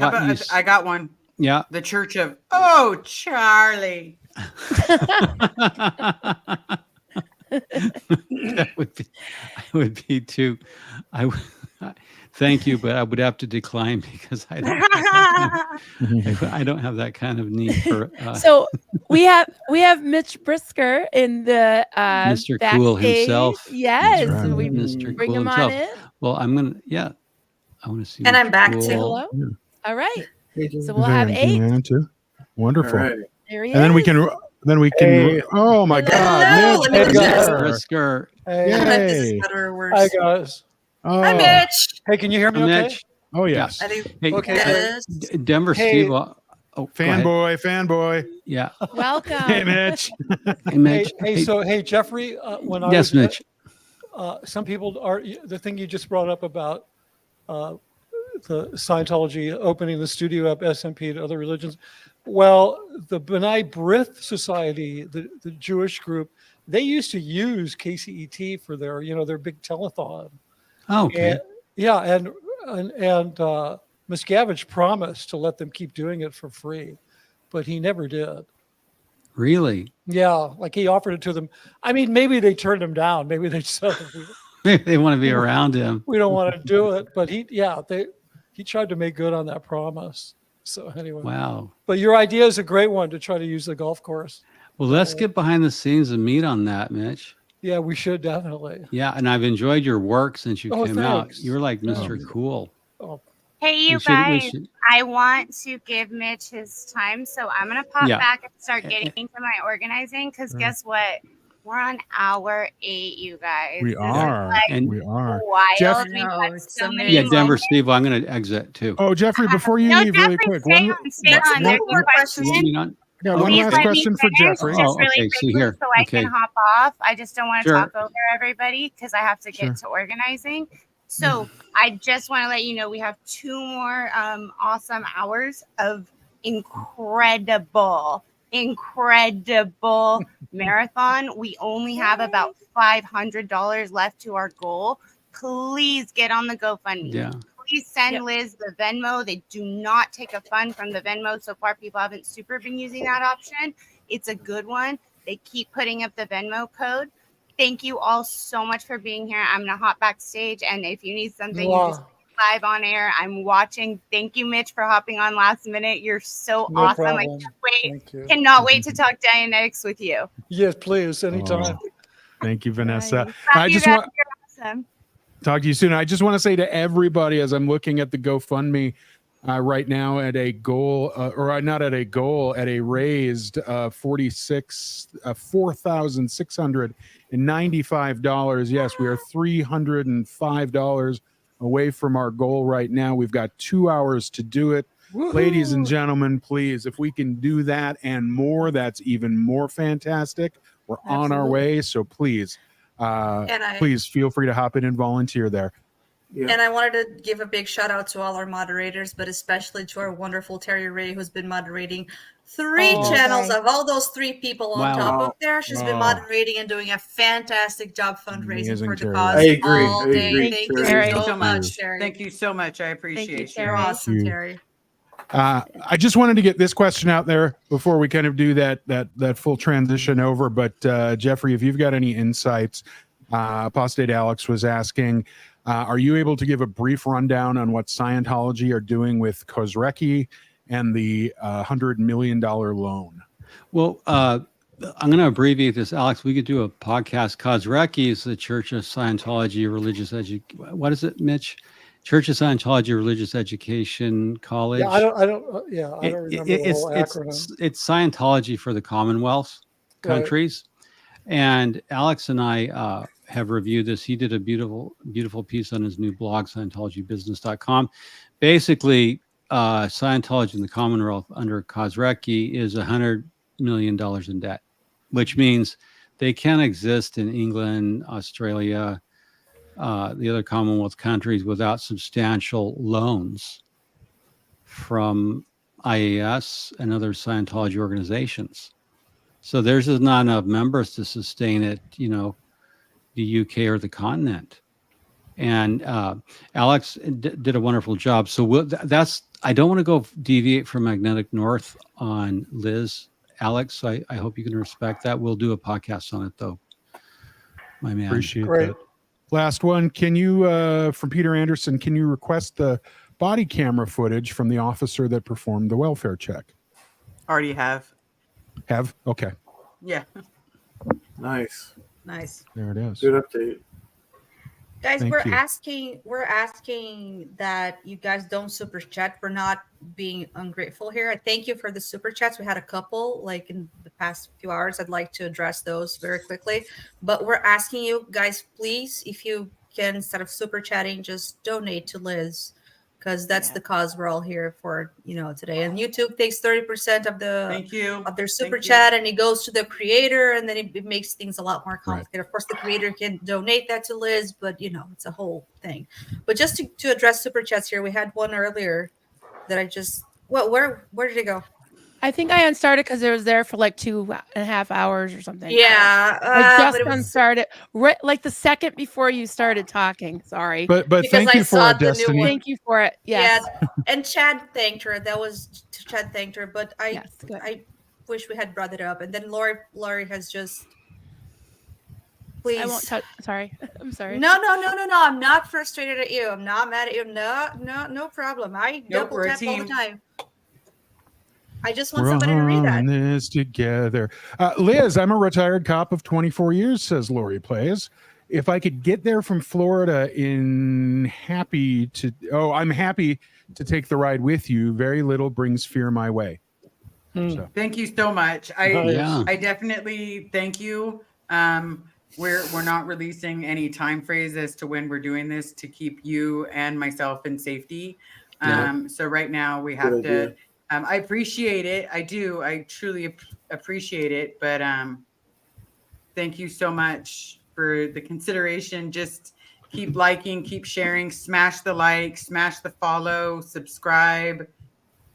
I got one. Yeah, the Church of Charlie. That would be too. Thank you, but I would have to decline because I don't have that kind of need for. So we have Mitch Brisker in the Mr. backstage. Cool himself. Yes, right. we Mr. bring Cool him himself. on in. Well, I want to see. And I'm back Cool. too. Hello. Yeah. All right. So we'll have 8. Yeah, too. Wonderful. All right. There he And then we is. can. Hey. Oh my God, Mitch Hey, guys. Brisker. Hey. I bet this is Yay. better or worse. Hi guys. Oh. Hi, Mitch. Hey, can you hear me? Okay. Mitch. Oh yes. I think Hey, Okay. yes. Denver Hey. Steve. Go ahead. Fanboy. Yeah. Welcome. Hey, Mitch. Hey, Mitch. Hey, Jeffrey. When I Yes, was, Mitch. some people are the thing you just brought up about the Scientology opening the studio up, SMP to other religions. Well, the B'nai B'rith Society, the Jewish group, they used to use KCET for their, their big telethon. Oh, okay. And, yeah, and Miscavige promised to let them keep doing it for free, but he never did. Really? Yeah, like he offered it to them. I mean, maybe they turned him down. Maybe they said Maybe they want to be around him. we don't want to do it. But he tried to make good on that promise. So anyway. Wow. But your idea is a great one to try to use the golf course. Well, let's get behind the scenes and meet on that, Mitch. Yeah, we should definitely. Yeah, and I've enjoyed your work since you came out. Thanks. You're like Mr. Cool. Oh. Hey, you We should- we guys, should- I want to give Mitch his time, so I'm going to pop Yeah. back and start getting into my organizing, because guess what? We're on hour 8, you guys. We This is, are. like, And- We are. wild. Jeff- We've had so many Yeah, Denver moments. Steve, I'm going to exit too. Oh, Jeffrey, before you No, leave really Jeffrey, quick. stay on. There's more questions. Yeah, one Please last let me question for finish Jeffrey. just really okay, so quickly here, so I okay. can hop off. I just don't want to Sure. talk over everybody because I have to get Sure. to organizing. So I just want to let you know we have 2 more awesome hours of incredible marathon. We only have about $500 left to our goal. Please get on the GoFundMe. Yeah. Please send Liz the Venmo. They do not take a fund from the Venmo. So far, people haven't super been using that option. It's a good one. They keep putting up the Venmo code. Thank you all so much for being here. I'm going to hop backstage. And if you need something, you just live on air. I'm watching. Thank you, Mitch, for hopping on last minute. You're so No awesome. problem. I can't wait. Thank you. Cannot wait to talk Dianetics with you. Yes, please, anytime. Thank you, Vanessa. Love I you just guys. want You're awesome. talk to you soon. I just want to say to everybody, as I'm looking at the GoFundMe right now at a goal, or not at a goal, at a raised $4,695. Yes, we are $305 away from our goal right now. We've got 2 hours to do it. Ladies and gentlemen, please, if we can do that and more, that's even more fantastic. We're on our way. So please, please feel free to hop in and volunteer there. And I wanted to give a big shout out to all our moderators, but especially to our wonderful Terry Ray, who's been moderating 3 channels of all those 3 people on Wow. top of there. She's been Wow. moderating and doing a fantastic job fundraising Amazing, for the Terry. cause I agree. all I day. agree, Thank you Terry. so much, Terry. Thank you so much. I appreciate you. You're awesome, Thank you. Terry. I just wanted to get this question out there before we kind of do that full transition over. But Jeffrey, if you've got any insights, Apostate Alex was asking, are you able to give a brief rundown on what Scientology are doing with Kozrecki and the $100 million loan? Well, I'm going to abbreviate this, Alex. We could do a podcast. Kozrecki is the Church of Scientology Religious What is it, Mitch? Church of Scientology Religious Education College. Yeah, I don't remember the whole acronym. It's Scientology for the Commonwealth countries. And Alex and I have reviewed this. He did a beautiful piece on his new blog, Scientologybusiness.com. Basically, Scientology in the Commonwealth under Kozrecki is $100 million in debt, which means they can't exist in England, Australia, the other Commonwealth countries without substantial loans from IAS and other Scientology organizations. So there's just not enough members to sustain it, the UK or the continent. And Alex did a wonderful job. So that's, I don't want to go deviate from Magnetic North on Liz, Alex. So I hope you can respect that. We'll do a podcast on it though, my man. Appreciate that. Last one. Can you, from Peter Anderson, can you request the body camera footage from the officer that performed the welfare check? Already have. Have? Okay. Yeah. Nice. Nice. There it is. Good update. Guys, Thank you. we're asking that you guys don't super chat. We're not being ungrateful here. Thank you for the super chats. We had a couple like in the past few hours. I'd like to address those very quickly. But we're asking you guys, please, if you can, instead of super chatting, just donate to Liz. because that's the cause we're all here for, today. And YouTube takes 30% of their super chat, and it goes to the creator, and then it makes things a lot more complicated. Right. Of course, the creator can donate that to Liz, but it's a whole thing. But just to address super chats here, we had one earlier that I just where did it go? I think I unstarted because it was there for like 2.5 hours or something. Yeah, I just unstarted like the second before you started talking. Sorry, but thank you for it, Destiny. Thank you for it. Yes. Yeah, and Chad thanked her. Chad thanked her, but I wish we had brought it up. And then Lori has just. Please. I won't touch. Sorry, I'm sorry. No. I'm not frustrated at you. I'm not mad at you. No problem. I double tap all the time. I just want somebody to read that. This together. Liz, I'm a retired cop of 24 years, says Lori Plays. If I could get there from Florida I'm happy to take the ride with you. Very little brings fear my way. So. Thank you so much. I definitely thank you. We're not releasing any time phrase as to when we're doing this to keep you and myself in safety. So right now we have to. I appreciate it. I do. I truly appreciate it. But thank you so much for the consideration. Just keep liking, keep sharing, smash the like, smash the follow, subscribe,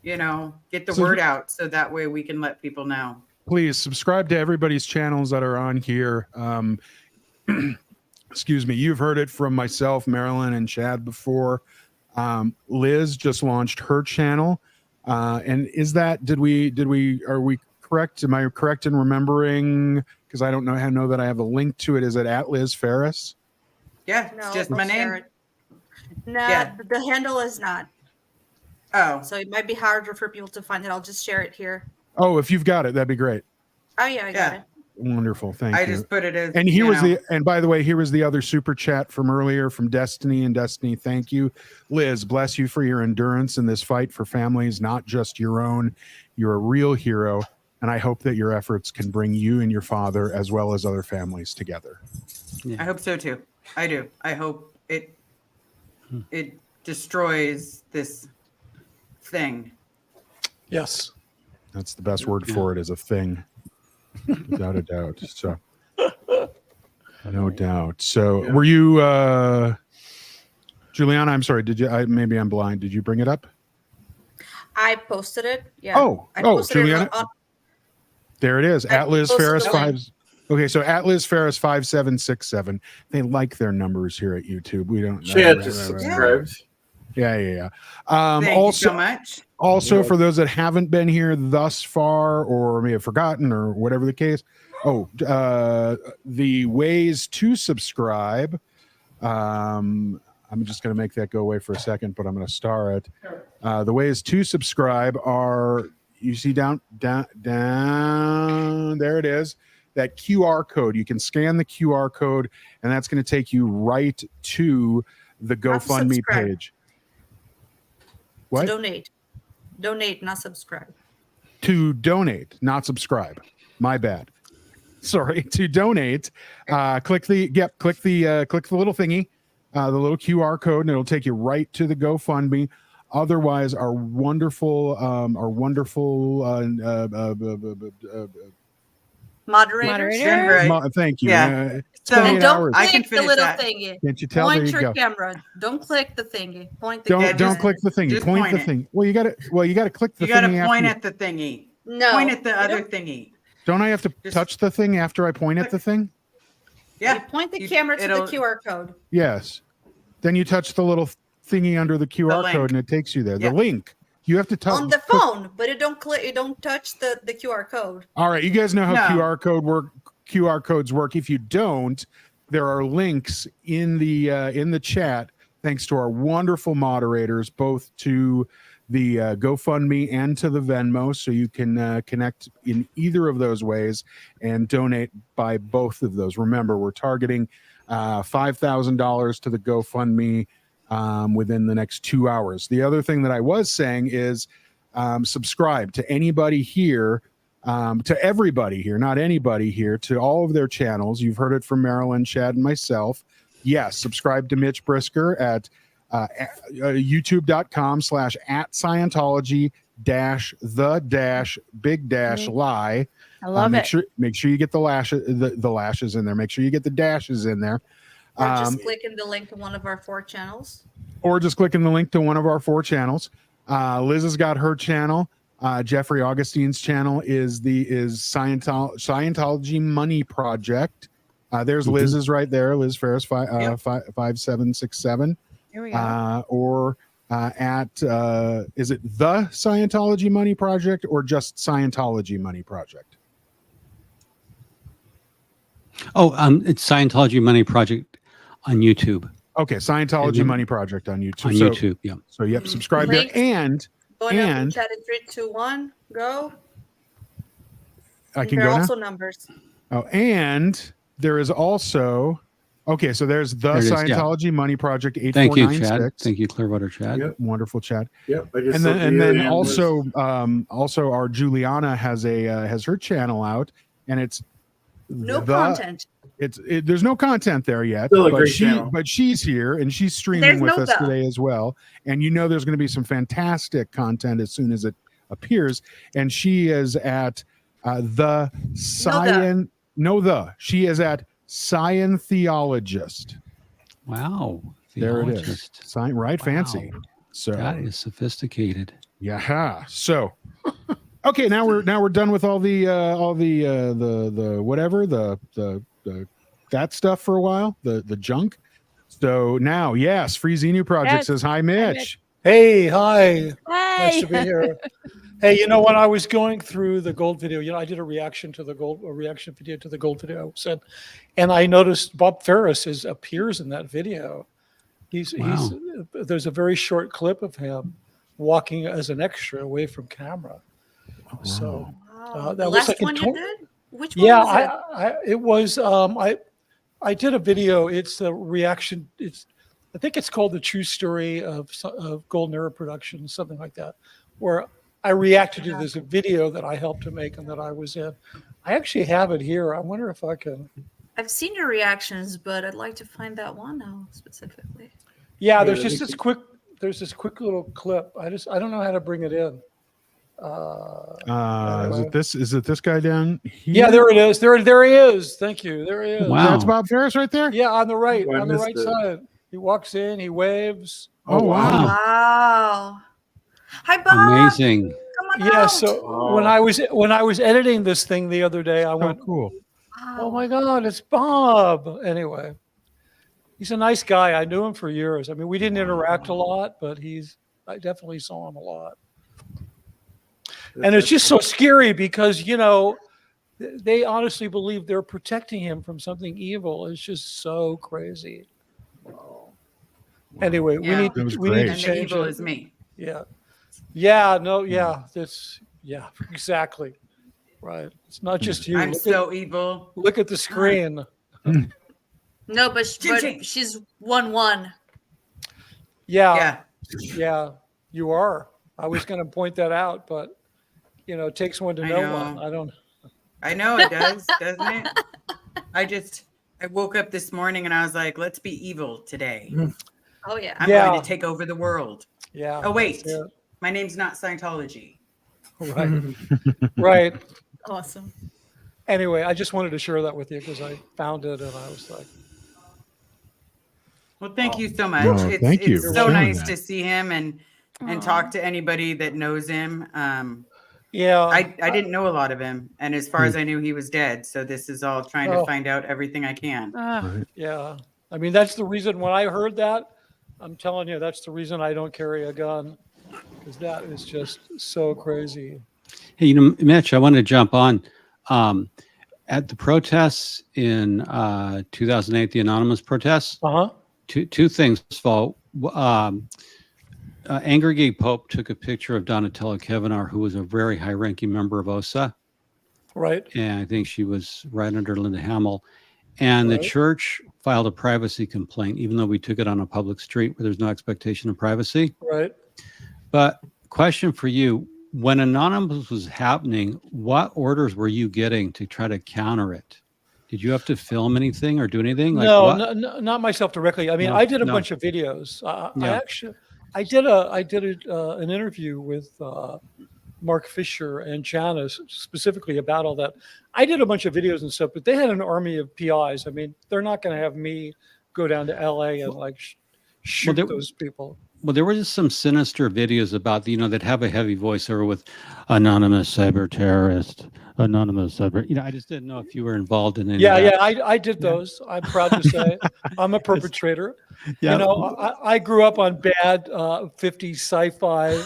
get the word out so that way we can let people know. Please subscribe to everybody's channels that are on here. Excuse me. You've heard it from myself, Marilyn, and Chad before. Liz just launched her channel. And are we correct? Am I correct in remembering? Because I don't know that I have a link to it. Is it at Liz Ferris? Yeah, it's just my name. No, the handle is not. Oh. So it might be harder for people to find it. I'll just share it here. Oh, if you've got it, that'd be great. Oh yeah, I got it. Wonderful. Thank you. I just put it as. And and by the way, here was the other super chat from earlier from Destiny. And Destiny, thank you. Liz, bless you for your endurance in this fight for families, not just your own. You're a real hero. And I hope that your efforts can bring you and your father as well as other families together. Yeah. I hope so too. I do. I hope it destroys this thing. Yes. That's the best word for it, is a thing. Without a doubt. So no doubt. So were you Juliana, I'm sorry, maybe I'm blind. Did you bring it up? I posted it. Yeah. Juliana. There it is. At Liz Ferris 5. Okay, so at Liz Ferris 5767. They like their numbers here at YouTube. We don't. Chad just subscribed. Yeah. Thank you so much. Also, for those that haven't been here thus far or may have forgotten or whatever the case, the ways to subscribe. I'm just going to make that go away for a second, but I'm going to star it. The ways to subscribe are, you see down, there it is, that QR code. You can scan the QR code, and that's going to take you right to the GoFundMe page. What? Donate, not subscribe. To donate, not subscribe. My bad. Sorry. To donate, click the little thingy, the little QR code, and it'll take you right to the GoFundMe. Otherwise, our wonderful moderators. Thank you. Yeah. So don't click the little thingy. Can't you tell? Point there you your go. Camera. Don't click the thingy. Point the Don't click the thingy. Point the thing. Well, you got to click the thingy. You got to point at the thingy. No. Point at the other thingy. Don't I have to touch the thing after I point at the thing? Yeah. You point the camera to the QR code. Yes. Then you touch the little thingy under the QR code, and it takes you there. The link. You have to touch on the phone, but it don't click. You don't touch the QR code. All right, you guys know how QR codes work. If you don't, there are links in the chat. Thanks to our wonderful moderators, both to the GoFundMe and to the Venmo, so you can connect in either of those ways and donate by both of those. Remember, we're targeting $5,000 to the GoFundMe within the next 2 hours. The other thing that I was saying is subscribe to anybody here, to everybody here, not anybody here, to all of their channels. You've heard it from Marilyn, Chad, and myself. Yes, subscribe to Mitch Brisker at youtube.com/@Scientology -the-big-lie. I love make it. sure you get the lashes in there. Make sure you get the dashes in there. Or just clicking the link to one of our 4 channels. Or just clicking the link to one of our 4 channels. Liz has got her channel. Jeffrey Augustine's channel is Scientology Money Project. There's Liz's right there. Liz Ferris 5767. Here we go. Or is it the Scientology Money Project or just Scientology Money Project? Oh, it's Scientology Money Project on YouTube. Okay, Scientology Money Project on YouTube. On YouTube, yeah. So yep, subscribe Links there. And Going up in chat in 3, 2, 1. Go. I can There go are now. also numbers. Oh, and there is also so there's the There it is, yeah. Scientology Money Project Thank you, 8496. Chad. Thank you, Clearwater Chad. Yep, wonderful Chad. Yep, I just And looked then at you and also our Juliana has her channel out, and it's No content. There's no content there yet, Still a but great channel. she's here and she's streaming There's with no us the. today as well. And there's going to be some fantastic content as soon as it appears. And she is at she is at Scientheologist. Wow. There it is. Theologist. Right, Wow. fancy. So That is sophisticated. yeah. So okay, now we're done with all the whatever the that stuff for a while, the junk. So now, yes, Free Xenu Project Yes. says hi, Mitch. Hey, hi. Hi. Nice to be here. Hey, when I was going through the gold video, I did a reaction video to the gold video I said, and I noticed Bob Ferris appears in that video. There's a very short clip of him walking as an extra away from camera. So The that was last like one you did? Which one yeah, was it? it was I did a video. It's a reaction. I think it's called The True Story of Golden Era Productions, something like that, where I reacted to this video that I helped to make and that I was in. I actually have it here. I wonder if I can. I've seen your reactions, but I'd like to find that one now specifically. Yeah, there's just this quick little clip. I don't know how to bring it in. Is it this guy down here? Yeah, there it is. There he is. Thank you. There he is. Wow. That's Bob Ferris right there. Yeah, on the right, Oh, I on the missed right it. side. He walks in. He waves. Oh wow. Wow. Hi, Bob. Amazing. Come on Yeah. out. So when I was editing this thing the other day, I went, cool. "Oh my God, it's Bob!" Anyway, he's a nice guy. I knew him for years. I mean, we didn't interact a lot, but I definitely saw him a lot. And it's just so scary because they honestly believe they're protecting him from something evil. It's just so crazy. Anyway, we need to And the change evil it. is me. Yeah. Exactly. Right. It's not just you. I'm so evil. Look at the screen. No, but Ching-ching. she's 1-1. Yeah. You are. I was going to point that out, but it takes one to know one. I know it does, doesn't it? I woke up this morning and I was like, let's be evil today. Oh yeah. I'm going to take over the world. Yeah. Oh wait, Yeah. my name's not Scientology. Right. Right. Awesome. Anyway, I just wanted to share that with you because I found it and I was like, Well, thank you so much. No, thank you It's for so sharing nice that. to see him and talk to anybody that knows him. yeah. I didn't know a lot of him, and as far as I knew, he was dead. So this is all trying to Oh. find out everything I can. Yeah. I mean, that's the reason when I heard that, I'm telling you, that's the reason I don't carry a gun because that is just so crazy. Hey, Mitch, I want to jump on. At the protests in 2008, the anonymous protests, two things. First of all, Angry Gay Pope took a picture of Donatella Kevinar, who was a very high-ranking member of OSA. Right. And I think she was right under Linda Hamill. And the church filed a privacy complaint, even though we took it on a public street where there's no expectation of privacy. Right. But question for you, when Anonymous was happening, what orders were you getting to try to counter it? Did you have to film anything or do anything? Like No, what? not myself directly. I mean, No, I did a no. bunch of videos. Yeah. I did an interview with Mark Fisher and Janice specifically about all that. I did a bunch of videos and stuff, but they had an army of PIs. I mean, they're not going to have me go down to LA and like shoot those people. Well, there were just some sinister videos about, that have a heavy voiceover with anonymous cyber terrorist, anonymous cyber. I just didn't know if you were involved in any of that. Yeah, I did those. I'm proud to say I'm a perpetrator. Yeah. I grew up on bad 50s sci-fi,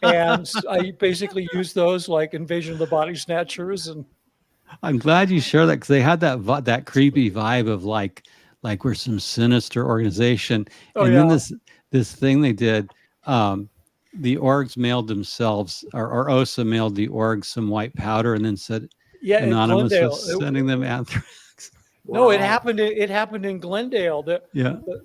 and I basically used those like Invasion of the Body Snatchers. And I'm glad you shared that because they had that creepy vibe of like we're some sinister organization. Oh, and then yeah. this thing they did, the orgs mailed themselves, or OSA mailed the orgs some white powder and then said in Anonymous Glendale. was sending them anthrax. No, it happened. It happened in Glendale. The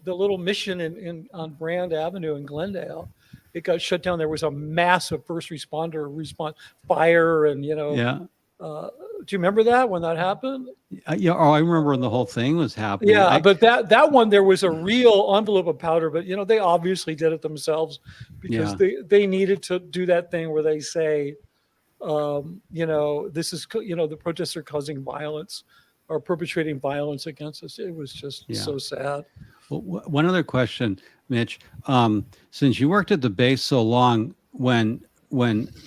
little mission on Brand Avenue in Glendale, it got shut down. There was a massive first responder response, fire, and do you remember that when that happened? Yeah. Oh, I remember when the whole thing was happening. Yeah, but that one there was a real envelope of powder, but they obviously did it themselves because they needed to do that thing where they say, this is the protests are causing violence or perpetrating violence against us. It was just so sad. Well, one other question, Mitch. Since you worked at the base so long, when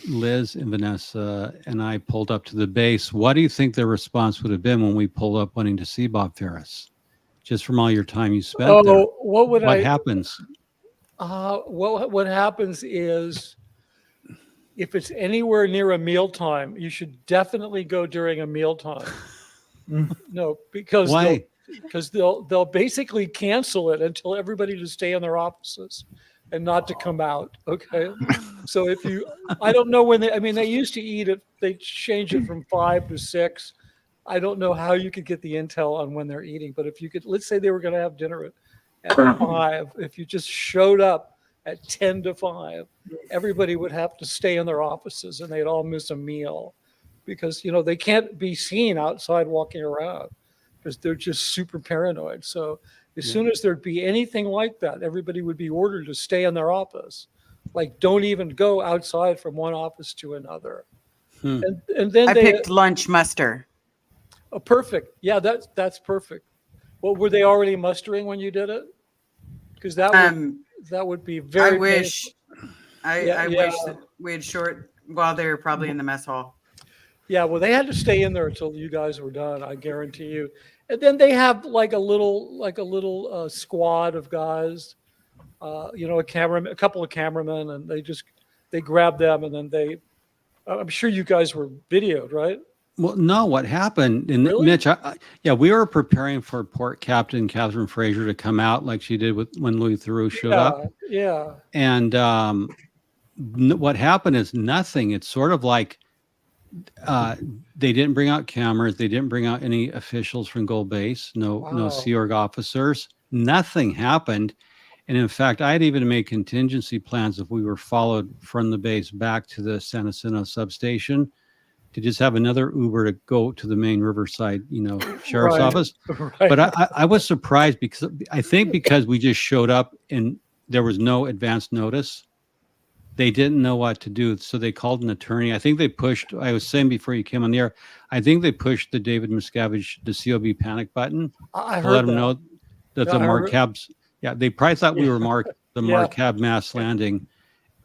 Liz and Vanessa and I pulled up to the base, what do you think their response would have been when we pulled up wanting to see Bob Ferris? Just from all your time you spent there. What happens? What happens is if it's anywhere near a mealtime, you should definitely go during a mealtime. No, because why? Because they'll basically cancel it until everybody to stay in their offices and not to come out. Okay. So I don't know when they used to eat it. They changed it from 5 to 6. I don't know how you could get the intel on when they're eating, but if you could, let's say they were going to have dinner at 5. If you just showed up at 10 to 5, everybody would have to stay in their offices and they'd all miss a meal because, they can't be seen outside walking around because they're just super paranoid. So as soon as there'd be anything like that, everybody would be ordered to stay in their office. Like, don't even go outside from one office to another. And then I picked lunch muster. Oh, perfect. Yeah, that's perfect. Well, were they already mustering when you did it? Because that would be very. I wish. painful. I wish that we had short. Well, they were probably in the mess hall. Yeah, well, they had to stay in there until you guys were done. I guarantee you. And then they have like a little squad of guys, a couple of cameramen, and they grab them, and then I'm sure you guys were videoed, right? Well, no, what happened, and Really? Mitch, we were preparing for Port Captain Catherine Fraser to come out like she did when Louis Theroux showed up. Yeah. And what happened is nothing. It's sort of like they didn't bring out cameras. They didn't bring out any officials from Gold Base. No Sea Org officers. Nothing happened. And in fact, I had even made contingency plans if we were followed from the base back to the San Jacinto substation to just have another Uber to go to the main Riverside, sheriff's Right. office. Right. But I was surprised because we just showed up and there was no advance notice. They didn't know what to do, so they called an attorney. I think they pushed. I was saying before you came on the air, I think they pushed the David Miscavige, the COB panic button I to heard let them that. know that Yeah, the I heard- Marcabs. Yeah, they probably thought we were the Yeah. Marcab mass landing,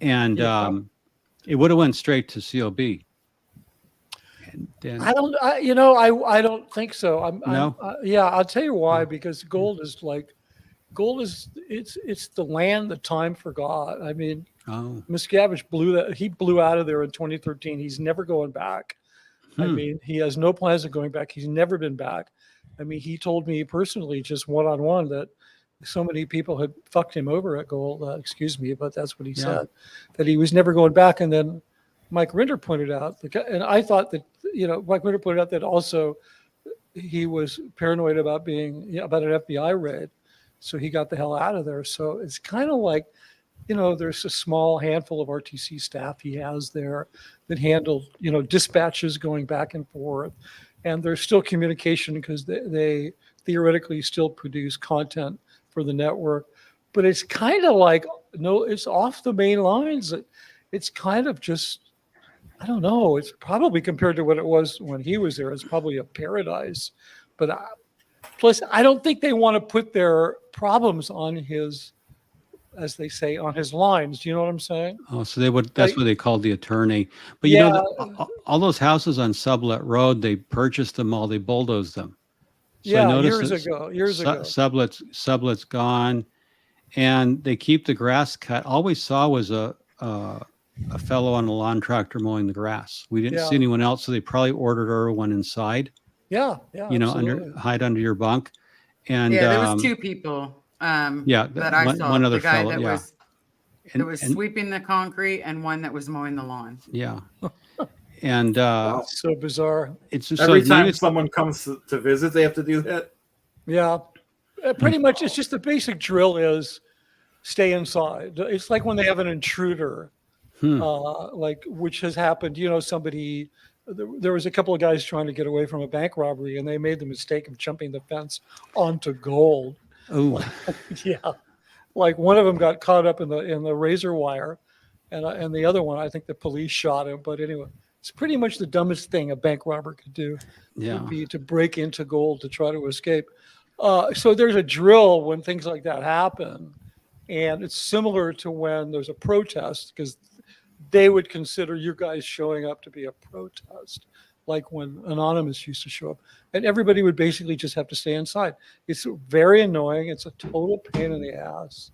and it would have went straight to COB. And then, I don't think so. I'll tell you why. Because gold is it's the land that time forgot. I mean, Miscavige blew out of there in 2013. He's never going back. I mean, he has no plans of going back. He's never been back. I mean, he told me personally, just one-on-one, that so many people had fucked him over at gold. Excuse me, but that's what he said, that he was never going back. And then Mike Rinder pointed out, and I thought that, Mike Rinder pointed out that also he was paranoid about about an FBI raid. So he got the hell out of there. So it's kind of like, there's a small handful of RTC staff he has there that handle, dispatches going back and forth. and there's still communication because they theoretically still produce content for the network. But it's kind of like, no, it's off the main lines. It's kind of just, I don't know. It's probably compared to what it was when he was there, it's probably a paradise. But plus, I don't think they want to put their problems on his, as they say, on his lines. Do you know what I'm saying? Oh, so they would. That's what they called the attorney. But you know, all those houses on Sublet Road, they purchased them all. They bulldozed them. So I noticed years ago. Sublet's gone, and they keep the grass cut. All we saw was a fellow on a lawn tractor mowing the grass. We didn't see anyone else, so they probably ordered everyone inside. Yeah, you know, hide under your bunk. And there was two people. That I saw. One other the guy fellow, that was sweeping the concrete, and one that was mowing the lawn. Yeah. And so bizarre. It's just every time someone comes to visit, they have to do that. Yeah, pretty much. It's just the basic drill is stay inside. It's like when they have an intruder, like which has happened. You know, somebody. There was a couple of guys trying to get away from a bank robbery, and they made the mistake of jumping the fence onto gold. Oh, yeah. Like one of them got caught up in the razor wire, and the other one, I think the police shot him. But anyway, it's pretty much the dumbest thing a bank robber could do. Yeah. Would be to break into gold to try to escape. So there's a drill when things like that happen, and it's similar to when there's a protest because they would consider you guys showing up to be a protest, like when Anonymous used to show up, and everybody would basically just have to stay inside. It's very annoying. It's a total pain in the ass.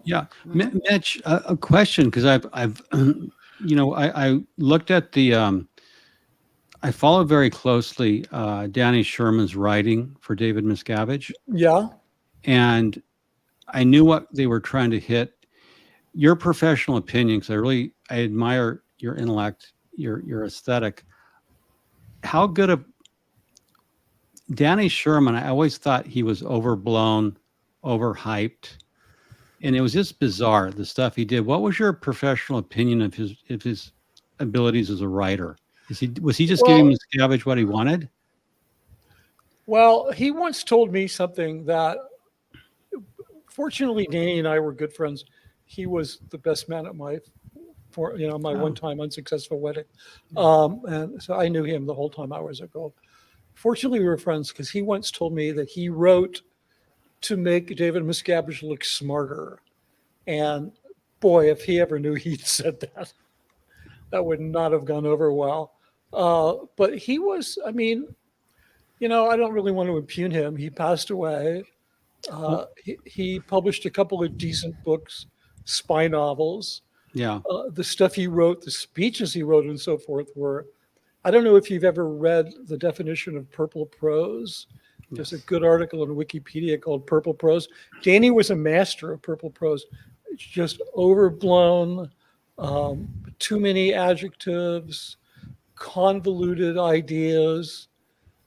Yeah, Mitch, a question, because I've you know, I looked at the I followed very closely Danny Sherman's writing for David Miscavige. Yeah, and I knew what they were trying to hit. Your professional opinion, because I admire your intellect, your aesthetic. How good a Danny Sherman? I always thought he was overblown, overhyped, and it was just bizarre the stuff he did. What was your professional opinion of his abilities as a writer? Was he just giving Miscavige what he wanted? Well, he once told me something that, fortunately, Danny and I were good friends. He was the best man at my one-time unsuccessful wedding. And so I knew him the whole time I was at Gold. Fortunately, we were friends because he once told me that he wrote to make David Miscavige look smarter. And boy, if he ever knew he'd said that, that would not have gone over well. But he was, I mean, you know, I don't really want to impugn him. He passed away. He published a couple of decent books, spy novels. Yeah. The stuff he wrote, the speeches he wrote, and so forth were. I don't know if you've ever read the definition of purple prose. There's a good article in Wikipedia called Purple Prose. Danny was a master of purple prose. It's just overblown, too many adjectives, convoluted ideas.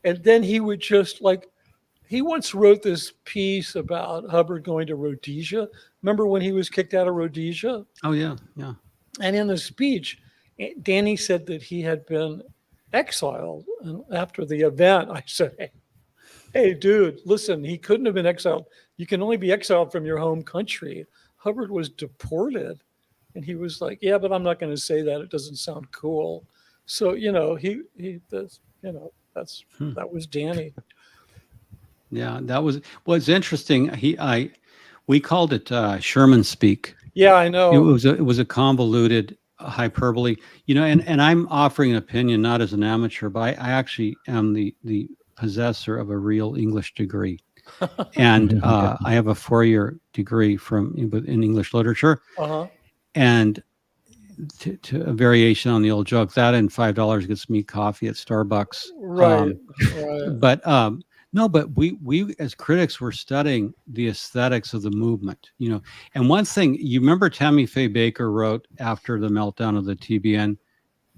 And then he would just he once wrote this piece about Hubbard going to Rhodesia. Remember when he was kicked out of Rhodesia? Oh, yeah, yeah. And in the speech, Danny said that he had been exiled. And after the event, I said, hey, dude, listen, he couldn't have been exiled. You can only be exiled from your home country. Hubbard was deported. And he was like, yeah, but I'm not going to say that. It doesn't sound cool. So, you know, that was Danny. Yeah, that was what's interesting. We called it Sherman speak. Yeah, I know. It was a convoluted hyperbole, you know. And I'm offering an opinion not as an amateur, but I actually am the possessor of a real English degree, and I have a 4-year degree in English literature, and to a variation on the old joke, that and $5 gets me coffee at Starbucks. Right. But no, but we as critics were studying the aesthetics of the movement, you know. And one thing, you remember Tammy Faye Baker wrote after the meltdown of the TBN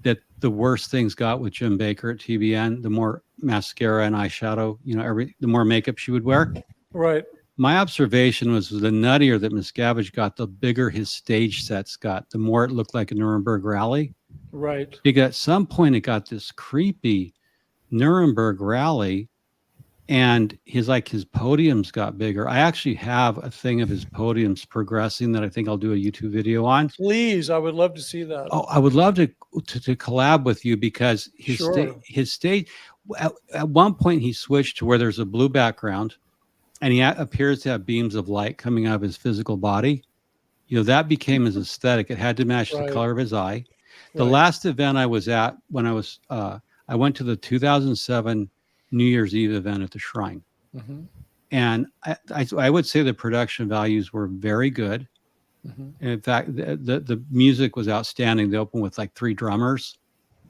that the worse things got with Jim Baker at TBN, the more mascara and eyeshadow, you know, the more makeup she would wear. Right. My observation was the nuttier that Miscavige got, the bigger his stage sets got, the more it looked like a Nuremberg rally. Right. Because at some point it got this creepy Nuremberg rally, and his podiums got bigger. I actually have a thing of his podiums progressing that I think I'll do a YouTube video on. Please, I would love to see that. Oh, I would love to collab with you, because Sure. his stage at one point he switched to where there's a blue background, and he appears to have beams of light coming out of his physical body. You know, that became his aesthetic. It had to match the Right. color of his eye. The Right. last event I was at, when I went to the 2007 New Year's Eve event at the Shrine. Mhm. And I would say the production values were very good. Mhm. And in fact, the music was outstanding. They opened with like 3 drummers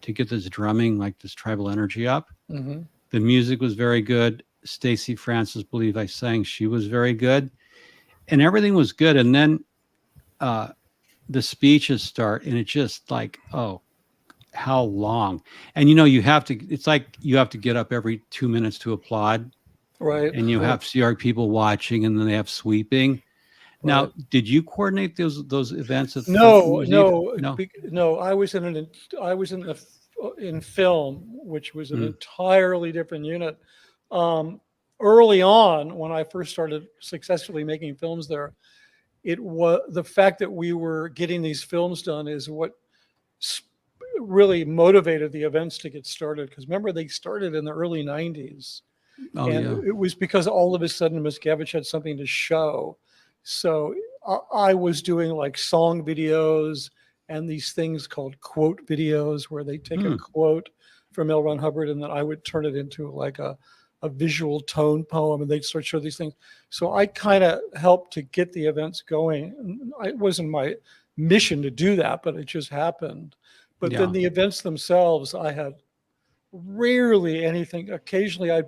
to get this drumming, like this tribal energy up. Mhm. The music was very good. Stacey Francis, believe I sang, she was very good. And everything was good. And then the speeches start, and it's just like, oh, how long? And it's like you have to get up every 2 minutes to applaud. Right. And you Right. have CR people watching, and then they have sweeping. Now, Right. did you coordinate those events? At No, Eve? no, No. no. I was in film, which was an entirely different unit. Early on, when I first started successfully making films there, it was the fact that we were getting these films done is what really motivated the events to get started. Because remember, they started in the early 90s. Oh, And yeah. it was because all of a sudden Miscavige had something to show. So I was doing like song videos and these things called quote videos, where they take a quote from L. Ron Hubbard and then I would turn it into like a visual tone poem, and they'd start show these things. So I kind of helped to get the events going. It wasn't my mission to do that, but it just happened. But Yeah. then the events themselves, I had rarely anything. Occasionally I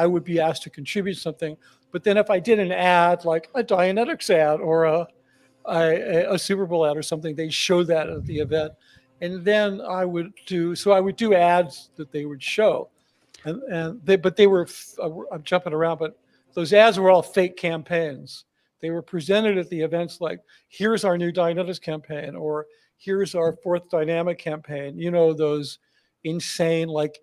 would be asked to contribute something. But then if I did an ad, like a Dianetics ad or a Super Bowl ad or something, they showed that at the event. And then I would do ads that they would show. But they were, I'm jumping around, but those ads were all fake campaigns. They were presented at the events like, here's our new Dianetics campaign, or here's our 4th dynamic campaign. You know, those insane, like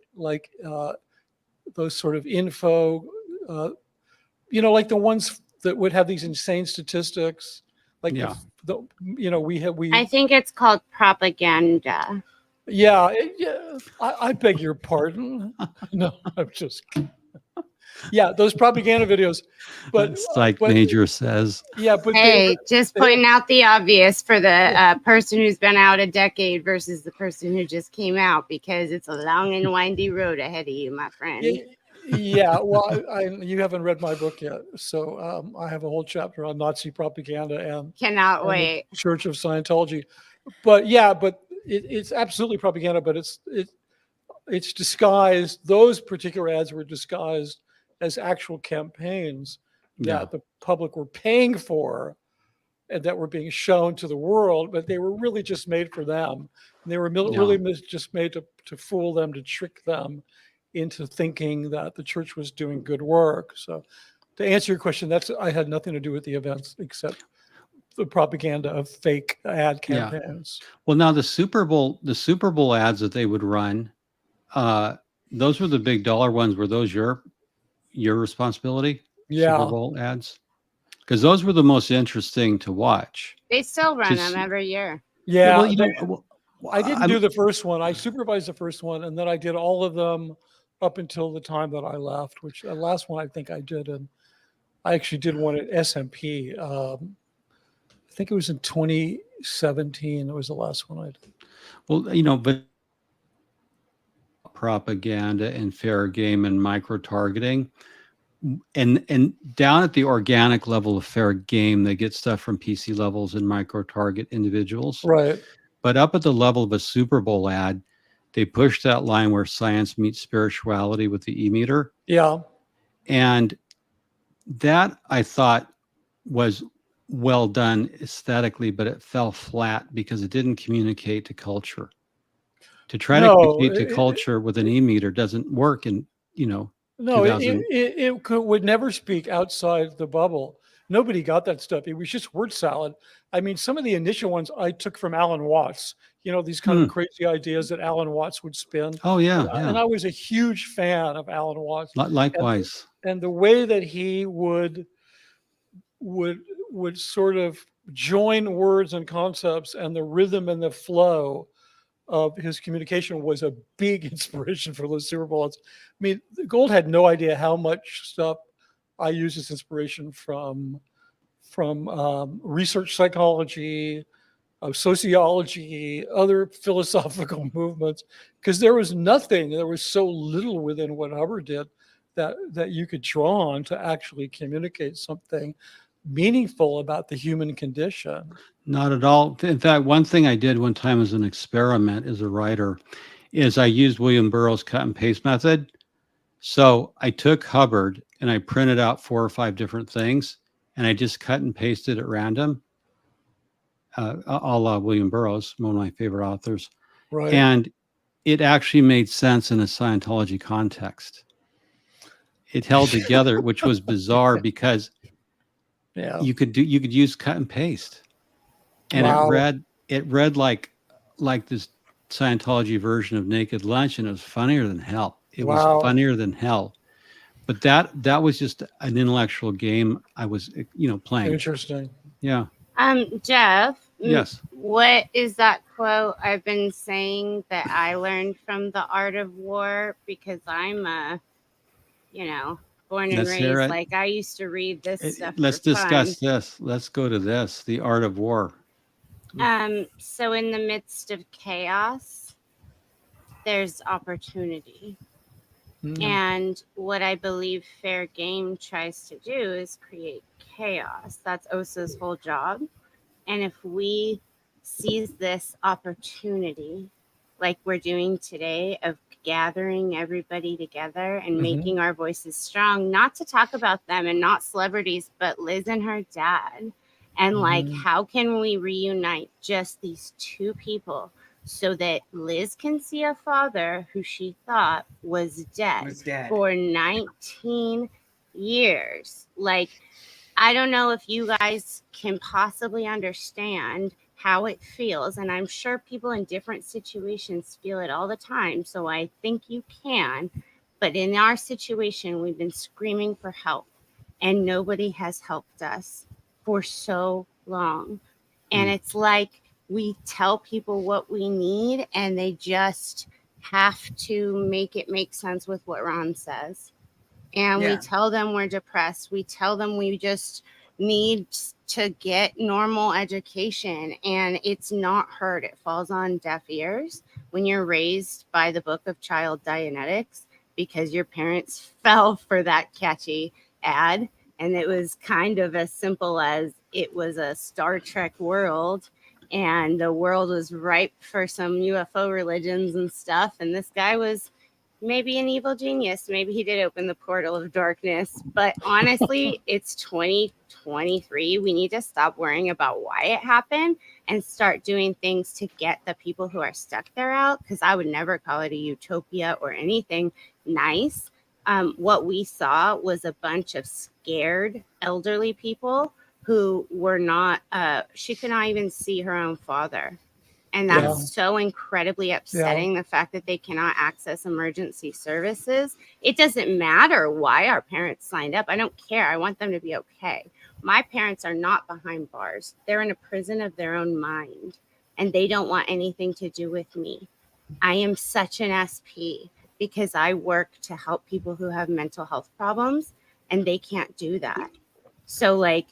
those sort of info, like the ones that would have these insane statistics. Like, Yeah. I think it's called propaganda. Yeah, I beg your pardon. No, I'm just kidding. Yeah, those propaganda videos. But Like Major says. Yeah, but hey, just pointing out the obvious for the person who's been out a decade versus the person who just came out, because it's a long and windy road ahead of you, my friend. Yeah, well, you haven't read my book yet, so I have a whole chapter on Nazi propaganda and Cannot and wait. the Church of Scientology. But yeah, it's absolutely propaganda, but it's disguised. Those particular ads were disguised as actual campaigns that the public were paying for and that were being shown to the world, but they were really just made for them. And they were really just made to fool them, to trick them into thinking that the church was doing good work. So to answer your question, I had nothing to do with the events except the propaganda of fake ad campaigns. Yeah. Well, now the Super Bowl ads that they would run, those were the big dollar ones. Were those your responsibility? Yeah. Super Bowl ads? Because those were the most interesting to watch. They still run them every year. Yeah. Well, I didn't do the first one. I supervised the first one, and then I did all of them up until the time that I left, which the last one I think I did. And I actually did one at SMP. I think it was in 2017. It was the last one I did. Well, but propaganda and fair game and micro targeting, and down at the organic level of fair game, they get stuff from PC levels and micro target individuals. Right. But up at the level of a Super Bowl ad, they push that line where science meets spirituality with the e-meter. Yeah. And that I thought was well done aesthetically, but it fell flat because it didn't communicate to culture. To try to communicate to culture with an e-meter doesn't work in, No, it would never speak outside the bubble. Nobody got that stuff. It was just word salad. I mean, some of the initial ones I took from Alan Watts, these kind of crazy ideas that Alan Watts would spin. Oh, yeah, And I was a huge fan of Alan Watts. Likewise. And the way that he would sort of join words and concepts, and the rhythm and the flow of his communication was a big inspiration for those super bullets. I mean, Gold had no idea how much stuff I use as inspiration from research psychology, sociology, other philosophical movements, because there was so little within what Hubbard did that you could draw on to actually communicate something meaningful about the human condition. Not at all. In fact, one thing I did one time as an experiment as a writer is I used William Burroughs' cut and paste method. So I took Hubbard and I printed out 4 or 5 different things, and I just cut and pasted at random, a la William Burroughs, one of my favorite authors. Right. And it actually made sense in a Scientology context. It held together, which was bizarre because you could use cut and paste. And it read like this Scientology version of Naked Lunch, and it was funnier than hell. It was funnier than hell. But that was just an intellectual game I was, playing. Interesting. Yeah. Jeff. Yes. What is that quote I've been saying that I learned from The Art of War? Because I'm born and raised. Like, I used to read this stuff. Let's discuss this. Let's go to this. The Art of War. So in the midst of chaos, there's opportunity. And what I believe fair game tries to do is create chaos. That's OSA's whole job. And if we seize this opportunity, like we're doing today, of gathering everybody together and making our voices strong, not to talk about them and not celebrities, but Liz and her dad. And like, how can we reunite just these 2 people so that Liz can see a father who she thought was dead for 19 years? Like, I don't know if you guys can possibly understand how it feels. And I'm sure people in different situations feel it all the time. So I think you can. But in our situation, we've been screaming for help, and nobody has helped us for so long. And it's like, we tell people what we need, and they just have to make it make sense with what Ron says. And we tell them we're depressed. We tell them we just need to get normal education, and it's not heard. It falls on deaf ears when you're raised by the book of child Dianetics, because your parents fell for that catchy ad. And it was kind of as simple as it was a Star Trek world, and the world was ripe for some UFO religions and stuff. And this guy was maybe an evil genius. Maybe he did open the portal of darkness. But honestly, it's 2023. We need to stop worrying about why it happened and start doing things to get the people who are stuck there out. Because I would never call it a utopia or anything nice. What we saw was a bunch of scared elderly people who were not, she could not even see her own father. And that's so incredibly upsetting, the fact that they cannot access emergency services. It doesn't matter why our parents signed up. I don't care. I want them to be okay. My parents are not behind bars. They're in a prison of their own mind, and they don't want anything to do with me. I am such an SP because I work to help people who have mental health problems, and they can't do that. So, like,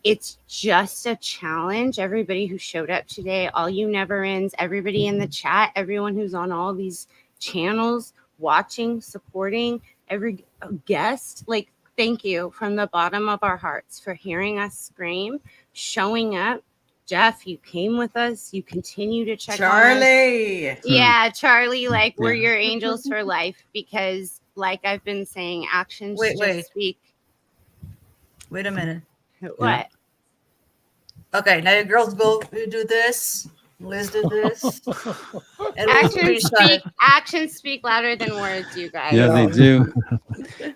it's just a challenge. Everybody who showed up today, all you never-ends, everybody in the chat, everyone who's on all these channels, watching, supporting, every guest, like, thank you from the bottom of our hearts for hearing us scream, showing up. Jeff, you came with us. You continue to check Charlie. on us. Yeah, Charlie, like, we're your angels for life, because, like I've been saying, actions just speak. Wait a minute. What? Okay, now you girls go do this. Liz do this. And Actions speak louder than words, you guys. Yeah, they do.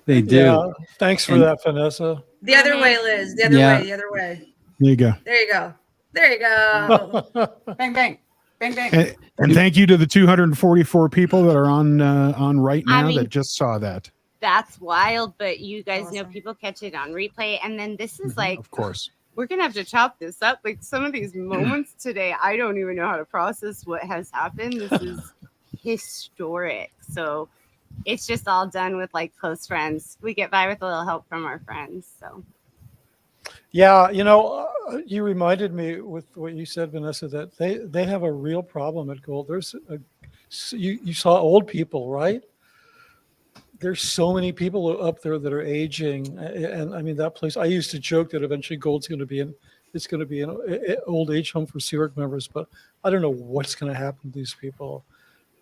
They do. Yeah. Thanks for And- that, Vanessa. The other way, Liz. The other Yeah. way. The other way. There you go. There you go. There you go. Bang, bang. Bang, bang. And thank you to the 244 people that are on right I now mean- that just saw that. That's wild, but you guys know people catch it on replay. And then this is like, Of course. we're going to have to chop this up. Like some of these moments today, I don't even know how to process what has happened. This is historic. So it's just all done with like close friends. We get by with a little help from our friends. So Yeah, you reminded me with what you said, Vanessa, that they have a real problem at Gold. You saw old people, right? There's so many people up there that are aging, and I mean that place. I used to joke that eventually Gold's going to be an old age home for Sea Org members, but I don't know what's going to happen to these people.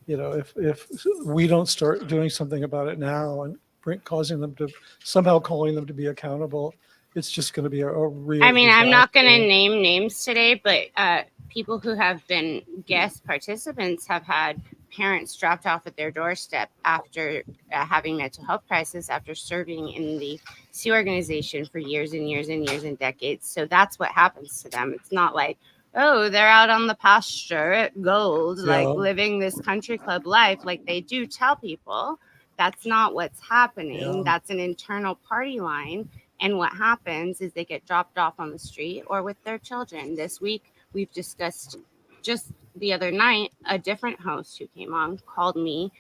If we don't start doing something about it now and calling them to be accountable, it's just going to be a real. I mean, I'm not going to disaster. name names today, but people who have been guest participants have had parents dropped off at their doorstep after having mental health crisis after serving in the Sea organization for years and years and years and decades. So that's what happens to them. It's not like, oh, they're out on the pasture at Gold, like living this country club life. Like they do tell people that's not what's happening. Yeah. That's an internal party line. And what happens is they get dropped off on the street or with their children. This week, we've discussed just the other night, a different host who came on called me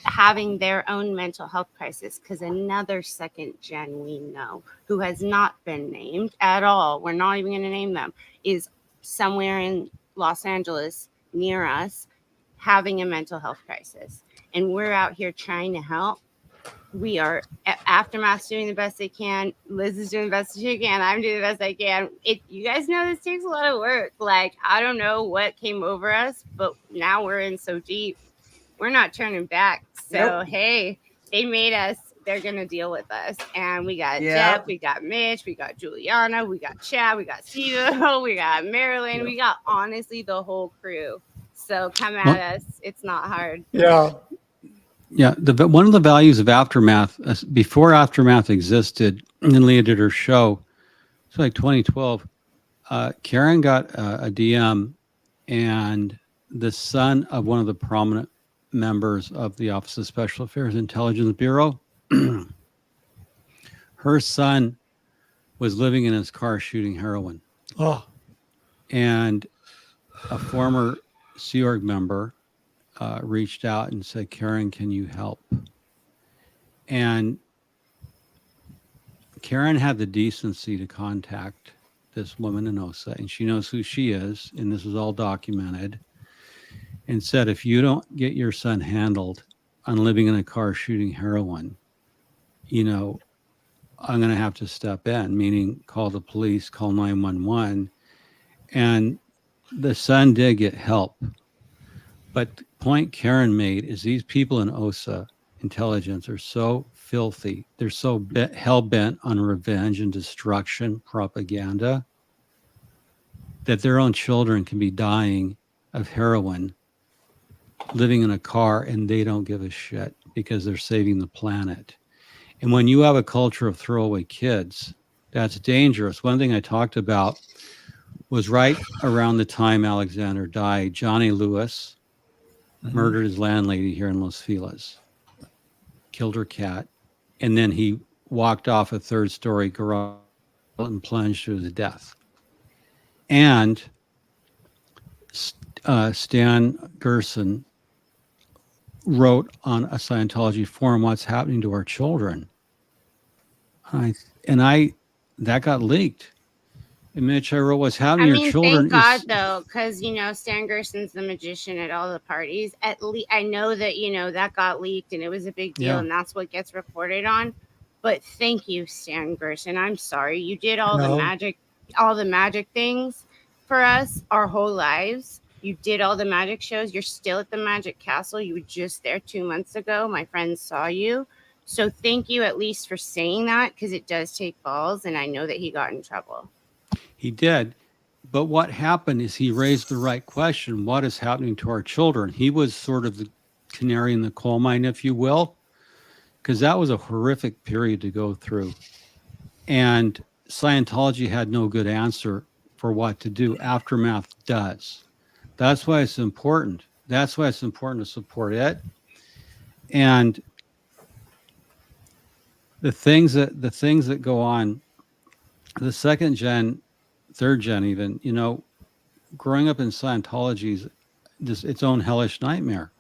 having their own mental health crisis because another second gen we know who has not been named at all, we're not even going to name them, is somewhere in Los Angeles near us having a mental health crisis. And we're out here trying to help. We are Aftermath's doing the best they can. Liz is doing the best she can. I'm doing the best I can. You guys know this takes a lot of work. Like, I don't know what came over us, but now we're in so deep. We're not turning back. So, hey, they made us. They're going to deal with us. And we got Jeff, we got Mitch, we got Juliana, we got Chad, we got Steve, we got Marilyn. We got, honestly, the whole crew. So come at us. It's not hard. Yeah. Yeah, one of the values of Aftermath, before Aftermath existed, and Leah did her show, it's like 2012, Karen got a DM, and the son of one of the prominent members of the Office of Special Affairs Intelligence Bureau, her son was living in his car shooting heroin. Oh. And a former Sea Org member reached out and said, Karen, can you help? And Karen had the decency to contact this woman in OSA, and she knows who she is, and this is all documented, and said, if you don't get your son handled on living in a car shooting heroin, I'm going to have to step in, meaning call the police, call 911. And the son did get help. But the point Karen made is these people in OSA intelligence are so filthy. They're so hell-bent on revenge and destruction propaganda that their own children can be dying of heroin, living in a car, and they don't give a shit because they're saving the planet. And when you have a culture of throwaway kids, that's dangerous. One thing I talked about was right around the time Alexander died, Johnny Lewis murdered his landlady here in Los Feliz, killed her cat, and then he walked off a third-story garage and plunged to his death. And Stan Gerson wrote on a Scientology forum, what's happening to our children? That got leaked. And Mitch, I wrote, what's happening to your children? Thank God, though, because, Stan Gerson's the magician at all the parties. At least I know that, that got leaked and it was a big deal, and that's what gets reported on. But thank you, Stan Gerson. I'm sorry. You did all the magic things for us our whole lives. You did all the magic shows. You're still at the Magic Castle. You were just there 2 months ago. My friends saw you. So thank you at least for saying that, because it does take balls, and I know that he got in trouble. He did. But what happened is he raised the right question. What is happening to our children? He was sort of the canary in the coal mine, if you will. because that was a horrific period to go through. And Scientology had no good answer for what to do. Aftermath does. That's why it's important. That's why it's important to support it. And the things that go on, the second gen, third gen, even, you know, growing up in Scientology is just its own hellish nightmare.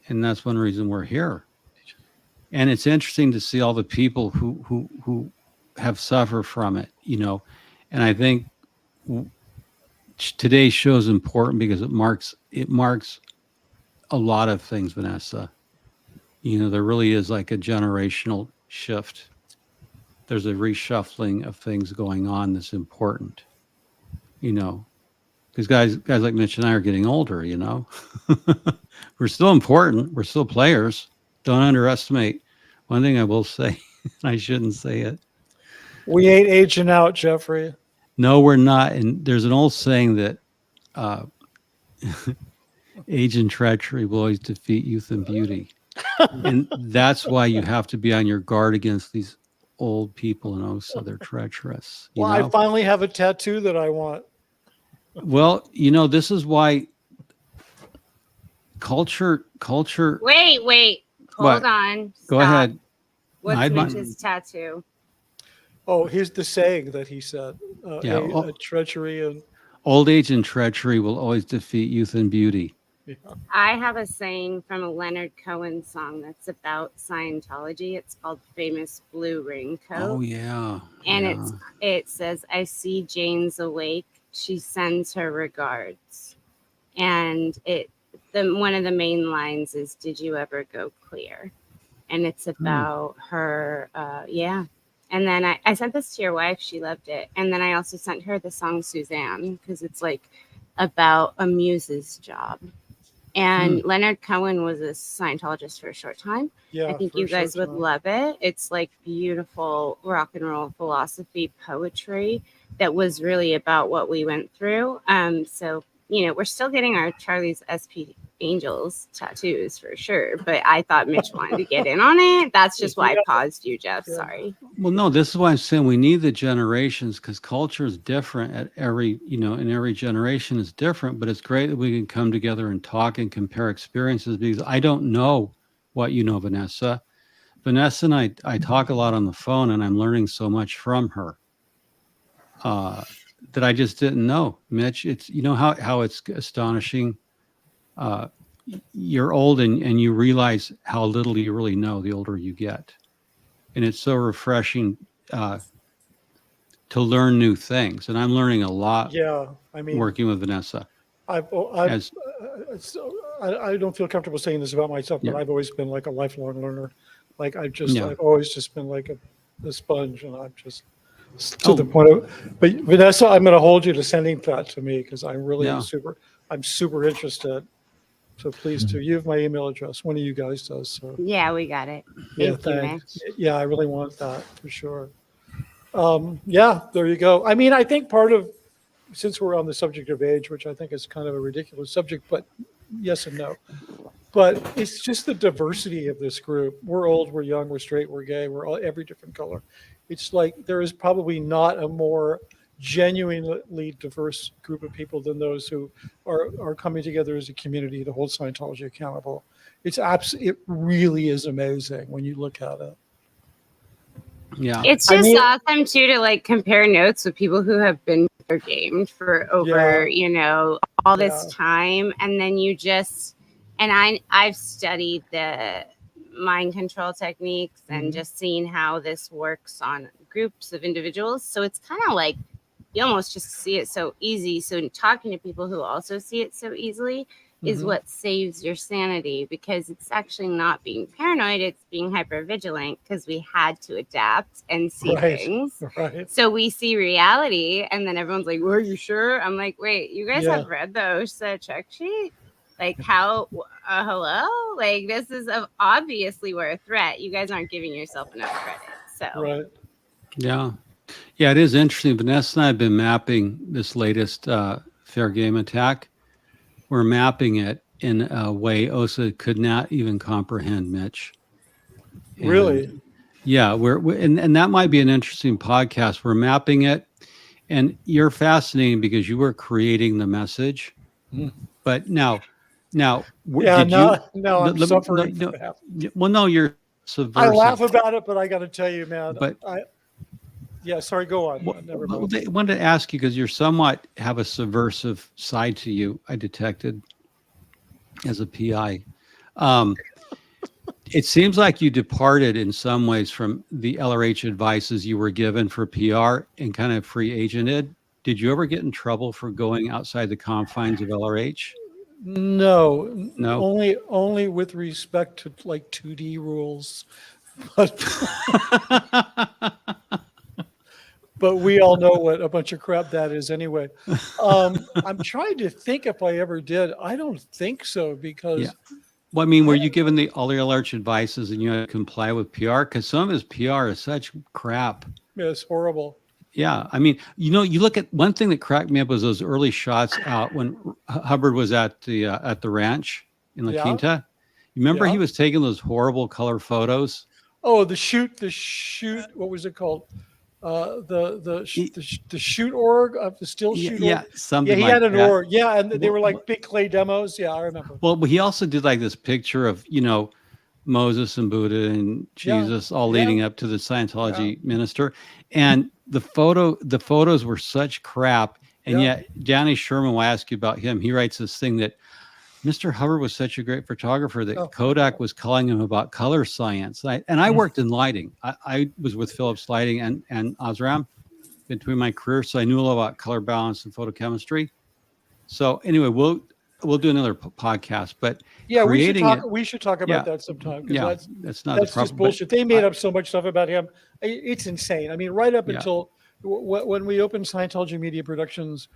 And that's one reason we're here. And it's interesting to see all the people who have suffered from it, you know. And I think today's show is important because it marks a lot of things, Vanessa. You know, there really is like a generational shift. There's a reshuffling of things going on that's important, you know, because guys like Mitch and I are getting older, you know. We're still important. We're still players. Don't underestimate. One thing I will say, I shouldn't say it. We ain't aging out, Jeffrey. No, we're not. And there's an old saying that age and treachery will always defeat youth and beauty. And that's why you have to be on your guard against these old people, and also they're treacherous. Well, I finally have a tattoo that I want. Well, you know, this is why culture. Wait. Hold What? on. Go Stop. ahead. What's I'd mind- Mitch's tattoo? Oh, here's the saying that he said. Yeah, A treachery and Old age and treachery will always defeat youth and beauty. I have a saying from a Leonard Cohen song that's about Scientology. It's called "Famous Blue Raincoat." Oh yeah. And it says, "I see Jane's awake. She sends her regards." And one of the main lines is, "Did you ever go clear?" And it's about her. And then I sent this to your wife. She loved it. And then I also sent her the song Suzanne, because it's like about a muse's job. And Leonard Cohen was a Scientologist for a short time. Yeah, I think for you a guys short would time. love it. It's like beautiful rock and roll philosophy poetry that was really about what we went through. So, you know, we're still getting our Charlie's SP Angels tattoos for sure. But I thought Mitch wanted to get in on it. That's just why I paused you, Jeff. Sorry. Well, no, this is why I'm saying we need the generations, because culture is different at every, you know, in every generation is different, but it's great that we can come together and talk and compare experiences, because I don't know what you know, Vanessa. Vanessa and I talk a lot on the phone, and I'm learning so much from her that I just didn't know. Mitch, it's, you know, how it's astonishing. You're old and you realize how little you really know the older you get. And it's so refreshing to learn new things. And I'm learning a lot. Yeah, I mean, working with Vanessa. I don't feel comfortable saying this about myself, but I've always been like a lifelong learner. Like I've always just been like a sponge, and I'm just to the point of. But Vanessa, I'm going to hold you to sending that to me, because I really am super interested. So please do. You have my email address. One of you guys does. So. Yeah, we got it. Yeah, Thank you, Mitch. Yeah, I really want that for sure. Yeah, there you go. I mean, I think part of, since we're on the subject of age, which I think is kind of a ridiculous subject, but yes and no. But it's just the diversity of this group. We're old, we're young, we're straight, we're gay, we're all every different color. It's like there is probably not a more genuinely diverse group of people than those who are coming together as a community to hold Scientology accountable. It really is amazing when you look at it. Yeah, it's just awesome too to like compare notes with people who have been gamed for over you know all this time, and then you just I've studied the mind control techniques and just seeing how this works on groups of individuals. So it's kind of like you almost just see it so easy. So talking to people who also see it so easily is what saves your sanity, because it's actually not being paranoid, it's being hyper vigilant, because we had to adapt and see things. Right. So we see reality, and then everyone's like, well, are you sure? I'm like, wait, you guys have read the OSHA check sheet? Like how, hello? Like this is obviously we're a threat. You guys aren't giving yourself enough credit. So right. Yeah, it is interesting. Vanessa and I have been mapping this latest fair game attack. We're mapping it in a way OSA could not even comprehend, Mitch. Really? Yeah, and that might be an interesting podcast. We're mapping it, and you're fascinating because you were creating the message. Mm. But now, Yeah, did now, you? now I'm suffering no, from that. well, no, you're I subversive. laugh about it, but I got to tell you, man. But yeah, sorry, go on. Never mind. I wanted to ask you because you're somewhat have a subversive side to you. I detected as a PI. It seems like you departed in some ways from the LRH advices you were given for PR and kind of free agented. Did you ever get in trouble for going outside the confines of LRH? No, No? only with respect to like 2D rules. But, but we all know what a bunch of crap that is anyway. I'm trying to think if I ever did. I don't think so because Yeah. Well, I mean, were you given all the LRH advices and you had to comply with PR? Because some of his PR is such crap. yeah, it's horrible. Yeah, I mean, you look at one thing that cracked me up was those early shots out when Hubbard was at the ranch in La Yeah. Quinta. You remember Yeah. he was taking those horrible color photos? Oh, the shoot. What was it called? The shoot org of the still shoot. Yeah, org. something Yeah, he like had an that. org. Yeah, and they were like big clay demos. Yeah, I remember. Well, but he also did like this picture of Moses and Buddha and Yeah, Jesus all yeah. leading up to the Scientology minister, and the photos were such crap. And Yeah. yet, Danny Sherman will ask you about him. He writes this thing that Mr. Hubbard was such a great photographer that Oh. Kodak was calling him about color science. I worked in lighting. I was with Philips Lighting and Osram between my career, so I knew a lot about color balance and photochemistry. So anyway, we'll do another podcast. But Yeah, creating we should talk about Yeah. that sometime. 'Cause Yeah, that's not the just problem, but bullshit. They made up so much stuff about him. It's insane. I mean, right up Yeah. until when we opened Scientology Media Productions,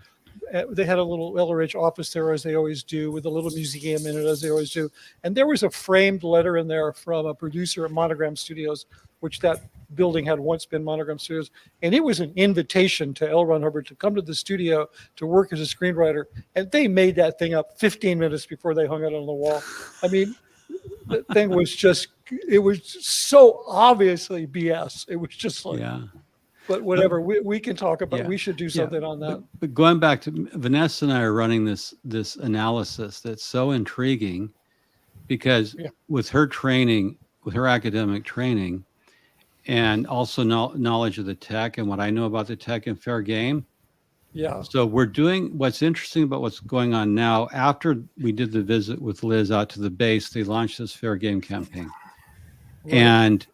they had a little LRH office there, as they always do, with a little museum in it, as they always do. And there was a framed letter in there from a producer at Monogram Studios, which that building had once been Monogram Studios. And it was an invitation to L. Ron Hubbard to come to the studio to work as a screenwriter. And they made that thing up 15 minutes before they hung it on the wall. I mean, the thing was it was so obviously BS. It was just like, Yeah. but whatever, we can talk about, Yeah. we should do Yeah. something on that. But going back to Vanessa and I are running this analysis that's so intriguing because with her training, with her academic training, and also knowledge of the tech and what I know about the tech and fair game. Yeah. So we're doing what's interesting about what's going on now. After we did the visit with Liz out to the base, they launched this fair game campaign. Right. And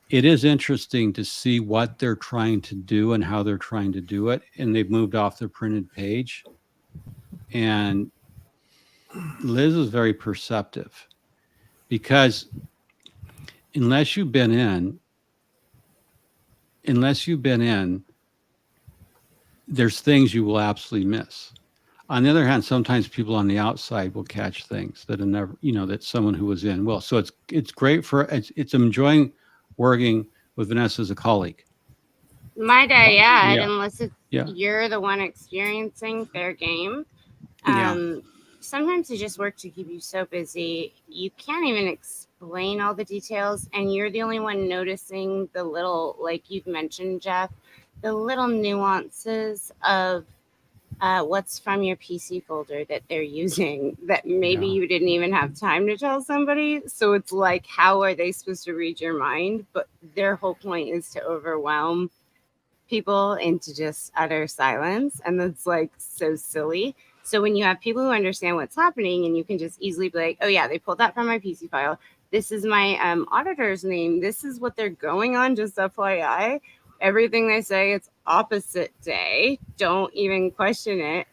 it is interesting to see what they're trying to do and how they're trying to do it. And they've moved off the printed page. And Liz is very perceptive because unless you've been in, there's things you will absolutely miss. On the other hand, sometimes people on the outside will catch things that are never, that someone who was in will. So it's great it's enjoying working with Vanessa as a colleague. Might I add, Yeah. unless you're the one experiencing fair game, sometimes they just work to keep you so busy you can't even explain all the details, and you're the only one noticing the little, like you've mentioned, Jeff, the little nuances of what's from your PC folder that they're using that maybe you didn't even have time to tell somebody. So it's like, how are they supposed to read your mind? But their whole point is to overwhelm people into just utter silence. And that's like so silly. So when you have people who understand what's happening and you can just easily be like, oh yeah, they pulled that from my PC file. This is my auditor's name. This is what they're going on, just FYI. Everything they say, it's opposite day. Don't even question it.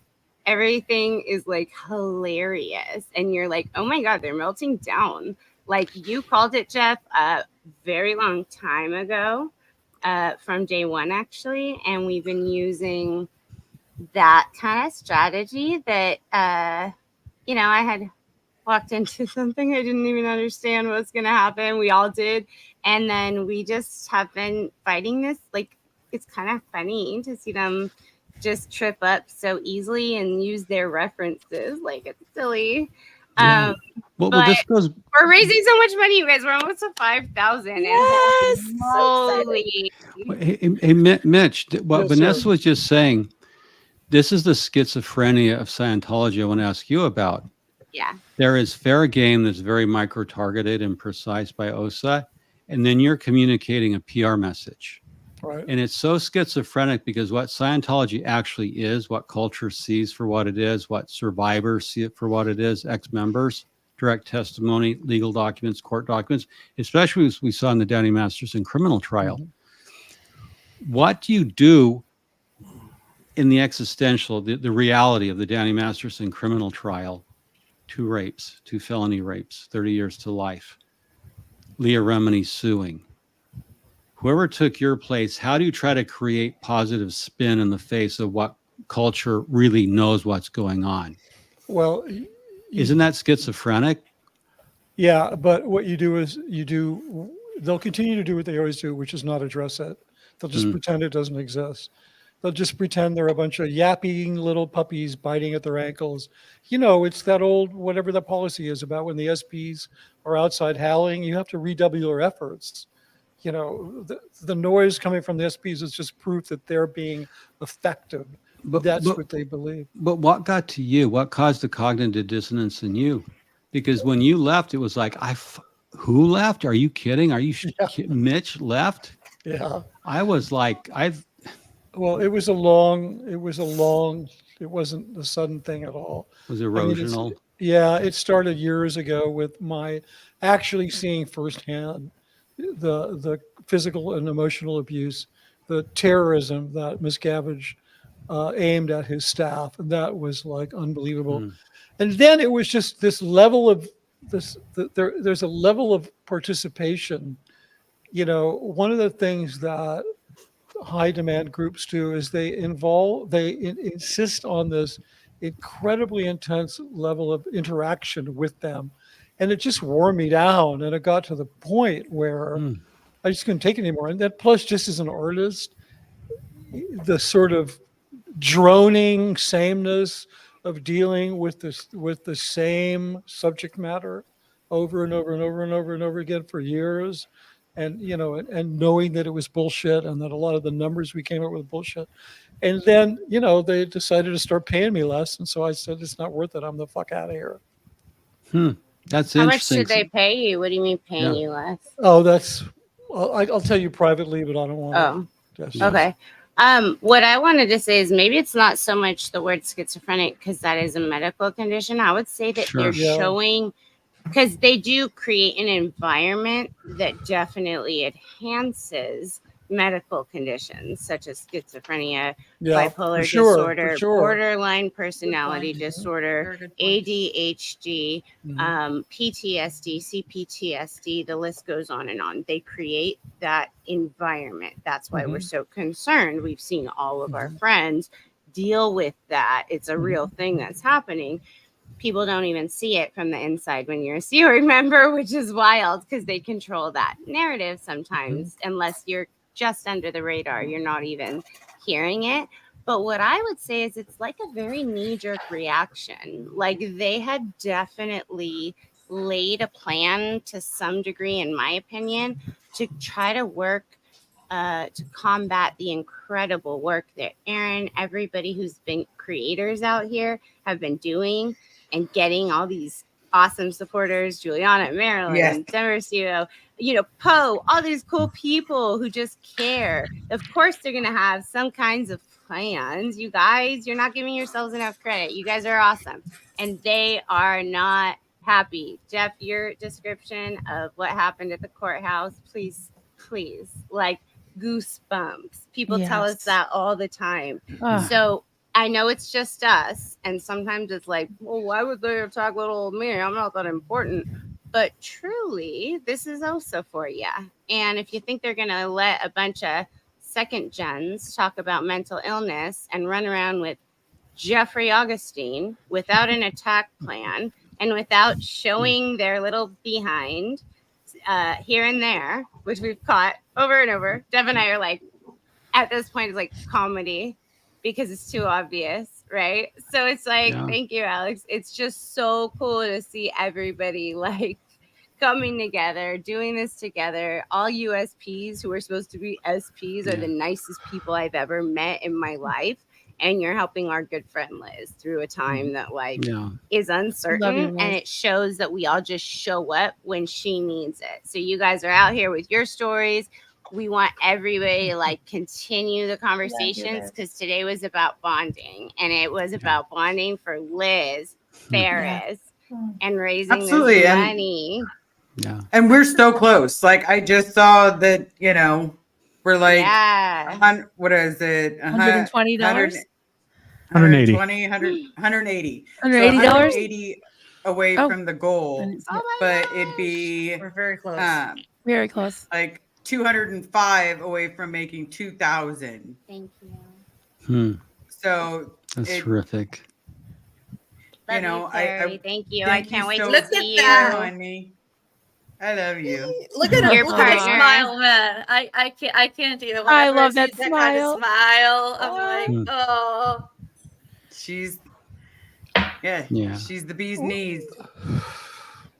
Everything is like hilarious. And you're like, oh my God, they're melting down. Like you called it, Jeff, a very long time ago, from day one, actually. And we've been using that kind of strategy that, I had walked into something I didn't even understand what's going to happen. We all did. And then we just have been fighting this. Like, it's kind of funny to see them just trip up so easily and use their references. Like, it's silly. Yeah. Well, but this goes. we're raising so much money, you guys. We're almost at 5,000. Yes, and so holy Hey, Mitch, what Yes, Vanessa sir. was just saying, this is the schizophrenia of Scientology I want to ask you about. yeah. There is fair game that's very micro-targeted and precise by OSA, and then you're communicating a PR message. Right. And it's so schizophrenic because what Scientology actually is, what culture sees for what it is, what survivors see it for what it is, ex-members, direct testimony, legal documents, court documents, especially as we saw in the Downey Masterson criminal trial. What do you do in the existential, the reality of the Downey Masterson criminal trial? 2 rapes, 2 felony rapes, 30 years to life. Leah Remini suing. Whoever took your place, how do you try to create positive spin in the face of what culture really knows what's going on? Well, Isn't that schizophrenic? yeah, but what you do is they'll continue to do what they always do, which is not address it. They'll just pretend it doesn't exist. They'll just pretend they're a bunch of yapping little puppies biting at their ankles. You know, it's that old, whatever the policy is about when the SPs are outside howling, you have to redouble your efforts. You know, the noise coming from the SPs is just proof that they're being effective. That's what they believe. But what got to you? What caused the cognitive dissonance in you? Because when you left, it was like, who left? Are you kidding? Are you Mitch left? Yeah. I was like, Well, it wasn't a sudden thing at all. Was I mean, erosional? yeah, it started years ago with my actually seeing firsthand the physical and emotional abuse, the terrorism that Miscavige aimed at his staff, and that was like unbelievable. And then it was just this level of there's a level of participation. You know, one of the things that high demand groups do is they insist on this incredibly intense level of interaction with them, and it just wore me down, and it got to the point where I just couldn't take it anymore. And then plus, just as an artist, the sort of droning sameness of dealing with the same subject matter over and over and over and over and over again for years, and you know, and knowing that it was bullshit and that a lot of the numbers we came up with bullshit. And then, you know, they decided to start paying me less, and so I said, it's not worth it. I'm the fuck out of here. That's How much interesting. should they pay you? What do you mean paying you less? Oh, I'll tell you privately, but I don't want to. Okay. What I wanted to say is maybe it's not so much the word schizophrenic because that is a medical condition. I would say that they're showing, because they do create an environment that definitely enhances medical conditions such as schizophrenia, bipolar disorder, borderline personality disorder, ADHD, PTSD, CPTSD, the list goes on and on. They create that environment. That's why we're so concerned. We've seen all of our friends deal with that. It's a real thing that's happening. People don't even see it from the inside when you're a Sea Org member, which is wild because they control that narrative sometimes, unless you're just under the radar, you're not even hearing it. But what I would say is it's like a very knee-jerk reaction. Like they had definitely laid a plan to some degree, in my opinion, to try to work to combat the incredible work that Aaron, everybody who's been creators out here have been doing and getting all these awesome supporters, Juliana, Marilyn, Demercio, you know, Poe, all these cool people who just care. Of course, they're going to have some kinds of plans. You guys, you're not giving yourselves enough credit. You guys are awesome. And they are not happy. Jeff, your description of what happened at the courthouse, please, like goosebumps. People tell us that all the time. So I know it's just us. And sometimes it's like, well, why would they attack little old me? I'm not that important. But truly, this is also for you. And if you think they're going to let a bunch of second gens talk about mental illness and run around with Jeffrey Augustine without an attack plan and without showing their little behind here and there, which we've caught over and over. Dev and I are like, at this point, it's like comedy. because it's too obvious, right? So it's like, Yeah. thank you, Alex. It's just so cool to see everybody like coming together, doing this together. All USPs who are supposed to be SPs are the nicest people I've ever met in my life. And you're helping our good friend Liz through a time that like Yeah. is Love you, uncertain, and Liz. it shows that we all just show up when she needs it. So you guys are out here with your stories. We want everybody to like continue the conversations Liz. because today was about bonding, and it was about bonding for Liz, Ferris, and raising Absolutely, this and- money. Yeah. And we're so close. Like I just saw that, you know, we're like, Yeah. what is it? $120? 180. 180. So $180? 180 away Oh. from the goal, but it'd be We're very close. Very close. like 205 away from making 2,000. Thank you. So That's it- terrific. Love know, you, Terry. Thank you. I thank can't wait so to much see for you. having me. I love you. Look at her, Your look at her partner. smile, man. I can't even. I Whenever love see that kind of smile. smile. I'm like, oh. She's Yeah. she's the bee's knees.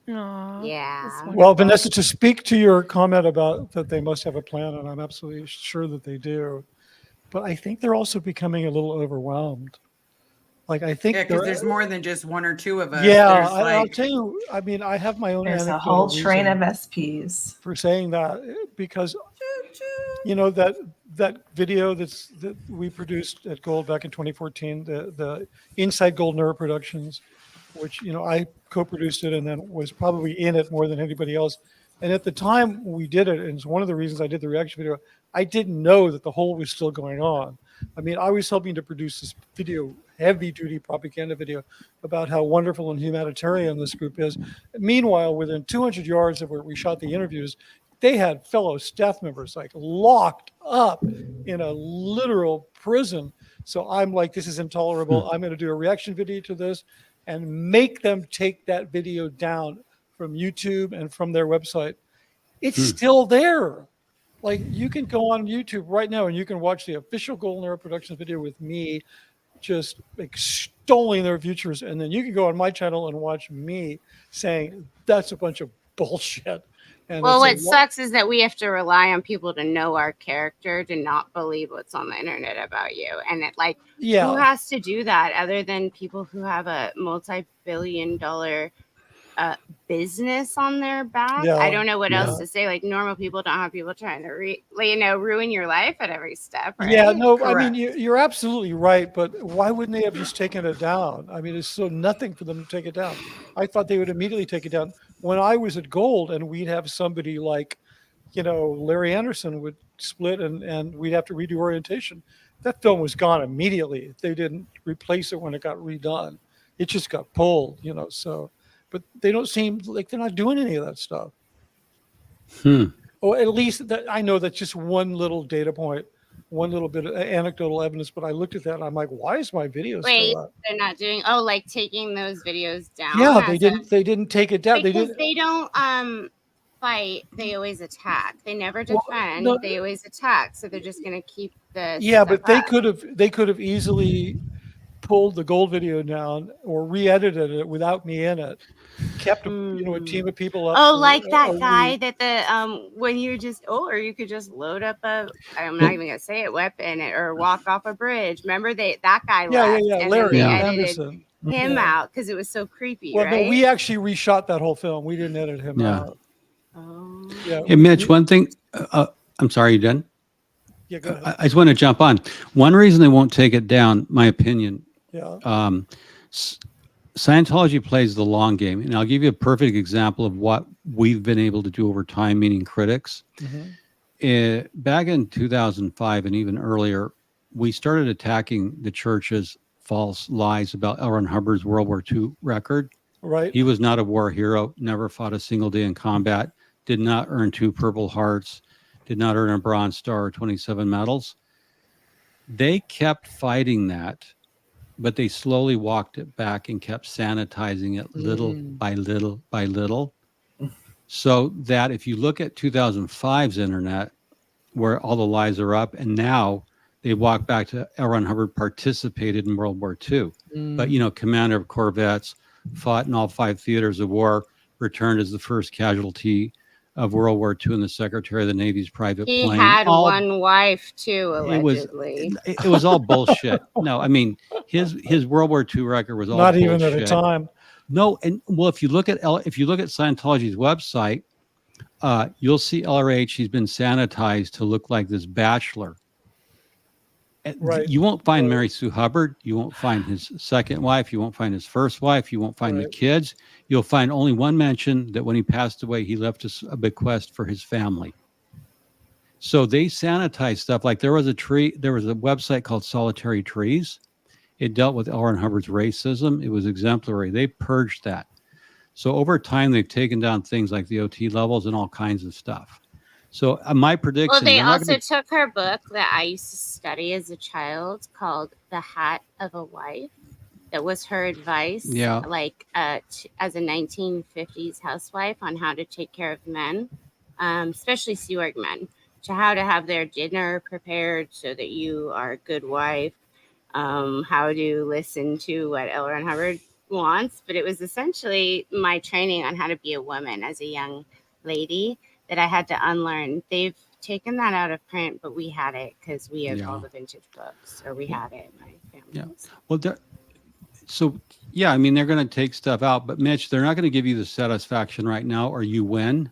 Aw, Yeah. that's Well, wonderful. Vanessa, to speak to your comment about that they must have a plan, and I'm absolutely sure that they do, but I think they're also becoming a little overwhelmed. Like I think Yeah, because they're- there's more than just one or two of us. Yeah, There's I'll like, tell you. I mean, I have my own. There's a anecdotal whole train reason of SPs. for saying that because you know that video that we produced at Gold back in 2014, the Inside Gold Neuro Productions, which you know I co-produced it and then was probably in it more than anybody else. And at the time we did it, and it's one of the reasons I did the reaction video. I didn't know that the whole was still going on. I mean, I was helping to produce this video, heavy-duty propaganda video about how wonderful and humanitarian this group is. Meanwhile, within 200 yards of where we shot the interviews, they had fellow staff members like locked up in a literal prison. So I'm like, this is intolerable. I'm going to do a reaction video to this and make them take that video down from YouTube and from their website. It's still there. Like you can go on YouTube right now and you can watch the official Golden Era Productions video with me just extolling their futures. And then you can go on my channel and watch me saying that's a bunch of bullshit. And Well, what it's a sucks is that we have to rely on people to know our character to not believe what's on the internet about you. And it like, Yeah. who has to do that other than people who have a multi-billion-dollar business on their back? Yeah, I don't know what else yeah. to say. Like normal people don't have people trying to ruin your life at every step. Right? Yeah, no, I mean, you're absolutely right, but why wouldn't they have just taken it down? I mean, it's so nothing for them to take it down. I thought they would immediately take it down. When I was at Gold and we'd have somebody like, you know, Larry Anderson would split and we'd have to redo orientation. That film was gone immediately. They didn't replace it when it got redone. It just got pulled, you know, so, but they don't seem like they're not doing any of that stuff. Or at least that I know that's just one little data point, one little bit of anecdotal evidence, but I looked at that and I'm like, why is my video Wait, still up? they're not doing like taking those videos down. Yeah, they as didn't take it down. They because didn't they don't fight, they always attack. They never Well, defend, no- they always attack. So they're just gonna keep the Yeah, stuff but they up. could have easily pulled the Gold video down or re-edited it without me in it. Kept you know a team of people up. Oh, for like a that week. guy that the when you just or you could just load up I'm not even gonna say it, weapon or walk off a bridge. Remember that guy Yeah, left yeah, and Larry then they edited Anderson. him Yeah. out because it was so creepy, Well, right? no, we actually reshot that whole film. We didn't edit him Yeah. out. Yeah. Hey, Mitch, one thing, I'm sorry, you done? Yeah, go ahead. I just want to jump on. One reason they won't take it down, my opinion, Yeah. Scientology plays the long game. And I'll give you a perfect example of what we've been able to do over time, meaning critics. Back in 2005 and even earlier, we started attacking the church's false lies about L. Ron Hubbard's World War II record. Right. He was not a war hero, never fought a single day in combat, did not earn 2 Purple Hearts, did not earn a Bronze Star or 27 medals. They kept fighting that, but they slowly walked it back and kept sanitizing it little by little by little. So that if you look at 2005's internet, where all the lies are up, and now they walk back to L. Ron Hubbard participated in World War II. But, commander of corvettes, fought in all 5 theaters of war, returned as the first casualty of World War II and the Secretary of the Navy's private He plane. had one wife too, It was allegedly. it was all bullshit. No, I mean his World War II record was all Not bullshit. even at a time. No, and well, if you look at Scientology's website, you'll see LRH. He's been sanitized to look like this bachelor. Right. You won't find Mary Sue Hubbard. You won't find his second wife. You won't find his first wife. You won't find the kids. You'll find only one mention that when he passed away, he left us a bequest for his family. So they sanitize stuff. Like there was a website called Solitary Trees. It dealt with L. Ron Hubbard's racism. It was exemplary. They purged that. So over time, they've taken down things like the OT levels and all kinds of stuff. So my prediction. Well, they also took her book that I used to study as a child called The Hat of a Wife. That was her advice, like as a 1950s housewife on how to take care of men, especially Sea Org men, to how to have their dinner prepared so that you are a good wife, how to listen to what L. Ron Hubbard wants. But it was essentially my training on how to be a woman as a young lady that I had to unlearn. They've taken that out of print, but we had it because we have all the vintage books, or we had it in my family. Yeah. Well, I mean, they're going to take stuff out, but Mitch, they're not going to give you the satisfaction right now, or you win.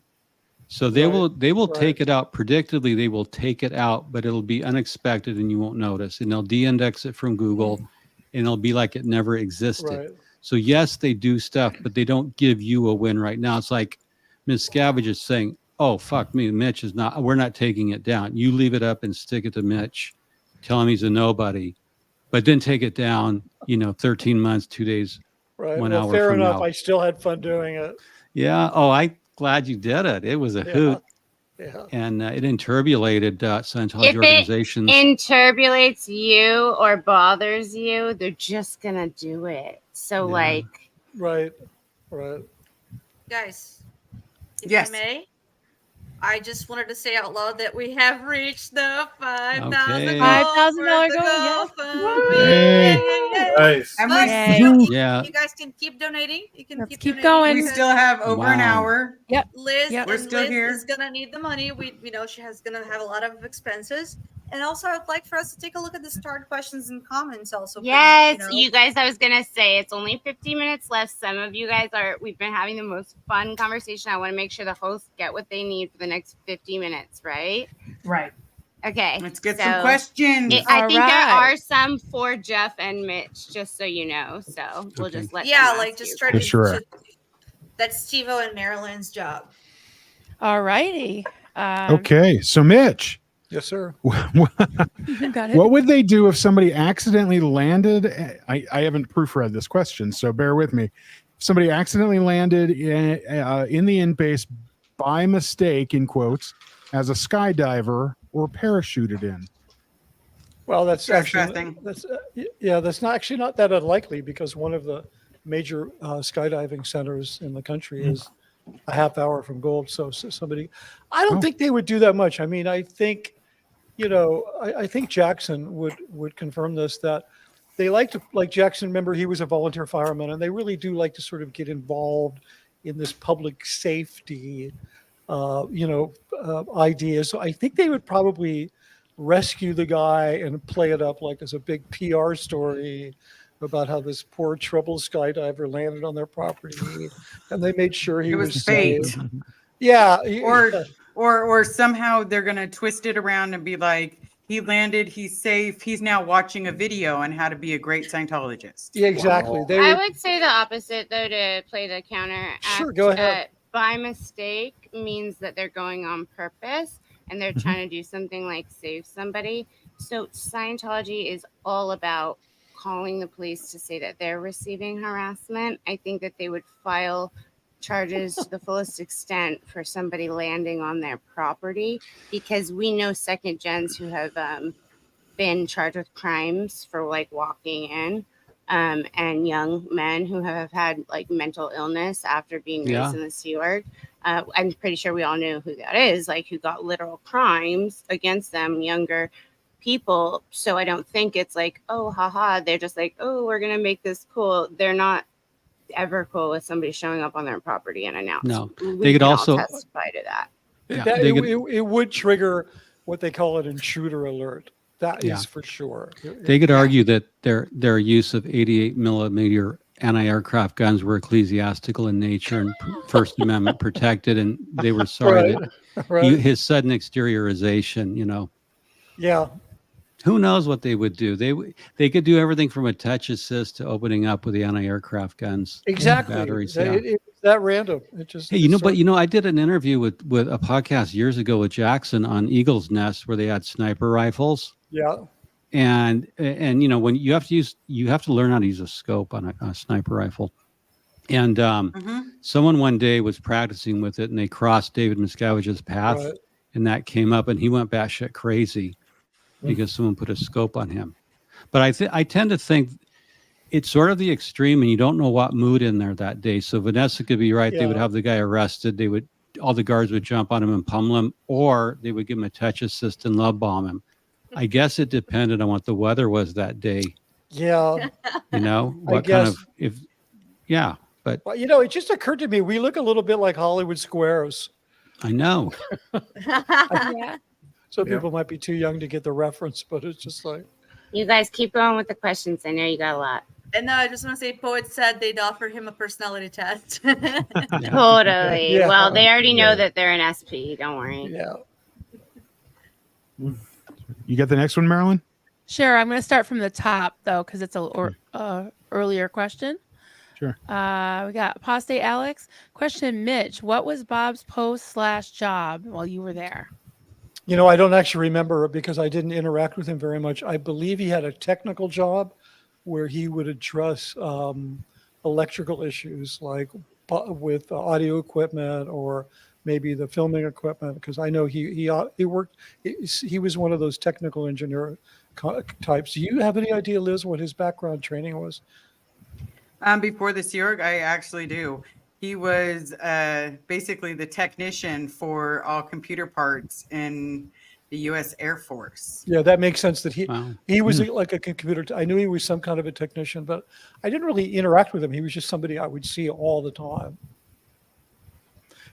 So they will take it out. Predictably, they will take it out, but it'll be unexpected and you won't notice. And they'll de-index it from Google, and it'll be like it never existed. Right. So yes, they do stuff, but they don't give you a win right now. It's like Ms. Scavenge is saying, "Oh, fuck me, Mitch is not. We're not taking it down. You leave it up and stick it to Mitch, tell him he's a nobody, but then take it down. 13 months, 2 days, Right. 1 Well, hour fair from enough. now." I still had fun doing it. Yeah. Oh, I'm glad you did it. It was a hoot. Yeah. And it interbulated Scientology If organizations. it interbulates you or bothers you, they're just gonna do it. So Yeah. Right. Guys, if Yes. I may, I just wanted to say out loud that we have reached the $5,000 Okay. $5,000 goal, yes. Nice. And But we still, Yeah. you guys can keep donating. You can Let's keep keep donating going. we because still have over an Wow. hour. Yep. Liz, Yep. We're and still Liz here. is gonna need the money. We know she has gonna have a lot of expenses, and also I'd like for us to take a look at the starred questions and comments. Also, yes, from, you guys, I was gonna say it's only 50 minutes left. Some of you guys we've been having the most fun conversation. I want to make sure the hosts get what they need for the next 50 minutes, right? Right. Okay. Let's get so some questions. I All think there right. are some for Jeff and Mitch, just so you know. So we'll just let yeah, them like ask just you. try For to. sure. That's Steve-O and Marilyn's job. All righty. Okay, so Mitch, Yes, sir. You got it. what would they do if somebody accidentally landed? I haven't proofread this question, so bear with me. If somebody accidentally landed in the in base by mistake, in quotes, as a skydiver or parachuted in. Well, that's actually Trespassing. that's not actually not that unlikely because one of the major skydiving centers in the country is a half hour from Gold. So somebody, I don't think they would do that much. I mean, I think, I think Jackson would confirm this, that they like Jackson, remember he was a volunteer fireman, and they really do like to sort of get involved in this public safety, idea. So I think they would probably rescue the guy and play it up like as a big PR story about how this poor troubled skydiver landed on their property, and they made sure he It was fate. safe. Yeah. Or somehow they're gonna twist it around and be like, he landed, he's safe, he's now watching a video on how to be a great Scientologist. Yeah, exactly. I would say the opposite, though, to play the counter. Sure, go ahead. By mistake means that they're going on purpose and they're trying to do something like save somebody. So Scientology is all about calling the police to say that they're receiving harassment. I think that they would file charges to the fullest extent for somebody landing on their property, because we know second gens who have been charged with crimes for like walking in, and young men who have had like mental illness after being raised in the Sea Org. I'm pretty sure we all know who that is, like who got literal crimes against them, younger people. So I don't think it's like, oh, haha. They're just like, oh, we're going to make this cool. They're not ever cool with somebody showing up on their property and announcing. No, We they could can all also testify to that. Yeah, That- they it, could- it would trigger what they call an intruder alert. That is Yeah. for sure. They could argue that their use of 88 millimeter anti-aircraft guns were ecclesiastical in nature and First Amendment protected, and they were sorry Right, that right. his sudden exteriorization. Yeah. Who knows what they would do? They could do everything from a touch assist to opening up with the anti-aircraft guns, Exactly. batteries. That- Yeah. it's that random. It just. Hey, I did an interview with a podcast years ago with Jackson on Eagle's Nest where they had sniper rifles. Yeah. And when you have to learn how to use a scope on a sniper rifle. And someone one day was practicing with it, and they crossed David Miscavige's path, Right. and that came up, and he went batshit crazy because someone put a scope on him. But I tend to think it's sort of the extreme, and you don't know what mood in there that day. So Vanessa could be right; they would Yeah. have the guy arrested. All the guards would jump on him and pummel him, or they would give him a touch assist and love bomb him. I guess it depended on what the weather was that day. Yeah. You know, I what kind guess- of but Well, it just occurred to me we look a little bit like Hollywood squares. I know. Some people might be too young to get the reference, but it's just like. You guys keep going with the questions. I know you got a lot. And no, I just want to say, Poet said they'd offer him a personality test. Totally. Yeah. Well, they already know that they're an SP. Don't worry. Yeah. You got the next one, Marilyn? Sure. I'm going to start from the top, though, because it's a earlier question. Sure. We got Apostate Alex. Question, Mitch, what was Bob's post/job while you were there? I don't actually remember it because I didn't interact with him very much. I believe he had a technical job where he would address electrical issues like with audio equipment or maybe the filming equipment, because I know he worked. He was one of those technical engineer types. Do you have any idea, Liz, what his background training was? Before the Sea Org, I actually do. He was basically the technician for all computer parts in the U.S. Air Force. Yeah, that makes sense. That he was Hmm. like a computer. I knew he was some kind of a technician, but I didn't really interact with him. He was just somebody I would see all the time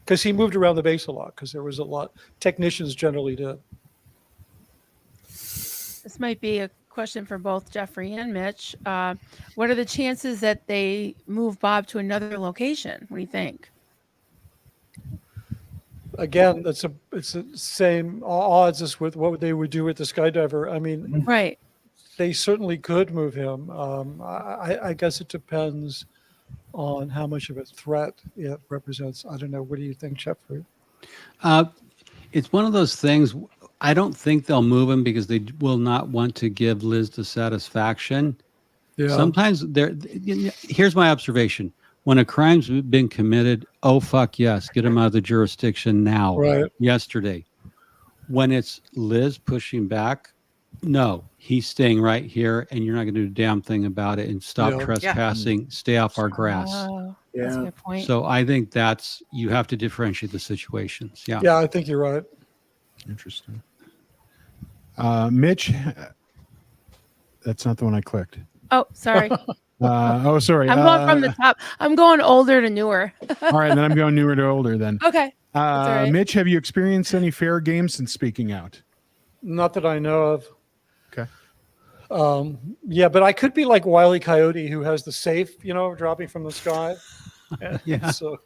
because he moved around the base a lot. Because there was a lot technicians generally did. This might be a question for both Jeffrey and Mitch. What are the chances that they move Bob to another location? What do you think? Again, it's the same odds as with what they would do with the skydiver. I mean, right? They certainly could move him. I guess it depends on how much of a threat it represents. I don't know. What do you think, Jeffrey? It's one of those things. I don't think they'll move him because they will not want to give Liz the satisfaction. Yeah. Sometimes here's my observation. When a crime's been committed, oh, fuck yes, get him out of the jurisdiction now, Right. yesterday. When it's Liz pushing back, no, he's staying right here and you're not going to do a damn thing about it and stop Yeah. trespassing, stay off our grass. Oh, that's a good point. So I think you have to differentiate the situations. Yeah. Yeah, I think you're right. Interesting. Mitch, that's not the one I clicked. Oh, sorry. Sorry. I'm going from the top. I'm going older to newer. All right, then I'm going newer to older then. Okay. That's all right. Mitch, have you experienced any fair games since speaking out? Not that I know of. Okay. Yeah, but I could be like Wile E. Coyote, who has the safe, dropping from the sky. Yeah. So,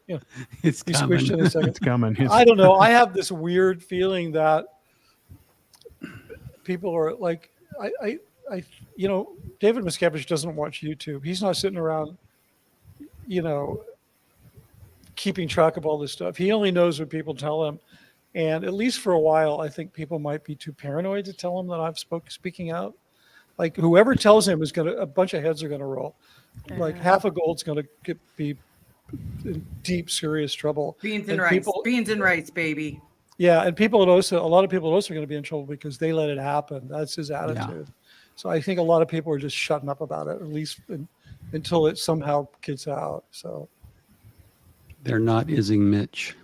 It's he coming. squished in a second. It's coming. I don't know. I have this weird feeling that people are like, David Miscavige doesn't watch YouTube. He's not sitting around, keeping track of all this stuff. He only knows what people tell him. And at least for a while, I think people might be too paranoid to tell him that I'm speaking out. Like whoever tells him a bunch of heads are going to roll. Like half of gold's going to be in deep, serious trouble. Beans and rice. Beans and rice, baby. Yeah, and a lot of people are going to be in trouble because they let it happen. That's his attitude. So I think a lot of people are just shutting up about it, at least until it somehow gets out. So They're not ising Mitch.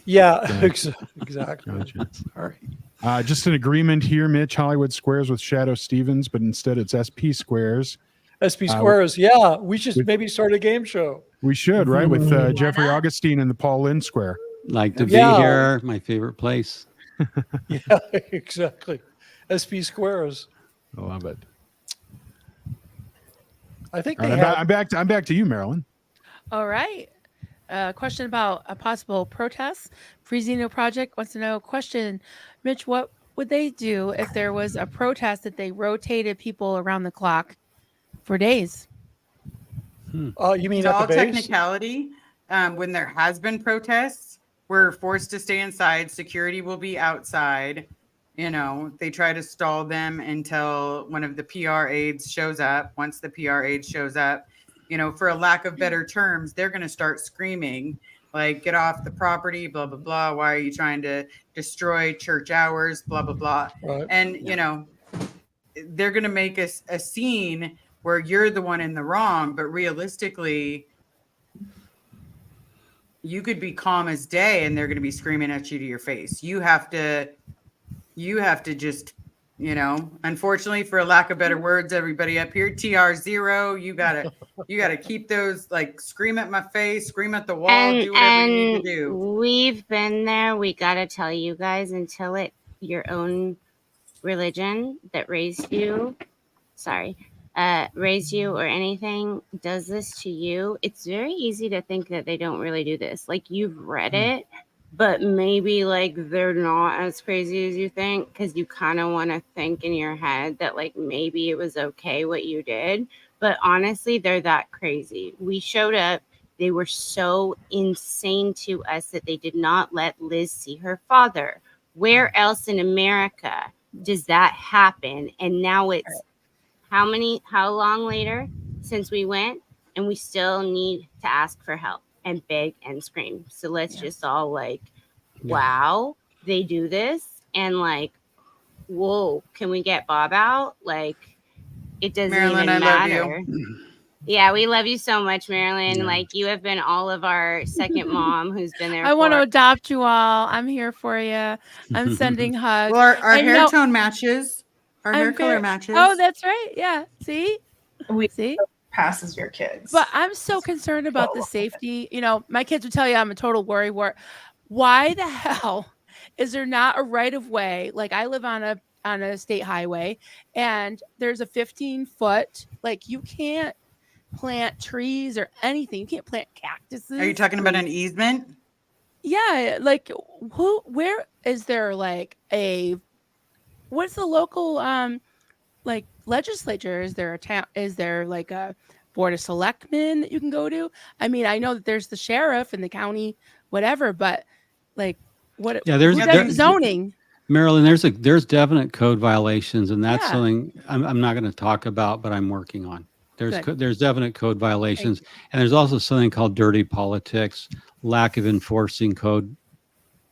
yeah, exactly. Sorry. Just an agreement here, Mitch. Hollywood squares with Shadow Stevens, but instead it's SP squares. SP squares. Yeah, we should maybe start a game show. We should, right? With Jeffrey Augustine and the Paul Lynde Square. Like to be here, my favorite place. Yeah, exactly. SP squares. I love it. I think All right, I'm back to you, Marilyn. All right. Question about a possible protest. Freezino Project wants to know, question, Mitch, what would they do if there was a protest that they rotated people around the clock for days? You mean It's at all the base? technicality. When there has been protests, we're forced to stay inside. Security will be outside. You know, they try to stall them until one of the PR aides shows up. Once the PR aide shows up, you know, for a lack of better terms, they're going to start screaming, like, get off the property, blah, blah, blah. Why are you trying to destroy church hours, blah, blah, blah. Right. And, you know, they're going to make a scene where you're the one in the wrong, but realistically, you could be calm as day and they're going to be screaming at you to your face. You have to just, you know, unfortunately, for a lack of better words, everybody up here, TR0, you gotta keep those, like, scream at my face, scream at the wall, do whatever you need to do. We've been there. We gotta tell you guys, until your own religion that raised you, or anything does this to you, it's very easy to think that they don't really do this. Like, you've read it, but maybe, like, they're not as crazy as you think, because you kind of want to think in your head that, like, maybe it was okay what you did. But honestly, they're that crazy. We showed up. They were so insane to us that they did not let Liz see her father. Where else in America does that happen? And now it's how long later since we went, and we still need to ask for help and beg and scream. So let's just all, like, wow, they do this, and, like, whoa, can we get Bob out? Like, it doesn't Marilyn, even I love matter. you. Yeah, we love you so much, Marilyn. Like, you have been all of our second mom who's been there. I want to adopt you all. I'm here for you. I'm sending hugs. Well, our And, hair tone matches. Our hair I'm color very- matches. Oh, that's right. Yeah. See? See? Passes your kids. But I'm so concerned about the safety. You know, my kids would tell you I'm a total worrywart. Why the hell is there not a right of way? Like, I live on a state highway, and there's a 15-foot, like, you can't plant trees or anything. You can't plant cactuses. Are you talking about an easement? Yeah, like, where is there, like, what's the local like legislature? Is there a town? Is there, like, a board of selectmen that you can go to? I mean, I know that there's the sheriff and the county, whatever, but, like, what? Yeah, who does zoning. Marilyn, there's definite code violations, and that's something I'm not going to talk about, but I'm working on. There's definite code violations, and there's also something called dirty politics, lack of enforcing code.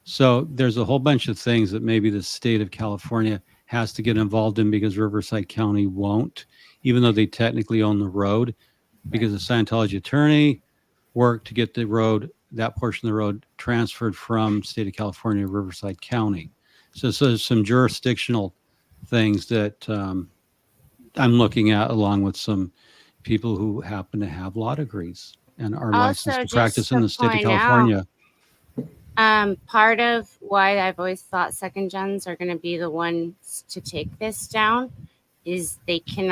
So there's a whole bunch of things that maybe the state of California has to get involved in, because Riverside County won't, even though they technically own the road, because the Scientology attorney worked to get that portion of the road transferred from state of California to Riverside County. So there's some jurisdictional things that I'm looking at, along with some people who happen to have law degrees and are licensed to practice in the state of California. Part of why I've always thought second gens are going to be the ones to take this down is they can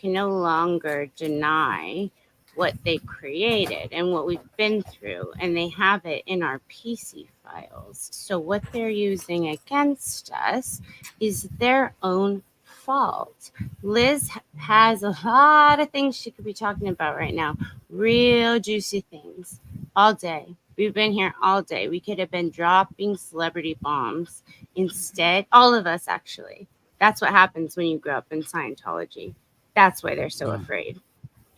no longer deny what they created and what we've been through, and they have it in our PC files. So what they're using against us is their own fault. Liz has a lot of things she could be talking about right now, real juicy things, all day. We've been here all day. We could have been dropping celebrity bombs. Instead, all of us, actually. That's what happens when you grow up in Scientology. That's why they're so afraid.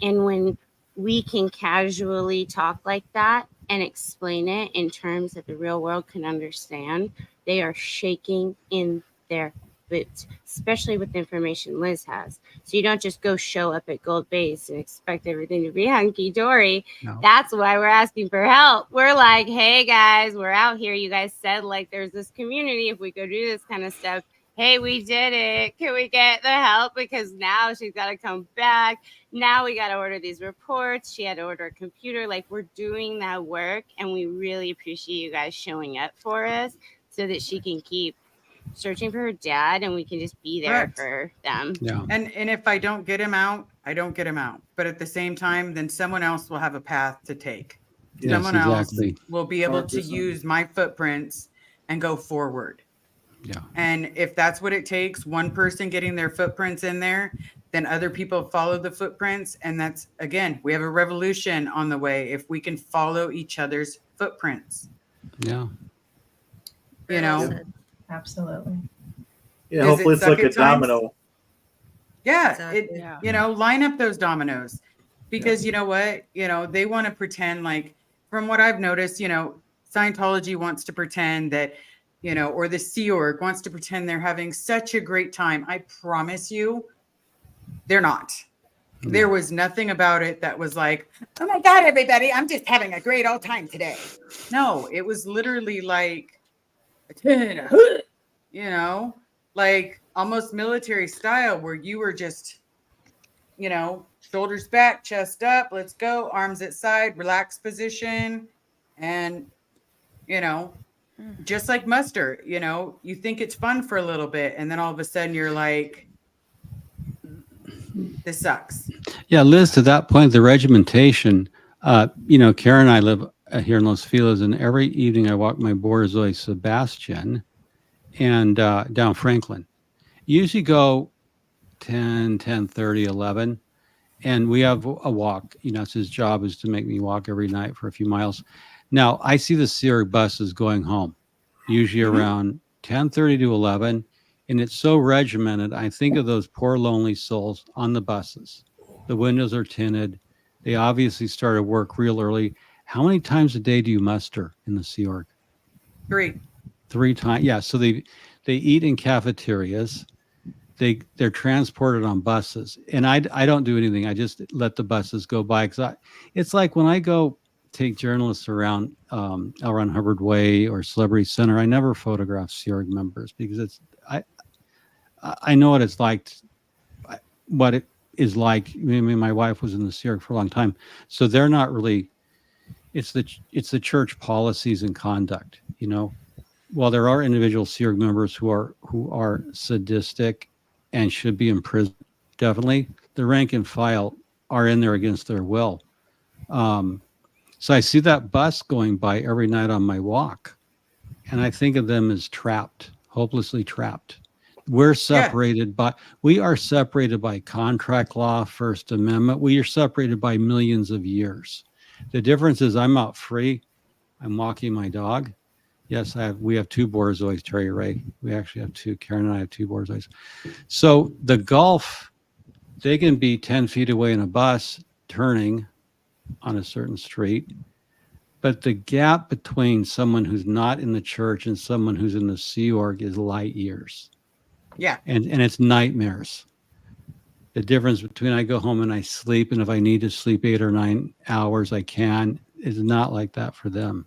And when we can casually talk like that and explain it in terms that the real world can understand, they are shaking in their but especially with the information Liz has. So you don't just go show up at Gold Base and expect everything to be hunky-dory. No. That's why we're asking for help. We're like, hey guys, we're out here. You guys said like there's this community if we go do this kind of stuff. Hey, we did it. Can we get the help? Because now she's got to come back. Now we got to order these reports. She had to order a computer. Like, we're doing that work, and we really appreciate you guys showing up for us so that she can keep searching for her dad, and we can just be there Correct. for them. Yeah. And if I don't get him out, I don't get him out. But at the same time, then someone else will have a path to take. Yes, Someone exactly. else will be able to 100%. use my footprints and go forward. Yeah. And if that's what it takes, one person getting their footprints in there, then other people follow the footprints. And that's, again, we have a revolution on the way if we can follow each other's footprints. Yeah. You know? Absolutely. Yeah, Does hopefully it it's like suck a at times? domino. Yeah, Exactly. you know, line up those dominoes because you know what, they want to pretend like, from what I've noticed, Scientology wants to pretend that, or the Sea Org wants to pretend they're having such a great time. I promise you, they're not. There was nothing about it that was like, oh my God, everybody, I'm just having a great old time today. No, it was literally like, like almost military style where you were just, shoulders back, chest up, let's go, arms at side, relaxed position. And, just like muster, you think it's fun for a little bit. And then all of a sudden you're like, this sucks. Yeah, Liz, to that point, the regimentation, Karen and I live here in Los Feliz, and every evening I walk my Borzoi Sebastian and down Franklin. Usually go 10, 10:30, 11, and we have a walk. It's his job is to make me walk every night for a few miles. Now, I see the Sierra buses going home, usually around 10:30 to 11, and it's so regimented. I think of those poor lonely souls on the buses. The windows are tinted. They obviously started work real early. How many times a day do you muster in the Sea Org? 3. 3 times. Yeah. So they eat in cafeterias. They're transported on buses, and I don't do anything. I just let the buses go by because it's like when I go take journalists around L. Ron Hubbard Way or Celebrity Center, I never photograph Sea Org members because I know what it's like. What it is like. I mean, my wife was in the Sea Org for a long time, so they're not really. It's the church policies and conduct. While there are individual Sea Org members who are sadistic and should be in prison, definitely the rank and file are in there against their will. So I see that bus going by every night on my walk, and I think of them as trapped, hopelessly trapped. We are separated by contract law, First Amendment. We are separated by millions of years. The difference is I'm out free. I'm walking my dog. Yes, we have 2 Borzois, Terry Ray. We actually have 2. Karen and I have 2 Borzois. So the Gulf, they can be 10 feet away in a bus turning on a certain street. But the gap between someone who's not in the church and someone who's in the Sea Org is light years. Yeah. And it's nightmares. The difference between I go home and I sleep, and if I need to sleep 8 or 9 hours, I can, is not like that for them.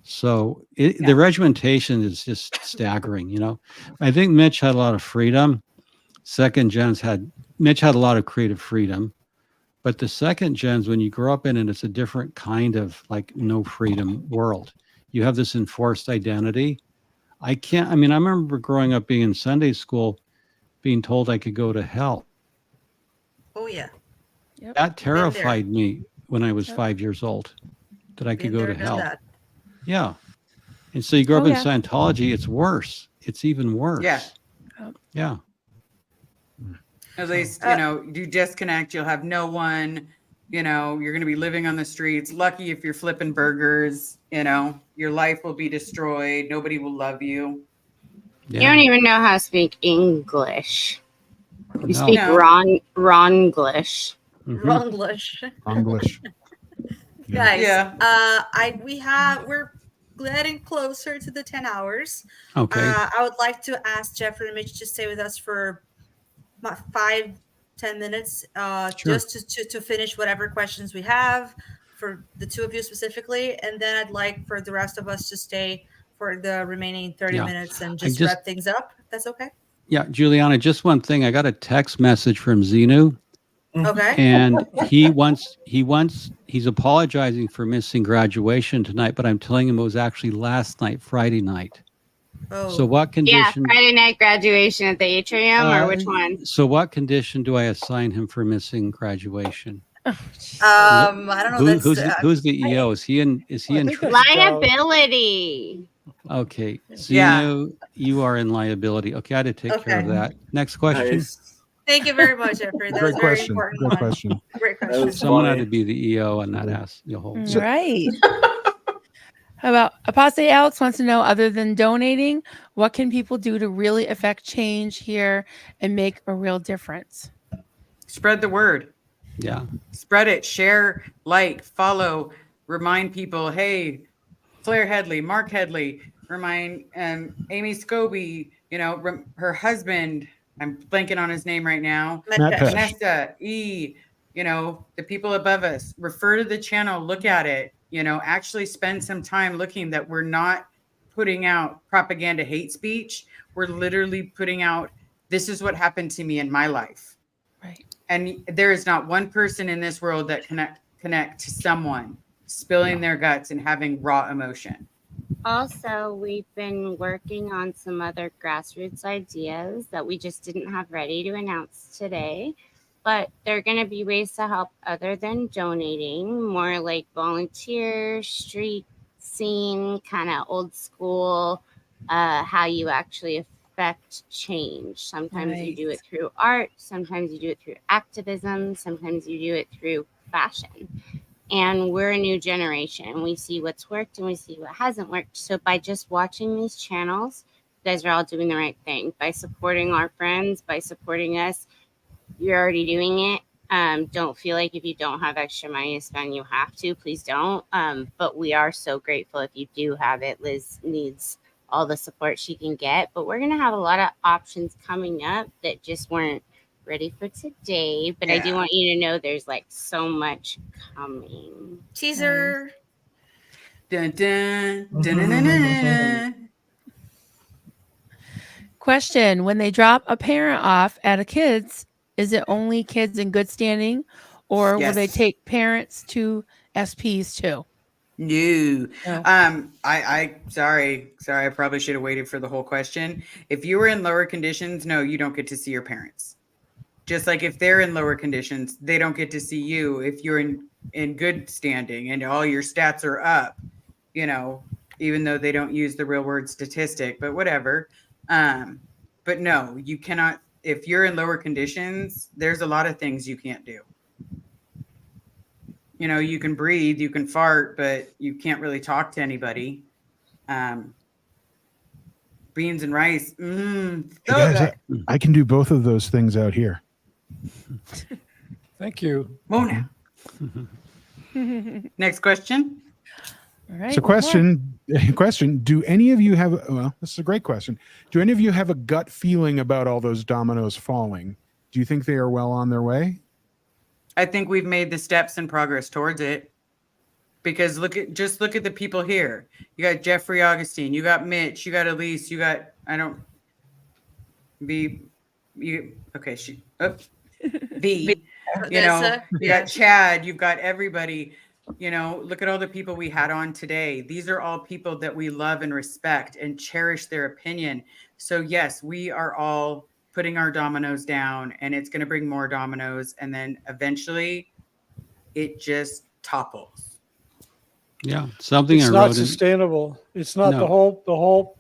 So the regimentation is just staggering, I think Mitch had a lot of freedom. Mitch had a lot of creative freedom. But the second gens, when you grow up in it, it's a different kind of like no freedom world. You have this enforced identity. I remember growing up being in Sunday school, being told I could go to hell. Oh, yeah. Yep. That terrified me when I was 5 years old, that I could go to hell. Yeah. And so you grow up in Scientology, it's worse. It's even worse. Yeah. Yeah. At least, you disconnect, you'll have no one, you're going to be living on the streets. Lucky if you're flipping burgers, your life will be destroyed. Nobody will love you. Yeah. You don't even know how to speak English. You speak No. Wronglish. Wronglish. English. Guys, Yeah. we're getting closer to the 10 hours. Okay. I would like to ask Jeffrey and Mitch to stay with us for 5-10 minutes, Sure. just to finish whatever questions we have for the two of you specifically, and then I'd like for the rest of us to stay for the remaining 30 Yeah. minutes and I just just- wrap things up. If that's okay. Yeah, Juliana, just one thing. I got a text message from Zenu. Okay. And he's apologizing for missing graduation tonight, but I'm telling him it was actually last night, Friday night. Oh. So what Yeah, condition? Friday night graduation at the atrium, or which one? So what condition do I assign him for missing graduation? I don't know. Who's the EO? Is he in? Liability. Okay, Yeah. Zenu, you are in liability. Okay, I had to take care of Okay. that. Next question. Thank you very much, Jeffrey. That was Great very question. important. Great one. question. Great question. Someone had to be the EO and not ask the whole. Right. How about Apostate Alex wants to know, other than donating, what can people do to really affect change here and make a real difference? Spread the word. Yeah. Spread it. Share, like, follow, remind people, hey, Claire Headley, Mark Headley, remind Amy Scobie, her husband, I'm blanking on his name right now. Matt Pesh. Vanessa, the people above us. Refer to the channel, look at it, actually spend some time looking that we're not putting out propaganda hate speech. We're literally putting out, this is what happened to me in my life. Right. And there is not one person in this world that connect to someone spilling their guts and having raw emotion. Also, we've been working on some other grassroots ideas that we just didn't have ready to announce today. But there are going to be ways to help other than donating, more like volunteer, street scene, kind of old school, how you actually affect change. Sometimes you do it through art, sometimes you do it through activism, sometimes you do it through fashion. And we're a new generation. We see what's worked and we see what hasn't worked. So by just watching these channels, you guys are all doing the right thing. By supporting our friends, by supporting us, you're already doing it. Don't feel like if you don't have extra money to spend, you have to. Please don't. But we are so grateful if you do have it. Liz needs all the support she can get. But we're going to have a lot of options coming up that just weren't ready for today. But I do want you to know there's like so much coming. Teaser. Dun, dun, dun, dun, dun, dun, dun. Question: when they drop a parent off at a kid's, is it only kids in good standing, or will they Yes. take parents to SPs too? No. No. I sorry. I probably should have waited for the whole question. If you were in lower conditions, no, you don't get to see your parents. Just like if they're in lower conditions, they don't get to see you. If you're in good standing and all your stats are up, even though they don't use the real word statistic, but whatever. But no, you cannot. If you're in lower conditions, there's a lot of things you can't do. You can breathe, you can fart, but you can't really talk to anybody. Beans and rice. Hey guys, I can do both of those things out here. Thank you. Mona. Next question. All right. So question, do any of you have, well, this is a great question. Do any of you have a gut feeling about all those dominoes falling? Do you think they are well on their way? I think we've made the steps and progress towards it. Because look at the people here. You got Jeffrey Augustine, you got Mitch, you got Elysia, you got V. Vanessa, You got Chad, you've got everybody. Look at all the people we had on today. These are all people that we love and respect and cherish their opinion. So yes, we are all putting our dominoes down, and it's going to bring more dominoes, and then eventually it just topples. Yeah, something It's I not wrote in. sustainable. It's not the whole.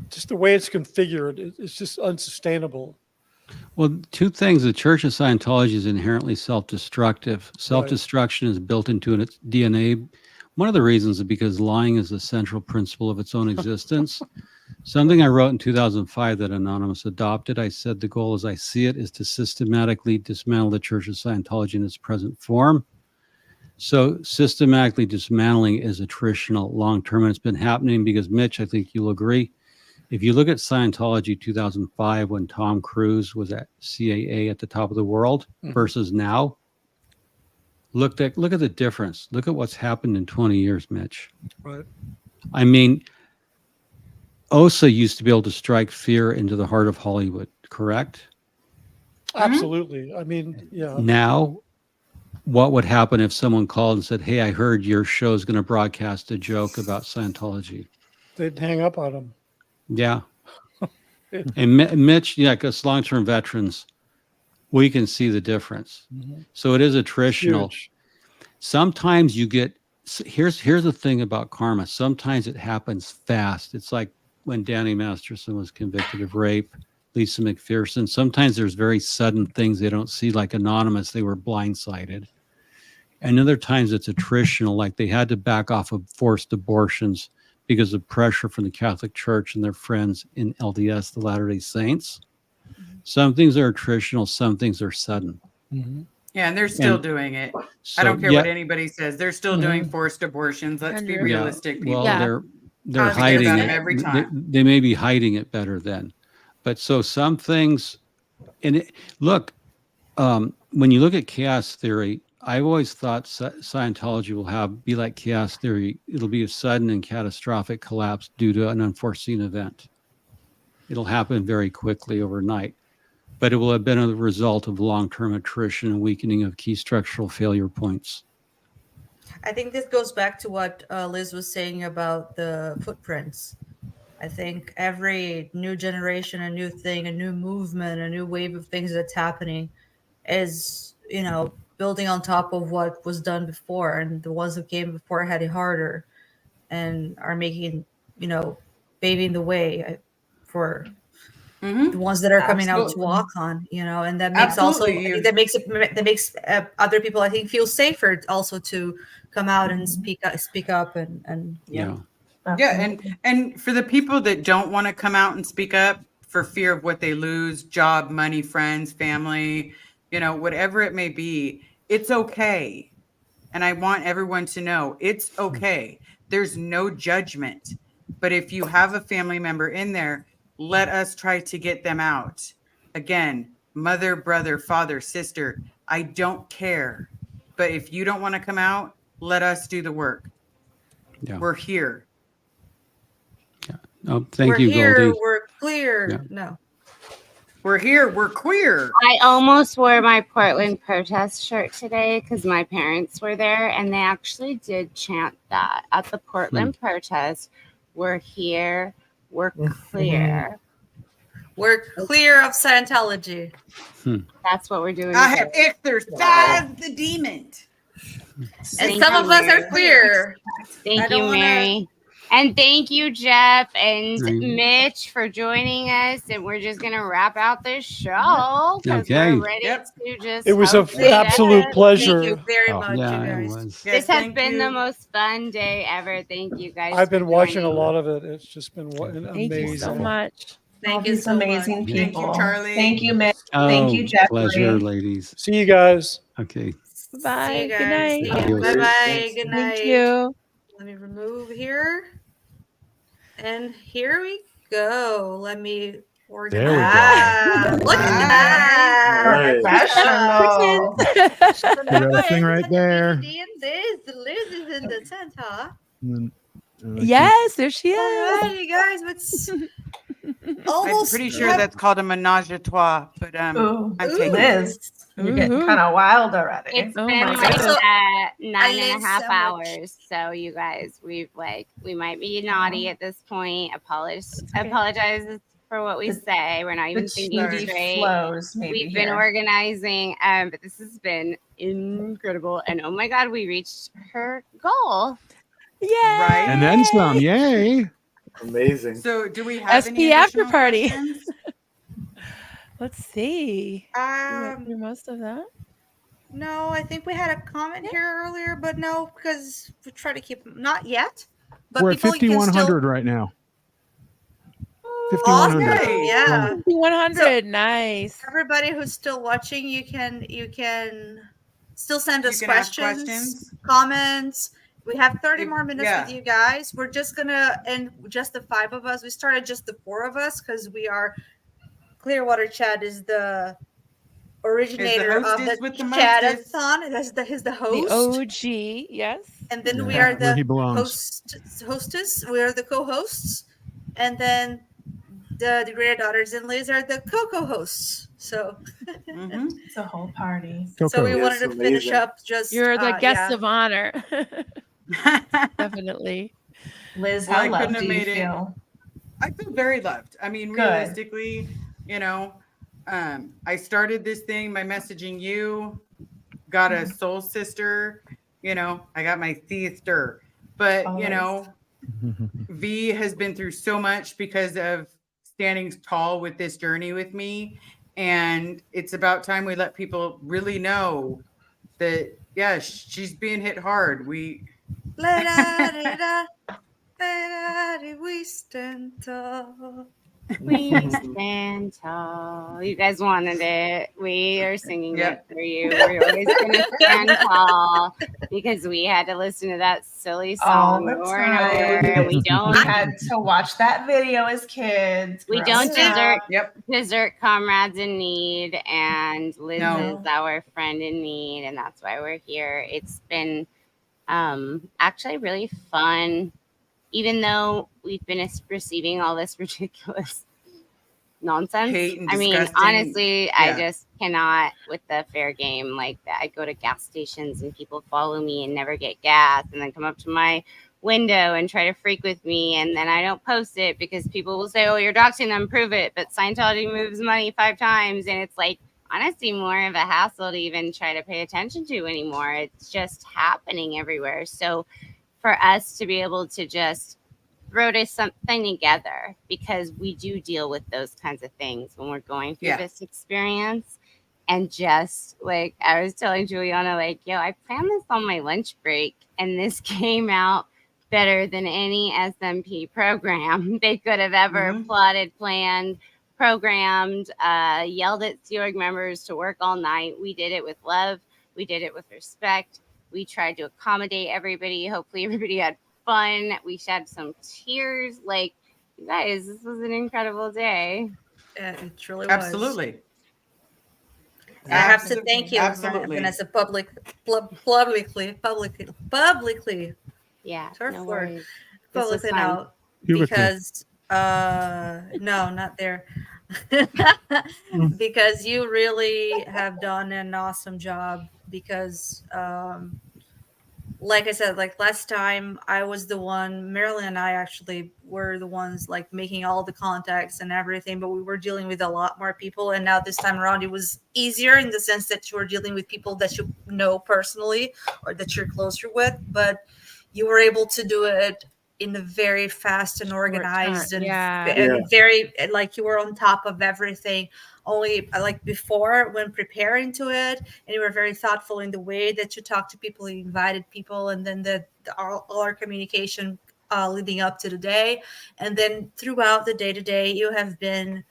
Just the way it's configured, it's just unsustainable. Well, two things. The Church of Scientology is inherently self-destructive. Self-destruction is built into its DNA. One of the reasons is because lying is the central principle of its own existence. Something I wrote in 2005 that Anonymous adopted. I said the goal, as I see it, is to systematically dismantle the Church of Scientology in its present form. So systematically dismantling is attritional long term, and it's been happening because, Mitch, I think you'll agree. If you look at Scientology 2005, when Tom Cruise was at CAA at the top of the world versus now, look at the difference. Look at what's happened in 20 years, Mitch. Right. I mean, OSA used to be able to strike fear into the heart of Hollywood, correct? Absolutely. I mean, yeah. Now, what would happen if someone called and said, "Hey, I heard your show's going to broadcast a joke about Scientology"? They'd hang up on them. Yeah. And Mitch, yeah, because long-term veterans, we can see the difference. So it is attritional. Huge. Sometimes you get, here's the thing about karma. Sometimes it happens fast. It's like when Danny Masterson was convicted of rape, Lisa McPherson. Sometimes there's very sudden things they don't see, like Anonymous, they were blindsided. And other times it's attritional, like they had to back off of forced abortions because of pressure from the Catholic Church and their friends in LDS, the Latter-day Saints. Some things are attritional, some things are sudden. Yeah, and they're still doing it. So, I don't care what anybody says. They're still doing forced abortions. Let's be realistic, people. Well, they're hiding it. every time. They may be hiding it better then. But so some things, and look, when you look at chaos theory, I've always thought Scientology will be like chaos theory. It'll be a sudden and catastrophic collapse due to an unforeseen event. It'll happen very quickly overnight, but it will have been a result of long-term attrition and weakening of key structural failure points. I think this goes back to what Liz was saying about the footprints. I think every new generation, a new thing, a new movement, a new wave of things that's happening is, building on top of what was done before, and the ones who came before had it harder and are making, paving the way for the ones that are coming out to walk on, and that makes that makes other people, I think, feel safer also to come out and speak up and Yeah, and for the people that don't want to come out and speak up for fear of what they lose, job, money, friends, family, whatever it may be, it's okay. And I want everyone to know it's okay. There's no judgment. But if you have a family member in there, let us try to get them out. Again, mother, brother, father, sister, I don't care. But if you don't want to come out, let us do the work. Yeah. We're here. Oh, thank we're you, here, Goldie. we're clear. Yeah. No. We're here. We're queer. I almost wore my Portland protest shirt today because my parents were there, and they actually did chant that at the Portland protest. We're here. We're clear. We're clear of Scientology. That's what we're doing. I have exorcised the demon. And some of us are queer. Thank you, Mary. And thank you, Jeff and Mitch, for joining us. And we're just going to wrap out this show because we're ready to just. It was an absolute pleasure. Thank you very much, Yeah, you it guys. was. This has been the most fun day ever. Thank you guys. I've been for watching a joining. lot of it. It's just been amazing. Thank you so much. Thank you These so amazing much. people. Thank you, Charlie. Thank you, Mitch. Oh, Thank you, Jeffrey. pleasure, ladies. See you guys. Okay. Bye. See you Good guys. night. Adios. Bye bye. Good night. Thank you. Let me remove here. And here we go. Let me organize. There we go. Look at that. Professional. Professional. Got that thing right there. Liz is in the center. And then, Yes, there she is. All right, you guys. What's I'm pretty sure that's called a menage a trois, but Ooh, I'm taking Liz, you're getting kind of wild already. It's Oh been my like God. nine and love a half so much. hours. So you guys, we might be naughty at this point. Apologize for what we say. We're not even The thinking cheesy straight. flows maybe We've been here. organizing, but this has been incredible. And oh my God, we reached her goal. Yeah. right. and then some. Yay. Amazing. So, do we have any SP after additional party. questions? Let's see. We went through most of that. No, I think we had a comment here earlier, but no, because we try to keep not yet. But We're at people can 5,100 still. right now. Awesome. 5,100. Yeah. 100. Nice. Everybody who's still watching, you can Still send us can ask questions, comments. We have 30 more minutes yeah. with you guys. We're just gonna end just the 5 of us. We started just the 4 of us because we are Clearwater Chad is the originator of hostess the with the Chad-a-thon. He's the host. The OG, yes. And then we Yeah, are where he the belongs. hostess. We are the co-hosts. And then the Degraded Daughters and Liz are the co-hosts. So it's a whole party. so we Coco. wanted to finish up just You're the guest yeah. of honor. Definitely. Liz, Well, how I loved couldn't have do you made it. feel? I feel very loved. I mean, Good. realistically, you know, I started this thing by messaging you, got a soul sister, you know, I got my sister, but you know, V has been through so much because of standing tall with this journey with me. And it's about time we let people really know that, yeah, she's being hit hard. We we stand tall. We stand tall. You guys wanted it. We are singing it for you. We're always going to stand tall because we had to listen to that silly song over and over. And we don't had to watch that video as kids. We growing don't up. desert comrades in need, and Liz No. is our friend in need, and that's why we're here. It's been actually really fun, even though we've been receiving all this ridiculous nonsense. Hate and I mean, disgusting. honestly, I Yeah. just cannot with the fair game like that. I go to gas stations and people follow me and never get gas, and then come up to my window and try to freak with me, and then I don't post it because people will say, "Oh, you're doxing them, prove it." But Scientology moves money 5 times, and it's like honestly more of a hassle to even try to pay attention to anymore. It's just happening everywhere. So for us to be able to just throw something together, because we do deal with those kinds of things when we're going through this experience. And just like I was telling Juliana, like, yo, I planned this on my lunch break, and this came out better than any SMP program they could have ever plotted, planned, programmed, yelled at Sea Org members to work all night. We did it with love. We did it with respect. We tried to accommodate everybody. Hopefully everybody had fun. We shed some tears. Like, you guys, this was an incredible day. Yeah, it truly was. Absolutely. I have to thank you, Vanessa, publicly. Yeah, Turf no word. worries. This was Publicly fun. now, because no, not there. Because you really have done an awesome job. Because like I said, like last time I was the one, Marilyn and I actually were the ones like making all the contacts and everything, but we were dealing with a lot more people. And now this time around, it was easier in the sense that you were dealing with people that you know personally or that you're closer with, but you were able to do it in a very fast and organized and very, like you were on top of everything. Only like before, when preparing to it, and you were very thoughtful in the way that you talked to people, you invited people, and then all our communication leading up to the day, and then throughout the day-to-day, you have been.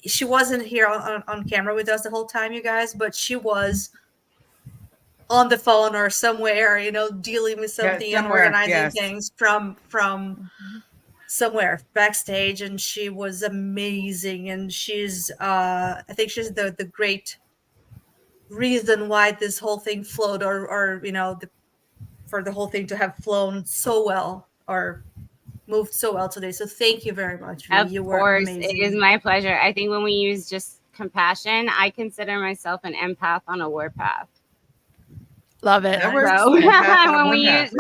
She wasn't here on camera with us the whole time, you guys, but she was on the phone or somewhere, you know, dealing with something and organizing things from somewhere backstage, and she was amazing. And she's I think she's the great reason why this whole thing flowed, or you know, for the whole thing to have flown so well or moved so well today. So thank you very much. Of You were course, amazing. it is my pleasure. I think when we use just compassion, I consider myself an empath on a warpath. Love it. So, when we use,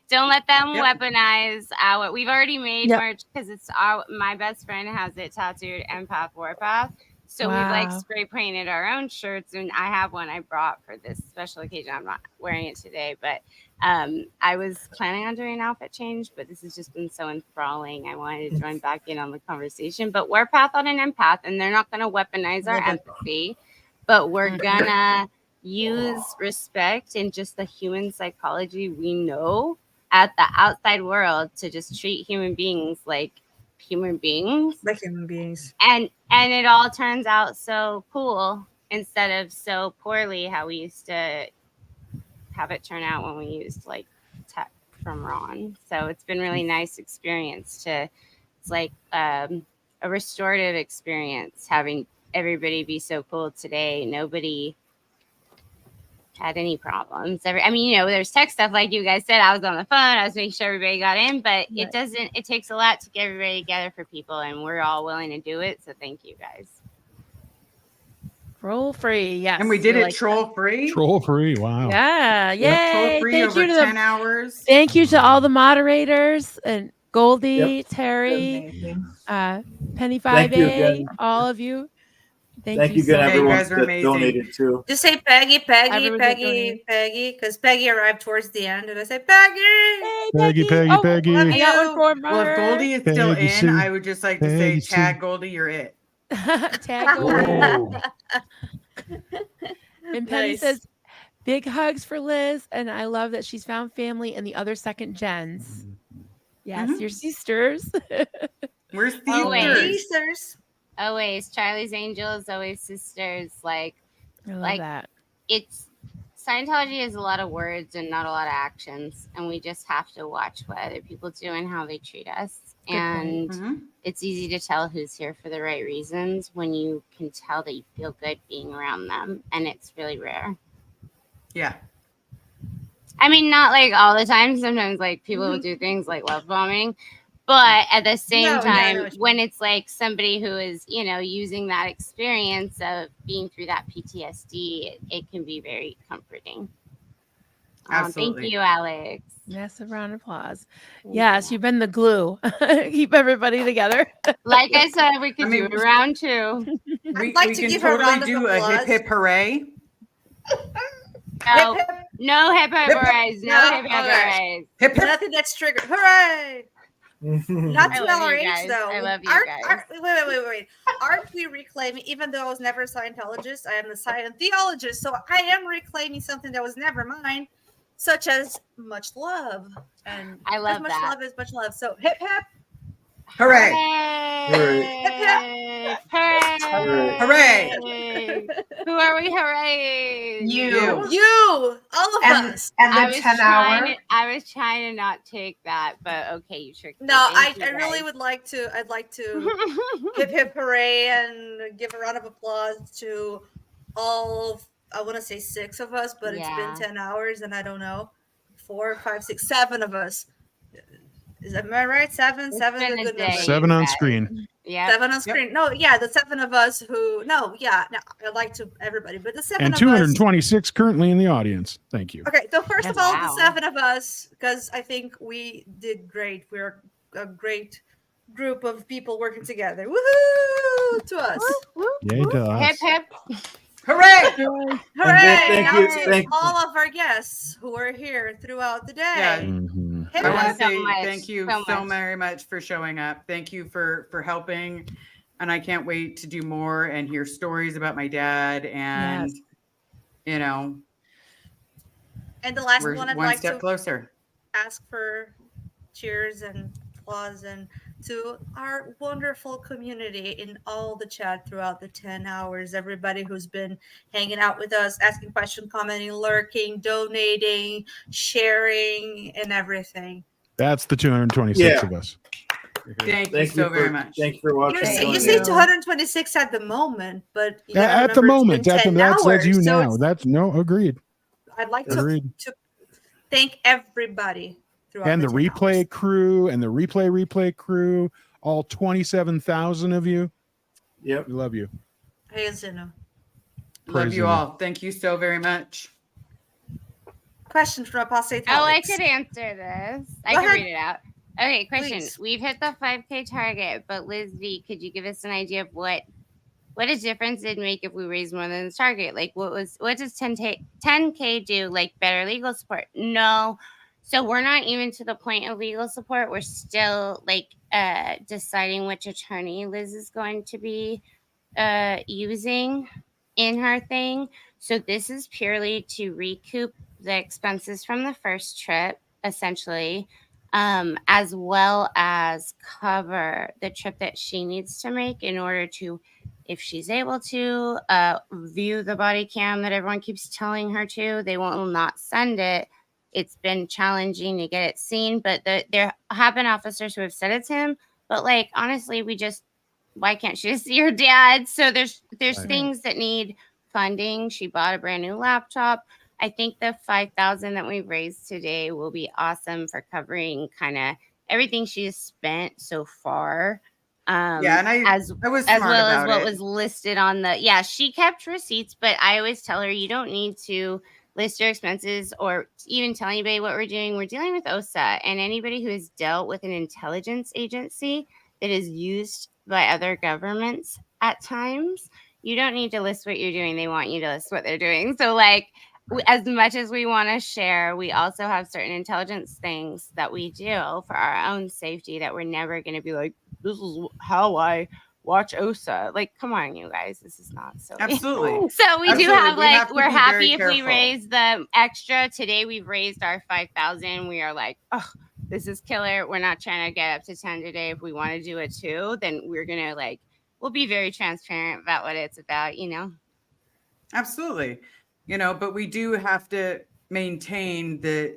don't let them weaponize our. We've already made merch because it's my best friend has it tattooed, empath warpath. So we've like spray painted our own shirts, and I have one I brought for this special occasion. I'm not wearing it today, but I was planning on doing an outfit change, but this has just been so enthralling. I wanted to join back in on the conversation. But warpath on an empath, and they're not going to weaponize our empathy, but we're gonna use respect and just the human psychology we know at the outside world to just treat human beings like human beings. Like human beings. And it all turns out so cool instead of so poorly how we used to have it turn out when we used like tech from Ron. So it's been really nice experience to, it's like a restorative experience having everybody be so cool today. Nobody had any problems. I mean, you know, there's tech stuff like you guys said. I was on the phone. I was making sure everybody got in, but it doesn't. It takes a lot to get everybody together for people, and we're all willing to do it. So thank you guys. Troll free, yes. And we did we it like troll free. Troll free. Wow. Yeah, Yep. Troll yay! free Thank over you to 10 hours. Thank you to all the moderators and Goldie, Yep. Terry, Penny Thank you 5A, again. all of you. Thank you so again, much. everyone that donated too. Just say Peggy, Everyone that donated. Peggy, because Peggy arrived towards the end, and I say Peggy. Peggy, Peggy, Oh, Peggy. Love I got one you. for Well, if her. Goldie is still Peggy in, C. I would just like to say, Peggy C. tag Goldie, you're it. Tag Goldie. And Penny Nice. says, big hugs for Liz. And I love that she's found family in the other second gens. Yes, your sisters. We're Always. Sisters. Always. Charlie's Angels, always sisters. Like, I love like that. it's Scientology is a lot of words and not a lot of actions. And we just have to watch what other people do and how they treat us. Good point. And it's easy to tell who's here for the right reasons when you can tell that you feel good being around them. And it's really rare. Yeah. I mean, not like all the time. Sometimes like people will do things like love bombing. But at the same No, yeah, I know time, what you when it's like somebody who is, you know, using that experience of being through that PTSD, it can be very comforting. Absolutely. Thank you, Alex. Massive round of applause. Yes, you've been the glue. Keep everybody together. Like I said, we could I mean, do a round two. We, like we to can give her a totally round of do a applause. hip hip hooray. No, Hip, no hip hip Hip, hoorays. No No, hip hip okay. hoorays. Hip hip. Nothing that's triggered. Hooray! Not I to love you our age, guys. though. I love you Aren't- guys. wait. Aren't we reclaiming, even though I was never a Scientologist, I am a Scientologist, so I am reclaiming something that was never mine, such as much love. And I love as much that. love is much love. So hip hip. Hooray. Hooray! Hooray! Hooray. Who are we hooray? You. All of us. And the 10 hour. I was trying to not take that, but okay, you tricked me. No, I Thank you, really guys. would like to. I'd like to hip hip hooray and give a round of applause to all. I want to say 6 of us, but Yeah. it's been 10 hours, and I don't know, 4, 5, 6, 7 of us. Am I right? 7. It's 7 is a been a good day. number. 7 on guys. screen. Yeah. 7 on screen. No, yeah, the 7 of us who. No, yeah, no, I'd like to everybody, but the 7 And of us. 226 currently in the audience. Thank you. Okay, so first of all, Wow. the 7 of us, because I think we did great. We're a great group of people working together. Woohoo! To us. Yay to Hip us. hip. Hooray. Hooray! Thank Now you, to thank you. all of our guests who are here throughout the Yeah. day. Mhm. Hip I want to hip. So say much, thank you so so much. very much for showing up. Thank you for helping, and I can't wait to do more and hear stories about my dad. And Yes. you know, And the last we're one, I'd one like step to closer. ask for cheers and applause and to our wonderful community in all the chat throughout the 10 hours. Everybody who's been hanging out with us, asking questions, commenting, lurking, donating, sharing, and everything. That's the 226 Yeah. of us. Thank you so very much. Thank you for watching. You say 226 at the moment, but you gotta At the remember moment, it's been 10 that's you hours, so now. That's no agreed. I'd like Agreed. to thank everybody throughout And the 10 replay hours. crew and the replay crew, all 27,000 of you. Yep. We love you. Hey, Zeno. Love Praise you the all. Thank you so very much. Question from Apostate Oh, I Alex. could answer this. I Go can ahead. read it out. Okay, question. Please. We've hit the 5K target, but Liz V, could you give us an idea of what a difference it'd make if we raised more than the target? Like, what does 10K do? Like, better legal support? No. So we're not even to the point of legal support. We're still like deciding which attorney Liz is going to be using in her thing. So this is purely to recoup the expenses from the first trip, essentially, as well as cover the trip that she needs to make in order to if she's able to view the body cam that everyone keeps telling her to, they will not send it. It's been challenging to get it seen, but there have been officers who have said it's him. But like, honestly, why can't she just see her dad? So there's Right. things that need funding. She bought a brand new laptop. I think the $5,000 that we've raised today will be awesome for covering kind of everything she's spent so far. Yeah, and I was as smart well as about what it. was listed on she kept receipts, but I always tell her you don't need to list your expenses or even tell anybody what we're doing. We're dealing with OSA, and anybody who has dealt with an intelligence agency that is used by other governments at times, you don't need to list what you're doing. They want you to list what they're doing. So like, as much as we want to share, we also have certain intelligence things that we do for our own safety that we're never going to be like, this is how I watch OSA. Like, come on, you guys, this is not so. Absolutely. So we do Absolutely. have We have like, to we're be happy very if we careful. raise the extra. Today we've raised our 5,000. We are like, oh, this is killer. We're not trying to get up to 10 today. If we want to do it too, then we're going to like, we'll be very transparent about what it's about, you know? Absolutely. You know, but we do have to maintain a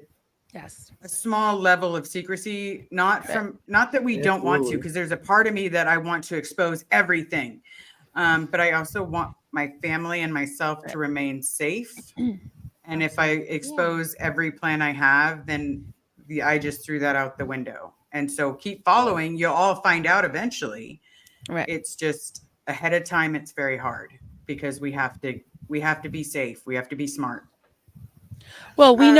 small level of secrecy, not that we don't want to, Absolutely. because there's a part of me that I want to expose everything. But I also want my family and myself to remain safe. And if I expose every plan I have, then I just threw that out the window. And so keep following. You'll all find out eventually. Right. It's just ahead of time. It's very hard because we have to be safe. We have to be smart. Well, we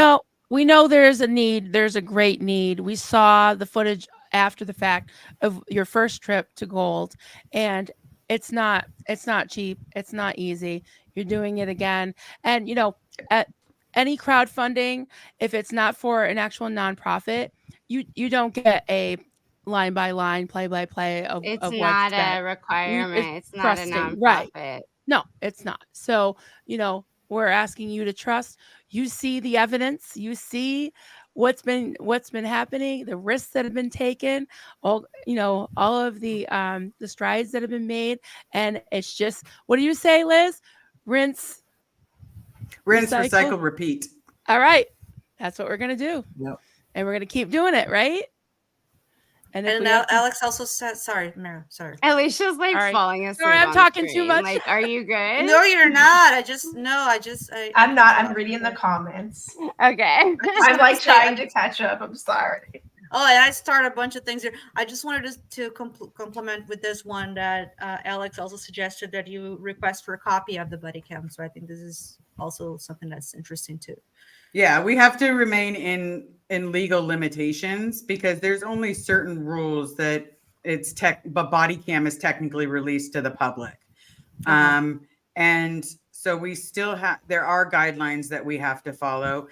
know there's a need. There's a great need. We saw the footage after the fact of your first trip to Gold, and it's not cheap. It's not easy. You're doing it again. And you know, at any crowdfunding, if it's not for an actual nonprofit, you don't get a line by line, play by play of It's what's not spent. a requirement. It's not a trusting, nonprofit. right? No, it's not. So, you know, we're asking you to trust. You see the evidence. You see what's been happening, the risks that have been taken, all of the strides that have been made. And it's just, what do you say, Liz? Rinse, recycle, repeat. All right. That's what we're going to do. Yep. And we're going to keep doing it, right? And if we now have to- Alex also said, sorry, Mara, sorry. Alicia's like All right. falling asleep. Sorry, I'm on talking too screen. much. Like, are you good? No, you're not. I'm not. I'm reading the comments. Okay. I'm like trying to catch up. I'm sorry. Oh, and I start a bunch of things here. I just wanted to compliment with this one that Alex also suggested that you request for a copy of the buddy cam. So I think this is also something that's interesting too. Yeah, we have to remain in legal limitations because there's only certain rules that but body cam is technically released to the public. And so we still there are guidelines that we have to follow.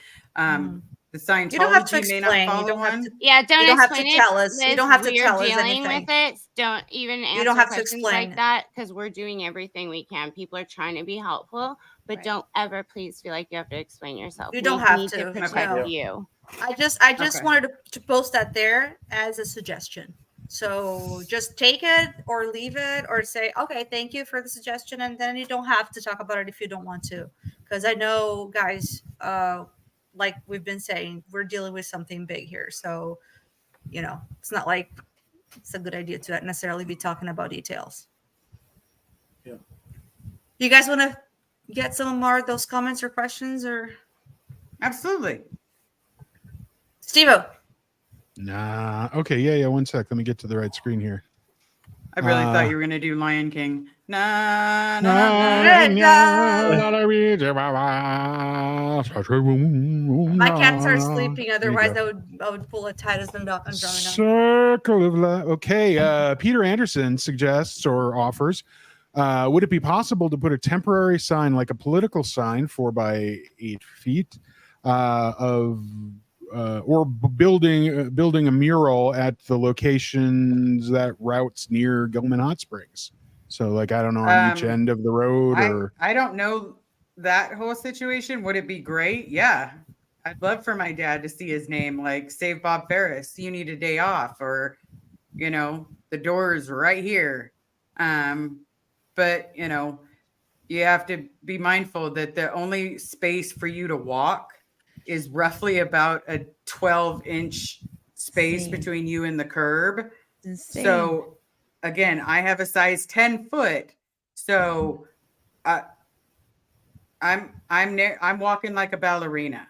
The Scientology You don't have to may explain. not You follow don't have one. to. Yeah, don't You don't have explain to it. tell us. You Liz, don't have to we're tell us dealing anything. with it. Don't even answer don't have to questions explain. like that because we're doing everything we can. People are trying to be helpful, but don't ever please feel like you have to explain yourself. You don't We have need to. protect No. you. I just Okay. wanted to post that there as a suggestion. So just take it or leave it or say, okay, thank you for the suggestion. And then you don't have to talk about it if you don't want to. Because I know, guys, like we've been saying, we're dealing with something big here. So, you know, it's not like it's a good idea to necessarily be talking about details. Yeah. You guys want to get some more of those comments or questions or? Absolutely. Steve-O. Nah. Okay. Yeah. 1 sec. Let me get to the right screen here. I really thought you were going to do Lion King. Nah, nah, My cats are sleeping. Otherwise, There I would pull a Titus and drum it. Circle of life. Okay. Peter Anderson suggests or offers, would it be possible to put a temporary sign, like a political sign, 4 by 8 feet, or building a mural at the locations that routes near Gilman Hot Springs? So, like, I don't know, on each end of the road, or I don't know that whole situation. Would it be great? Yeah. I'd love for my dad to see his name, like Save Bob Ferris, you need a day off, or, you know, the Daughers right here. but you know, you have to be mindful that the only space for you to walk is roughly about a 12-inch space Insane. between you and the curb. Insane. So again, I have a size 10 foot. So I'm walking like a ballerina.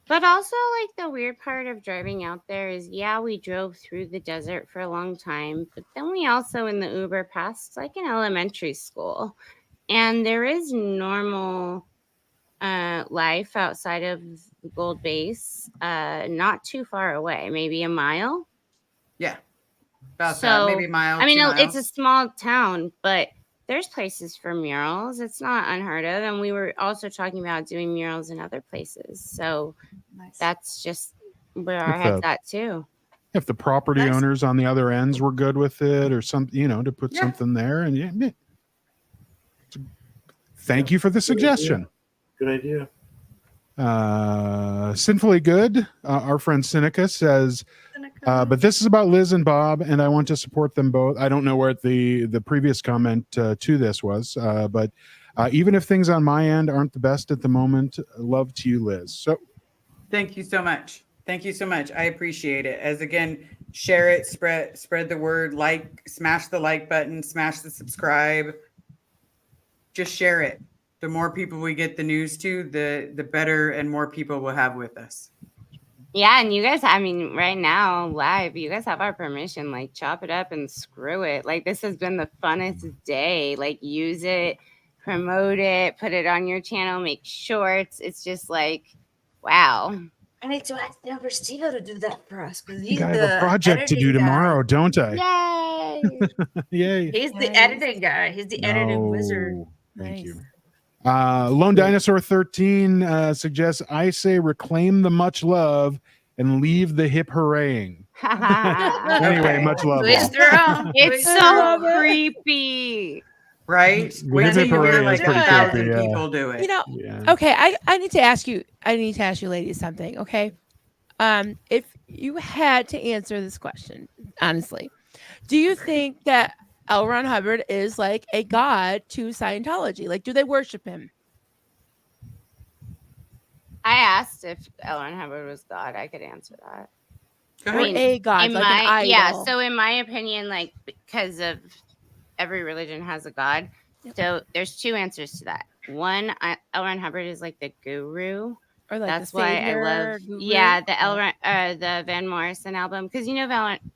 But also, like, the weird part of driving out there is, yeah, we drove through the desert for a long time, but then we also in the Uber passed like an elementary school, and there is normal life outside of the Gold Base, not too far away, maybe a mile. Yeah, about that, maybe a mile. I mean, 2 it's a miles. small town, but there's places for murals. It's not unheard of, and we were also talking about doing murals in other places. So that's just where our heads at too. If the property owners on the other ends were good with it, or something, you know, to put something there, and yeah. Thank you for the suggestion. Good idea. Sinfully Good, our friend Seneca says, but this is about Liz and Bob, and I want to support them both. I don't know where the previous comment to this was, but even if things on my end aren't the best at the moment, love to you, Liz. So Thank you so much. Thank you so much. I appreciate it. As again, share it, spread the word, smash the like button, smash the subscribe. Just share it. The more people we get the news to, the better and more people will have with us. Yeah, and you guys, I mean, right now, live, you guys have our permission. Like, chop it up and screw it. Like, this has been the funnest day. Like, use it, promote it, put it on your channel, make shorts. It's just like, wow. I need to ask the Steve to do that for us because I he's have the a project to do editing guy. tomorrow, don't I? Yay! Yay. He's the editing guy. He's the editing wizard. Thank you. Lone Dinosaur 13 suggests I say reclaim the much love and leave the hip hurraying. Anyway, much love. all. It's so creepy. Right? The Wait hip till you hear hooray like is pretty 1,000 creepy, yeah. people do it. You know, okay, I need to ask you, ladies, something, okay? If you had to answer this question, honestly, do you think that L. Ron Hubbard is like a god to Scientology? Like, do they worship him? I asked if L. Ron Hubbard was God. I could answer that. Or a god, in like an idol. yeah. So in my opinion, like, because of every religion has a god, so there's two answers to that. One, L. Ron Hubbard is like the guru. Or like that's the why I savior, love guru? the Van Morrison album, because you know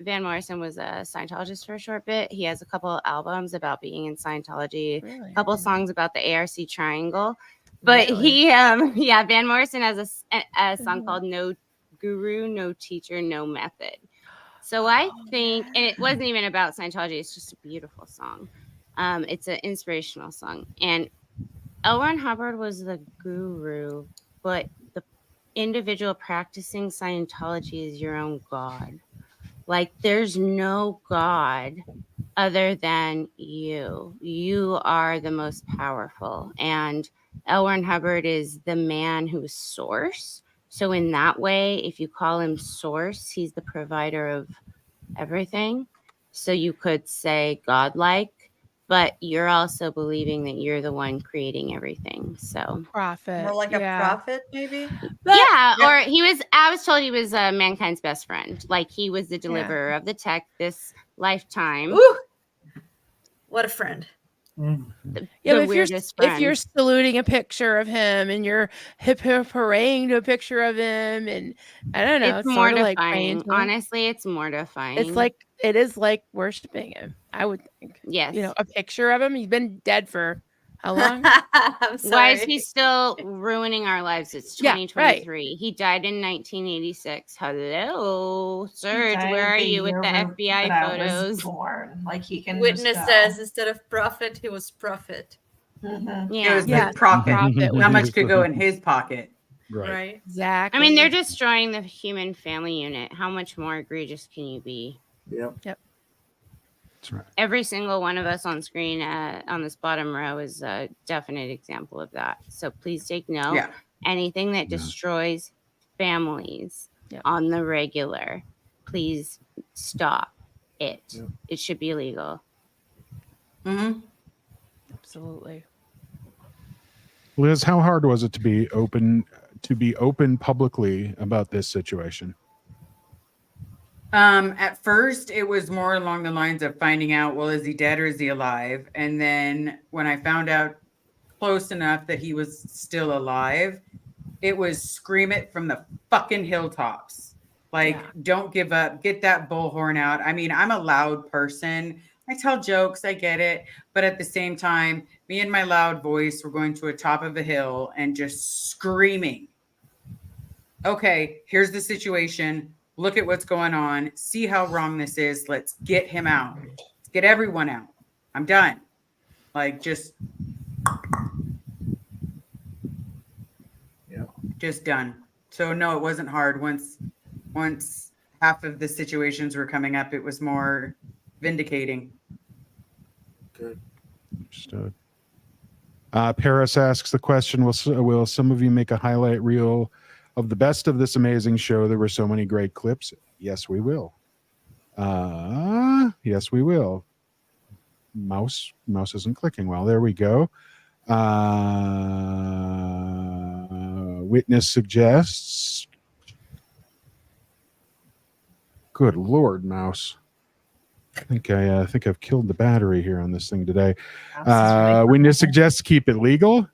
Van Morrison was a Scientologist for a short bit. He has a couple albums about being in Scientology, a couple songs about the ARC Triangle. But Van Morrison has a song called No Guru, No Teacher, No Method. So I think, and it wasn't even about Scientology, it's just a beautiful song. It's an inspirational song. And L. Ron Hubbard was the guru, but the individual practicing Scientology is your own God. Like, there's no God other than you. You are the most powerful. And L. Ron Hubbard is the man who's source. So in that way, if you call him source, he's the provider of everything. So you could say godlike, but you're also believing that you're the one creating everything. So prophet, More like a prophet, maybe? or I was told he was mankind's best friend. Like, he was the deliverer of the tech this lifetime. Ooh, what a friend. Yeah, but if you're saluting a picture of him and you're hip hurraying to a picture of him, and I don't know, It's sort of mortifying. like praying to him. Honestly, it's mortifying. It is like worshiping him, I would think. Yes. You know, a picture of him. He's been dead for how long? Why is he still ruining our lives? It's Yeah, 2023. He died in 1986. Hello, Serge, where are you with the FBI photos? Like, he can Witness says instead of prophet, he was prophet. It was the profit. How much could go in his pocket? Right. Exactly. I mean, they're destroying the human family unit. How much more egregious can you be? Yep. That's right. Every single one of us on screen on this bottom row is a definite example of that. So please take note. Yeah. Anything that destroys families on the regular, please stop it. It should be illegal. Mm-hmm. Absolutely. Liz, how hard was it to be open publicly about this situation? At first, it was more along the lines of finding out, well, is he dead or is he alive? And then when I found out close enough that he was still alive, it was scream it from the fucking hilltops. Like, don't give up, get that bullhorn out. I mean, I'm a loud person. I tell jokes, I get it. But at the same time, me and my loud voice were going to a top of a hill and just screaming. Okay, here's the situation. Look at what's going on. See how wrong this is. Let's get him out. Let's get everyone out. I'm done. Like, just done. So no, it wasn't hard. Once half of the situations were coming up, it was more vindicating. Good. Understood. Paris asks the question, will some of you make a highlight reel of the best of this amazing show? There were so many great clips. Yes, we will. Yes, we will. Mouse isn't clicking well. There we go. Witness suggests. Good Lord, mouse. I think I've killed the battery here on this thing today. Witness suggests keep it legal.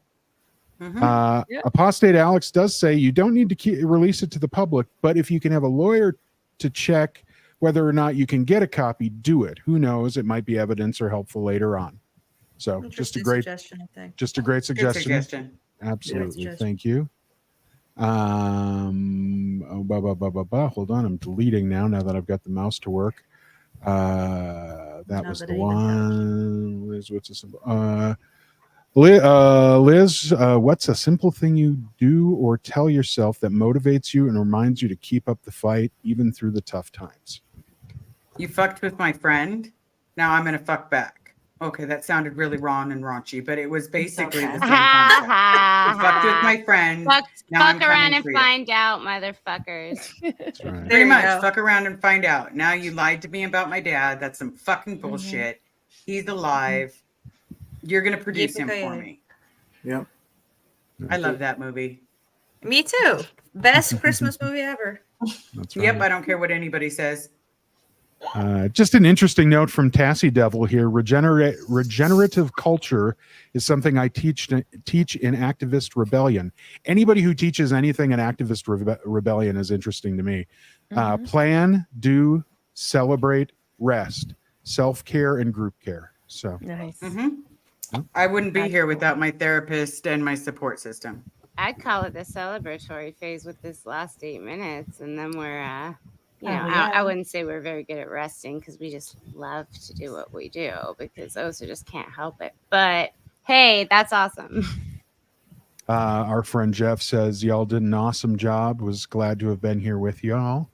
Apostate Alex does say you don't need to release it to the public, but if you can have a lawyer to check whether or not you can get a copy, do it. Who knows? It might be evidence or helpful later on. So just a great suggestion, I think. Just a great suggestion. Good suggestion. Absolutely. Good Thank you. Hold on. I'm deleting now that I've got the mouse to work. That was the one. Liz, what's a simple? Liz, what's a simple thing you do or tell yourself that motivates you and reminds you to keep up the fight even through the tough times? You fucked with my friend. Now I'm going to fuck back. Okay, that sounded really wrong and raunchy, but it was basically the same concept. You fucked with my friend. Fuck I'm around coming and for you. find out, motherfuckers. Pretty much. Fuck around and find out. Now you lied to me about my dad. That's some fucking bullshit. He's alive. You're going to produce him for me. Yep. I love that movie. Me too. Best Christmas movie ever. That's Yep, I don't care what anybody says. Just an interesting note from Tassie Devil here. Regenerative culture is something I teach in Activist Rebellion. Anybody who teaches anything in Activist Rebellion is interesting to me. Plan, do, celebrate, rest, self-care, and group care. So nice. I wouldn't be here without my therapist and my support system. I'd call it the celebratory phase with this last 8 minutes, and then we're yeah. I wouldn't say we're very good at resting because we just love to do what we do because Osa just can't help it. But hey, that's awesome. Our friend Jeff says y'all did an awesome job. Was glad to have been here with y'all.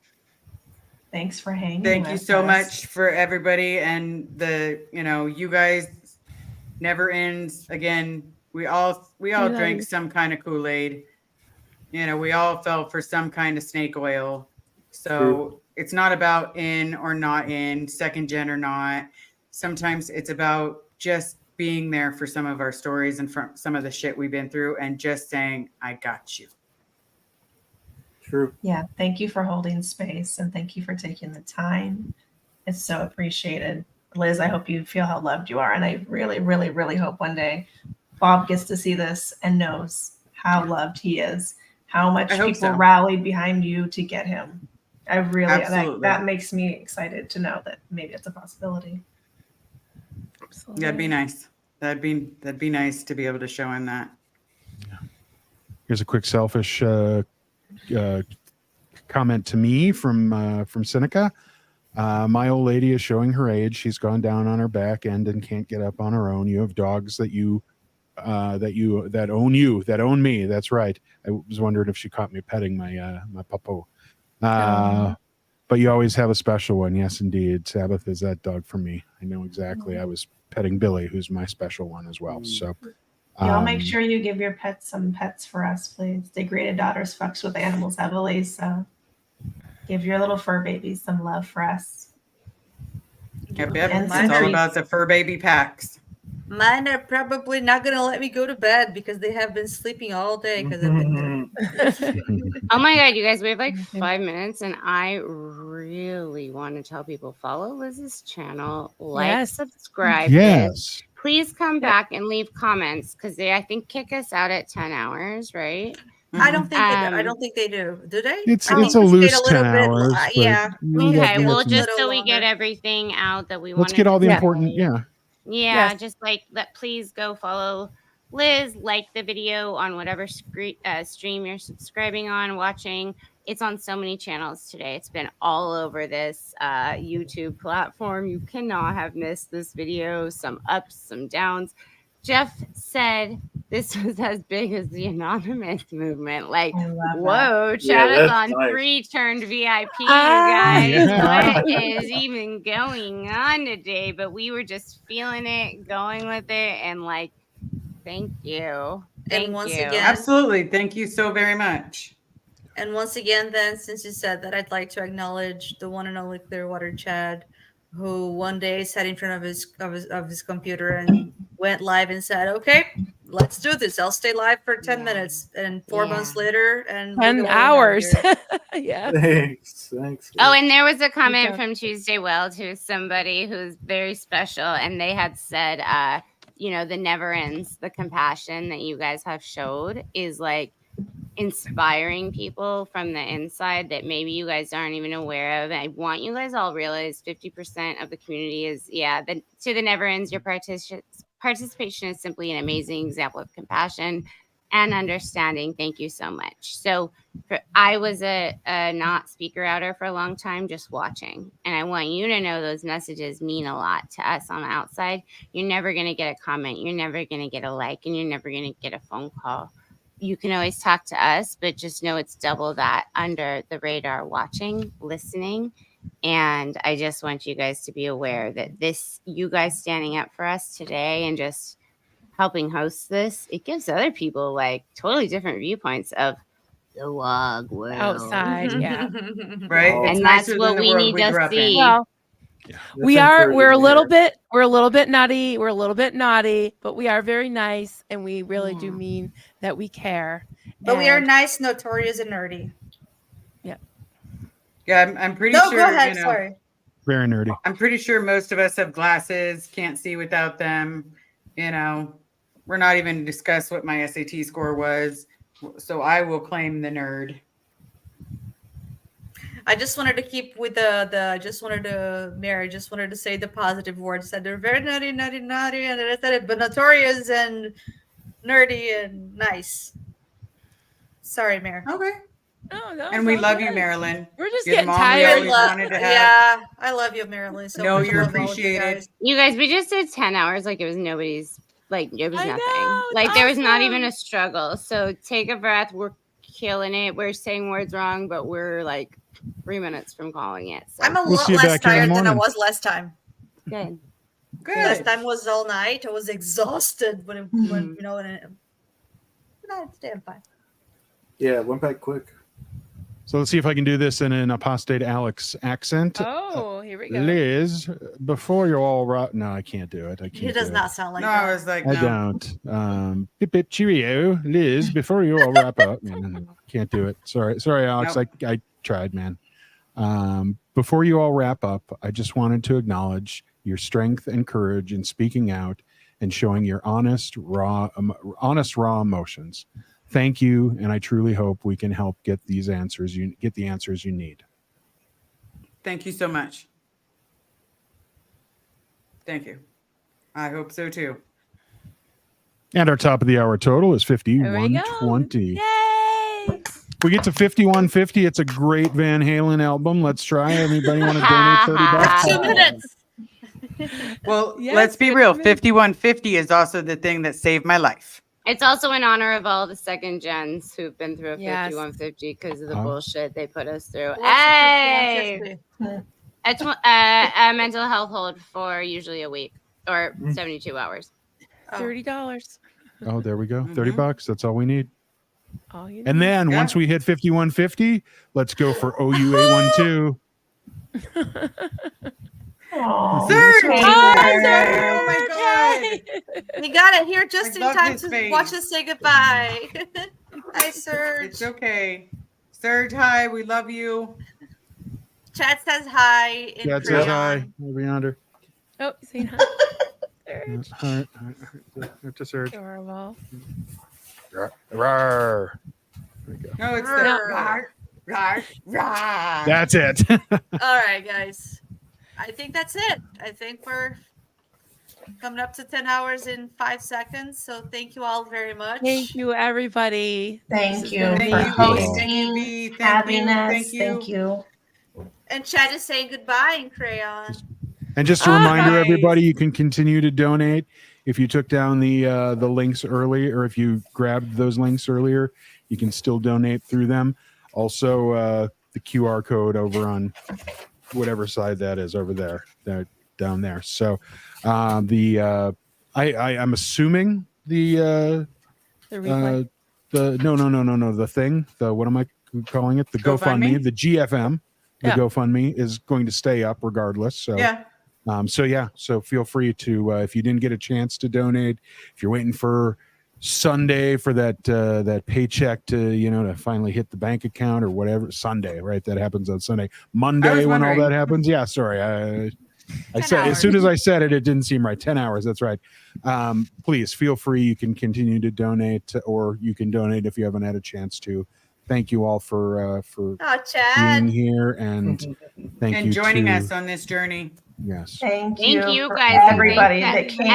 Thanks for hanging. Thank you with so us. much for everybody, and you guys never ends. Again, we all drank some kind of Kool-Aid. We all fell for some kind of snake oil. So it's not about in or not in, second gen or not. Sometimes it's about just being there for some of our stories and from some of the shit we've been through and just saying, I got you. True. Yeah. Thank you for holding space and thank you for taking the time. It's so appreciated. Liz, I hope you feel how loved you are. And I really, really, really hope one day Bob gets to see this and knows how loved he is, how much people rallied behind you to get him. I really, that makes me excited to know that maybe it's a possibility. Absolutely. That'd be nice. That'd be nice to be able to show him that. Here's a quick selfish comment to me from Seneca. My old lady is showing her age. She's gone down on her back end and can't get up on her own. You have dogs that own you, that own me. That's right. I was wondering if she caught me petting my puppo. But you always have a special one. Yes, indeed. Sabbath is that dog for me. I know exactly. I was petting Billy, who's my special one as well. So y'all make sure you give your pets some pets for us, please. Degraded Daughters fucks with animals heavily, so give your little fur babies some love for us. Yep. It's all about the fur baby packs. Mine are probably not gonna let me go to bed because they have been sleeping all day because I've been there. Oh my God, you guys, we have like 5 minutes, and I really want to tell people follow Liz's channel, like, Yes. subscribe. Yes. Please come back and leave comments because they, I think, kick us out at 10 hours, right? I don't think I don't think they do. Do they? It's I think a we stayed loose 10 bit hours. but yeah. we got- Okay, we got well, some- just so we get everything out that we want let's get all the important. Yeah. Yeah, just like that. Please go follow Liz, like the video on whatever stream you're subscribing on, watching. It's on so many channels today. It's been all over this YouTube platform. You cannot have missed this video. Some ups, some downs. Jeff said this was as big as the anonymous movement. Like, whoa, Chad-a-thon nice. 3 turned VIP, you guys. Yeah. What is even going on today? But we were just feeling it, going with it, and like, thank you. Thank once you. again- Absolutely. Thank you so very much. And once again, then, since you said that, I'd like to acknowledge the one and only Clearwater Chad, who one day sat in front of his computer and went live and said, "Okay, let's do this. I'll stay live for 10 minutes." And 4 months later, and look 10 at what we have hours. here. Yeah. Thanks. Oh, and there was a comment from Tuesday Weld, who's somebody who's very special, and they had said, you know, the never ends, the compassion that you guys have showed is like inspiring people from the inside that maybe you guys aren't even aware of. And I want you guys all realize 50% of the community is, to the never ends. Your participation is simply an amazing example of compassion and understanding. Thank you so much. So I was a not speaker outer for a long time, just watching. And I want you to know those messages mean a lot to us on the outside. You're never going to get a comment. You're never going to get a like, and you're never going to get a phone call. You can always talk to us, but just know it's double that under the radar, watching, listening. And I just want you guys to be aware that you guys standing up for us today and just helping host this, it gives other people like totally different viewpoints of the WOG world. Outside, yeah. Right? And It's that's nicer what than the we world need we to grew up in. see. Well, That's we're a little encouraging bit nutty, we're a little bit naughty, but we are very nice, and we really do mean that we care. But we are And- nice, notorious, and nerdy. Yeah, I'm pretty No, sure. go ahead. You know, Sorry. Very nerdy. I'm pretty sure most of us have glasses, can't see without them. You know, we're not even discuss what my SAT score was. So I will claim the nerd. I just wanted to keep with Mary, just wanted to say the positive words. Said they're very nutty, and then I said it, but notorious and nerdy and nice. Sorry, Mary. Okay. No, And we love you, Marilyn. We're just You're the getting mom we tired. always wanted to have. Yeah, I love you, Marilyn. So No, much. you're Love all of you appreciated. guys. You guys, we just did 10 hours like it was nobody's, like it was I nothing. know, it's Like there was not awesome. even a struggle. So take a breath. We're killing it. We're saying words wrong, but we're like 3 minutes from calling it. So I'm a We'll lot see you less back here in the tired than I morning. was last time. good. Last time was all night. I was exhausted when you know. No, today I'm fine. Yeah, it went by quick. So let's see if I can do this in an apostate Alex accent. Oh, here we go. Liz, before you all no, I can't do it. I can't. He does do not sound like No, that. I was like, I no. don't. Pip pip cheerio, Liz. Before you all wrap up, no, can't do it. Sorry, Alex. Nope. I tried, man. Before you all wrap up, I just wanted to acknowledge your strength and courage in speaking out and showing your honest, raw emotions. Thank you, and I truly hope we can help get the answers you need. Thank you so much. Thank you. I hope so too. And our top of the hour total is There we go. 5120. Yay! If we get to 5150, it's a great Van Halen album. Let's try. Anybody want to donate $30? 2 minutes. Well, Yes, let's be 50 real. minutes. 5150 is also the thing that saved my life. It's also in honor of all the second gens who've been through a Yes. 5150 because of the Oh. bullshit they put us through. What's Hey! the It's a mental health hold for usually a week or Mm. 72 hours. $30. Oh, there we go. $30. That's all we need. All you And need. then once we hit 5150, let's go for OU812. Serge! Oh, Oh my God. We got it here just I in love time his to face. watch us say goodbye. Hi, Serge. It's okay. Serge, hi. We love you. Chad says hi in Chad says hi. crayon. Over yonder. Oh, saying hi. Serge. Hi. To Serge. Adorable. Rawr. No, it's Rawr. That's it. All right, guys. I think that's it. I think we're coming up to 10 hours in 5 seconds. So thank you all very much. Thank you, everybody. Thank you Thank for you, hosting, V. having us. Thank you. And Chad is saying goodbye in crayon. And just a reminder, everybody, you can continue to donate if you took down the links early, or if you grabbed those links earlier, you can still donate through them. Also, the QR code over on whatever side that is over there, down there. So, I'm assuming the replay? The thing, what am I calling it? The GoFundMe, the GFM, the GoFundMe is going to stay up regardless. So Yeah. So feel free to, if you didn't get a chance to donate, if you're waiting for Sunday for that paycheck to finally hit the bank account or whatever, Sunday, right? That happens on Sunday. Monday when all that happens. Yeah, sorry. I said as soon as I said it, it didn't seem right. 10 hours. That's right. Please feel free. You can continue to donate, or you can donate if you haven't had a chance to. Thank you all for Chad. being here, and thank you and joining to, us on this journey. Yes. Thank you for guys. everybody that came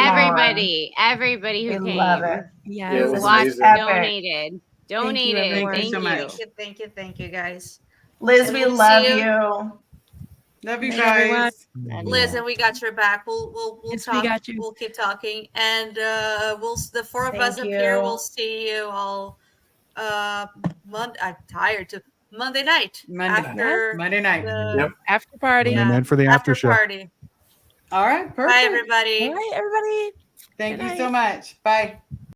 Everybody who We came. love it. Yeah, Who it was watched, amazing. donated. Thank you, guys. Liz, And we we'll love see you. Love you Hey, guys. Liz, and we got your back. We'll Yes, talk. we got you. We'll keep talking, and the four of us Thank up here. you. We'll see you all. I'm tired too. Monday night. After Monday night. the After party. Monday night for the after show. party. All right. Perfect. Bye, everybody. Bye, everybody. Thank Good you so night. much. Bye.